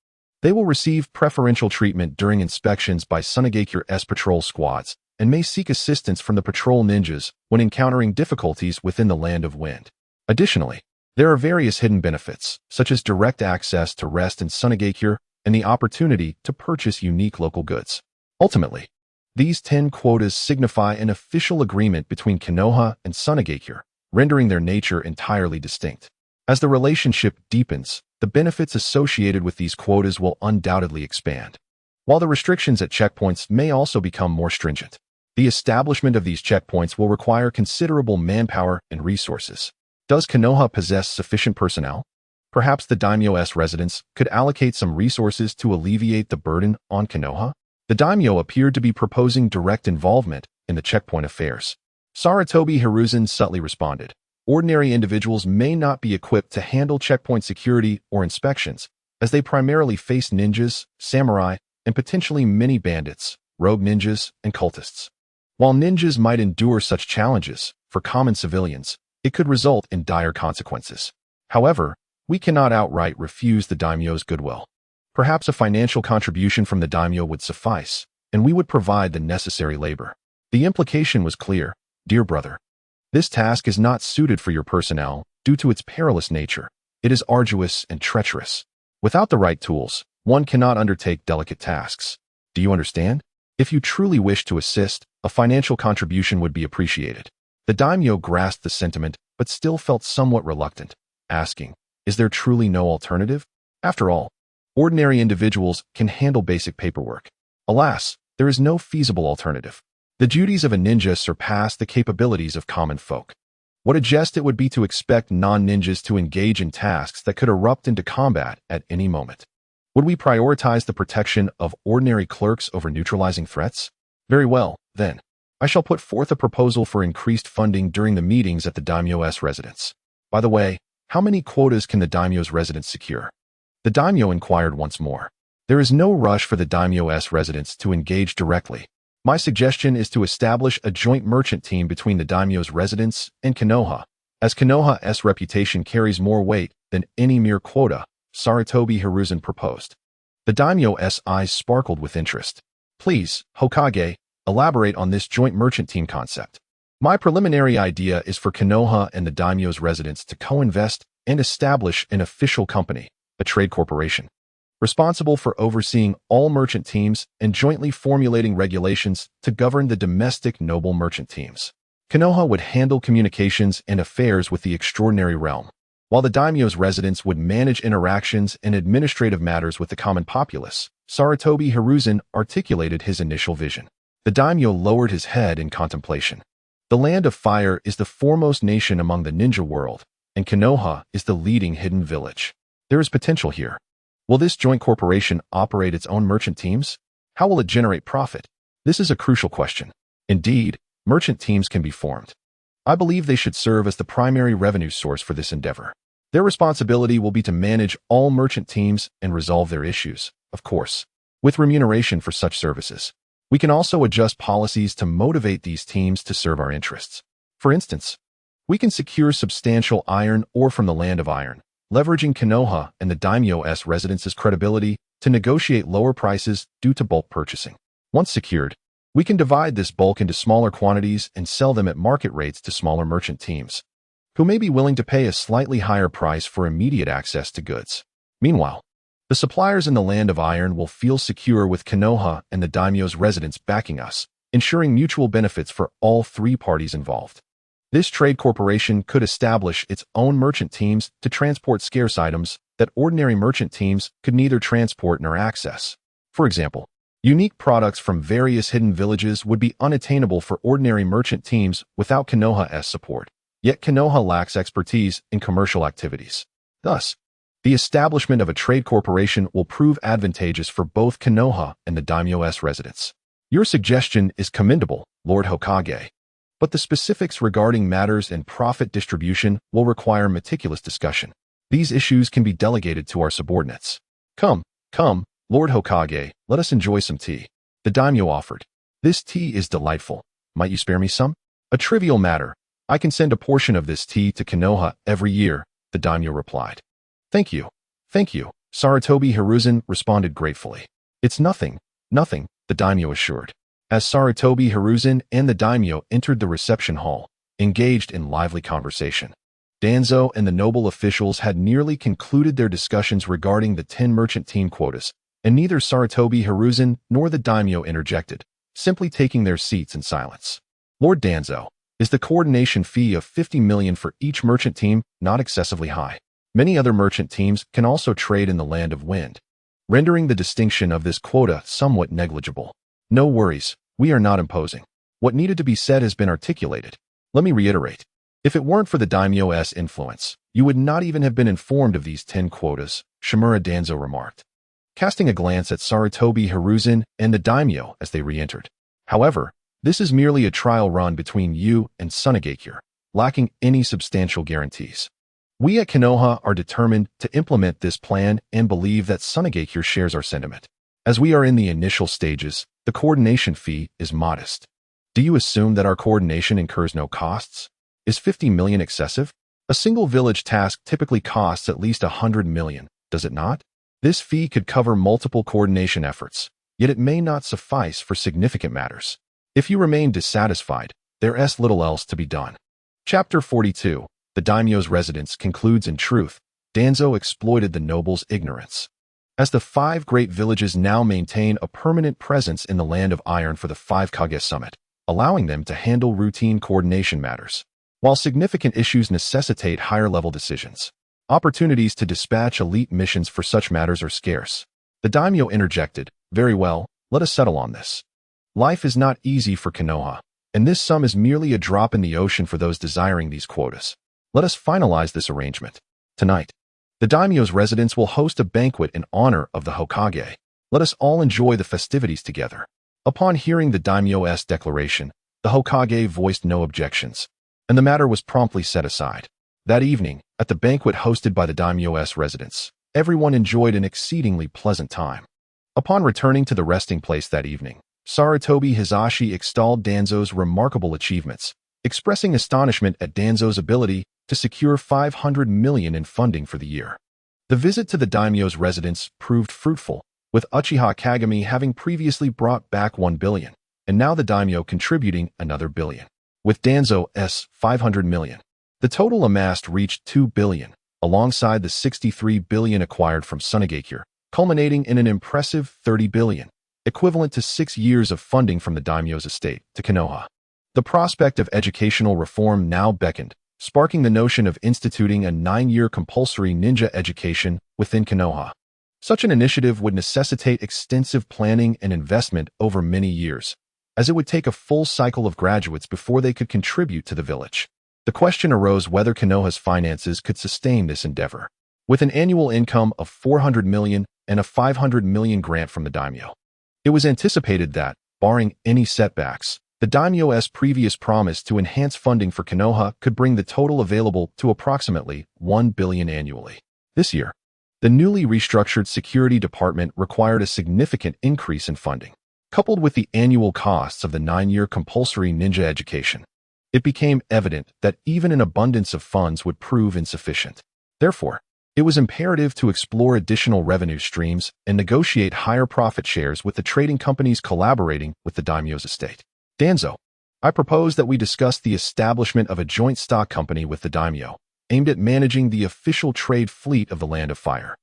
They will receive preferential treatment during inspections by Konohagakure's patrol squads and may seek assistance from the patrol ninjas when encountering difficulties within the Land of Wind. Additionally, there are various hidden benefits, such as direct access to rest in Konohagakure and the opportunity to purchase unique local goods. Ultimately, these 10 quotas signify an official agreement between Konoha and Konohagakure, rendering their nature entirely distinct. As the relationship deepens, the benefits associated with these quotas will undoubtedly expand, while the restrictions at checkpoints may also become more stringent. The establishment of these checkpoints will require considerable manpower and resources. Does Konoha possess sufficient personnel? Perhaps the daimyo's residents could allocate some resources to alleviate the burden on Konoha? The daimyo appeared to be proposing direct involvement in the checkpoint affairs. Saratobi Hiruzen subtly responded, "Ordinary individuals may not be equipped to handle checkpoint security or inspections, as they primarily face ninjas, samurai, and potentially many bandits, rogue ninjas, and cultists. While ninjas might endure such challenges, for common civilians, it could result in dire consequences. However, we cannot outright refuse the daimyo's goodwill. Perhaps a financial contribution from the daimyo would suffice, and we would provide the necessary labor." The implication was clear. "Dear brother, this task is not suited for your personnel due to its perilous nature. It is arduous and treacherous. Without the right tools, one cannot undertake delicate tasks. Do you understand? If you truly wish to assist, a financial contribution would be appreciated." The daimyo grasped the sentiment but still felt somewhat reluctant, asking, "Is there truly no alternative? After all, ordinary individuals can handle basic paperwork. Alas, there is no feasible alternative. The duties of a ninja surpass the capabilities of common folk. What a jest it would be to expect non-ninjas to engage in tasks that could erupt into combat at any moment. Would we prioritize the protection of ordinary clerks over neutralizing threats? Very well, then. I shall put forth a proposal for increased funding during the meetings at the daimyo's residence. By the way, how many quotas can the daimyo's residents secure?" The daimyo inquired once more. "There is no rush for the daimyo's residents to engage directly. My suggestion is to establish a joint merchant team between the daimyo's residents and Konoha, as Konoha's reputation carries more weight than any mere quota," Saratobi Hiruzen proposed. The daimyo's eyes sparkled with interest. "Please, Hokage, elaborate on this joint merchant team concept." "My preliminary idea is for Konoha and the daimyo's residents to co-invest and establish an official company, a trade corporation, responsible for overseeing all merchant teams and jointly formulating regulations to govern the domestic noble merchant teams. Konoha would handle communications and affairs with the extraordinary realm, while the daimyo's residents would manage interactions and administrative matters with the common populace." Saratobi Hiruzen articulated his initial vision. The daimyo lowered his head in contemplation. "The Land of Fire is the foremost nation among the ninja world, and Konoha is the leading hidden village. There is potential here. Will this joint corporation operate its own merchant teams? How will it generate profit? This is a crucial question. Indeed, merchant teams can be formed. I believe they should serve as the primary revenue source for this endeavor. Their responsibility will be to manage all merchant teams and resolve their issues, of course, with remuneration for such services. We can also adjust policies to motivate these teams to serve our interests. For instance, we can secure substantial iron ore from the Land of Iron, leveraging Konoha and the daimyo's residents' credibility to negotiate lower prices due to bulk purchasing. Once secured, we can divide this bulk into smaller quantities and sell them at market rates to smaller merchant teams, who may be willing to pay a slightly higher price for immediate access to goods. Meanwhile, the suppliers in the Land of Iron will feel secure with Konoha and the daimyo's residents backing us, ensuring mutual benefits for all three parties involved. This trade corporation could establish its own merchant teams to transport scarce items that ordinary merchant teams could neither transport nor access. For example, unique products from various hidden villages would be unattainable for ordinary merchant teams without Konoha's support. Yet Konoha lacks expertise in commercial activities. Thus, the establishment of a trade corporation will prove advantageous for both Konoha and the daimyo's residents. Your suggestion is commendable, Lord Hokage. But the specifics regarding matters and profit distribution will require meticulous discussion. These issues can be delegated to our subordinates. Come, Lord Hokage, let us enjoy some tea. The daimyo offered. This tea is delightful. Might you spare me some? A trivial matter. I can send a portion of this tea to Konoha every year, the daimyo replied. Thank you. Sarutobi Hiruzen responded gratefully. It's nothing, the daimyo assured. As Sarutobi Hiruzen and the daimyo entered the reception hall, engaged in lively conversation. Danzo and the noble officials had nearly concluded their discussions regarding the 10 merchant team quotas, and neither Sarutobi Hiruzen nor the daimyo interjected, simply taking their seats in silence. Lord Danzo, is the coordination fee of 50 million for each merchant team not excessively high? Many other merchant teams can also trade in the land of wind, rendering the distinction of this quota somewhat negligible. No worries, we are not imposing. What needed to be said has been articulated. Let me reiterate. If it weren't for the daimyo's influence, you would not even have been informed of these 10 quotas, Shimura Danzo remarked, casting a glance at Sarutobi Hiruzen and the daimyo as they re-entered. However, this is merely a trial run between you and Sunagakure, lacking any substantial guarantees. We at Konoha are determined to implement this plan and believe that Sunagakure shares our sentiment. As we are in the initial stages, the coordination fee is modest. Do you assume that our coordination incurs no costs? Is 50 million excessive? A single village task typically costs at least 100 million, does it not? This fee could cover multiple coordination efforts, yet it may not suffice for significant matters. If you remain dissatisfied, there is little else to be done. Chapter 42. The daimyo's residence concludes. In truth, Danzo exploited the noble's ignorance. As the 5 great villages now maintain a permanent presence in the land of iron for the 5 Kage summit, allowing them to handle routine coordination matters. While significant issues necessitate higher-level decisions, opportunities to dispatch elite missions for such matters are scarce. The daimyo interjected, very well, let us settle on this. Life is not easy for Konoha, and this sum is merely a drop in the ocean for those desiring these quotas. Let us finalize this arrangement. Tonight, the daimyo's residence will host a banquet in honor of the Hokage. Let us all enjoy the festivities together. Upon hearing the daimyo's declaration, the Hokage voiced no objections, and the matter was promptly set aside. That evening, at the banquet hosted by the daimyo's residence, everyone enjoyed an exceedingly pleasant time. Upon returning to the resting place that evening, Sarutobi Hizashi extolled Danzo's remarkable achievements, expressing astonishment at Danzo's ability to secure 500 million in funding for the year. The visit to the daimyo's residence proved fruitful, with Uchiha Kagami having previously brought back 1 billion, and now the daimyo contributing another billion. With Danzo's 500 million, the total amassed reached 2 billion, alongside the 63 billion acquired from Sunagakure, culminating in an impressive 30 billion, equivalent to 6 years of funding from the daimyo's estate to Konoha. The prospect of educational reform now beckoned, sparking the notion of instituting a 9-year compulsory ninja education within Konoha. Such an initiative would necessitate extensive planning and investment over many years, as it would take a full cycle of graduates before they could contribute to the village. The question arose whether Konoha's finances could sustain this endeavor. With an annual income of 400 million and a 500 million grant from the daimyo, it was anticipated that, barring any setbacks, the daimyo's previous promise to enhance funding for Konoha could bring the total available to approximately 1 billion annually. This year, the newly restructured security department required a significant increase in funding. Coupled with the annual costs of the 9-year compulsory ninja education, it became evident that even an abundance of funds would prove insufficient. Therefore, it was imperative to explore additional revenue streams and negotiate higher profit shares with the trading companies collaborating with the daimyo's estate. Danzo, I propose that we discuss the establishment of a joint stock company with the daimyo, aimed at managing the official trade fleet of the Land of Fire.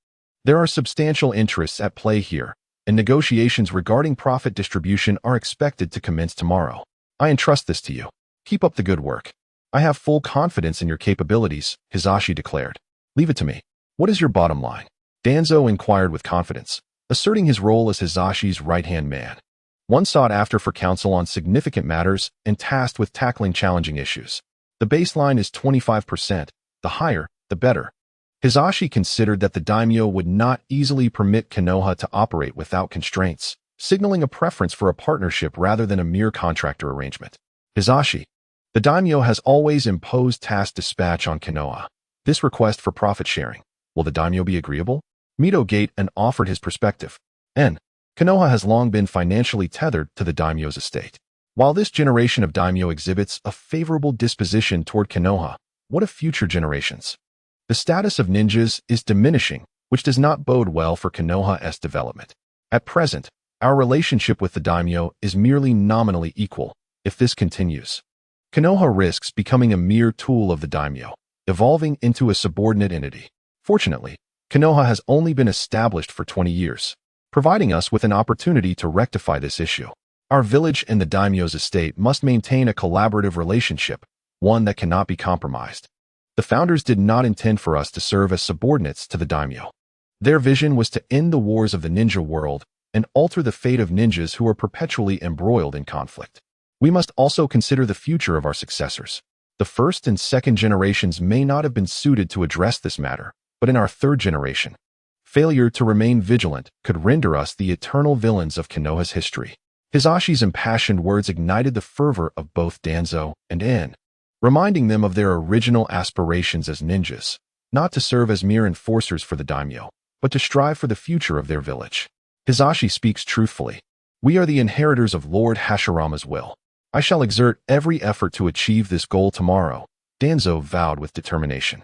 There are substantial interests at play here, and negotiations regarding profit distribution are expected to commence tomorrow. I entrust this to you. Keep up the good work. I have full confidence in your capabilities, Hizashi declared. Leave it to me. What is your bottom line? Danzo inquired with confidence, asserting his role as Hizashi's right-hand man. One sought after for counsel on significant matters and tasked with tackling challenging issues. The baseline is 25%. The higher, the better. Hizashi considered that the daimyo would not easily permit Konoha to operate without constraints, signaling a preference for a partnership rather than a mere contractor arrangement. Hizashi. The daimyo has always imposed task dispatch on Konoha. This request for profit sharing. Will the daimyo be agreeable? Mito gate and offered his perspective. N. Konoha has long been financially tethered to the daimyo's estate. While this generation of daimyo exhibits a favorable disposition toward Konoha, what of future generations? The status of ninjas is diminishing, which does not bode well for Konoha's development. At present, our relationship with the daimyo is merely nominally equal. If this continues, Konoha risks becoming a mere tool of the daimyo, evolving into a subordinate entity. Fortunately, Konoha has only been established for 20 years, providing us with an opportunity to rectify this issue. Our village and the daimyo's estate must maintain a collaborative relationship, one that cannot be compromised. The founders did not intend for us to serve as subordinates to the daimyo. Their vision was to end the wars of the ninja world and alter the fate of ninjas who are perpetually embroiled in conflict. We must also consider the future of our successors. The first and second generations may not have been suited to address this matter, but in our third generation, failure to remain vigilant could render us the eternal villains of Konoha's history. Hizashi's impassioned words ignited the fervor of both Danzo and En, reminding them of their original aspirations as ninjas, not to serve as mere enforcers for the daimyo, but to strive for the future of their village. Hizashi speaks truthfully. We are the inheritors of Lord Hashirama's will. I shall exert every effort to achieve this goal tomorrow, Danzo vowed with determination.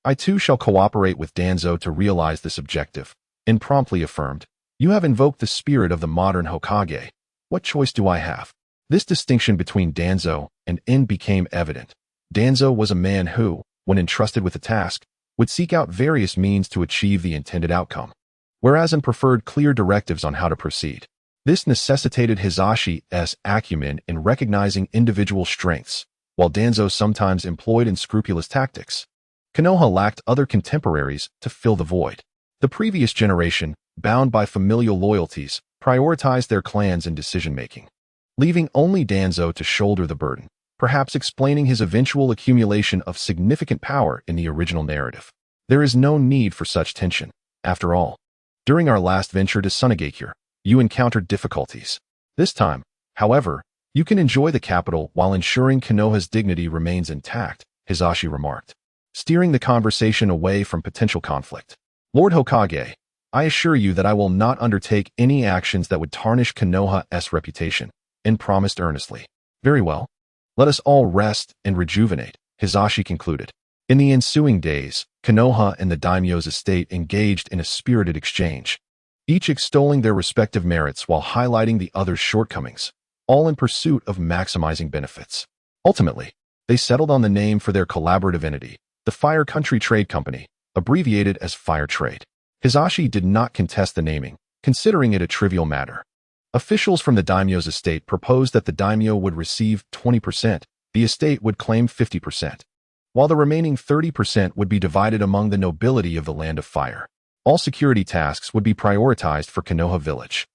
I too shall cooperate with Danzo to realize this objective, and promptly affirmed, you have invoked the spirit of the modern Hokage. What choice do I have? This distinction between Danzo and En became evident. Danzo was a man who, when entrusted with a task, would seek out various means to achieve the intended outcome, whereas En preferred clear directives on how to proceed. This necessitated Hizashi's acumen in recognizing individual strengths, while Danzo sometimes employed unscrupulous tactics. Konoha lacked other contemporaries to fill the void. The previous generation, bound by familial loyalties, prioritized their clans in decision-making, leaving only Danzo to shoulder the burden, perhaps explaining his eventual accumulation of significant power in the original narrative. There is no need for such tension. After all, during our last venture to Sunagakure, you encountered difficulties. This time, however, you can enjoy the capital while ensuring Konoha's dignity remains intact, Hizashi remarked, steering the conversation away from potential conflict. Lord Hokage, I assure you that I will not undertake any actions that would tarnish Konoha's reputation, En promised earnestly. Very well. Let us all rest and rejuvenate, Hizashi concluded. In the ensuing days, Konoha and the daimyo's estate engaged in a spirited exchange, each extolling their respective merits while highlighting the other's shortcomings, all in pursuit of maximizing benefits. Ultimately, they settled on the name for their collaborative entity, the Fire Country Trade Company, abbreviated as Fire Trade. Hizashi did not contest the naming, considering it a trivial matter. Officials from the daimyo's estate proposed that the daimyo would receive 20%, the estate would claim 50%, while the remaining 30% would be divided among the nobility of the Land of Fire. All security tasks would be prioritized for Konoha Village.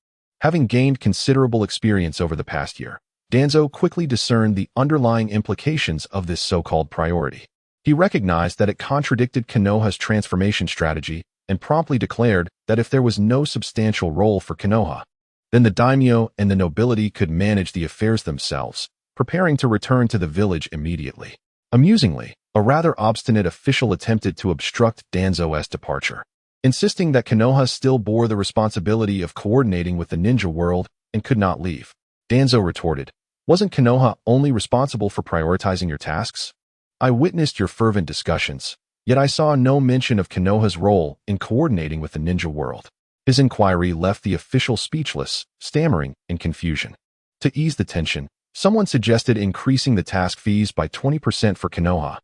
Having gained considerable experience over the past year, Danzo quickly discerned the underlying implications of this so-called priority. He recognized that it contradicted Konoha's transformation strategy and promptly declared that if there was no substantial role for Konoha, then the daimyo and the nobility could manage the affairs themselves, preparing to return to the village immediately. Amusingly, a rather obstinate official attempted to obstruct Danzo's departure, insisting that Konoha still bore the responsibility of coordinating with the ninja world and could not leave. Danzo retorted, wasn't Konoha only responsible for prioritizing your tasks? I witnessed your fervent discussions, yet I saw no mention of Konoha's role in coordinating with the ninja world. His inquiry left the official speechless, stammering in confusion. To ease the tension, someone suggested increasing the task fees by 20% for Konoha,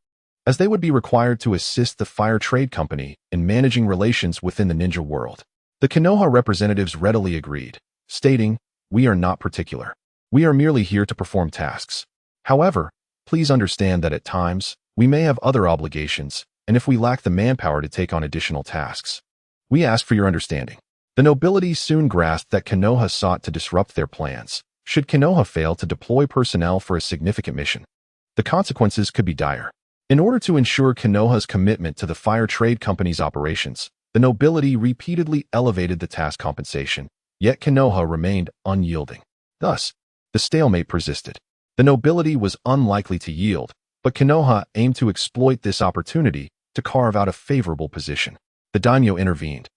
as they would be required to assist the Fire Trade Company in managing relations within the ninja world. The Konoha representatives readily agreed, stating, we are not particular. We are merely here to perform tasks. However, please understand that at times, we may have other obligations, and if we lack the manpower to take on additional tasks, we ask for your understanding. The nobility soon grasped that Konoha sought to disrupt their plans. Should Konoha fail to deploy personnel for a significant mission, the consequences could be dire. In order to ensure Konoha's commitment to the Fire Trade Company's operations, the nobility repeatedly elevated the task compensation, Yet Konoha remained unyielding. Thus, the stalemate persisted. The nobility was unlikely to yield, but Konoha aimed to exploit this opportunity to carve out a favorable position. The daimyo intervened,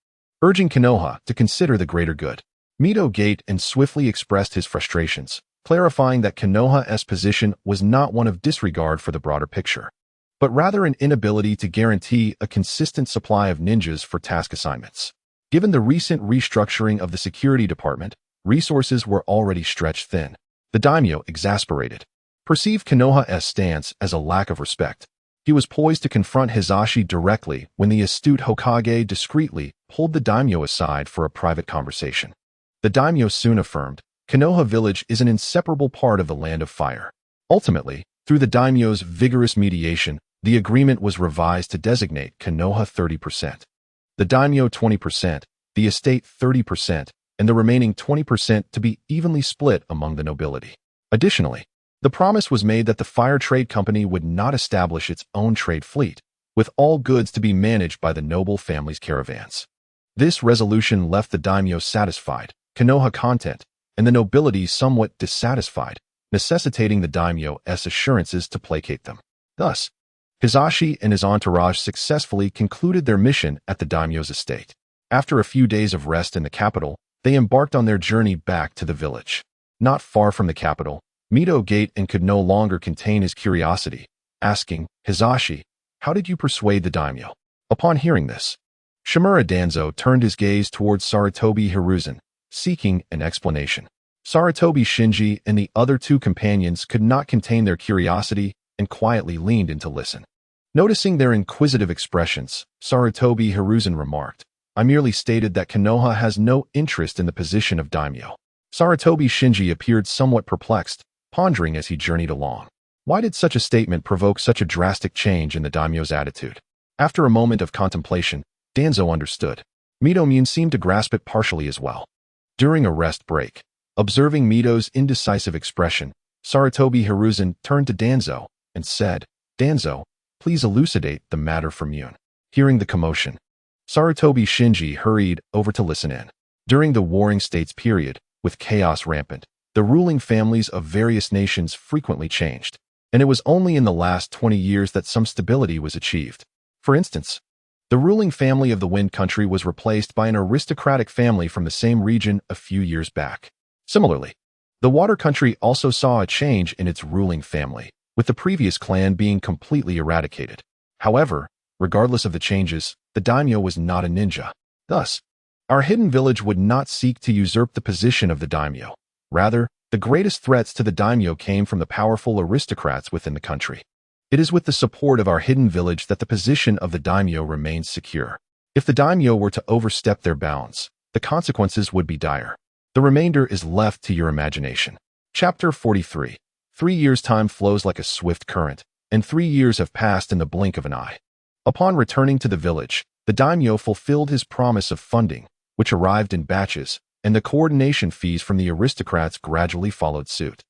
urging Konoha to consider the greater good. Mito gaped and swiftly expressed his frustrations, clarifying that Konoha's position was not one of disregard for the broader picture, but rather an inability to guarantee a consistent supply of ninjas for task assignments. Given the recent restructuring of the security department, resources were already stretched thin. The daimyo, exasperated, perceived Konoha's stance as a lack of respect. He was poised to confront Hisashi directly when the astute Hokage discreetly pulled the daimyo aside for a private conversation. The daimyo soon affirmed, Konoha village is an inseparable part of the Land of Fire. Ultimately, through the daimyo's vigorous mediation, the agreement was revised to designate Konoha 30%, the daimyo 20%, the estate 30%, and the remaining 20% to be evenly split among the nobility. Additionally, the promise was made that the Fire Trade Company would not establish its own trade fleet, with all goods to be managed by the noble family's caravans. This resolution left the daimyo satisfied, Konoha content, and the nobility somewhat dissatisfied, necessitating the daimyo's assurances to placate them. Thus, Hisashi and his entourage successfully concluded their mission at the daimyo's estate. After a few days of rest in the capital, they embarked on their journey back to the village. Not far from the capital, Mito gaped and could no longer contain his curiosity, asking, Hisashi, how did you persuade the daimyo? Upon hearing this, Shimura Danzo turned his gaze towards Sarutobi Hiruzen, seeking an explanation. Sarutobi Shinji and the other two companions could not contain their curiosity and quietly leaned in to listen. Noticing their inquisitive expressions, Sarutobi Hiruzen remarked, I merely stated that Konoha has no interest in the position of daimyo. Sarutobi Shinji appeared somewhat perplexed, pondering as he journeyed along. Why did such a statement provoke such a drastic change in the daimyo's attitude? After a moment of contemplation, Danzo understood. Mito seemed to grasp it partially as well. During a rest break, observing Mito's indecisive expression, Sarutobi Hiruzen turned to Danzo and said, Danzo, please elucidate the matter for Mune. Hearing the commotion, Sarutobi Shinji hurried over to listen in. During the Warring States period, with chaos rampant, the ruling families of various nations frequently changed, and it was only in the last 20 years that some stability was achieved. For instance, the ruling family of the Wind Country was replaced by an aristocratic family from the same region a few years back. Similarly, the Water Country also saw a change in its ruling family, with the previous clan being completely eradicated. However, regardless of the changes, the daimyo was not a ninja. Thus, our hidden village would not seek to usurp the position of the daimyo. Rather, the greatest threats to the daimyo came from the powerful aristocrats within the country. It is with the support of our hidden village that the position of the daimyo remains secure. If the daimyo were to overstep their bounds, the consequences would be dire. The remainder is left to your imagination. Chapter 43. 3 years' time flows like a swift current, and 3 years have passed in the blink of an eye. Upon returning to the village, the daimyo fulfilled his promise of funding, which arrived in batches, and the coordination fees from the aristocrats gradually followed suit.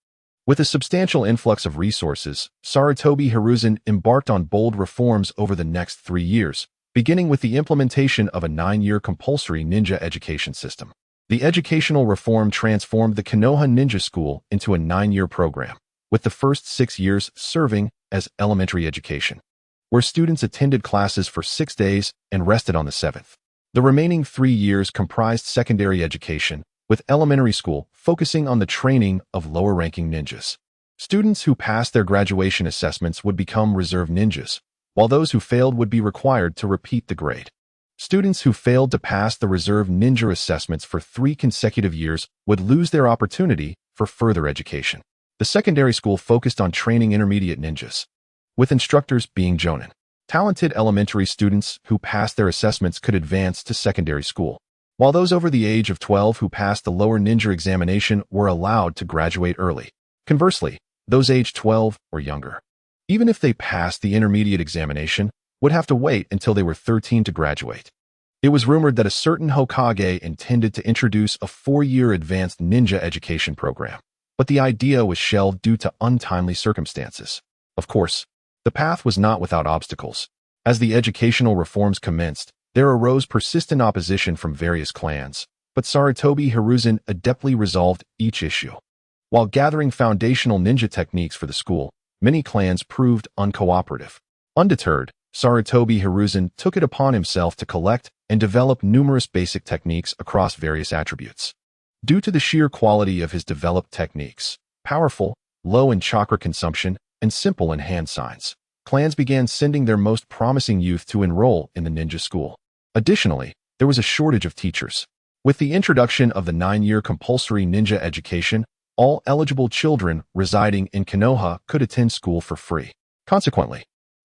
With a substantial influx of resources, Sarutobi Hiruzen embarked on bold reforms over the next 3 years, beginning with the implementation of a 9-year compulsory ninja education system. The educational reform transformed the Konoha Ninja School into a 9-year program, with the first 6 years serving as elementary education, where students attended classes for 6 days and rested on the 7th. The remaining 3 years comprised secondary education, with elementary school focusing on the training of lower-ranking ninjas. Students who passed their graduation assessments would become reserve ninjas, while those who failed would be required to repeat the grade. Students who failed to pass the reserve ninja assessments for 3 consecutive years would lose their opportunity for further education. The secondary school focused on training intermediate ninjas, with instructors being jonin. Talented elementary students who passed their assessments could advance to secondary school, while those over the age of 12 who passed the lower ninja examination were allowed to graduate early. Conversely, those aged 12 or younger, even if they passed the intermediate examination, would have to wait until they were 13 to graduate. It was rumored that a certain Hokage intended to introduce a 4-year advanced ninja education program, but the idea was shelved due to untimely circumstances. Of course, the path was not without obstacles. As the educational reforms commenced, there arose persistent opposition from various clans, but Sarutobi Hiruzen adeptly resolved each issue. While gathering foundational ninja techniques for the school, many clans proved uncooperative. Undeterred, Sarutobi Hiruzen took it upon himself to collect and develop numerous basic techniques across various attributes. Due to the sheer quality of his developed techniques, powerful, low in chakra consumption, and simple in hand signs, clans began sending their most promising youth to enroll in the ninja school. Additionally, there was a shortage of teachers. With the introduction of the 9-year compulsory ninja education, all eligible children residing in Konoha could attend school for free. Consequently,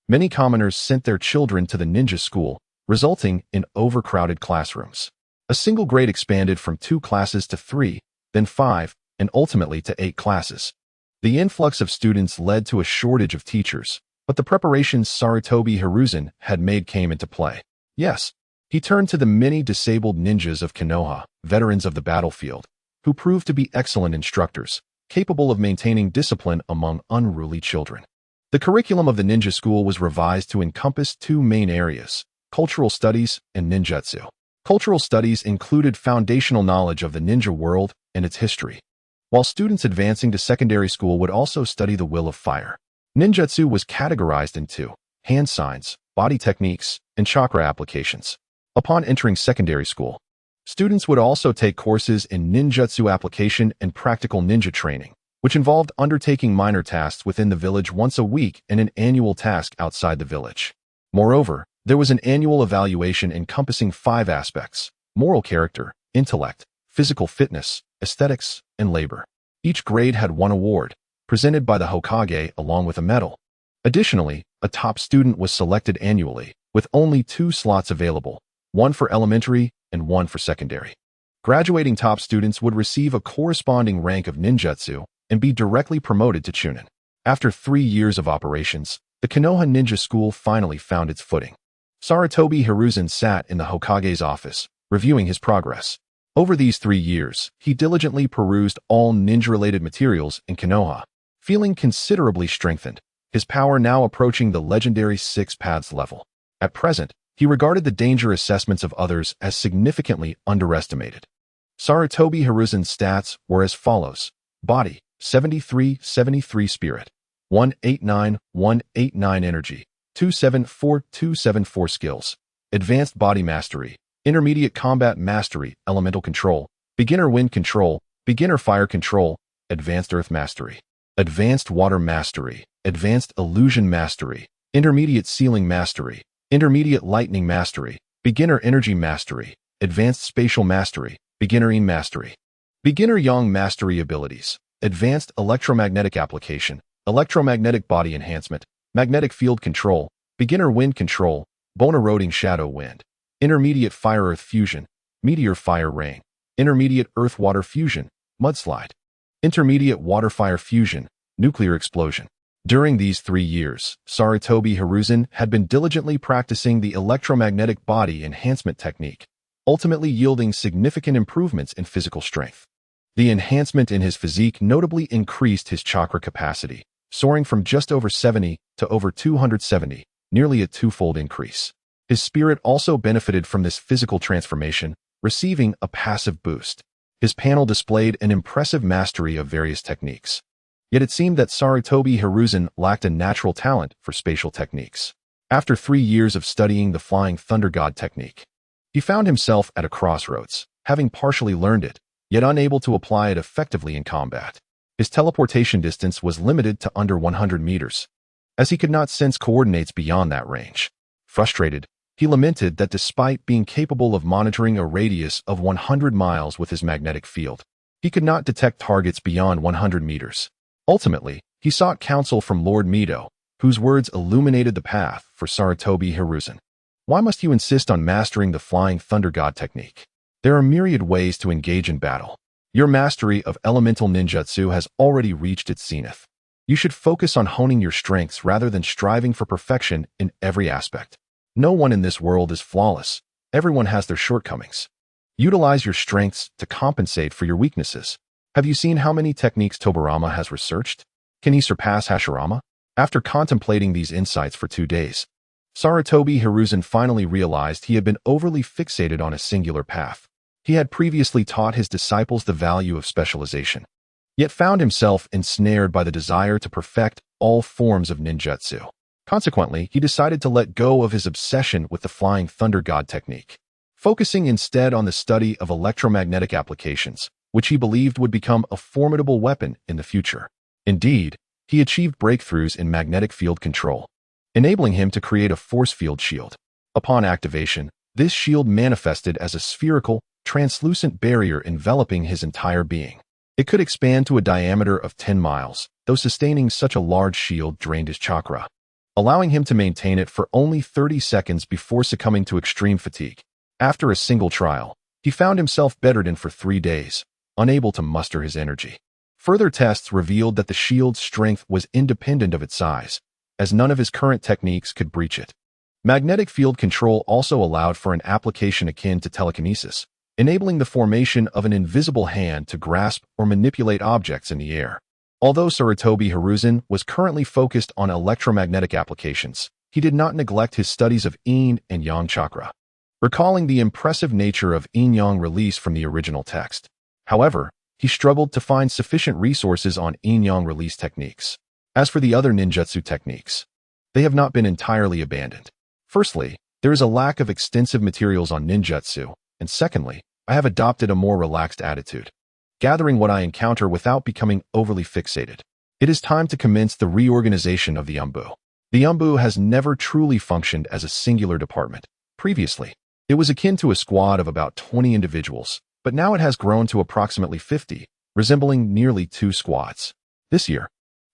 many commoners sent their children to the ninja school, resulting in overcrowded classrooms. A single grade expanded from 2 classes to 3, then 5, and ultimately to 8 classes. The influx of students led to a shortage of teachers, but the preparations Sarutobi Hiruzen had made came into play. Yes, he turned to the many disabled ninjas of Konoha, veterans of the battlefield, who proved to be excellent instructors, capable of maintaining discipline among unruly children. The curriculum of the ninja school was revised to encompass 2 main areas: cultural studies and ninjutsu. Cultural studies included foundational knowledge of the ninja world and its history, while students advancing to secondary school would also study the will of fire. Ninjutsu was categorized into hand signs, body techniques, and chakra applications. Upon entering secondary school, students would also take courses in ninjutsu application and practical ninja training, which involved undertaking minor tasks within the village once a week and an annual task outside the village. Moreover, there was an annual evaluation encompassing 5 aspects: moral character, intellect, physical fitness, aesthetics, and labor. Each grade had 1 award, presented by the Hokage along with a medal. Additionally, a top student was selected annually, with only 2 slots available, 1 for elementary and 1 for secondary. Graduating top students would receive a corresponding rank of ninjutsu and be directly promoted to chunin. After 3 years of operations, the Konoha Ninja School finally found its footing. Sarutobi Hiruzen sat in the Hokage's office, reviewing his progress. Over these 3 years, he diligently perused all ninja-related materials in Konoha, feeling considerably strengthened, his power now approaching the legendary 6 paths level. At present, he regarded the danger assessments of others as significantly underestimated. Sarutobi Hiruzen's stats were as follows: body, 73 spirit, 189 energy, 274 skills, advanced body mastery, intermediate combat mastery, elemental control, beginner wind control, beginner fire control, advanced earth mastery, advanced water mastery, advanced illusion mastery, intermediate ceiling mastery, intermediate lightning mastery, beginner energy mastery, advanced spatial mastery, beginner Yin mastery, beginner Yang mastery abilities, advanced electromagnetic application, electromagnetic body enhancement, magnetic field control, beginner wind control, bone eroding shadow wind, intermediate fire-earth fusion, meteor fire rain, intermediate earth-water fusion, mudslide, intermediate water-fire fusion, nuclear explosion. During these 3 years, Sarutobi Hiruzen had been diligently practicing the electromagnetic body enhancement technique, ultimately yielding significant improvements in physical strength. The enhancement in his physique notably increased his chakra capacity, soaring from just over 70 to over 270, nearly a 2-fold increase. His spirit also benefited from this physical transformation, receiving a passive boost. His panel displayed an impressive mastery of various techniques. Yet it seemed that Sarutobi Hiruzen lacked a natural talent for spatial techniques. After 3 years of studying the Flying Thunder God technique, he found himself at a crossroads, having partially learned it, yet unable to apply it effectively in combat. His teleportation distance was limited to under 100 meters, as he could not sense coordinates beyond that range. Frustrated, he lamented that despite being capable of monitoring a radius of 100 miles with his magnetic field, he could not detect targets beyond 100 meters. Ultimately, he sought counsel from Lord Mido, whose words illuminated the path for Sarutobi Hiruzen. Why must you insist on mastering the Flying Thunder God technique? There are myriad ways to engage in battle. Your mastery of elemental ninjutsu has already reached its zenith. You should focus on honing your strengths rather than striving for perfection in every aspect. No one in this world is flawless. Everyone has their shortcomings. Utilize your strengths to compensate for your weaknesses. Have you seen how many techniques Tobirama has researched? Can he surpass Hashirama? After contemplating these insights for 2 days, Sarutobi Hiruzen finally realized he had been overly fixated on a singular path. He had previously taught his disciples the value of specialization, yet found himself ensnared by the desire to perfect all forms of ninjutsu. Consequently, he decided to let go of his obsession with the Flying Thunder God technique, focusing instead on the study of electromagnetic applications, which he believed would become a formidable weapon in the future. Indeed, he achieved breakthroughs in magnetic field control, enabling him to create a force field shield. Upon activation, this shield manifested as a spherical, translucent barrier enveloping his entire being. It could expand to a diameter of 10 miles, though sustaining such a large shield drained his chakra, allowing him to maintain it for only 30 seconds before succumbing to extreme fatigue. After a single trial, he found himself bedridden for 3 days, unable to muster his energy. Further tests revealed that the shield's strength was independent of its size, as none of his current techniques could breach it. Magnetic field control also allowed for an application akin to telekinesis, enabling the formation of an invisible hand to grasp or manipulate objects in the air. Although Sarutobi Hiruzen was currently focused on electromagnetic applications, he did not neglect his studies of yin and yang chakra, recalling the impressive nature of yin-yang release from the original text. However, he struggled to find sufficient resources on yin-yang release techniques. As for the other ninjutsu techniques, they have not been entirely abandoned. Firstly, there is a lack of extensive materials on ninjutsu, and secondly, I have adopted a more relaxed attitude, gathering what I encounter without becoming overly fixated. It is time to commence the reorganization of the Umbu. The Umbu has never truly functioned as a singular department. Previously, it was akin to a squad of about 20 individuals, but now it has grown to approximately 50, resembling nearly 2 squads. This year,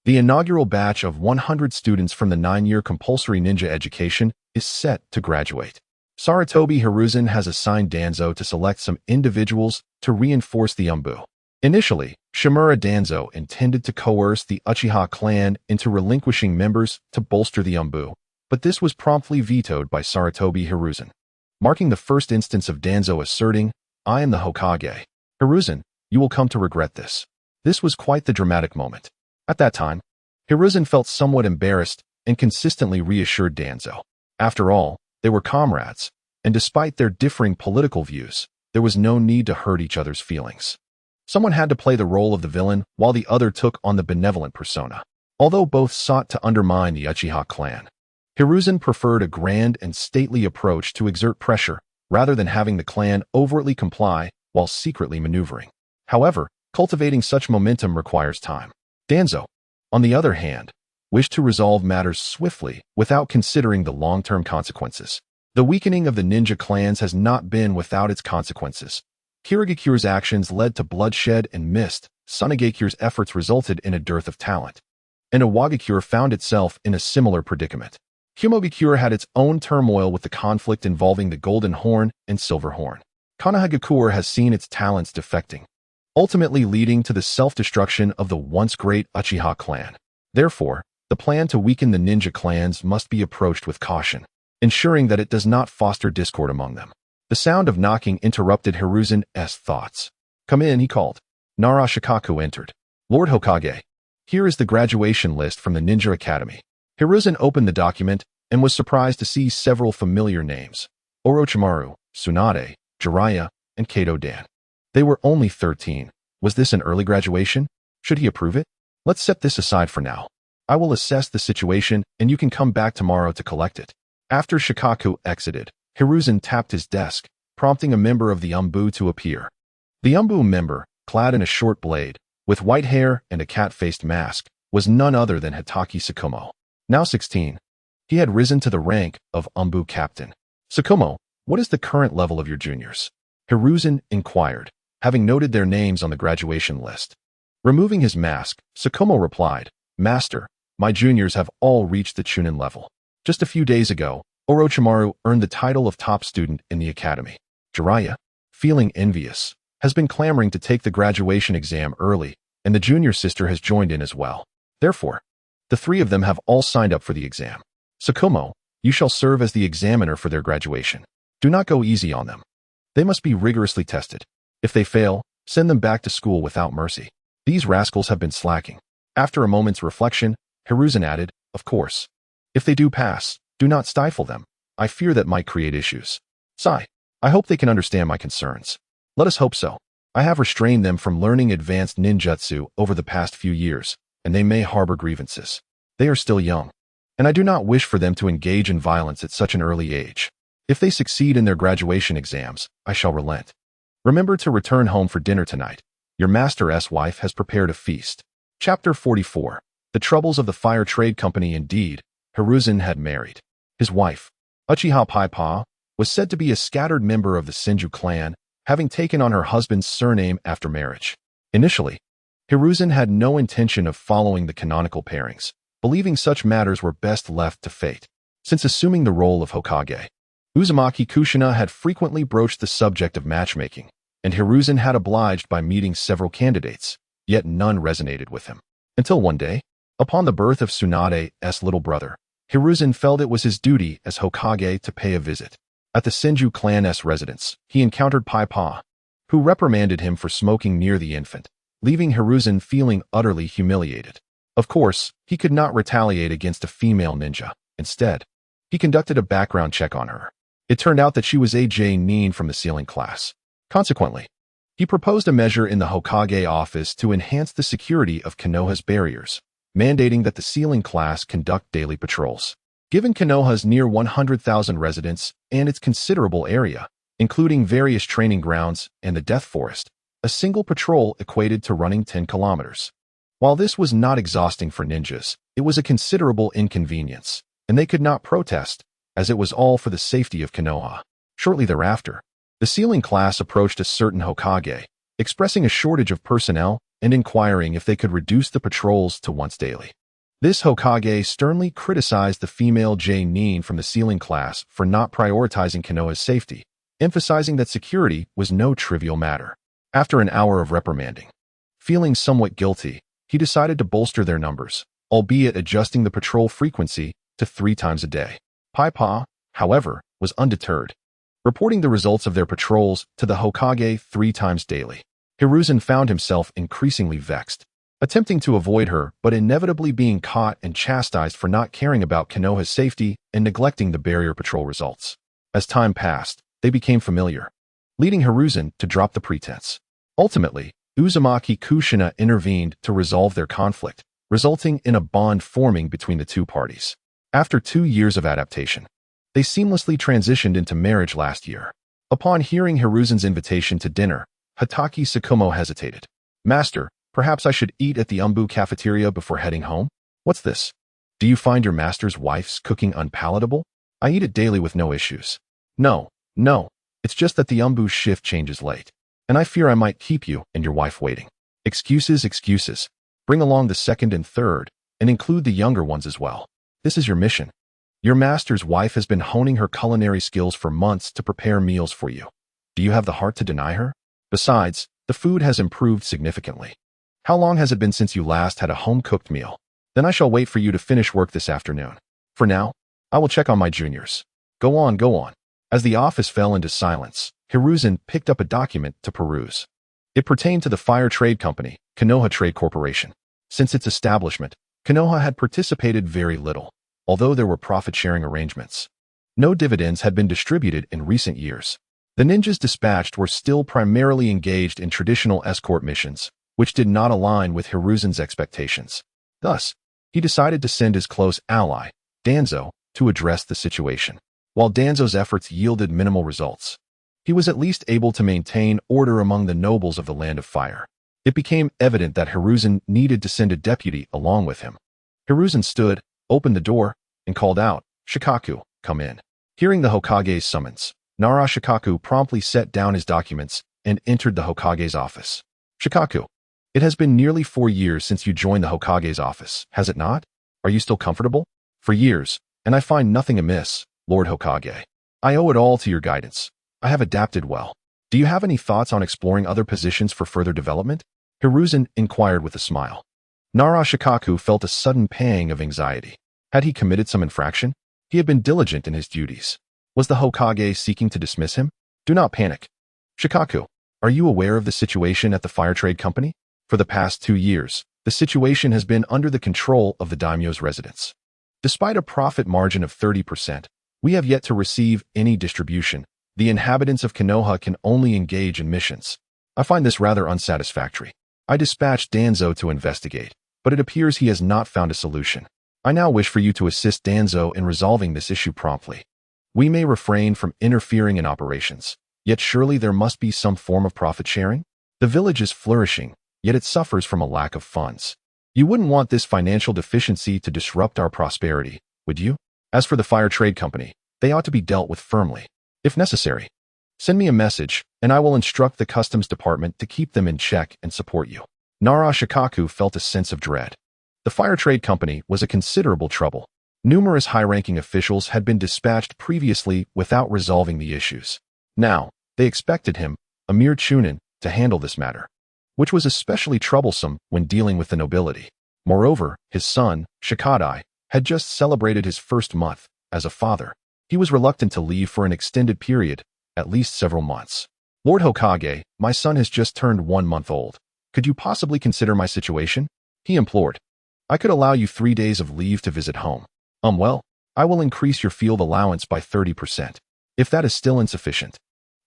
the inaugural batch of 100 students from the 9-year compulsory ninja education is set to graduate. Sarutobi Hiruzen has assigned Danzo to select some individuals to reinforce the Umbu. Initially, Shimura Danzo intended to coerce the Uchiha clan into relinquishing members to bolster the Umbu, but this was promptly vetoed by Sarutobi Hiruzen, marking the first instance of Danzo asserting, "I am the Hokage. Hiruzen, you will come to regret this." This was quite the dramatic moment. At that time, Hiruzen felt somewhat embarrassed and consistently reassured Danzo. After all, they were comrades, and despite their differing political views, there was no need to hurt each other's feelings. Someone had to play the role of the villain while the other took on the benevolent persona. Although both sought to undermine the Uchiha clan, Hiruzen preferred a grand and stately approach to exert pressure rather than having the clan overtly comply while secretly maneuvering. However, cultivating such momentum requires time. Danzo, on the other hand, wished to resolve matters swiftly without considering the long-term consequences. The weakening of the ninja clans has not been without its consequences. Kirigakure's actions led to bloodshed and mist. Sunagakure's efforts resulted in a dearth of talent, and Iwagakure found itself in a similar predicament. Kumogakure had its own turmoil with the conflict involving the Golden Horn and Silver Horn. Konohagakure has seen its talents defecting, ultimately leading to the self-destruction of the once great Uchiha clan. Therefore, the plan to weaken the ninja clans must be approached with caution, ensuring that it does not foster discord among them. The sound of knocking interrupted Hiruzen's thoughts. "Come in," he called. Nara Shikaku entered. "Lord Hokage, here is the graduation list from the Ninja Academy." Hiruzen opened the document and was surprised to see several familiar names: Orochimaru, Tsunade, Jiraiya, and Kato Dan. They were only 13. Was this an early graduation? Should he approve it? Let's set this aside for now. I will assess the situation and you can come back tomorrow to collect it. After Shikaku exited, Hiruzen tapped his desk, prompting a member of the Umbu to appear. The Umbu member, clad in a short blade, with white hair and a cat-faced mask, was none other than Hitaki Tsukumo. Now 16, he had risen to the rank of Umbu captain. "Tsukumo, what is the current level of your juniors?" Hiruzen inquired, having noted their names on the graduation list. Removing his mask, Tsukumo replied, "Master, my juniors have all reached the Chunin level. Just a few days ago, Orochimaru earned the title of top student in the academy. Jiraiya, feeling envious, has been clamoring to take the graduation exam early, and the junior sister has joined in as well. Therefore, the 3 of them have all signed up for the exam. Tsukumo, you shall serve as the examiner for their graduation. Do not go easy on them. They must be rigorously tested. If they fail, send them back to school without mercy. These rascals have been slacking." After a moment's reflection, Hiruzen added, "Of course. If they do pass, do not stifle them. I fear that might create issues. Sigh. I hope they can understand my concerns." Let us hope so. I have restrained them from learning advanced ninjutsu over the past few years, and they may harbor grievances. They are still young, and I do not wish for them to engage in violence at such an early age. If they succeed in their graduation exams, I shall relent. Remember to return home for dinner tonight. Your master's wife has prepared a feast. Chapter 44. The Troubles of the Fire Trade Company. Indeed, Hiruzen had married. His wife, Uchiha Paipa, was said to be a scattered member of the Senju clan, having taken on her husband's surname after marriage. Initially, Hiruzen had no intention of following the canonical pairings, believing such matters were best left to fate. Since assuming the role of Hokage, Uzumaki Kushina had frequently broached the subject of matchmaking, and Hiruzen had obliged by meeting several candidates, yet none resonated with him. Until one day, upon the birth of Tsunade's little brother, Hiruzen felt it was his duty as Hokage to pay a visit. At the Senju clan's residence, he encountered Paipa, who reprimanded him for smoking near the infant, leaving Hiruzen feeling utterly humiliated. Of course, he could not retaliate against a female ninja. Instead, he conducted a background check on her. It turned out that she was a Nin from the sealing class. Consequently, he proposed a measure in the Hokage office to enhance the security of Konoha's barriers, mandating that the sealing class conduct daily patrols. Given Konoha's near 100,000 residents and its considerable area, including various training grounds and the Death Forest, a single patrol equated to running 10 kilometers. While this was not exhausting for ninjas, it was a considerable inconvenience, and they could not protest, as it was all for the safety of Konoha. Shortly thereafter, the sealing class approached a certain Hokage, expressing a shortage of personnel and inquiring if they could reduce the patrols to once daily. This Hokage sternly criticized the female Nin from the sealing class for not prioritizing Konoha's safety, emphasizing that security was no trivial matter. After an hour of reprimanding, feeling somewhat guilty, he decided to bolster their numbers, albeit adjusting the patrol frequency to 3 times a day. Paipa, however, was undeterred, reporting the results of their patrols to the Hokage 3 times daily. Hiruzen found himself increasingly vexed, attempting to avoid her but inevitably being caught and chastised for not caring about Konoha's safety and neglecting the barrier patrol results. As time passed, they became familiar, leading Hiruzen to drop the pretense. Ultimately, Uzumaki Kushina intervened to resolve their conflict, resulting in a bond forming between the two parties. After 2 years of adaptation, they seamlessly transitioned into marriage last year. Upon hearing Hiruzen's invitation to dinner, Hatake Tsukumo hesitated. Master, perhaps I should eat at the Umbu cafeteria before heading home? What's this? Do you find your master's wife's cooking unpalatable? I eat it daily with no issues. No, it's just that the Umbu shift changes late, and I fear I might keep you and your wife waiting. Excuses. Bring along the second and third, and include the younger ones as well. This is your mission. Your master's wife has been honing her culinary skills for months to prepare meals for you. Do you have the heart to deny her? Besides, the food has improved significantly. How long has it been since you last had a home-cooked meal? Then I shall wait for you to finish work this afternoon. For now, I will check on my juniors. Go on. As the office fell into silence, Hiruzen picked up a document to peruse. It pertained to the Fire Trade Company, Konoha Trade Corporation. Since its establishment, Konoha had participated very little, although there were profit-sharing arrangements. No dividends had been distributed in recent years. The ninjas dispatched were still primarily engaged in traditional escort missions, which did not align with Hiruzen's expectations. Thus, he decided to send his close ally, Danzo, to address the situation. While Danzo's efforts yielded minimal results, he was at least able to maintain order among the nobles of the Land of Fire. It became evident that Hiruzen needed to send a deputy along with him. Hiruzen stood, opened the door, and called out, "Shikaku, come in." Hearing the Hokage's summons, Nara Shikaku promptly set down his documents and entered the Hokage's office. "Shikaku, it has been nearly 4 years since you joined the Hokage's office, has it not? Are you still comfortable?" "For years, and I find nothing amiss, Lord Hokage. I owe it all to your guidance. I have adapted well. Do you have any thoughts on exploring other positions for further development?" Hiruzen inquired with a smile. Nara Shikaku felt a sudden pang of anxiety. Had he committed some infraction? He had been diligent in his duties. Was the Hokage seeking to dismiss him? "Do not panic. Shikaku, are you aware of the situation at the Fire Trade Company? For the past 2 years, the situation has been under the control of the daimyo's residents. Despite a profit margin of 30%, we have yet to receive any distribution, The inhabitants of Konoha can only engage in missions. I find this rather unsatisfactory. I dispatched Danzo to investigate, but it appears he has not found a solution. I now wish for you to assist Danzo in resolving this issue promptly. We may refrain from interfering in operations, yet surely there must be some form of profit sharing? The village is flourishing, yet it suffers from a lack of funds. You wouldn't want this financial deficiency to disrupt our prosperity, would you? As for the Fire Trade Company, they ought to be dealt with firmly, if necessary. Send me a message, and I will instruct the Customs Department to keep them in check and support you. Nara Shikaku felt a sense of dread. The Fire Trade Company was a considerable trouble. Numerous high-ranking officials had been dispatched previously without resolving the issues. Now, they expected him, a mere chunin, to handle this matter, which was especially troublesome when dealing with the nobility. Moreover, his son, Shikadai, had just celebrated his first month as a father. He was reluctant to leave for an extended period, at least several months. Lord Hokage, my son has just turned 1 month old. Could you possibly consider my situation? He implored. I could allow you 3 days of leave to visit home. Well, I will increase your field allowance by 30%. If that is still insufficient,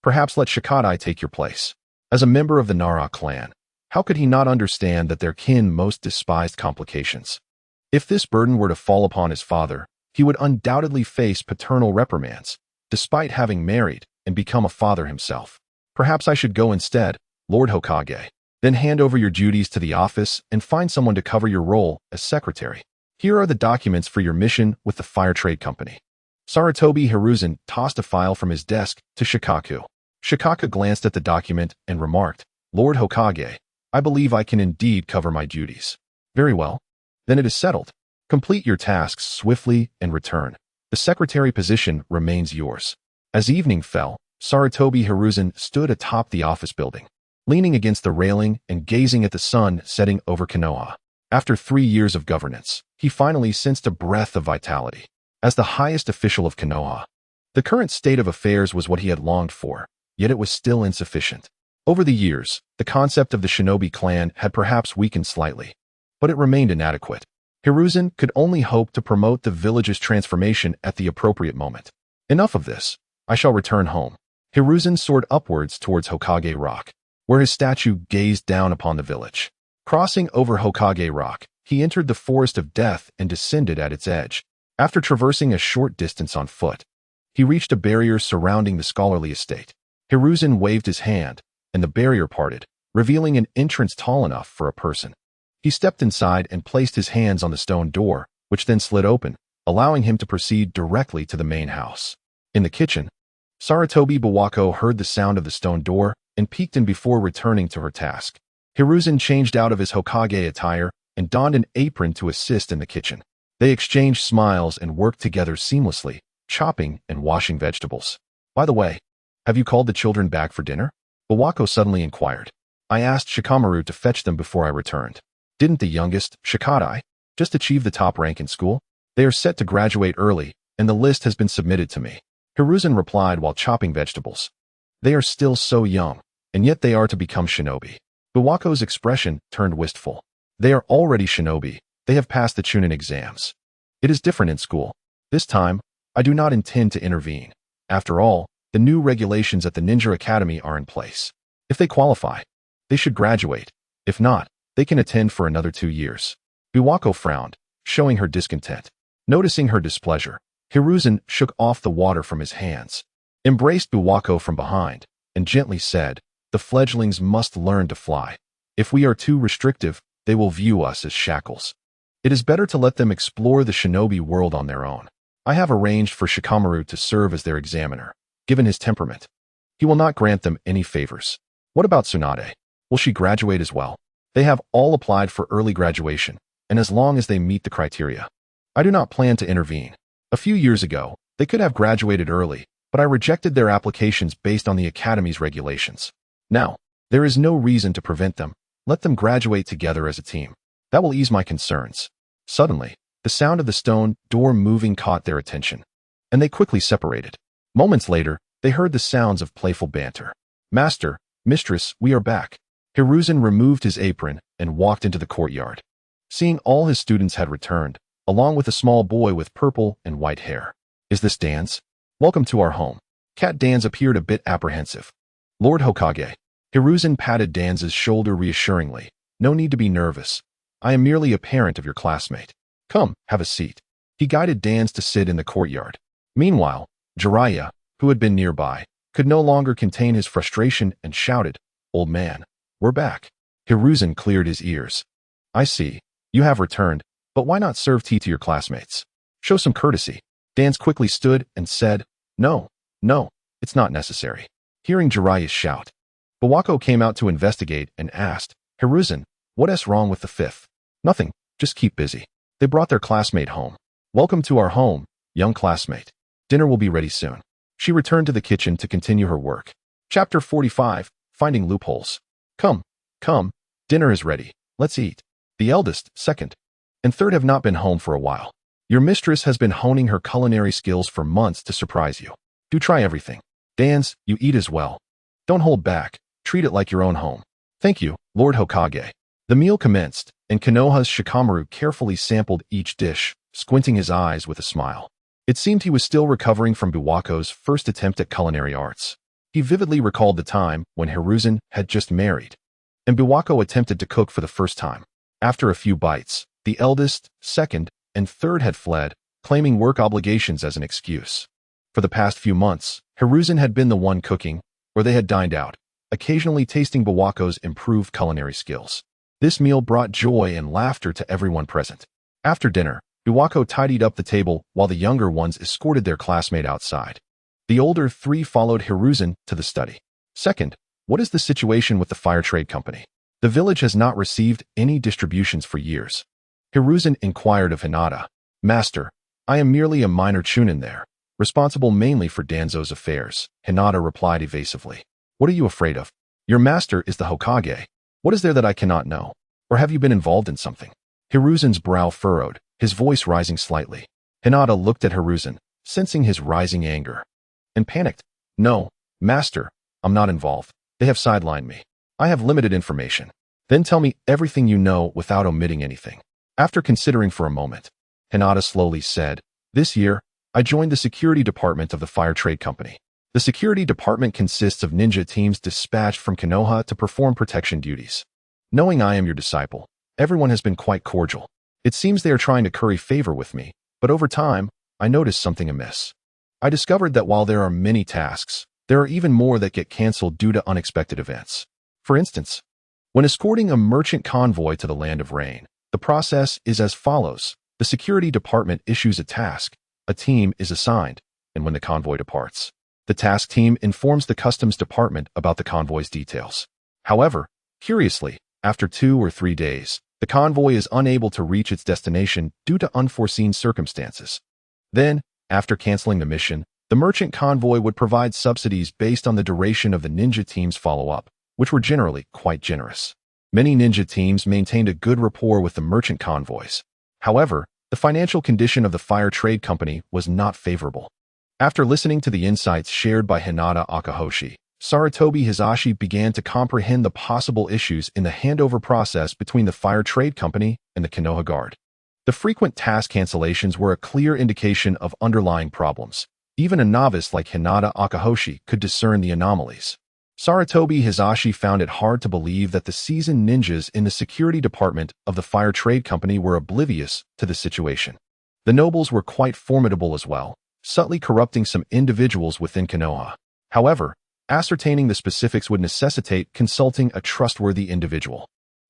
perhaps let Shikadai take your place. As a member of the Nara clan, how could he not understand that their kin most despised complications? If this burden were to fall upon his father, he would undoubtedly face paternal reprimands, despite having married and become a father himself. Perhaps I should go instead, Lord Hokage. Then hand over your duties to the office and find someone to cover your role as secretary. Here are the documents for your mission with the Fire Trade Company. Sarutobi Hiruzen tossed a file from his desk to Shikaku. Shikaku glanced at the document and remarked, Lord Hokage, I believe I can indeed cover my duties. Very well. Then it is settled. Complete your tasks swiftly and return. The secretary position remains yours. As evening fell, Sarutobi Hiruzen stood atop the office building, leaning against the railing and gazing at the sun setting over Konoha. After 3 years of governance, he finally sensed a breath of vitality. As the highest official of Konoha, the current state of affairs was what he had longed for, yet it was still insufficient. Over the years, the concept of the shinobi clan had perhaps weakened slightly, but it remained inadequate. Hiruzen could only hope to promote the village's transformation at the appropriate moment. Enough of this. I shall return home. Hiruzen soared upwards towards Hokage Rock, where his statue gazed down upon the village. Crossing over Hokage Rock, he entered the Forest of Death and descended at its edge. After traversing a short distance on foot, he reached a barrier surrounding the scholarly estate. Hiruzen waved his hand, and the barrier parted, revealing an entrance tall enough for a person. He stepped inside and placed his hands on the stone door, which then slid open, allowing him to proceed directly to the main house. In the kitchen, Sarutobi Bawako heard the sound of the stone door and peeked in before returning to her task. Hiruzen changed out of his Hokage attire and donned an apron to assist in the kitchen. They exchanged smiles and worked together seamlessly, chopping and washing vegetables. By the way, have you called the children back for dinner? Bawako suddenly inquired. I asked Shikamaru to fetch them before I returned. Didn't the youngest, Shikadai, just achieve the top rank in school? They are set to graduate early, and the list has been submitted to me. Hiruzen replied while chopping vegetables. They are still so young, and yet they are to become shinobi. Bawako's expression turned wistful. They are already shinobi. They have passed the Chunin exams. It is different in school. This time, I do not intend to intervene. After all, the new regulations at the Ninja Academy are in place. If they qualify, they should graduate. If not, they can attend for another 2 years. Bawako frowned, showing her discontent. Noticing her displeasure, Hiruzen shook off the water from his hands, embraced Bawako from behind, and gently said, the fledglings must learn to fly. If we are too restrictive, they will view us as shackles. It is better to let them explore the shinobi world on their own. I have arranged for Shikamaru to serve as their examiner. Given his temperament, he will not grant them any favors. What about Tsunade? Will she graduate as well? They have all applied for early graduation, and as long as they meet the criteria, I do not plan to intervene. A few years ago, they could have graduated early, but I rejected their applications based on the Academy's regulations. Now, there is no reason to prevent them. Let them graduate together as a team. That will ease my concerns. Suddenly, the sound of the stone door moving caught their attention, and they quickly separated. Moments later, they heard the sounds of playful banter. Master, mistress, we are back. Hiruzen removed his apron and walked into the courtyard. Seeing all his students had returned, along with a small boy with purple and white hair. Is this Dan's? Welcome to our home. Cat Dan's appeared a bit apprehensive. Lord Hokage. Hiruzen patted Dan's shoulder reassuringly. No need to be nervous. I am merely a parent of your classmate. Come, have a seat. He guided Dan to sit in the courtyard. Meanwhile, Jiraiya, who had been nearby, could no longer contain his frustration and shouted, Old man, we're back. Hiruzen cleared his ears. I see. You have returned, but why not serve tea to your classmates? Show some courtesy. Dan quickly stood and said, No, it's not necessary. Hearing Jiraiya's shout, Bawako came out to investigate and asked, Hiruzen, what's wrong with the fifth? Nothing, just keep busy. They brought their classmate home. Welcome to our home, young classmate. Dinner will be ready soon. She returned to the kitchen to continue her work. Chapter 45, Finding Loopholes. Come, dinner is ready. Let's eat. The eldest, second, and third have not been home for a while. Your mistress has been honing her culinary skills for months to surprise you. Do try everything. Dan's, you eat as well. Don't hold back. Treat it like your own home. Thank you, Lord Hokage. The meal commenced, and Konoha's Shikamaru carefully sampled each dish, squinting his eyes with a smile. It seemed he was still recovering from Bawako's first attempt at culinary arts. He vividly recalled the time when Hiruzen had just married, and Bawako attempted to cook for the first time. After a few bites, the eldest, second, and third had fled, claiming work obligations as an excuse. For the past few months, Hiruzen had been the one cooking, or they had dined out, occasionally tasting Bawako's improved culinary skills. This meal brought joy and laughter to everyone present. After dinner, Bawako tidied up the table while the younger ones escorted their classmate outside. The older three followed Hiruzen to the study. Second, what is the situation with the fire trade company? The village has not received any distributions for years. Hiruzen inquired of Hinata. Master, I am merely a minor chunin there, responsible mainly for Danzo's affairs. Hinata replied evasively. What are you afraid of? Your master is the Hokage. What is there that I cannot know? Or have you been involved in something? Hiruzen's brow furrowed, his voice rising slightly. Hinata looked at Hiruzen, sensing his rising anger, and panicked. No, master, I'm not involved. They have sidelined me. I have limited information. Then tell me everything you know without omitting anything. After considering for a moment, Hinata slowly said, This year, I joined the security department of the fire trade company. The security department consists of ninja teams dispatched from Konoha to perform protection duties. Knowing I am your disciple, everyone has been quite cordial. It seems they are trying to curry favor with me, but over time, I noticed something amiss. I discovered that while there are many tasks, there are even more that get canceled due to unexpected events. For instance, when escorting a merchant convoy to the Land of Rain, the process is as follows. The security department issues a task, a team is assigned, and when the convoy departs, the task team informs the customs department about the convoy's details. However, curiously, after 2 or 3 days, the convoy is unable to reach its destination due to unforeseen circumstances. Then, after canceling the mission, the merchant convoy would provide subsidies based on the duration of the ninja team's follow-up, which were generally quite generous. Many ninja teams maintained a good rapport with the merchant convoys. However, the financial condition of the fire trade company was not favorable. After listening to the insights shared by Hinata Akahoshi, Sarutobi Hisashi began to comprehend the possible issues in the handover process between the fire trade company and the Konoha Guard. The frequent task cancellations were a clear indication of underlying problems. Even a novice like Hinata Akahoshi could discern the anomalies. Sarutobi Hisashi found it hard to believe that the seasoned ninjas in the security department of the fire trade company were oblivious to the situation. The nobles were quite formidable as well, subtly corrupting some individuals within Konoha. However, ascertaining the specifics would necessitate consulting a trustworthy individual.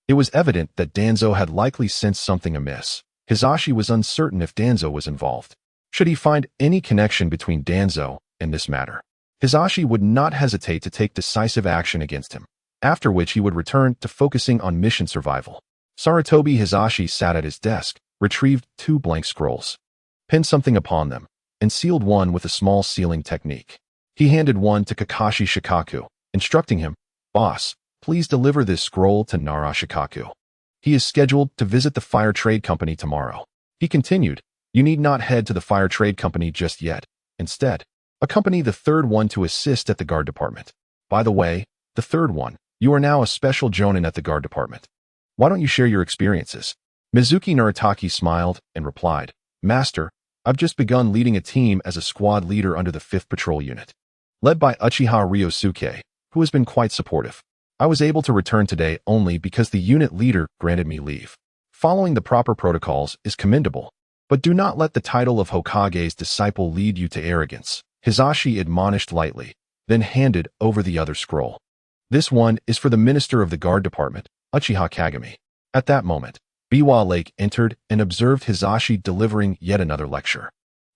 It was evident that Danzo had likely sensed something amiss. Hisashi was uncertain if Danzo was involved. Should he find any connection between Danzo and this matter, Hisashi would not hesitate to take decisive action against him, after which he would return to focusing on mission survival. Sarutobi Hisashi sat at his desk, retrieved 2 blank scrolls, pinned something upon them, and sealed one with a small sealing technique. He handed one to Kakashi Shikaku, instructing him, Boss, please deliver this scroll to Nara Shikaku. He is scheduled to visit the fire trade company tomorrow. He continued, You need not head to the fire trade company just yet. Instead, accompany the third one to assist at the guard department. By the way, the third one, you are now a special jonin at the guard department. Why don't you share your experiences? Mizuki Naritaki smiled and replied, Master, I've just begun leading a team as a squad leader under the 5th Patrol Unit. led by Uchiha Ryosuke, who has been quite supportive. I was able to return today only because the unit leader granted me leave. Following the proper protocols is commendable, but do not let the title of Hokage's disciple lead you to arrogance, Hisashi admonished lightly, then handed over the other scroll. This one is for the Minister of the Guard Department, Uchiha Kagami. At that moment, Biwa Lake entered and observed Hisashi delivering yet another lecture.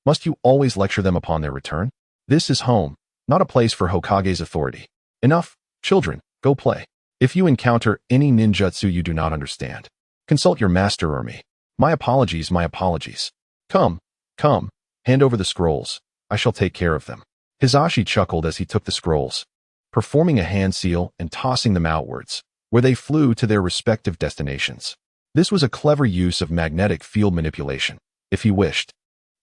Must you always lecture them upon their return? This is home, not a place for Hokage's authority. Enough, children, go play. If you encounter any ninjutsu you do not understand, consult your master or me. My apologies, my apologies. Come, hand over the scrolls. I shall take care of them. Hisashi chuckled as he took the scrolls, performing a hand seal and tossing them outwards, where they flew to their respective destinations. This was a clever use of magnetic field manipulation, if he wished.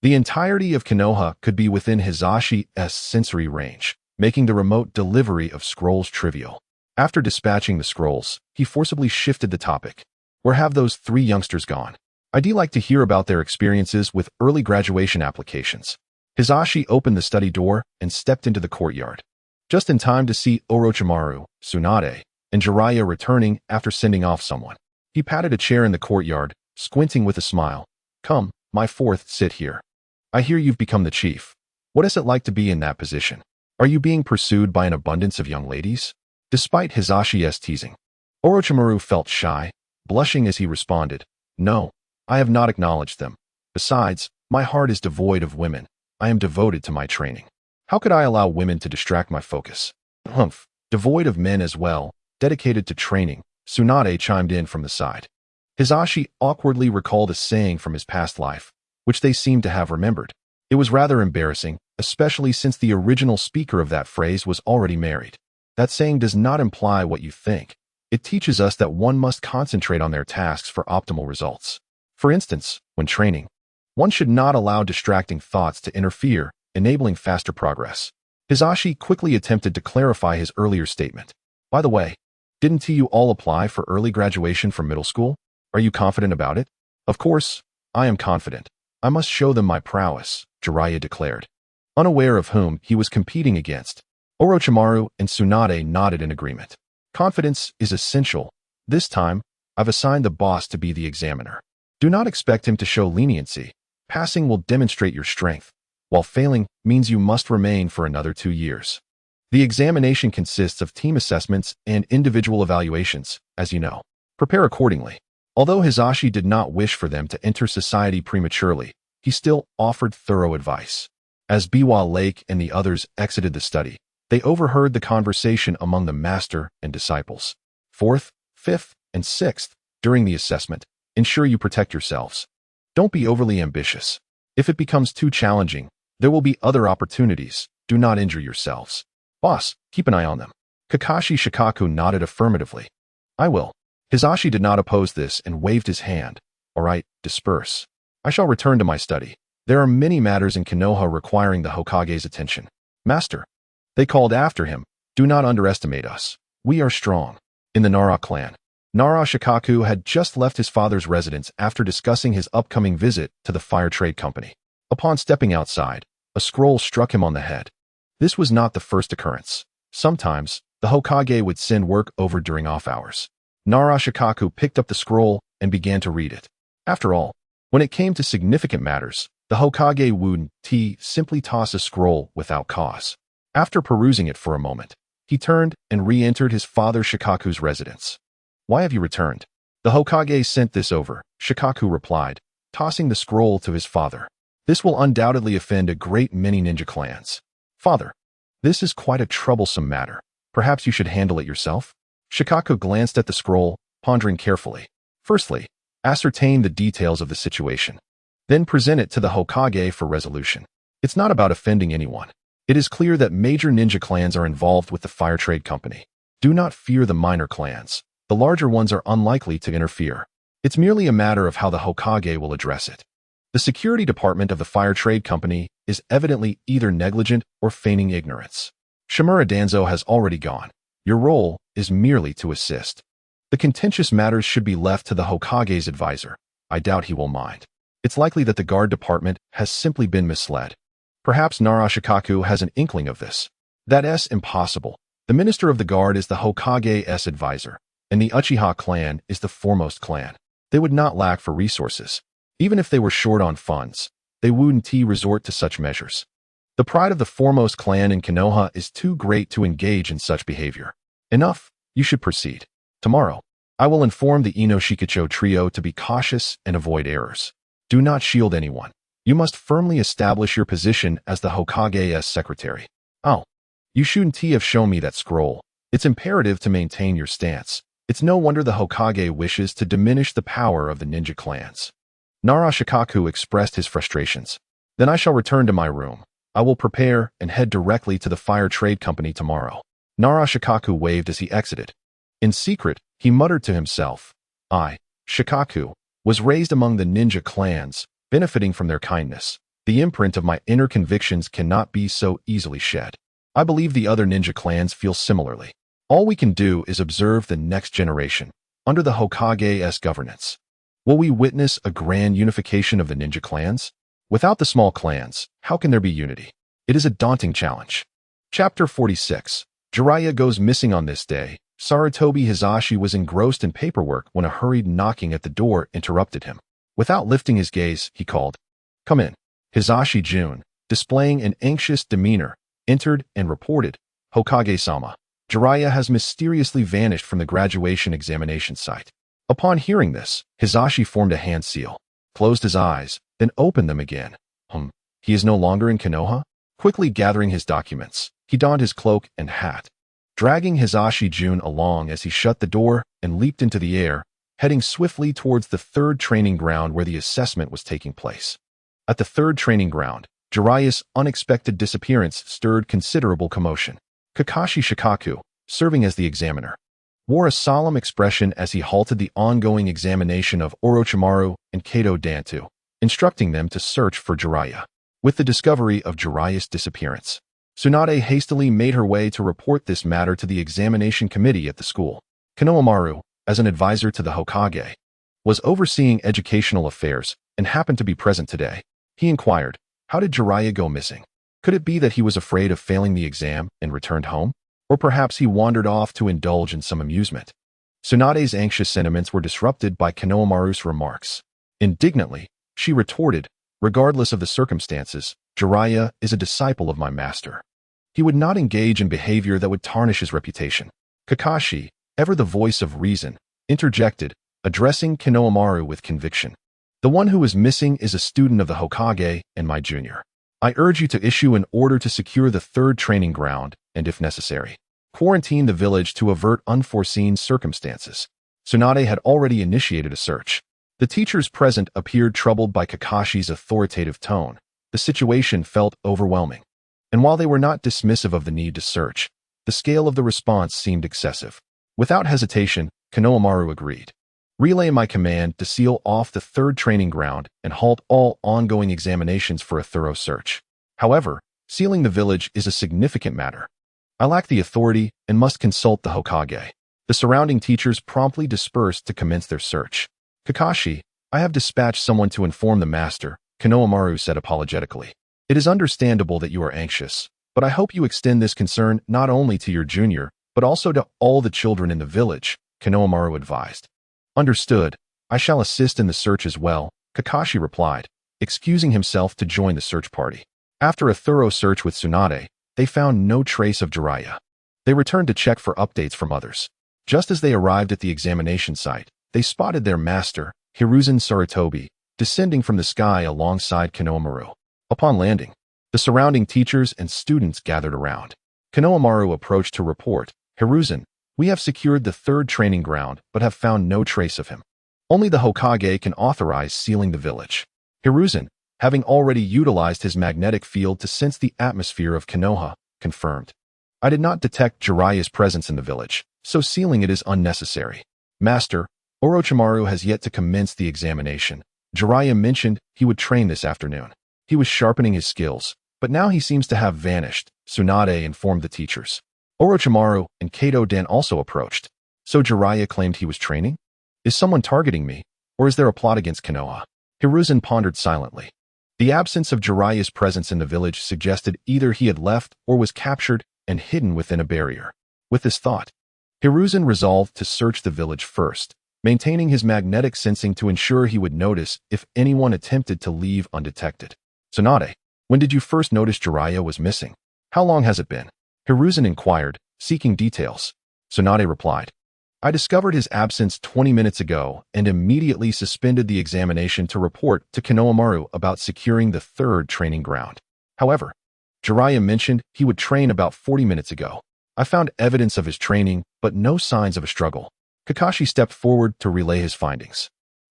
The entirety of Konoha could be within Hisashi's sensory range, making the remote delivery of scrolls trivial. After dispatching the scrolls, he forcibly shifted the topic. Where have those 3 youngsters gone? I'd like to hear about their experiences with early graduation applications. Hisashi opened the study door and stepped into the courtyard, just in time to see Orochimaru, Tsunade, and Jiraiya returning after sending off someone. He patted a chair in the courtyard, squinting with a smile. Come, my fourth, sit here. I hear you've become the chief. What is it like to be in that position? Are you being pursued by an abundance of young ladies? Despite Hisashi's teasing, Orochimaru felt shy, blushing as he responded, No, I have not acknowledged them. Besides, my heart is devoid of women. I am devoted to my training. How could I allow women to distract my focus? Humph, devoid of men as well, dedicated to training, Tsunade chimed in from the side. Hisashi awkwardly recalled a saying from his past life, which they seemed to have remembered. It was rather embarrassing, especially since the original speaker of that phrase was already married. That saying does not imply what you think. It teaches us that one must concentrate on their tasks for optimal results. For instance, when training, one should not allow distracting thoughts to interfere, enabling faster progress. Hisashi quickly attempted to clarify his earlier statement. By the way, didn't you all apply for early graduation from middle school? Are you confident about it? Of course, I am confident. I must show them my prowess, Jiraiya declared. Unaware of whom he was competing against, Orochimaru and Tsunade nodded in agreement. Confidence is essential. This time, I've assigned the boss to be the examiner. Do not expect him to show leniency. Passing will demonstrate your strength, while failing means you must remain for another 2 years. The examination consists of team assessments and individual evaluations, as you know. Prepare accordingly. Although Hisashi did not wish for them to enter society prematurely, he still offered thorough advice. As Biwa Lake and the others exited the study, they overheard the conversation among the master and disciples. 4th, 5th, and 6th, during the assessment, ensure you protect yourselves. Don't be overly ambitious. If it becomes too challenging, there will be other opportunities. Do not injure yourselves. Boss, keep an eye on them. Kakashi Shikaku nodded affirmatively. I will. Hisashi did not oppose this and waved his hand. All right, disperse. I shall return to my study. There are many matters in Konoha requiring the Hokage's attention. Master. They called after him. Do not underestimate us. We are strong. In the Nara clan, Nara Shikaku had just left his father's residence after discussing his upcoming visit to the Fire Trade Company. Upon stepping outside, a scroll struck him on the head. This was not the first occurrence. Sometimes, the Hokage would send work over during off hours. Nara Shikaku picked up the scroll and began to read it. After all, when it came to significant matters, the Hokage wouldn't simply toss a scroll without cause. After perusing it for a moment, he turned and re-entered his father Shikaku's residence. Why have you returned? The Hokage sent this over, Shikaku replied, tossing the scroll to his father. This will undoubtedly offend a great many ninja clans. Father, this is quite a troublesome matter. Perhaps you should handle it yourself? Shikaku glanced at the scroll, pondering carefully. Firstly, ascertain the details of the situation. Then present it to the Hokage for resolution. It's not about offending anyone. It is clear that major ninja clans are involved with the Fire Trade Company. Do not fear the minor clans. The larger ones are unlikely to interfere. It's merely a matter of how the Hokage will address it. The security department of the Fire Trade Company is evidently either negligent or feigning ignorance. Shimura Danzo has already gone. Your role is merely to assist. The contentious matters should be left to the Hokage's advisor. I doubt he will mind. It's likely that the guard department has simply been misled. Perhaps Nara Shikaku has an inkling of this. That's impossible. The Minister of the Guard is the Hokage's advisor, and the Uchiha clan is the foremost clan. They would not lack for resources. Even if they were short on funds, they wouldn't resort to such measures. The pride of the foremost clan in Konoha is too great to engage in such behavior. Enough, you should proceed. Tomorrow, I will inform the Inoshikacho trio to be cautious and avoid errors. Do not shield anyone. You must firmly establish your position as the Hokage's secretary. Oh, you shouldn't have shown me that scroll. It's imperative to maintain your stance. It's no wonder the Hokage wishes to diminish the power of the ninja clans. Narashikaku expressed his frustrations. Then I shall return to my room. I will prepare and head directly to the Fire Trade Company tomorrow. Narashikaku waved as he exited. In secret, he muttered to himself, I, Shikaku, was raised among the ninja clans, benefiting from their kindness. The imprint of my inner convictions cannot be so easily shed. I believe the other ninja clans feel similarly. All we can do is observe the next generation, under the Hokage's governance. Will we witness a grand unification of the ninja clans? Without the small clans, how can there be unity? It is a daunting challenge. Chapter 46. Jiraiya goes missing. On this day, Sarutobi Hisashi was engrossed in paperwork when a hurried knocking at the door interrupted him. Without lifting his gaze, he called, Come in. Hisashi Jun, displaying an anxious demeanor, entered and reported, Hokage-sama, Jiraiya has mysteriously vanished from the graduation examination site. Upon hearing this, Hisashi formed a hand seal, closed his eyes, then opened them again. He is no longer in Konoha? Quickly gathering his documents, he donned his cloak and hat, dragging Hisashi Jun along as he shut the door and leaped into the air, heading swiftly towards the third training ground where the assessment was taking place. At the third training ground, Jiraiya's unexpected disappearance stirred considerable commotion. Kakashi Shikaku, serving as the examiner, wore a solemn expression as he halted the ongoing examination of Orochimaru and Kato Dantu, instructing them to search for Jiraiya. With the discovery of Jiraiya's disappearance, Tsunade hastily made her way to report this matter to the examination committee at the school. Konohamaru, as an advisor to the Hokage, was overseeing educational affairs and happened to be present today. He inquired, how did Jiraiya go missing? Could it be that he was afraid of failing the exam and returned home? Or perhaps he wandered off to indulge in some amusement? Tsunade's anxious sentiments were disrupted by Konohamaru's remarks. Indignantly, she retorted, regardless of the circumstances, Jiraiya is a disciple of my master. He would not engage in behavior that would tarnish his reputation. Kakashi, ever the voice of reason, interjected, addressing Konohamaru with conviction. The one who is missing is a student of the Hokage and my junior. I urge you to issue an order to secure the third training ground and, if necessary, quarantine the village to avert unforeseen circumstances. Tsunade had already initiated a search. The teachers present appeared troubled by Kakashi's authoritative tone. The situation felt overwhelming. And while they were not dismissive of the need to search, the scale of the response seemed excessive. Without hesitation, Konohamaru agreed. Relay my command to seal off the third training ground and halt all ongoing examinations for a thorough search. However, sealing the village is a significant matter. I lack the authority and must consult the Hokage. The surrounding teachers promptly dispersed to commence their search. Kakashi, I have dispatched someone to inform the master, Konohamaru said apologetically. It is understandable that you are anxious, but I hope you extend this concern not only to your junior, but also to all the children in the village, Konohamaru advised. Understood. I shall assist in the search as well, Kakashi replied, excusing himself to join the search party. After a thorough search with Tsunade, they found no trace of Jiraiya. They returned to check for updates from others. Just as they arrived at the examination site, they spotted their master, Hiruzen Sarutobi, descending from the sky alongside Konohamaru. Upon landing, the surrounding teachers and students gathered around. Konohamaru approached to report, Hiruzen, we have secured the third training ground but have found no trace of him. Only the Hokage can authorize sealing the village. Hiruzen, having already utilized his magnetic field to sense the atmosphere of Konoha, confirmed. I did not detect Jiraiya's presence in the village, so sealing it is unnecessary. Master, Orochimaru has yet to commence the examination. Jiraiya mentioned he would train this afternoon. He was sharpening his skills, but now he seems to have vanished, Tsunade informed the teachers. Orochimaru and Kato Dan also approached. So Jiraiya claimed he was training? Is someone targeting me, or is there a plot against Konoha? Hiruzen pondered silently. The absence of Jiraiya's presence in the village suggested either he had left or was captured, and hidden within a barrier. With this thought, Hiruzen resolved to search the village first, maintaining his magnetic sensing to ensure he would notice if anyone attempted to leave undetected. Tsunade, when did you first notice Jiraiya was missing? How long has it been? Hiruzen inquired, seeking details. Tsunade replied, I discovered his absence 20 minutes ago and immediately suspended the examination to report to Konohamaru about securing the third training ground. However, Jiraiya mentioned he would train about 40 minutes ago. I found evidence of his training, but no signs of a struggle. Kakashi stepped forward to relay his findings.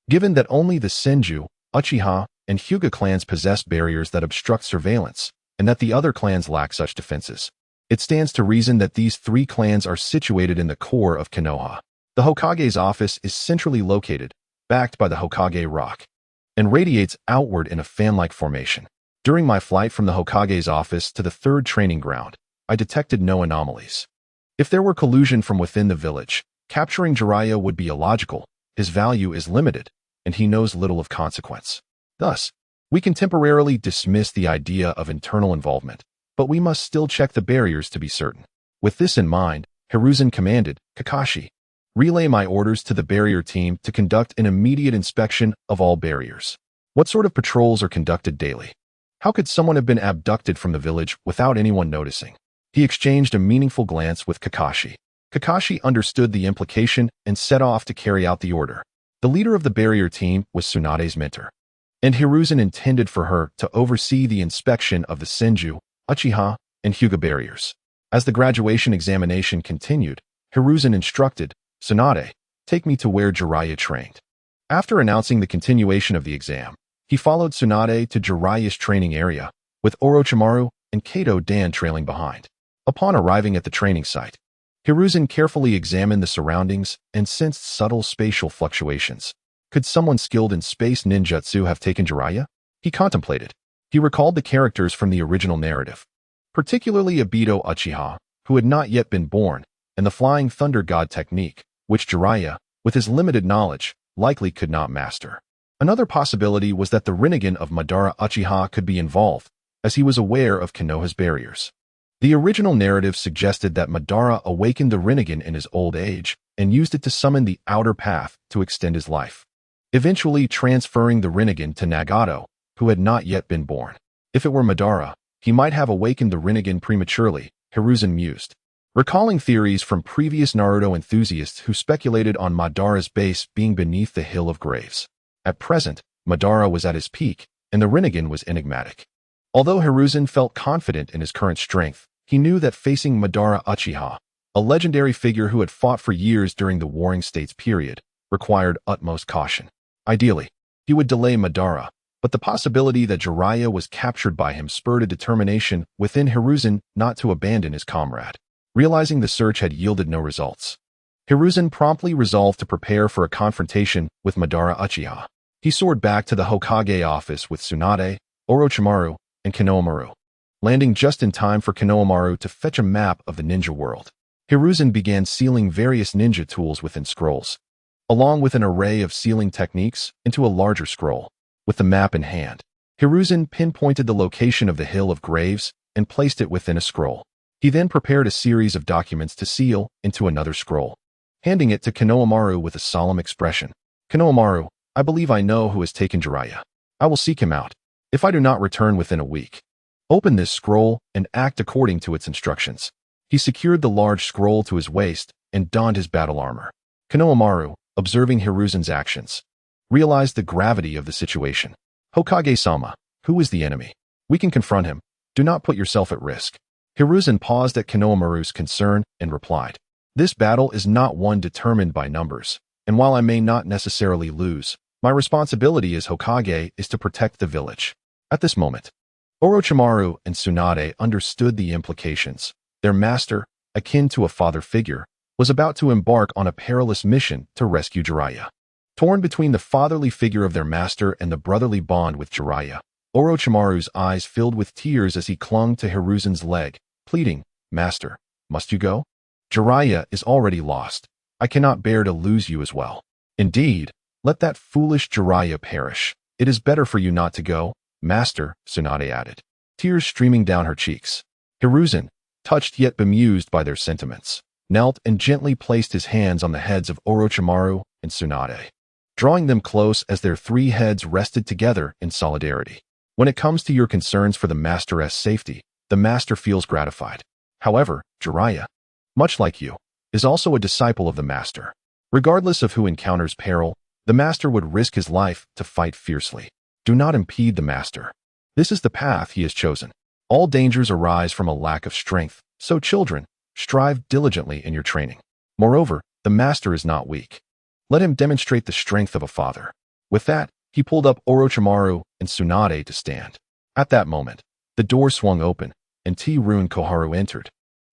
Given that only the Senju, Uchiha, and Hyuga clans possess barriers that obstruct surveillance, and that the other clans lack such defenses, it stands to reason that these three clans are situated in the core of Konoha. The Hokage's office is centrally located, backed by the Hokage Rock, and radiates outward in a fan-like formation. During my flight from the Hokage's office to the third training ground, I detected no anomalies. If there were collusion from within the village, capturing Jiraiya would be illogical. His value is limited, and he knows little of consequence. Thus, we can temporarily dismiss the idea of internal involvement, but we must still check the barriers to be certain. With this in mind, Hiruzen commanded, Kakashi, relay my orders to the barrier team to conduct an immediate inspection of all barriers. What sort of patrols are conducted daily? How could someone have been abducted from the village without anyone noticing? He exchanged a meaningful glance with Kakashi. Kakashi understood the implication and set off to carry out the order. The leader of the barrier team was Tsunade's mentor, and Hiruzen intended for her to oversee the inspection of the Senju, Uchiha, and Hyuga barriers. As the graduation examination continued, Hiruzen instructed, Tsunade, take me to where Jiraiya trained. After announcing the continuation of the exam, he followed Tsunade to Jiraiya's training area, with Orochimaru and Kato Dan trailing behind. Upon arriving at the training site, Hiruzen carefully examined the surroundings and sensed subtle spatial fluctuations. Could someone skilled in space ninjutsu have taken Jiraiya? He contemplated. He recalled the characters from the original narrative, particularly Obito Uchiha, who had not yet been born, and the Flying Thunder God technique, which Jiraiya, with his limited knowledge, likely could not master. Another possibility was that the Rinnegan of Madara Uchiha could be involved, as he was aware of Konoha's barriers. The original narrative suggested that Madara awakened the Rinnegan in his old age and used it to summon the outer path to extend his life, eventually transferring the Rinnegan to Nagato, who had not yet been born. If it were Madara, he might have awakened the Rinnegan prematurely, Hiruzen mused, recalling theories from previous Naruto enthusiasts who speculated on Madara's base being beneath the Hill of Graves. At present, Madara was at his peak, and the Rinnegan was enigmatic. Although Hiruzen felt confident in his current strength, he knew that facing Madara Uchiha, a legendary figure who had fought for years during the Warring States period, required utmost caution. Ideally, he would delay Madara, but the possibility that Jiraiya was captured by him spurred a determination within Hiruzen not to abandon his comrade. Realizing the search had yielded no results, Hiruzen promptly resolved to prepare for a confrontation with Madara Uchiha. He soared back to the Hokage office with Tsunade, Orochimaru, and Konohamaru, landing just in time for Konohamaru to fetch a map of the ninja world. Hiruzen began sealing various ninja tools within scrolls, along with an array of sealing techniques, into a larger scroll. With the map in hand, Hiruzen pinpointed the location of the Hill of Graves and placed it within a scroll. He then prepared a series of documents to seal into another scroll, handing it to Konohamaru with a solemn expression. Konohamaru, I believe I know who has taken Jiraiya. I will seek him out, if I do not return within a week. Open this scroll and act according to its instructions. He secured the large scroll to his waist and donned his battle armor. Konohamaru, observing Hiruzen's actions, realized the gravity of the situation. Hokage-sama, who is the enemy? We can confront him. Do not put yourself at risk. Hiruzen paused at Konohamaru's concern and replied, This battle is not one determined by numbers, and while I may not necessarily lose, my responsibility as Hokage is to protect the village. At this moment, Orochimaru and Tsunade understood the implications. Their master, akin to a father figure, was about to embark on a perilous mission to rescue Jiraiya. Torn between the fatherly figure of their master and the brotherly bond with Jiraiya, Orochimaru's eyes filled with tears as he clung to Hiruzen's leg, pleading, Master, must you go? Jiraiya is already lost. I cannot bear to lose you as well. Indeed, let that foolish Jiraiya perish. It is better for you not to go, Master, Tsunade added, tears streaming down her cheeks. Hiruzen, touched yet bemused by their sentiments, knelt and gently placed his hands on the heads of Orochimaru and Tsunade, drawing them close as their three heads rested together in solidarity. When it comes to your concerns for the master's safety, the master feels gratified. However, Jiraiya, much like you, is also a disciple of the master. Regardless of who encounters peril, the master would risk his life to fight fiercely. Do not impede the master. This is the path he has chosen. All dangers arise from a lack of strength, so children, strive diligently in your training. Moreover, the master is not weak. Let him demonstrate the strength of a father. With that, he pulled up Orochimaru and Tsunade to stand. At that moment, the door swung open, and T-Rune Koharu entered.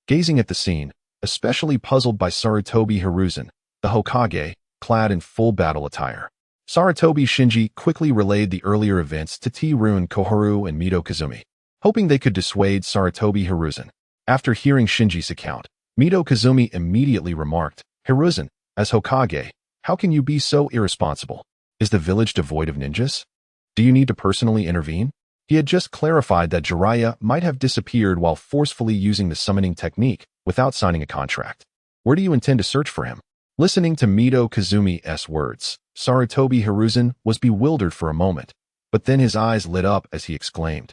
Gazing at the scene, especially puzzled by Sarutobi Hiruzen, the Hokage, clad in full battle attire. Sarutobi Shinji quickly relayed the earlier events to T-Rune Koharu and Mito Kazumi, hoping they could dissuade Sarutobi Hiruzen. After hearing Shinji's account, Mito Kazumi immediately remarked, "Hiruzen, as Hokage, how can you be so irresponsible? Is the village devoid of ninjas? Do you need to personally intervene?" He had just clarified that Jiraiya might have disappeared while forcefully using the summoning technique without signing a contract. Where do you intend to search for him? Listening to Mito Kazumi's words, Sarutobi Hiruzen was bewildered for a moment, but then his eyes lit up as he exclaimed,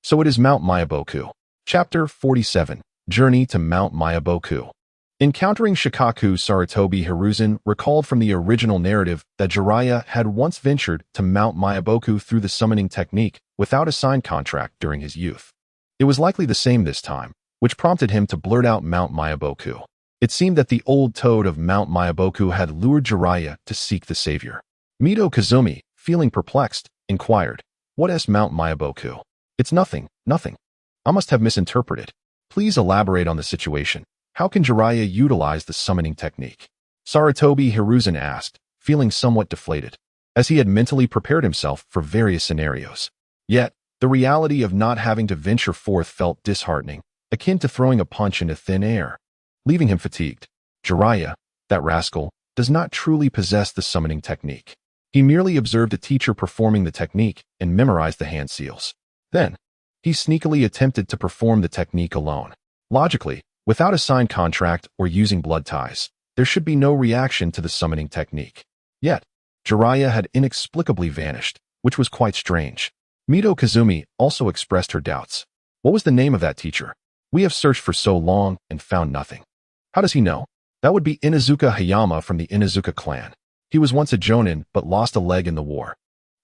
"So it is Mount Myaboku." Chapter 47, Journey to Mount Myaboku. Encountering Shikaku, Sarutobi Hiruzen recalled from the original narrative that Jiraiya had once ventured to Mount Myaboku through the summoning technique without a signed contract during his youth. It was likely the same this time, which prompted him to blurt out Mount Myaboku. It seemed that the old toad of Mount Myaboku had lured Jiraiya to seek the savior. Mito Kazumi, feeling perplexed, inquired, "What is Mount Myaboku?" "It's nothing, nothing. I must have misinterpreted. Please elaborate on the situation. How can Jiraiya utilize the summoning technique?" Sarutobi Hiruzen asked, feeling somewhat deflated, as he had mentally prepared himself for various scenarios. Yet, the reality of not having to venture forth felt disheartening, akin to throwing a punch into thin air, leaving him fatigued. Jiraiya, that rascal, does not truly possess the summoning technique. He merely observed a teacher performing the technique and memorized the hand seals. Then, he sneakily attempted to perform the technique alone. Logically, without a signed contract or using blood ties, there should be no reaction to the summoning technique. Yet, Jiraiya had inexplicably vanished, which was quite strange. Mito Kazumi also expressed her doubts. What was the name of that teacher? We have searched for so long and found nothing. How does he know? That would be Inuzuka Hayama from the Inuzuka clan. He was once a jonin but lost a leg in the war.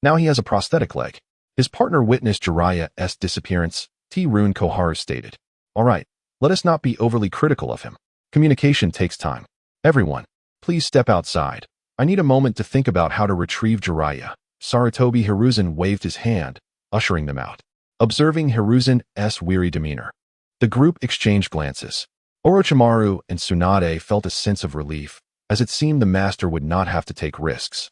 Now he has a prosthetic leg. His partner witnessed Jiraiya's disappearance, T-Rune Koharu stated. All right, let us not be overly critical of him. Communication takes time. Everyone, please step outside. I need a moment to think about how to retrieve Jiraiya. Sarutobi Hiruzen waved his hand, ushering them out. Observing Hiruzen's weary demeanor, the group exchanged glances. Orochimaru and Tsunade felt a sense of relief, as it seemed the master would not have to take risks,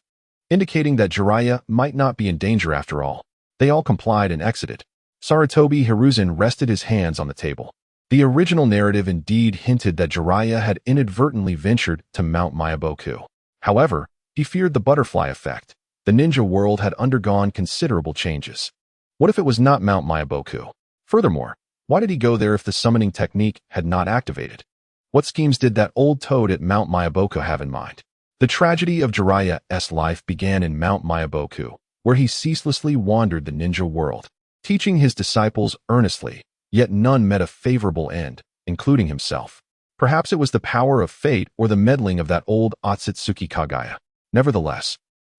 indicating that Jiraiya might not be in danger after all. They all complied and exited. Sarutobi Hiruzen rested his hands on the table. The original narrative indeed hinted that Jiraiya had inadvertently ventured to Mount Myaboku. However, he feared the butterfly effect. The ninja world had undergone considerable changes. What if it was not Mount Myaboku? Furthermore, why did he go there if the summoning technique had not activated? What schemes did that old toad at Mount Myaboku have in mind? The tragedy of Jiraiya's life began in Mount Myaboku, where he ceaselessly wandered the ninja world, teaching his disciples earnestly, yet none met a favorable end, including himself. Perhaps it was the power of fate or the meddling of that old Otsutsuki Kagaya. Nevertheless,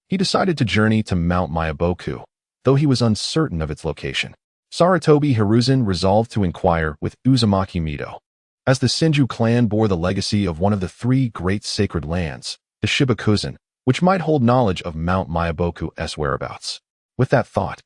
he decided to journey to Mount Myaboku, though he was uncertain of its location. Sarutobi Hiruzen resolved to inquire with Uzumaki Mito. As the Senju clan bore the legacy of one of the three great sacred lands, the Shibakuzen, which might hold knowledge of Mount Myaboku's whereabouts. With that thought,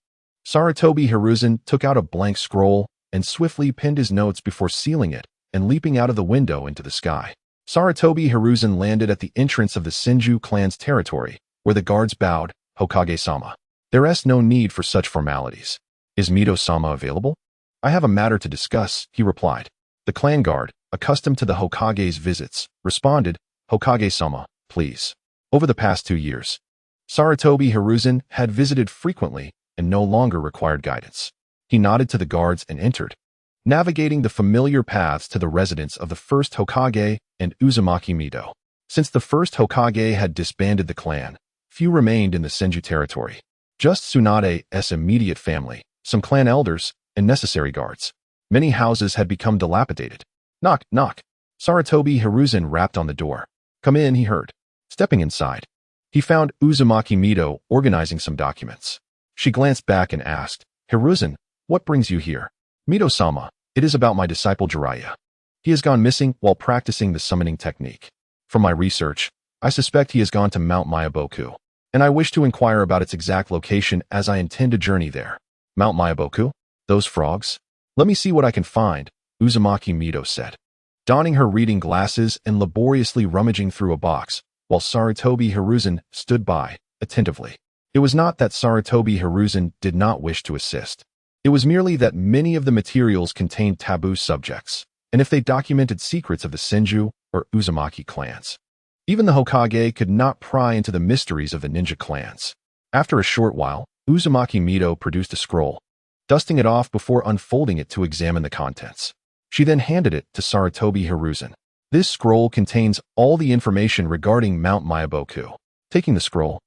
Sarutobi Hiruzen took out a blank scroll and swiftly penned his notes before sealing it and leaping out of the window into the sky. Sarutobi Hiruzen landed at the entrance of the Senju clan's territory, where the guards bowed, "Hokage-sama. There is no need for such formalities. Is Mito-sama available? I have a matter to discuss," he replied. The clan guard, accustomed to the Hokage's visits, responded, "Hokage-sama, please." Over the past 2 years, Sarutobi Hiruzen had visited frequently and no longer required guidance. He nodded to the guards and entered. navigating the familiar paths to the residence of the First Hokage and Uzumaki Mido. Since the First Hokage had disbanded the clan, few remained in the Senju territory. Just Tsunade's immediate family, some clan elders, and necessary guards. Many houses had become dilapidated. Knock, knock. Sarutobi Hiruzen rapped on the door. Come in, he heard. Stepping inside, he found Uzumaki Mido organizing some documents. She glanced back and asked, Hiruzen, what brings you here? Mido-sama, it is about my disciple Jiraiya. He has gone missing while practicing the summoning technique. From my research, I suspect he has gone to Mount Myaboku, and I wish to inquire about its exact location as I intend to journey there. Mount Myaboku? Those frogs? Let me see what I can find, Uzumaki Mido said, donning her reading glasses and laboriously rummaging through a box, while Sarutobi Hiruzen stood by, attentively. It was not that Sarutobi Hiruzen did not wish to assist. It was merely that many of the materials contained taboo subjects, and if they documented secrets of the Senju or Uzumaki clans. Even the Hokage could not pry into the mysteries of the ninja clans. After a short while, Uzumaki Mido produced a scroll, dusting it off before unfolding it to examine the contents. She then handed it to Sarutobi Hiruzen. This scroll contains all the information regarding Mount Myaboku. Taking the scroll,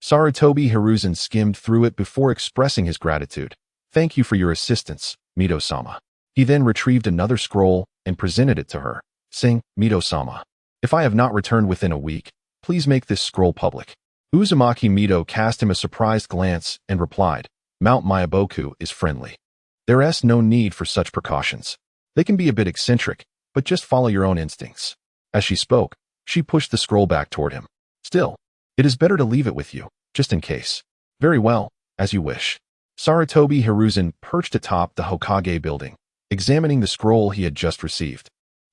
Sarutobi Hiruzen skimmed through it before expressing his gratitude. Thank you for your assistance, Mido-sama. He then retrieved another scroll and presented it to her, saying, Mido-sama, if I have not returned within a week, please make this scroll public. Uzumaki Mido cast him a surprised glance and replied, Mount Myaboku is friendly. There is no need for such precautions. They can be a bit eccentric, but just follow your own instincts. As she spoke, she pushed the scroll back toward him. Still, it is better to leave it with you, just in case. Very well, as you wish. Sarutobi Hiruzen perched atop the Hokage building, examining the scroll he had just received.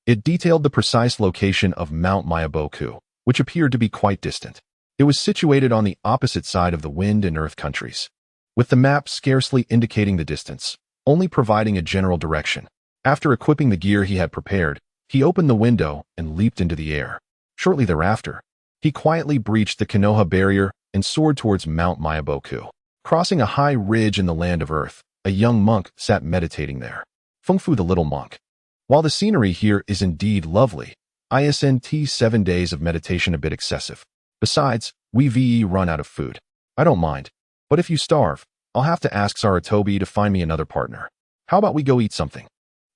It detailed the precise location of Mount Myaboku, which appeared to be quite distant. It was situated on the opposite side of the Wind and Earth countries, with the map scarcely indicating the distance, only providing a general direction. After equipping the gear he had prepared, he opened the window and leaped into the air. Shortly thereafter, he quietly breached the Konoha barrier and soared towards Mount Myaboku. Crossing a high ridge in the land of Earth, a young monk sat meditating there. Fengfu the little monk. While the scenery here is indeed lovely, isn't 7 days of meditation a bit excessive? Besides, we run out of food. I don't mind, but if you starve, I'll have to ask Sarutobi to find me another partner. How about we go eat something?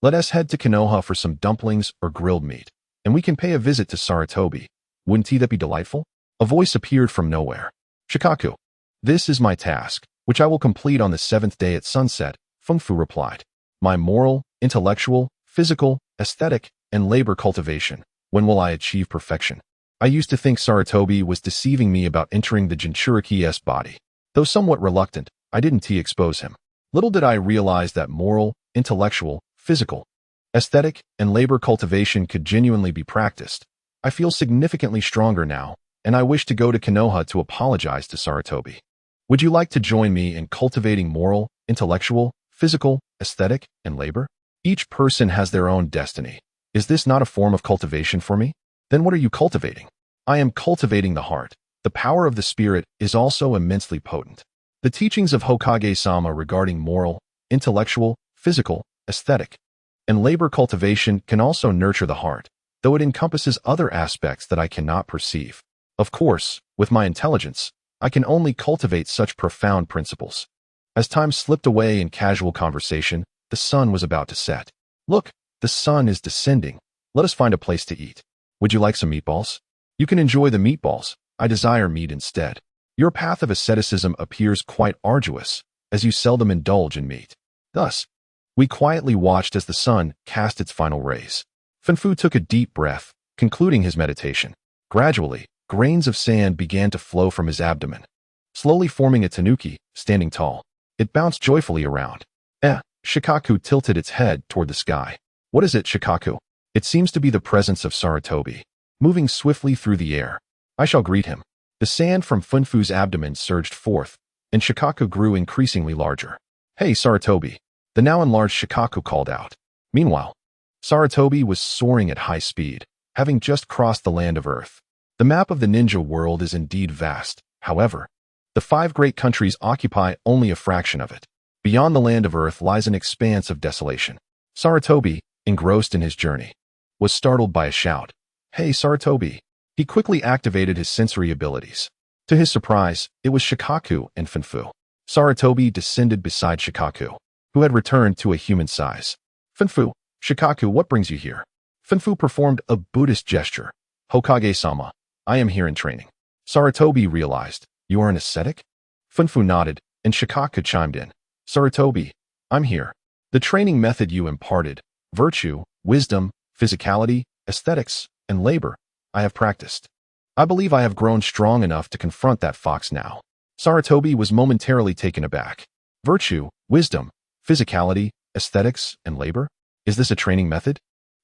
Let us head to Konoha for some dumplings or grilled meat, and we can pay a visit to Sarutobi. Wouldn't that be delightful? A voice appeared from nowhere. Shikaku. This is my task, which I will complete on the 7th day at sunset, Fengfu replied. My moral, intellectual, physical, aesthetic, and labor cultivation. When will I achieve perfection? I used to think Sarutobi was deceiving me about entering the Jinchuriki's body. Though somewhat reluctant, I didn't expose him. Little did I realize that moral, intellectual, physical, aesthetic, and labor cultivation could genuinely be practiced. I feel significantly stronger now, and I wish to go to Konoha to apologize to Sarutobi. Would you like to join me in cultivating moral, intellectual, physical, aesthetic, and labor? Each person has their own destiny. Is this not a form of cultivation for me? Then what are you cultivating? I am cultivating the heart. The power of the spirit is also immensely potent. The teachings of Hokage-sama regarding moral, intellectual, physical, aesthetic, and labor cultivation can also nurture the heart, though it encompasses other aspects that I cannot perceive. Of course, with my intelligence, I can only cultivate such profound principles. As time slipped away in casual conversation, the sun was about to set. Look, the sun is descending. Let us find a place to eat. Would you like some meatballs? You can enjoy the meatballs. I desire meat instead. Your path of asceticism appears quite arduous, as you seldom indulge in meat. Thus, we quietly watched as the sun cast its final rays. Fengfu took a deep breath, concluding his meditation. Gradually, grains of sand began to flow from his abdomen, slowly forming a tanuki, standing tall. It bounced joyfully around. Shikaku tilted its head toward the sky. What is it, Shikaku? It seems to be the presence of Sarutobi, moving swiftly through the air. I shall greet him. The sand from Fengfu's abdomen surged forth, and Shikaku grew increasingly larger. Hey, Sarutobi. The now enlarged Shikaku called out. Meanwhile, Sarutobi was soaring at high speed, having just crossed the land of Earth. The map of the ninja world is indeed vast. However, the 5 great countries occupy only a fraction of it. Beyond the land of Earth lies an expanse of desolation. Sarutobi, engrossed in his journey, was startled by a shout. "Hey, Sarutobi!" He quickly activated his sensory abilities. To his surprise, it was Shikaku and Funfu. Sarutobi descended beside Shikaku, who had returned to a human size. "Funfu, Shikaku, what brings you here?" Funfu performed a Buddhist gesture. "Hokage-sama, I am here in training." Sarutobi realized, "You are an ascetic?" Funfu nodded, and Shikaku chimed in. "Sarutobi, I'm here. The training method you imparted, virtue, wisdom, physicality, aesthetics, and labor, I have practiced. I believe I have grown strong enough to confront that fox now." Sarutobi was momentarily taken aback. "Virtue, wisdom, physicality, aesthetics, and labor? Is this a training method?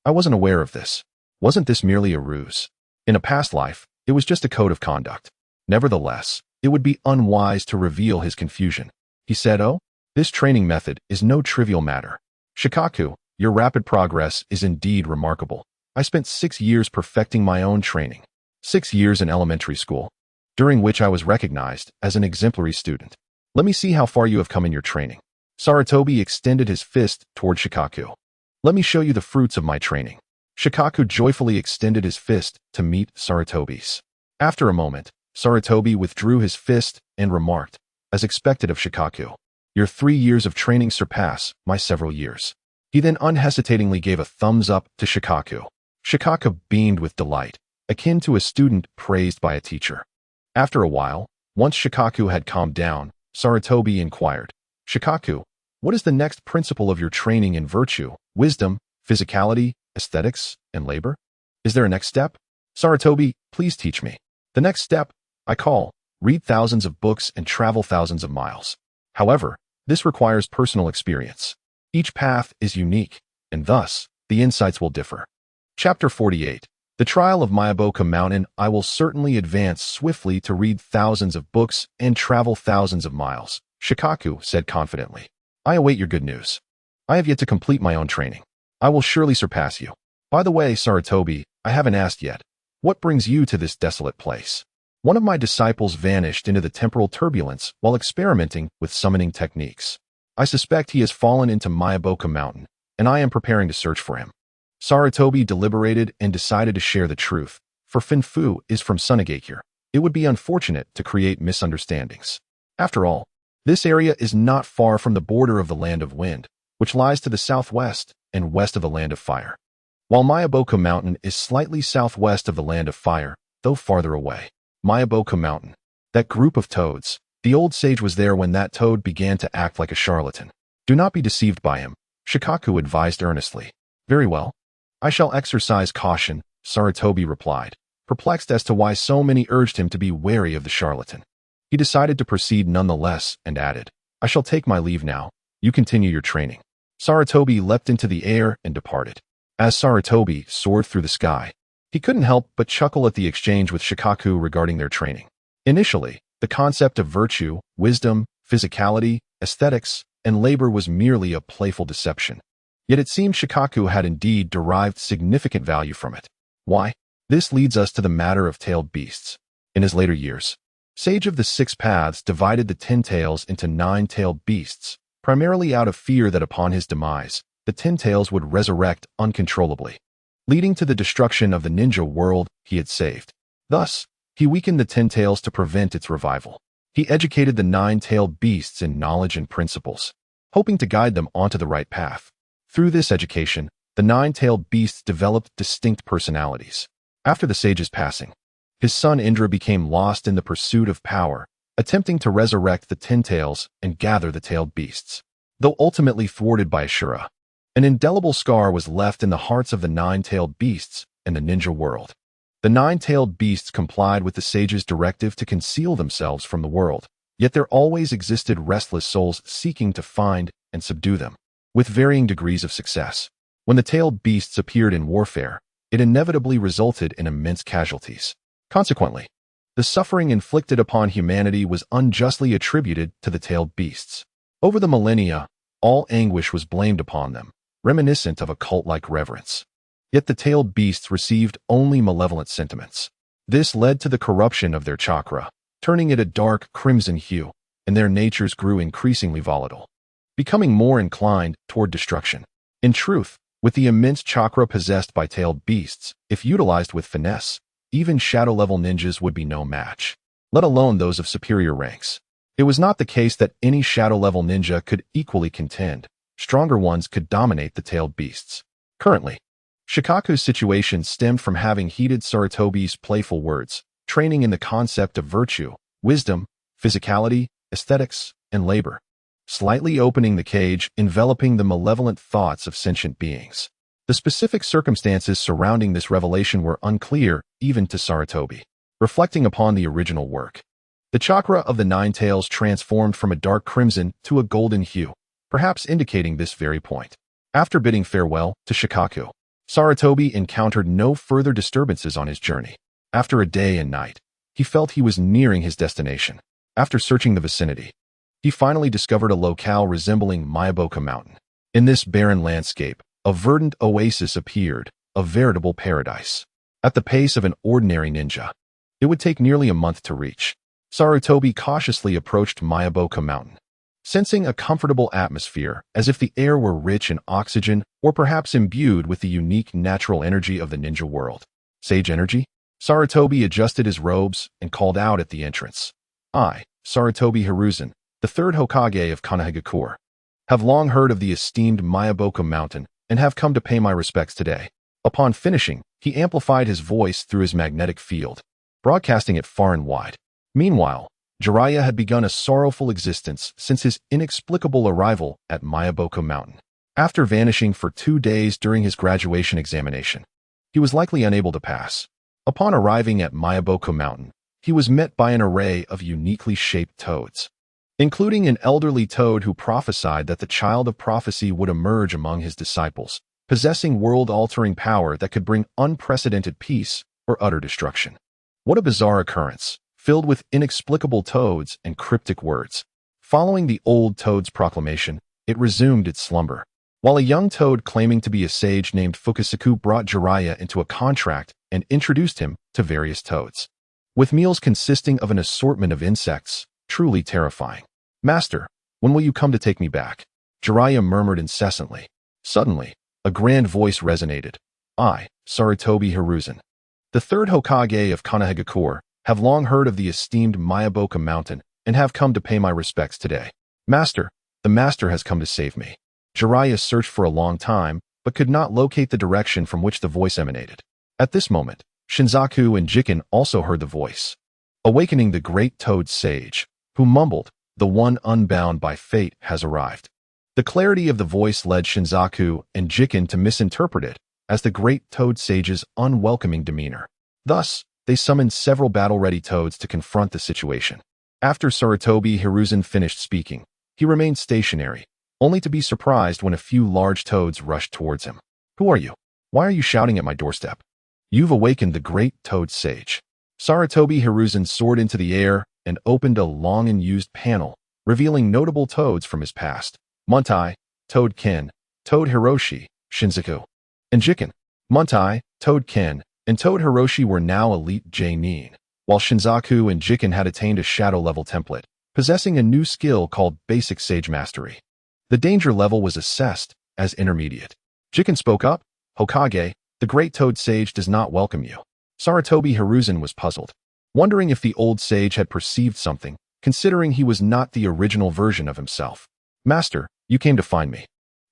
I wasn't aware of this. Wasn't this merely a ruse? In a past life, it was just a code of conduct." Nevertheless, it would be unwise to reveal his confusion. He said, "Oh, this training method is no trivial matter. Shikaku, your rapid progress is indeed remarkable. I spent 6 years perfecting my own training. 6 years in elementary school, during which I was recognized as an exemplary student. Let me see how far you have come in your training." Sarutobi extended his fist toward Shikaku. "Let me show you the fruits of my training." Shikaku joyfully extended his fist to meet Sarutobi's. After a moment, Sarutobi withdrew his fist and remarked, as expected of Shikaku, "Your 3 years of training surpass my several years." He then unhesitatingly gave a thumbs up to Shikaku. Shikaku beamed with delight, akin to a student praised by a teacher. After a while, once Shikaku had calmed down, Sarutobi inquired, "Shikaku, what is the next principle of your training in virtue, wisdom, physicality, aesthetics, and labor? Is there a next step?" "Sarutobi, please teach me." "The next step, I call, read thousands of books and travel thousands of miles. However, this requires personal experience. Each path is unique, and thus, the insights will differ." Chapter 48. The Trial of Mayaboka Mountain. "I will certainly advance swiftly to read thousands of books and travel thousands of miles," Shikaku said confidently. "I await your good news. I have yet to complete my own training. I will surely surpass you. By the way, Sarutobi, I haven't asked yet. What brings you to this desolate place?" "One of my disciples vanished into the temporal turbulence while experimenting with summoning techniques. I suspect he has fallen into Mayaboka Mountain, and I am preparing to search for him." Sarutobi deliberated and decided to share the truth, for Funfu is from Sunagakure. It would be unfortunate to create misunderstandings. After all, this area is not far from the border of the Land of Wind, which lies to the southwest and west of the Land of Fire. While Mayaboka Mountain is slightly southwest of the Land of Fire, though farther away. Mayaboka Mountain. That group of toads. The old sage was there when that toad began to act like a charlatan. "Do not be deceived by him," Shikaku advised earnestly. "Very well. I shall exercise caution," Sarutobi replied, perplexed as to why so many urged him to be wary of the charlatan. He decided to proceed nonetheless and added, "I shall take my leave now. You continue your training." Sarutobi leapt into the air and departed. As Sarutobi soared through the sky, he couldn't help but chuckle at the exchange with Shikaku regarding their training. Initially, the concept of virtue, wisdom, physicality, aesthetics, and labor was merely a playful deception. Yet it seemed Shikaku had indeed derived significant value from it. Why? This leads us to the matter of tailed beasts. In his later years, Sage of the Six Paths divided the 10 tails into 9 tailed beasts, primarily out of fear that upon his demise, the 10 tails would resurrect uncontrollably, leading to the destruction of the ninja world he had saved. Thus, he weakened the 10 tails to prevent its revival. He educated the 9-tailed beasts in knowledge and principles, hoping to guide them onto the right path. Through this education, the 9-tailed beasts developed distinct personalities. After the sage's passing, his son Indra became lost in the pursuit of power, attempting to resurrect the 10 tails and gather the tailed beasts. Though ultimately thwarted by Ashura, an indelible scar was left in the hearts of the 9-tailed beasts and the ninja world. The 9-tailed beasts complied with the sage's directive to conceal themselves from the world, yet there always existed restless souls seeking to find and subdue them, with varying degrees of success. When the tailed beasts appeared in warfare, it inevitably resulted in immense casualties. Consequently, the suffering inflicted upon humanity was unjustly attributed to the tailed beasts. Over the millennia, all anguish was blamed upon them, reminiscent of a cult-like reverence. Yet the tailed beasts received only malevolent sentiments. This led to the corruption of their chakra, turning it a dark crimson hue, and their natures grew increasingly volatile, becoming more inclined toward destruction. In truth, with the immense chakra possessed by tailed beasts, if utilized with finesse, even shadow-level ninjas would be no match, let alone those of superior ranks. It was not the case that any shadow-level ninja could equally contend. Stronger ones could dominate the tailed beasts. Currently, Shikaku's situation stemmed from having heeded Sarutobi's playful words, training in the concept of virtue, wisdom, physicality, aesthetics, and labor, slightly opening the cage, enveloping the malevolent thoughts of sentient beings. The specific circumstances surrounding this revelation were unclear even to Sarutobi. Reflecting upon the original work, the chakra of the Nine Tails transformed from a dark crimson to a golden hue, perhaps indicating this very point. After bidding farewell to Shikaku, Sarutobi encountered no further disturbances on his journey. After a day and night, he felt he was nearing his destination. After searching the vicinity, he finally discovered a locale resembling Myaboka Mountain. In this barren landscape, a verdant oasis appeared, a veritable paradise. At the pace of an ordinary ninja, it would take nearly a month to reach. Sarutobi cautiously approached Myaboka Mountain, sensing a comfortable atmosphere, as if the air were rich in oxygen or perhaps imbued with the unique natural energy of the ninja world. Sage energy? Sarutobi adjusted his robes and called out at the entrance. I, Sarutobi Hiruzen, the Third Hokage of Konohagakure, have long heard of the esteemed Myaboka Mountain and have come to pay my respects today. Upon finishing, he amplified his voice through his magnetic field, broadcasting it far and wide. Meanwhile, Jiraiya had begun a sorrowful existence since his inexplicable arrival at Myaboka Mountain. After vanishing for 2 days during his graduation examination, he was likely unable to pass. Upon arriving at Myaboka Mountain, he was met by an array of uniquely shaped toads, including an elderly toad who prophesied that the child of prophecy would emerge among his disciples, possessing world-altering power that could bring unprecedented peace or utter destruction. What a bizarre occurrence, filled with inexplicable toads and cryptic words. Following the old toad's proclamation, it resumed its slumber, while a young toad claiming to be a sage named Fukusaku brought Jiraiya into a contract and introduced him to various toads, with meals consisting of an assortment of insects, truly terrifying. Master, when will you come to take me back? Jiraiya murmured incessantly. Suddenly, a grand voice resonated. I, Sarutobi Hiruzen, the Third Hokage of Konohagakure, have long heard of the esteemed Myaboka Mountain and have come to pay my respects today. Master, the master has come to save me. Jiraiya searched for a long time, but could not locate the direction from which the voice emanated. At this moment, Shinzaku and Jiken also heard the voice, awakening the great toad sage, who mumbled, "The one unbound by fate has arrived." The clarity of the voice led Shinzaku and Jiken to misinterpret it as the great toad sage's unwelcoming demeanor. Thus, they summoned several battle-ready toads to confront the situation. After Sarutobi Hiruzen finished speaking, he remained stationary, only to be surprised when a few large toads rushed towards him. Who are you? Why are you shouting at my doorstep? You've awakened the great toad sage. Sarutobi Hiruzen soared into the air and opened a long-unused panel, revealing notable toads from his past. Muntai, Toad Ken, Toad Hiroshi, Shinzaku, and Jiken. Muntai, Toad Ken, and Toad Hiroshi were now elite J-nin, while Shinzaku and Jiken had attained a shadow-level template, possessing a new skill called Basic Sage Mastery. The danger level was assessed as intermediate. Jiken spoke up. Hokage, the great toad sage does not welcome you. Sarutobi Hiruzen was puzzled, wondering if the old sage had perceived something, considering he was not the original version of himself. Master, you came to find me.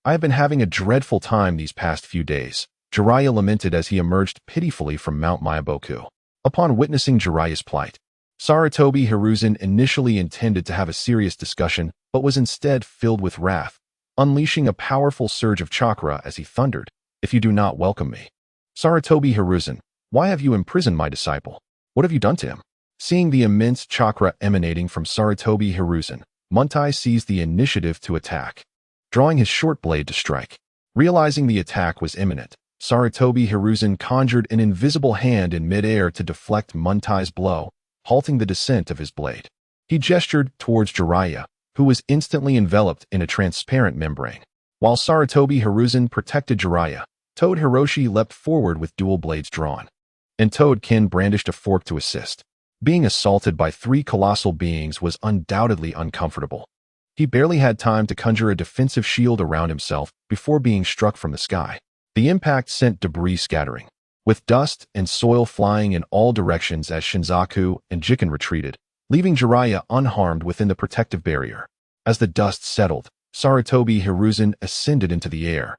I have been having a dreadful time these past few days, Jiraiya lamented as he emerged pitifully from Mount Myaboku. Upon witnessing Jiraiya's plight, Sarutobi Hiruzen initially intended to have a serious discussion, but was instead filled with wrath, unleashing a powerful surge of chakra as he thundered, "If you do not welcome me." Sarutobi Hiruzen, why have you imprisoned my disciple? What have you done to him? Seeing the immense chakra emanating from Sarutobi Hiruzen, Muntai seized the initiative to attack, drawing his short blade to strike. Realizing the attack was imminent, Sarutobi Hiruzen conjured an invisible hand in midair to deflect Muntai's blow, halting the descent of his blade. He gestured towards Jiraiya, who was instantly enveloped in a transparent membrane. While Sarutobi Hiruzen protected Jiraiya, Toad Hiroshi leapt forward with dual blades drawn, and Toad Ken brandished a fork to assist. Being assaulted by 3 colossal beings was undoubtedly uncomfortable. He barely had time to conjure a defensive shield around himself before being struck from the sky. The impact sent debris scattering, with dust and soil flying in all directions as Shinzaku and Jiken retreated, leaving Jiraiya unharmed within the protective barrier. As the dust settled, Sarutobi Hiruzen ascended into the air.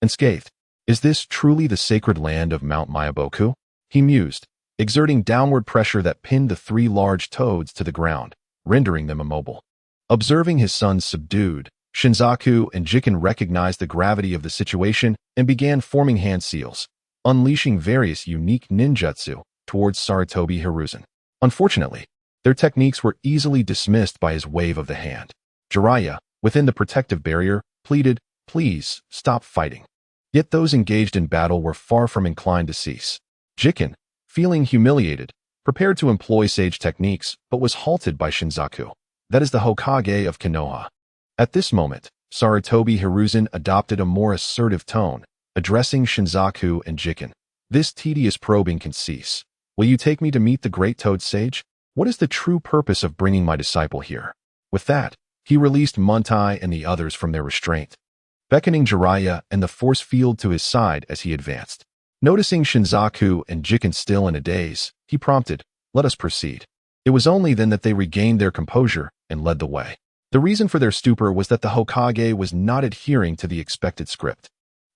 Unscathed, is this truly the sacred land of Mount Myaboku? He mused, exerting downward pressure that pinned the three large toads to the ground, rendering them immobile. Observing his sons subdued, Shinzaku and Jiken recognized the gravity of the situation and began forming hand seals, unleashing various unique ninjutsu towards Sarutobi Hiruzen. Unfortunately, their techniques were easily dismissed by his wave of the hand. Jiraiya, within the protective barrier, pleaded, "Please, stop fighting." Yet those engaged in battle were far from inclined to cease. Jiken, feeling humiliated, prepared to employ sage techniques, but was halted by Shinzaku. That is the Hokage of Konoha. At this moment, Sarutobi Hiruzen adopted a more assertive tone, addressing Shinzaku and Jiken. "This tedious probing can cease. Will you take me to meet the great Toad Sage? What is the true purpose of bringing my disciple here?" With that, he released Muntai and the others from their restraint, beckoning Jiraiya and the force field to his side as he advanced. Noticing Shinzaku and Jiken still in a daze, he prompted, "Let us proceed." It was only then that they regained their composure and led the way. The reason for their stupor was that the Hokage was not adhering to the expected script.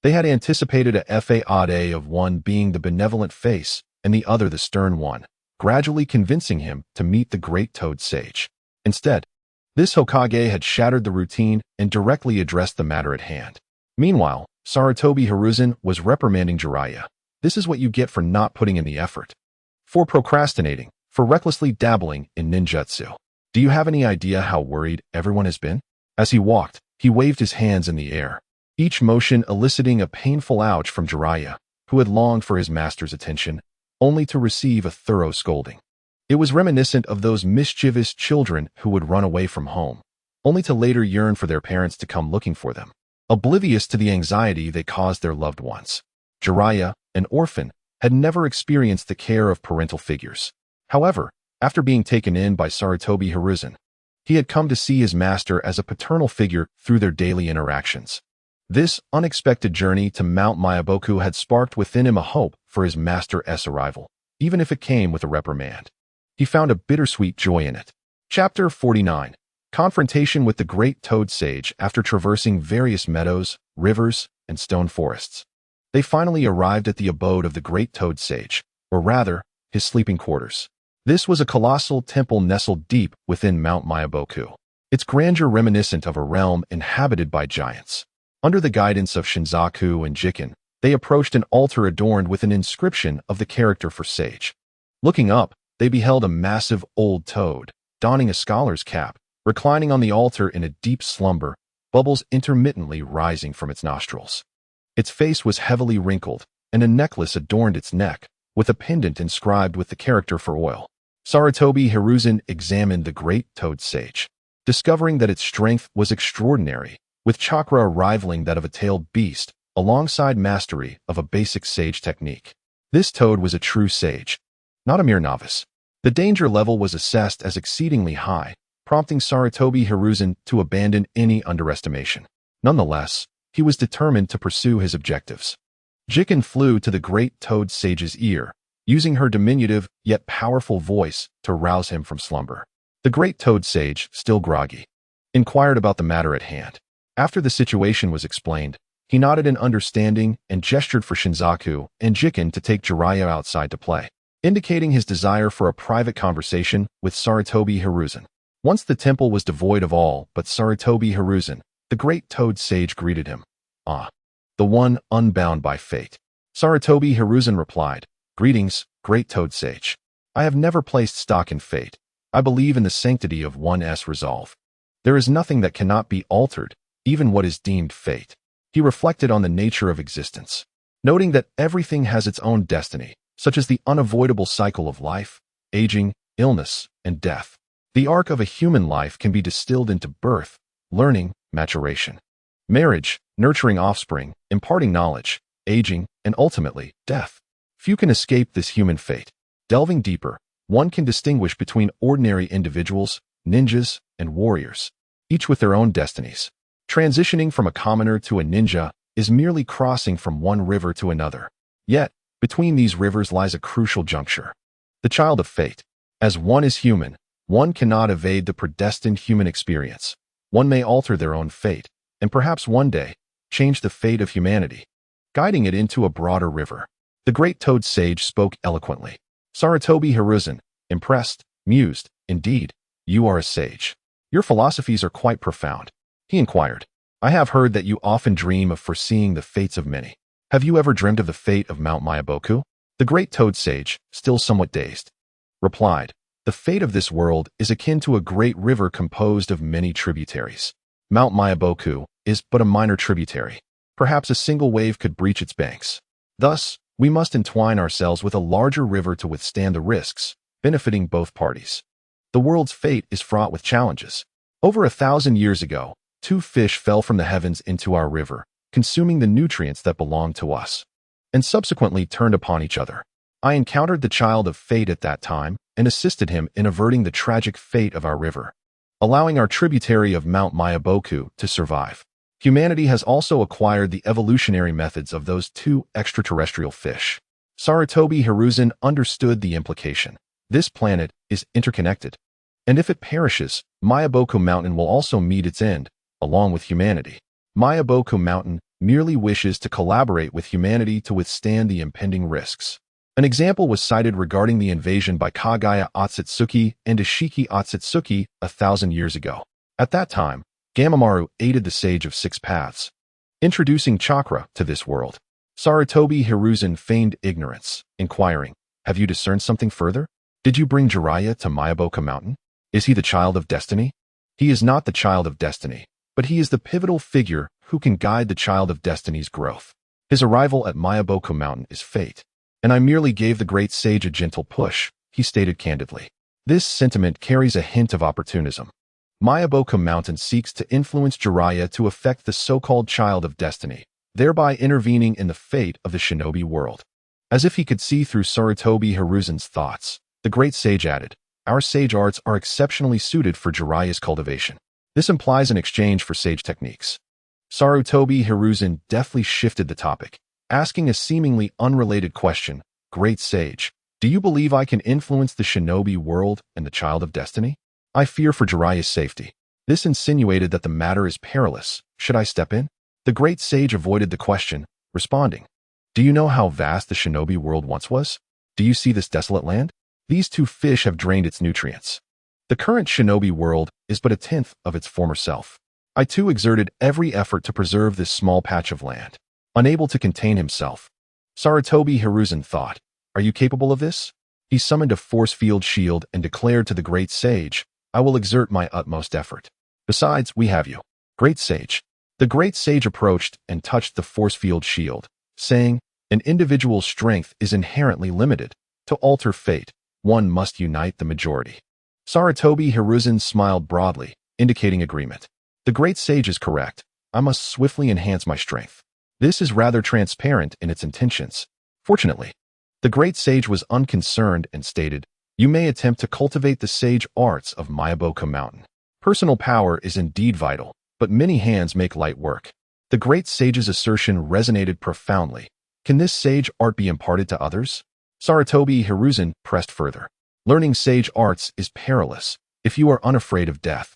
They had anticipated a fade of one being the benevolent face and the other the stern one, gradually convincing him to meet the great Toad Sage. Instead, this Hokage had shattered the routine and directly addressed the matter at hand. Meanwhile, Sarutobi Hiruzen was reprimanding Jiraiya. "This is what you get for not putting in the effort. For procrastinating, for recklessly dabbling in ninjutsu. Do you have any idea how worried everyone has been?" As he walked, he waved his hands in the air, each motion eliciting a painful ouch from Jiraiya, who had longed for his master's attention, only to receive a thorough scolding. It was reminiscent of those mischievous children who would run away from home, only to later yearn for their parents to come looking for them, oblivious to the anxiety they caused their loved ones. Jiraiya, an orphan, had never experienced the care of parental figures. However, after being taken in by Sarutobi Hiruzen, he had come to see his master as a paternal figure through their daily interactions. This unexpected journey to Mount Myaboku had sparked within him a hope for his master's arrival, even if it came with a reprimand. He found a bittersweet joy in it. Chapter 49. Confrontation with the Great Toad Sage. After traversing various meadows, rivers, and stone forests, they finally arrived at the abode of the Great Toad Sage, or rather, his sleeping quarters. This was a colossal temple nestled deep within Mount Myaboku, its grandeur reminiscent of a realm inhabited by giants. Under the guidance of Shinzaku and Jiken, they approached an altar adorned with an inscription of the character for sage. Looking up, they beheld a massive old toad, donning a scholar's cap, reclining on the altar in a deep slumber, bubbles intermittently rising from its nostrils. Its face was heavily wrinkled, and a necklace adorned its neck, with a pendant inscribed with the character for oil. Sarutobi Hiruzen examined the great Toad Sage, discovering that its strength was extraordinary, with chakra rivaling that of a tailed beast, alongside mastery of a basic sage technique. This toad was a true sage, not a mere novice. The danger level was assessed as exceedingly high, prompting Sarutobi Hiruzen to abandon any underestimation. Nonetheless, he was determined to pursue his objectives. Jiken flew to the great Toad Sage's ear, using her diminutive yet powerful voice to rouse him from slumber. The great Toad Sage, still groggy, inquired about the matter at hand. After the situation was explained, he nodded in understanding and gestured for Shinzaku and Jiken to take Jiraiya outside to play, indicating his desire for a private conversation with Sarutobi Hiruzen. Once the temple was devoid of all but Sarutobi Hiruzen, the great Toad Sage greeted him. "Ah, the one unbound by fate." Sarutobi Hiruzen replied, "Greetings, great Toad Sage. I have never placed stock in fate. I believe in the sanctity of one's resolve. There is nothing that cannot be altered, even what is deemed fate." He reflected on the nature of existence, noting that everything has its own destiny, such as the unavoidable cycle of life, aging, illness, and death. The arc of a human life can be distilled into birth, learning, maturation, marriage, nurturing offspring, imparting knowledge, aging, and ultimately, death. Few can escape this human fate. Delving deeper, one can distinguish between ordinary individuals, ninjas, and warriors. each with their own destinies. Transitioning from a commoner to a ninja is merely crossing from one river to another. Yet, between these rivers lies a crucial juncture. The child of fate. As one is human, one cannot evade the predestined human experience. One may alter their own fate, and perhaps one day, change the fate of humanity, guiding it into a broader river. The great Toad Sage spoke eloquently. Sarutobi Hiruzen, impressed, mused, "Indeed, you are a sage. Your philosophies are quite profound." He inquired, "I have heard that you often dream of foreseeing the fates of many. Have you ever dreamed of the fate of Mount Myaboku?" The great Toad Sage, still somewhat dazed, replied, "The fate of this world is akin to a great river composed of many tributaries. Mount Myaboku is but a minor tributary. Perhaps a single wave could breach its banks. Thus, we must entwine ourselves with a larger river to withstand the risks, benefiting both parties. The world's fate is fraught with challenges. Over 1,000 years ago, 2 fish fell from the heavens into our river, consuming the nutrients that belonged to us, and subsequently turned upon each other. I encountered the child of fate at that time and assisted him in averting the tragic fate of our river, allowing our tributary of Mount Myaboku to survive. Humanity has also acquired the evolutionary methods of those 2 extraterrestrial fish." Sarutobi Hiruzen understood the implication. This planet is interconnected, and if it perishes, Myaboku Mountain will also meet its end, along with humanity. Myaboku Mountain merely wishes to collaborate with humanity to withstand the impending risks. An example was cited regarding the invasion by Kagaya Otsutsuki and Ishiki Otsutsuki 1,000 years ago. At that time, Gamamaru aided the Sage of 6 Paths, introducing chakra to this world. Sarutobi Hiruzen feigned ignorance, inquiring, "Have you discerned something further? Did you bring Jiraiya to Myaboku Mountain? Is he the child of destiny?" "He is not the child of destiny, but he is the pivotal figure who can guide the child of destiny's growth. His arrival at Myaboku Mountain is fate, and I merely gave the great sage a gentle push," he stated candidly. This sentiment carries a hint of opportunism. Myaboku Mountain seeks to influence Jiraiya to affect the so-called child of destiny, thereby intervening in the fate of the shinobi world. As if he could see through Sarutobi Hiruzen's thoughts, the great sage added, "Our sage arts are exceptionally suited for Jiraiya's cultivation. This implies an exchange for sage techniques." Sarutobi Hiruzen deftly shifted the topic, asking a seemingly unrelated question, "Great sage, do you believe I can influence the shinobi world and the child of destiny? I fear for Jiraiya's safety." This insinuated that the matter is perilous. Should I step in? The great sage avoided the question, responding, "Do you know how vast the shinobi world once was? Do you see this desolate land? These 2 fish have drained its nutrients. The current shinobi world is but 1/10 of its former self. I too exerted every effort to preserve this small patch of land." Unable to contain himself, Sarutobi Hiruzen thought, "Are you capable of this?" He summoned a force field shield and declared to the great sage, "I will exert my utmost effort. Besides, we have you, great sage." The great sage approached and touched the force field shield, saying, "An individual's strength is inherently limited. To alter fate, one must unite the majority." Sarutobi Hiruzen smiled broadly, indicating agreement. The great sage is correct. I must swiftly enhance my strength. This is rather transparent in its intentions. Fortunately, the great sage was unconcerned and stated, "You may attempt to cultivate the sage arts of Myaboku Mountain. Personal power is indeed vital, but many hands make light work." The great sage's assertion resonated profoundly. Can this sage art be imparted to others? Sarutobi Hiruzen pressed further. "Learning sage arts is perilous. If you are unafraid of death,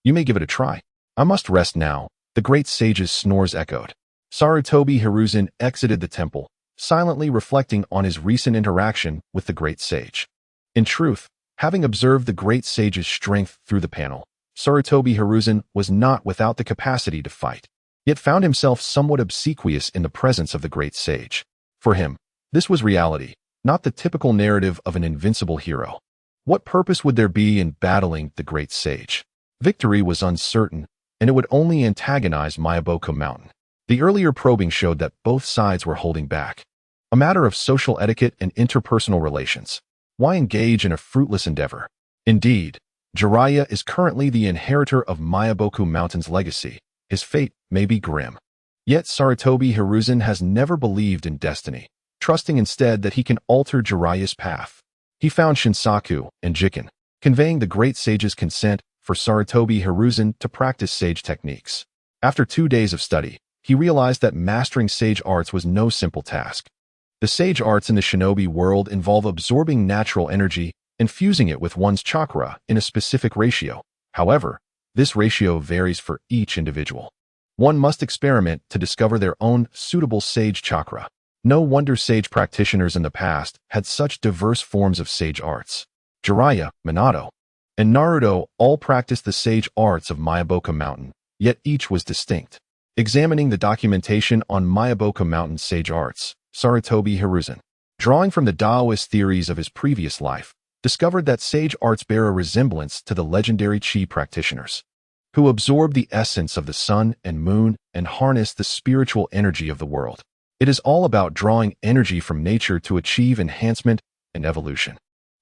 you may give it a try." "I must rest now," the great sage's snores echoed. Sarutobi Hiruzen exited the temple, silently reflecting on his recent interaction with the great sage. In truth, having observed the great sage's strength through the panel, Sarutobi Hiruzen was not without the capacity to fight, yet found himself somewhat obsequious in the presence of the great sage. For him, this was reality, not the typical narrative of an invincible hero. What purpose would there be in battling the great sage? Victory was uncertain, and it would only antagonize Myaboku Mountain. The earlier probing showed that both sides were holding back. A matter of social etiquette and interpersonal relations. Why engage in a fruitless endeavor? Indeed, Jiraiya is currently the inheritor of Myaboku Mountain's legacy. His fate may be grim. Yet Sarutobi Hiruzen has never believed in destiny, trusting instead that he can alter Jiraiya's path. He found Shinsaku and Jiken, conveying the great sage's consent for Sarutobi Hiruzen to practice sage techniques. After 2 days of study, he realized that mastering sage arts was no simple task. The sage arts in the shinobi world involve absorbing natural energy and fusing it with one's chakra in a specific ratio. However, this ratio varies for each individual. One must experiment to discover their own suitable sage chakra. No wonder sage practitioners in the past had such diverse forms of sage arts. Jiraiya, Minato, and Naruto all practiced the sage arts of Mayaboka Mountain, yet each was distinct. Examining the documentation on Mayaboka Mountain sage arts, Sarutobi Hiruzen, drawing from the Taoist theories of his previous life, discovered that sage arts bear a resemblance to the legendary Chi practitioners, who absorb the essence of the sun and moon and harness the spiritual energy of the world. It is all about drawing energy from nature to achieve enhancement and evolution.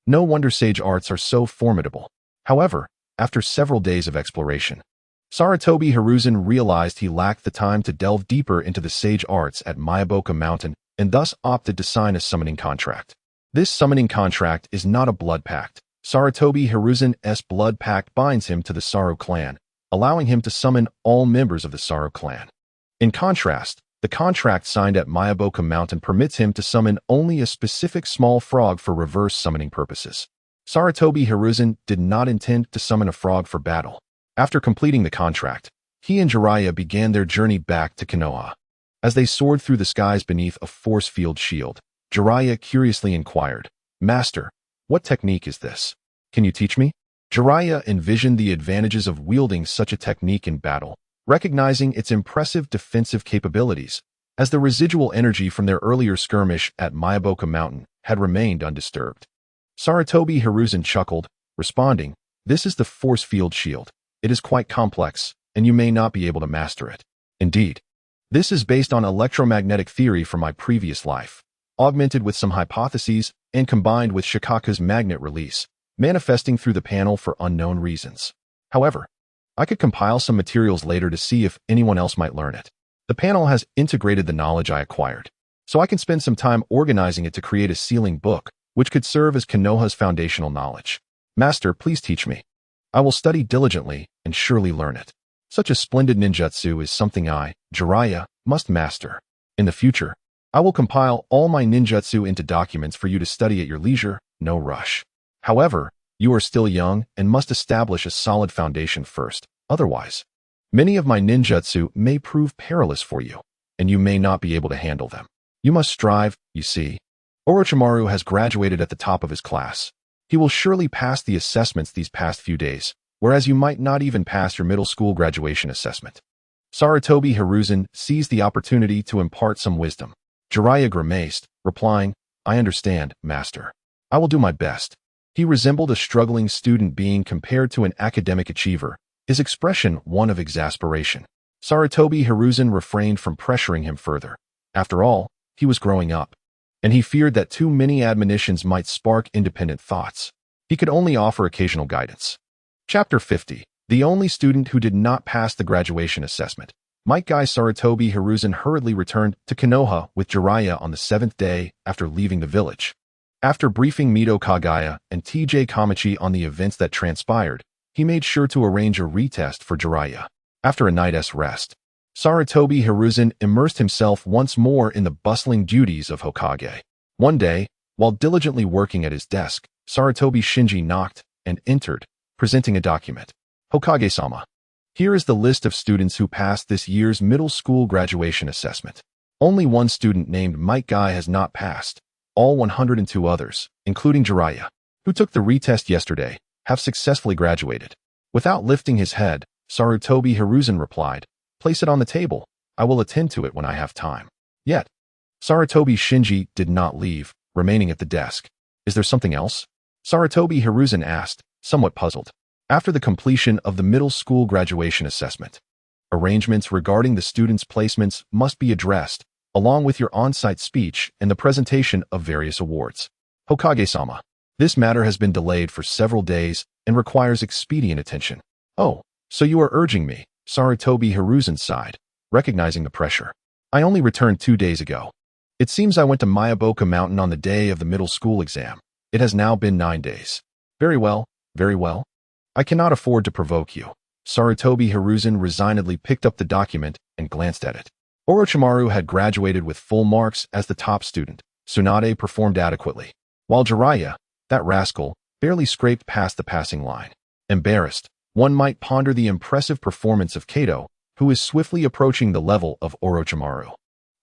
No wonder sage arts are so formidable. However, after several days of exploration, Sarutobi Hiruzen realized he lacked the time to delve deeper into the sage arts at Mayaboka Mountain and thus opted to sign a summoning contract. This summoning contract is not a blood pact. Sarutobi Hiruzen's blood pact binds him to the Saru clan, allowing him to summon all members of the Saru clan. In contrast, the contract signed at Mayaboka Mountain permits him to summon only a specific small frog for reverse summoning purposes. Sarutobi Hiruzen did not intend to summon a frog for battle. After completing the contract, he and Jiraiya began their journey back to Konoha. As they soared through the skies beneath a force field shield, Jiraiya curiously inquired, "Master, what technique is this? Can you teach me?" Jiraiya envisioned the advantages of wielding such a technique in battle, recognizing its impressive defensive capabilities, as the residual energy from their earlier skirmish at Mayaboka Mountain had remained undisturbed. Sarutobi Hiruzen chuckled, responding, "This is the force field shield. It is quite complex, and you may not be able to master it. Indeed, this is based on electromagnetic theory from my previous life, augmented with some hypotheses and combined with Shikaku's magnet release, manifesting through the panel for unknown reasons. However, I could compile some materials later to see if anyone else might learn it. The panel has integrated the knowledge I acquired, so I can spend some time organizing it to create a sealing book, which could serve as Konoha's foundational knowledge. Master, please teach me. I will study diligently and surely learn it. Such a splendid ninjutsu is something I, Jiraiya, must master. In the future, I will compile all my ninjutsu into documents for you to study at your leisure, no rush. However, you are still young and must establish a solid foundation first. Otherwise, many of my ninjutsu may prove perilous for you, and you may not be able to handle them. You must strive, you see. Orochimaru has graduated at the top of his class. He will surely pass the assessments these past few days, whereas you might not even pass your middle school graduation assessment." Sarutobi Hiruzen seized the opportunity to impart some wisdom. Jiraiya grimaced, replying, "I understand, master. I will do my best." He resembled a struggling student being compared to an academic achiever, his expression one of exasperation. Sarutobi Hiruzen refrained from pressuring him further. After all, he was growing up, and he feared that too many admonitions might spark independent thoughts. He could only offer occasional guidance. Chapter 50. The only student who did not pass the graduation assessment. Might Guy Sarutobi Hiruzen hurriedly returned to Konoha with Jiraiya on the 7th day after leaving the village. After briefing Mito Kagaya and TJ Kamachi on the events that transpired, he made sure to arrange a retest for Jiraiya. After a night's rest, Sarutobi Hiruzen immersed himself once more in the bustling duties of Hokage. One day, while diligently working at his desk, Sarutobi Shinji knocked and entered, presenting a document. "Hokage-sama, here is the list of students who passed this year's middle school graduation assessment. Only one student named Might Guy has not passed. All 102 others, including Jiraiya, who took the retest yesterday, have successfully graduated." Without lifting his head, Sarutobi Hiruzen replied, "Place it on the table. I will attend to it when I have time." Yet, Sarutobi Shinji did not leave, remaining at the desk. "Is there something else?" Sarutobi Hiruzen asked, somewhat puzzled. After the completion of the middle school graduation assessment, arrangements regarding the students' placements must be addressed, along with your on-site speech and the presentation of various awards. "Hokage-sama, this matter has been delayed for several days and requires expedient attention." "Oh, so you are urging me," Sarutobi Hiruzen sighed, recognizing the pressure. "I only returned 2 days ago. It seems I went to Mayaboka Mountain on the day of the middle school exam. It has now been 9 days." Very well, very well. I cannot afford to provoke you. Sarutobi Hiruzen resignedly picked up the document and glanced at it. Orochimaru had graduated with full marks as the top student. Tsunade performed adequately, while Jiraiya, that rascal, barely scraped past the passing line. Embarrassed, one might ponder the impressive performance of Kato, who is swiftly approaching the level of Orochimaru.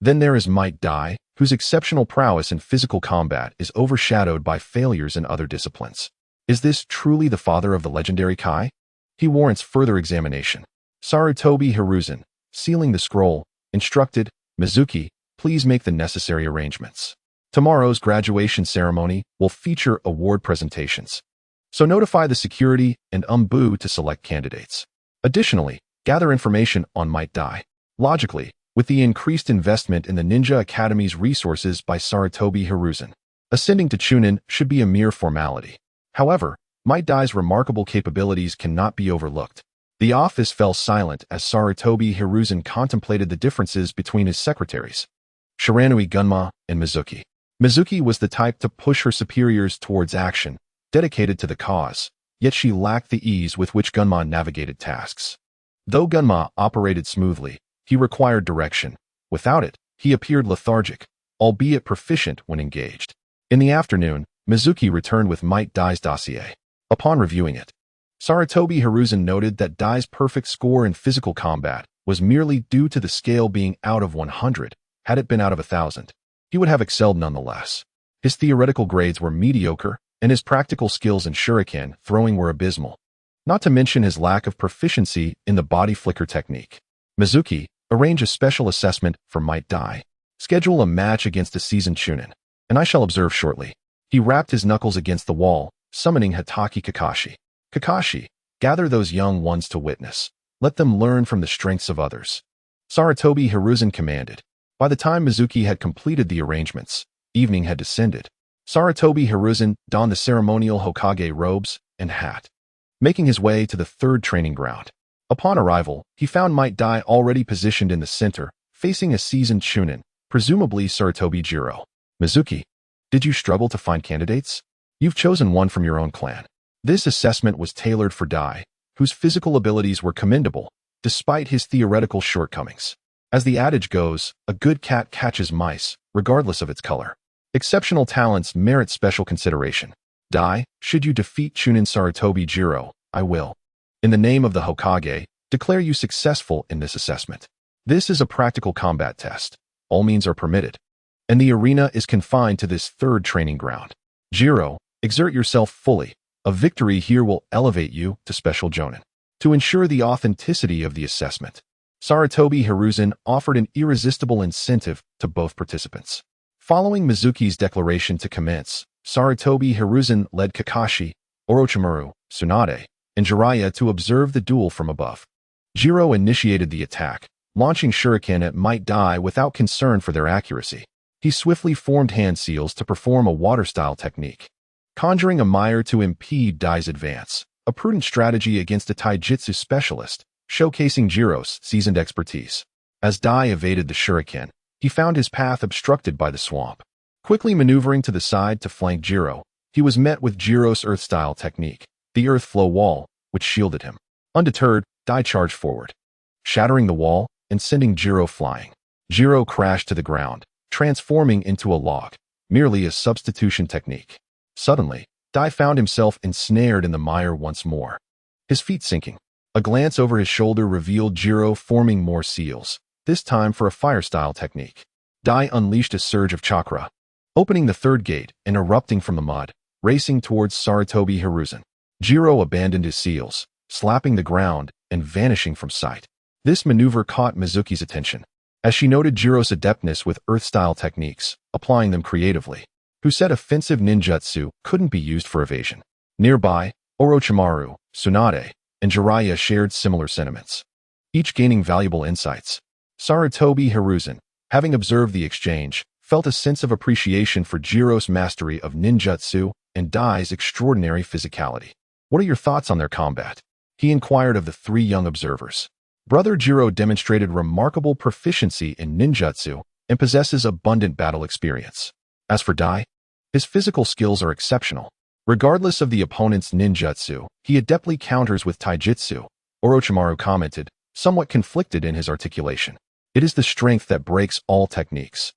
Then there is Might Dai, whose exceptional prowess in physical combat is overshadowed by failures in other disciplines. Is this truly the father of the legendary Kai? He warrants further examination. Sarutobi Hiruzen, sealing the scroll, instructed, Mizuki, please make the necessary arrangements. Tomorrow's graduation ceremony will feature award presentations. So notify the security and Umbu to select candidates. Additionally, gather information on Might Dai. Logically, with the increased investment in the Ninja Academy's resources by Sarutobi Hiruzen, ascending to Chunin should be a mere formality. However, Might Dai's remarkable capabilities cannot be overlooked. The office fell silent as Sarutobi Hiruzen contemplated the differences between his secretaries, Shiranui Gunma and Mizuki. Mizuki was the type to push her superiors towards action, dedicated to the cause, yet she lacked the ease with which Gunma navigated tasks. Though Gunma operated smoothly, he required direction. Without it, he appeared lethargic, albeit proficient when engaged. In the afternoon, Mizuki returned with Might Dai's dossier. Upon reviewing it, Sarutobi Hiruzen noted that Dai's perfect score in physical combat was merely due to the scale being out of 100. Had it been out of 1,000, he would have excelled nonetheless. His theoretical grades were mediocre, and his practical skills in shuriken throwing were abysmal. Not to mention his lack of proficiency in the body flicker technique. Mizuki, arrange a special assessment for Might Dai. Schedule a match against a seasoned Chunin, and I shall observe shortly. He rapped his knuckles against the wall, summoning Hatake Kakashi. Kakashi, gather those young ones to witness. Let them learn from the strengths of others. Sarutobi Hiruzen commanded. By the time Mizuki had completed the arrangements, evening had descended. Sarutobi Hiruzen donned the ceremonial Hokage robes and hat, making his way to the third training ground. Upon arrival, he found Might Dai already positioned in the center, facing a seasoned Chunin, presumably Sarutobi Jiro. Mizuki, did you struggle to find candidates? You've chosen one from your own clan. This assessment was tailored for Dai, whose physical abilities were commendable, despite his theoretical shortcomings. As the adage goes, a good cat catches mice, regardless of its color. Exceptional talents merit special consideration. Dai, should you defeat Chunin Sarutobi Jiro, I will, in the name of the Hokage, declare you successful in this assessment. This is a practical combat test. All means are permitted, and the arena is confined to this third training ground. Jiro, exert yourself fully. A victory here will elevate you to special jonin. To ensure the authenticity of the assessment, Sarutobi Hiruzen offered an irresistible incentive to both participants. Following Mizuki's declaration to commence, Sarutobi Hiruzen led Kakashi, Orochimaru, Tsunade, and Jiraiya to observe the duel from above. Jiro initiated the attack, launching shuriken at Might Dai without concern for their accuracy. He swiftly formed hand seals to perform a water-style technique, conjuring a mire to impede Dai's advance, a prudent strategy against a taijutsu specialist, showcasing Jiro's seasoned expertise. As Dai evaded the shuriken, he found his path obstructed by the swamp. Quickly maneuvering to the side to flank Jiro, he was met with Jiro's earth-style technique, the earth flow wall, which shielded him. Undeterred, Dai charged forward, shattering the wall and sending Jiro flying. Jiro crashed to the ground, transforming into a log, merely a substitution technique. Suddenly, Dai found himself ensnared in the mire once more, his feet sinking. A glance over his shoulder revealed Jiro forming more seals, this time for a fire-style technique. Dai unleashed a surge of chakra, opening the third gate and erupting from the mud, racing towards Sarutobi Hiruzen. Jiro abandoned his seals, slapping the ground and vanishing from sight. This maneuver caught Mizuki's attention, as she noted Jiro's adeptness with earth-style techniques, applying them creatively. Who said offensive ninjutsu couldn't be used for evasion? Nearby, Orochimaru, Tsunade, and Jiraiya shared similar sentiments, each gaining valuable insights. Sarutobi Hiruzen, having observed the exchange, felt a sense of appreciation for Jiro's mastery of ninjutsu and Dai's extraordinary physicality. What are your thoughts on their combat? He inquired of the three young observers. Brother Jiro demonstrated remarkable proficiency in ninjutsu and possesses abundant battle experience. As for Dai, his physical skills are exceptional. Regardless of the opponent's ninjutsu, he adeptly counters with taijutsu, Orochimaru commented, somewhat conflicted in his articulation. It is the strength that breaks all techniques.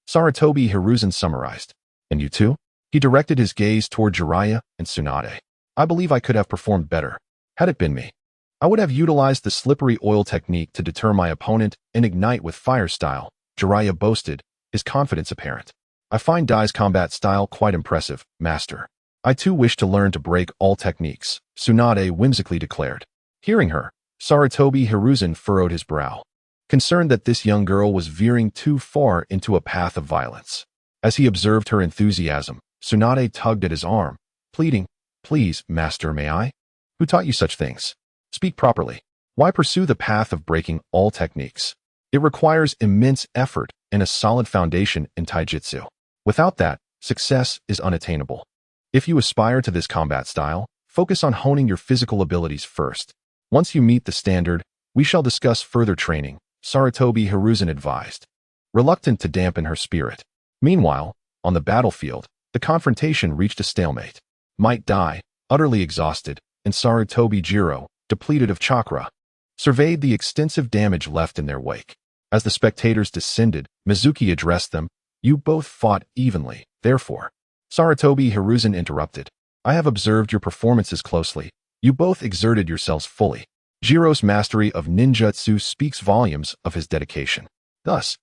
Sarutobi Hiruzen summarized. And you too? He directed his gaze toward Jiraiya and Tsunade. I believe I could have performed better. Had it been me, I would have utilized the slippery oil technique to deter my opponent and ignite with fire style, Jiraiya boasted, his confidence apparent. I find Dai's combat style quite impressive, master. I too wish to learn to break all techniques, Tsunade whimsically declared. Hearing her, Sarutobi Hiruzen furrowed his brow, concerned that this young girl was veering too far into a path of violence. As he observed her enthusiasm, Tsunade tugged at his arm, pleading, Please, master, may I? Who taught you such things? Speak properly. Why pursue the path of breaking all techniques? It requires immense effort and a solid foundation in taijutsu. Without that, success is unattainable. If you aspire to this combat style, focus on honing your physical abilities first. Once you meet the standard, we shall discuss further training, Sarutobi Hiruzen advised, reluctant to dampen her spirit. Meanwhile, on the battlefield, the confrontation reached a stalemate. Might Dai, utterly exhausted, and Sarutobi Jiro, depleted of chakra, surveyed the extensive damage left in their wake. As the spectators descended, Mizuki addressed them. You both fought evenly, therefore. Sarutobi Hiruzen interrupted. I have observed your performances closely. You both exerted yourselves fully. Jiro's mastery of ninjutsu speaks volumes of his dedication. Thus,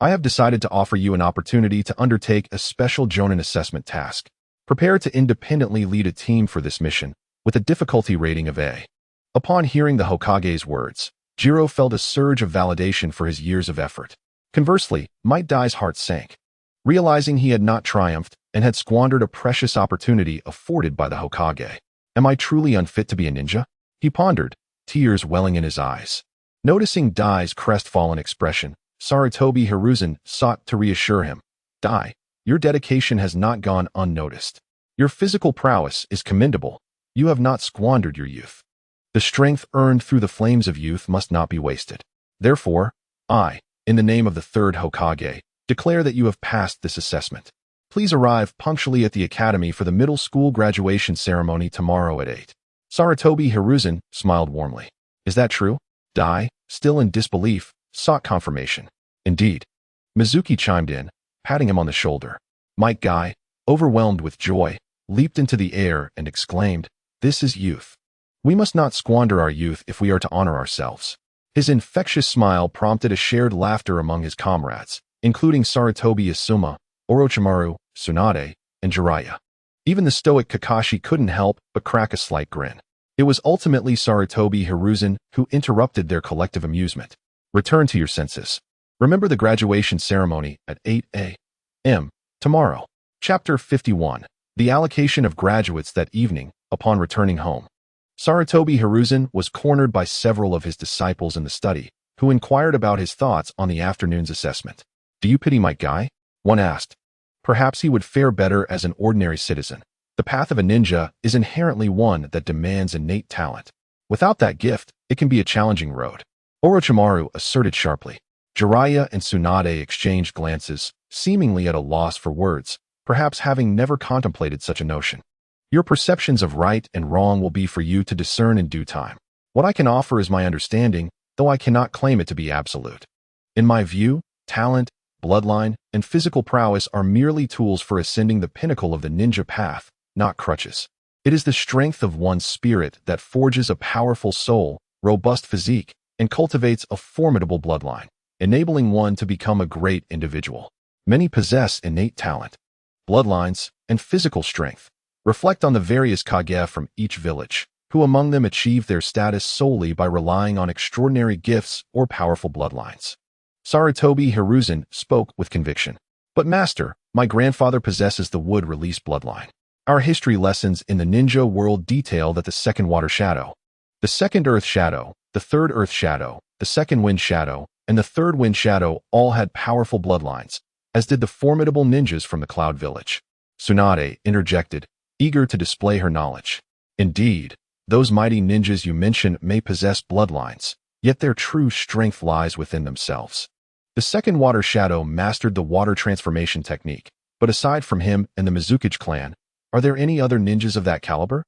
I have decided to offer you an opportunity to undertake a special Jonin assessment task. Prepare to independently lead a team for this mission, with a difficulty rating of A. Upon hearing the Hokage's words, Jiro felt a surge of validation for his years of effort. Conversely, Might Dai's heart sank, realizing he had not triumphed and had squandered a precious opportunity afforded by the Hokage. Am I truly unfit to be a ninja? He pondered, tears welling in his eyes. Noticing Dai's crestfallen expression, Sarutobi Hiruzen sought to reassure him. Dai, your dedication has not gone unnoticed. Your physical prowess is commendable. You have not squandered your youth. The strength earned through the flames of youth must not be wasted. Therefore, I, in the name of the Third Hokage, declare that you have passed this assessment. Please arrive punctually at the academy for the middle school graduation ceremony tomorrow at 8. Sarutobi Hiruzen smiled warmly. Is that true? Dai, still in disbelief, sought confirmation. Indeed. Mizuki chimed in, patting him on the shoulder. Might Guy, overwhelmed with joy, leaped into the air and exclaimed, This is youth. We must not squander our youth if we are to honor ourselves. His infectious smile prompted a shared laughter among his comrades, including Sarutobi Asuma, Orochimaru, Tsunade, and Jiraiya. Even the stoic Kakashi couldn't help but crack a slight grin. It was ultimately Sarutobi Hiruzen who interrupted their collective amusement. Return to your senses. Remember the graduation ceremony at 8 a.m. tomorrow. Chapter 51. The allocation of graduates that evening, upon returning home. Sarutobi Hiruzen was cornered by several of his disciples in the study, who inquired about his thoughts on the afternoon's assessment. Do you pity Might Guy? One asked. Perhaps he would fare better as an ordinary citizen. The path of a ninja is inherently one that demands innate talent. Without that gift, it can be a challenging road. Orochimaru asserted sharply. Jiraiya and Tsunade exchanged glances, seemingly at a loss for words, perhaps having never contemplated such a notion. Your perceptions of right and wrong will be for you to discern in due time. What I can offer is my understanding, though I cannot claim it to be absolute. In my view, talent, bloodline, and physical prowess are merely tools for ascending the pinnacle of the ninja path, not crutches. It is the strength of one's spirit that forges a powerful soul, robust physique, and cultivates a formidable bloodline, enabling one to become a great individual. Many possess innate talent, bloodlines, and physical strength. Reflect on the various Kage from each village, who among them achieve their status solely by relying on extraordinary gifts or powerful bloodlines. Sarutobi Hiruzen spoke with conviction. But master, my grandfather possesses the wood-release bloodline. Our history lessons in the ninja world detail that the second water shadow, the second earth shadow, the third earth shadow, the second wind shadow, and the third wind shadow all had powerful bloodlines, as did the formidable ninjas from the Cloud Village. Tsunade interjected, eager to display her knowledge. Indeed, those mighty ninjas you mention may possess bloodlines, yet their true strength lies within themselves. The second water shadow mastered the water transformation technique, but aside from him and the Mizuki clan, Are there any other ninjas of that caliber?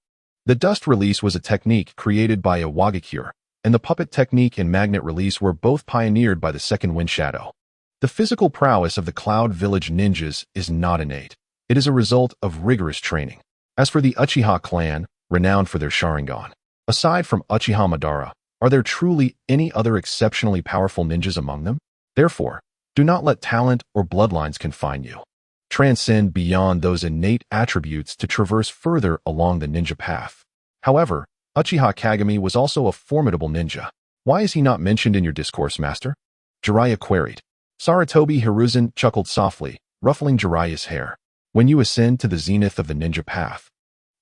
The dust release was a technique created by Iwagakure, and the puppet technique and magnet release were both pioneered by the Second Wind Shadow. The physical prowess of the Cloud Village ninjas is not innate. It is a result of rigorous training. As for the Uchiha clan, renowned for their Sharingan, aside from Uchiha Madara, are there truly any other exceptionally powerful ninjas among them? Therefore, do not let talent or bloodlines confine you. Transcend beyond those innate attributes to traverse further along the ninja path. However, Uchiha Kagami was also a formidable ninja. Why is he not mentioned in your discourse, master? Jiraiya queried. Sarutobi Hiruzen chuckled softly, ruffling Jiraiya's hair. When you ascend to the zenith of the ninja path,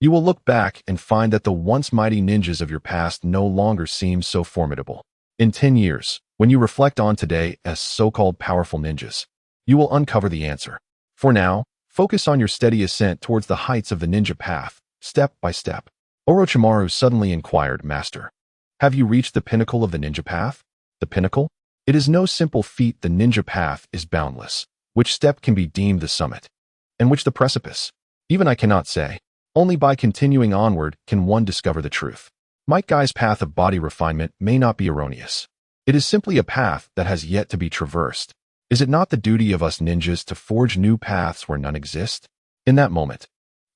you will look back and find that the once mighty ninjas of your past no longer seem so formidable. In 10 years, when you reflect on today as so-called powerful ninjas, you will uncover the answer. For now, focus on your steady ascent towards the heights of the ninja path, step by step. Orochimaru suddenly inquired, Master, have you reached the pinnacle of the ninja path? The pinnacle? It is no simple feat. The ninja path is boundless. Which step can be deemed the summit? And which the precipice? Even I cannot say. Only by continuing onward can one discover the truth. Might Guy's path of body refinement may not be erroneous. It is simply a path that has yet to be traversed. Is it not the duty of us ninjas to forge new paths where none exist? In that moment,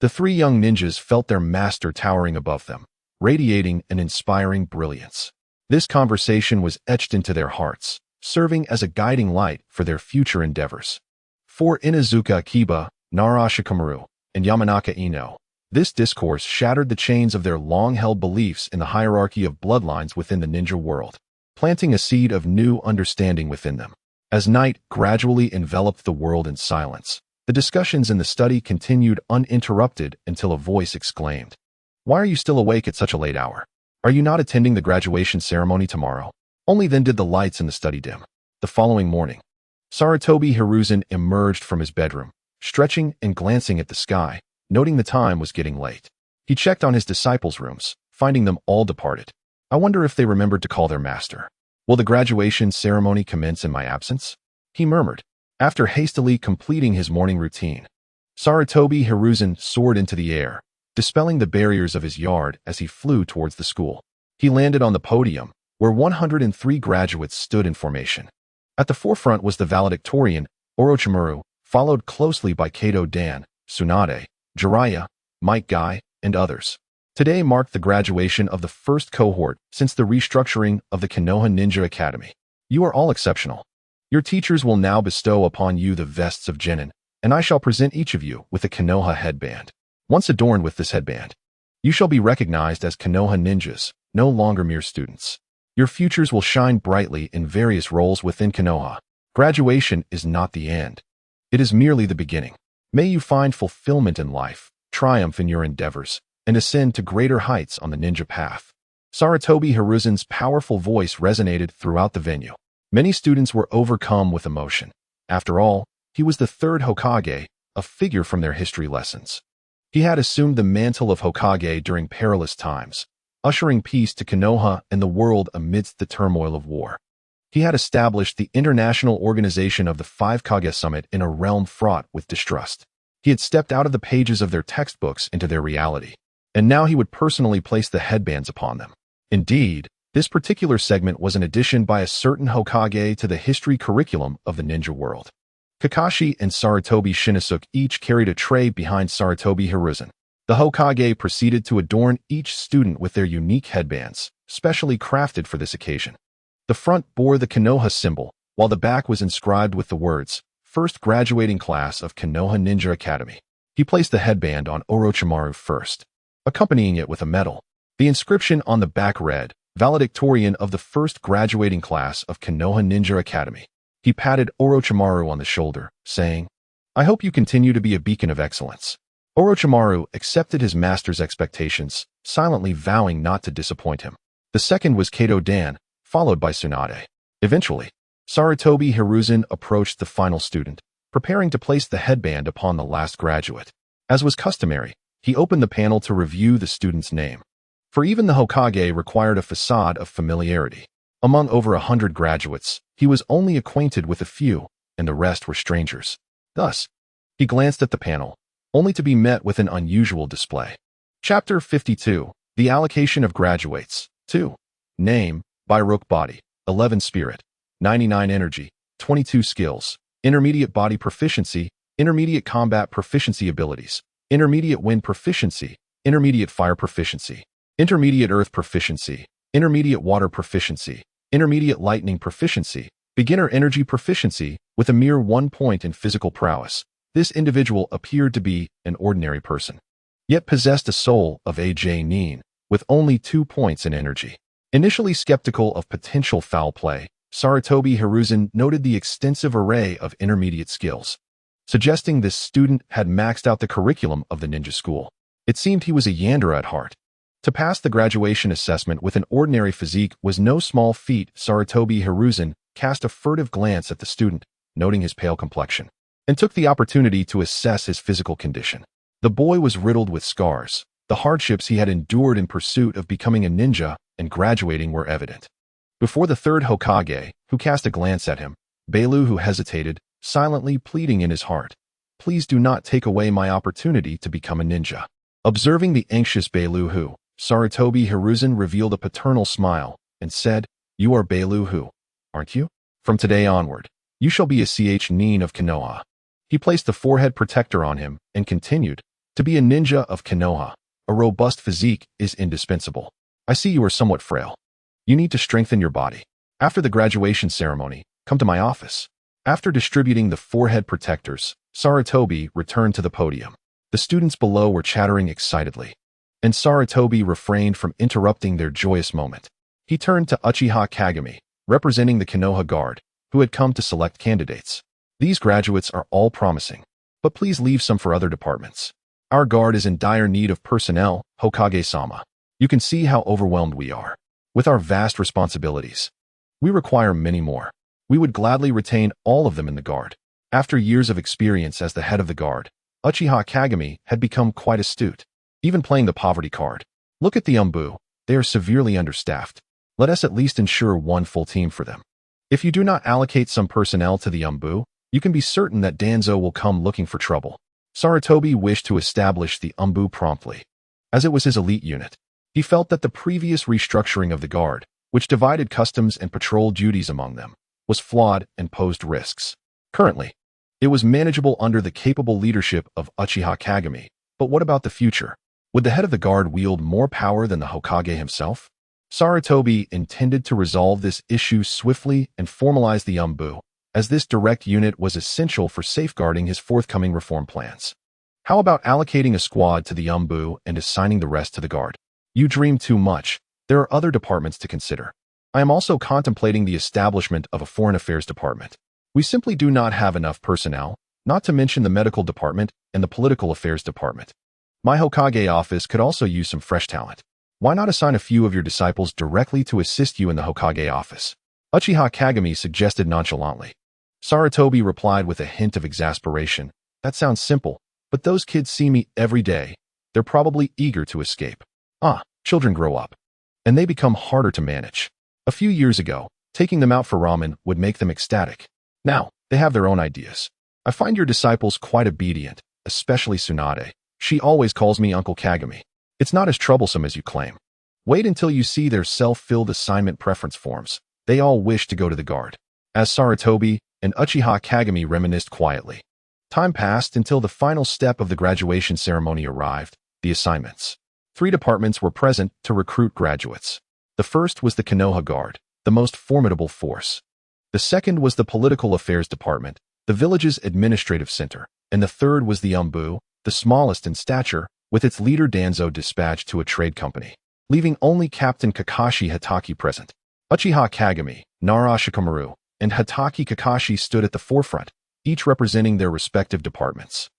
the three young ninjas felt their master towering above them, radiating an inspiring brilliance. This conversation was etched into their hearts, serving as a guiding light for their future endeavors. For Inuzuka Akiba, Nara Shikamaru, and Yamanaka Ino, this discourse shattered the chains of their long-held beliefs in the hierarchy of bloodlines within the ninja world, planting a seed of new understanding within them. As night gradually enveloped the world in silence, the discussions in the study continued uninterrupted until a voice exclaimed, Why are you still awake at such a late hour? Are you not attending the graduation ceremony tomorrow? Only then did the lights in the study dim. The following morning, Sarutobi Hiruzen emerged from his bedroom, stretching and glancing at the sky, noting the time was getting late. He checked on his disciples' rooms, finding them all departed. I wonder if they remembered to call their master. Will the graduation ceremony commence in my absence? He murmured, after hastily completing his morning routine. Sarutobi Hiruzen soared into the air, dispelling the barriers of his yard as he flew towards the school. He landed on the podium, where 103 graduates stood in formation. At the forefront was the valedictorian, Orochimaru, followed closely by Kato Dan, Tsunade, Jiraiya, Might Guy, and others. Today marked the graduation of the first cohort since the restructuring of the Konoha Ninja Academy. You are all exceptional. Your teachers will now bestow upon you the vests of Genin, and I shall present each of you with a Konoha headband. Once adorned with this headband, you shall be recognized as Konoha ninjas, no longer mere students. Your futures will shine brightly in various roles within Konoha. Graduation is not the end. It is merely the beginning. May you find fulfillment in life, triumph in your endeavors, and ascend to greater heights on the ninja path. Sarutobi Hiruzen's powerful voice resonated throughout the venue. Many students were overcome with emotion. After all, he was the third Hokage, a figure from their history lessons. He had assumed the mantle of Hokage during perilous times, ushering peace to Konoha and the world amidst the turmoil of war. He had established the international organization of the Five Kage Summit in a realm fraught with distrust. He had stepped out of the pages of their textbooks into their reality, and now he would personally place the headbands upon them. Indeed, this particular segment was an addition by a certain Hokage to the history curriculum of the ninja world. Kakashi and Sarutobi Shinosuke each carried a tray behind Sarutobi Hiruzen. The Hokage proceeded to adorn each student with their unique headbands, specially crafted for this occasion. The front bore the Konoha symbol, while the back was inscribed with the words, First Graduating Class of Konoha Ninja Academy. He placed the headband on Orochimaru first, accompanying it with a medal. The inscription on the back read, Valedictorian of the First Graduating Class of Konoha Ninja Academy. He patted Orochimaru on the shoulder, saying, I hope you continue to be a beacon of excellence. Orochimaru accepted his master's expectations, silently vowing not to disappoint him. The second was Kato Dan, followed by Tsunade. Eventually, Sarutobi Hiruzen approached the final student, preparing to place the headband upon the last graduate. As was customary, he opened the panel to review the student's name. For even the Hokage required a facade of familiarity. Among over 100 graduates, he was only acquainted with a few, and the rest were strangers. Thus, he glanced at the panel, only to be met with an unusual display. Chapter 52. The Allocation of Graduates. 2. Name, Baroque Body, 11 Spirit, 99 Energy, 22 Skills, Intermediate Body Proficiency, Intermediate Combat Proficiency Abilities, Intermediate Wind Proficiency, Intermediate Fire Proficiency, Intermediate Earth Proficiency, Intermediate Water Proficiency, Intermediate Lightning Proficiency, Beginner Energy Proficiency, with a mere 1 point in physical prowess. This individual appeared to be an ordinary person, yet possessed a soul of a Nin, with only 2 points in energy. Initially skeptical of potential foul play, Sarutobi Hiruzen noted the extensive array of intermediate skills, suggesting this student had maxed out the curriculum of the ninja school. It seemed he was a Yandere at heart. To pass the graduation assessment with an ordinary physique was no small feat. Sarutobi Hiruzen cast a furtive glance at the student, noting his pale complexion, and took the opportunity to assess his physical condition. The boy was riddled with scars. The hardships he had endured in pursuit of becoming a ninja and graduating were evident. Before the third Hokage, who cast a glance at him, Beilu, who hesitated, silently pleading in his heart, "Please do not take away my opportunity to become a ninja." Observing the anxious Beilu, Sarutobi Hiruzen revealed a paternal smile and said, "You are Beilu, aren't you? From today onward, you shall be a Nin of Konoha." He placed the forehead protector on him and continued, "To be a ninja of Konoha, a robust physique is indispensable. I see you are somewhat frail. You need to strengthen your body. After the graduation ceremony, come to my office." After distributing the forehead protectors, Sarutobi returned to the podium. The students below were chattering excitedly, and Sarutobi refrained from interrupting their joyous moment. He turned to Uchiha Kagami, representing the Konoha Guard, who had come to select candidates. "These graduates are all promising, but please leave some for other departments. Our guard is in dire need of personnel, Hokage-sama. You can see how overwhelmed we are with our vast responsibilities. We require many more. We would gladly retain all of them in the guard." After years of experience as the head of the guard, Uchiha Kagami had become quite astute, even playing the poverty card. "Look at the Umbu. They are severely understaffed. Let us at least ensure one full team for them. If you do not allocate some personnel to the Umbu, you can be certain that Danzo will come looking for trouble." Sarutobi wished to establish the Umbu promptly, as it was his elite unit. He felt that the previous restructuring of the guard, which divided customs and patrol duties among them, was flawed and posed risks. Currently, it was manageable under the capable leadership of Uchiha Kagami, but what about the future? Would the head of the guard wield more power than the Hokage himself? Sarutobi intended to resolve this issue swiftly and formalize the Umbu, as this direct unit was essential for safeguarding his forthcoming reform plans. How about allocating a squad to the Umbu and assigning the rest to the guard? You dream too much. There are other departments to consider. I am also contemplating the establishment of a foreign affairs department. We simply do not have enough personnel, not to mention the medical department and the political affairs department. My Hokage office could also use some fresh talent. Why not assign a few of your disciples directly to assist you in the Hokage office?" Uchiha Kagami suggested nonchalantly. Sarutobi replied with a hint of exasperation, "That sounds simple, but those kids see me every day. They're probably eager to escape. Children grow up, and they become harder to manage. A few years ago, taking them out for ramen would make them ecstatic. Now, they have their own ideas. I find your disciples quite obedient, especially Tsunade. She always calls me Uncle Kagami. It's not as troublesome as you claim. Wait until you see their self-filled assignment preference forms. They all wish to go to the guard." As Sarutobi and Uchiha Kagami reminisced quietly, time passed until the final step of the graduation ceremony arrived, the assignments. 3 departments were present to recruit graduates. The first was the Konoha Guard, the most formidable force. The second was the Political Affairs Department, the village's administrative center, and the third was the Umbu, the smallest in stature, with its leader Danzo dispatched to a trade company, leaving only Captain Kakashi Hatake present. Uchiha Kagami, Nara Shikamaru, and Hatake Kakashi stood at the forefront, each representing their respective departments.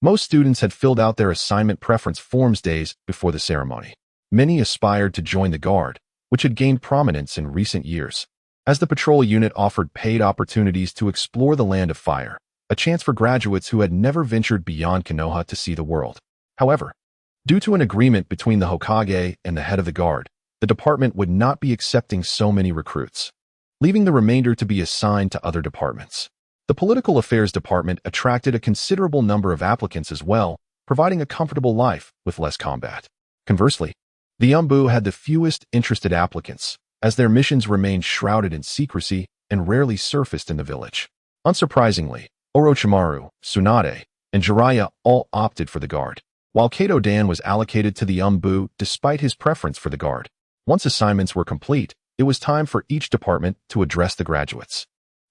Most students had filled out their assignment preference forms days before the ceremony. Many aspired to join the guard, which had gained prominence in recent years, as the patrol unit offered paid opportunities to explore the Land of Fire, a chance for graduates who had never ventured beyond Konoha to see the world. However, due to an agreement between the Hokage and the head of the guard, the department would not be accepting so many recruits, leaving the remainder to be assigned to other departments. The Political Affairs Department attracted a considerable number of applicants as well, providing a comfortable life with less combat. Conversely, the Umbu had the fewest interested applicants, as their missions remained shrouded in secrecy and rarely surfaced in the village. Unsurprisingly, Orochimaru, Tsunade, and Jiraiya all opted for the guard, while Kato Dan was allocated to the Umbu despite his preference for the guard. Once assignments were complete, it was time for each department to address the graduates.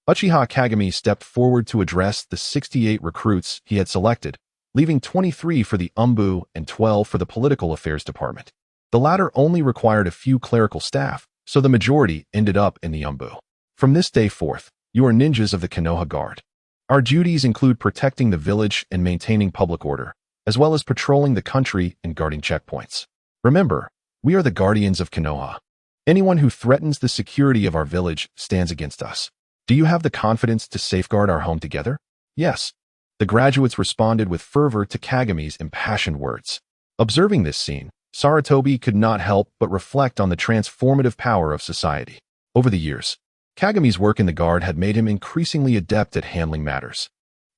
Uchiha Kagami stepped forward to address the 68 recruits he had selected, leaving 23 for the Umbu and 12 for the political affairs department. The latter only required a few clerical staff, so the majority ended up in the Umbu. From this day forth, you are ninjas of the Konoha Guard. Our duties include protecting the village and maintaining public order, as well as patrolling the country and guarding checkpoints. Remember, we are the guardians of Konoha. Anyone who threatens the security of our village stands against us. Do you have the confidence to safeguard our home together? Yes. The graduates responded with fervor to Kagami's impassioned words. Observing this scene, Sarutobi could not help but reflect on the transformative power of society. Over the years, Kagami's work in the guard had made him increasingly adept at handling matters.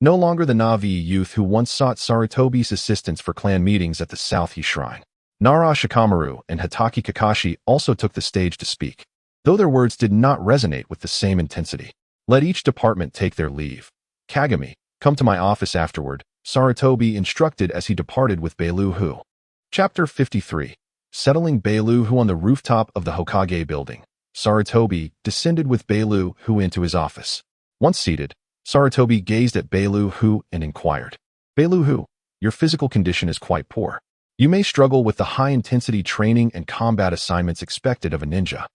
No longer the Navi youth who once sought Sarutobi's assistance for clan meetings at the South He Shrine. Nara Shikamaru and Hatake Kakashi also took the stage to speak, though their words did not resonate with the same intensity. Let each department take their leave. Kagami, come to my office afterward, Sarutobi instructed as he departed with Beilu-hu. Chapter 53. Settling Beilu-hu on the rooftop of the Hokage building. Sarutobi descended with Beilu-hu into his office. Once seated, Sarutobi gazed at Beilu-hu and inquired, Beilu-hu, your physical condition is quite poor. You may struggle with the high-intensity training and combat assignments expected of a ninja.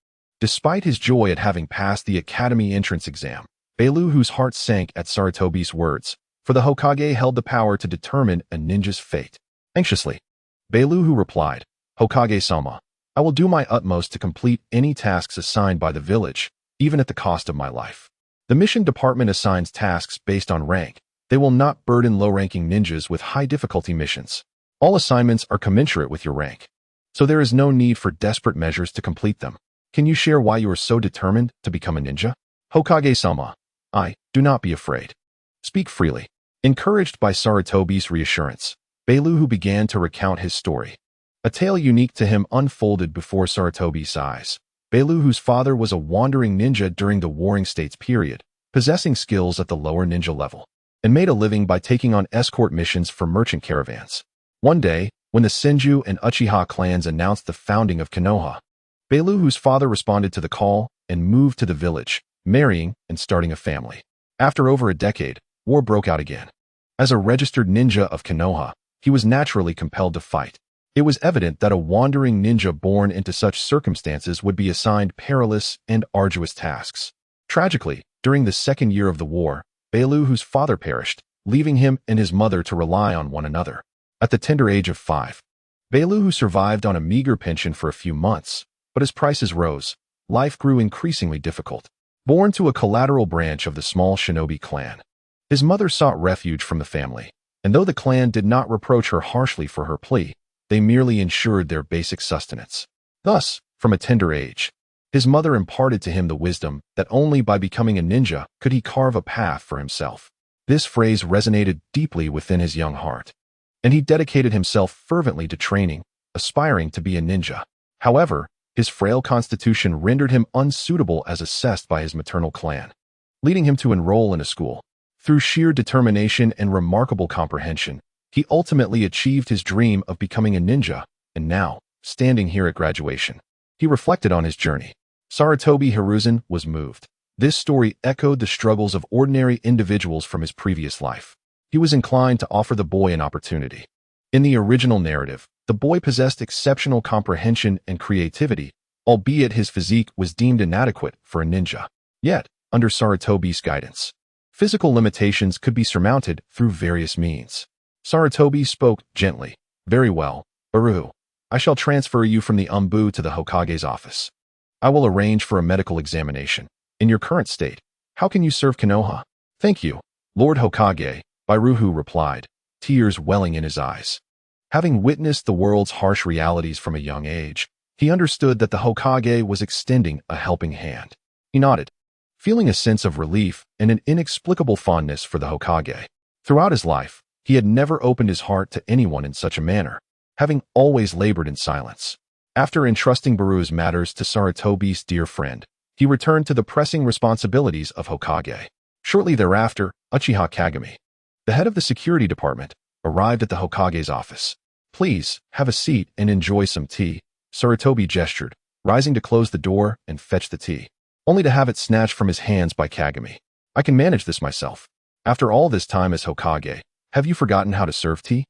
Despite his joy at having passed the academy entrance exam, Beilu-hu's heart sank at Sarutobi's words, for the Hokage held the power to determine a ninja's fate. Anxiously, Beilu-hu replied, Hokage-sama, I will do my utmost to complete any tasks assigned by the village, even at the cost of my life. The mission department assigns tasks based on rank. They will not burden low-ranking ninjas with high-difficulty missions. All assignments are commensurate with your rank, so there is no need for desperate measures to complete them. Can you share why you are so determined to become a ninja? Hokage-sama, do not be afraid. Speak freely. Encouraged by Sarutobi's reassurance, Beilu-hu began to recount his story. A tale unique to him unfolded before Sarutobi's eyes. Beilu-hu's father was a wandering ninja during the Warring States period, possessing skills at the lower ninja level, and made a living by taking on escort missions for merchant caravans. One day, when the Senju and Uchiha clans announced the founding of Konoha, Beilu-hu's father responded to the call and moved to the village, marrying and starting a family. After over a decade, war broke out again. As a registered ninja of Konoha, he was naturally compelled to fight. It was evident that a wandering ninja born into such circumstances would be assigned perilous and arduous tasks. Tragically, during the second year of the war, Beilu-hu's father perished, leaving him and his mother to rely on one another. At the tender age of 5, Beilu-hu survived on a meager pension for a few months, but as prices rose, life grew increasingly difficult. Born to a collateral branch of the small shinobi clan, his mother sought refuge from the family, and though the clan did not reproach her harshly for her plea, they merely ensured their basic sustenance. Thus, from a tender age, his mother imparted to him the wisdom that only by becoming a ninja could he carve a path for himself. This phrase resonated deeply within his young heart, and he dedicated himself fervently to training, aspiring to be a ninja. However, his frail constitution rendered him unsuitable as assessed by his maternal clan, leading him to enroll in a school. Through sheer determination and remarkable comprehension, he ultimately achieved his dream of becoming a ninja, and now, standing here at graduation, he reflected on his journey. Sarutobi Hiruzen was moved. This story echoed the struggles of ordinary individuals from his previous life. He was inclined to offer the boy an opportunity. In the original narrative, the boy possessed exceptional comprehension and creativity, albeit his physique was deemed inadequate for a ninja. Yet, under Sarutobi's guidance, physical limitations could be surmounted through various means. Sarutobi spoke gently. Very well, Baru. I shall transfer you from the Umbu to the Hokage's office. I will arrange for a medical examination. In your current state, how can you serve Konoha? Thank you, Lord Hokage, Bairuhu replied, tears welling in his eyes. Having witnessed the world's harsh realities from a young age, he understood that the Hokage was extending a helping hand. He nodded, feeling a sense of relief and an inexplicable fondness for the Hokage. Throughout his life, he He had never opened his heart to anyone in such a manner, having always labored in silence. After entrusting Baru's matters to Sarutobi's dear friend, he returned to the pressing responsibilities of Hokage. Shortly thereafter, Uchiha Kagami, the head of the security department, arrived at the Hokage's office. "Please, have a seat and enjoy some tea," Sarutobi gestured, rising to close the door and fetch the tea, only to have it snatched from his hands by Kagami. "I can manage this myself. After all this time as Hokage, have you forgotten how to serve tea?"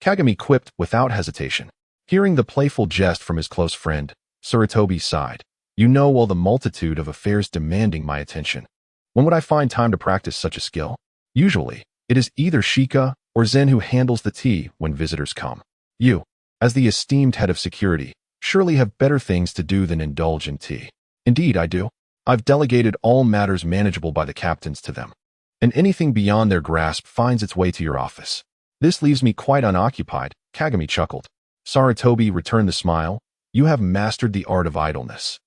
Kagami quipped without hesitation. Hearing the playful jest from his close friend, Sarutobi sighed. "You know well the multitude of affairs demanding my attention. When would I find time to practice such a skill? Usually, it is either Shika or Zen who handles the tea when visitors come. You, as the esteemed head of security, surely have better things to do than indulge in tea." "Indeed, I do. I've delegated all matters manageable by the captains to them, and anything beyond their grasp finds its way to your office. This leaves me quite unoccupied," Kagami chuckled. Sarutobi returned the smile. "You have mastered the art of idleness.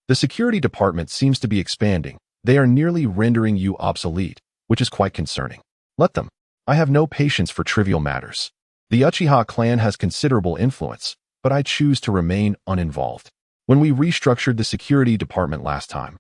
The security department seems to be expanding. They are nearly rendering you obsolete, which is quite concerning. Let them. I have no patience for trivial matters. The Uchiha clan has considerable influence, but I choose to remain uninvolved. When we restructured the security department last time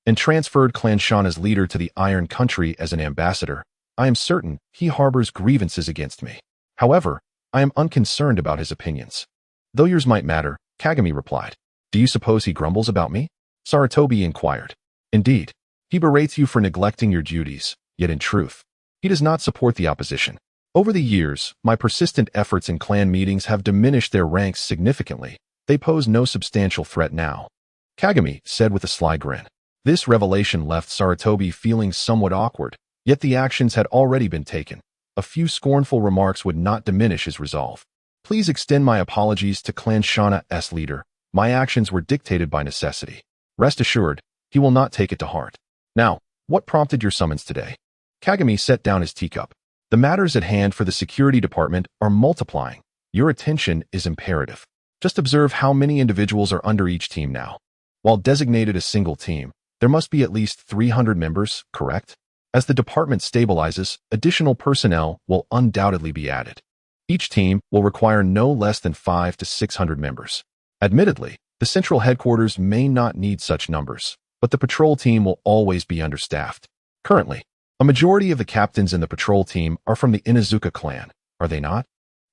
and transferred Clan Shana's leader to the Iron Country as an ambassador, I am certain he harbors grievances against me. However, I am unconcerned about his opinions." "Though yours might matter," Kagami replied. "Do you suppose he grumbles about me?" Sarutobi inquired. "Indeed. He berates you for neglecting your duties, yet in truth, he does not support the opposition. Over the years, my persistent efforts in clan meetings have diminished their ranks significantly. They pose no substantial threat now," Kagami said with a sly grin. This revelation left Sarutobi feeling somewhat awkward, yet the actions had already been taken. A few scornful remarks would not diminish his resolve. "Please extend my apologies to Clan Shana's leader. My actions were dictated by necessity. Rest assured, he will not take it to heart. Now, what prompted your summons today?" Kagami set down his teacup. "The matters at hand for the security department are multiplying. Your attention is imperative. Just observe how many individuals are under each team now. While designated a single team, there must be at least 300 members, correct? As the department stabilizes, additional personnel will undoubtedly be added. Each team will require no less than 500 to 600 members. Admittedly, the central headquarters may not need such numbers, but the patrol team will always be understaffed. Currently, a majority of the captains in the patrol team are from the Inuzuka clan, are they not?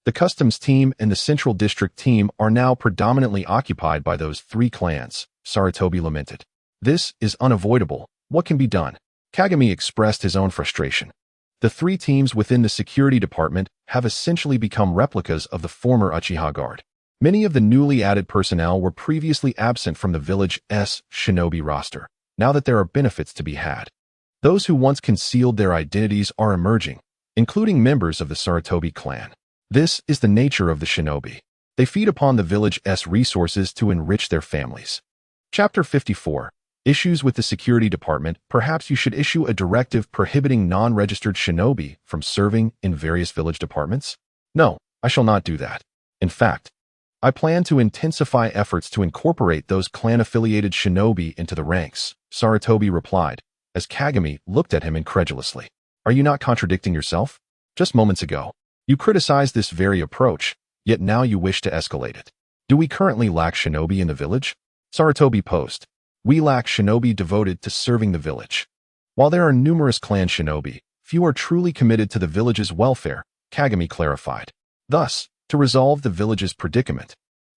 The customs team and the central district team are now predominantly occupied by those three clans," Sarutobi lamented. "This is unavoidable. What can be done?" Kagami expressed his own frustration. The three teams within the security department have essentially become replicas of the former Uchiha Guard. Many of the newly added personnel were previously absent from the village's shinobi roster, now that there are benefits to be had. Those who once concealed their identities are emerging, including members of the Sarutobi clan. This is the nature of the shinobi. They feed upon the village's resources to enrich their families. Chapter 54. Issues with the security department. Perhaps you should issue a directive prohibiting non-registered shinobi from serving in various village departments? No, I shall not do that. In fact, I plan to intensify efforts to incorporate those clan-affiliated shinobi into the ranks, Sarutobi replied, as Kagami looked at him incredulously. Are you not contradicting yourself? Just moments ago, you criticized this very approach, yet now you wish to escalate it. Do we currently lack shinobi in the village? Sarutobi posed. We lack shinobi devoted to serving the village. While there are numerous clan shinobi, few are truly committed to the village's welfare, Kagami clarified. Thus, to resolve the village's predicament,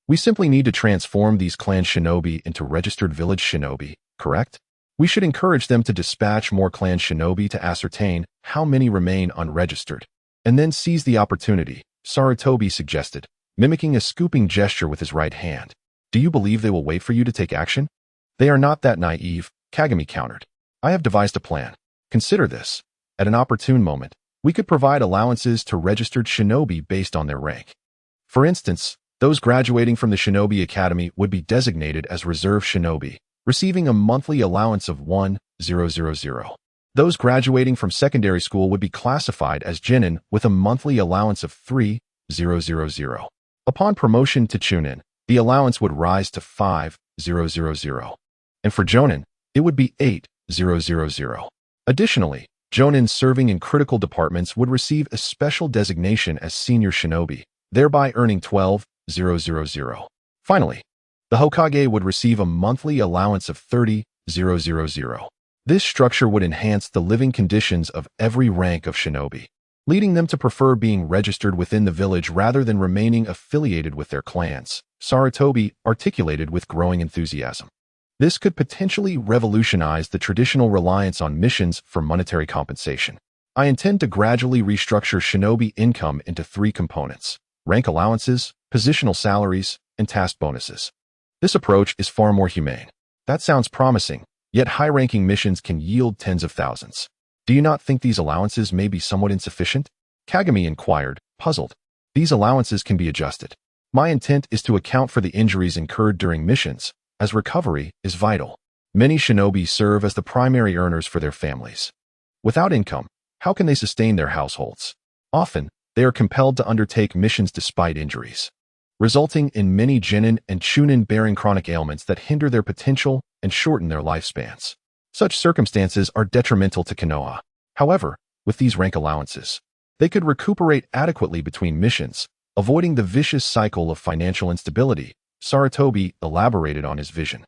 we simply need to transform these clan shinobi into registered village shinobi, correct? We should encourage them to dispatch more clan shinobi to ascertain how many remain unregistered, and then seize the opportunity, Sarutobi suggested, mimicking a scooping gesture with his right hand. Do you believe they will wait for you to take action? They are not that naive, Kagami countered. I have devised a plan. Consider this. At an opportune moment, we could provide allowances to registered shinobi based on their rank. For instance, those graduating from the Shinobi Academy would be designated as reserve shinobi, receiving a monthly allowance of 1,000. Those graduating from secondary school would be classified as Genin with a monthly allowance of 3,000. Upon promotion to Chunin, the allowance would rise to 5,000. And for Jonin, it would be 8,000. Additionally, Jonin serving in critical departments would receive a special designation as senior shinobi, thereby earning 12,000. Finally, the Hokage would receive a monthly allowance of 30,000. This structure would enhance the living conditions of every rank of shinobi, leading them to prefer being registered within the village rather than remaining affiliated with their clans, Sarutobi articulated with growing enthusiasm. This could potentially revolutionize the traditional reliance on missions for monetary compensation. I intend to gradually restructure shinobi income into 3 components: rank allowances, positional salaries, and task bonuses. This approach is far more humane. That sounds promising, yet high-ranking missions can yield tens of thousands. Do you not think these allowances may be somewhat insufficient? Kagami inquired, puzzled. These allowances can be adjusted. My intent is to account for the injuries incurred during missions, as recovery is vital. Many shinobi serve as the primary earners for their families. Without income, how can they sustain their households? Often, they are compelled to undertake missions despite injuries, resulting in many genin and chunin bearing chronic ailments that hinder their potential and shorten their lifespans. Such circumstances are detrimental to Konoha. However, with these rank allowances, they could recuperate adequately between missions, avoiding the vicious cycle of financial instability. Sarutobi elaborated on his vision.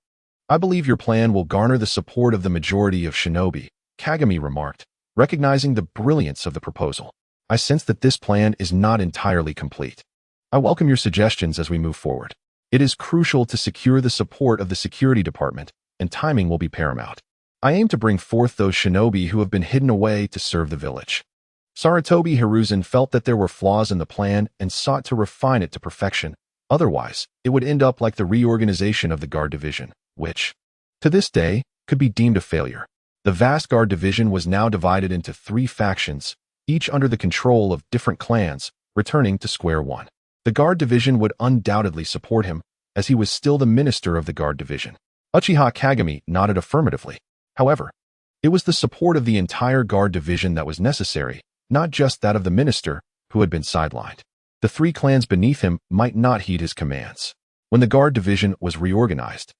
I believe your plan will garner the support of the majority of shinobi, Kagami remarked, recognizing the brilliance of the proposal. I sense that this plan is not entirely complete. I welcome your suggestions as we move forward. It is crucial to secure the support of the security department, and timing will be paramount. I aim to bring forth those shinobi who have been hidden away to serve the village. Sarutobi Hiruzen felt that there were flaws in the plan and sought to refine it to perfection. Otherwise, it would end up like the reorganization of the Guard Division, which, to this day, could be deemed a failure. The vast Guard Division was now divided into 3 factions, each under the control of different clans, returning to square one. The Guard Division would undoubtedly support him, as he was still the minister of the Guard Division. Uchiha Kagami nodded affirmatively. However, it was the support of the entire Guard Division that was necessary, not just that of the minister, who had been sidelined. The 3 clans beneath him might not heed his commands. When the Guard Division was reorganized,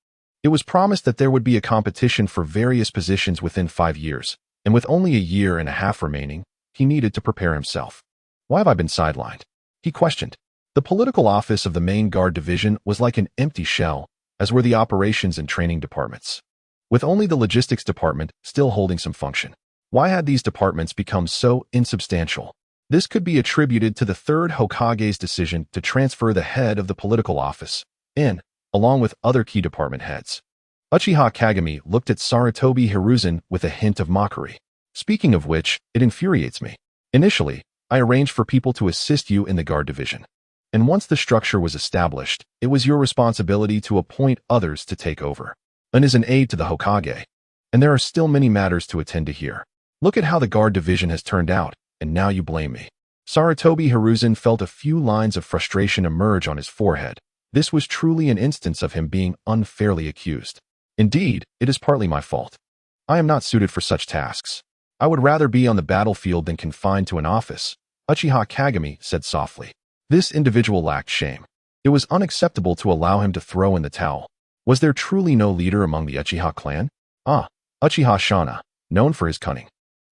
it was promised that there would be a competition for various positions within 5 years, and with only a year and a half remaining, he needed to prepare himself. Why have I been sidelined? He questioned. The political office of the main Guard Division was like an empty shell, as were the operations and training departments, with only the logistics department still holding some function. Why had these departments become so insubstantial? This could be attributed to the Third Hokage's decision to transfer the head of the political office along with other key department heads. Uchiha Kagami looked at Sarutobi Hiruzen with a hint of mockery. Speaking of which, it infuriates me. Initially, I arranged for people to assist you in the Guard Division. And once the structure was established, it was your responsibility to appoint others to take over. And as an aide to the Hokage. And there are still many matters to attend to here. Look at how the Guard Division has turned out, and now you blame me. Sarutobi Hiruzen felt a few lines of frustration emerge on his forehead. This was truly an instance of him being unfairly accused. Indeed, it is partly my fault. I am not suited for such tasks. I would rather be on the battlefield than confined to an office, Uchiha Kagami said softly. This individual lacked shame. It was unacceptable to allow him to throw in the towel. Was there truly no leader among the Uchiha clan? Uchiha Shana, known for his cunning.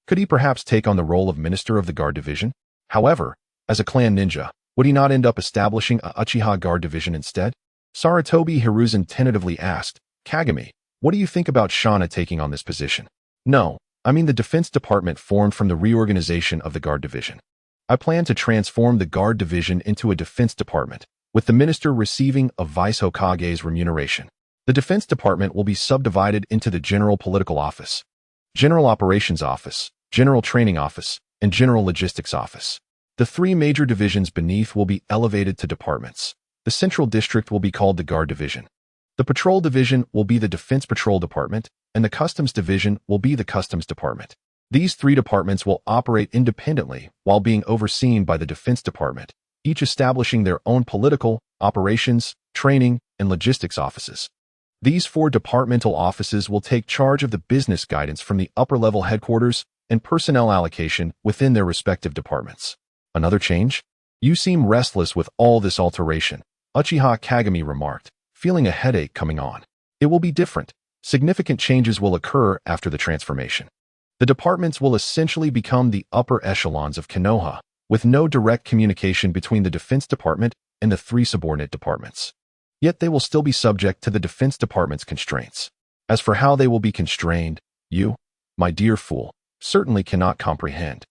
Could he perhaps take on the role of minister of the Guard Division? However, as a clan ninja, would he not end up establishing a Uchiha Guard Division instead? Sarutobi Hiruzen tentatively asked, Kagami, what do you think about Shana taking on this position? No, I mean the defense department formed from the reorganization of the Guard Division. I plan to transform the Guard Division into a defense department, with the minister receiving a Vice Hokage's remuneration. The defense department will be subdivided into the General Political Office, General Operations Office, General Training Office, and General Logistics Office. The 3 major divisions beneath will be elevated to departments. The Central District will be called the Guard Division. The Patrol Division will be the Defense Patrol Department, and the Customs Division will be the Customs Department. These 3 departments will operate independently while being overseen by the Defense Department, each establishing their own political, operations, training, and logistics offices. These 4 departmental offices will take charge of the business guidance from the upper-level headquarters and personnel allocation within their respective departments. Another change? You seem restless with all this alteration, Uchiha Kagami remarked, feeling a headache coming on. It will be different. Significant changes will occur after the transformation. The departments will essentially become the upper echelons of Konoha, with no direct communication between the Defense Department and the three subordinate departments. Yet they will still be subject to the Defense Department's constraints. As for how they will be constrained, you, my dear fool, certainly cannot comprehend.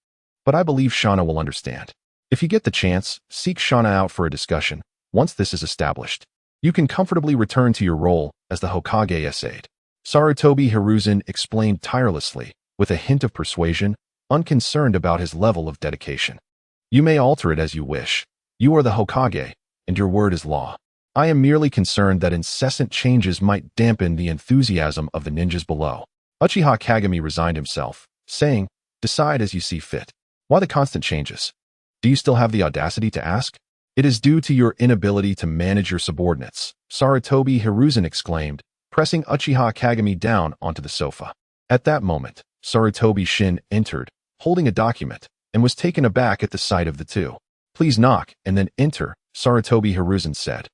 But I believe Shauna will understand. If you get the chance, seek Shauna out for a discussion. Once this is established, you can comfortably return to your role as the Hokage's aide. Sarutobi Hiruzen explained tirelessly, with a hint of persuasion, unconcerned about his level of dedication. You may alter it as you wish. You are the Hokage, and your word is law. I am merely concerned that incessant changes might dampen the enthusiasm of the ninjas below. Uchiha Kagami resigned himself, saying, "Decide as you see fit. Why the constant changes? Do you still have the audacity to ask?" "It is due to your inability to manage your subordinates," Sarutobi Hiruzen exclaimed, pressing Uchiha Kagami down onto the sofa. At that moment, Sarutobi Shin entered, holding a document, and was taken aback at the sight of the two. "Please knock and then enter," Sarutobi Hiruzen said,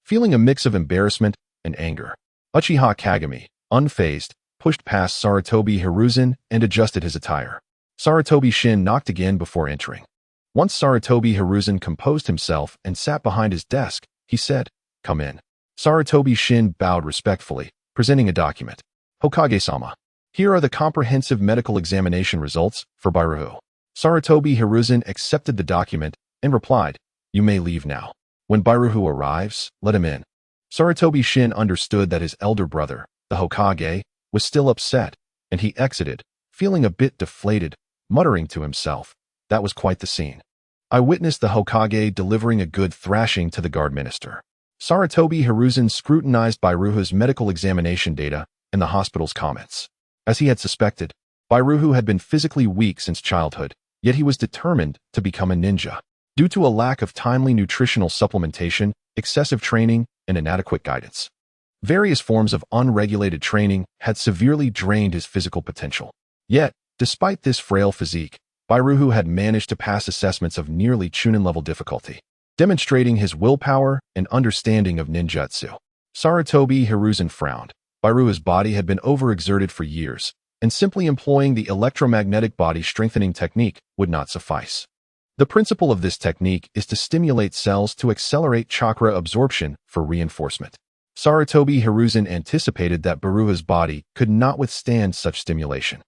feeling a mix of embarrassment and anger. Uchiha Kagami, unfazed, pushed past Sarutobi Hiruzen and adjusted his attire. Sarutobi Shin knocked again before entering. Once Sarutobi Hiruzen composed himself and sat behind his desk, he said, "Come in." Sarutobi Shin bowed respectfully, presenting a document. "Hokage-sama, here are the comprehensive medical examination results for Bairuhu." Sarutobi Hiruzen accepted the document and replied, "You may leave now. When Bairuhu arrives, let him in." Sarutobi Shin understood that his elder brother, the Hokage, was still upset, and he exited, feeling a bit deflated, muttering to himself, "That was quite the scene. I witnessed the Hokage delivering a good thrashing to the guard minister." Sarutobi Hiruzen scrutinized Bairuhu's medical examination data and the hospital's comments. As he had suspected, Bairuhu had been physically weak since childhood, yet he was determined to become a ninja. Due to a lack of timely nutritional supplementation, excessive training, and inadequate guidance, various forms of unregulated training had severely drained his physical potential. Yet, despite this frail physique, Bairuhu had managed to pass assessments of nearly Chunin-level difficulty, demonstrating his willpower and understanding of ninjutsu. Sarutobi Hiruzen frowned. Bairuhu's body had been overexerted for years, and simply employing the electromagnetic body strengthening technique would not suffice. The principle of this technique is to stimulate cells to accelerate chakra absorption for reinforcement. Sarutobi Hiruzen anticipated that Bairuhu's body could not withstand such stimulation.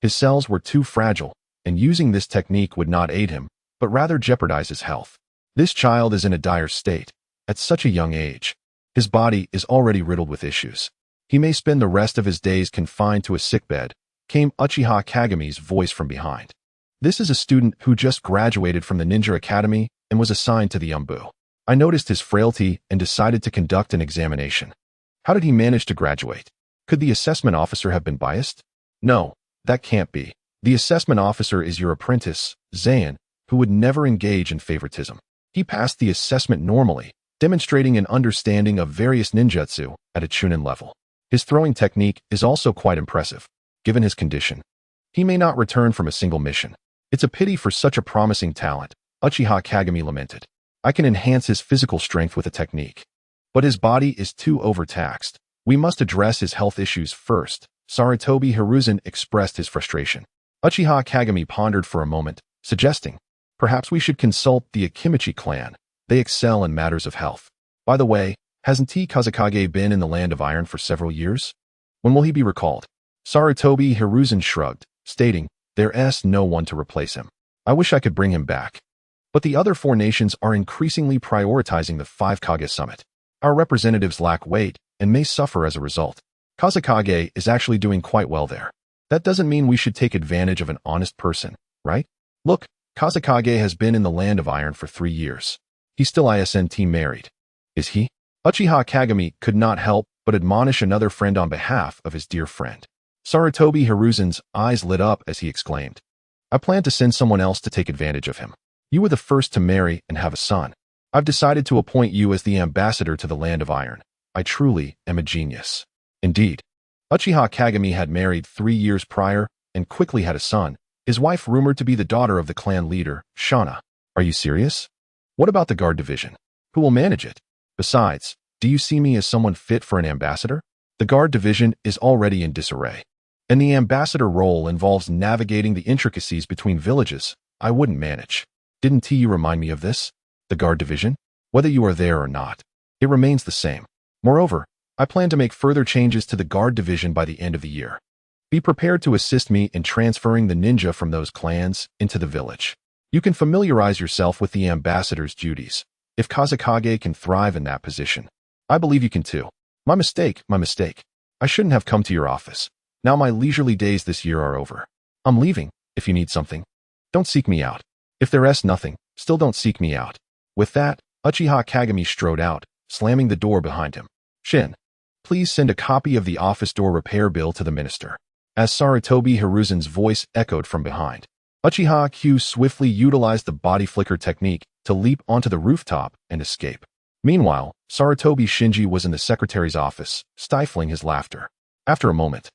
His cells were too fragile, and using this technique would not aid him, but rather jeopardize his health. This child is in a dire state. At such a young age, his body is already riddled with issues. He may spend the rest of his days confined to a sickbed, came Uchiha Kagami's voice from behind. This is a student who just graduated from the Ninja Academy and was assigned to the Umbu. I noticed his frailty and decided to conduct an examination. How did he manage to graduate? Could the assessment officer have been biased? No, that can't be. The assessment officer is your apprentice, Zayn, who would never engage in favoritism. He passed the assessment normally, demonstrating an understanding of various ninjutsu at a Chunin level. His throwing technique is also quite impressive. Given his condition, he may not return from a single mission. It's a pity for such a promising talent, Uchiha Kagami lamented. I can enhance his physical strength with a technique, but his body is too overtaxed. We must address his health issues first. Sarutobi Hiruzen expressed his frustration. Uchiha Kagami pondered for a moment, suggesting, perhaps we should consult the Akimichi clan. They excel in matters of health. By the way, hasn't Kazekage been in the Land of Iron for several years? When will he be recalled? Sarutobi Hiruzen shrugged, stating, there's no one to replace him. I wish I could bring him back. But the other four nations are increasingly prioritizing the 5 Kage summit. Our representatives lack weight and may suffer as a result. Kazekage is actually doing quite well there. That doesn't mean we should take advantage of an honest person, right? Look, Kazekage has been in the Land of Iron for 3 years. He's still ISNT married. Is he? Uchiha Kagami could not help but admonish another friend on behalf of his dear friend. Sarutobi Hiruzen's eyes lit up as he exclaimed, I plan to send someone else to take advantage of him. You were the first to marry and have a son. I've decided to appoint you as the ambassador to the Land of Iron. I truly am a genius. Indeed. Uchiha Kagami had married 3 years prior and quickly had a son, his wife rumored to be the daughter of the clan leader, Shauna. Are you serious? What about the guard division? Who will manage it? Besides, do you see me as someone fit for an ambassador? The guard division is already in disarray. And the ambassador role involves navigating the intricacies between villages I wouldn't manage. Didn't you remind me of this? The guard division? Whether you are there or not, it remains the same. Moreover, I plan to make further changes to the guard division by the end of the year. Be prepared to assist me in transferring the ninja from those clans into the village. You can familiarize yourself with the ambassador's duties. If Kazekage can thrive in that position, I believe you can too. My mistake. I shouldn't have come to your office. Now my leisurely days this year are over. I'm leaving. If you need something, don't seek me out. If there's nothing, still don't seek me out. With that, Uchiha Kagami strode out, slamming the door behind him. Shin, please send a copy of the office door repair bill to the minister. As Sarutobi Hiruzen's voice echoed from behind, Uchiha Q swiftly utilized the body flicker technique to leap onto the rooftop and escape. Meanwhile, Sarutobi Shinji was in the secretary's office, stifling his laughter. After a moment,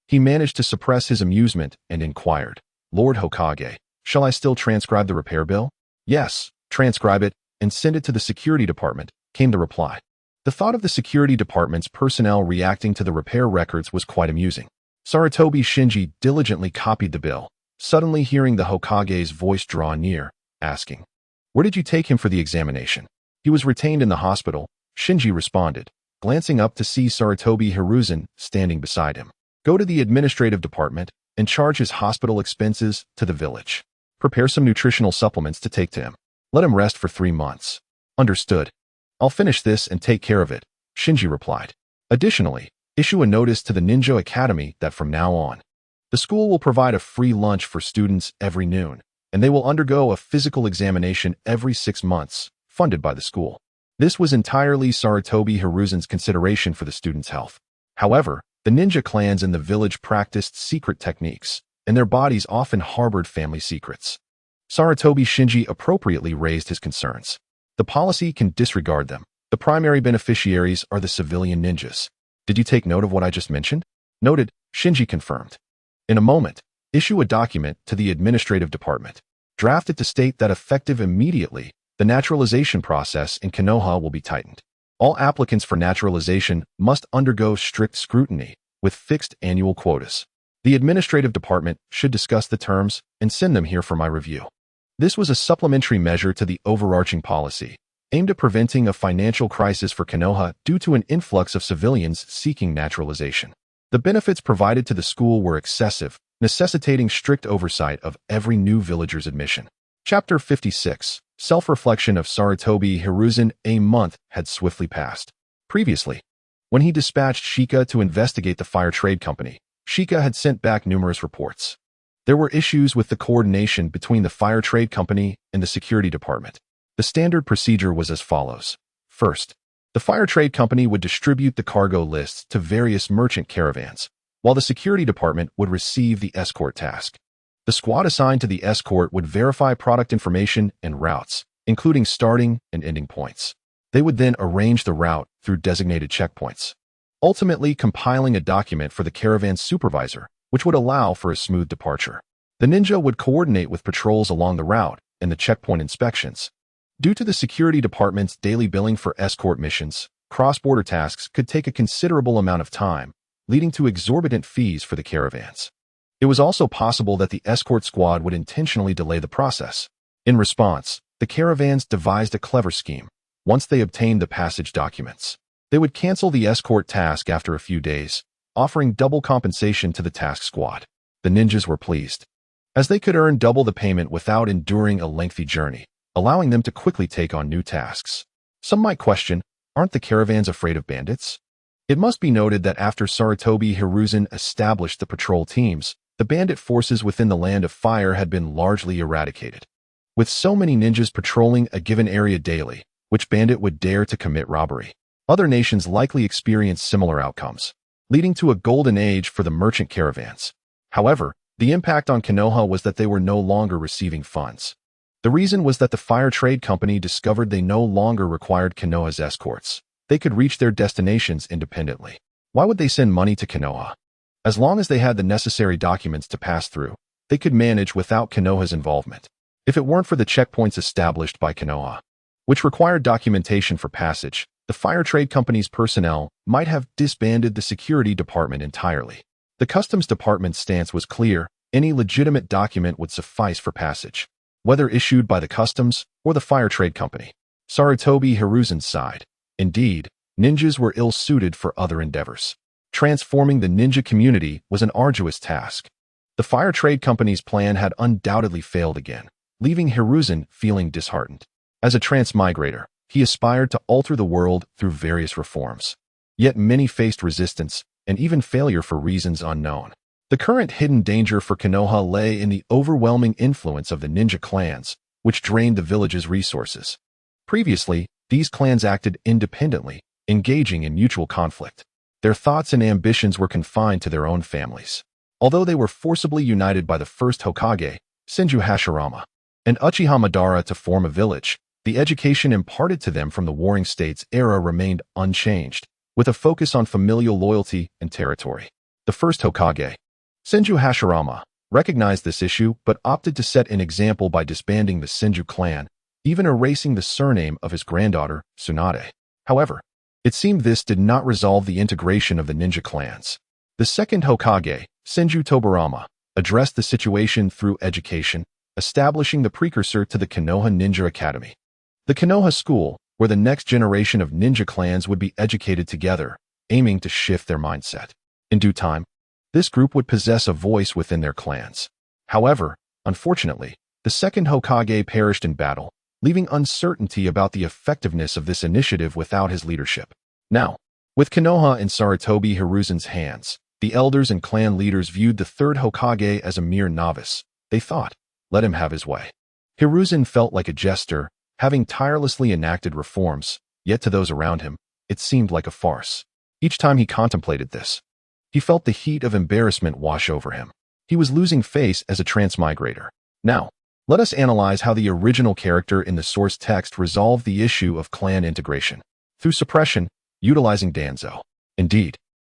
he managed to suppress his amusement and inquired, Lord Hokage, shall I still transcribe the repair bill? Yes, transcribe it and send it to the security department, came the reply. The thought of the security department's personnel reacting to the repair records was quite amusing. Sarutobi Shinji diligently copied the bill, suddenly hearing the Hokage's voice draw near, asking, where did you take him for the examination? He was retained in the hospital, Shinji responded, glancing up to see Sarutobi Hiruzen standing beside him. Go to the administrative department and charge his hospital expenses to the village. Prepare some nutritional supplements to take to him. Let him rest for 3 months. Understood. I'll finish this and take care of it, Shinji replied. Additionally, issue a notice to the Ninja Academy that from now on, the school will provide a free lunch for students every noon, and they will undergo a physical examination every 6 months, funded by the school. This was entirely Sarutobi Hiruzen's consideration for the students' health. However, the ninja clans in the village practiced secret techniques, and their bodies often harbored family secrets. Sarutobi Shinji appropriately raised his concerns. The policy can disregard them. The primary beneficiaries are the civilian ninjas. Did you take note of what I just mentioned? Noted, Shinji confirmed. In a moment, issue a document to the administrative department. Draft it to state that effective immediately, the naturalization process in Konoha will be tightened. All applicants for naturalization must undergo strict scrutiny, with fixed annual quotas. The administrative department should discuss the terms and send them here for my review. This was a supplementary measure to the overarching policy, aimed at preventing a financial crisis for Konoha due to an influx of civilians seeking naturalization. The benefits provided to the school were excessive, necessitating strict oversight of every new villager's admission. Chapter 56. Self-reflection of Sarutobi Hiruzen. A month had swiftly passed. Previously, when he dispatched Shika to investigate the fire trade company, Shika had sent back numerous reports. There were issues with the coordination between the fire trade company and the security department. The standard procedure was as follows. First, the fire trade company would distribute the cargo lists to various merchant caravans, while the security department would receive the escort task. The squad assigned to the escort would verify product information and routes, including starting and ending points. They would then arrange the route through designated checkpoints, ultimately compiling a document for the caravan supervisor, which would allow for a smooth departure. The ninja would coordinate with patrols along the route and the checkpoint inspections. Due to the security department's daily billing for escort missions, cross-border tasks could take a considerable amount of time, leading to exorbitant fees for the caravans. It was also possible that the escort squad would intentionally delay the process. In response, the caravans devised a clever scheme. Once they obtained the passage documents, they would cancel the escort task after a few days, offering double compensation to the task squad. The ninjas were pleased, as they could earn double the payment without enduring a lengthy journey, allowing them to quickly take on new tasks. Some might question, aren't the caravans afraid of bandits? It must be noted that after Sarutobi Hiruzen established the patrol teams, the bandit forces within the Land of Fire had been largely eradicated. With so many ninjas patrolling a given area daily, which bandit would dare to commit robbery? Other nations likely experienced similar outcomes, leading to a golden age for the merchant caravans. However, the impact on Konoha was that they were no longer receiving funds. The reason was that the fire trade company discovered they no longer required Konoha's escorts. They could reach their destinations independently. Why would they send money to Konoha? As long as they had the necessary documents to pass through, they could manage without Konoha's involvement. If it weren't for the checkpoints established by Konoha, which required documentation for passage, the fire trade company's personnel might have disbanded the security department entirely. The customs department's stance was clear: any legitimate document would suffice for passage, whether issued by the customs or the fire trade company. Sarutobi Hiruzen sighed. Indeed, ninjas were ill-suited for other endeavors. Transforming the ninja community was an arduous task. The fire trade company's plan had undoubtedly failed again, leaving Hiruzen feeling disheartened. As a transmigrator, he aspired to alter the world through various reforms. Yet many faced resistance and even failure for reasons unknown. The current hidden danger for Konoha lay in the overwhelming influence of the ninja clans, which drained the village's resources. Previously, these clans acted independently, engaging in mutual conflict. Their thoughts and ambitions were confined to their own families. Although they were forcibly united by the First Hokage, Senju Hashirama, and Uchiha Madara to form a village, the education imparted to them from the Warring States era remained unchanged, with a focus on familial loyalty and territory. The First Hokage, Senju Hashirama, recognized this issue but opted to set an example by disbanding the Senju clan, even erasing the surname of his granddaughter, Tsunade. However, it seemed this did not resolve the integration of the ninja clans. The Second Hokage, Senju Tobarama, addressed the situation through education, establishing the precursor to the Konoha Ninja Academy. The Konoha School, where the next generation of ninja clans would be educated together, aiming to shift their mindset. In due time, this group would possess a voice within their clans. However, unfortunately, the Second Hokage perished in battle, leaving uncertainty about the effectiveness of this initiative without his leadership. Now, with Konoha in Sarutobi Hiruzen's hands, the elders and clan leaders viewed the Third Hokage as a mere novice. They thought, let him have his way. Hiruzen felt like a jester, having tirelessly enacted reforms, yet to those around him, it seemed like a farce. Each time he contemplated this, he felt the heat of embarrassment wash over him. He was losing face as a transmigrator. Now, let us analyze how the original character in the source text resolved the issue of clan integration. Through suppression, utilizing Danzo. Indeed,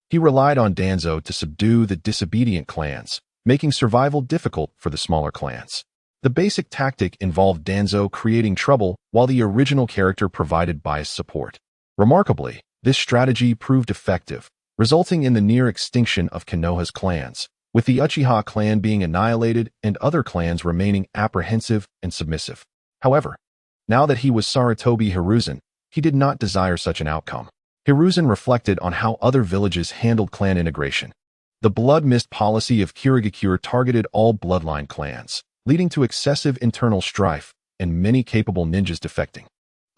he relied on Danzo to subdue the disobedient clans, making survival difficult for the smaller clans. The basic tactic involved Danzo creating trouble while the original character provided biased support. Remarkably, this strategy proved effective, resulting in the near extinction of Konoha's clans, with the Uchiha clan being annihilated and other clans remaining apprehensive and submissive. However, now that he was Sarutobi Hiruzen, he did not desire such an outcome. Hiruzen reflected on how other villages handled clan integration. The blood mist policy of Konohagakure targeted all bloodline clans, leading to excessive internal strife and many capable ninjas defecting.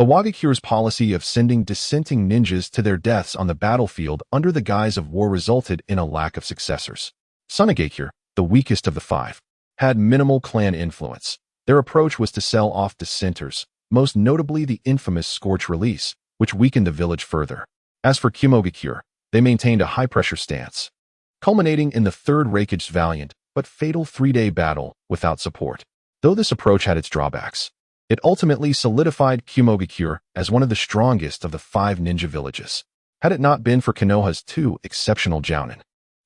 Konohagakure's policy of sending dissenting ninjas to their deaths on the battlefield under the guise of war resulted in a lack of successors. Sunagakure, the weakest of the five, had minimal clan influence. Their approach was to sell off dissenters, most notably the infamous Scorch Release, which weakened the village further. As for Konohagakure, they maintained a high-pressure stance, culminating in the Third Hokage's valiant but fatal three-day battle without support. Though this approach had its drawbacks, it ultimately solidified Konohagakure as one of the strongest of the five ninja villages. Had it not been for Konoha's two exceptional jounin,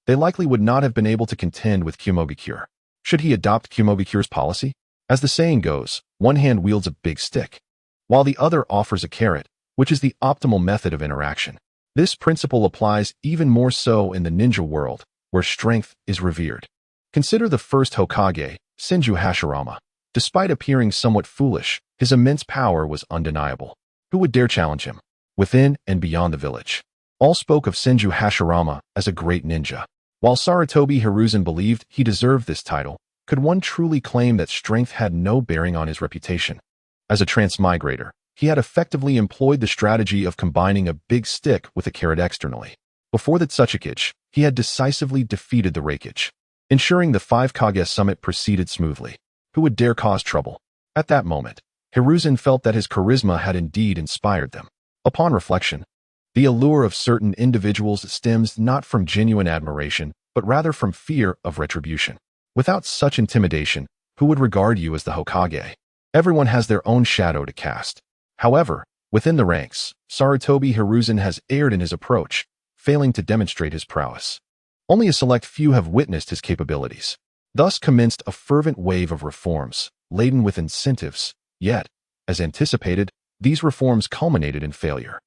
they likely would not have been able to contend with Konohagakure. Should he adopt Konohagakure's policy? As the saying goes, one hand wields a big stick, while the other offers a carrot, which is the optimal method of interaction. This principle applies even more so in the ninja world, where strength is revered. Consider the First Hokage, Senju Hashirama. Despite appearing somewhat foolish, his immense power was undeniable. Who would dare challenge him? Within and beyond the village, all spoke of Senju Hashirama as a great ninja. While Sarutobi Hiruzen believed he deserved this title, could one truly claim that strength had no bearing on his reputation? As a transmigrator, he had effectively employed the strategy of combining a big stick with a carrot externally. Before the Tsuchikage, he had decisively defeated the Raikage, ensuring the Five Kage summit proceeded smoothly. Who would dare cause trouble? At that moment, Hiruzen felt that his charisma had indeed inspired them. Upon reflection, the allure of certain individuals stems not from genuine admiration, but rather from fear of retribution. Without such intimidation, who would regard you as the Hokage? Everyone has their own shadow to cast. However, within the ranks, Sarutobi Hiruzen has erred in his approach, failing to demonstrate his prowess. Only a select few have witnessed his capabilities. Thus commenced a fervent wave of reforms, laden with incentives, yet, as anticipated, these reforms culminated in failure.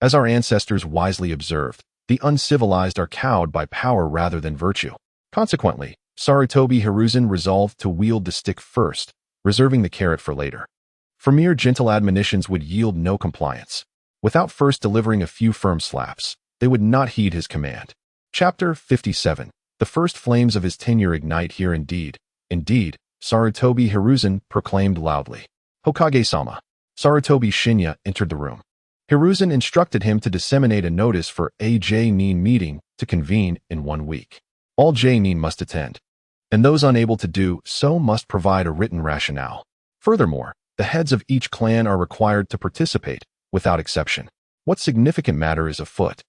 As our ancestors wisely observed, The uncivilized are cowed by power rather than virtue. Consequently, Sarutobi Hiruzen resolved to wield the stick first, reserving the carrot for later. For mere gentle admonitions would yield no compliance. Without first delivering a few firm slaps, they would not heed his command. Chapter 57. The first flames of his tenure ignite here indeed. Indeed, Sarutobi Hiruzen proclaimed loudly. Hokage-sama. Sarutobi Shinya entered the room. Hiruzen instructed him to disseminate a notice for a J-nin meeting to convene in 1 week. All J-nin must attend, and those unable to do so must provide a written rationale. Furthermore, the heads of each clan are required to participate, without exception. What significant matter is afoot?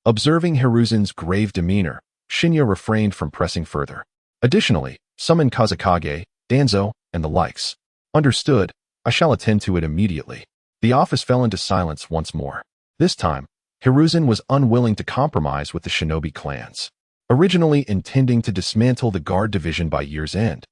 Observing Hiruzen's grave demeanor, Shinya refrained from pressing further. Additionally, summon Kazekage, Danzo, and the likes. Understood, I shall attend to it immediately. The office fell into silence once more. This time, Hiruzen was unwilling to compromise with the shinobi clans. Originally intending to dismantle the guard division by year's end,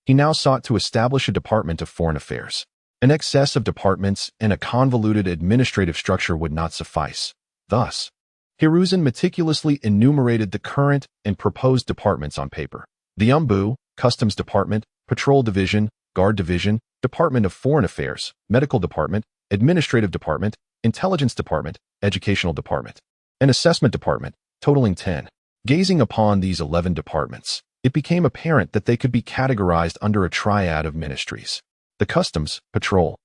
he now sought to establish a department of foreign affairs. An excess of departments and a convoluted administrative structure would not suffice. Thus, Hiruzen meticulously enumerated the current and proposed departments on paper. The Umbu, Customs Department, Patrol Division, Guard Division, Department of Foreign Affairs, Medical Department, Administrative Department, Intelligence Department, Educational Department, and Assessment Department, totaling 10. Gazing upon these 11 departments, it became apparent that they could be categorized under a triad of ministries. The Customs, Patrol,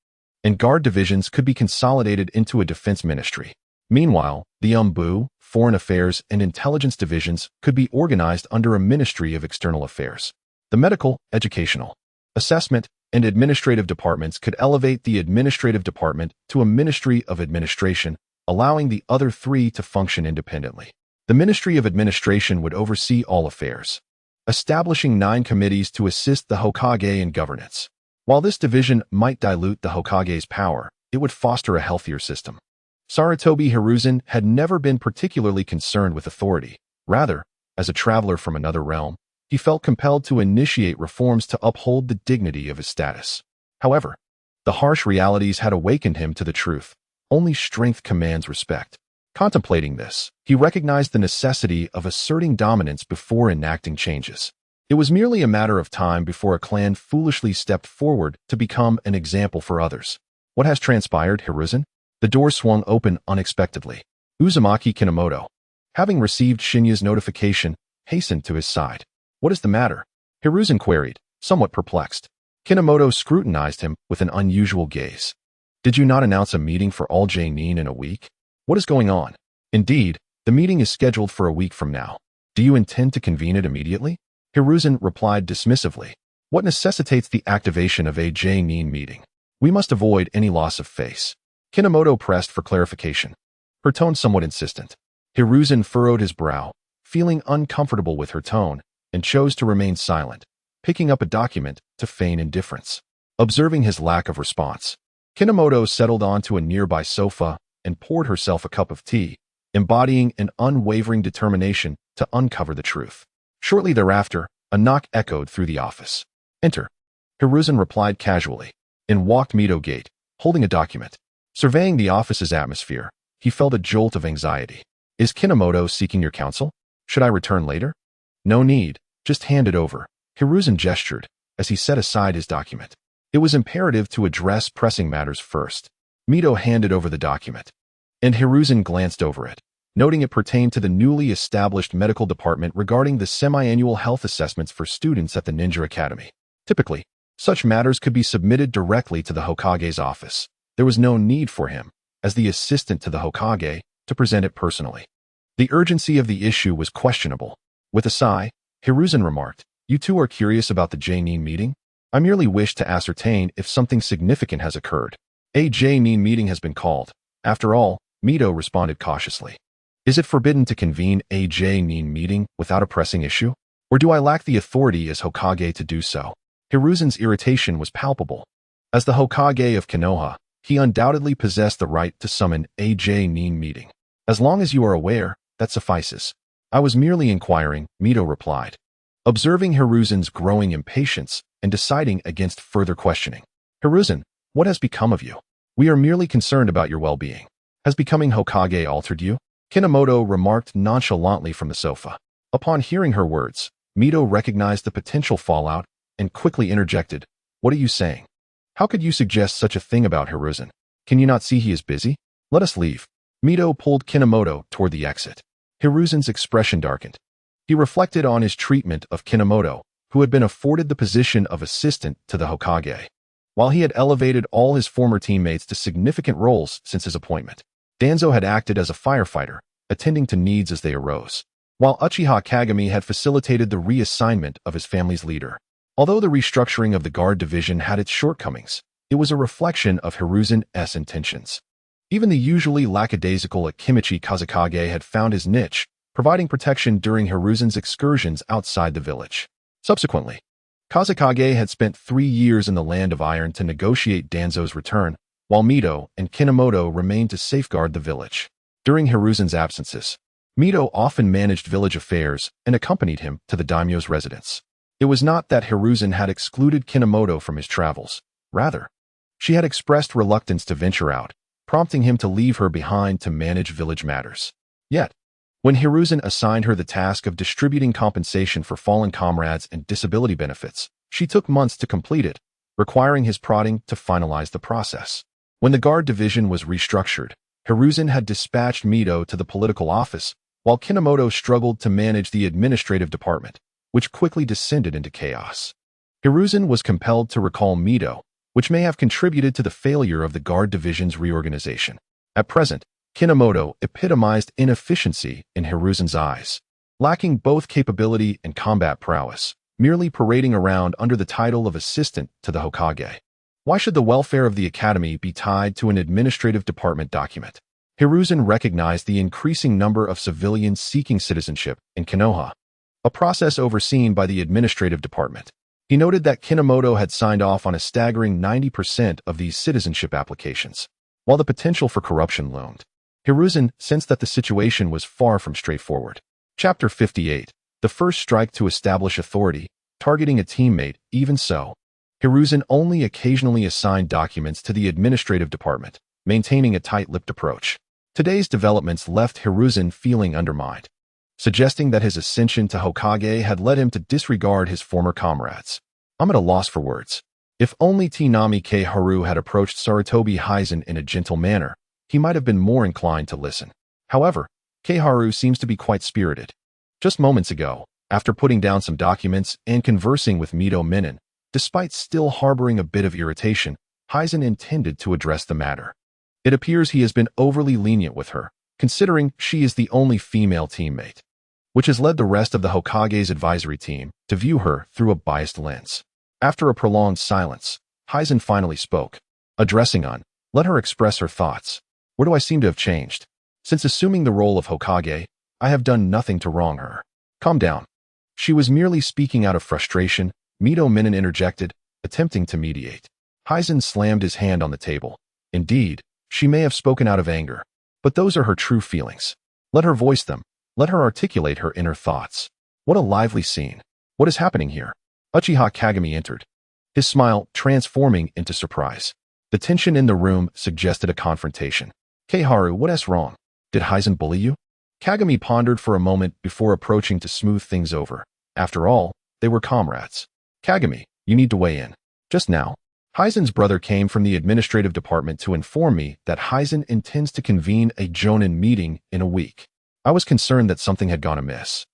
and Guard divisions could be consolidated into a defense ministry. Meanwhile, the Umbu, Foreign Affairs, and Intelligence divisions could be organized under a Ministry of External Affairs. The Medical, Educational, Assessment, and Administrative departments could elevate the Administrative Department to a Ministry of Administration, allowing the other 3 to function independently. The Ministry of Administration would oversee all affairs, establishing 9 committees to assist the Hokage in governance. While this division might dilute the Hokage's power, it would foster a healthier system. Sarutobi Hiruzen had never been particularly concerned with authority. Rather, as a traveler from another realm, he felt compelled to initiate reforms to uphold the dignity of his status. However, the harsh realities had awakened him to the truth. Only strength commands respect. Contemplating this, he recognized the necessity of asserting dominance before enacting changes. It was merely a matter of time before a clan foolishly stepped forward to become an example for others. What has transpired, Hiruzen? The door swung open unexpectedly. Uzumaki Kinomoto, having received Shinya's notification, hastened to his side. What is the matter? Hiruzen queried, somewhat perplexed. Kinomoto scrutinized him with an unusual gaze. Did you not announce a meeting for all J-nin in a week? What is going on? Indeed, the meeting is scheduled for a week from now. Do you intend to convene it immediately? Hiruzen replied dismissively. What necessitates the activation of a J-nin meeting? We must avoid any loss of face. Kinomoto pressed for clarification, her tone somewhat insistent. Hiruzen furrowed his brow, feeling uncomfortable with her tone, and chose to remain silent, picking up a document to feign indifference. Observing his lack of response, Kinomoto settled onto a nearby sofa and poured herself a cup of tea, embodying an unwavering determination to uncover the truth. Shortly thereafter, a knock echoed through the office. Enter. Hiruzen replied casually, and walked Mito Gate, holding a document. Surveying the office's atmosphere, he felt a jolt of anxiety. Is Kinomoto seeking your counsel? Should I return later? No need, just hand it over. Hiruzen gestured, as he set aside his document. It was imperative to address pressing matters first. Mito handed over the document, and Hiruzen glanced over it, noting it pertained to the newly established medical department regarding the semi-annual health assessments for students at the Ninja Academy. Typically, such matters could be submitted directly to the Hokage's office. There was no need for him, as the assistant to the Hokage, to present it personally. The urgency of the issue was questionable. With a sigh, Hiruzen remarked, You 2 are curious about the J-nin meeting? I merely wish to ascertain if something significant has occurred. A J-nin meeting has been called. After all, Mito responded cautiously. Is it forbidden to convene a J-nin meeting without a pressing issue? Or do I lack the authority as Hokage to do so? Hiruzen's irritation was palpable. As the Hokage of Konoha, he undoubtedly possessed the right to summon a J-nin meeting. As long as you are aware, that suffices. I was merely inquiring, Mito replied, observing Hiruzen's growing impatience and deciding against further questioning. Hiruzen, what has become of you? We are merely concerned about your well-being. Has becoming Hokage altered you? Kinomoto remarked nonchalantly from the sofa. Upon hearing her words, Mito recognized the potential fallout and quickly interjected, "What are you saying? How could you suggest such a thing about Hiruzen? Can you not see he is busy? Let us leave." Mito pulled Kinomoto toward the exit. Hiruzen's expression darkened. He reflected on his treatment of Kinomoto, who had been afforded the position of assistant to the Hokage. While he had elevated all his former teammates to significant roles since his appointment, Danzo had acted as a firefighter, attending to needs as they arose, while Uchiha Kagami had facilitated the reassignment of his family's leader. Although the restructuring of the guard division had its shortcomings, it was a reflection of Hiruzen's intentions. Even the usually lackadaisical Akimichi Kazekage had found his niche, providing protection during Hiruzen's excursions outside the village. Subsequently, Kazekage had spent 3 years in the Land of Iron to negotiate Danzo's return, while Mito and Kinomoto remained to safeguard the village. During Hiruzen's absences, Mito often managed village affairs and accompanied him to the daimyo's residence. It was not that Hiruzen had excluded Kinomoto from his travels. Rather, she had expressed reluctance to venture out, prompting him to leave her behind to manage village matters. Yet, when Hiruzen assigned her the task of distributing compensation for fallen comrades and disability benefits, she took months to complete it, requiring his prodding to finalize the process. When the guard division was restructured, Hiruzen had dispatched Mito to the political office, while Kinomoto struggled to manage the administrative department, which quickly descended into chaos. Hiruzen was compelled to recall Mito, which may have contributed to the failure of the guard division's reorganization. At present, Kinomoto epitomized inefficiency in Hiruzen's eyes, lacking both capability and combat prowess, merely parading around under the title of assistant to the Hokage. Why should the welfare of the academy be tied to an administrative department document? Hiruzen recognized the increasing number of civilians seeking citizenship in Konoha, a process overseen by the administrative department. He noted that Kinomoto had signed off on a staggering 90% of these citizenship applications, while the potential for corruption loomed. Hiruzen sensed that the situation was far from straightforward. Chapter 58. The first strike to establish authority, targeting a teammate. Even so, Hiruzen only occasionally assigned documents to the administrative department, maintaining a tight-lipped approach. Today's developments left Hiruzen feeling undermined, suggesting that his ascension to Hokage had led him to disregard his former comrades. "I'm at a loss for words. If only Tsunami Haru had approached Sarutobi Hizen in a gentle manner, he might have been more inclined to listen. However, Haru seems to be quite spirited. Just moments ago, after putting down some documents and conversing with Mito Minen, despite still harboring a bit of irritation, Hizen intended to address the matter. It appears he has been overly lenient with her, considering she is the only female teammate, which has led the rest of the Hokage's advisory team to view her through a biased lens." After a prolonged silence, Hizen finally spoke, addressing An. "Let her express her thoughts. Where do I seem to have changed? Since assuming the role of Hokage, I have done nothing to wrong her." "Calm down. She was merely speaking out of frustration," Mito Minen interjected, attempting to mediate. Hizen slammed his hand on the table. "Indeed, she may have spoken out of anger, but those are her true feelings. Let her voice them. Let her articulate her inner thoughts." What a lively scene. What is happening here? Uchiha Kagami entered, his smile transforming into surprise. The tension in the room suggested a confrontation. "Haru, what's wrong? Did Hizen bully you?" Kagami pondered for a moment before approaching to smooth things over. After all, they were comrades. "Kagami, you need to weigh in. Just now, Hizen's brother came from the administrative department to inform me that Hizen intends to convene a Jonin meeting in a week. I was concerned that something had gone amiss.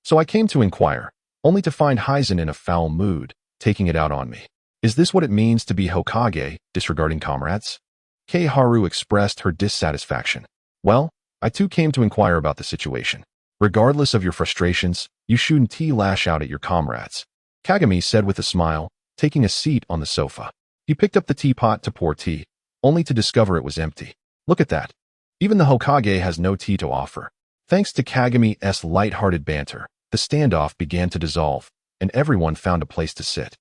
So I came to inquire, only to find Hizen in a foul mood, taking it out on me. Is this what it means to be Hokage, disregarding comrades?" Haru expressed her dissatisfaction. "Well, I too came to inquire about the situation. Regardless of your frustrations, you shouldn't lash out at your comrades," Kagami said with a smile, taking a seat on the sofa. He picked up the teapot to pour tea, only to discover it was empty. "Look at that. Even the Hokage has no tea to offer." Thanks to Kagami's light-hearted banter, the standoff began to dissolve, and everyone found a place to sit.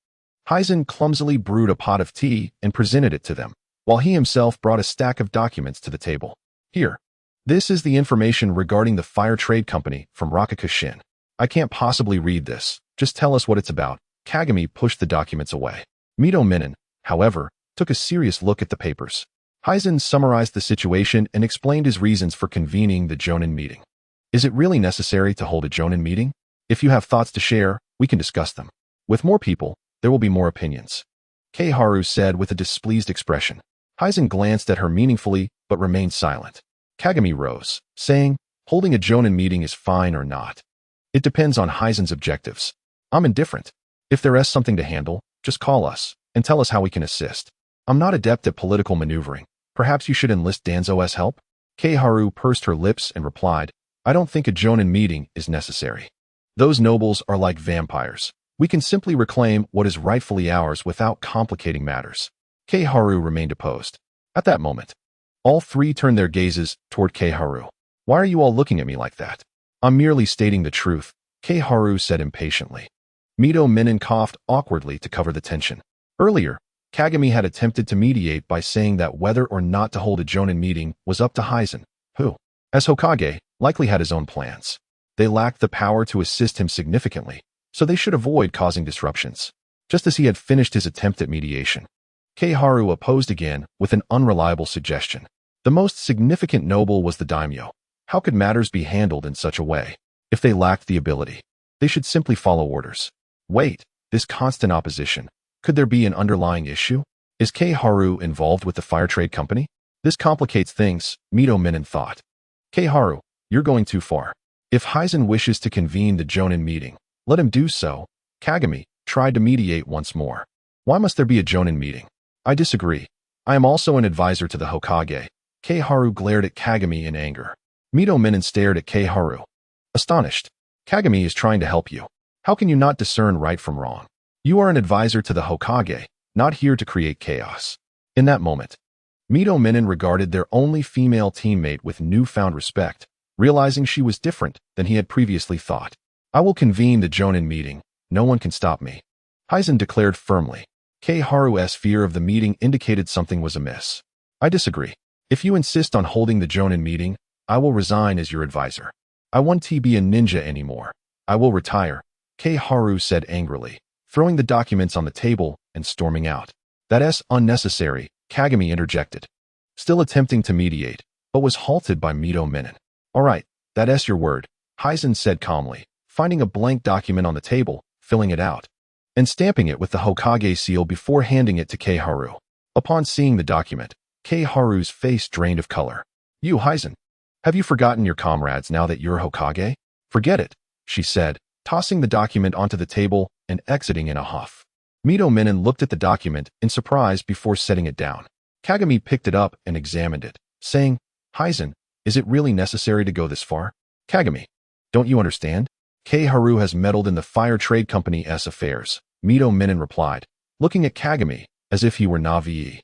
Hizen clumsily brewed a pot of tea and presented it to them, while he himself brought a stack of documents to the table. "Here. This is the information regarding the fire trade company from Rakukushin. I can't possibly read this. Just tell us what it's about." Kagami pushed the documents away. Mito Minen, however, took a serious look at the papers. Hizen summarized the situation and explained his reasons for convening the Jonin meeting. Is it really necessary to hold a Jonin meeting? If you have thoughts to share, we can discuss them. With more people, there will be more opinions. Keiharu said with a displeased expression. Hizen glanced at her meaningfully but remained silent. Kagami rose, saying, holding a Jonin meeting is fine or not. It depends on Hizen's objectives. I'm indifferent. If there is something to handle, just call us and tell us how we can assist. I'm not adept at political maneuvering. Perhaps you should enlist Danzo's help? Keiharu pursed her lips and replied, I don't think a Jonin meeting is necessary. Those nobles are like vampires. We can simply reclaim what is rightfully ours without complicating matters. Keiharu remained opposed. At that moment, all three turned their gazes toward Keiharu. Why are you all looking at me like that? I'm merely stating the truth, Keiharu said impatiently. Mito Minin coughed awkwardly to cover the tension. Earlier, Kagami had attempted to mediate by saying that whether or not to hold a Jonin meeting was up to Hizen, who, as Hokage, likely had his own plans. They lacked the power to assist him significantly, so they should avoid causing disruptions. Just as he had finished his attempt at mediation, Keiharu opposed again with an unreliable suggestion. The most significant noble was the daimyo. How could matters be handled in such a way? If they lacked the ability, they should simply follow orders. Wait, this constant opposition. Could there be an underlying issue? Is Keiharu involved with the fire trade company? This complicates things, Mito Minin thought. Keiharu, you're going too far. If Hizen wishes to convene the Jonin meeting, let him do so. Kagami tried to mediate once more. Why must there be a Jonin meeting? I disagree. I am also an advisor to the Hokage. Keiharu glared at Kagami in anger. Mito Minin stared at Keiharu, astonished. Kagami is trying to help you. How can you not discern right from wrong? You are an advisor to the Hokage, not here to create chaos. In that moment, Mito Minin regarded their only female teammate with newfound respect, realizing she was different than he had previously thought. I will convene the Jonin meeting. No one can stop me. Hizen declared firmly. Keiharu's fear of the meeting indicated something was amiss. I disagree. If you insist on holding the Jonin meeting, I will resign as your advisor. I won't be a ninja anymore. I will retire, Keiharu said angrily, throwing the documents on the table and storming out. That's unnecessary, Kagami interjected, still attempting to mediate, but was halted by Mito Minin. All right, that's your word, Hizen said calmly, finding a blank document on the table, filling it out, and stamping it with the Hokage seal before handing it to Keiharu. Upon seeing the document, Keiharu's face drained of color. You, Hizen, have you forgotten your comrades now that you're Hokage? Forget it, she said, tossing the document onto the table and exiting in a huff. Mito Minin looked at the document in surprise before setting it down. Kagami picked it up and examined it, saying, Hizen, is it really necessary to go this far? Kagami, don't you understand? Keiharu has meddled in the fire trade company's affairs, Mito Minin replied, looking at Kagami as if he were Navi.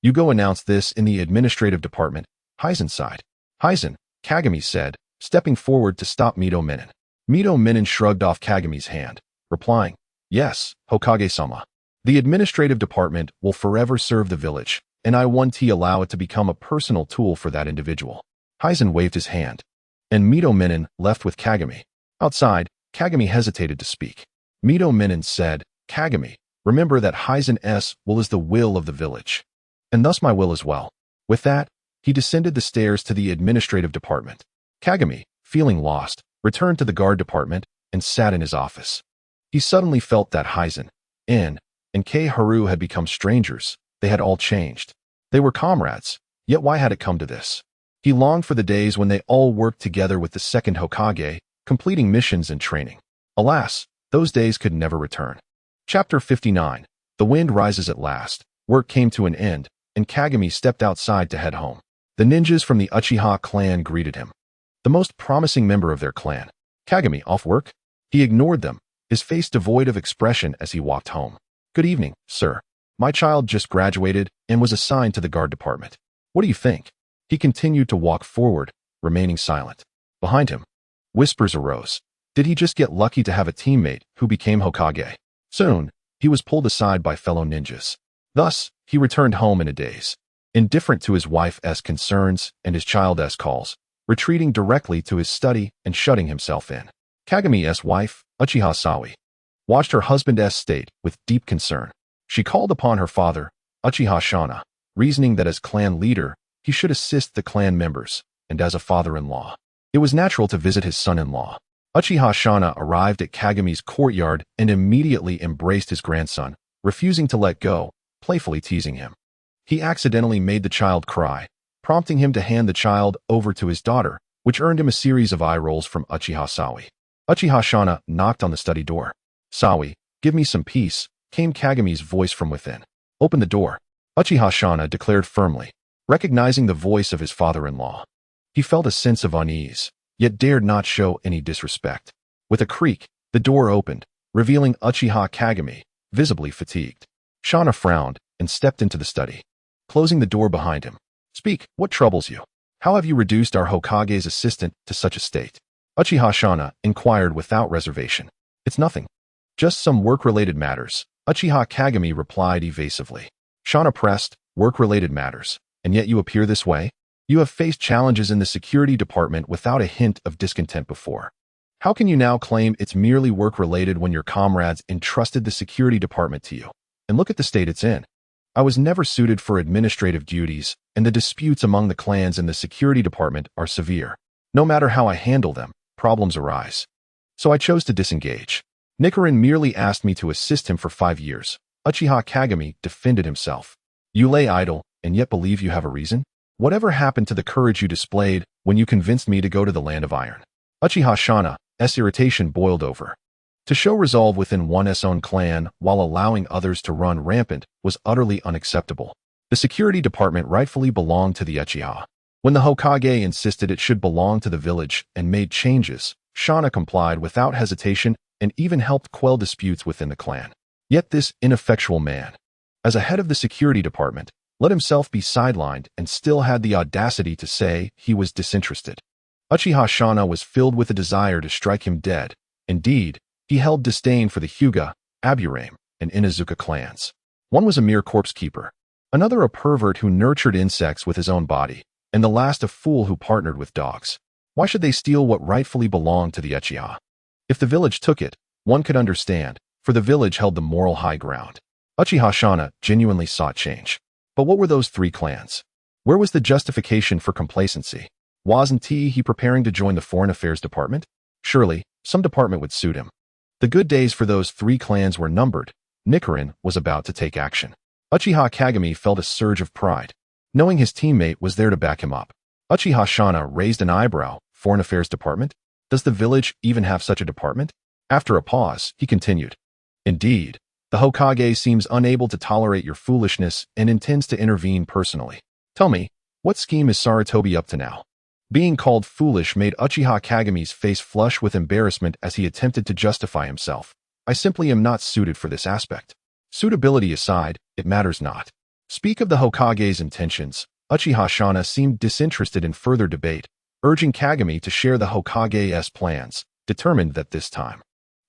You go announce this in the administrative department, Hizen sighed. Hizen, Kagami said, stepping forward to stop Mito Minin. Mito Minin shrugged off Kagami's hand, replying, Yes, Hokage-sama. The administrative department will forever serve the village, and I won't allow it to become a personal tool for that individual. Hizen waved his hand, and Mito Minin left with Kagami. Outside, Kagami hesitated to speak. Mito Minin said, Kagami, remember that Hizen's will is the will of the village, and thus my will as well. With that, he descended the stairs to the administrative department. Kagami, feeling lost, returned to the guard department and sat in his office. He suddenly felt that Hizen, and Keiharu had become strangers. They had all changed. They were comrades, yet why had it come to this? He longed for the days when they all worked together with the Second Hokage, completing missions and training. Alas, those days could never return. Chapter 59. The wind rises at last. Work came to an end, and Kagami stepped outside to head home. The ninjas from the Uchiha clan greeted him. The most promising member of their clan. Kagami, off work? He ignored them, his face devoid of expression as he walked home. Good evening, sir. My child just graduated and was assigned to the guard department. What do you think? He continued to walk forward, remaining silent. Behind him, whispers arose. Did he just get lucky to have a teammate who became Hokage? Soon, he was pulled aside by fellow ninjas. Thus, he returned home in a daze, indifferent to his wife's concerns and his child's calls, retreating directly to his study and shutting himself in. Kagami's wife, Uchiha Sawi, watched her husband's state with deep concern. She called upon her father, Uchiha Shana, reasoning that as clan leader, he should assist the clan members, and as a father-in-law, it was natural to visit his son-in-law. Uchiha Shana arrived at Kagami's courtyard and immediately embraced his grandson, refusing to let go, playfully teasing him. He accidentally made the child cry, prompting him to hand the child over to his daughter, which earned him a series of eye rolls from Uchiha Sawi. Uchiha Shana knocked on the study door. "Sawi, give me some peace," came Kagami's voice from within. "Open the door," Uchiha Shana declared firmly, recognizing the voice of his father-in-law. He felt a sense of unease, yet dared not show any disrespect. With a creak, the door opened, revealing Uchiha Kagami, visibly fatigued. Shana frowned and stepped into the study, closing the door behind him. "Speak, what troubles you? How have you reduced our Hokage's assistant to such a state?" Uchiha Shana inquired without reservation. "It's nothing. Just some work-related matters," Uchiha Kagami replied evasively. Shana pressed, "Work-related matters, and yet you appear this way? You have faced challenges in the security department without a hint of discontent before. How can you now claim it's merely work-related when your comrades entrusted the security department to you? And look at the state it's in. I was never suited for administrative duties, and the disputes among the clans in the security department are severe. No matter how I handle them, problems arise. So I chose to disengage. Nichiren merely asked me to assist him for 5 years." Uchiha Kagami defended himself. "You lay idle, and yet believe you have a reason? Whatever happened to the courage you displayed when you convinced me to go to the Land of Iron?" Uchiha Shana's irritation boiled over. To show resolve within one's own clan while allowing others to run rampant was utterly unacceptable. The security department rightfully belonged to the Uchiha. When the Hokage insisted it should belong to the village and made changes, Shana complied without hesitation and even helped quell disputes within the clan. Yet this ineffectual man, as a head of the security department, let himself be sidelined and still had the audacity to say he was disinterested. Uchiha Shana was filled with a desire to strike him dead. Indeed, he held disdain for the Hyuga, Aburame, and Inazuka clans. One was a mere corpse keeper, another a pervert who nurtured insects with his own body, and the last a fool who partnered with dogs. Why should they steal what rightfully belonged to the Uchiha? If the village took it, one could understand, for the village held the moral high ground. Uchiha Shana genuinely sought change. But what were those 3 clans? Where was the justification for complacency? Wasn't he preparing to join the Foreign Affairs Department? Surely, some department would suit him. The good days for those 3 clans were numbered. Nichiren was about to take action. Uchiha Kagami felt a surge of pride, knowing his teammate was there to back him up. Uchiha Shana raised an eyebrow. Foreign Affairs Department? Does the village even have such a department? After a pause, he continued. "Indeed, the Hokage seems unable to tolerate your foolishness and intends to intervene personally. Tell me, what scheme is Sarutobi up to now?" Being called foolish made Uchiha Kagami's face flush with embarrassment as he attempted to justify himself. "I simply am not suited for this aspect." Suitability aside, it matters not. Speak of the Hokage's intentions. Uchiha Shana seemed disinterested in further debate, urging Kagami to share the Hokage's plans, determined that this time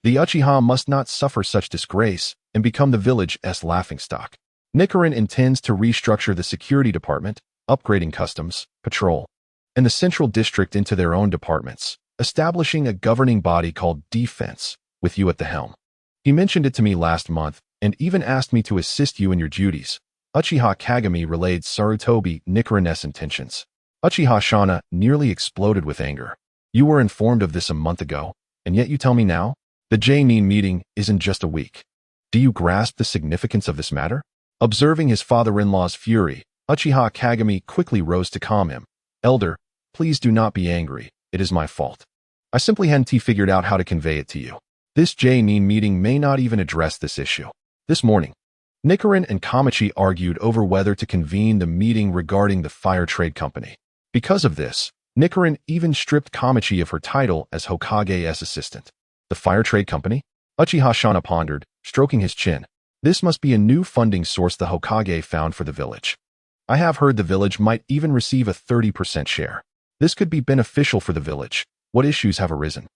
the Uchiha must not suffer such disgrace and become the village's laughingstock. Nichiren intends to restructure the security department, upgrading customs, patrol, and the central district into their own departments, establishing a governing body called Defense, with you at the helm. He mentioned it to me last month and even asked me to assist you in your duties. Uchiha Kagami relayed Sarutobi Nichiren's intentions. Uchiha Shana nearly exploded with anger. "You were informed of this a month ago, and yet you tell me now? The J-Nin meeting is in just a week. Do you grasp the significance of this matter?" Observing his father-in-law's fury, Uchiha Kagami quickly rose to calm him. "Elder, please do not be angry. It is my fault. I simply hadn't figured out how to convey it to you. This J-Nin meeting may not even address this issue." This morning, Nichiren and Kamachi argued over whether to convene the meeting regarding the fire trade company. Because of this, Nichiren even stripped Kamachi of her title as Hokage's assistant. The fire trade company? Uchiha Shana pondered, stroking his chin. This must be a new funding source the Hokage found for the village. I have heard the village might even receive a 30% share. This could be beneficial for the village. What issues have arisen?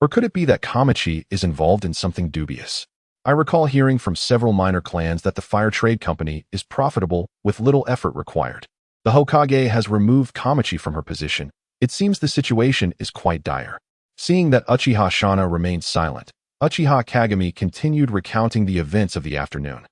Or could it be that Kamachi is involved in something dubious? I recall hearing from several minor clans that the fire trade company is profitable with little effort required. The Hokage has removed Kamachi from her position. It seems the situation is quite dire. Seeing that Uchiha Shana remained silent, Uchiha Kagami continued recounting the events of the afternoon.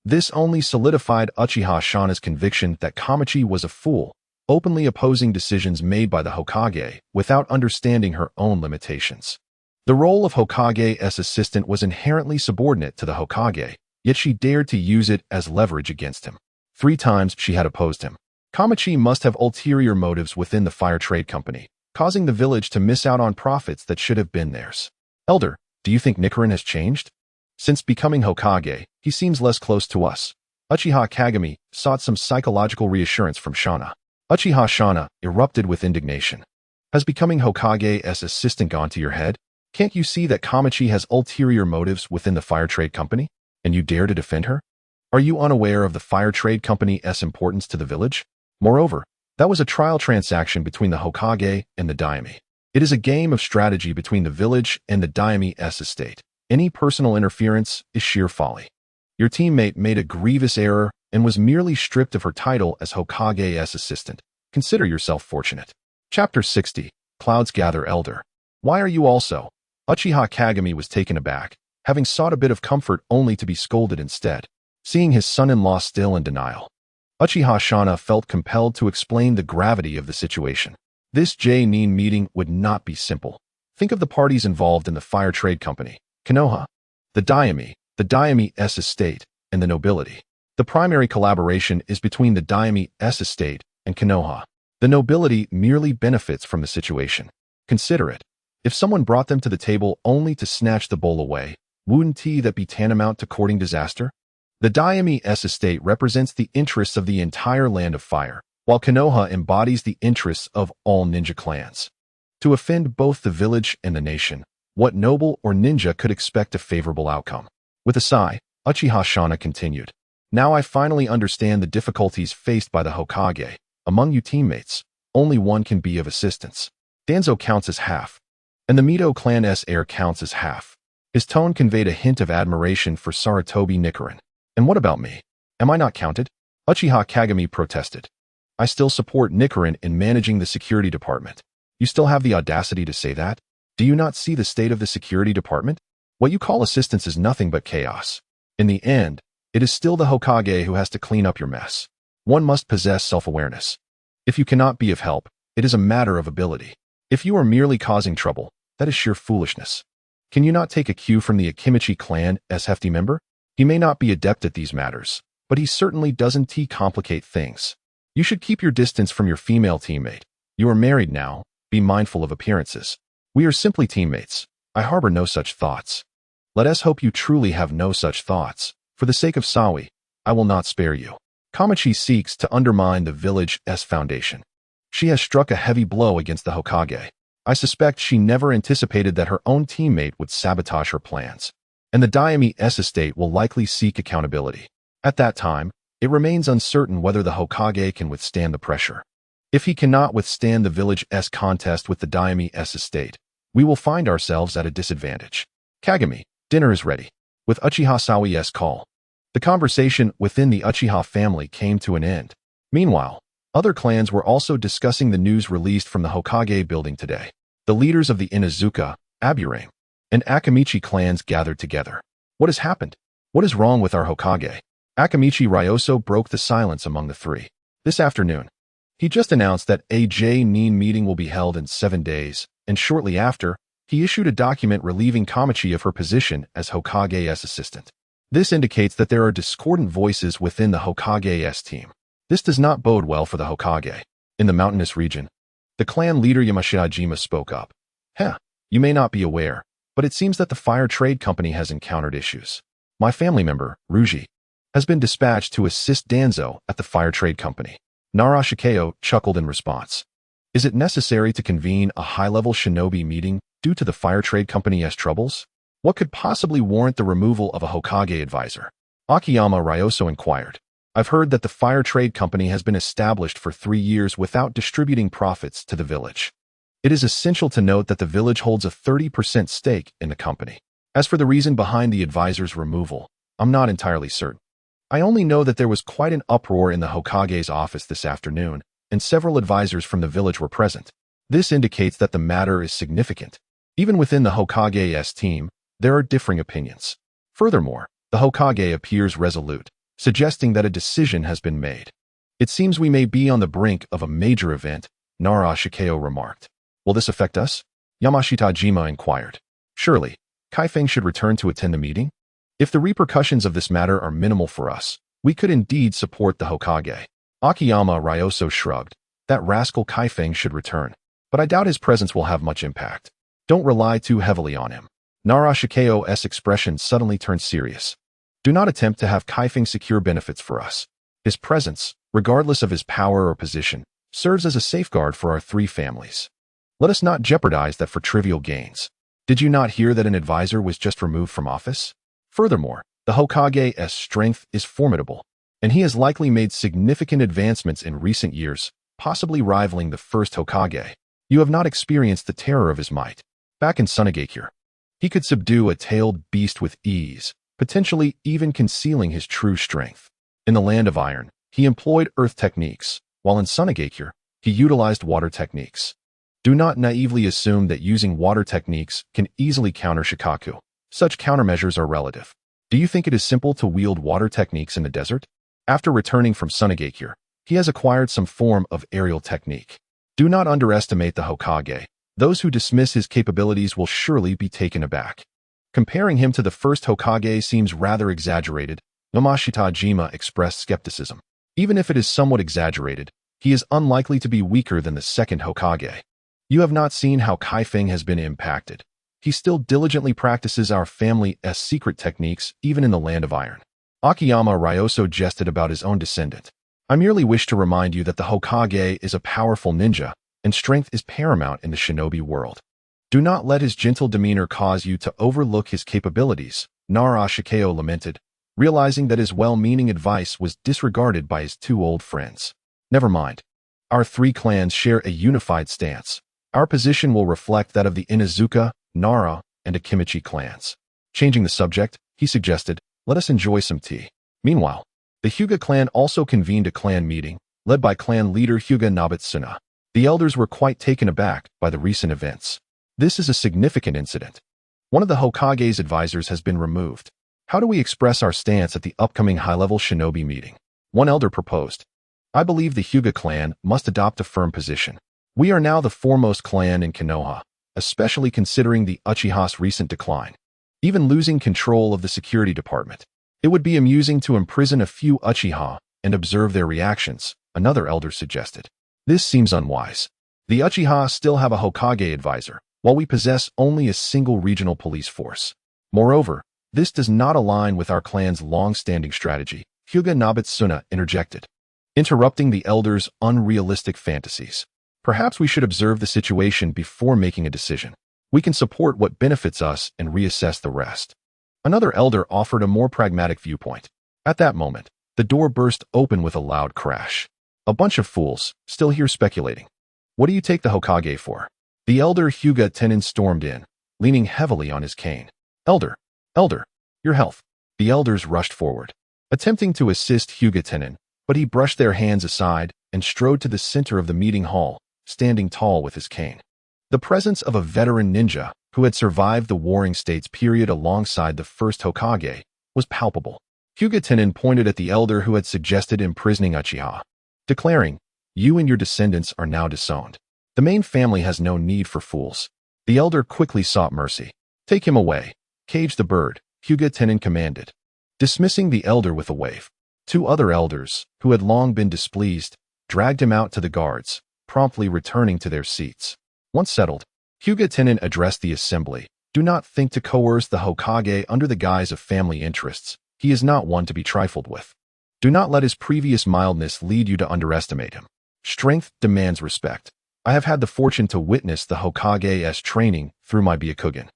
This only solidified Uchiha Shana's conviction that Kamachi was a fool, openly opposing decisions made by the Hokage without understanding her own limitations. The role of Hokage's assistant was inherently subordinate to the Hokage, yet she dared to use it as leverage against him. 3 times she had opposed him. Kamachi must have ulterior motives within the Fire Trade Company, causing the village to miss out on profits that should have been theirs. Elder, do you think Nichiren has changed? Since becoming Hokage, he seems less close to us. Uchiha Kagami sought some psychological reassurance from Shana. Uchiha Shana erupted with indignation. Has becoming Hokage's assistant gone to your head? Can't you see that Kamachi has ulterior motives within the Fire Trade Company, and you dare to defend her? Are you unaware of the Fire Trade Company's importance to the village? Moreover, that was a trial transaction between the Hokage and the daimyo. It is a game of strategy between the village and the daimyo's estate. Any personal interference is sheer folly. Your teammate made a grievous error and was merely stripped of her title as Hokage's assistant. Consider yourself fortunate. Chapter 60. Clouds Gather Elder. Why are you also? Uchiha Kagami was taken aback, having sought a bit of comfort only to be scolded instead. Seeing his son-in-law still in denial, Uchiha Shana felt compelled to explain the gravity of the situation. This J-nin meeting would not be simple. Think of the parties involved in the Fire Trade Company. Konoha, the daimyo's estate, and the nobility. The primary collaboration is between the daimyo's estate and Konoha. The nobility merely benefits from the situation. Consider it. If someone brought them to the table only to snatch the bowl away, wouldn't that be tantamount to courting disaster? The daimyo's estate represents the interests of the entire Land of Fire, while Konoha embodies the interests of all ninja clans. To offend both the village and the nation, what noble or ninja could expect a favorable outcome? With a sigh, Uchiha Shana continued. Now I finally understand the difficulties faced by the Hokage. Among you teammates, only one can be of assistance. Danzo counts as half, and the Mito clan's heir counts as half. His tone conveyed a hint of admiration for Sarutobi Nichiren. And what about me? Am I not counted? Uchiha Kagami protested. I still support Nichiren in managing the security department. You still have the audacity to say that? Do you not see the state of the security department? What you call assistance is nothing but chaos. In the end, it is still the Hokage who has to clean up your mess. One must possess self-awareness. If you cannot be of help, it is a matter of ability. If you are merely causing trouble, that is sheer foolishness. Can you not take a cue from the Akimichi clan as hefty member? He may not be adept at these matters, but he certainly doesn't complicate things. You should keep your distance from your female teammate. You are married now. Be mindful of appearances. We are simply teammates. I harbor no such thoughts. Let us hope you truly have no such thoughts. For the sake of Sawi, I will not spare you. Kamachi seeks to undermine the village's foundation. She has struck a heavy blow against the Hokage. I suspect she never anticipated that her own teammate would sabotage her plans, and the daimyo's estate will likely seek accountability. At that time, it remains uncertain whether the Hokage can withstand the pressure. If he cannot withstand the village's contest with the daimyo's estate, we will find ourselves at a disadvantage. Kagami, dinner is ready. With Uchiha Sawi's call, the conversation within the Uchiha family came to an end. Meanwhile, other clans were also discussing the news released from the Hokage building today. The leaders of the Inazuka, Aburame, and Akimichi clans gathered together. What has happened? What is wrong with our Hokage? Akimichi Ryoso broke the silence among the three. This afternoon, he just announced that a J-nin meeting will be held in 7 days, and shortly after, he issued a document relieving Kamachi of her position as Hokage's assistant. This indicates that there are discordant voices within the Hokage's team. This does not bode well for the Hokage. In the mountainous region, the clan leader Yamashita-jima spoke up. You may not be aware, but it seems that the Fire Trade Company has encountered issues. My family member, Ruji, has been dispatched to assist Danzo at the Fire Trade Company. Narashikeo chuckled in response. Is it necessary to convene a high-level shinobi meeting due to the Fire Trade Company's troubles? What could possibly warrant the removal of a Hokage advisor? Akiyama Ryoso inquired. I've heard that the Fire Trade Company has been established for 3 years without distributing profits to the village. It is essential to note that the village holds a 30% stake in the company. As for the reason behind the advisor's removal, I'm not entirely certain. I only know that there was quite an uproar in the Hokage's office this afternoon, and several advisors from the village were present. This indicates that the matter is significant. Even within the Hokage's team, there are differing opinions. Furthermore, the Hokage appears resolute, suggesting that a decision has been made. It seems we may be on the brink of a major event, Naruto remarked. Will this affect us? Yamashita Jima inquired. Surely, Kaifeng should return to attend the meeting? If the repercussions of this matter are minimal for us, we could indeed support the Hokage. Akiyama Ryoso shrugged. That rascal Kaifeng should return, but I doubt his presence will have much impact. Don't rely too heavily on him. Naruto's expression suddenly turned serious. Do not attempt to have Kaifeng secure benefits for us. His presence, regardless of his power or position, serves as a safeguard for our three families. Let us not jeopardize that for trivial gains. Did you not hear that an advisor was just removed from office? Furthermore, the Hokage's strength is formidable, and he has likely made significant advancements in recent years, possibly rivaling the First Hokage. You have not experienced the terror of his might. Back in Konohagakure, he could subdue a tailed beast with ease, potentially even concealing his true strength. In the Land of Iron, he employed earth techniques, while in Konohagakure, he utilized water techniques. Do not naively assume that using water techniques can easily counter Shikaku. Such countermeasures are relative. Do you think it is simple to wield water techniques in the desert? After returning from Konohagakure, he has acquired some form of aerial technique. Do not underestimate the Hokage. Those who dismiss his capabilities will surely be taken aback. Comparing him to the First Hokage seems rather exaggerated. Yamashita Jima expressed skepticism. Even if it is somewhat exaggerated, he is unlikely to be weaker than the Second Hokage. You have not seen how Kaifeng has been impacted. He still diligently practices our family's secret techniques even in the Land of Iron. Akiyama Ryoso jested about his own descendant. I merely wish to remind you that the Hokage is a powerful ninja, and strength is paramount in the shinobi world. Do not let his gentle demeanor cause you to overlook his capabilities, Naruto lamented, realizing that his well-meaning advice was disregarded by his two old friends. Never mind. Our three clans share a unified stance. Our position will reflect that of the Inuzuka, Nara, and Akimichi clans. Changing the subject, he suggested, let us enjoy some tea. Meanwhile, the Hyuga clan also convened a clan meeting, led by clan leader Hyuga Nobitsuna. The elders were quite taken aback by the recent events. This is a significant incident. One of the Hokage's advisors has been removed. How do we express our stance at the upcoming high-level shinobi meeting? One elder proposed. I believe the Hyuga clan must adopt a firm position. We are now the foremost clan in Konoha, especially considering the Uchiha's recent decline. Even losing control of the security department. It would be amusing to imprison a few Uchiha and observe their reactions, another elder suggested. This seems unwise. The Uchiha still have a Hokage advisor, while we possess only a single regional police force. Moreover, this does not align with our clan's long-standing strategy, Hyuga Nobitsuna interjected, interrupting the elders' unrealistic fantasies. Perhaps we should observe the situation before making a decision. We can support what benefits us and reassess the rest. Another elder offered a more pragmatic viewpoint. At that moment, the door burst open with a loud crash. A bunch of fools, still here speculating. What do you take the Hokage for? The elder Hyuga Tenin stormed in, leaning heavily on his cane. Elder, your health. The elders rushed forward, attempting to assist Hyuga Tenin, but he brushed their hands aside and strode to the center of the meeting hall, standing tall with his cane. The presence of a veteran ninja who had survived the Warring States period alongside the First Hokage was palpable. Hyuga Tenin pointed at the elder who had suggested imprisoning Uchiha, declaring, "You and your descendants are now disowned. The main family has no need for fools." The elder quickly sought mercy. "Take him away. Cage the bird," Hyuga Tenin commanded, dismissing the elder with a wave. Two other elders, who had long been displeased, dragged him out to the guards, promptly returning to their seats. Once settled, Hyuga Tenin addressed the assembly. Do not think to coerce the Hokage under the guise of family interests. He is not one to be trifled with. Do not let his previous mildness lead you to underestimate him. Strength demands respect. I have had the fortune to witness the Hokage's training through my Byakugan.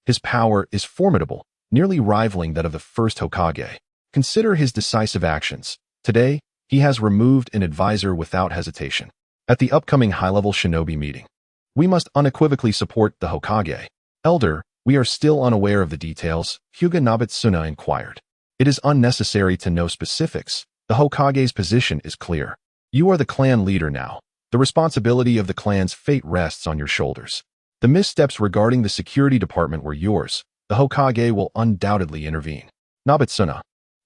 His power is formidable, nearly rivaling that of the First Hokage. Consider his decisive actions. Today, he has removed an advisor without hesitation. At the upcoming high-level shinobi meeting, we must unequivocally support the Hokage. Elder, we are still unaware of the details, Hyuga Nobitsuna inquired. It is unnecessary to know specifics. The Hokage's position is clear. You are the clan leader now. The responsibility of the clan's fate rests on your shoulders. The missteps regarding the security department were yours. The Hokage will undoubtedly intervene. Nobitsuna,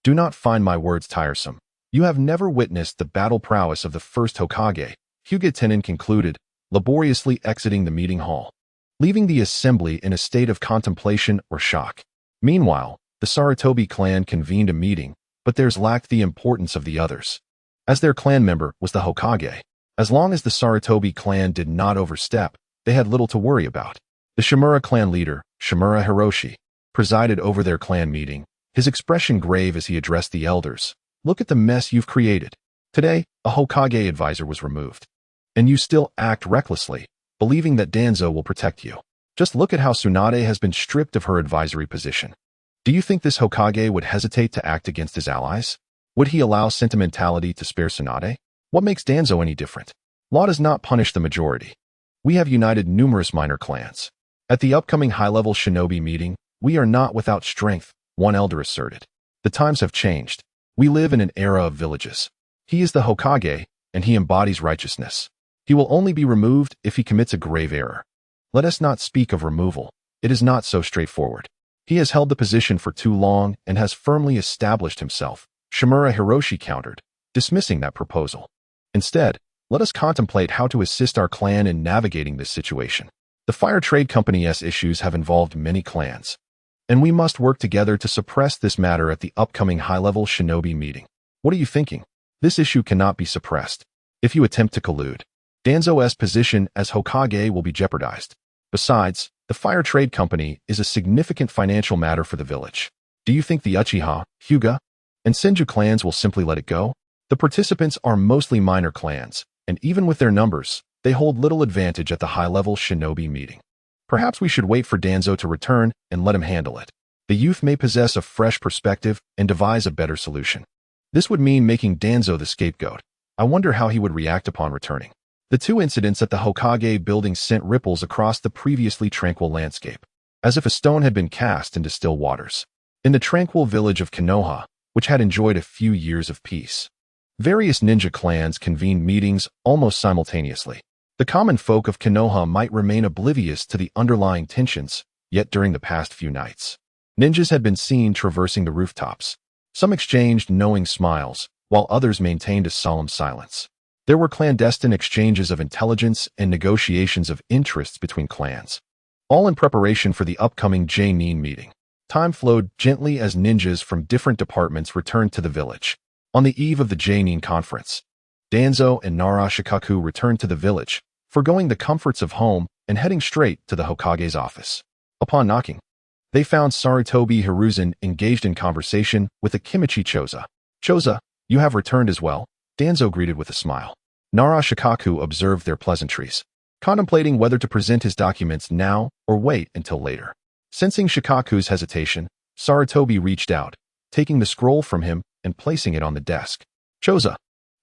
Do not find my words tiresome. You have never witnessed the battle prowess of the First Hokage, Hyuga Tenin concluded, laboriously exiting the meeting hall, leaving the assembly in a state of contemplation or shock. Meanwhile, the Sarutobi clan convened a meeting, but theirs lacked the importance of the others, as their clan member was the Hokage. As long as the Sarutobi clan did not overstep, they had little to worry about. The Shimura clan leader, Shimura Hiroshi, presided over their clan meeting, his expression grave as he addressed the elders. Look at the mess you've created. Today, a Hokage advisor was removed. And you still act recklessly, believing that Danzo will protect you. Just look at how Tsunade has been stripped of her advisory position. Do you think this Hokage would hesitate to act against his allies? Would he allow sentimentality to spare Tsunade? What makes Danzo any different? Law does not punish the majority. We have united numerous minor clans. At the upcoming high-level shinobi meeting, we are not without strength, one elder asserted. The times have changed. We live in an era of villages. He is the Hokage, and he embodies righteousness. He will only be removed if he commits a grave error. Let us not speak of removal. It is not so straightforward. He has held the position for too long and has firmly established himself, Shimura Hiroshi countered, dismissing that proposal. Instead, let us contemplate how to assist our clan in navigating this situation. The Fire Trade Company's issues have involved many clans, and we must work together to suppress this matter at the upcoming high-level shinobi meeting. What are you thinking? This issue cannot be suppressed. If you attempt to collude, Danzo's position as Hokage will be jeopardized. Besides, the Fire Trade Company is a significant financial matter for the village. Do you think the Uchiha, Hyuga, and Senju clans will simply let it go? The participants are mostly minor clans, and even with their numbers, they hold little advantage at the high-level shinobi meeting. Perhaps we should wait for Danzo to return and let him handle it. The youth may possess a fresh perspective and devise a better solution. This would mean making Danzo the scapegoat. I wonder how he would react upon returning. The two incidents at the Hokage building sent ripples across the previously tranquil landscape, as if a stone had been cast into still waters. In the tranquil village of Konoha, which had enjoyed a few years of peace, various ninja clans convened meetings almost simultaneously. The common folk of Konoha might remain oblivious to the underlying tensions, yet during the past few nights, ninjas had been seen traversing the rooftops. Some exchanged knowing smiles, while others maintained a solemn silence. There were clandestine exchanges of intelligence and negotiations of interests between clans, all in preparation for the upcoming J-Nin meeting. Time flowed gently as ninjas from different departments returned to the village. On the eve of the J-Nin conference, Danzo and Naruto returned to the village, forgoing the comforts of home and heading straight to the Hokage's office. Upon knocking, they found Sarutobi Hiruzen engaged in conversation with Akimichi Choza. Choza, you have returned as well, Danzo greeted with a smile. Naruto observed their pleasantries, contemplating whether to present his documents now or wait until later. Sensing Shikaku's hesitation, Sarutobi reached out, taking the scroll from him and placing it on the desk. Choza,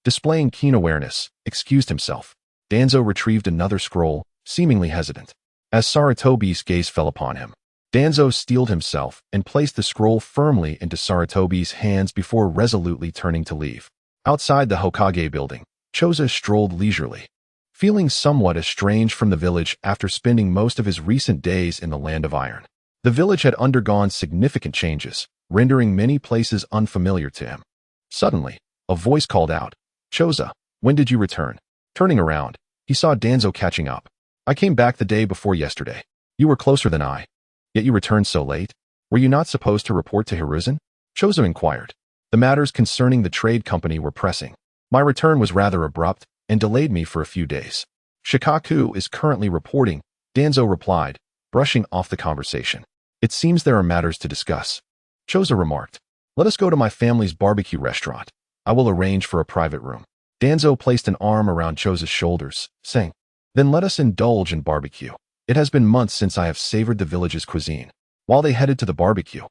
displaying keen awareness, excused himself. Danzo retrieved another scroll, seemingly hesitant. As Sarutobi's gaze fell upon him, Danzo steeled himself and placed the scroll firmly into Sarutobi's hands before resolutely turning to leave. Outside the Hokage building, Choza strolled leisurely, feeling somewhat estranged from the village after spending most of his recent days in the Land of Iron. The village had undergone significant changes, rendering many places unfamiliar to him. Suddenly, a voice called out, Choza, when did you return? Turning around, he saw Danzo catching up. I came back the day before yesterday. You were closer than I. Yet you returned so late. Were you not supposed to report to Hiruzen? Choza inquired. The matters concerning the trade company were pressing. My return was rather abrupt and delayed me for a few days. Shikaku is currently reporting, Danzo replied, brushing off the conversation. It seems there are matters to discuss. Choza remarked. Let us go to my family's barbecue restaurant. I will arrange for a private room. Danzo placed an arm around Choza's shoulders, saying, Then let us indulge in barbecue. It has been months since I have savored the village's cuisine. While they headed to the barbecue,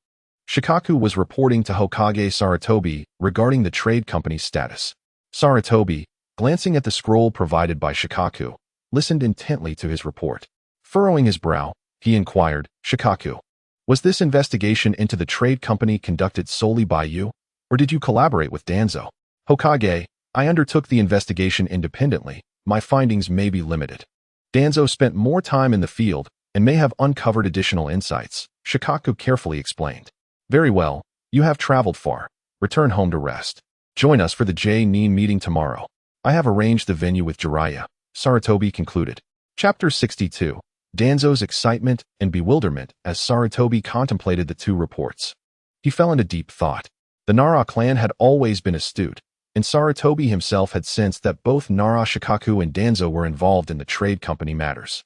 Shikaku was reporting to Hokage Sarutobi regarding the trade company's status. Sarutobi, glancing at the scroll provided by Shikaku, listened intently to his report. Furrowing his brow, he inquired, Shikaku, was this investigation into the trade company conducted solely by you, or did you collaborate with Danzo? Hokage, I undertook the investigation independently. My findings may be limited. Danzo spent more time in the field and may have uncovered additional insights, Shikaku carefully explained. Very well, you have traveled far. return home to rest. Join us for the J-Nin meeting tomorrow. I have arranged the venue with Jiraiya, Sarutobi concluded. Chapter 62. Danzo's excitement and bewilderment as Sarutobi contemplated the two reports. He fell into deep thought. The Nara clan had always been astute, and Sarutobi himself had sensed that both Nara Shikaku and Danzo were involved in the trade company matters.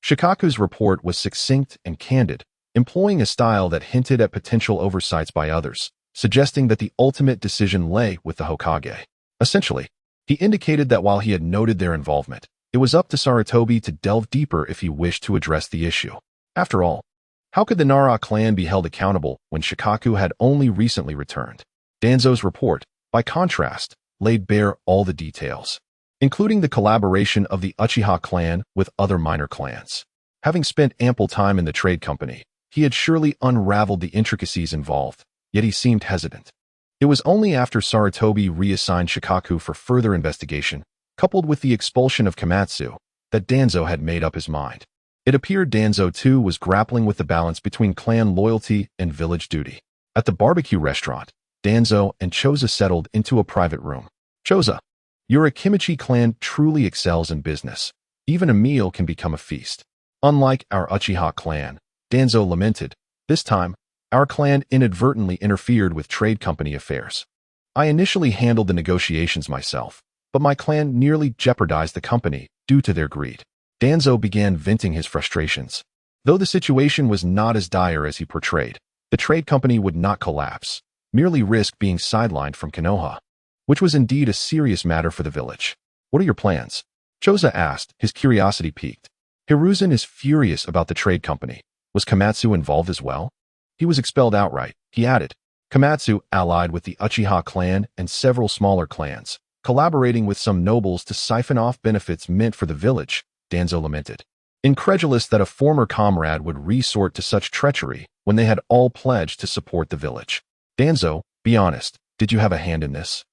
Shikaku's report was succinct and candid, employing a style that hinted at potential oversights by others, suggesting that the ultimate decision lay with the Hokage. Essentially, he indicated that while he had noted their involvement, it was up to Sarutobi to delve deeper if he wished to address the issue. After all, how could the Nara clan be held accountable when Shikaku had only recently returned? Danzo's report, by contrast, laid bare all the details, including the collaboration of the Uchiha clan with other minor clans. Having spent ample time in the trade company, he had surely unraveled the intricacies involved, yet he seemed hesitant. It was only after Sarutobi reassigned Shikaku for further investigation, coupled with the expulsion of Komatsu, that Danzo had made up his mind. It appeared Danzo too was grappling with the balance between clan loyalty and village duty. At the barbecue restaurant, Danzo and Choza settled into a private room. Choza, your Akimichi clan truly excels in business. Even a meal can become a feast. Unlike our Uchiha clan, Danzo lamented, this time, our clan inadvertently interfered with trade company affairs. I initially handled the negotiations myself, but my clan nearly jeopardized the company due to their greed. Danzo began venting his frustrations. Though the situation was not as dire as he portrayed, the trade company would not collapse, merely risk being sidelined from Konoha, which was indeed a serious matter for the village. What are your plans? Choza asked, his curiosity piqued. Hiruzen is furious about the trade company. Was Komatsu involved as well? He was expelled outright, he added. Komatsu allied with the Uchiha clan and several smaller clans, collaborating with some nobles to siphon off benefits meant for the village, Danzo lamented. Incredulous that a former comrade would resort to such treachery when they had all pledged to support the village. Danzo, be honest, did you have a hand in this?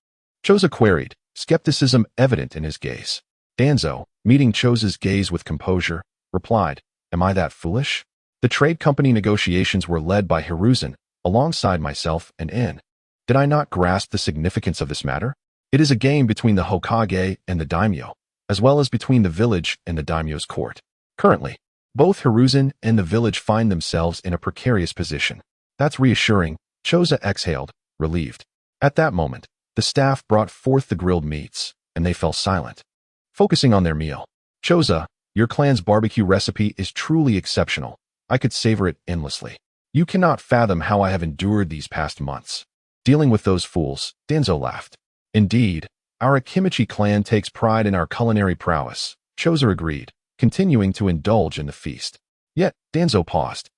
Choza queried, skepticism evident in his gaze. Danzo, meeting Choza's gaze with composure, replied, am I that foolish? The trade company negotiations were led by Hiruzen, alongside myself and In. Did I not grasp the significance of this matter? It is a game between the Hokage and the daimyo, as well as between the village and the daimyo's court. Currently, both Hiruzen and the village find themselves in a precarious position. That's reassuring, Choza exhaled, relieved. At that moment, the staff brought forth the grilled meats, and they fell silent, focusing on their meal. Choza, your clan's barbecue recipe is truly exceptional. I could savor it endlessly. You cannot fathom how I have endured these past months. Dealing with those fools, Danzo laughed. Indeed, our Akimichi clan takes pride in our culinary prowess, Choza agreed, continuing to indulge in the feast. Yet, Danzo paused,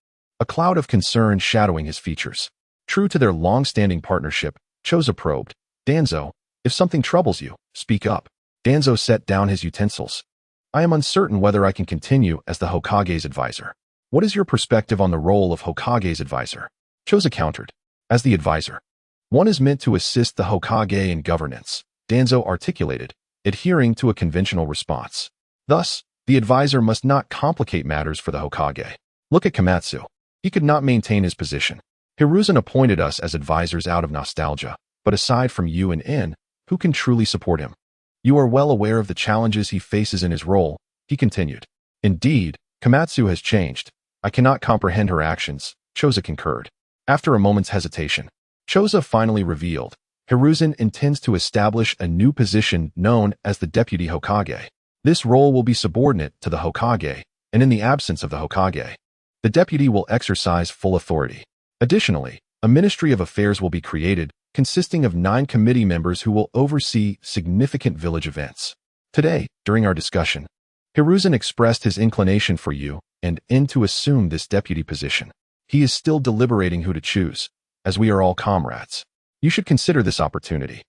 a cloud of concern shadowing his features. True to their long-standing partnership, Choza probed, Danzo, if something troubles you, speak up. Danzo set down his utensils. I am uncertain whether I can continue as the Hokage's advisor. What is your perspective on the role of Hokage's advisor? Choza countered. As the advisor, one is meant to assist the Hokage in governance, Danzo articulated, adhering to a conventional response. Thus, the advisor must not complicate matters for the Hokage. Look at Komatsu. He could not maintain his position. Hiruzen appointed us as advisors out of nostalgia, but aside from you and In, who can truly support him? You are well aware of the challenges he faces in his role, he continued. Indeed, Komatsu has changed. I cannot comprehend her actions, Choza concurred. After a moment's hesitation, Choza finally revealed, Hiruzen intends to establish a new position known as the Deputy Hokage. This role will be subordinate to the Hokage, and in the absence of the Hokage, the deputy will exercise full authority. Additionally, a Ministry of Affairs will be created, consisting of 9 committee members who will oversee significant village events. Today, during our discussion, Hiruzen expressed his inclination for you and In to assume this deputy position. He is still deliberating who to choose, as we are all comrades. You should consider this opportunity.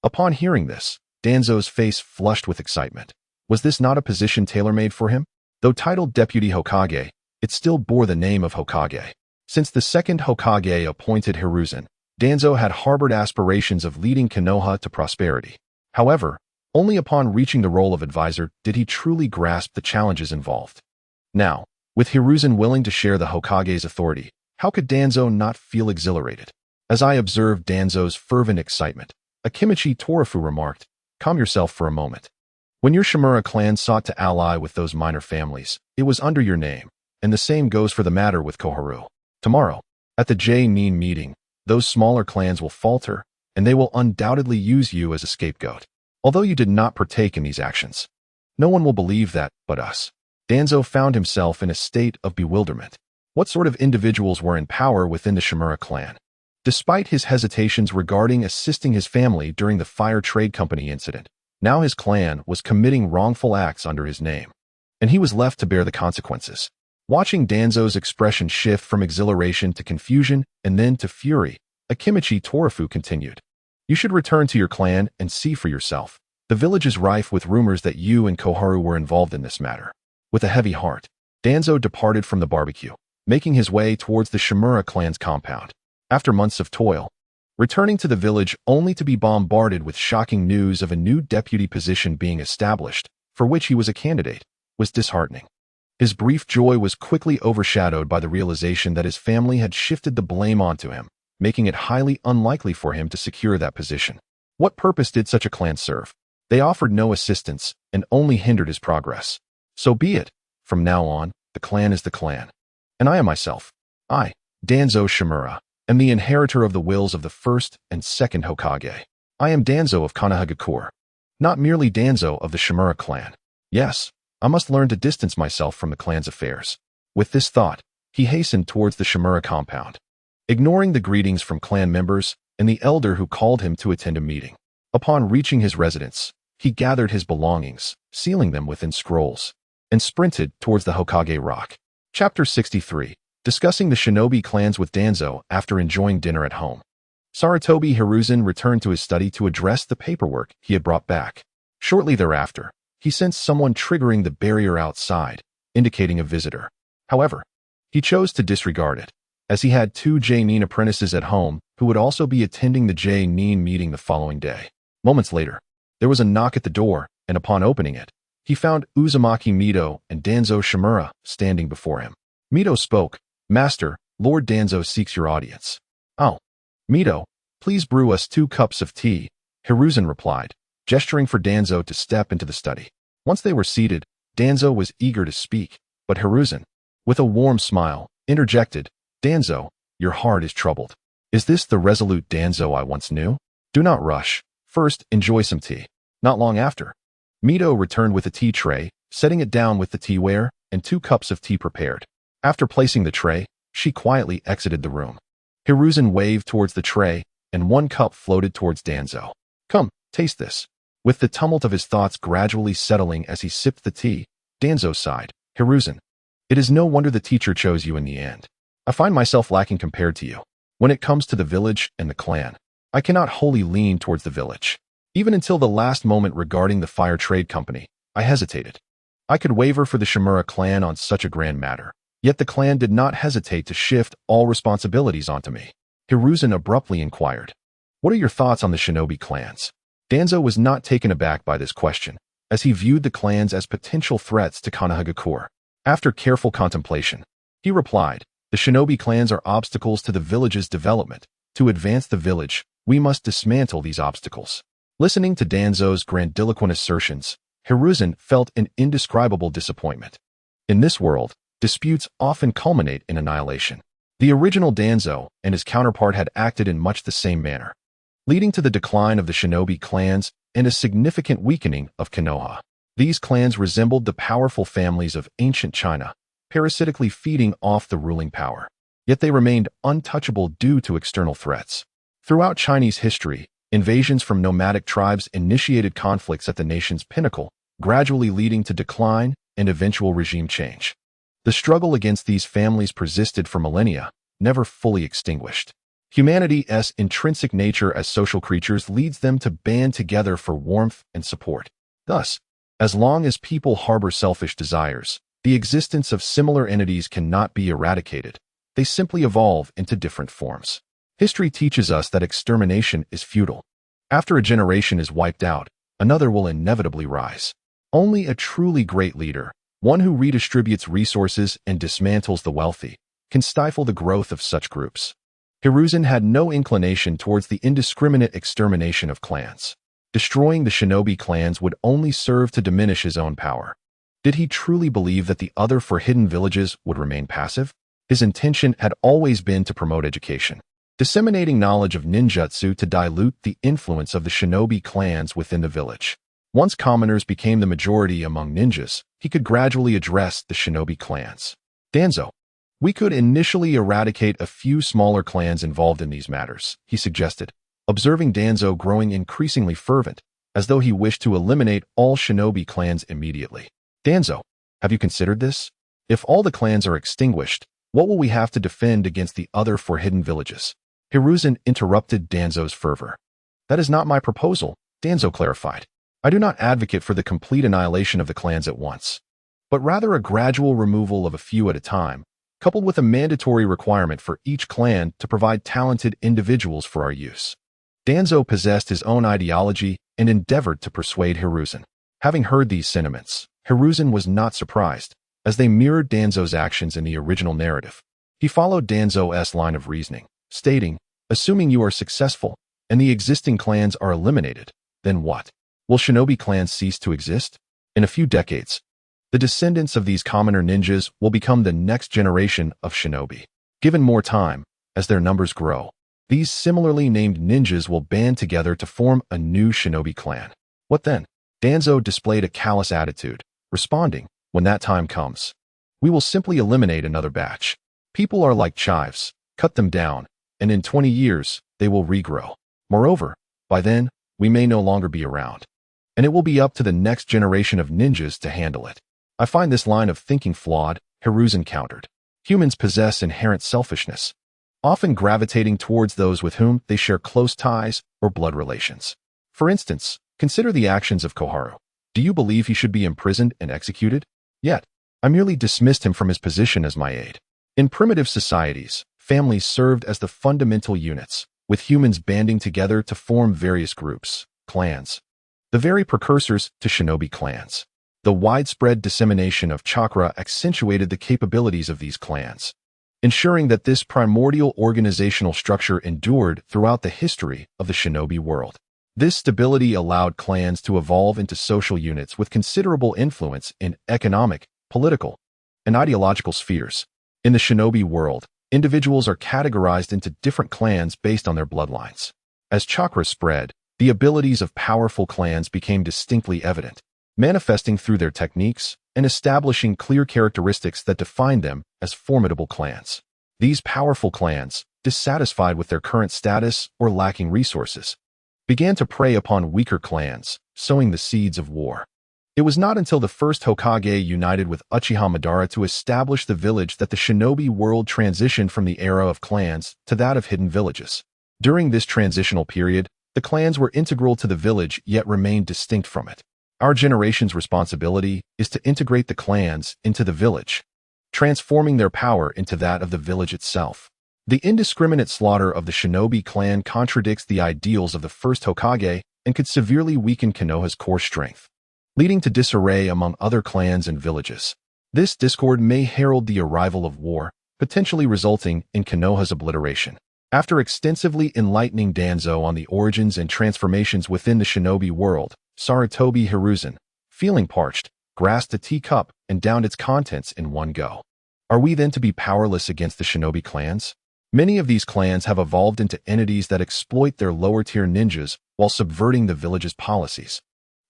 Upon hearing this, Danzo's face flushed with excitement. Was this not a position tailor-made for him? Though titled Deputy Hokage, it still bore the name of Hokage. Since the Second Hokage appointed Hiruzen, Danzo had harbored aspirations of leading Konoha to prosperity. However, only upon reaching the role of advisor did he truly grasp the challenges involved. Now, with Hiruzen willing to share the Hokage's authority, how could Danzo not feel exhilarated? As I observed Danzo's fervent excitement, Akimichi Torafu remarked, "Calm yourself for a moment. When your Shimura clan sought to ally with those minor families, it was under your name, and the same goes for the matter with Koharu. Tomorrow, at the J-Nin meeting, those smaller clans will falter, and they will undoubtedly use you as a scapegoat. Although you did not partake in these actions, no one will believe that but us." Danzo found himself in a state of bewilderment. What sort of individuals were in power within the Shimura clan? Despite his hesitations regarding assisting his family during the Fire Trade Company incident, now his clan was committing wrongful acts under his name, and he was left to bear the consequences. Watching Danzo's expression shift from exhilaration to confusion and then to fury, Akimichi Torafu continued, "You should return to your clan and see for yourself. The village is rife with rumors that you and Koharu were involved in this matter." With a heavy heart, Danzo departed from the barbecue, making his way towards the Shimura clan's compound. After months of toil, returning to the village only to be bombarded with shocking news of a new deputy position being established, for which he was a candidate, was disheartening. His brief joy was quickly overshadowed by the realization that his family had shifted the blame onto him, making it highly unlikely for him to secure that position. What purpose did such a clan serve? They offered no assistance and only hindered his progress. So be it. From now on, the clan is the clan. And I am myself. I, Danzo Shimura, am the inheritor of the wills of the First and Second Hokage. I am Danzo of Konohagakure, not merely Danzo of the Shimura clan. Yes, I must learn to distance myself from the clan's affairs. With this thought, he hastened towards the Shimura compound, ignoring the greetings from clan members and the elder who called him to attend a meeting. Upon reaching his residence, he gathered his belongings, sealing them within scrolls, and sprinted towards the Hokage Rock. Chapter 63. Discussing the shinobi clans with Danzo after enjoying dinner at home. Sarutobi Hiruzen returned to his study to address the paperwork he had brought back. Shortly thereafter, he sensed someone triggering the barrier outside, indicating a visitor. However, he chose to disregard it, as he had 2 J-Nin apprentices at home who would also be attending the J-Nin meeting the following day. Moments later, there was a knock at the door, and upon opening it, he found Uzumaki Mito and Danzo Shimura standing before him. Mito spoke, "Master, Lord Danzo seeks your audience." "Oh. Mito, please brew us 2 cups of tea," Hiruzen replied, gesturing for Danzo to step into the study. Once they were seated, Danzo was eager to speak, but Hiruzen, with a warm smile, interjected, "Danzo, your heart is troubled. Is this the resolute Danzo I once knew? Do not rush. First, enjoy some tea." Not long after, Mito returned with a tea tray, setting it down with the teaware and 2 cups of tea prepared. After placing the tray, she quietly exited the room. Hiruzen waved towards the tray, and 1 cup floated towards Danzo. "Come, taste this." With the tumult of his thoughts gradually settling as he sipped the tea, Danzo sighed. "Hiruzen, it is no wonder the teacher chose you in the end. I find myself lacking compared to you. When it comes to the village and the clan, I cannot wholly lean towards the village. Even until the last moment regarding the Fire Trade Company, I hesitated. I could waver for the Shimura clan on such a grand matter. Yet the clan did not hesitate to shift all responsibilities onto me." Hiruzen abruptly inquired, "What are your thoughts on the shinobi clans?" Danzo was not taken aback by this question, as he viewed the clans as potential threats to Konohagakure. After careful contemplation, he replied, "The shinobi clans are obstacles to the village's development. To advance the village, we must dismantle these obstacles." Listening to Danzo's grandiloquent assertions, Hiruzen felt an indescribable disappointment. In this world, disputes often culminate in annihilation. The original Danzo and his counterpart had acted in much the same manner, leading to the decline of the shinobi clans and a significant weakening of Konoha. These clans resembled the powerful families of ancient China, parasitically feeding off the ruling power. Yet they remained untouchable due to external threats. Throughout Chinese history, invasions from nomadic tribes initiated conflicts at the nation's pinnacle, gradually leading to decline and eventual regime change. The struggle against these families persisted for millennia, never fully extinguished. Humanity's intrinsic nature as social creatures leads them to band together for warmth and support. Thus, as long as people harbor selfish desires, the existence of similar entities cannot be eradicated. They simply evolve into different forms. History teaches us that extermination is futile. After a generation is wiped out, another will inevitably rise. Only a truly great leader, one who redistributes resources and dismantles the wealthy, can stifle the growth of such groups. Hiruzen had no inclination towards the indiscriminate extermination of clans. Destroying the shinobi clans would only serve to diminish his own power. Did he truly believe that the other forbidden villages would remain passive? His intention had always been to promote education, disseminating knowledge of ninjutsu to dilute the influence of the shinobi clans within the village. Once commoners became the majority among ninjas, he could gradually address the shinobi clans. Danzo. We could initially eradicate a few smaller clans involved in these matters, he suggested, observing Danzo growing increasingly fervent, as though he wished to eliminate all shinobi clans immediately. Danzo, have you considered this? If all the clans are extinguished, what will we have to defend against the other forbidden villages? Hiruzen interrupted Danzo's fervor. That is not my proposal, Danzo clarified. I do not advocate for the complete annihilation of the clans at once, but rather a gradual removal of a few at a time, coupled with a mandatory requirement for each clan to provide talented individuals for our use. Danzo possessed his own ideology and endeavored to persuade Hiruzen. Having heard these sentiments, Hiruzen was not surprised, as they mirrored Danzo's actions in the original narrative. He followed Danzo's line of reasoning, stating, assuming you are successful and the existing clans are eliminated, then what? Will shinobi clans cease to exist? In a few decades, the descendants of these commoner ninjas will become the next generation of shinobi. Given more time, as their numbers grow, these similarly named ninjas will band together to form a new shinobi clan. What then? Danzo displayed a callous attitude, responding, when that time comes, we will simply eliminate another batch. People are like chives, cut them down, and in 20 years, they will regrow. Moreover, by then, we may no longer be around, and it will be up to the next generation of ninjas to handle it. I find this line of thinking flawed, Hiruzen countered. Humans possess inherent selfishness, often gravitating towards those with whom they share close ties or blood relations. For instance, consider the actions of Koharu. Do you believe he should be imprisoned and executed? Yet, I merely dismissed him from his position as my aide. In primitive societies, families served as the fundamental units, with humans banding together to form various groups, clans, the very precursors to shinobi clans. The widespread dissemination of chakra accentuated the capabilities of these clans, ensuring that this primordial organizational structure endured throughout the history of the shinobi world. This stability allowed clans to evolve into social units with considerable influence in economic, political, and ideological spheres. In the shinobi world, individuals are categorized into different clans based on their bloodlines. As chakra spread, the abilities of powerful clans became distinctly evident, manifesting through their techniques and establishing clear characteristics that defined them as formidable clans. These powerful clans, dissatisfied with their current status or lacking resources, began to prey upon weaker clans, sowing the seeds of war. It was not until the First Hokage united with Uchiha Madara to establish the village that the shinobi world transitioned from the era of clans to that of hidden villages. During this transitional period, the clans were integral to the village yet remained distinct from it. Our generation's responsibility is to integrate the clans into the village, transforming their power into that of the village itself. The indiscriminate slaughter of the shinobi clan contradicts the ideals of the First Hokage and could severely weaken Konoha's core strength, leading to disarray among other clans and villages. This discord may herald the arrival of war, potentially resulting in Konoha's obliteration. After extensively enlightening Danzo on the origins and transformations within the shinobi world, Sarutobi Hiruzen, feeling parched, grasped a teacup and downed its contents in one go. Are we then to be powerless against the shinobi clans? Many of these clans have evolved into entities that exploit their lower-tier ninjas while subverting the village's policies,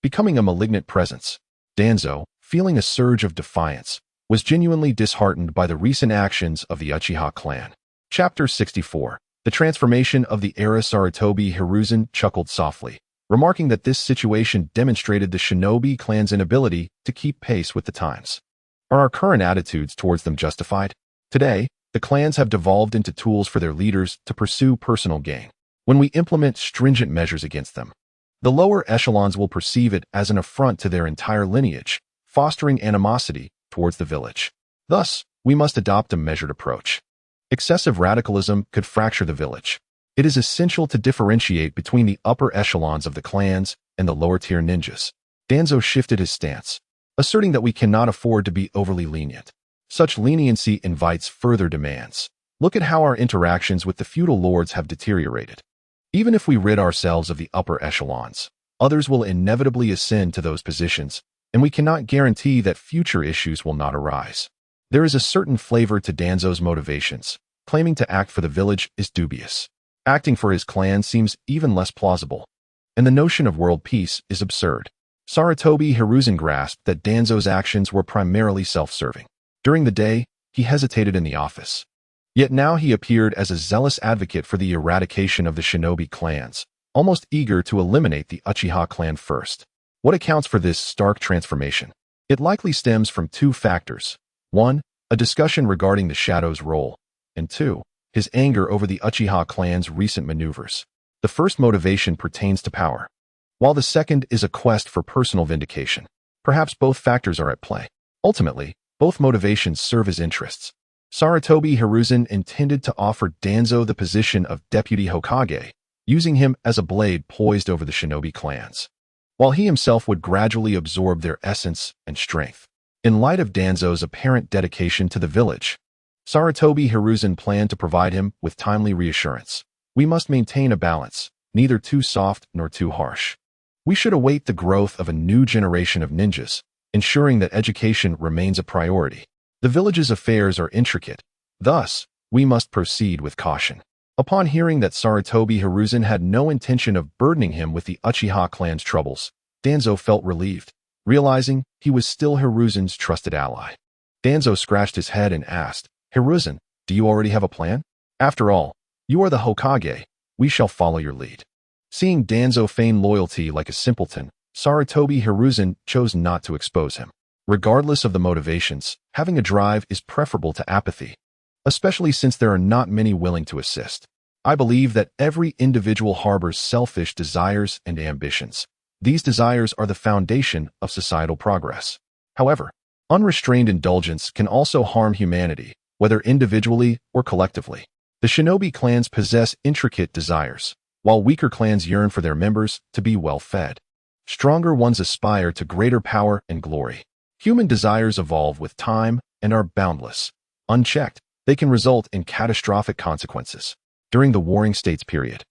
becoming a malignant presence. Danzo, feeling a surge of defiance, was genuinely disheartened by the recent actions of the Uchiha clan. Chapter 64. The transformation of the era. Sarutobi Hiruzen chuckled softly, remarking that this situation demonstrated the shinobi clan's inability to keep pace with the times. Are our current attitudes towards them justified? Today, the clans have devolved into tools for their leaders to pursue personal gain. When we implement stringent measures against them, the lower echelons will perceive it as an affront to their entire lineage, fostering animosity towards the village. Thus, we must adopt a measured approach. Excessive radicalism could fracture the village. It is essential to differentiate between the upper echelons of the clans and the lower-tier ninjas. Danzo shifted his stance, asserting that we cannot afford to be overly lenient. Such leniency invites further demands. Look at how our interactions with the feudal lords have deteriorated. Even if we rid ourselves of the upper echelons, others will inevitably ascend to those positions, and we cannot guarantee that future issues will not arise. There is a certain flavor to Danzo's motivations. Claiming to act for the village is dubious. Acting for his clan seems even less plausible. And the notion of world peace is absurd. Sarutobi Hiruzen grasped that Danzo's actions were primarily self-serving. During the day, he hesitated in the office. Yet now he appeared as a zealous advocate for the eradication of the shinobi clans, almost eager to eliminate the Uchiha clan first. What accounts for this stark transformation? It likely stems from two factors. 1. A discussion regarding the Shadow's role, and 2. His anger over the Uchiha clan's recent maneuvers. The first motivation pertains to power, while the second is a quest for personal vindication. Perhaps both factors are at play. Ultimately, both motivations serve as interests. Sarutobi Hiruzen intended to offer Danzo the position of Deputy Hokage, using him as a blade poised over the shinobi clans, while he himself would gradually absorb their essence and strength. In light of Danzo's apparent dedication to the village, Sarutobi Hiruzen planned to provide him with timely reassurance. We must maintain a balance, neither too soft nor too harsh. We should await the growth of a new generation of ninjas, ensuring that education remains a priority. The village's affairs are intricate, thus, we must proceed with caution. Upon hearing that Sarutobi Hiruzen had no intention of burdening him with the Uchiha clan's troubles, Danzo felt relieved, realizing he was still Hiruzen's trusted ally. Danzo scratched his head and asked, "Hiruzen, do you already have a plan? After all, you are the Hokage, we shall follow your lead." Seeing Danzo feign loyalty like a simpleton, Sarutobi Hiruzen chose not to expose him. Regardless of the motivations, having a drive is preferable to apathy, especially since there are not many willing to assist. I believe that every individual harbors selfish desires and ambitions. These desires are the foundation of societal progress. However, unrestrained indulgence can also harm humanity, whether individually or collectively. The shinobi clans possess intricate desires, while weaker clans yearn for their members to be well-fed. Stronger ones aspire to greater power and glory. Human desires evolve with time and are boundless. Unchecked, they can result in catastrophic consequences. During the Warring States period,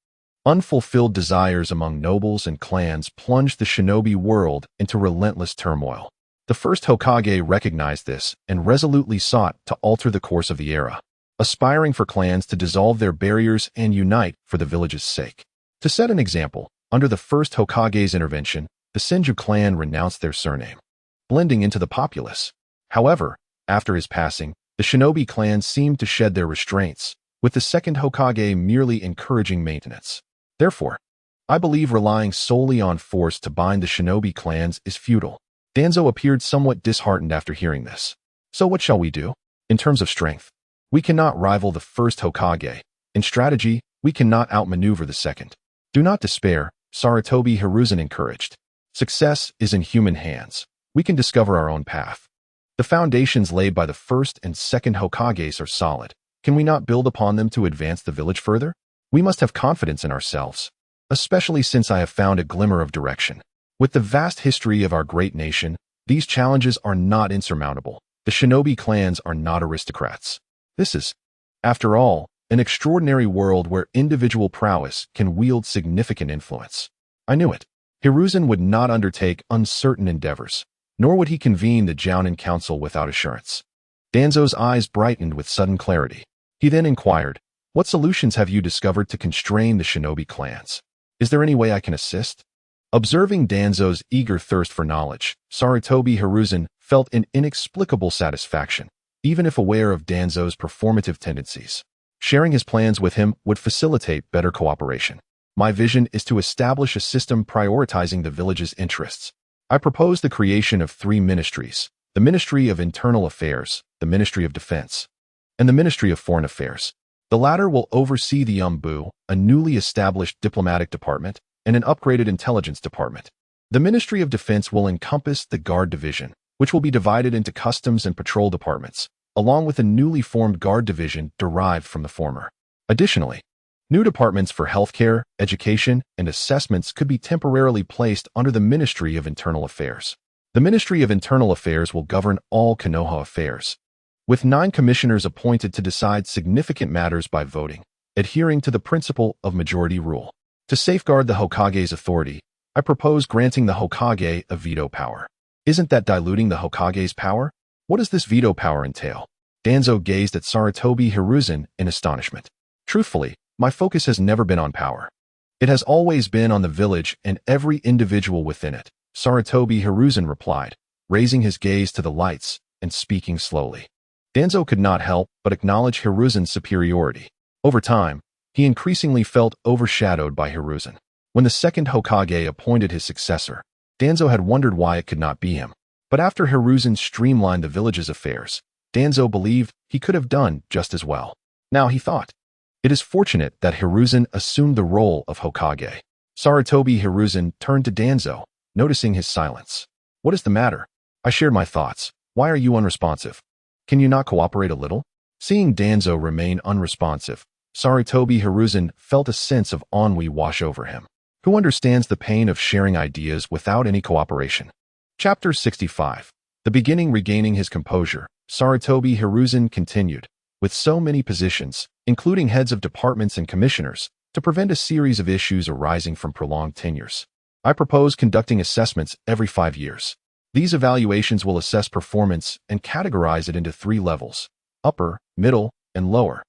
unfulfilled desires among nobles and clans plunged the shinobi world into relentless turmoil. The First Hokage recognized this and resolutely sought to alter the course of the era, aspiring for clans to dissolve their barriers and unite for the village's sake. To set an example, under the First Hokage's intervention, the Senju clan renounced their surname, blending into the populace. However, after his passing, the shinobi clans seemed to shed their restraints, with the Second Hokage merely encouraging maintenance. Therefore, I believe relying solely on force to bind the shinobi clans is futile. Danzo appeared somewhat disheartened after hearing this. So what shall we do? In terms of strength, we cannot rival the First Hokage. In strategy, we cannot outmaneuver the second. Do not despair, Sarutobi Hiruzen encouraged. Success is in human hands. We can discover our own path. The foundations laid by the First and Second Hokages are solid. Can we not build upon them to advance the village further? We must have confidence in ourselves, especially since I have found a glimmer of direction. With the vast history of our great nation, these challenges are not insurmountable. The shinobi clans are not aristocrats. This is, after all, an extraordinary world where individual prowess can wield significant influence. I knew it. Hiruzen would not undertake uncertain endeavors, nor would he convene the Jounin Council without assurance. Danzo's eyes brightened with sudden clarity. He then inquired, "What solutions have you discovered to constrain the shinobi clans? Is there any way I can assist?" Observing Danzo's eager thirst for knowledge, Sarutobi Hiruzen felt an inexplicable satisfaction, even if aware of Danzo's performative tendencies. Sharing his plans with him would facilitate better cooperation. My vision is to establish a system prioritizing the village's interests. I propose the creation of 3 ministries: the Ministry of Internal Affairs, the Ministry of Defense, and the Ministry of Foreign Affairs. The latter will oversee the Umbu, a newly established diplomatic department, and an upgraded intelligence department. The Ministry of Defense will encompass the Guard Division, which will be divided into customs and patrol departments, along with a newly formed Guard Division derived from the former. Additionally, new departments for healthcare, education, and assessments could be temporarily placed under the Ministry of Internal Affairs. The Ministry of Internal Affairs will govern all Konoha affairs, with 9 commissioners appointed to decide significant matters by voting, adhering to the principle of majority rule. To safeguard the Hokage's authority, I propose granting the Hokage a veto power. Isn't that diluting the Hokage's power? What does this veto power entail? Danzo gazed at Sarutobi Hiruzen in astonishment. Truthfully, my focus has never been on power. It has always been on the village and every individual within it, Sarutobi Hiruzen replied, raising his gaze to the lights and speaking slowly. Danzo could not help but acknowledge Hiruzen's superiority. Over time, he increasingly felt overshadowed by Hiruzen. When the second Hokage appointed his successor, Danzo had wondered why it could not be him. But after Hiruzen streamlined the village's affairs, Danzo believed he could have done just as well. Now he thought, it is fortunate that Hiruzen assumed the role of Hokage. Sarutobi Hiruzen turned to Danzo, noticing his silence. What is the matter? I shared my thoughts. Why are you unresponsive? Can you not cooperate a little? Seeing Danzo remain unresponsive, Sarutobi Hiruzen felt a sense of ennui wash over him. Who understands the pain of sharing ideas without any cooperation? Chapter 65. The beginning. Regaining his composure, Sarutobi Hiruzen continued, with so many positions, including heads of departments and commissioners, to prevent a series of issues arising from prolonged tenures. I propose conducting assessments every 5 years. These evaluations will assess performance and categorize it into 3 levels: upper, middle, and lower.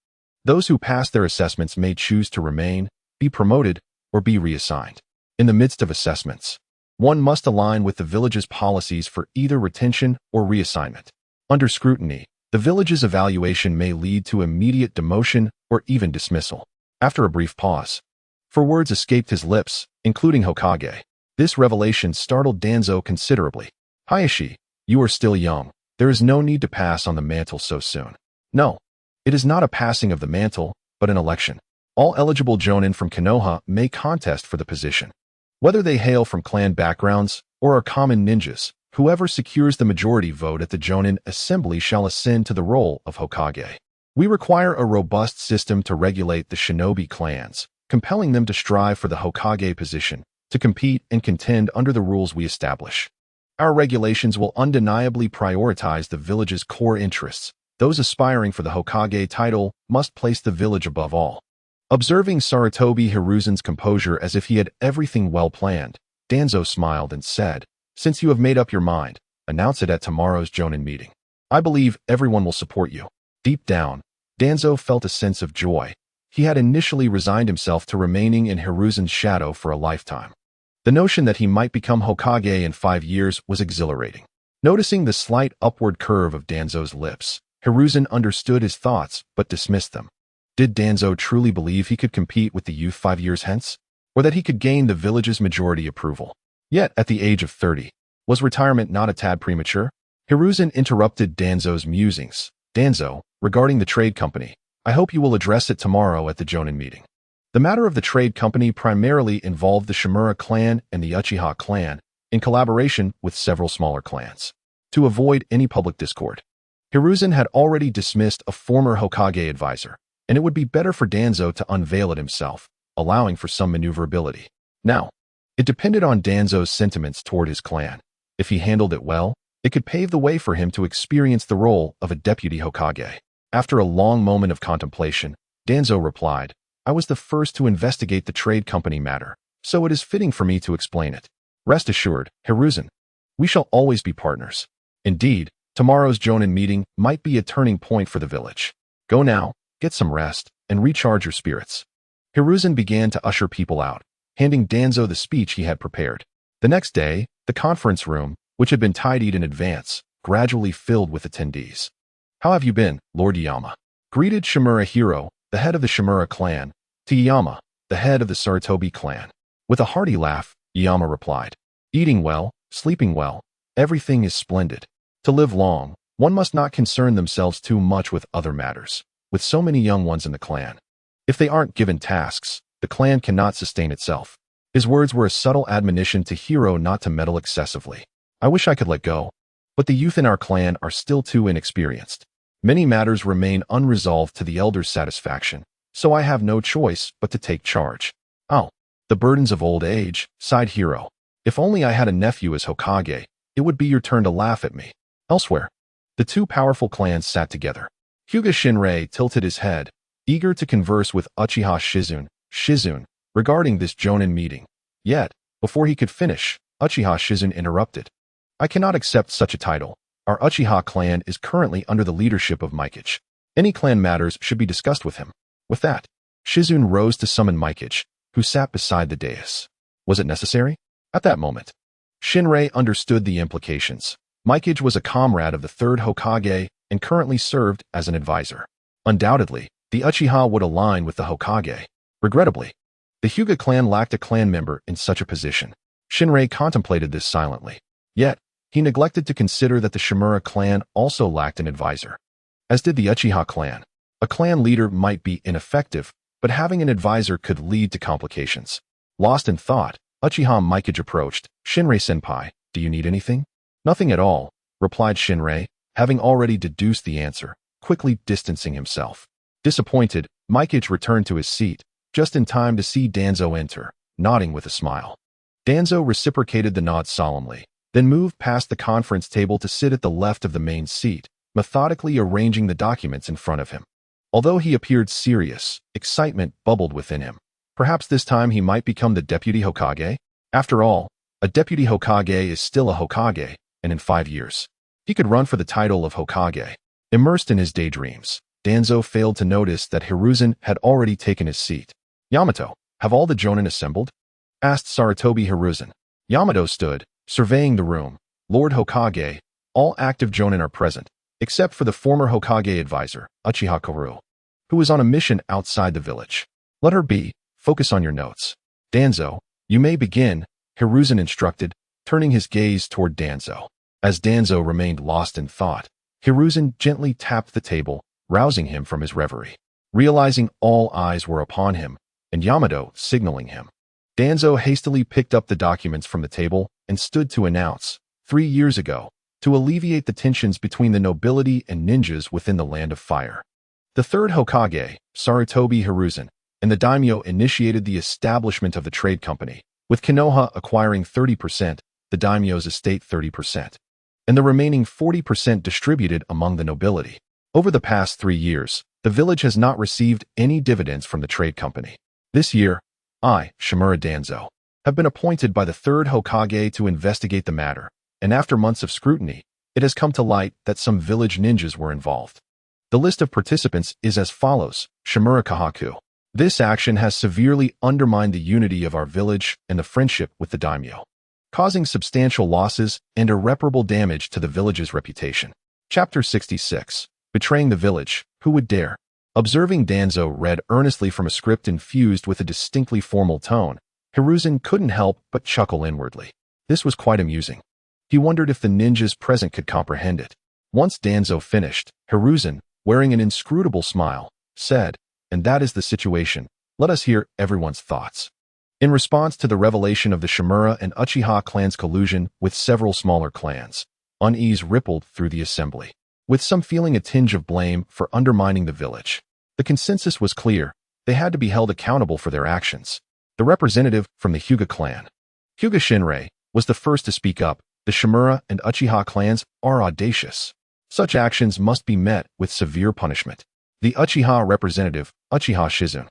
Those who pass their assessments may choose to remain, be promoted, or be reassigned. In the midst of assessments, one must align with the village's policies for either retention or reassignment. Under scrutiny, the village's evaluation may lead to immediate demotion or even dismissal. After a brief pause, for words escaped his lips, including Hokage. This revelation startled Danzo considerably. Hayashi, you are still young. There is no need to pass on the mantle so soon. No, it is not a passing of the mantle, but an election. All eligible jonin from Konoha may contest for the position. Whether they hail from clan backgrounds or are common ninjas, whoever secures the majority vote at the jonin assembly shall ascend to the role of Hokage. We require a robust system to regulate the shinobi clans, compelling them to strive for the Hokage position, to compete and contend under the rules we establish. Our regulations will undeniably prioritize the village's core interests. Those aspiring for the Hokage title must place the village above all. Observing Sarutobi Hiruzen's composure as if he had everything well planned, Danzo smiled and said, since you have made up your mind, announce it at tomorrow's jonin meeting. I believe everyone will support you. Deep down, Danzo felt a sense of joy. He had initially resigned himself to remaining in Hiruzen's shadow for a lifetime. The notion that he might become Hokage in 5 years was exhilarating. Noticing the slight upward curve of Danzo's lips, Hiruzen understood his thoughts but dismissed them. Did Danzo truly believe he could compete with the youth 5 years hence? Or that he could gain the village's majority approval? Yet, at the age of 30, was retirement not a tad premature? Hiruzen interrupted Danzo's musings. Danzo, regarding the trade company, I hope you will address it tomorrow at the jonin meeting. The matter of the trade company primarily involved the Shimura clan and the Uchiha clan, in collaboration with several smaller clans. To avoid any public discord, Hiruzen had already dismissed a former Hokage advisor, and it would be better for Danzo to unveil it himself, allowing for some maneuverability. Now, it depended on Danzo's sentiments toward his clan. If he handled it well, it could pave the way for him to experience the role of a deputy Hokage. After a long moment of contemplation, Danzo replied, I was the first to investigate the trade company matter, so it is fitting for me to explain it. Rest assured, Hiruzen, we shall always be partners. Indeed, tomorrow's jonin meeting might be a turning point for the village. Go now, get some rest, and recharge your spirits. Hiruzen began to usher people out, handing Danzo the speech he had prepared. The next day, the conference room, which had been tidied in advance, gradually filled with attendees. How have you been, Lord Iyama? Greeted Shimura Hiro, the head of the Shimura clan, to Iyama, the head of the Sarutobi clan. With a hearty laugh, Iyama replied, eating well, sleeping well, everything is splendid. To live long, one must not concern themselves too much with other matters, with so many young ones in the clan. If they aren't given tasks, the clan cannot sustain itself. His words were a subtle admonition to Hiro not to meddle excessively. I wish I could let go, but the youth in our clan are still too inexperienced. Many matters remain unresolved to the elders' satisfaction, so I have no choice but to take charge. Oh, the burdens of old age, sighed Hiro. If only I had a nephew as Hokage, it would be your turn to laugh at me. Elsewhere, The two powerful clans sat together. Hyuga Shinrei tilted his head, eager to converse with Uchiha Shizune regarding this Jonin meeting. Yet, before he could finish, Uchiha Shizune interrupted. I cannot accept such a title. Our Uchiha clan is currently under the leadership of Mikage. Any clan matters should be discussed with him. With that, Shizune rose to summon Mikage, who sat beside the dais. Was it necessary? At that moment, Shinrei understood the implications. Mikage was a comrade of the Third Hokage and currently served as an advisor. Undoubtedly, the Uchiha would align with the Hokage. Regrettably, the Hyuga clan lacked a clan member in such a position. Shinrei contemplated this silently. Yet, he neglected to consider that the Shimura clan also lacked an advisor. As did the Uchiha clan. A clan leader might be ineffective, but having an advisor could lead to complications. Lost in thought, Uchiha Mikage approached. Shinrei-senpai, do you need anything? Nothing at all, replied Shinrei, having already deduced the answer, quickly distancing himself. Disappointed, Mikage returned to his seat, just in time to see Danzo enter, nodding with a smile. Danzo reciprocated the nod solemnly, then moved past the conference table to sit at the left of the main seat, methodically arranging the documents in front of him. Although he appeared serious, excitement bubbled within him. Perhaps this time he might become the Deputy Hokage? After all, a Deputy Hokage is still a Hokage, and in 5 years, he could run for the title of Hokage. Immersed in his daydreams, Danzo failed to notice that Hiruzen had already taken his seat. Yamato, have all the Jonin assembled? Asked Sarutobi Hiruzen. Yamato stood, surveying the room. Lord Hokage, all active Jonin are present, except for the former Hokage advisor, Uchiha Kaoru, who is on a mission outside the village. Let her be, focus on your notes. Danzo, you may begin, Hiruzen instructed, turning his gaze toward Danzo. As Danzo remained lost in thought, Hiruzen gently tapped the table, rousing him from his reverie. Realizing all eyes were upon him, and Yamato signaling him, Danzo hastily picked up the documents from the table and stood to announce, 3 years ago, to alleviate the tensions between the nobility and ninjas within the Land of Fire. The Third Hokage, Sarutobi Hiruzen, and the daimyo initiated the establishment of the trade company, with Konoha acquiring 30%, the daimyo's estate 30%, and the remaining 40% distributed among the nobility. Over the past 3 years, the village has not received any dividends from the trade company. This year, I, Shimura Danzo, have been appointed by the Third Hokage to investigate the matter, and after months of scrutiny, it has come to light that some village ninjas were involved. The list of participants is as follows: Shimura Kahaku. This action has severely undermined the unity of our village and the friendship with the daimyo, causing substantial losses and irreparable damage to the village's reputation. Chapter 66. Betraying the village, who would dare? Observing Danzo read earnestly from a script infused with a distinctly formal tone, Hiruzen couldn't help but chuckle inwardly. This was quite amusing. He wondered if the ninjas present could comprehend it. Once Danzo finished, Hiruzen, wearing an inscrutable smile, said, "And that is the situation. Let us hear everyone's thoughts." In response to the revelation of the Shimura and Uchiha clans' collusion with several smaller clans, unease rippled through the assembly, with some feeling a tinge of blame for undermining the village. The consensus was clear: they had to be held accountable for their actions. The representative from the Hyuga clan, Hyuga Shinrei, was the first to speak up. The Shimura and Uchiha clans are audacious. Such actions must be met with severe punishment. The Uchiha representative, Uchiha Shizune,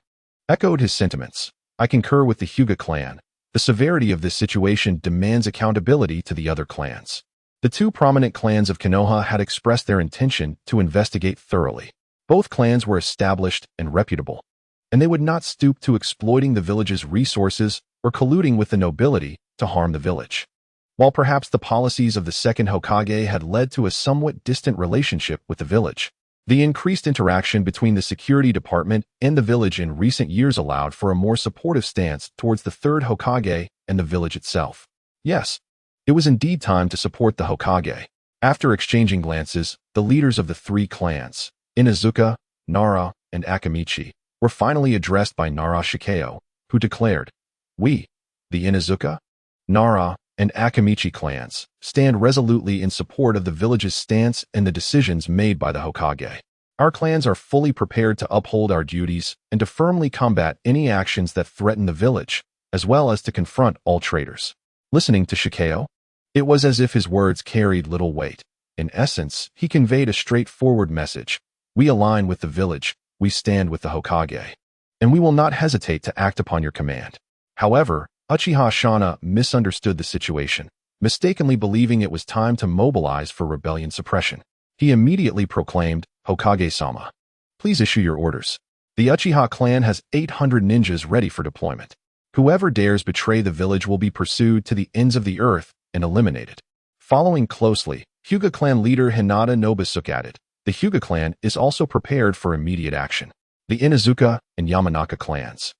echoed his sentiments. I concur with the Hyuga clan. The severity of this situation demands accountability to the other clans. The two prominent clans of Konoha had expressed their intention to investigate thoroughly. Both clans were established and reputable, and they would not stoop to exploiting the village's resources or colluding with the nobility to harm the village. While perhaps the policies of the Second Hokage had led to a somewhat distant relationship with the village, the increased interaction between the security department and the village in recent years allowed for a more supportive stance towards the Third Hokage and the village itself. Yes, it was indeed time to support the Hokage. After exchanging glances, the leaders of the three clans, Inuzuka, Nara, and Akamichi, were finally addressed by Nara Shikeo, who declared, "We, the Inuzuka, Nara, and Akamichi clans, stand resolutely in support of the village's stance and the decisions made by the Hokage. Our clans are fully prepared to uphold our duties and to firmly combat any actions that threaten the village, as well as to confront all traitors." Listening to Shikeo, it was as if his words carried little weight. In essence, he conveyed a straightforward message. We align with the village, we stand with the Hokage, and we will not hesitate to act upon your command. However, Uchiha Shana misunderstood the situation, mistakenly believing it was time to mobilize for rebellion suppression. He immediately proclaimed, Hokage-sama, please issue your orders. The Uchiha clan has 800 ninjas ready for deployment. Whoever dares betray the village will be pursued to the ends of the earth and eliminated. Following closely, Hyuga clan leader Hinata Nobisuke added, the Hyuga clan is also prepared for immediate action. The Inuzuka and Yamanaka clans,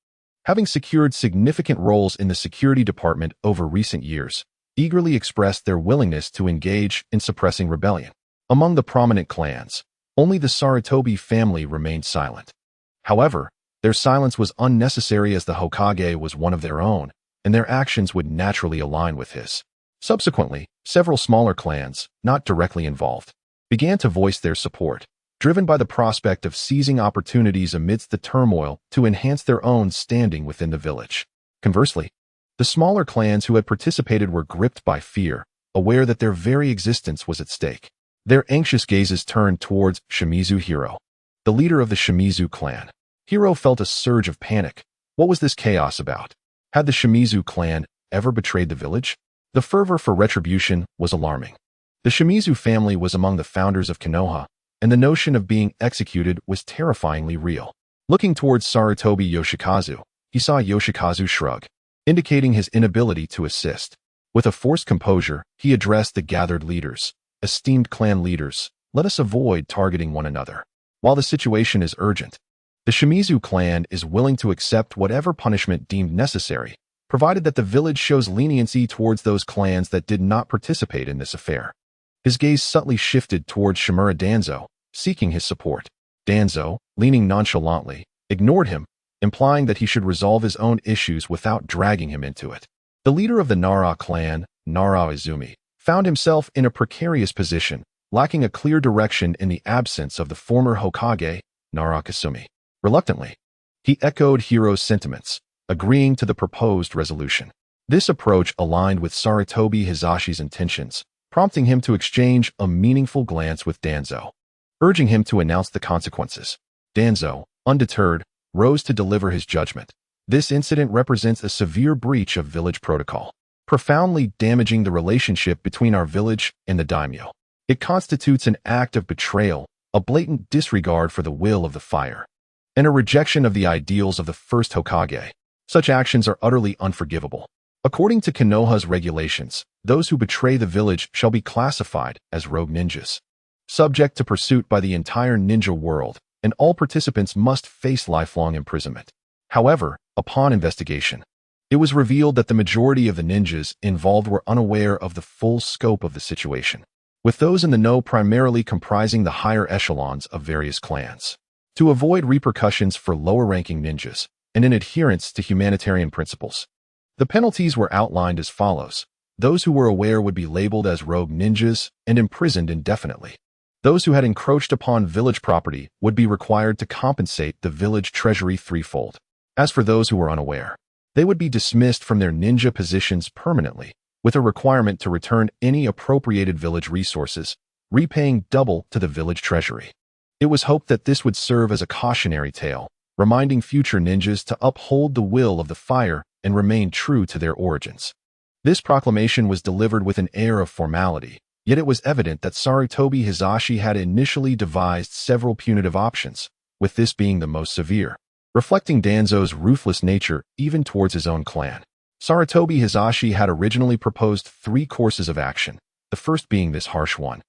having secured significant roles in the security department over recent years, eagerly expressed their willingness to engage in suppressing rebellion. Among the prominent clans, only the Sarutobi family remained silent. However, their silence was unnecessary as the Hokage was one of their own, and their actions would naturally align with his. Subsequently, several smaller clans, not directly involved, began to voice their support, driven by the prospect of seizing opportunities amidst the turmoil to enhance their own standing within the village. Conversely, the smaller clans who had participated were gripped by fear, aware that their very existence was at stake. Their anxious gazes turned towards Shimizu Hiro, the leader of the Shimizu clan. Hiro felt a surge of panic. What was this chaos about? Had the Shimizu clan ever betrayed the village? The fervor for retribution was alarming. The Shimizu family was among the founders of Konoha, and the notion of being executed was terrifyingly real. Looking towards Sarutobi Yoshikazu, he saw Yoshikazu shrug, indicating his inability to assist. With a forced composure, he addressed the gathered leaders. Esteemed clan leaders, let us avoid targeting one another. While the situation is urgent, the Shimizu clan is willing to accept whatever punishment deemed necessary, provided that the village shows leniency towards those clans that did not participate in this affair. His gaze subtly shifted towards Shimura Danzo, seeking his support. Danzo, leaning nonchalantly, ignored him, implying that he should resolve his own issues without dragging him into it. The leader of the Nara clan, Nara Izumi, found himself in a precarious position, lacking a clear direction in the absence of the former Hokage, Nara Kasumi. Reluctantly, he echoed Hiro's sentiments, agreeing to the proposed resolution. This approach aligned with Sarutobi Hizashi's intentions, prompting him to exchange a meaningful glance with Danzo, urging him to announce the consequences. Danzo, undeterred, rose to deliver his judgment. This incident represents a severe breach of village protocol, profoundly damaging the relationship between our village and the daimyo. It constitutes an act of betrayal, a blatant disregard for the will of the fire, and a rejection of the ideals of the First Hokage. Such actions are utterly unforgivable. According to Konoha's regulations, those who betray the village shall be classified as rogue ninjas, subject to pursuit by the entire ninja world, and all participants must face lifelong imprisonment. However, upon investigation, it was revealed that the majority of the ninjas involved were unaware of the full scope of the situation, with those in the know primarily comprising the higher echelons of various clans. To avoid repercussions for lower-ranking ninjas, and in adherence to humanitarian principles, the penalties were outlined as follows. Those who were aware would be labeled as rogue ninjas and imprisoned indefinitely. Those who had encroached upon village property would be required to compensate the village treasury threefold. As for those who were unaware, they would be dismissed from their ninja positions permanently, with a requirement to return any appropriated village resources, repaying double to the village treasury. It was hoped that this would serve as a cautionary tale, reminding future ninjas to uphold the will of the fire and remain true to their origins. This proclamation was delivered with an air of formality, yet it was evident that Sarutobi Hizashi had initially devised several punitive options, with this being the most severe, reflecting Danzo's ruthless nature even towards his own clan. Sarutobi Hizashi had originally proposed 3 courses of action, the first being this harsh one,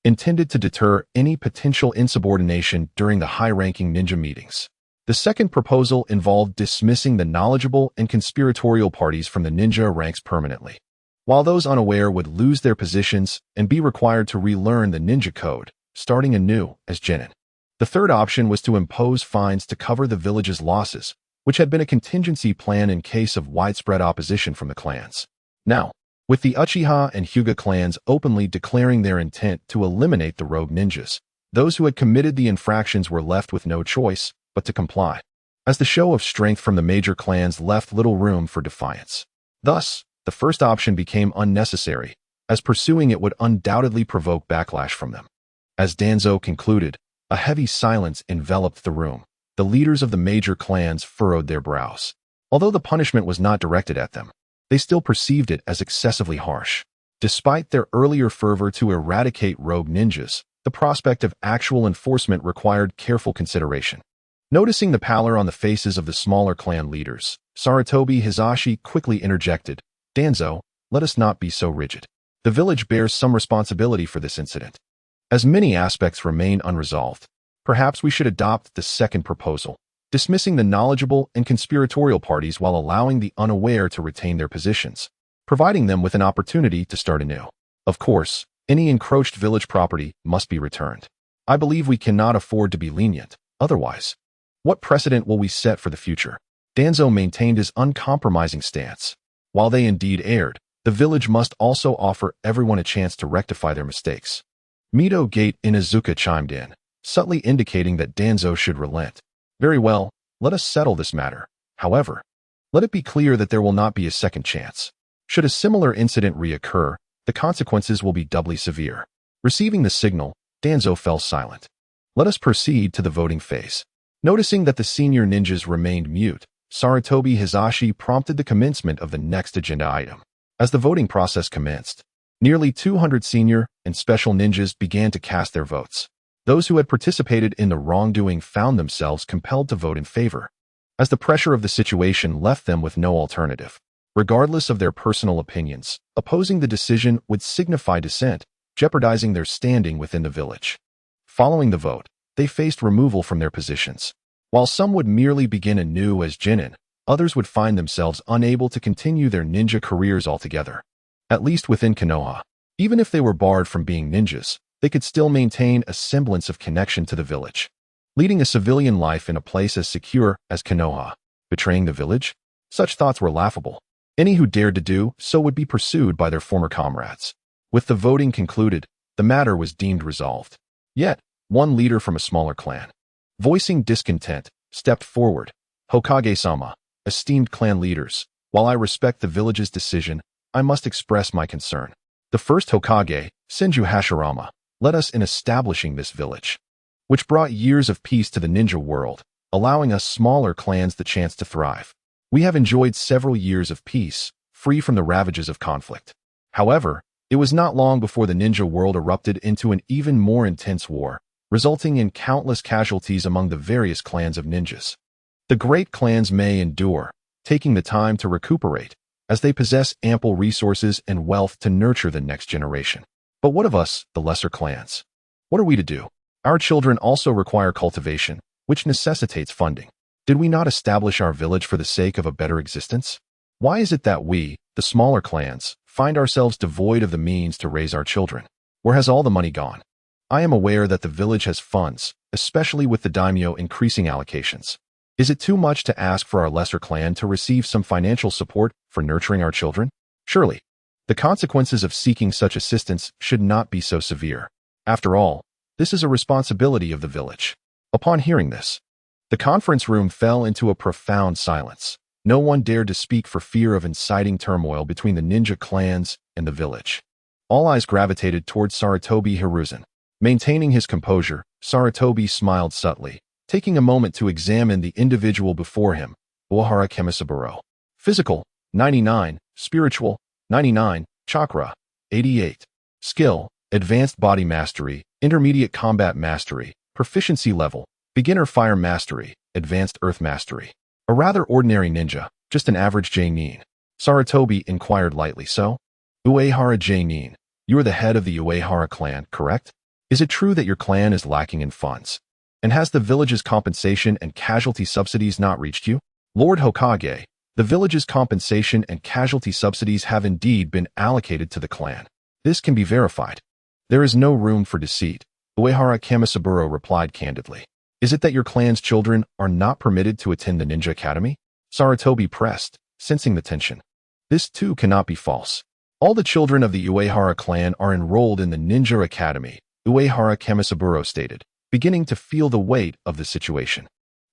intended to deter any potential insubordination during the high-ranking ninja meetings. The second proposal involved dismissing the knowledgeable and conspiratorial parties from the ninja ranks permanently, while those unaware would lose their positions and be required to relearn the ninja code, starting anew as genin. The third option was to impose fines to cover the village's losses, which had been a contingency plan in case of widespread opposition from the clans. Now, with the Uchiha and Hyuga clans openly declaring their intent to eliminate the rogue ninjas, those who had committed the infractions were left with no choice but to comply, as the show of strength from the major clans left little room for defiance. Thus, the first option became unnecessary, as pursuing it would undoubtedly provoke backlash from them. As Danzo concluded, a heavy silence enveloped the room. The leaders of the major clans furrowed their brows. Although the punishment was not directed at them, they still perceived it as excessively harsh. Despite their earlier fervor to eradicate rogue ninjas, the prospect of actual enforcement required careful consideration. Noticing the pallor on the faces of the smaller clan leaders, Sarutobi Hizashi quickly interjected, "Danzo, let us not be so rigid. The village bears some responsibility for this incident. As many aspects remain unresolved, perhaps we should adopt the second proposal, dismissing the knowledgeable and conspiratorial parties while allowing the unaware to retain their positions, providing them with an opportunity to start anew. Of course, any encroached village property must be returned. I believe we cannot afford to be lenient, otherwise. What precedent will we set for the future?" Danzo maintained his uncompromising stance. While they indeed erred, the village must also offer everyone a chance to rectify their mistakes. Mito Gate Inazuka chimed in, subtly indicating that Danzo should relent. "Very well, let us settle this matter. However, let it be clear that there will not be a second chance. Should a similar incident reoccur, the consequences will be doubly severe." Receiving the signal, Danzo fell silent. Let us proceed to the voting phase. Noticing that the senior ninjas remained mute, Sarutobi Hizashi prompted the commencement of the next agenda item. As the voting process commenced, nearly 200 senior and special ninjas began to cast their votes. Those who had participated in the wrongdoing found themselves compelled to vote in favor, as the pressure of the situation left them with no alternative. Regardless of their personal opinions, opposing the decision would signify dissent, jeopardizing their standing within the village. Following the vote, they faced removal from their positions. While some would merely begin anew as Jinin, others would find themselves unable to continue their ninja careers altogether. At least within Konoha, even if they were barred from being ninjas, they could still maintain a semblance of connection to the village. Leading a civilian life in a place as secure as Konoha, betraying the village? Such thoughts were laughable. Any who dared to do so would be pursued by their former comrades. With the voting concluded, the matter was deemed resolved. Yet, one leader from a smaller clan, voicing discontent, stepped forward. "Hokage-sama, esteemed clan leaders, while I respect the village's decision, I must express my concern. The first Hokage, Senju Hashirama, led us in establishing this village, which brought years of peace to the ninja world, allowing us smaller clans the chance to thrive. We have enjoyed several years of peace, free from the ravages of conflict. However, it was not long before the ninja world erupted into an even more intense war, resulting in countless casualties among the various clans of ninjas. The great clans may endure, taking the time to recuperate, as they possess ample resources and wealth to nurture the next generation. But what of us, the lesser clans? What are we to do? Our children also require cultivation, which necessitates funding. Did we not establish our village for the sake of a better existence? Why is it that we, the smaller clans, find ourselves devoid of the means to raise our children? Where has all the money gone? I am aware that the village has funds, especially with the daimyo increasing allocations. Is it too much to ask for our lesser clan to receive some financial support for nurturing our children? Surely, the consequences of seeking such assistance should not be so severe. After all, this is a responsibility of the village." Upon hearing this, the conference room fell into a profound silence. No one dared to speak for fear of inciting turmoil between the ninja clans and the village. All eyes gravitated towards Sarutobi Hiruzen. Maintaining his composure, Sarutobi smiled subtly, taking a moment to examine the individual before him. Uehara Kemisaburo. Physical, 99. Spiritual, 99. Chakra, 88. Skill, Advanced Body Mastery, Intermediate Combat Mastery, Proficiency Level, Beginner Fire Mastery, Advanced Earth Mastery. A rather ordinary ninja, just an average J-nin. Sarutobi inquired lightly. "So? Uehara J-nin, you are the head of the Uehara clan, correct? Is it true that your clan is lacking in funds? And has the village's compensation and casualty subsidies not reached you?" "Lord Hokage, the village's compensation and casualty subsidies have indeed been allocated to the clan. This can be verified. There is no room for deceit," Uehara Kemisaburo replied candidly. "Is it that your clan's children are not permitted to attend the ninja academy?" Sarutobi pressed, sensing the tension. "This too cannot be false. All the children of the Uehara clan are enrolled in the ninja academy," Uehara Kemisaburo stated, beginning to feel the weight of the situation.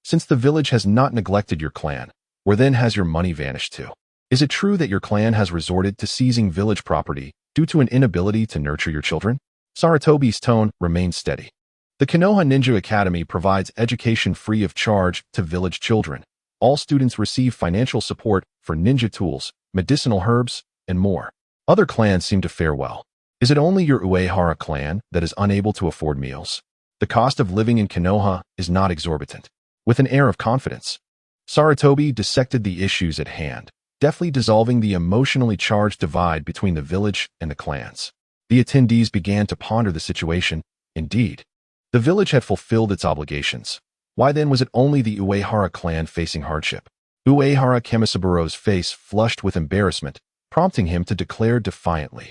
"Since the village has not neglected your clan, where then has your money vanished to? Is it true that your clan has resorted to seizing village property due to an inability to nurture your children? Sarutobi's tone remained steady. The Konoha Ninja Academy provides education free of charge to village children. All students receive financial support for ninja tools, medicinal herbs, and more. Other clans seem to fare well. Is it only your Uehara clan that is unable to afford meals? The cost of living in Konoha is not exorbitant. With an air of confidence, Sarutobi dissected the issues at hand, deftly dissolving the emotionally charged divide between the village and the clans. The attendees began to ponder the situation. Indeed, the village had fulfilled its obligations. Why then was it only the Uehara clan facing hardship? Uehara Kemisaburo's face flushed with embarrassment, prompting him to declare defiantly,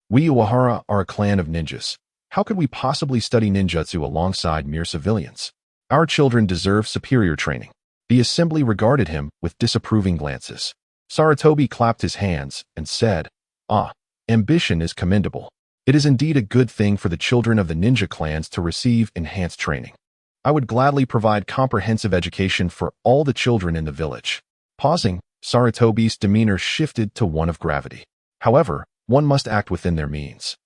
"We Uehara are a clan of ninjas. How could we possibly study ninjutsu alongside mere civilians? Our children deserve superior training." The assembly regarded him with disapproving glances. Sarutobi clapped his hands and said, Ambition is commendable. It is indeed a good thing for the children of the ninja clans to receive enhanced training. I would gladly provide comprehensive education for all the children in the village." Pausing, Sarutobi's demeanor shifted to one of gravity. However, one must act within their means.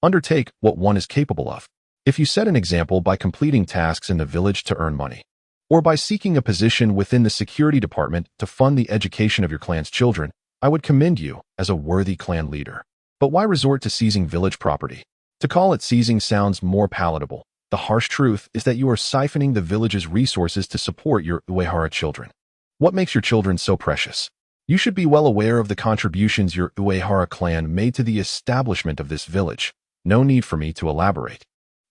Undertake what one is capable of. If you set an example by completing tasks in the village to earn money, or by seeking a position within the security department to fund the education of your clan's children, I would commend you as a worthy clan leader. But why resort to seizing village property? To call it seizing sounds more palatable. The harsh truth is that you are siphoning the village's resources to support your Uehara children. What makes your children so precious? You should be well aware of the contributions your Uehara clan made to the establishment of this village. No need for me to elaborate.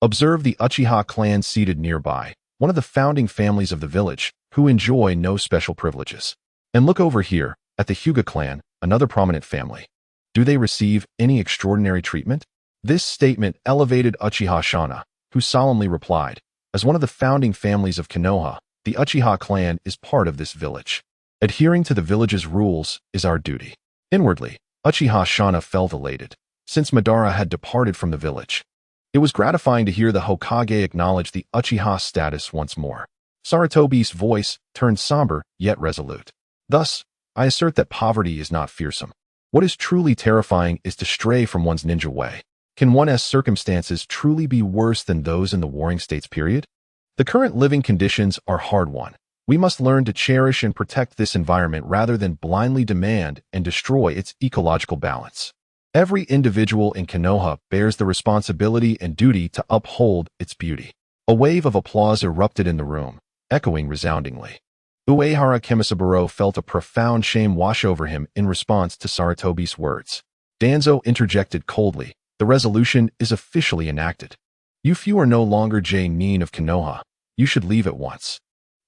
Observe the Uchiha clan seated nearby, one of the founding families of the village, who enjoy no special privileges. And look over here, at the Hyuga clan, another prominent family. Do they receive any extraordinary treatment? This statement elevated Uchiha Shana, who solemnly replied, "As one of the founding families of Konoha, the Uchiha clan is part of this village. Adhering to the village's rules is our duty." Inwardly, Uchiha Shana felt elated, since Madara had departed from the village. It was gratifying to hear the Hokage acknowledge the Uchiha status once more. Sarutobi's voice turned somber yet resolute. "Thus, I assert that poverty is not fearsome. What is truly terrifying is to stray from one's ninja way. Can one's circumstances truly be worse than those in the Warring States period? The current living conditions are hard-won. We must learn to cherish and protect this environment rather than blindly demand and destroy its ecological balance. Every individual in Konoha bears the responsibility and duty to uphold its beauty." A wave of applause erupted in the room, echoing resoundingly. Uehara Kemisaburo felt a profound shame wash over him in response to Sarutobi's words. Danzo interjected coldly, "The resolution is officially enacted. You few are no longer J-nin of Konoha. You should leave at once.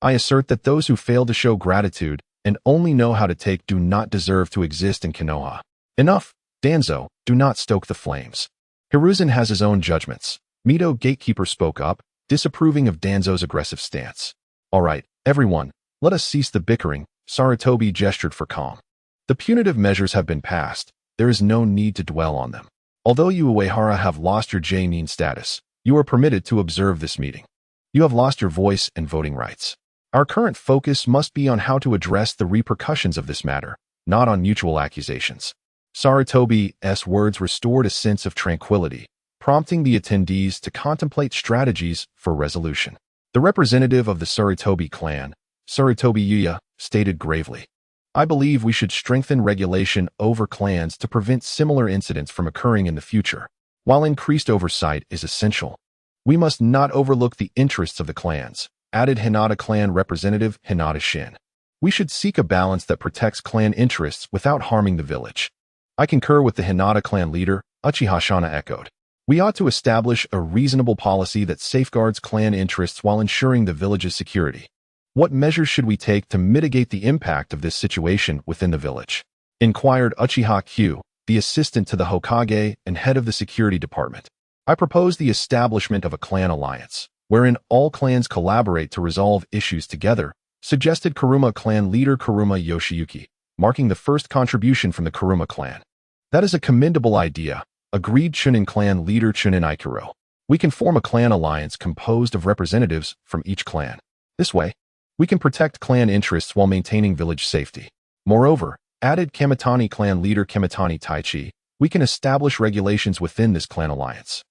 I assert that those who fail to show gratitude and only know how to take do not deserve to exist in Konoha." "Enough, Danzo, do not stoke the flames. Hiruzen has his own judgments." Mito Gatekeeper spoke up, disapproving of Danzo's aggressive stance. "All right, everyone, let us cease the bickering." Sarutobi gestured for calm. "The punitive measures have been passed. There is no need to dwell on them. Although you Uehara have lost your J-nin status, you are permitted to observe this meeting. You have lost your voice and voting rights. Our current focus must be on how to address the repercussions of this matter, not on mutual accusations." Sarutobi's words restored a sense of tranquility, prompting the attendees to contemplate strategies for resolution. The representative of the Sarutobi clan, Sarutobi Yuya, stated gravely, "I believe we should strengthen regulation over clans to prevent similar incidents from occurring in the future. While increased oversight is essential, we must not overlook the interests of the clans," added Hinata clan representative Hinata Shin. "We should seek a balance that protects clan interests without harming the village." "I concur with the Hinata clan leader," Uchiha Shana echoed. "We ought to establish a reasonable policy that safeguards clan interests while ensuring the village's security. What measures should we take to mitigate the impact of this situation within the village?" inquired Uchiha Q, the assistant to the Hokage and head of the security department. "I propose the establishment of a clan alliance, wherein all clans collaborate to resolve issues together," suggested Kuruma clan leader Kuruma Yoshiyuki, marking the first contribution from the Kuruma clan. "That is a commendable idea," agreed Chunin clan leader Chunin Ikuro. "We can form a clan alliance composed of representatives from each clan. This way, we can protect clan interests while maintaining village safety. Moreover," added Kemitani clan leader Kemitani Taichi, we can establish regulations within this clan alliance,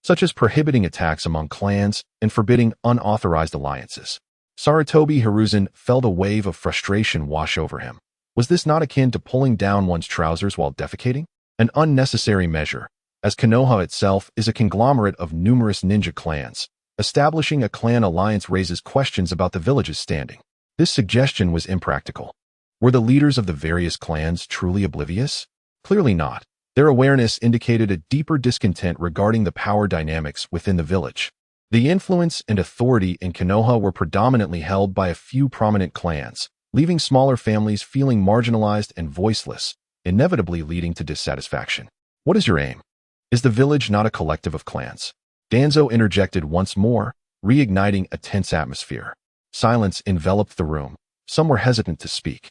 such as prohibiting attacks among clans and forbidding unauthorized alliances. Sarutobi Hiruzen felt a wave of frustration wash over him. Was this not akin to pulling down one's trousers while defecating? An unnecessary measure, as Konoha itself is a conglomerate of numerous ninja clans. Establishing a clan alliance raises questions about the village's standing. This suggestion was impractical. Were the leaders of the various clans truly oblivious? Clearly not. Their awareness indicated a deeper discontent regarding the power dynamics within the village. The influence and authority in Konoha were predominantly held by a few prominent clans, leaving smaller families feeling marginalized and voiceless, inevitably leading to dissatisfaction. What is your aim? Is the village not a collective of clans? Danzo interjected once more, reigniting a tense atmosphere. Silence enveloped the room. Some were hesitant to speak,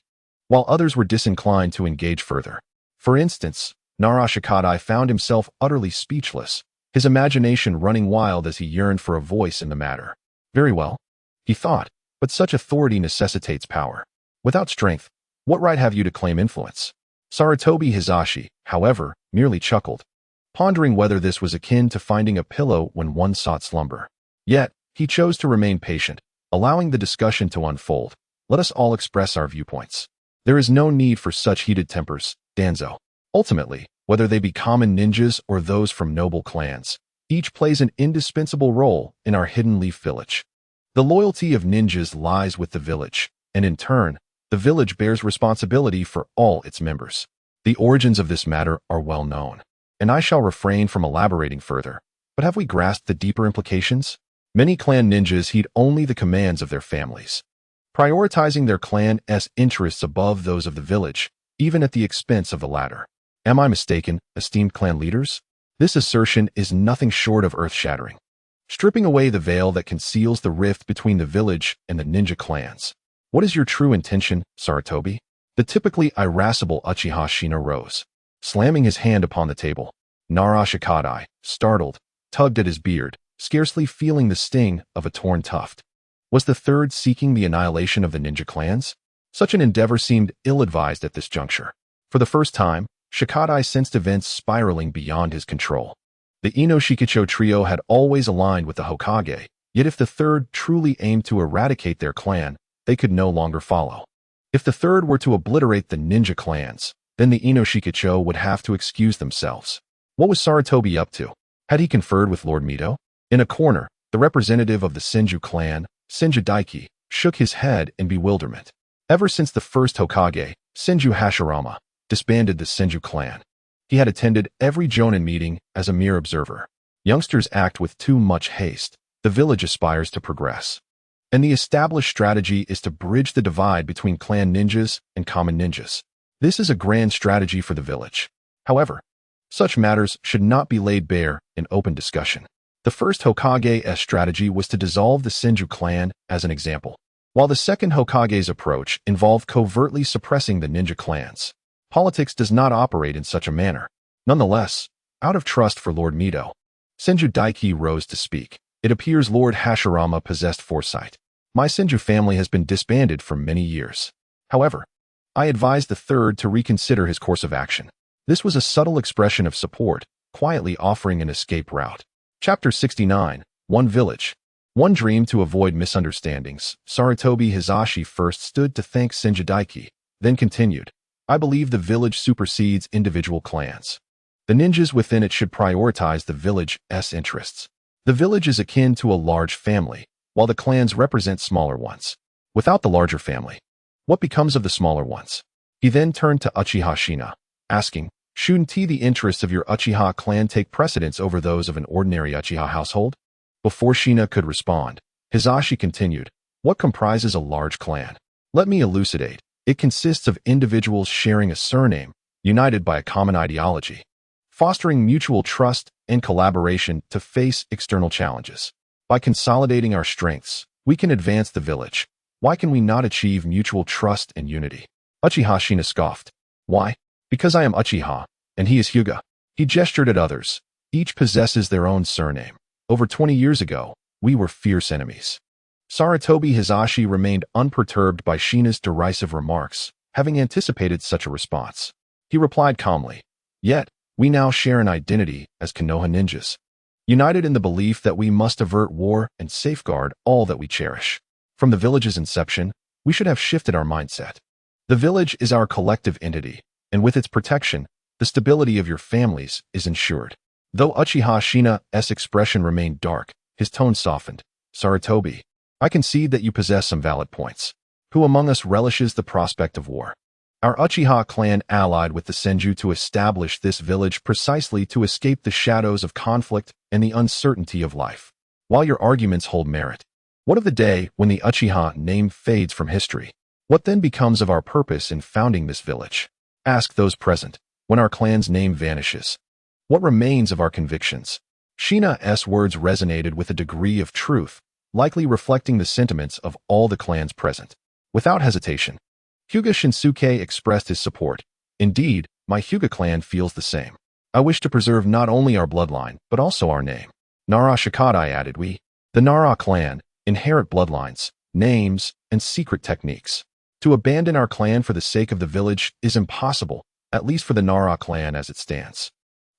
while others were disinclined to engage further. For instance, Naruto found himself utterly speechless, his imagination running wild as he yearned for a voice in the matter. Very well, he thought, but such authority necessitates power. Without strength, what right have you to claim influence? Sarutobi Hizashi, however, merely chuckled, pondering whether this was akin to finding a pillow when one sought slumber. Yet, he chose to remain patient, allowing the discussion to unfold. Let us all express our viewpoints. There is no need for such heated tempers, Danzo. Ultimately, whether they be common ninjas or those from noble clans, each plays an indispensable role in our Hidden Leaf village. The loyalty of ninjas lies with the village, and in turn, the village bears responsibility for all its members. The origins of this matter are well known, and I shall refrain from elaborating further. But have we grasped the deeper implications? Many clan ninjas heed only the commands of their families, prioritizing their clan's interests above those of the village, even at the expense of the latter. Am I mistaken, esteemed clan leaders? This assertion is nothing short of earth-shattering, stripping away the veil that conceals the rift between the village and the ninja clans. What is your true intention, Sarutobi? The typically irascible Uchiha Shina rose, slamming his hand upon the table. Naruto, startled, tugged at his beard, scarcely feeling the sting of a torn tuft. Was the third seeking the annihilation of the ninja clans? Such an endeavor seemed ill-advised at this juncture. For the first time, Shikadai sensed events spiraling beyond his control. The Ino-Shikicho trio had always aligned with the Hokage, yet if the third truly aimed to eradicate their clan, they could no longer follow. If the third were to obliterate the ninja clans, then the Ino-Shikicho would have to excuse themselves. What was Sarutobi up to? Had he conferred with Lord Mito? In a corner, the representative of the Senju clan, Senju Daiki, shook his head in bewilderment. Ever since the first Hokage, Senju Hashirama, disbanded the Senju clan, he had attended every Jonin meeting as a mere observer. Youngsters act with too much haste. The village aspires to progress, and the established strategy is to bridge the divide between clan ninjas and common ninjas. This is a grand strategy for the village. However, such matters should not be laid bare in open discussion. The first Hokage's strategy was to dissolve the Senju clan as an example, while the second Hokage's approach involved covertly suppressing the ninja clans. Politics does not operate in such a manner. Nonetheless, out of trust for Lord Mito, Senju Daiki rose to speak. It appears Lord Hashirama possessed foresight. My Senju family has been disbanded for many years. However, I advised the third to reconsider his course of action. This was a subtle expression of support, quietly offering an escape route. Chapter 69, One Village. One dream to avoid misunderstandings. Sarutobi Hizashi first stood to thank Senju Daiki, then continued. I believe the village supersedes individual clans. The ninjas within it should prioritize the village's interests. The village is akin to a large family, while the clans represent smaller ones. Without the larger family, what becomes of the smaller ones? He then turned to Uchiha Shina, asking, shouldn't the interests of your Uchiha clan take precedence over those of an ordinary Uchiha household? Before Shina could respond, Hizashi continued, what comprises a large clan? Let me elucidate. It consists of individuals sharing a surname, united by a common ideology, fostering mutual trust and collaboration to face external challenges. By consolidating our strengths, we can advance the village. Why can we not achieve mutual trust and unity? Uchiha Shina scoffed. Why? Because I am Uchiha, and he is Hyuga. He gestured at others. Each possesses their own surname. Over 20 years ago, we were fierce enemies. Sarutobi Hizashi remained unperturbed by Shina's derisive remarks, having anticipated such a response. He replied calmly, yet, We now share an identity as Konoha ninjas, united in the belief that we must avert war and safeguard all that we cherish. From the village's inception, we should have shifted our mindset. The village is our collective entity, and with its protection, the stability of your families is ensured. Though Uchiha Shina's expression remained dark, his tone softened. Sarutobi, I concede that you possess some valid points. Who among us relishes the prospect of war? Our Uchiha clan allied with the Senju to establish this village precisely to escape the shadows of conflict and the uncertainty of life. While your arguments hold merit, what of the day when the Uchiha name fades from history? What then becomes of our purpose in founding this village? Ask those present. When our clan's name vanishes, what remains of our convictions? Shina's words resonated with a degree of truth, likely reflecting the sentiments of all the clans present. Without hesitation, Hyuga Shinsuke expressed his support. Indeed, my Hyuga clan feels the same. I wish to preserve not only our bloodline, but also our name. Nara Shikadai added, we, the Nara clan, inherit bloodlines, names, and secret techniques. To abandon our clan for the sake of the village is impossible, at least for the Nara clan as it stands.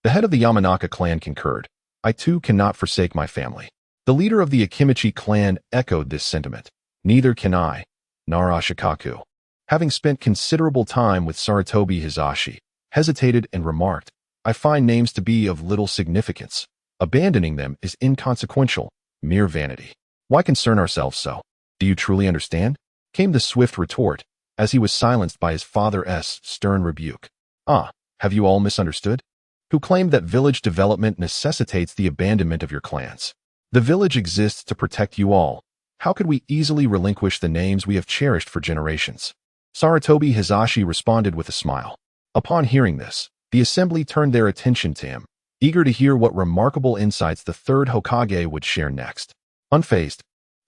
The head of the Yamanaka clan concurred. I too cannot forsake my family. The leader of the Akimichi clan echoed this sentiment. Neither can I. Nara Shikaku, having spent considerable time with Sarutobi Hizashi, hesitated and remarked, I find names to be of little significance. Abandoning them is inconsequential, mere vanity. Why concern ourselves so? Do you truly understand? Came the swift retort, as he was silenced by his father's stern rebuke. Ah, have you all misunderstood? Who claimed that village development necessitates the abandonment of your clans? The village exists to protect you all. How could we easily relinquish the names we have cherished for generations? Sarutobi Hizashi responded with a smile. Upon hearing this, the assembly turned their attention to him, eager to hear what remarkable insights the Third Hokage would share next. Unfazed,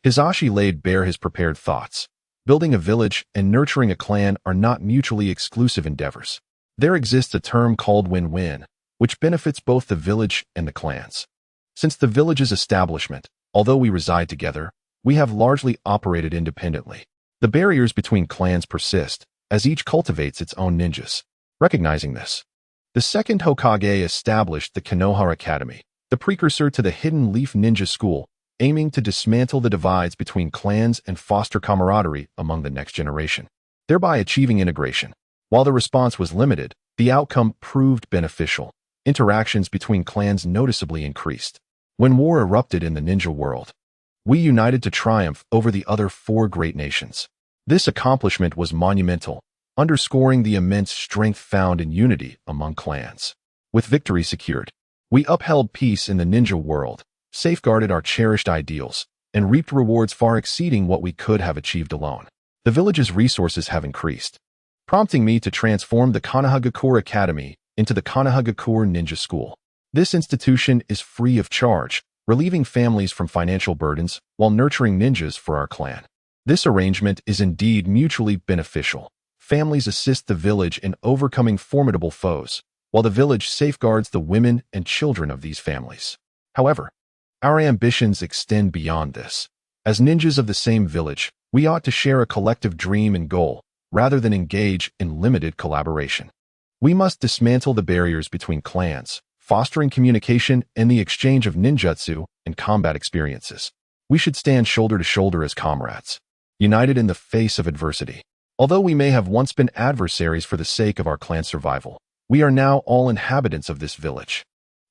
Hizashi laid bare his prepared thoughts. Building a village and nurturing a clan are not mutually exclusive endeavors. There exists a term called win-win, which benefits both the village and the clans. Since the village's establishment, although we reside together, we have largely operated independently. The barriers between clans persist, as each cultivates its own ninjas. Recognizing this, the Second Hokage established the Konoha Academy, the precursor to the Hidden Leaf Ninja School, aiming to dismantle the divides between clans and foster camaraderie among the next generation, thereby achieving integration. While the response was limited, the outcome proved beneficial. Interactions between clans noticeably increased. When war erupted in the ninja world, we united to triumph over the other four great nations. This accomplishment was monumental, underscoring the immense strength found in unity among clans. With victory secured, we upheld peace in the ninja world, safeguarded our cherished ideals, and reaped rewards far exceeding what we could have achieved alone. The village's resources have increased, prompting me to transform the Konohagakure Academy into the Konohagakure Ninja School. This institution is free of charge, relieving families from financial burdens while nurturing ninjas for our clan. This arrangement is indeed mutually beneficial. Families assist the village in overcoming formidable foes, while the village safeguards the women and children of these families. However, our ambitions extend beyond this. As ninjas of the same village, we ought to share a collective dream and goal, rather than engage in limited collaboration. We must dismantle the barriers between clans, fostering communication and the exchange of ninjutsu and combat experiences. We should stand shoulder to shoulder as comrades, united in the face of adversity. Although we may have once been adversaries for the sake of our clan's survival, we are now all inhabitants of this village.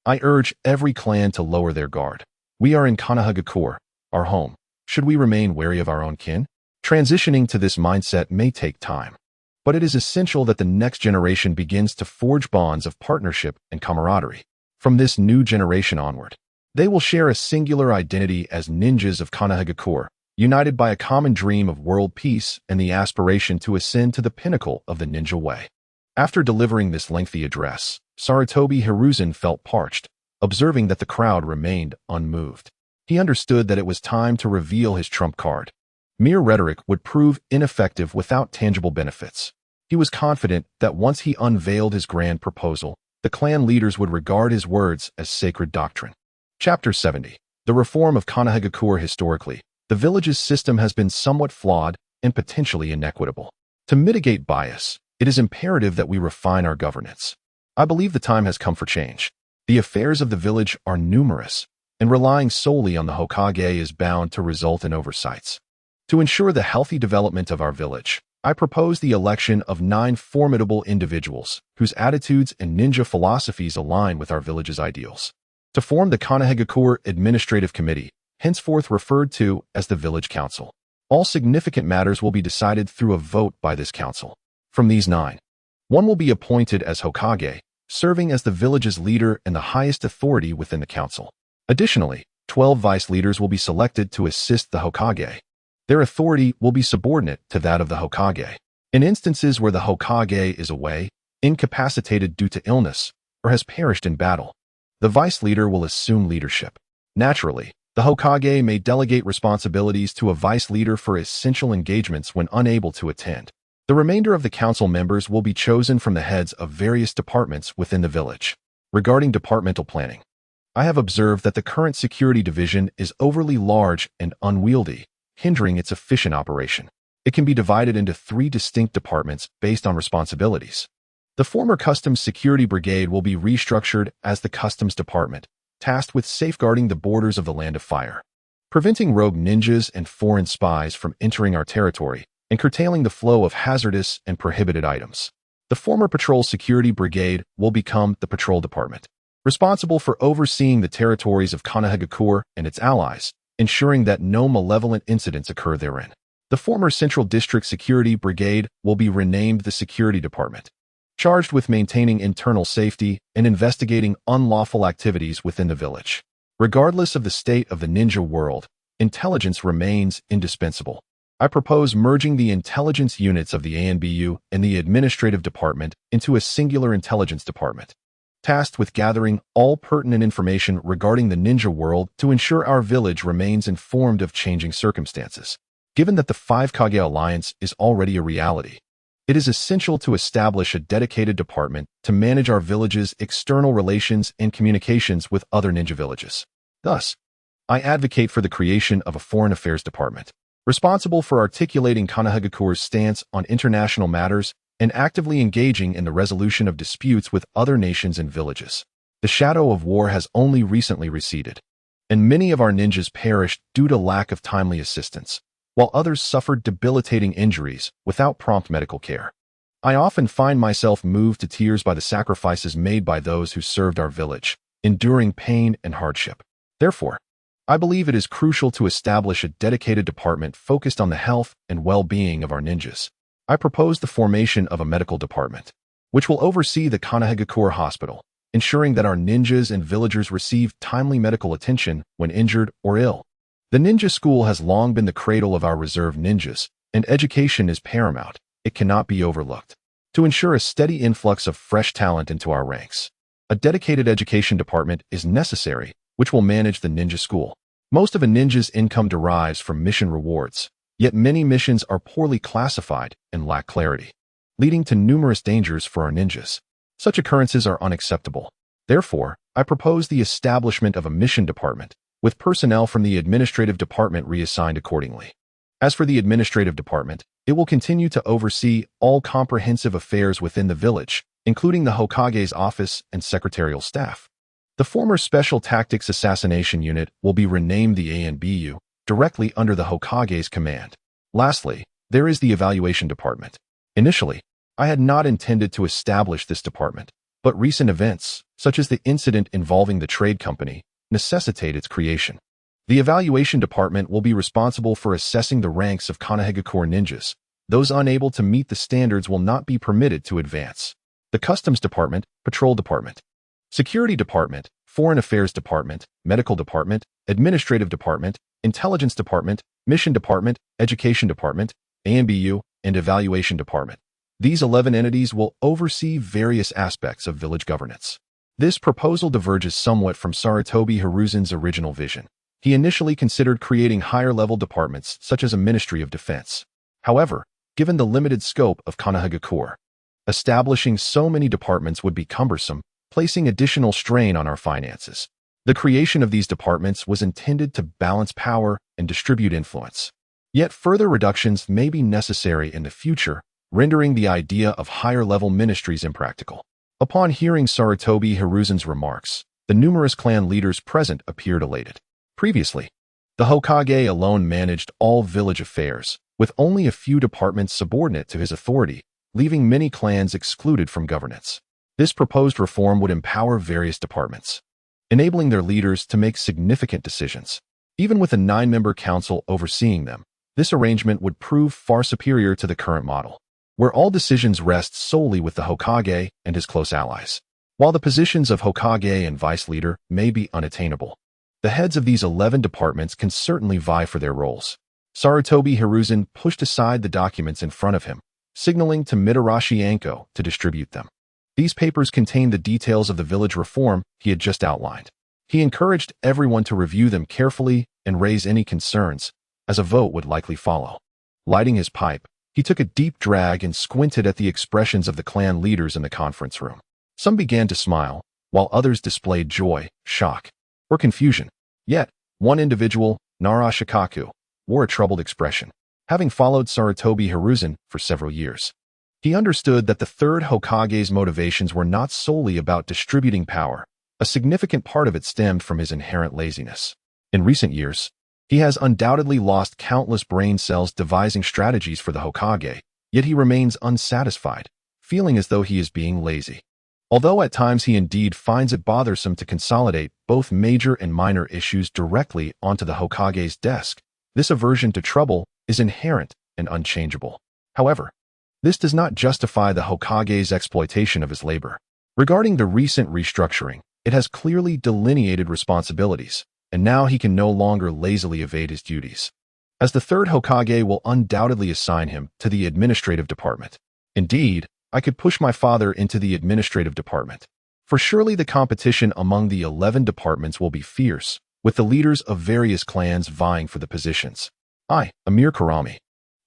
I urge every clan to lower their guard. We are in Konohagakure, our home. Should we remain wary of our own kin? Transitioning to this mindset may take time, but it is essential that the next generation begins to forge bonds of partnership and camaraderie. From this new generation onward, they will share a singular identity as ninjas of Konohagakure, united by a common dream of world peace and the aspiration to ascend to the pinnacle of the ninja way. After delivering this lengthy address, Sarutobi Hiruzen felt parched, observing that the crowd remained unmoved. He understood that it was time to reveal his trump card. Mere rhetoric would prove ineffective without tangible benefits. He was confident that once he unveiled his grand proposal, the clan leaders would regard his words as sacred doctrine. Chapter 70. The reform of Konohagakure. Historically, the village's system has been somewhat flawed and potentially inequitable. To mitigate bias, it is imperative that we refine our governance. I believe the time has come for change. The affairs of the village are numerous, and relying solely on the Hokage is bound to result in oversights. To ensure the healthy development of our village, I propose the election of 9 formidable individuals whose attitudes and ninja philosophies align with our village's ideals, to form the Konohagakure Administrative Committee, henceforth referred to as the Village Council. All significant matters will be decided through a vote by this council. From these 9, one will be appointed as Hokage, serving as the village's leader and the highest authority within the council. Additionally, 12 vice leaders will be selected to assist the Hokage. Their authority will be subordinate to that of the Hokage. In instances where the Hokage is away, incapacitated due to illness, or has perished in battle, the vice leader will assume leadership. Naturally, the Hokage may delegate responsibilities to a vice leader for essential engagements when unable to attend. The remainder of the council members will be chosen from the heads of various departments within the village. Regarding departmental planning, I have observed that the current security division is overly large and unwieldy, hindering its efficient operation. It can be divided into 3 distinct departments based on responsibilities. The former Customs Security Brigade will be restructured as the Customs Department, tasked with safeguarding the borders of the Land of Fire, preventing rogue ninjas and foreign spies from entering our territory, and curtailing the flow of hazardous and prohibited items. The former Patrol Security Brigade will become the Patrol Department, responsible for overseeing the territories of Konohagakure and its allies, ensuring that no malevolent incidents occur therein. The former Central District Security Brigade will be renamed the Security Department, charged with maintaining internal safety and investigating unlawful activities within the village. Regardless of the state of the ninja world, intelligence remains indispensable. I propose merging the intelligence units of the ANBU and the Administrative Department into a singular intelligence department, tasked with gathering all pertinent information regarding the ninja world to ensure our village remains informed of changing circumstances. Given that the 5 Kage Alliance is already a reality, it is essential to establish a dedicated department to manage our village's external relations and communications with other ninja villages. Thus, I advocate for the creation of a Foreign Affairs Department, responsible for articulating Konohagakure's stance on international matters and actively engaging in the resolution of disputes with other nations and villages. The shadow of war has only recently receded, and many of our ninjas perished due to lack of timely assistance, while others suffered debilitating injuries without prompt medical care. I often find myself moved to tears by the sacrifices made by those who served our village, enduring pain and hardship. Therefore, I believe it is crucial to establish a dedicated department focused on the health and well-being of our ninjas. I propose the formation of a medical department, which will oversee the Konohagakure Hospital, ensuring that our ninjas and villagers receive timely medical attention when injured or ill. The ninja school has long been the cradle of our reserve ninjas, and education is paramount. It cannot be overlooked. To ensure a steady influx of fresh talent into our ranks, a dedicated education department is necessary, which will manage the ninja school. Most of a ninja's income derives from mission rewards, yet many missions are poorly classified and lack clarity, leading to numerous dangers for our ninjas. Such occurrences are unacceptable. Therefore, I propose the establishment of a mission department, with personnel from the administrative department reassigned accordingly. As for the administrative department, it will continue to oversee all comprehensive affairs within the village, including the Hokage's office and secretarial staff. The former Special Tactics Assassination Unit will be renamed the ANBU, directly under the Hokage's command. Lastly, there is the Evaluation Department. Initially, I had not intended to establish this department, but recent events, such as the incident involving the trade company, necessitate its creation. The Evaluation Department will be responsible for assessing the ranks of Konohagakure ninjas. Those unable to meet the standards will not be permitted to advance. The Customs Department, Patrol Department, Security Department, Foreign Affairs Department, Medical Department, Administrative Department, Intelligence Department, Mission Department, Education Department, ANBU, and Evaluation Department. These 11 entities will oversee various aspects of village governance. This proposal diverges somewhat from Sarutobi Hiruzen's original vision. He initially considered creating higher-level departments such as a Ministry of Defense. However, given the limited scope of Konohagakure, establishing so many departments would be cumbersome, placing additional strain on our finances. The creation of these departments was intended to balance power and distribute influence. Yet further reductions may be necessary in the future, rendering the idea of higher-level ministries impractical. Upon hearing Sarutobi Hiruzen's remarks, the numerous clan leaders present appeared elated. Previously, the Hokage alone managed all village affairs, with only a few departments subordinate to his authority, leaving many clans excluded from governance. This proposed reform would empower various departments, enabling their leaders to make significant decisions. Even with a 9-member council overseeing them, this arrangement would prove far superior to the current model, where all decisions rest solely with the Hokage and his close allies. While the positions of Hokage and vice leader may be unattainable, the heads of these 11 departments can certainly vie for their roles. Sarutobi Hiruzen pushed aside the documents in front of him, signaling to Mitarashi Anko to distribute them. These papers contained the details of the village reform he had just outlined. He encouraged everyone to review them carefully and raise any concerns, as a vote would likely follow. Lighting his pipe, he took a deep drag and squinted at the expressions of the clan leaders in the conference room. Some began to smile, while others displayed joy, shock, or confusion. Yet, one individual, Narashikaku, wore a troubled expression. Having followed Sarutobi Hiruzen for several years, he understood that the Third Hokage's motivations were not solely about distributing power. A significant part of it stemmed from his inherent laziness. In recent years, he has undoubtedly lost countless brain cells devising strategies for the Hokage, yet he remains unsatisfied, feeling as though he is being lazy. Although at times he indeed finds it bothersome to consolidate both major and minor issues directly onto the Hokage's desk, this aversion to trouble is inherent and unchangeable. However, this does not justify the Hokage's exploitation of his labor. Regarding the recent restructuring, it has clearly delineated responsibilities, and now he can no longer lazily evade his duties, as the Third Hokage will undoubtedly assign him to the administrative department. Indeed, I could push my father into the administrative department, for surely the competition among the 11 departments will be fierce, with the leaders of various clans vying for the positions. I, Amir Karami,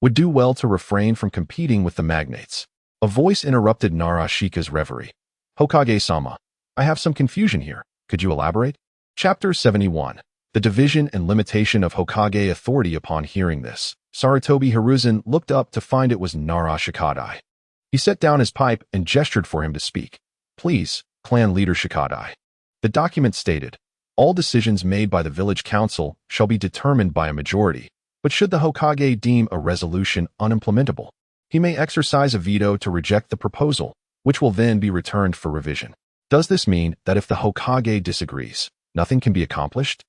would do well to refrain from competing with the magnates. A voice interrupted Narashika's reverie. Hokage-sama, I have some confusion here. Could you elaborate? Chapter 71. The Division and Limitation of Hokage Authority. Upon hearing this, Sarutobi Hiruzen looked up to find it was Narashikadai. He set down his pipe and gestured for him to speak. Please, clan leader Shikadai. The document stated, all decisions made by the village council shall be determined by a majority, but should the Hokage deem a resolution unimplementable, he may exercise a veto to reject the proposal, which will then be returned for revision. Does this mean that if the Hokage disagrees, nothing can be accomplished?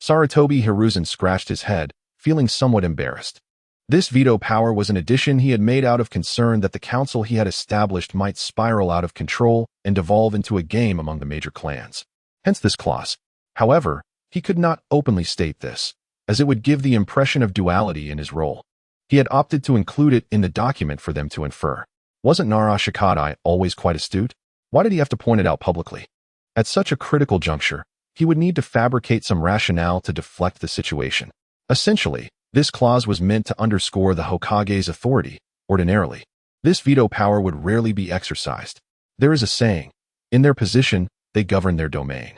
Sarutobi Hiruzen scratched his head, feeling somewhat embarrassed. This veto power was an addition he had made out of concern that the council he had established might spiral out of control and devolve into a game among the major clans. Hence this clause. However, he could not openly state this, as it would give the impression of duality in his role. He had opted to include it in the document for them to infer. Wasn't Narashikadai always quite astute? Why did he have to point it out publicly? At such a critical juncture, he would need to fabricate some rationale to deflect the situation. Essentially, this clause was meant to underscore the Hokage's authority. Ordinarily, this veto power would rarely be exercised. There is a saying, in their position, they govern their domain.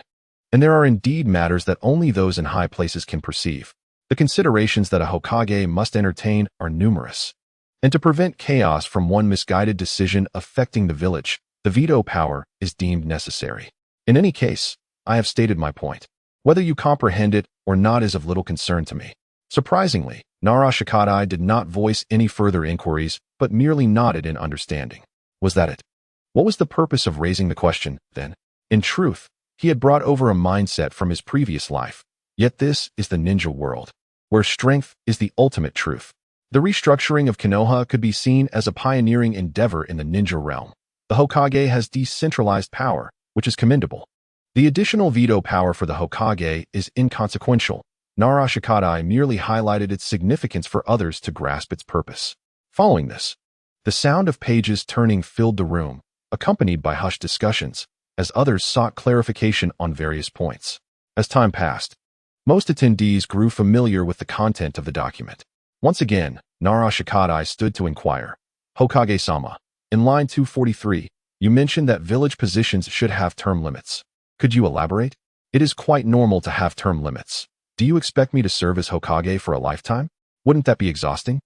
And there are indeed matters that only those in high places can perceive. The considerations that a Hokage must entertain are numerous. And to prevent chaos from one misguided decision affecting the village, the veto power is deemed necessary. In any case, I have stated my point. Whether you comprehend it or not is of little concern to me. Surprisingly, Narashikadai did not voice any further inquiries, but merely nodded in understanding. Was that it? What was the purpose of raising the question, then? In truth, he had brought over a mindset from his previous life. Yet this is the ninja world, where strength is the ultimate truth. The restructuring of Konoha could be seen as a pioneering endeavor in the ninja realm. The Hokage has decentralized power, which is commendable. The additional veto power for the Hokage is inconsequential. Narashikadai merely highlighted its significance for others to grasp its purpose. Following this, the sound of pages turning filled the room, accompanied by hushed discussions, as others sought clarification on various points. As time passed, most attendees grew familiar with the content of the document. Once again, Narashikadai stood to inquire. Hokage-sama, in line 243, you mentioned that village positions should have term limits. Could you elaborate? It is quite normal to have term limits. Do you expect me to serve as Hokage for a lifetime? Wouldn't that be exhausting?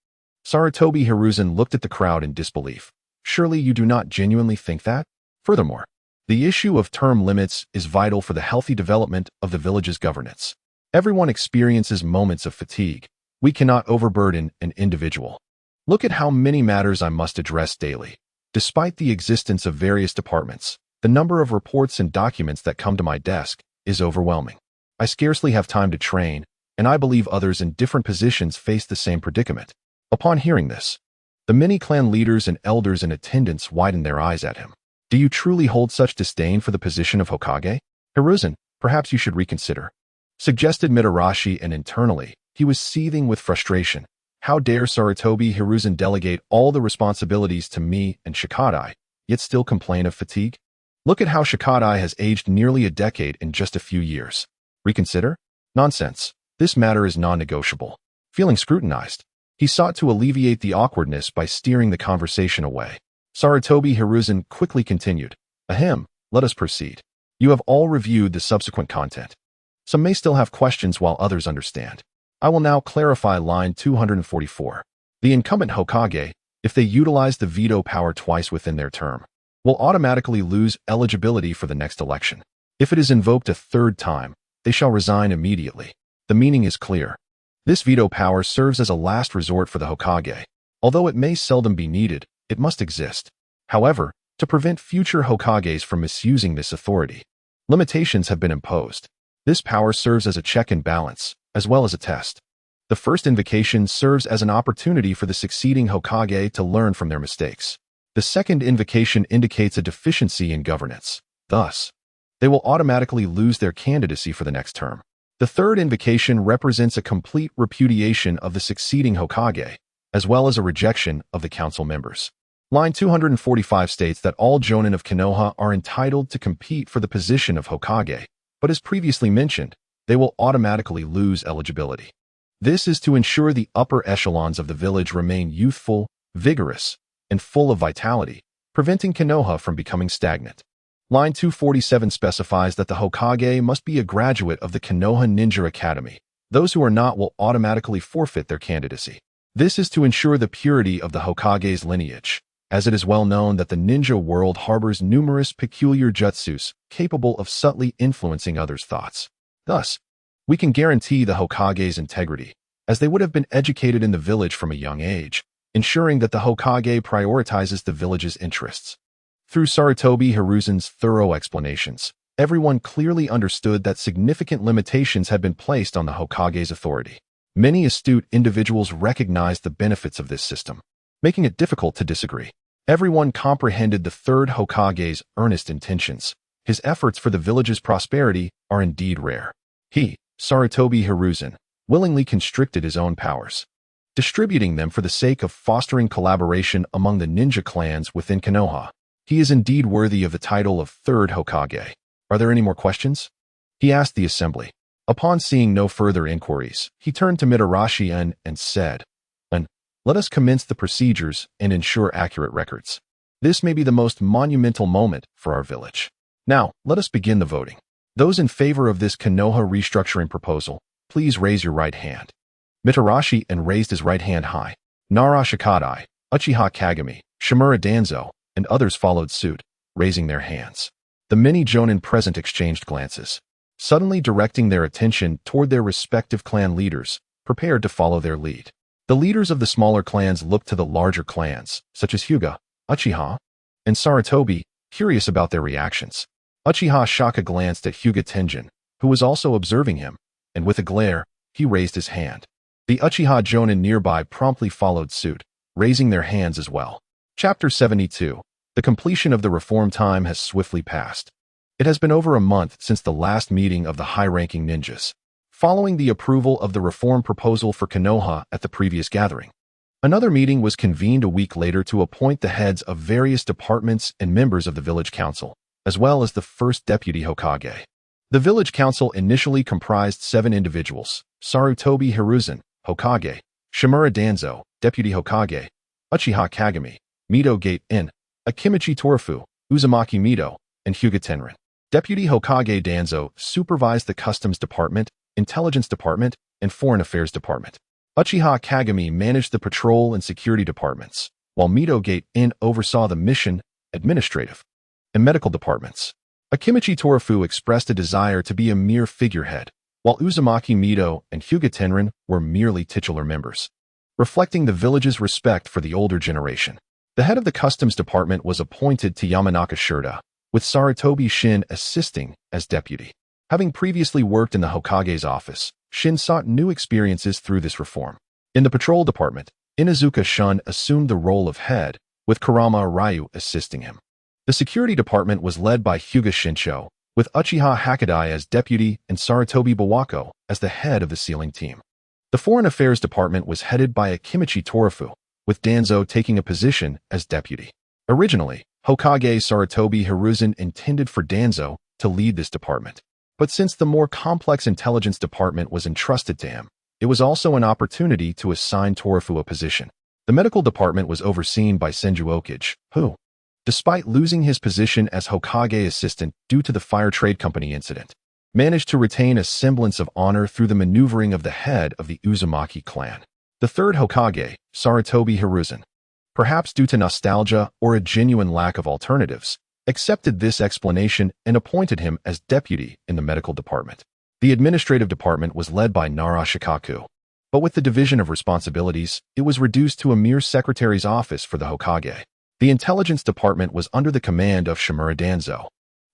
Sarutobi Hiruzen looked at the crowd in disbelief. Surely you do not genuinely think that? Furthermore, The issue of term limits is vital for the healthy development of the village's governance. Everyone experiences moments of fatigue. We cannot overburden an individual. Look at how many matters I must address daily. Despite the existence of various departments, the number of reports and documents that come to my desk is overwhelming. I scarcely have time to train, and I believe others in different positions face the same predicament. Upon hearing this, the many clan leaders and elders in attendance widened their eyes at him. Do you truly hold such disdain for the position of Hokage? Hiruzen, perhaps you should reconsider, suggested Mitarashi, and internally, he was seething with frustration. How dare Sarutobi Hiruzen delegate all the responsibilities to me and Shikadai, yet still complain of fatigue? Look at how Shikadai has aged nearly a decade in just a few years. Reconsider? Nonsense. This matter is non-negotiable. Feeling scrutinized, he sought to alleviate the awkwardness by steering the conversation away. Sarutobi Hiruzen quickly continued, Ahem, let us proceed. You have all reviewed the subsequent content. Some may still have questions while others understand. I will now clarify line 244. The incumbent Hokage, if they utilize the veto power twice within their term, will automatically lose eligibility for the next election. If it is invoked a third time, they shall resign immediately. The meaning is clear. This veto power serves as a last resort for the Hokage. Although it may seldom be needed, it must exist. However, to prevent future Hokages from misusing this authority, limitations have been imposed. This power serves as a check and balance, as well as a test. The first invocation serves as an opportunity for the succeeding Hokage to learn from their mistakes. The second invocation indicates a deficiency in governance. Thus, they will automatically lose their candidacy for the next term. The third invocation represents a complete repudiation of the succeeding Hokage, as well as a rejection of the council members. Line 245 states that all Jonin of Konoha are entitled to compete for the position of Hokage, but as previously mentioned, they will automatically lose eligibility. This is to ensure the upper echelons of the village remain youthful, vigorous, and full of vitality, preventing Konoha from becoming stagnant. Line 247 specifies that the Hokage must be a graduate of the Konoha Ninja Academy. Those who are not will automatically forfeit their candidacy. This is to ensure the purity of the Hokage's lineage, as it is well known that the ninja world harbors numerous peculiar jutsus capable of subtly influencing others' thoughts. Thus, we can guarantee the Hokage's integrity, as they would have been educated in the village from a young age, ensuring that the Hokage prioritizes the village's interests. Through Sarutobi Hiruzen's thorough explanations, everyone clearly understood that significant limitations had been placed on the Hokage's authority. Many astute individuals recognized the benefits of this system, making it difficult to disagree. Everyone comprehended the Third Hokage's earnest intentions. His efforts for the village's prosperity are indeed rare. He, Sarutobi Hiruzen, willingly constricted his own powers, distributing them for the sake of fostering collaboration among the ninja clans within Konoha. He is indeed worthy of the title of Third Hokage. Are there any more questions? He asked the assembly. Upon seeing no further inquiries, he turned to Mitarashi and said, let us commence the procedures and ensure accurate records. This may be the most monumental moment for our village. Now, let us begin the voting. Those in favor of this Konoha restructuring proposal, please raise your right hand. Mitarashi raised his right hand high. Nara Shikadai, Uchiha Kagami, Shimura Danzo, and others followed suit, raising their hands. The many Jonin present exchanged glances, suddenly directing their attention toward their respective clan leaders, prepared to follow their lead. The leaders of the smaller clans looked to the larger clans, such as Hyuga, Uchiha, and Sarutobi, curious about their reactions. Uchiha Shaka glanced at Hyuga Tenjin, who was also observing him, and with a glare, he raised his hand. The Uchiha Jonin nearby promptly followed suit, raising their hands as well. Chapter 72. The completion of the reform time has swiftly passed. It has been over a month since the last meeting of the high-ranking ninjas, following the approval of the reform proposal for Konoha at the previous gathering. Another meeting was convened a week later to appoint the heads of various departments and members of the village council, as well as the first deputy Hokage. The village council initially comprised 7 individuals: Sarutobi Hiruzen, Hokage; Shimura Danzo, deputy Hokage; Uchiha Kagami, Mito Gate-in, Akimichi Torufu, Uzumaki Mito, and Hyuga Tenrin. Deputy Hokage Danzo supervised the Customs Department, Intelligence Department, and Foreign Affairs Department. Uchiha Kagami managed the Patrol and Security Departments, while Mito Gate-in oversaw the Mission, Administrative, and medical departments. Akimichi Torafu expressed a desire to be a mere figurehead, while Uzumaki Mito and Hyuga Tenrin were merely titular members, reflecting the village's respect for the older generation. The head of the customs department was appointed to Yamanaka Shirda, with Sarutobi Shin assisting as deputy. Having previously worked in the Hokage's office, Shin sought new experiences through this reform. In the patrol department, Inazuka Shun assumed the role of head, with Kurama Ryu assisting him. The security department was led by Hyuga Shincho, with Uchiha Hakadai as deputy and Sarutobi Bawako as the head of the sealing team. The foreign affairs department was headed by Akimichi Torafu, with Danzo taking a position as deputy. Originally, Hokage Sarutobi Hiruzen intended for Danzo to lead this department. But since the more complex intelligence department was entrusted to him, it was also an opportunity to assign Torafu a position. The medical department was overseen by Senju Okage, who, despite losing his position as Hokage assistant due to the Fire Trade Company incident, managed to retain a semblance of honor through the maneuvering of the head of the Uzumaki clan. The third Hokage, Sarutobi Hiruzen, perhaps due to nostalgia or a genuine lack of alternatives, accepted this explanation and appointed him as deputy in the medical department. The administrative department was led by Nara Shikaku, but with the division of responsibilities, it was reduced to a mere secretary's office for the Hokage. The intelligence department was under the command of Shimura Danzo,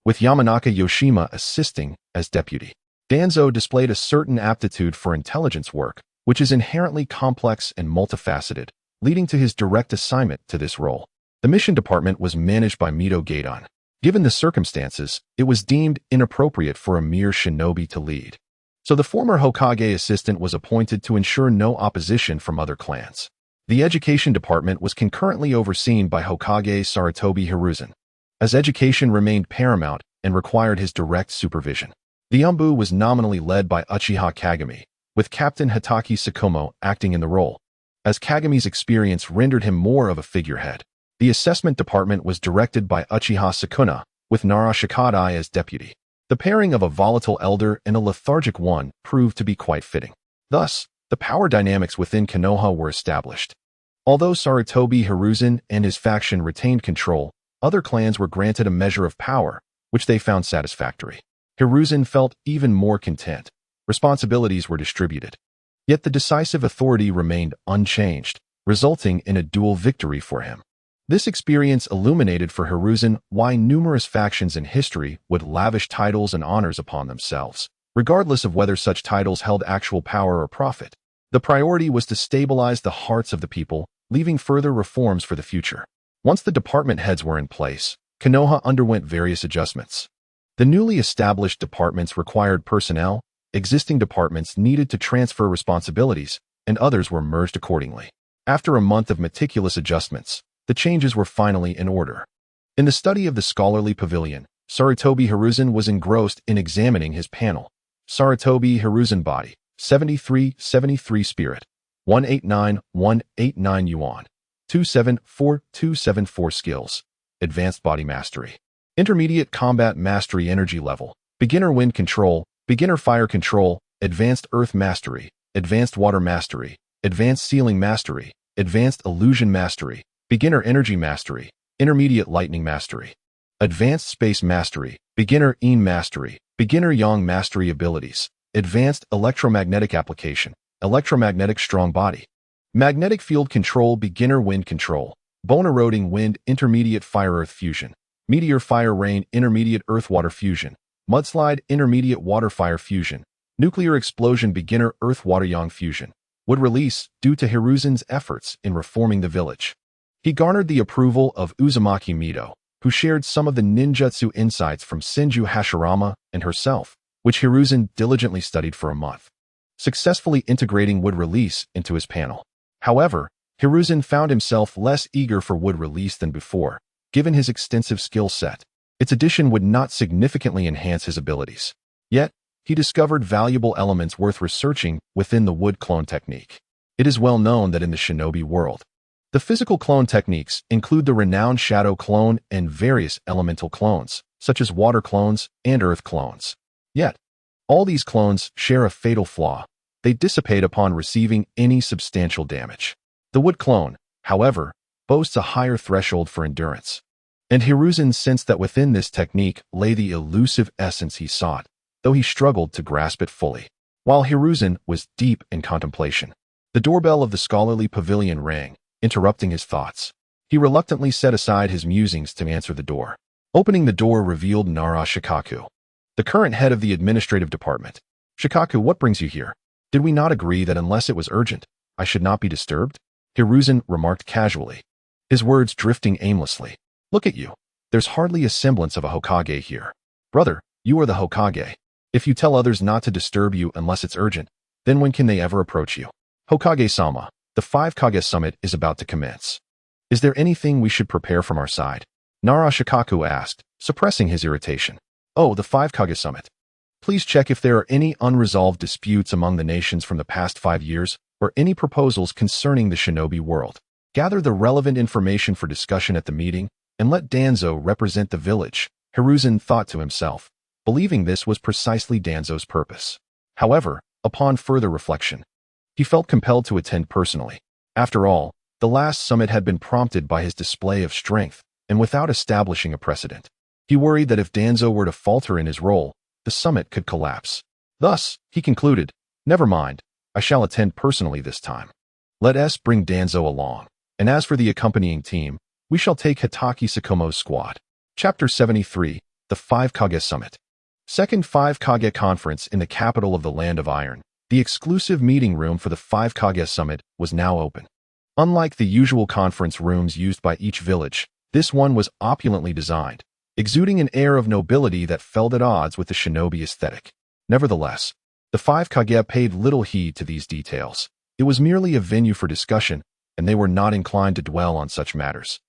with Yamanaka Yoshima assisting as deputy. Danzo displayed a certain aptitude for intelligence work, which is inherently complex and multifaceted, leading to his direct assignment to this role. The mission department was managed by Mito Gaidon. Given the circumstances, it was deemed inappropriate for a mere shinobi to lead. So the former Hokage assistant was appointed to ensure no opposition from other clans. The education department was concurrently overseen by Hokage Sarutobi Hiruzen, as education remained paramount and required his direct supervision. The Umbu was nominally led by Uchiha Kagami, with Captain Hitaki Sakumo acting in the role, as Kagami's experience rendered him more of a figurehead. The assessment department was directed by Uchiha Sukuna, with Nara Shikadai as deputy. The pairing of a volatile elder and a lethargic one proved to be quite fitting. Thus, the power dynamics within Konoha were established. Although Sarutobi Hiruzen and his faction retained control, other clans were granted a measure of power, which they found satisfactory. Hiruzen felt even more content. Responsibilities were distributed. Yet the decisive authority remained unchanged, resulting in a dual victory for him. This experience illuminated for Hiruzen why numerous factions in history would lavish titles and honors upon themselves, regardless of whether such titles held actual power or profit. The priority was to stabilize the hearts of the people, leaving further reforms for the future. Once the department heads were in place, Konoha underwent various adjustments. The newly established departments required personnel, existing departments needed to transfer responsibilities, and others were merged accordingly. After a month of meticulous adjustments, the changes were finally in order. In the study of the scholarly pavilion, Sarutobi Hiruzen was engrossed in examining his panel. Sarutobi Hiruzen body, 73 spirit, 189 yuan, 274 skills, advanced body mastery, intermediate combat mastery energy level, beginner wind control, beginner fire control, advanced earth mastery, advanced water mastery, advanced sealing mastery, advanced illusion mastery, beginner energy mastery, intermediate lightning mastery, advanced space mastery, beginner Yin mastery, beginner Yang mastery abilities, advanced electromagnetic application, electromagnetic strong body, magnetic field control, beginner wind control, bone eroding wind, intermediate fire earth fusion, meteor fire rain, intermediate earth water fusion, mudslide, intermediate water fire fusion, nuclear explosion, beginner earth water yang fusion, would release due to Hiruzen's efforts in reforming the village. He garnered the approval of Uzumaki Mito, who shared some of the ninjutsu insights from Senju Hashirama and herself, which Hiruzen diligently studied for a month, successfully integrating wood release into his panel. However, Hiruzen found himself less eager for wood release than before, given his extensive skill set. Its addition would not significantly enhance his abilities. Yet, he discovered valuable elements worth researching within the wood clone technique. It is well known that in the shinobi world, the physical clone techniques include the renowned shadow clone and various elemental clones, such as water clones and earth clones. Yet, all these clones share a fatal flaw. They dissipate upon receiving any substantial damage. The wood clone, however, boasts a higher threshold for endurance. And Hiruzen sensed that within this technique lay the elusive essence he sought, though he struggled to grasp it fully. While Hiruzen was deep in contemplation, the doorbell of the scholarly pavilion rang, interrupting his thoughts. He reluctantly set aside his musings to answer the door. Opening the door revealed Nara Shikaku, the current head of the administrative department. "Shikaku, what brings you here? Did we not agree that unless it was urgent, I should not be disturbed?" Hiruzen remarked casually, his words drifting aimlessly. "Look at you. There's hardly a semblance of a Hokage here. Brother, you are the Hokage. If you tell others not to disturb you unless it's urgent, then when can they ever approach you?" "Hokage-sama, the 5 Kage summit is about to commence. Is there anything we should prepare from our side?" Nara Shikaku asked, suppressing his irritation. "Oh, the 5 Kage summit. Please check if there are any unresolved disputes among the nations from the past 5 years, or any proposals concerning the shinobi world. Gather the relevant information for discussion at the meeting, and let Danzo represent the village," Hiruzen thought to himself, believing this was precisely Danzo's purpose. However, upon further reflection, he felt compelled to attend personally. After all, the last summit had been prompted by his display of strength, and without establishing a precedent. He worried that if Danzo were to falter in his role, the summit could collapse. Thus, he concluded, "Never mind, I shall attend personally this time. Let us bring Danzo along, and as for the accompanying team, we shall take Hitaki Sakomo's squad." Chapter 73, The 5 Kage Summit. Second 5 Kage Conference in the capital of the Land of Iron. The exclusive meeting room for the 5 Kage Summit was now open. Unlike the usual conference rooms used by each village, this one was opulently designed, exuding an air of nobility that felt at odds with the shinobi aesthetic. Nevertheless, the 5 Kage paid little heed to these details. It was merely a venue for discussion, and they were not inclined to dwell on such matters,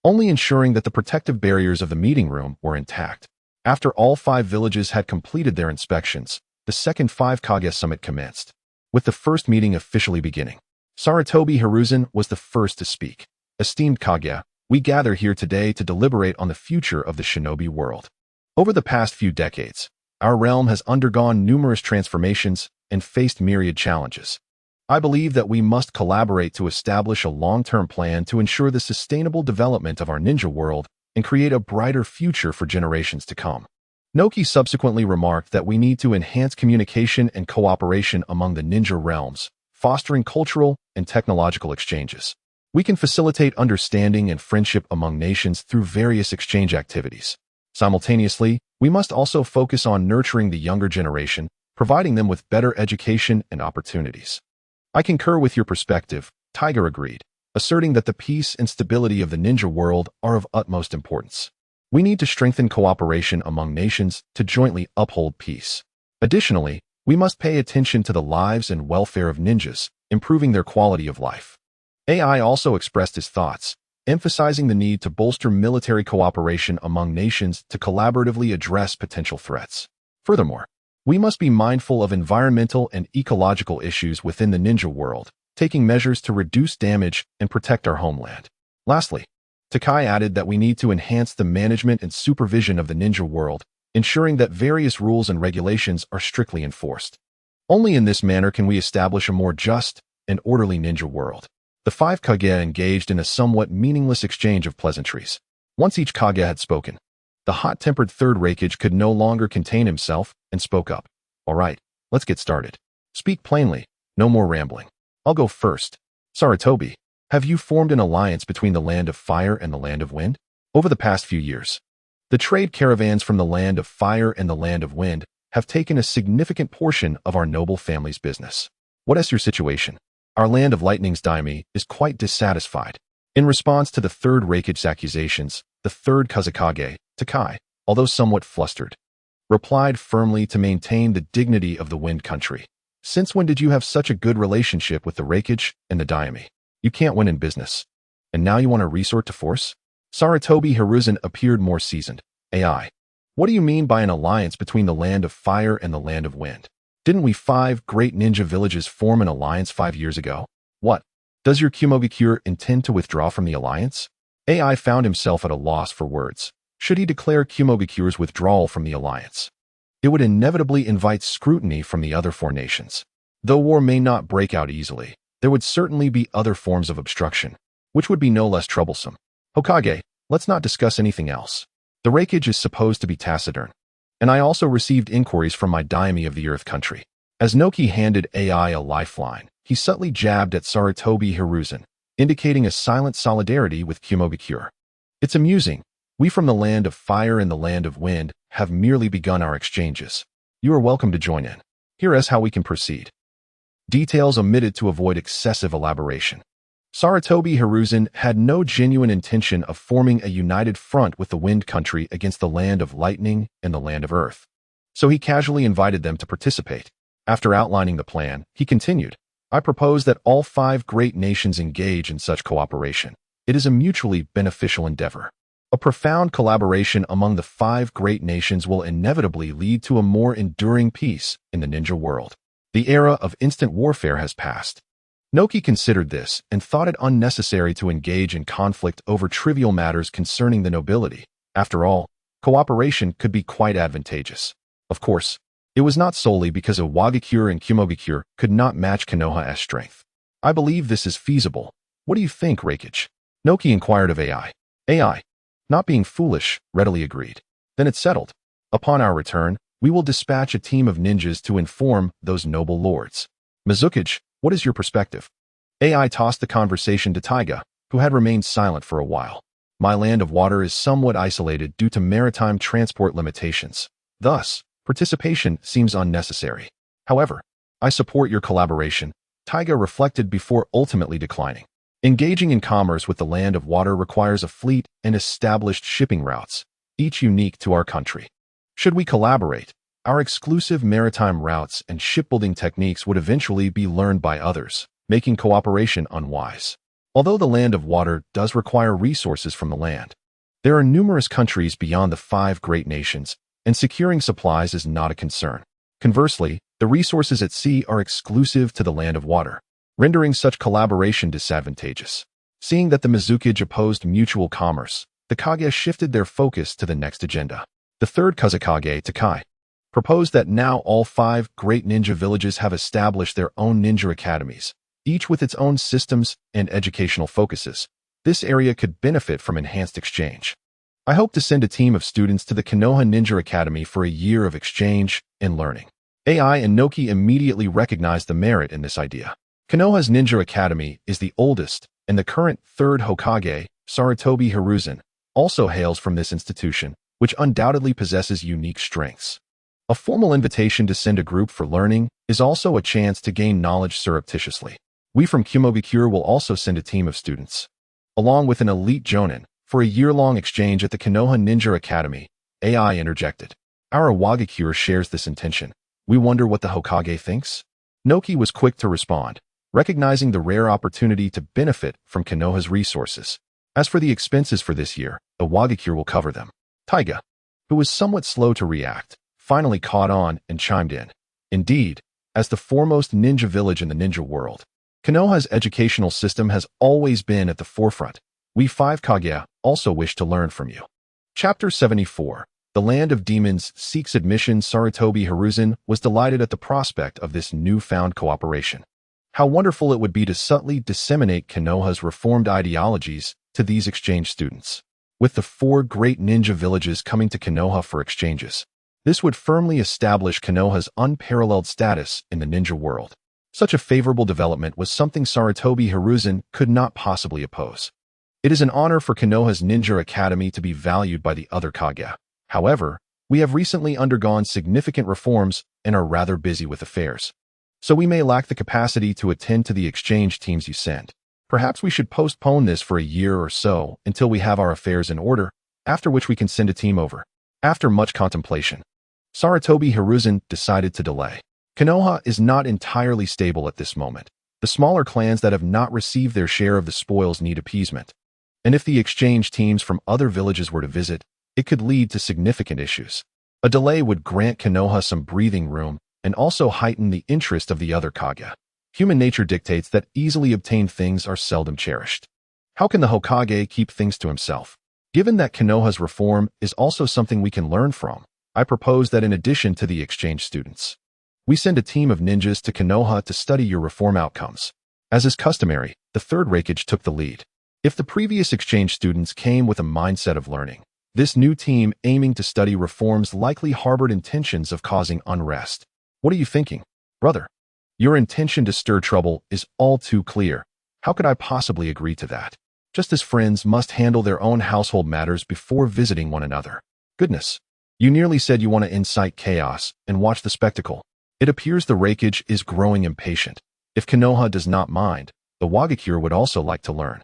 only ensuring that the protective barriers of the meeting room were intact. After all 5 villages had completed their inspections, the second 5 Kage Summit commenced, with the first meeting officially beginning. Sarutobi Hiruzen was the first to speak. "Esteemed Kage, we gather here today to deliberate on the future of the shinobi world. Over the past few decades, our realm has undergone numerous transformations and faced myriad challenges. I believe that we must collaborate to establish a long-term plan to ensure the sustainable development of our ninja world and create a brighter future for generations to come." Noki subsequently remarked that we need to enhance communication and cooperation among the ninja realms, fostering cultural and technological exchanges. We can facilitate understanding and friendship among nations through various exchange activities. Simultaneously, we must also focus on nurturing the younger generation, providing them with better education and opportunities. "I concur with your perspective," Tiger agreed, asserting that the peace and stability of the ninja world are of utmost importance. We need to strengthen cooperation among nations to jointly uphold peace. Additionally, we must pay attention to the lives and welfare of ninjas, improving their quality of life. AI also expressed his thoughts, emphasizing the need to bolster military cooperation among nations to collaboratively address potential threats. Furthermore, we must be mindful of environmental and ecological issues within the ninja world, taking measures to reduce damage and protect our homeland. Lastly, Takai added that we need to enhance the management and supervision of the ninja world, ensuring that various rules and regulations are strictly enforced. Only in this manner can we establish a more just and orderly ninja world. The 5 Kage engaged in a somewhat meaningless exchange of pleasantries. Once each Kage had spoken, the hot-tempered Third Hokage could no longer contain himself and spoke up. "All right, let's get started. Speak plainly, no more rambling. I'll go first. Sarutobi, have you formed an alliance between the Land of Fire and the Land of Wind? Over the past few years, the trade caravans from the Land of Fire and the Land of Wind have taken a significant portion of our noble family's business. What is your situation? Our Land of Lightning's daimyo is quite dissatisfied." In response to the Third Hokage's accusations, the Third Hokage, Takai, although somewhat flustered, replied firmly to maintain the dignity of the Wind Country. "Since when did you have such a good relationship with the Hokage and the daimyo? You can't win in business. And now you want to resort to force?" Sarutobi Hiruzen appeared more seasoned. "AI, what do you mean by an alliance between the Land of Fire and the Land of Wind? Didn't we 5 great ninja villages form an alliance 5 years ago? What? Does your Konohagakure intend to withdraw from the alliance?" AI found himself at a loss for words. Should he declare Konohagakure's withdrawal from the alliance, it would inevitably invite scrutiny from the other 4 nations. Though war may not break out easily, there would certainly be other forms of obstruction, which would be no less troublesome. "Hokage, Let's not discuss anything else. The Hokage is supposed to be taciturn. And I also received inquiries from my daimyo of the Earth country. As Noki handed AI a lifeline, he subtly jabbed at Sarutobi Hiruzen, indicating a silent solidarity with Konohagakure. It's amusing. We from the land of fire and the land of wind have merely begun our exchanges. You are welcome to join in. Here is how we can proceed. Details omitted to avoid excessive elaboration. Sarutobi Hiruzen had no genuine intention of forming a united front with the Wind Country against the land of lightning and the land of earth. So he casually invited them to participate. After outlining the plan, he continued, I propose that all 5 great nations engage in such cooperation. It is a mutually beneficial endeavor. A profound collaboration among the 5 great nations will inevitably lead to a more enduring peace in the ninja world. The era of instant warfare has passed. Noki considered this and thought it unnecessary to engage in conflict over trivial matters concerning the nobility. After all, cooperation could be quite advantageous. Of course, it was not solely because Konohagakure and Konohagakure could not match Konoha's strength. I believe this is feasible. What do you think, Hokage? Noki inquired of AI. AI, not being foolish, readily agreed. Then it's settled. Upon our return, we will dispatch a team of ninjas to inform those noble lords. Mizukage, what is your perspective? AI tossed the conversation to Taiga, who had remained silent for a while. My land of water is somewhat isolated due to maritime transport limitations. Thus, participation seems unnecessary. However, I support your collaboration, Taiga reflected before ultimately declining. Engaging in commerce with the land of water requires a fleet and established shipping routes, each unique to our country. Should we collaborate, our exclusive maritime routes and shipbuilding techniques would eventually be learned by others, making cooperation unwise. Although the land of water does require resources from the land, there are numerous countries beyond the 5 great nations, and securing supplies is not a concern. Conversely, the resources at sea are exclusive to the land of water, rendering such collaboration disadvantageous. Seeing that the Mizukage opposed mutual commerce, the Kage shifted their focus to the next agenda. The third Hokage, Takai, proposed that now all 5 great ninja villages have established their own ninja academies, each with its own systems and educational focuses. This area could benefit from enhanced exchange. I hope to send a team of students to the Konoha Ninja Academy for a year of exchange and learning. AI and Noki immediately recognized the merit in this idea. Konoha's Ninja Academy is the oldest, and the current Third Hokage, Sarutobi Hiruzen, also hails from this institution, which undoubtedly possesses unique strengths. A formal invitation to send a group for learning is also a chance to gain knowledge surreptitiously. We from Konohagakure will also send a team of students, along with an elite jonin, for a year-long exchange at the Konoha Ninja Academy. AI interjected. Our Konohagakure shares this intention. We wonder what the Hokage thinks? Noki was quick to respond, recognizing the rare opportunity to benefit from Konoha's resources. As for the expenses for this year, the Konohagakure will cover them. Taiga, who was somewhat slow to react, finally caught on and chimed in. Indeed, as the foremost ninja village in the ninja world, Konoha's educational system has always been at the forefront. We 5 Kage also wish to learn from you. Chapter 74. The Land of Demons seeks admission. Sarutobi Hiruzen was delighted at the prospect of this newfound cooperation. How wonderful it would be to subtly disseminate Konoha's reformed ideologies to these exchange students. With the 4 great ninja villages coming to Konoha for exchanges, this would firmly establish Konoha's unparalleled status in the ninja world. Such a favorable development was something Sarutobi Hiruzen could not possibly oppose. It is an honor for Konoha's Ninja Academy to be valued by the other Kage. However, we have recently undergone significant reforms and are rather busy with affairs. So we may lack the capacity to attend to the exchange teams you send. Perhaps we should postpone this for a year or so until we have our affairs in order, after which we can send a team over. After much contemplation, Sarutobi Hiruzen decided to delay. Konoha is not entirely stable at this moment. The smaller clans that have not received their share of the spoils need appeasement. And if the exchange teams from other villages were to visit, it could lead to significant issues. A delay would grant Konoha some breathing room and also heighten the interest of the other Kage. Human nature dictates that easily obtained things are seldom cherished. How can the Hokage keep things to himself? Given that Konoha's reform is also something we can learn from, I propose that in addition to the exchange students, we send a team of ninjas to Konoha to study your reform outcomes. As is customary, the Third Hokage took the lead. If the previous exchange students came with a mindset of learning, this new team aiming to study reforms likely harbored intentions of causing unrest. What are you thinking, brother? Your intention to stir trouble is all too clear. How could I possibly agree to that? Just as friends must handle their own household matters before visiting one another. Goodness. You nearly said you want to incite chaos and watch the spectacle. It appears the Hokage is growing impatient. If Konoha does not mind, the Hokage would also like to learn.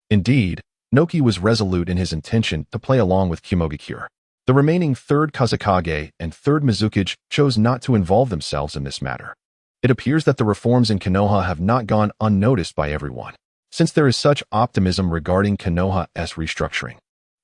Indeed, Noki was resolute in his intention to play along with Konohagakure. The remaining Third Hokage and Third Hokage chose not to involve themselves in this matter. It appears that the reforms in Konoha have not gone unnoticed by everyone. Since there is such optimism regarding Konoha's restructuring,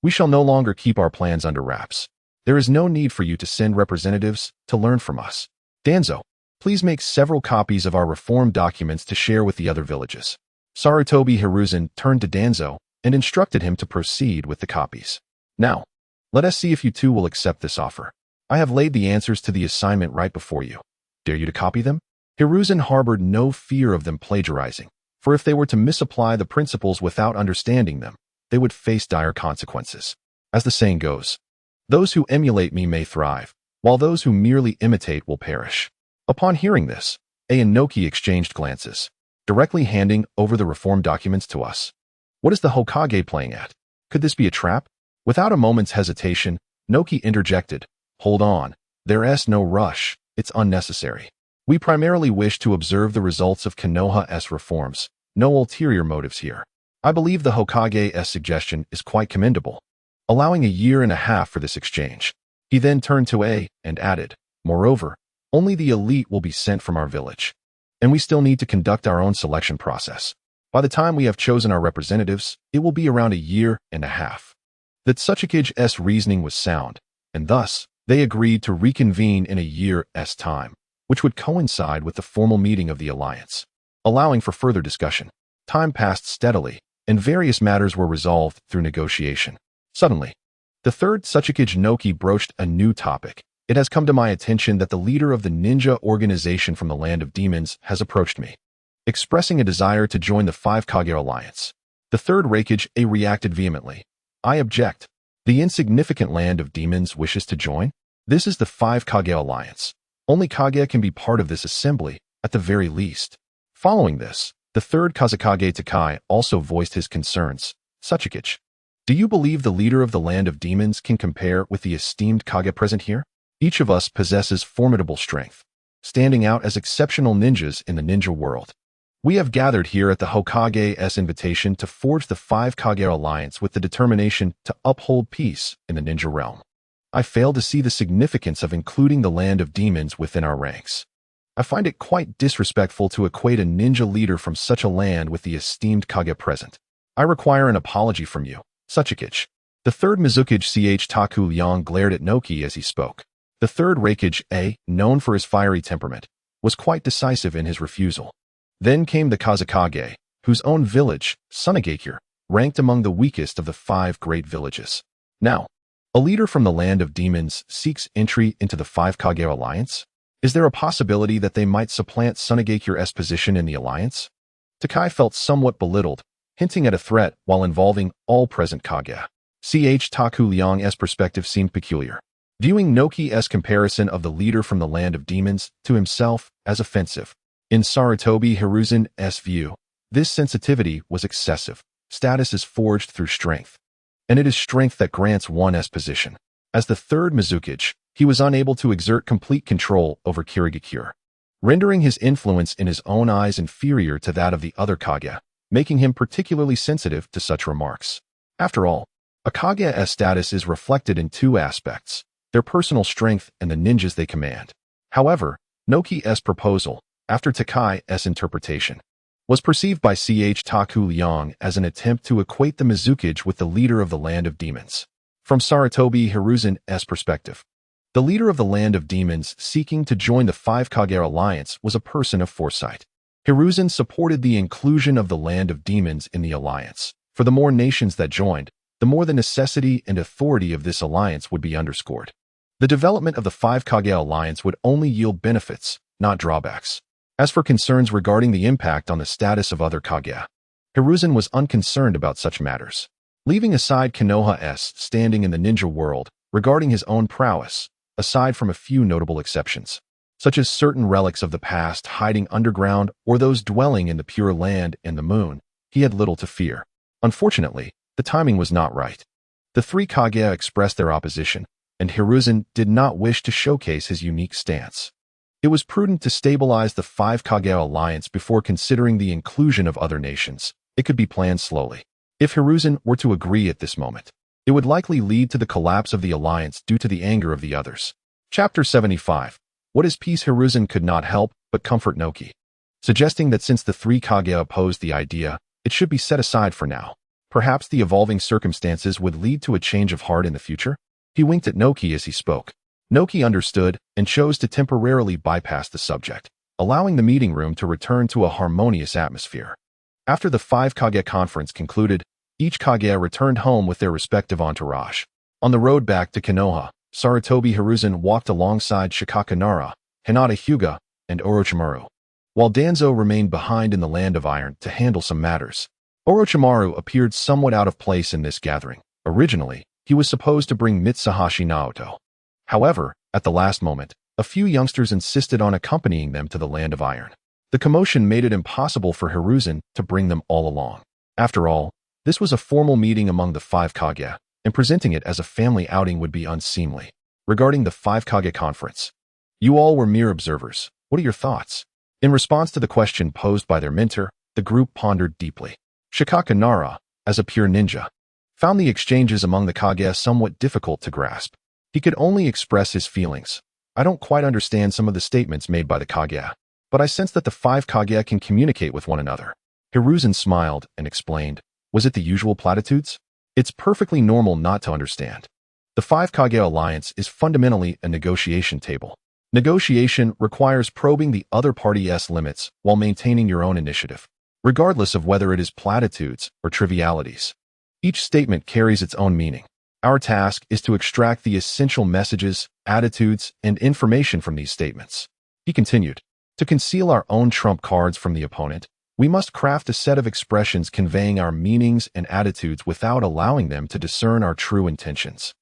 we shall no longer keep our plans under wraps. There is no need for you to send representatives to learn from us. Danzo, please make several copies of our reform documents to share with the other villages. Sarutobi Hiruzen turned to Danzo and instructed him to proceed with the copies. Now, let us see if you two will accept this offer. I have laid the answers to the assignment right before you. Dare you to copy them? Hiruzen harbored no fear of them plagiarizing, for if they were to misapply the principles without understanding them, they would face dire consequences. As the saying goes, those who emulate me may thrive, while those who merely imitate will perish. Upon hearing this, A and Noki exchanged glances, directly handing over the reform documents to us. What is the Hokage playing at? Could this be a trap? Without a moment's hesitation, Noki interjected, Hold on, there's no rush, it's unnecessary. We primarily wish to observe the results of Konoha's reforms, no ulterior motives here. I believe the Hokage's suggestion is quite commendable, allowing a year and a half for this exchange. He then turned to A and added, Moreover, only the elite will be sent from our village, and we still need to conduct our own selection process. By the time we have chosen our representatives, it will be around a year and a half. That Tsuchikage's reasoning was sound, and thus, they agreed to reconvene in a year's time, which would coincide with the formal meeting of the alliance, allowing for further discussion. Time passed steadily, and various matters were resolved through negotiation. Suddenly, the third Tsuchikage Noki broached a new topic. It has come to my attention that the leader of the ninja organization from the Land of Demons has approached me, expressing a desire to join the Five Kage Alliance. The Third Hokage reacted vehemently. I object. The insignificant Land of Demons wishes to join? This is the Five Kage Alliance. Only Kage can be part of this assembly, at the very least. Following this, the Third Kazekage Takai also voiced his concerns. Tsuchikage, do you believe the leader of the Land of Demons can compare with the esteemed Kage present here? Each of us possesses formidable strength, standing out as exceptional ninjas in the ninja world. We have gathered here at the Hokage's invitation to forge the Five Kage Alliance with the determination to uphold peace in the ninja realm. I fail to see the significance of including the Land of Demons within our ranks. I find it quite disrespectful to equate a ninja leader from such a land with the esteemed Kage present. I require an apology from you, Tsuchikage. The Third Mizukage Taku Liang glared at Noki as he spoke. The Third Hokage, known for his fiery temperament, was quite decisive in his refusal. Then came the Kazekage, whose own village, Sunagakure, ranked among the weakest of the 5 great villages. Now, a leader from the Land of Demons seeks entry into the Five Kage Alliance? Is there a possibility that they might supplant Sunagakure's position in the alliance? Takai felt somewhat belittled, hinting at a threat while involving all present Kage. Taku Liang's perspective seemed peculiar, viewing Noki's comparison of the leader from the Land of Demons to himself as offensive. In Sarutobi Hiruzen's view, this sensitivity was excessive. Status is forged through strength, and it is strength that grants one's position. As the Third Mizukage, he was unable to exert complete control over Kirigakure, rendering his influence in his own eyes inferior to that of the other Kage, making him particularly sensitive to such remarks. After all, a Kage's status is reflected in 2 aspects, their personal strength and the ninjas they command. However, Noki's proposal, after Takai's interpretation, was perceived by Taku Liang as an attempt to equate the Mizukage with the leader of the Land of Demons. From Sarutobi Hiruzen's perspective, the leader of the Land of Demons seeking to join the Five Kage Alliance was a person of foresight. Hiruzen supported the inclusion of the Land of Demons in the alliance. For the more nations that joined, the more the necessity and authority of this alliance would be underscored. The development of the Five Kage Alliance would only yield benefits, not drawbacks. As for concerns regarding the impact on the status of other Kage, Hiruzen was unconcerned about such matters. Leaving aside Konoha's standing in the ninja world, regarding his own prowess, aside from a few notable exceptions, such as certain relics of the past hiding underground or those dwelling in the pure land and the moon, he had little to fear. Unfortunately, the timing was not right. The three Kage expressed their opposition, and Hiruzen did not wish to showcase his unique stance. It was prudent to stabilize the five Kage alliance before considering the inclusion of other nations. It could be planned slowly. If Hiruzen were to agree at this moment, it would likely lead to the collapse of the alliance due to the anger of the others. Chapter 75. What is peace? Hiruzen could not help but comfort Noki, suggesting that since the three Kage opposed the idea, it should be set aside for now. Perhaps the evolving circumstances would lead to a change of heart in the future? He winked at Noki as he spoke. Noki understood and chose to temporarily bypass the subject, allowing the meeting room to return to a harmonious atmosphere. After the five Kage conference concluded, each Kage returned home with their respective entourage. On the road back to Konoha, Sarutobi Hiruzen walked alongside Shikaka Nara, Hinata Hyuga, and Orochimaru, while Danzo remained behind in the Land of Iron to handle some matters. Orochimaru appeared somewhat out of place in this gathering. Originally, he was supposed to bring Mitsuhashi Naoto. However, at the last moment, a few youngsters insisted on accompanying them to the Land of Iron. The commotion made it impossible for Hiruzen to bring them all along. After all, this was a formal meeting among the five Kage, and presenting it as a family outing would be unseemly. Regarding the five Kage conference, you all were mere observers. What are your thoughts? In response to the question posed by their mentor, the group pondered deeply. Shikaka Nara, as a pure ninja, found the exchanges among the Kage somewhat difficult to grasp. He could only express his feelings. I don't quite understand some of the statements made by the Kage, but I sense that the five Kage can communicate with one another. Hiruzen smiled and explained, was it the usual platitudes? It's perfectly normal not to understand. The five Kage alliance is fundamentally a negotiation table. Negotiation requires probing the other party's limits while maintaining your own initiative, regardless of whether it is platitudes or trivialities. Each statement carries its own meaning. Our task is to extract the essential messages, attitudes, and information from these statements. He continued, to conceal our own trump cards from the opponent, we must craft a set of expressions conveying our meanings and attitudes without allowing them to discern our true intentions.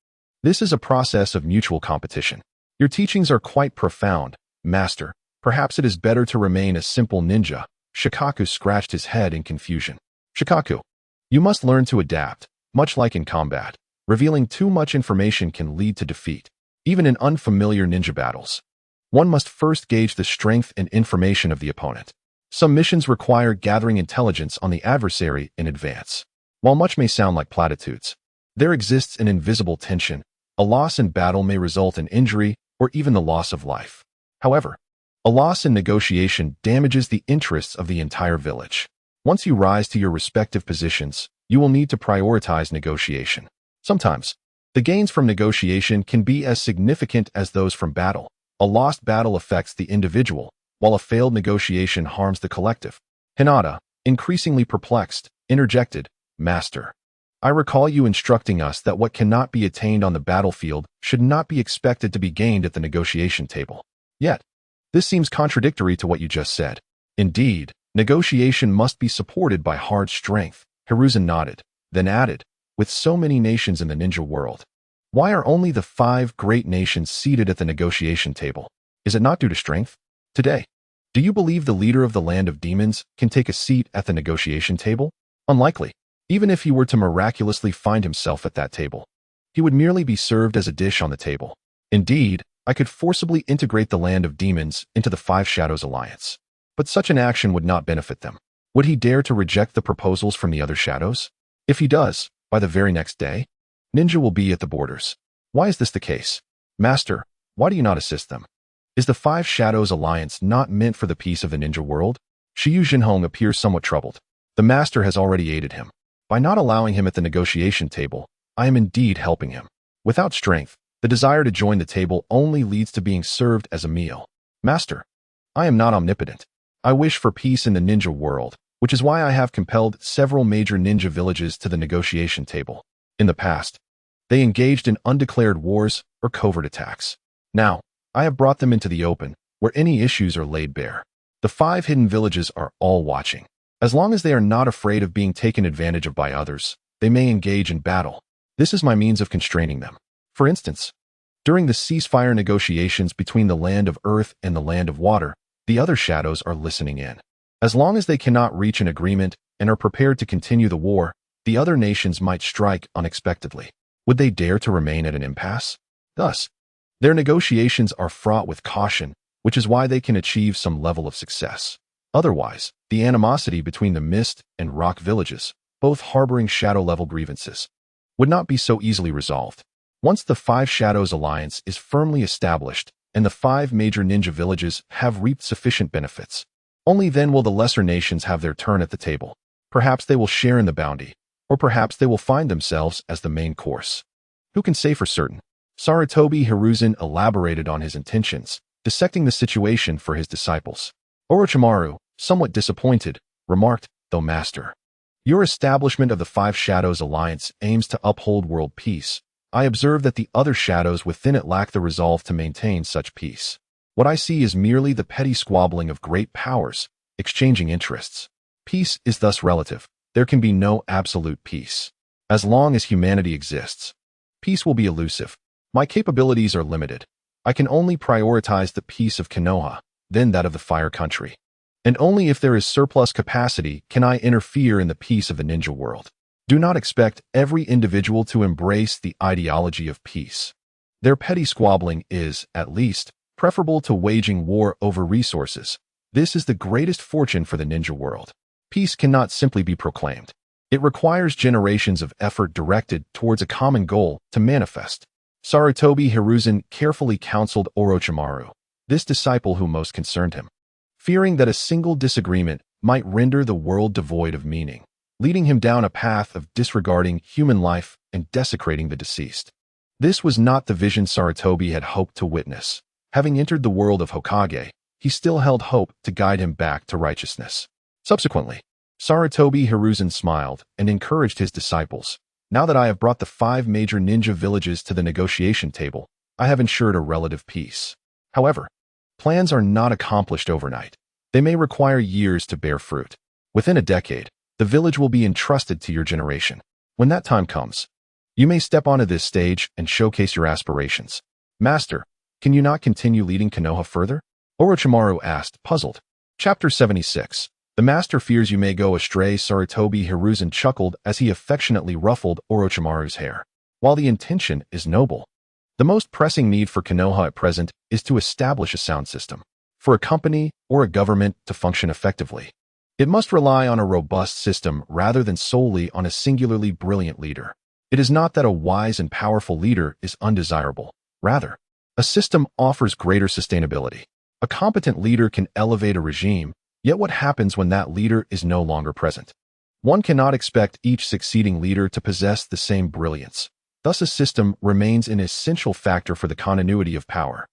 This is a process of mutual competition. Your teachings are quite profound, Master. Perhaps it is better to remain a simple ninja. Shikaku scratched his head in confusion. Shikaku, you must learn to adapt, much like in combat. Revealing too much information can lead to defeat, even in unfamiliar ninja battles. One must first gauge the strength and information of the opponent. Some missions require gathering intelligence on the adversary in advance. While much may sound like platitudes, there exists an invisible tension. A loss in battle may result in injury or even the loss of life. However, a loss in negotiation damages the interests of the entire village. Once you rise to your respective positions, you will need to prioritize negotiation. Sometimes, the gains from negotiation can be as significant as those from battle. A lost battle affects the individual, while a failed negotiation harms the collective. Hinata, increasingly perplexed, interjected, Master, I recall you instructing us that what cannot be attained on the battlefield should not be expected to be gained at the negotiation table. Yet, this seems contradictory to what you just said. Indeed, negotiation must be supported by hard strength. Hiruzen nodded, then added, with so many nations in the ninja world, why are only the five great nations seated at the negotiation table? Is it not due to strength? Today, do you believe the leader of the land of demons can take a seat at the negotiation table? Unlikely. Even if he were to miraculously find himself at that table, he would merely be served as a dish on the table. Indeed, I could forcibly integrate the land of demons into the Five Shadows Alliance, but such an action would not benefit them. Would he dare to reject the proposals from the other shadows? If he does, by the very next day, ninja will be at the borders. Why is this the case? Master, why do you not assist them? Is the Five Shadows Alliance not meant for the peace of the ninja world? Shiyu Jinhong appears somewhat troubled. The master has already aided him. By not allowing him at the negotiation table, I am indeed helping him. Without strength, the desire to join the table only leads to being served as a meal. Master, I am not omnipotent. I wish for peace in the ninja world, which is why I have compelled several major ninja villages to the negotiation table. In the past, they engaged in undeclared wars or covert attacks. Now, I have brought them into the open, where any issues are laid bare. The five hidden villages are all watching. As long as they are not afraid of being taken advantage of by others, they may engage in battle. This is my means of constraining them. For instance, during the ceasefire negotiations between the land of earth and the land of water, the other shadows are listening in. As long as they cannot reach an agreement and are prepared to continue the war, the other nations might strike unexpectedly. Would they dare to remain at an impasse? Thus, their negotiations are fraught with caution, which is why they can achieve some level of success. Otherwise, the animosity between the mist and rock villages, both harboring shadow-level grievances, would not be so easily resolved. Once the Five Shadows Alliance is firmly established and the 5 major ninja villages have reaped sufficient benefits, only then will the lesser nations have their turn at the table. Perhaps they will share in the bounty, or perhaps they will find themselves as the main course. Who can say for certain? Sarutobi Hiruzen elaborated on his intentions, dissecting the situation for his disciples. Orochimaru, somewhat disappointed, remarked, "Though master, your establishment of the Five Shadows Alliance aims to uphold world peace, I observe that the other shadows within it lack the resolve to maintain such peace. What I see is merely the petty squabbling of great powers, exchanging interests. Peace is thus relative. There can be no absolute peace. As long as humanity exists, peace will be elusive. My capabilities are limited. I can only prioritize the peace of Konoha, then that of the Fire Country. And only if there is surplus capacity can I interfere in the peace of the ninja world. Do not expect every individual to embrace the ideology of peace. Their petty squabbling is, at least, preferable to waging war over resources. This is the greatest fortune for the ninja world. Peace cannot simply be proclaimed. It requires generations of effort directed towards a common goal to manifest." Sarutobi Hiruzen carefully counseled Orochimaru, this disciple who most concerned him, fearing that a single disagreement might render the world devoid of meaning, leading him down a path of disregarding human life and desecrating the deceased. This was not the vision Sarutobi had hoped to witness. Having entered the world of Hokage, he still held hope to guide him back to righteousness. Subsequently, Sarutobi Hiruzen smiled and encouraged his disciples. "Now that I have brought the 5 major ninja villages to the negotiation table, I have ensured a relative peace. However, plans are not accomplished overnight. They may require years to bear fruit. Within a decade, the village will be entrusted to your generation. When that time comes, you may step onto this stage and showcase your aspirations." "Master, can you not continue leading Konoha further?" Orochimaru asked, puzzled. Chapter 76. The master fears you may go astray. Sarutobi Hiruzen chuckled as he affectionately ruffled Orochimaru's hair. While the intention is noble, the most pressing need for Konoha at present is to establish a sound system. For a company or a government to function effectively, it must rely on a robust system rather than solely on a singularly brilliant leader. It is not that a wise and powerful leader is undesirable. Rather, a system offers greater sustainability. A competent leader can elevate a regime, yet what happens when that leader is no longer present? One cannot expect each succeeding leader to possess the same brilliance. Thus, a system remains an essential factor for the continuity of power.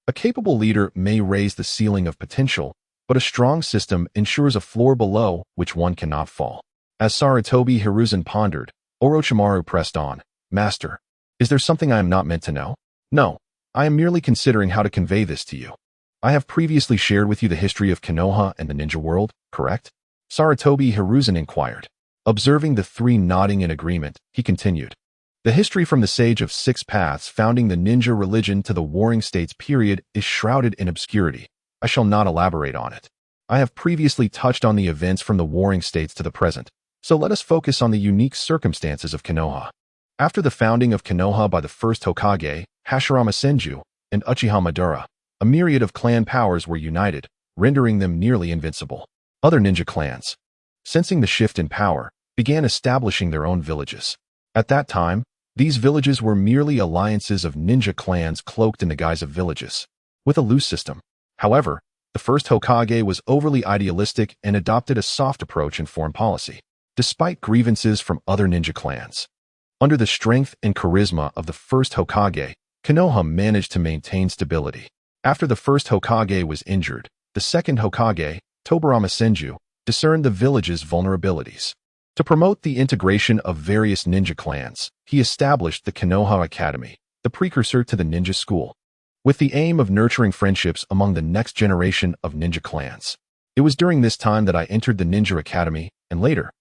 A capable leader may raise the ceiling of potential, but a strong system ensures a floor below which one cannot fall. As Sarutobi Hiruzen pondered, Orochimaru pressed on, "Master, is there something I am not meant to know?" "No, I am merely considering how to convey this to you. I have previously shared with you the history of Konoha and the ninja world, correct?" Sarutobi Hiruzen inquired. Observing the 3 nodding in agreement, he continued. "The history from the Sage of 6 Paths founding the ninja religion to the Warring States period is shrouded in obscurity. I shall not elaborate on it. I have previously touched on the events from the Warring States to the present, so let us focus on the unique circumstances of Konoha. After the founding of Konoha by the First Hokage, Hashirama Senju, and Uchiha Madara, a myriad of clan powers were united, rendering them nearly invincible. Other ninja clans, sensing the shift in power, began establishing their own villages. At that time, these villages were merely alliances of ninja clans cloaked in the guise of villages, with a loose system. However, the First Hokage was overly idealistic and adopted a soft approach in foreign policy, despite grievances from other ninja clans. Under the strength and charisma of the First Hokage, Konoha managed to maintain stability. After the First Hokage was injured, the Second Hokage, Tobirama Senju, discerned the village's vulnerabilities. To promote the integration of various ninja clans, he established the Konoha Academy, the precursor to the ninja school, with the aim of nurturing friendships among the next generation of ninja clans. It was during this time that I entered the Ninja Academy, and later,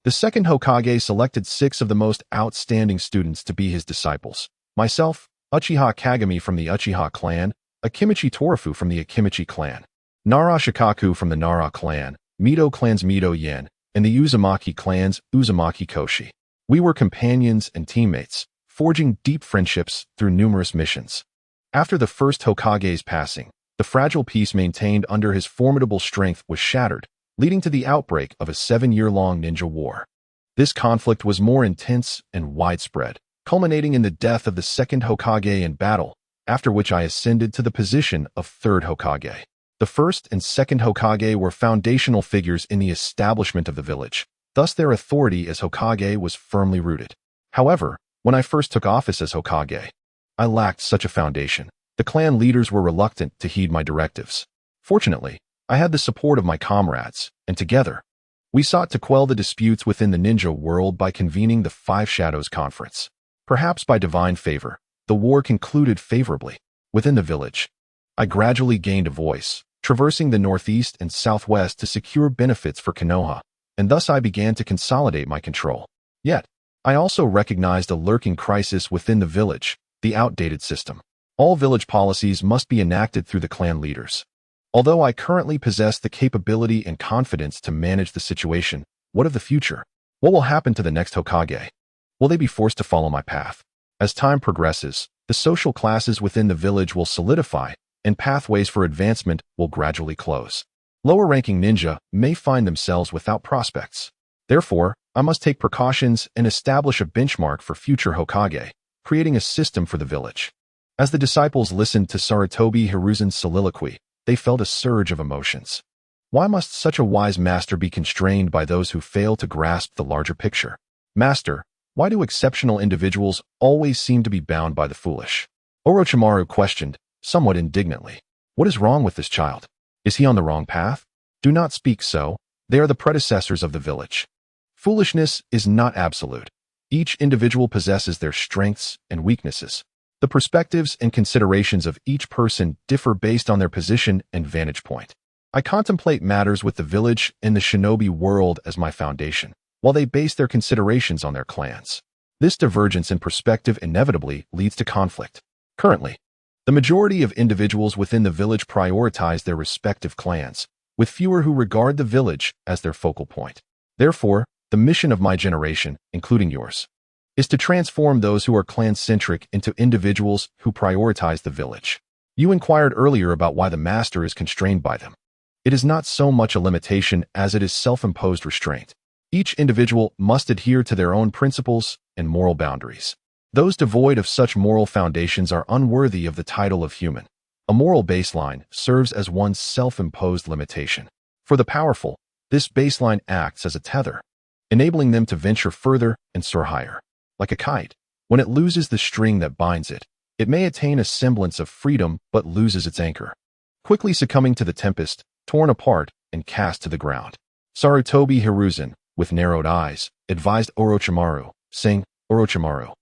the Second Hokage selected 6 of the most outstanding students to be his disciples. Myself, Uchiha Kagami from the Uchiha clan, Akimichi Torafu from the Akimichi clan, Nara Shikaku from the Nara clan, Mito clan's Mito Yen, and the Uzumaki clan's Uzumaki Koshi. We were companions and teammates, forging deep friendships through numerous missions. After the first Hokage's passing, the fragile peace maintained under his formidable strength was shattered, leading to the outbreak of a 7-year-long ninja war. This conflict was more intense and widespread, culminating in the death of the Second Hokage in battle, after which I ascended to the position of Third Hokage. The First and Second Hokage were foundational figures in the establishment of the village, thus their authority as Hokage was firmly rooted. However, when I first took office as Hokage, I lacked such a foundation. The clan leaders were reluctant to heed my directives. Fortunately, I had the support of my comrades, and together, we sought to quell the disputes within the ninja world by convening the Five Shadows Conference. Perhaps by divine favor, the war concluded favorably. Within the village, I gradually gained a voice, traversing the northeast and southwest to secure benefits for Konoha, and thus I began to consolidate my control. Yet, I also recognized a lurking crisis within the village, the outdated system. All village policies must be enacted through the clan leaders. Although I currently possess the capability and confidence to manage the situation, what of the future? What will happen to the next Hokage? Will they be forced to follow my path? As time progresses, the social classes within the village will solidify, and pathways for advancement will gradually close. Lower-ranking ninja may find themselves without prospects. Therefore, I must take precautions and establish a benchmark for future Hokage, creating a system for the village. As the disciples listened to Sarutobi Hiruzen's soliloquy, they felt a surge of emotions. Why must such a wise master be constrained by those who fail to grasp the larger picture? Master, why do exceptional individuals always seem to be bound by the foolish? Orochimaru questioned, somewhat indignantly. What is wrong with this child? Is he on the wrong path? Do not speak so. They are the predecessors of the village. Foolishness is not absolute. Each individual possesses their strengths and weaknesses. The perspectives and considerations of each person differ based on their position and vantage point. I contemplate matters with the village and the shinobi world as my foundation, while they base their considerations on their clans. This divergence in perspective inevitably leads to conflict. Currently, the majority of individuals within the village prioritize their respective clans, with fewer who regard the village as their focal point. Therefore, the mission of my generation, including yours, is to transform those who are clan-centric into individuals who prioritize the village. You inquired earlier about why the master is constrained by them. It is not so much a limitation as it is self-imposed restraint. Each individual must adhere to their own principles and moral boundaries. Those devoid of such moral foundations are unworthy of the title of human. A moral baseline serves as one's self-imposed limitation. For the powerful, this baseline acts as a tether, enabling them to venture further and soar higher. Like a kite, when it loses the string that binds it, it may attain a semblance of freedom but loses its anchor, quickly succumbing to the tempest, torn apart, and cast to the ground. Sarutobi Hiruzen, with narrowed eyes, advised Orochimaru, saying, Orochimaru,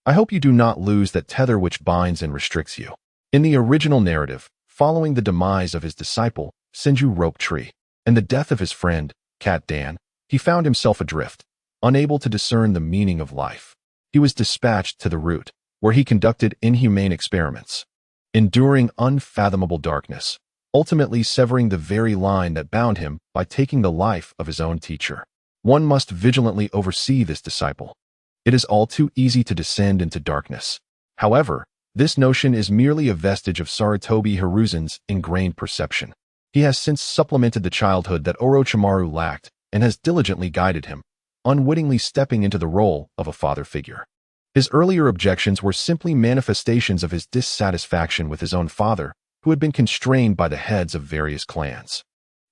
I hope you do not lose that tether which binds and restricts you. In the original narrative, following the demise of his disciple, Senju Rope Tree, and the death of his friend, Cat Dan, he found himself adrift, unable to discern the meaning of life. He was dispatched to the root, where he conducted inhumane experiments, enduring unfathomable darkness, ultimately severing the very line that bound him by taking the life of his own teacher. One must vigilantly oversee this disciple. It is all too easy to descend into darkness. However, this notion is merely a vestige of Sarutobi Hiruzen's ingrained perception. He has since supplemented the childhood that Orochimaru lacked and has diligently guided him, unwittingly stepping into the role of a father figure. His earlier objections were simply manifestations of his dissatisfaction with his own father, who had been constrained by the heads of various clans.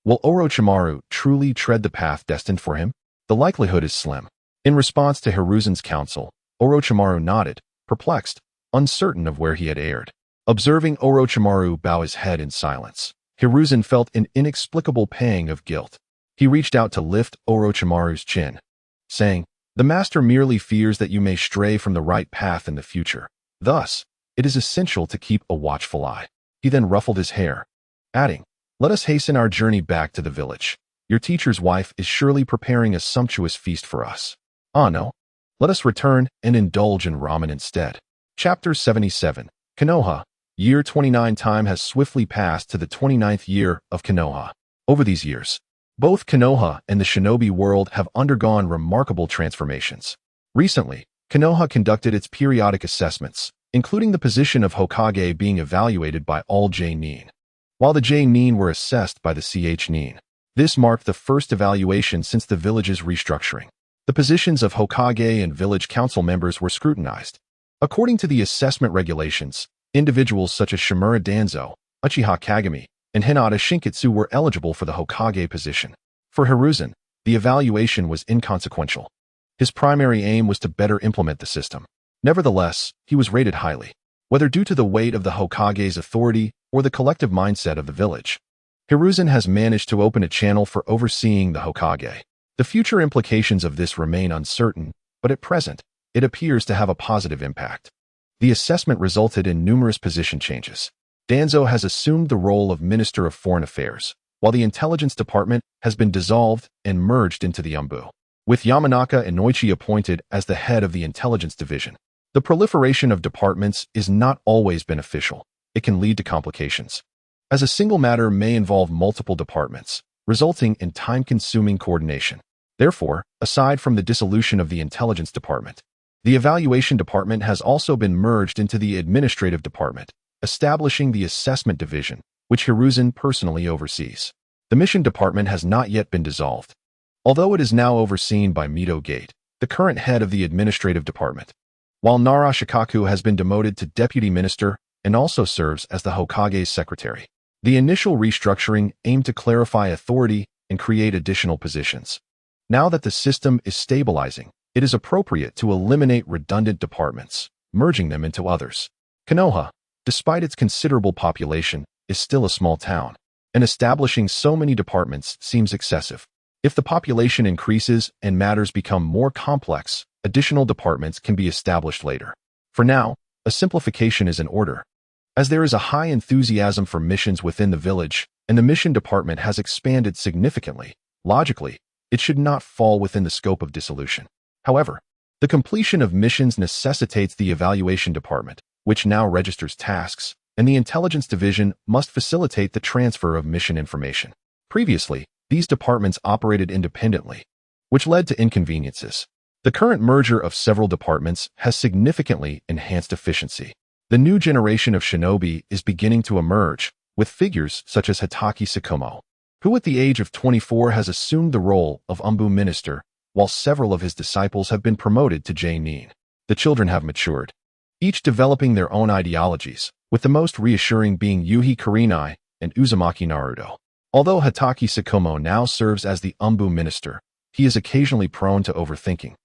Will Orochimaru truly tread the path destined for him? The likelihood is slim. In response to Hiruzen's counsel, Orochimaru nodded, perplexed, uncertain of where he had erred. Observing Orochimaru bow his head in silence, Hiruzen felt an inexplicable pang of guilt. He reached out to lift Orochimaru's chin, saying, The master merely fears that you may stray from the right path in the future. Thus, it is essential to keep a watchful eye. He then ruffled his hair, adding, Let us hasten our journey back to the village. Your teacher's wife is surely preparing a sumptuous feast for us. Ah no. Let us return and indulge in ramen instead. Chapter 77. Konoha. Year 29. Time has swiftly passed to the 29th year of Konoha. Over these years, both Konoha and the shinobi world have undergone remarkable transformations. Recently, Konoha conducted its periodic assessments, including the position of Hokage being evaluated by all J-nin, while the J-nin were assessed by the CH-nin. This marked the first evaluation since the village's restructuring. The positions of Hokage and village council members were scrutinized. According to the assessment regulations, individuals such as Shimura Danzo, Uchiha Kagami, and Hinata Shinkitsu were eligible for the Hokage position. For Hiruzen, the evaluation was inconsequential. His primary aim was to better implement the system. Nevertheless, he was rated highly, whether due to the weight of the Hokage's authority or the collective mindset of the village. Hiruzen has managed to open a channel for overseeing the Hokage. The future implications of this remain uncertain, but at present, it appears to have a positive impact. The assessment resulted in numerous position changes. Danzo has assumed the role of Minister of Foreign Affairs, while the Intelligence Department has been dissolved and merged into the Umbu, with Yamanaka Inoichi appointed as the head of the Intelligence Division. The proliferation of departments is not always beneficial. It can lead to complications, as a single matter may involve multiple departments, resulting in time-consuming coordination. Therefore, aside from the dissolution of the Intelligence Department, the Evaluation Department has also been merged into the Administrative Department, establishing the Assessment Division, which Hiruzen personally oversees. The Mission Department has not yet been dissolved, although it is now overseen by Mito Gate, the current head of the Administrative Department, while Nara Shikaku has been demoted to Deputy Minister and also serves as the Hokage's secretary. The initial restructuring aimed to clarify authority and create additional positions. Now that the system is stabilizing, it is appropriate to eliminate redundant departments, merging them into others. Konoha, despite its considerable population, is still a small town, and establishing so many departments seems excessive. If the population increases and matters become more complex, additional departments can be established later. For now, a simplification is in order. As there is a high enthusiasm for missions within the village, and the mission department has expanded significantly, logically, it should not fall within the scope of dissolution. However, the completion of missions necessitates the evaluation department, which now registers tasks, and the intelligence division must facilitate the transfer of mission information. Previously, these departments operated independently, which led to inconveniences. The current merger of several departments has significantly enhanced efficiency. The new generation of shinobi is beginning to emerge, with figures such as Hitaki Sakumo, who at the age of 24 has assumed the role of Umbu Minister, while several of his disciples have been promoted to J-nin. The children have matured, each developing their own ideologies, with the most reassuring being Yuhi Kurenai and Uzumaki Naruto. Although Hitaki Sakumo now serves as the Umbu Minister, he is occasionally prone to overthinking,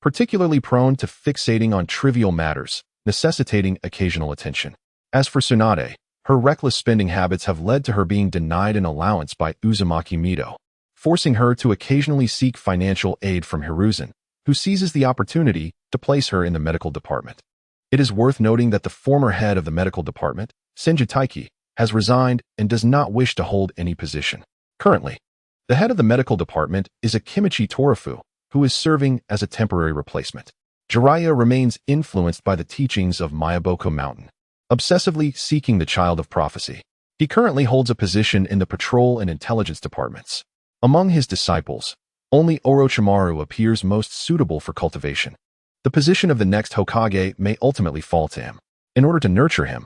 particularly prone to fixating on trivial matters, necessitating occasional attention. As for Tsunade, her reckless spending habits have led to her being denied an allowance by Uzumaki Mito, forcing her to occasionally seek financial aid from Hiruzen, who seizes the opportunity to place her in the medical department. It is worth noting that the former head of the medical department, Senju Taiki, has resigned and does not wish to hold any position. Currently, the head of the medical department is Akimichi Torafu, who is serving as a temporary replacement. Jiraiya remains influenced by the teachings of Mayaboko Mountain, obsessively seeking the child of prophecy. He currently holds a position in the patrol and intelligence departments. Among his disciples, only Orochimaru appears most suitable for cultivation. The position of the next Hokage may ultimately fall to him. In order to nurture him,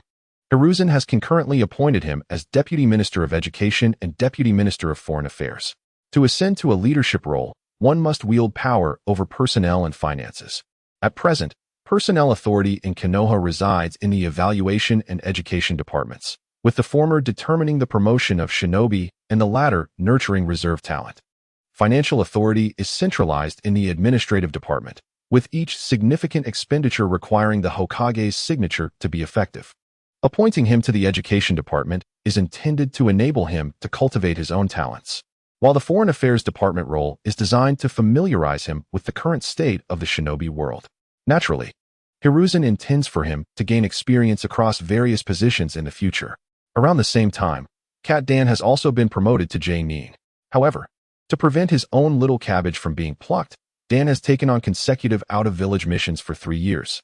Hiruzen has concurrently appointed him as Deputy Minister of Education and Deputy Minister of Foreign Affairs. To ascend to a leadership role, one must wield power over personnel and finances. At present, personnel authority in Konoha resides in the evaluation and education departments, with the former determining the promotion of shinobi and the latter nurturing reserve talent. Financial authority is centralized in the administrative department, with each significant expenditure requiring the Hokage's signature to be effective. Appointing him to the education department is intended to enable him to cultivate his own talents, while the foreign affairs department role is designed to familiarize him with the current state of the shinobi world. Naturally, Hiruzen intends for him to gain experience across various positions in the future. Around the same time, Cat Dan has also been promoted to J-nin. However, to prevent his own little cabbage from being plucked, Dan has taken on consecutive out-of-village missions for 3 years,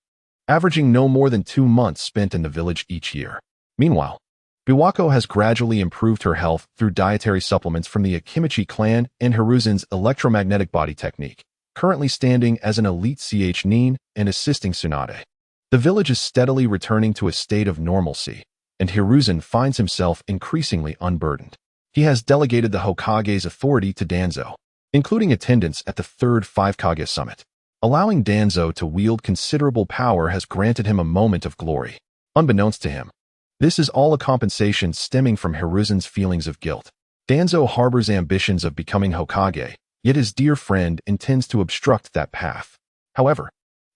averaging no more than 2 months spent in the village each year. Meanwhile, Biwako has gradually improved her health through dietary supplements from the Akimichi clan and Hiruzen's electromagnetic body technique, currently standing as an elite ch-nin and assisting Tsunade. The village is steadily returning to a state of normalcy, and Hiruzen finds himself increasingly unburdened. He has delegated the Hokage's authority to Danzo, including attendance at the Third Hokage summit. Allowing Danzo to wield considerable power has granted him a moment of glory. Unbeknownst to him, this is all a compensation stemming from Hiruzen's feelings of guilt. Danzo harbors ambitions of becoming Hokage, yet his dear friend intends to obstruct that path. However,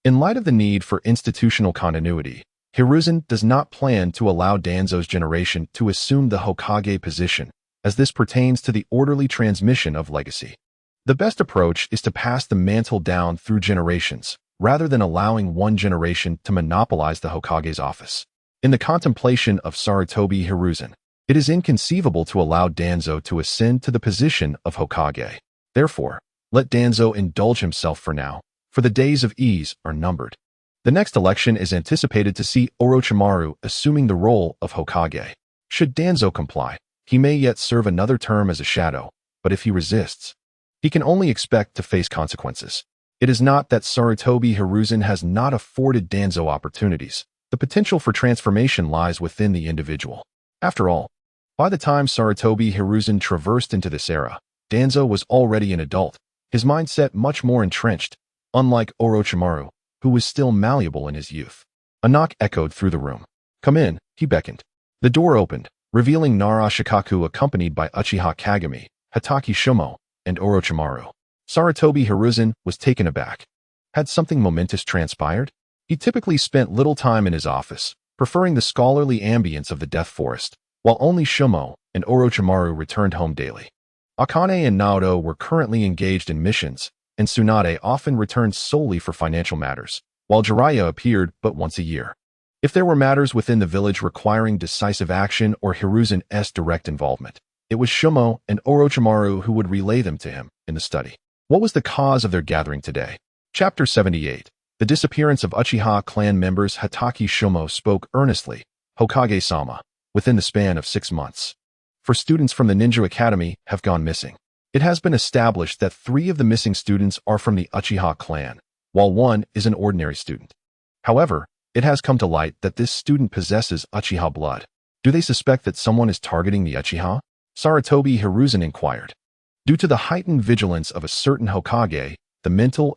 in light of the need for institutional continuity, Hiruzen does not plan to allow Danzo's generation to assume the Hokage position, as this pertains to the orderly transmission of legacy. The best approach is to pass the mantle down through generations, rather than allowing one generation to monopolize the Hokage's office. In the contemplation of Sarutobi Hiruzen, it is inconceivable to allow Danzo to ascend to the position of Hokage. Therefore, let Danzo indulge himself for now, for the days of ease are numbered. The next election is anticipated to see Orochimaru assuming the role of Hokage. Should Danzo comply, he may yet serve another term as a shadow, but if he resists, he can only expect to face consequences. It is not that Sarutobi Hiruzen has not afforded Danzo opportunities. The potential for transformation lies within the individual. After all, by the time Sarutobi Hiruzen traversed into this era, Danzo was already an adult, his mindset much more entrenched, unlike Orochimaru, who was still malleable in his youth. A knock echoed through the room. "Come in," he beckoned. The door opened, revealing Nara Shikaku accompanied by Uchiha Kagami, Hatake Shumo, and Orochimaru. Sarutobi Hiruzen was taken aback. Had something momentous transpired? He typically spent little time in his office, preferring the scholarly ambience of the Death Forest, while only Shumo and Orochimaru returned home daily. Akane and Naoto were currently engaged in missions, and Tsunade often returned solely for financial matters, while Jiraiya appeared but once a year. If there were matters within the village requiring decisive action or Hiruzen's direct involvement, it was Shumo and Orochimaru who would relay them to him in the study. What was the cause of their gathering today? Chapter 78. The disappearance of Uchiha clan members. Hatake Shumo spoke earnestly. Hokage-sama, within the span of 6 months. 4 students from the Ninja Academy have gone missing. It has been established that 3 of the missing students are from the Uchiha clan, while 1 is an ordinary student. However, it has come to light that this student possesses Uchiha blood. Do they suspect that someone is targeting the Uchiha? Sarutobi Hiruzen inquired. Due to the heightened vigilance of a certain Hokage, the mental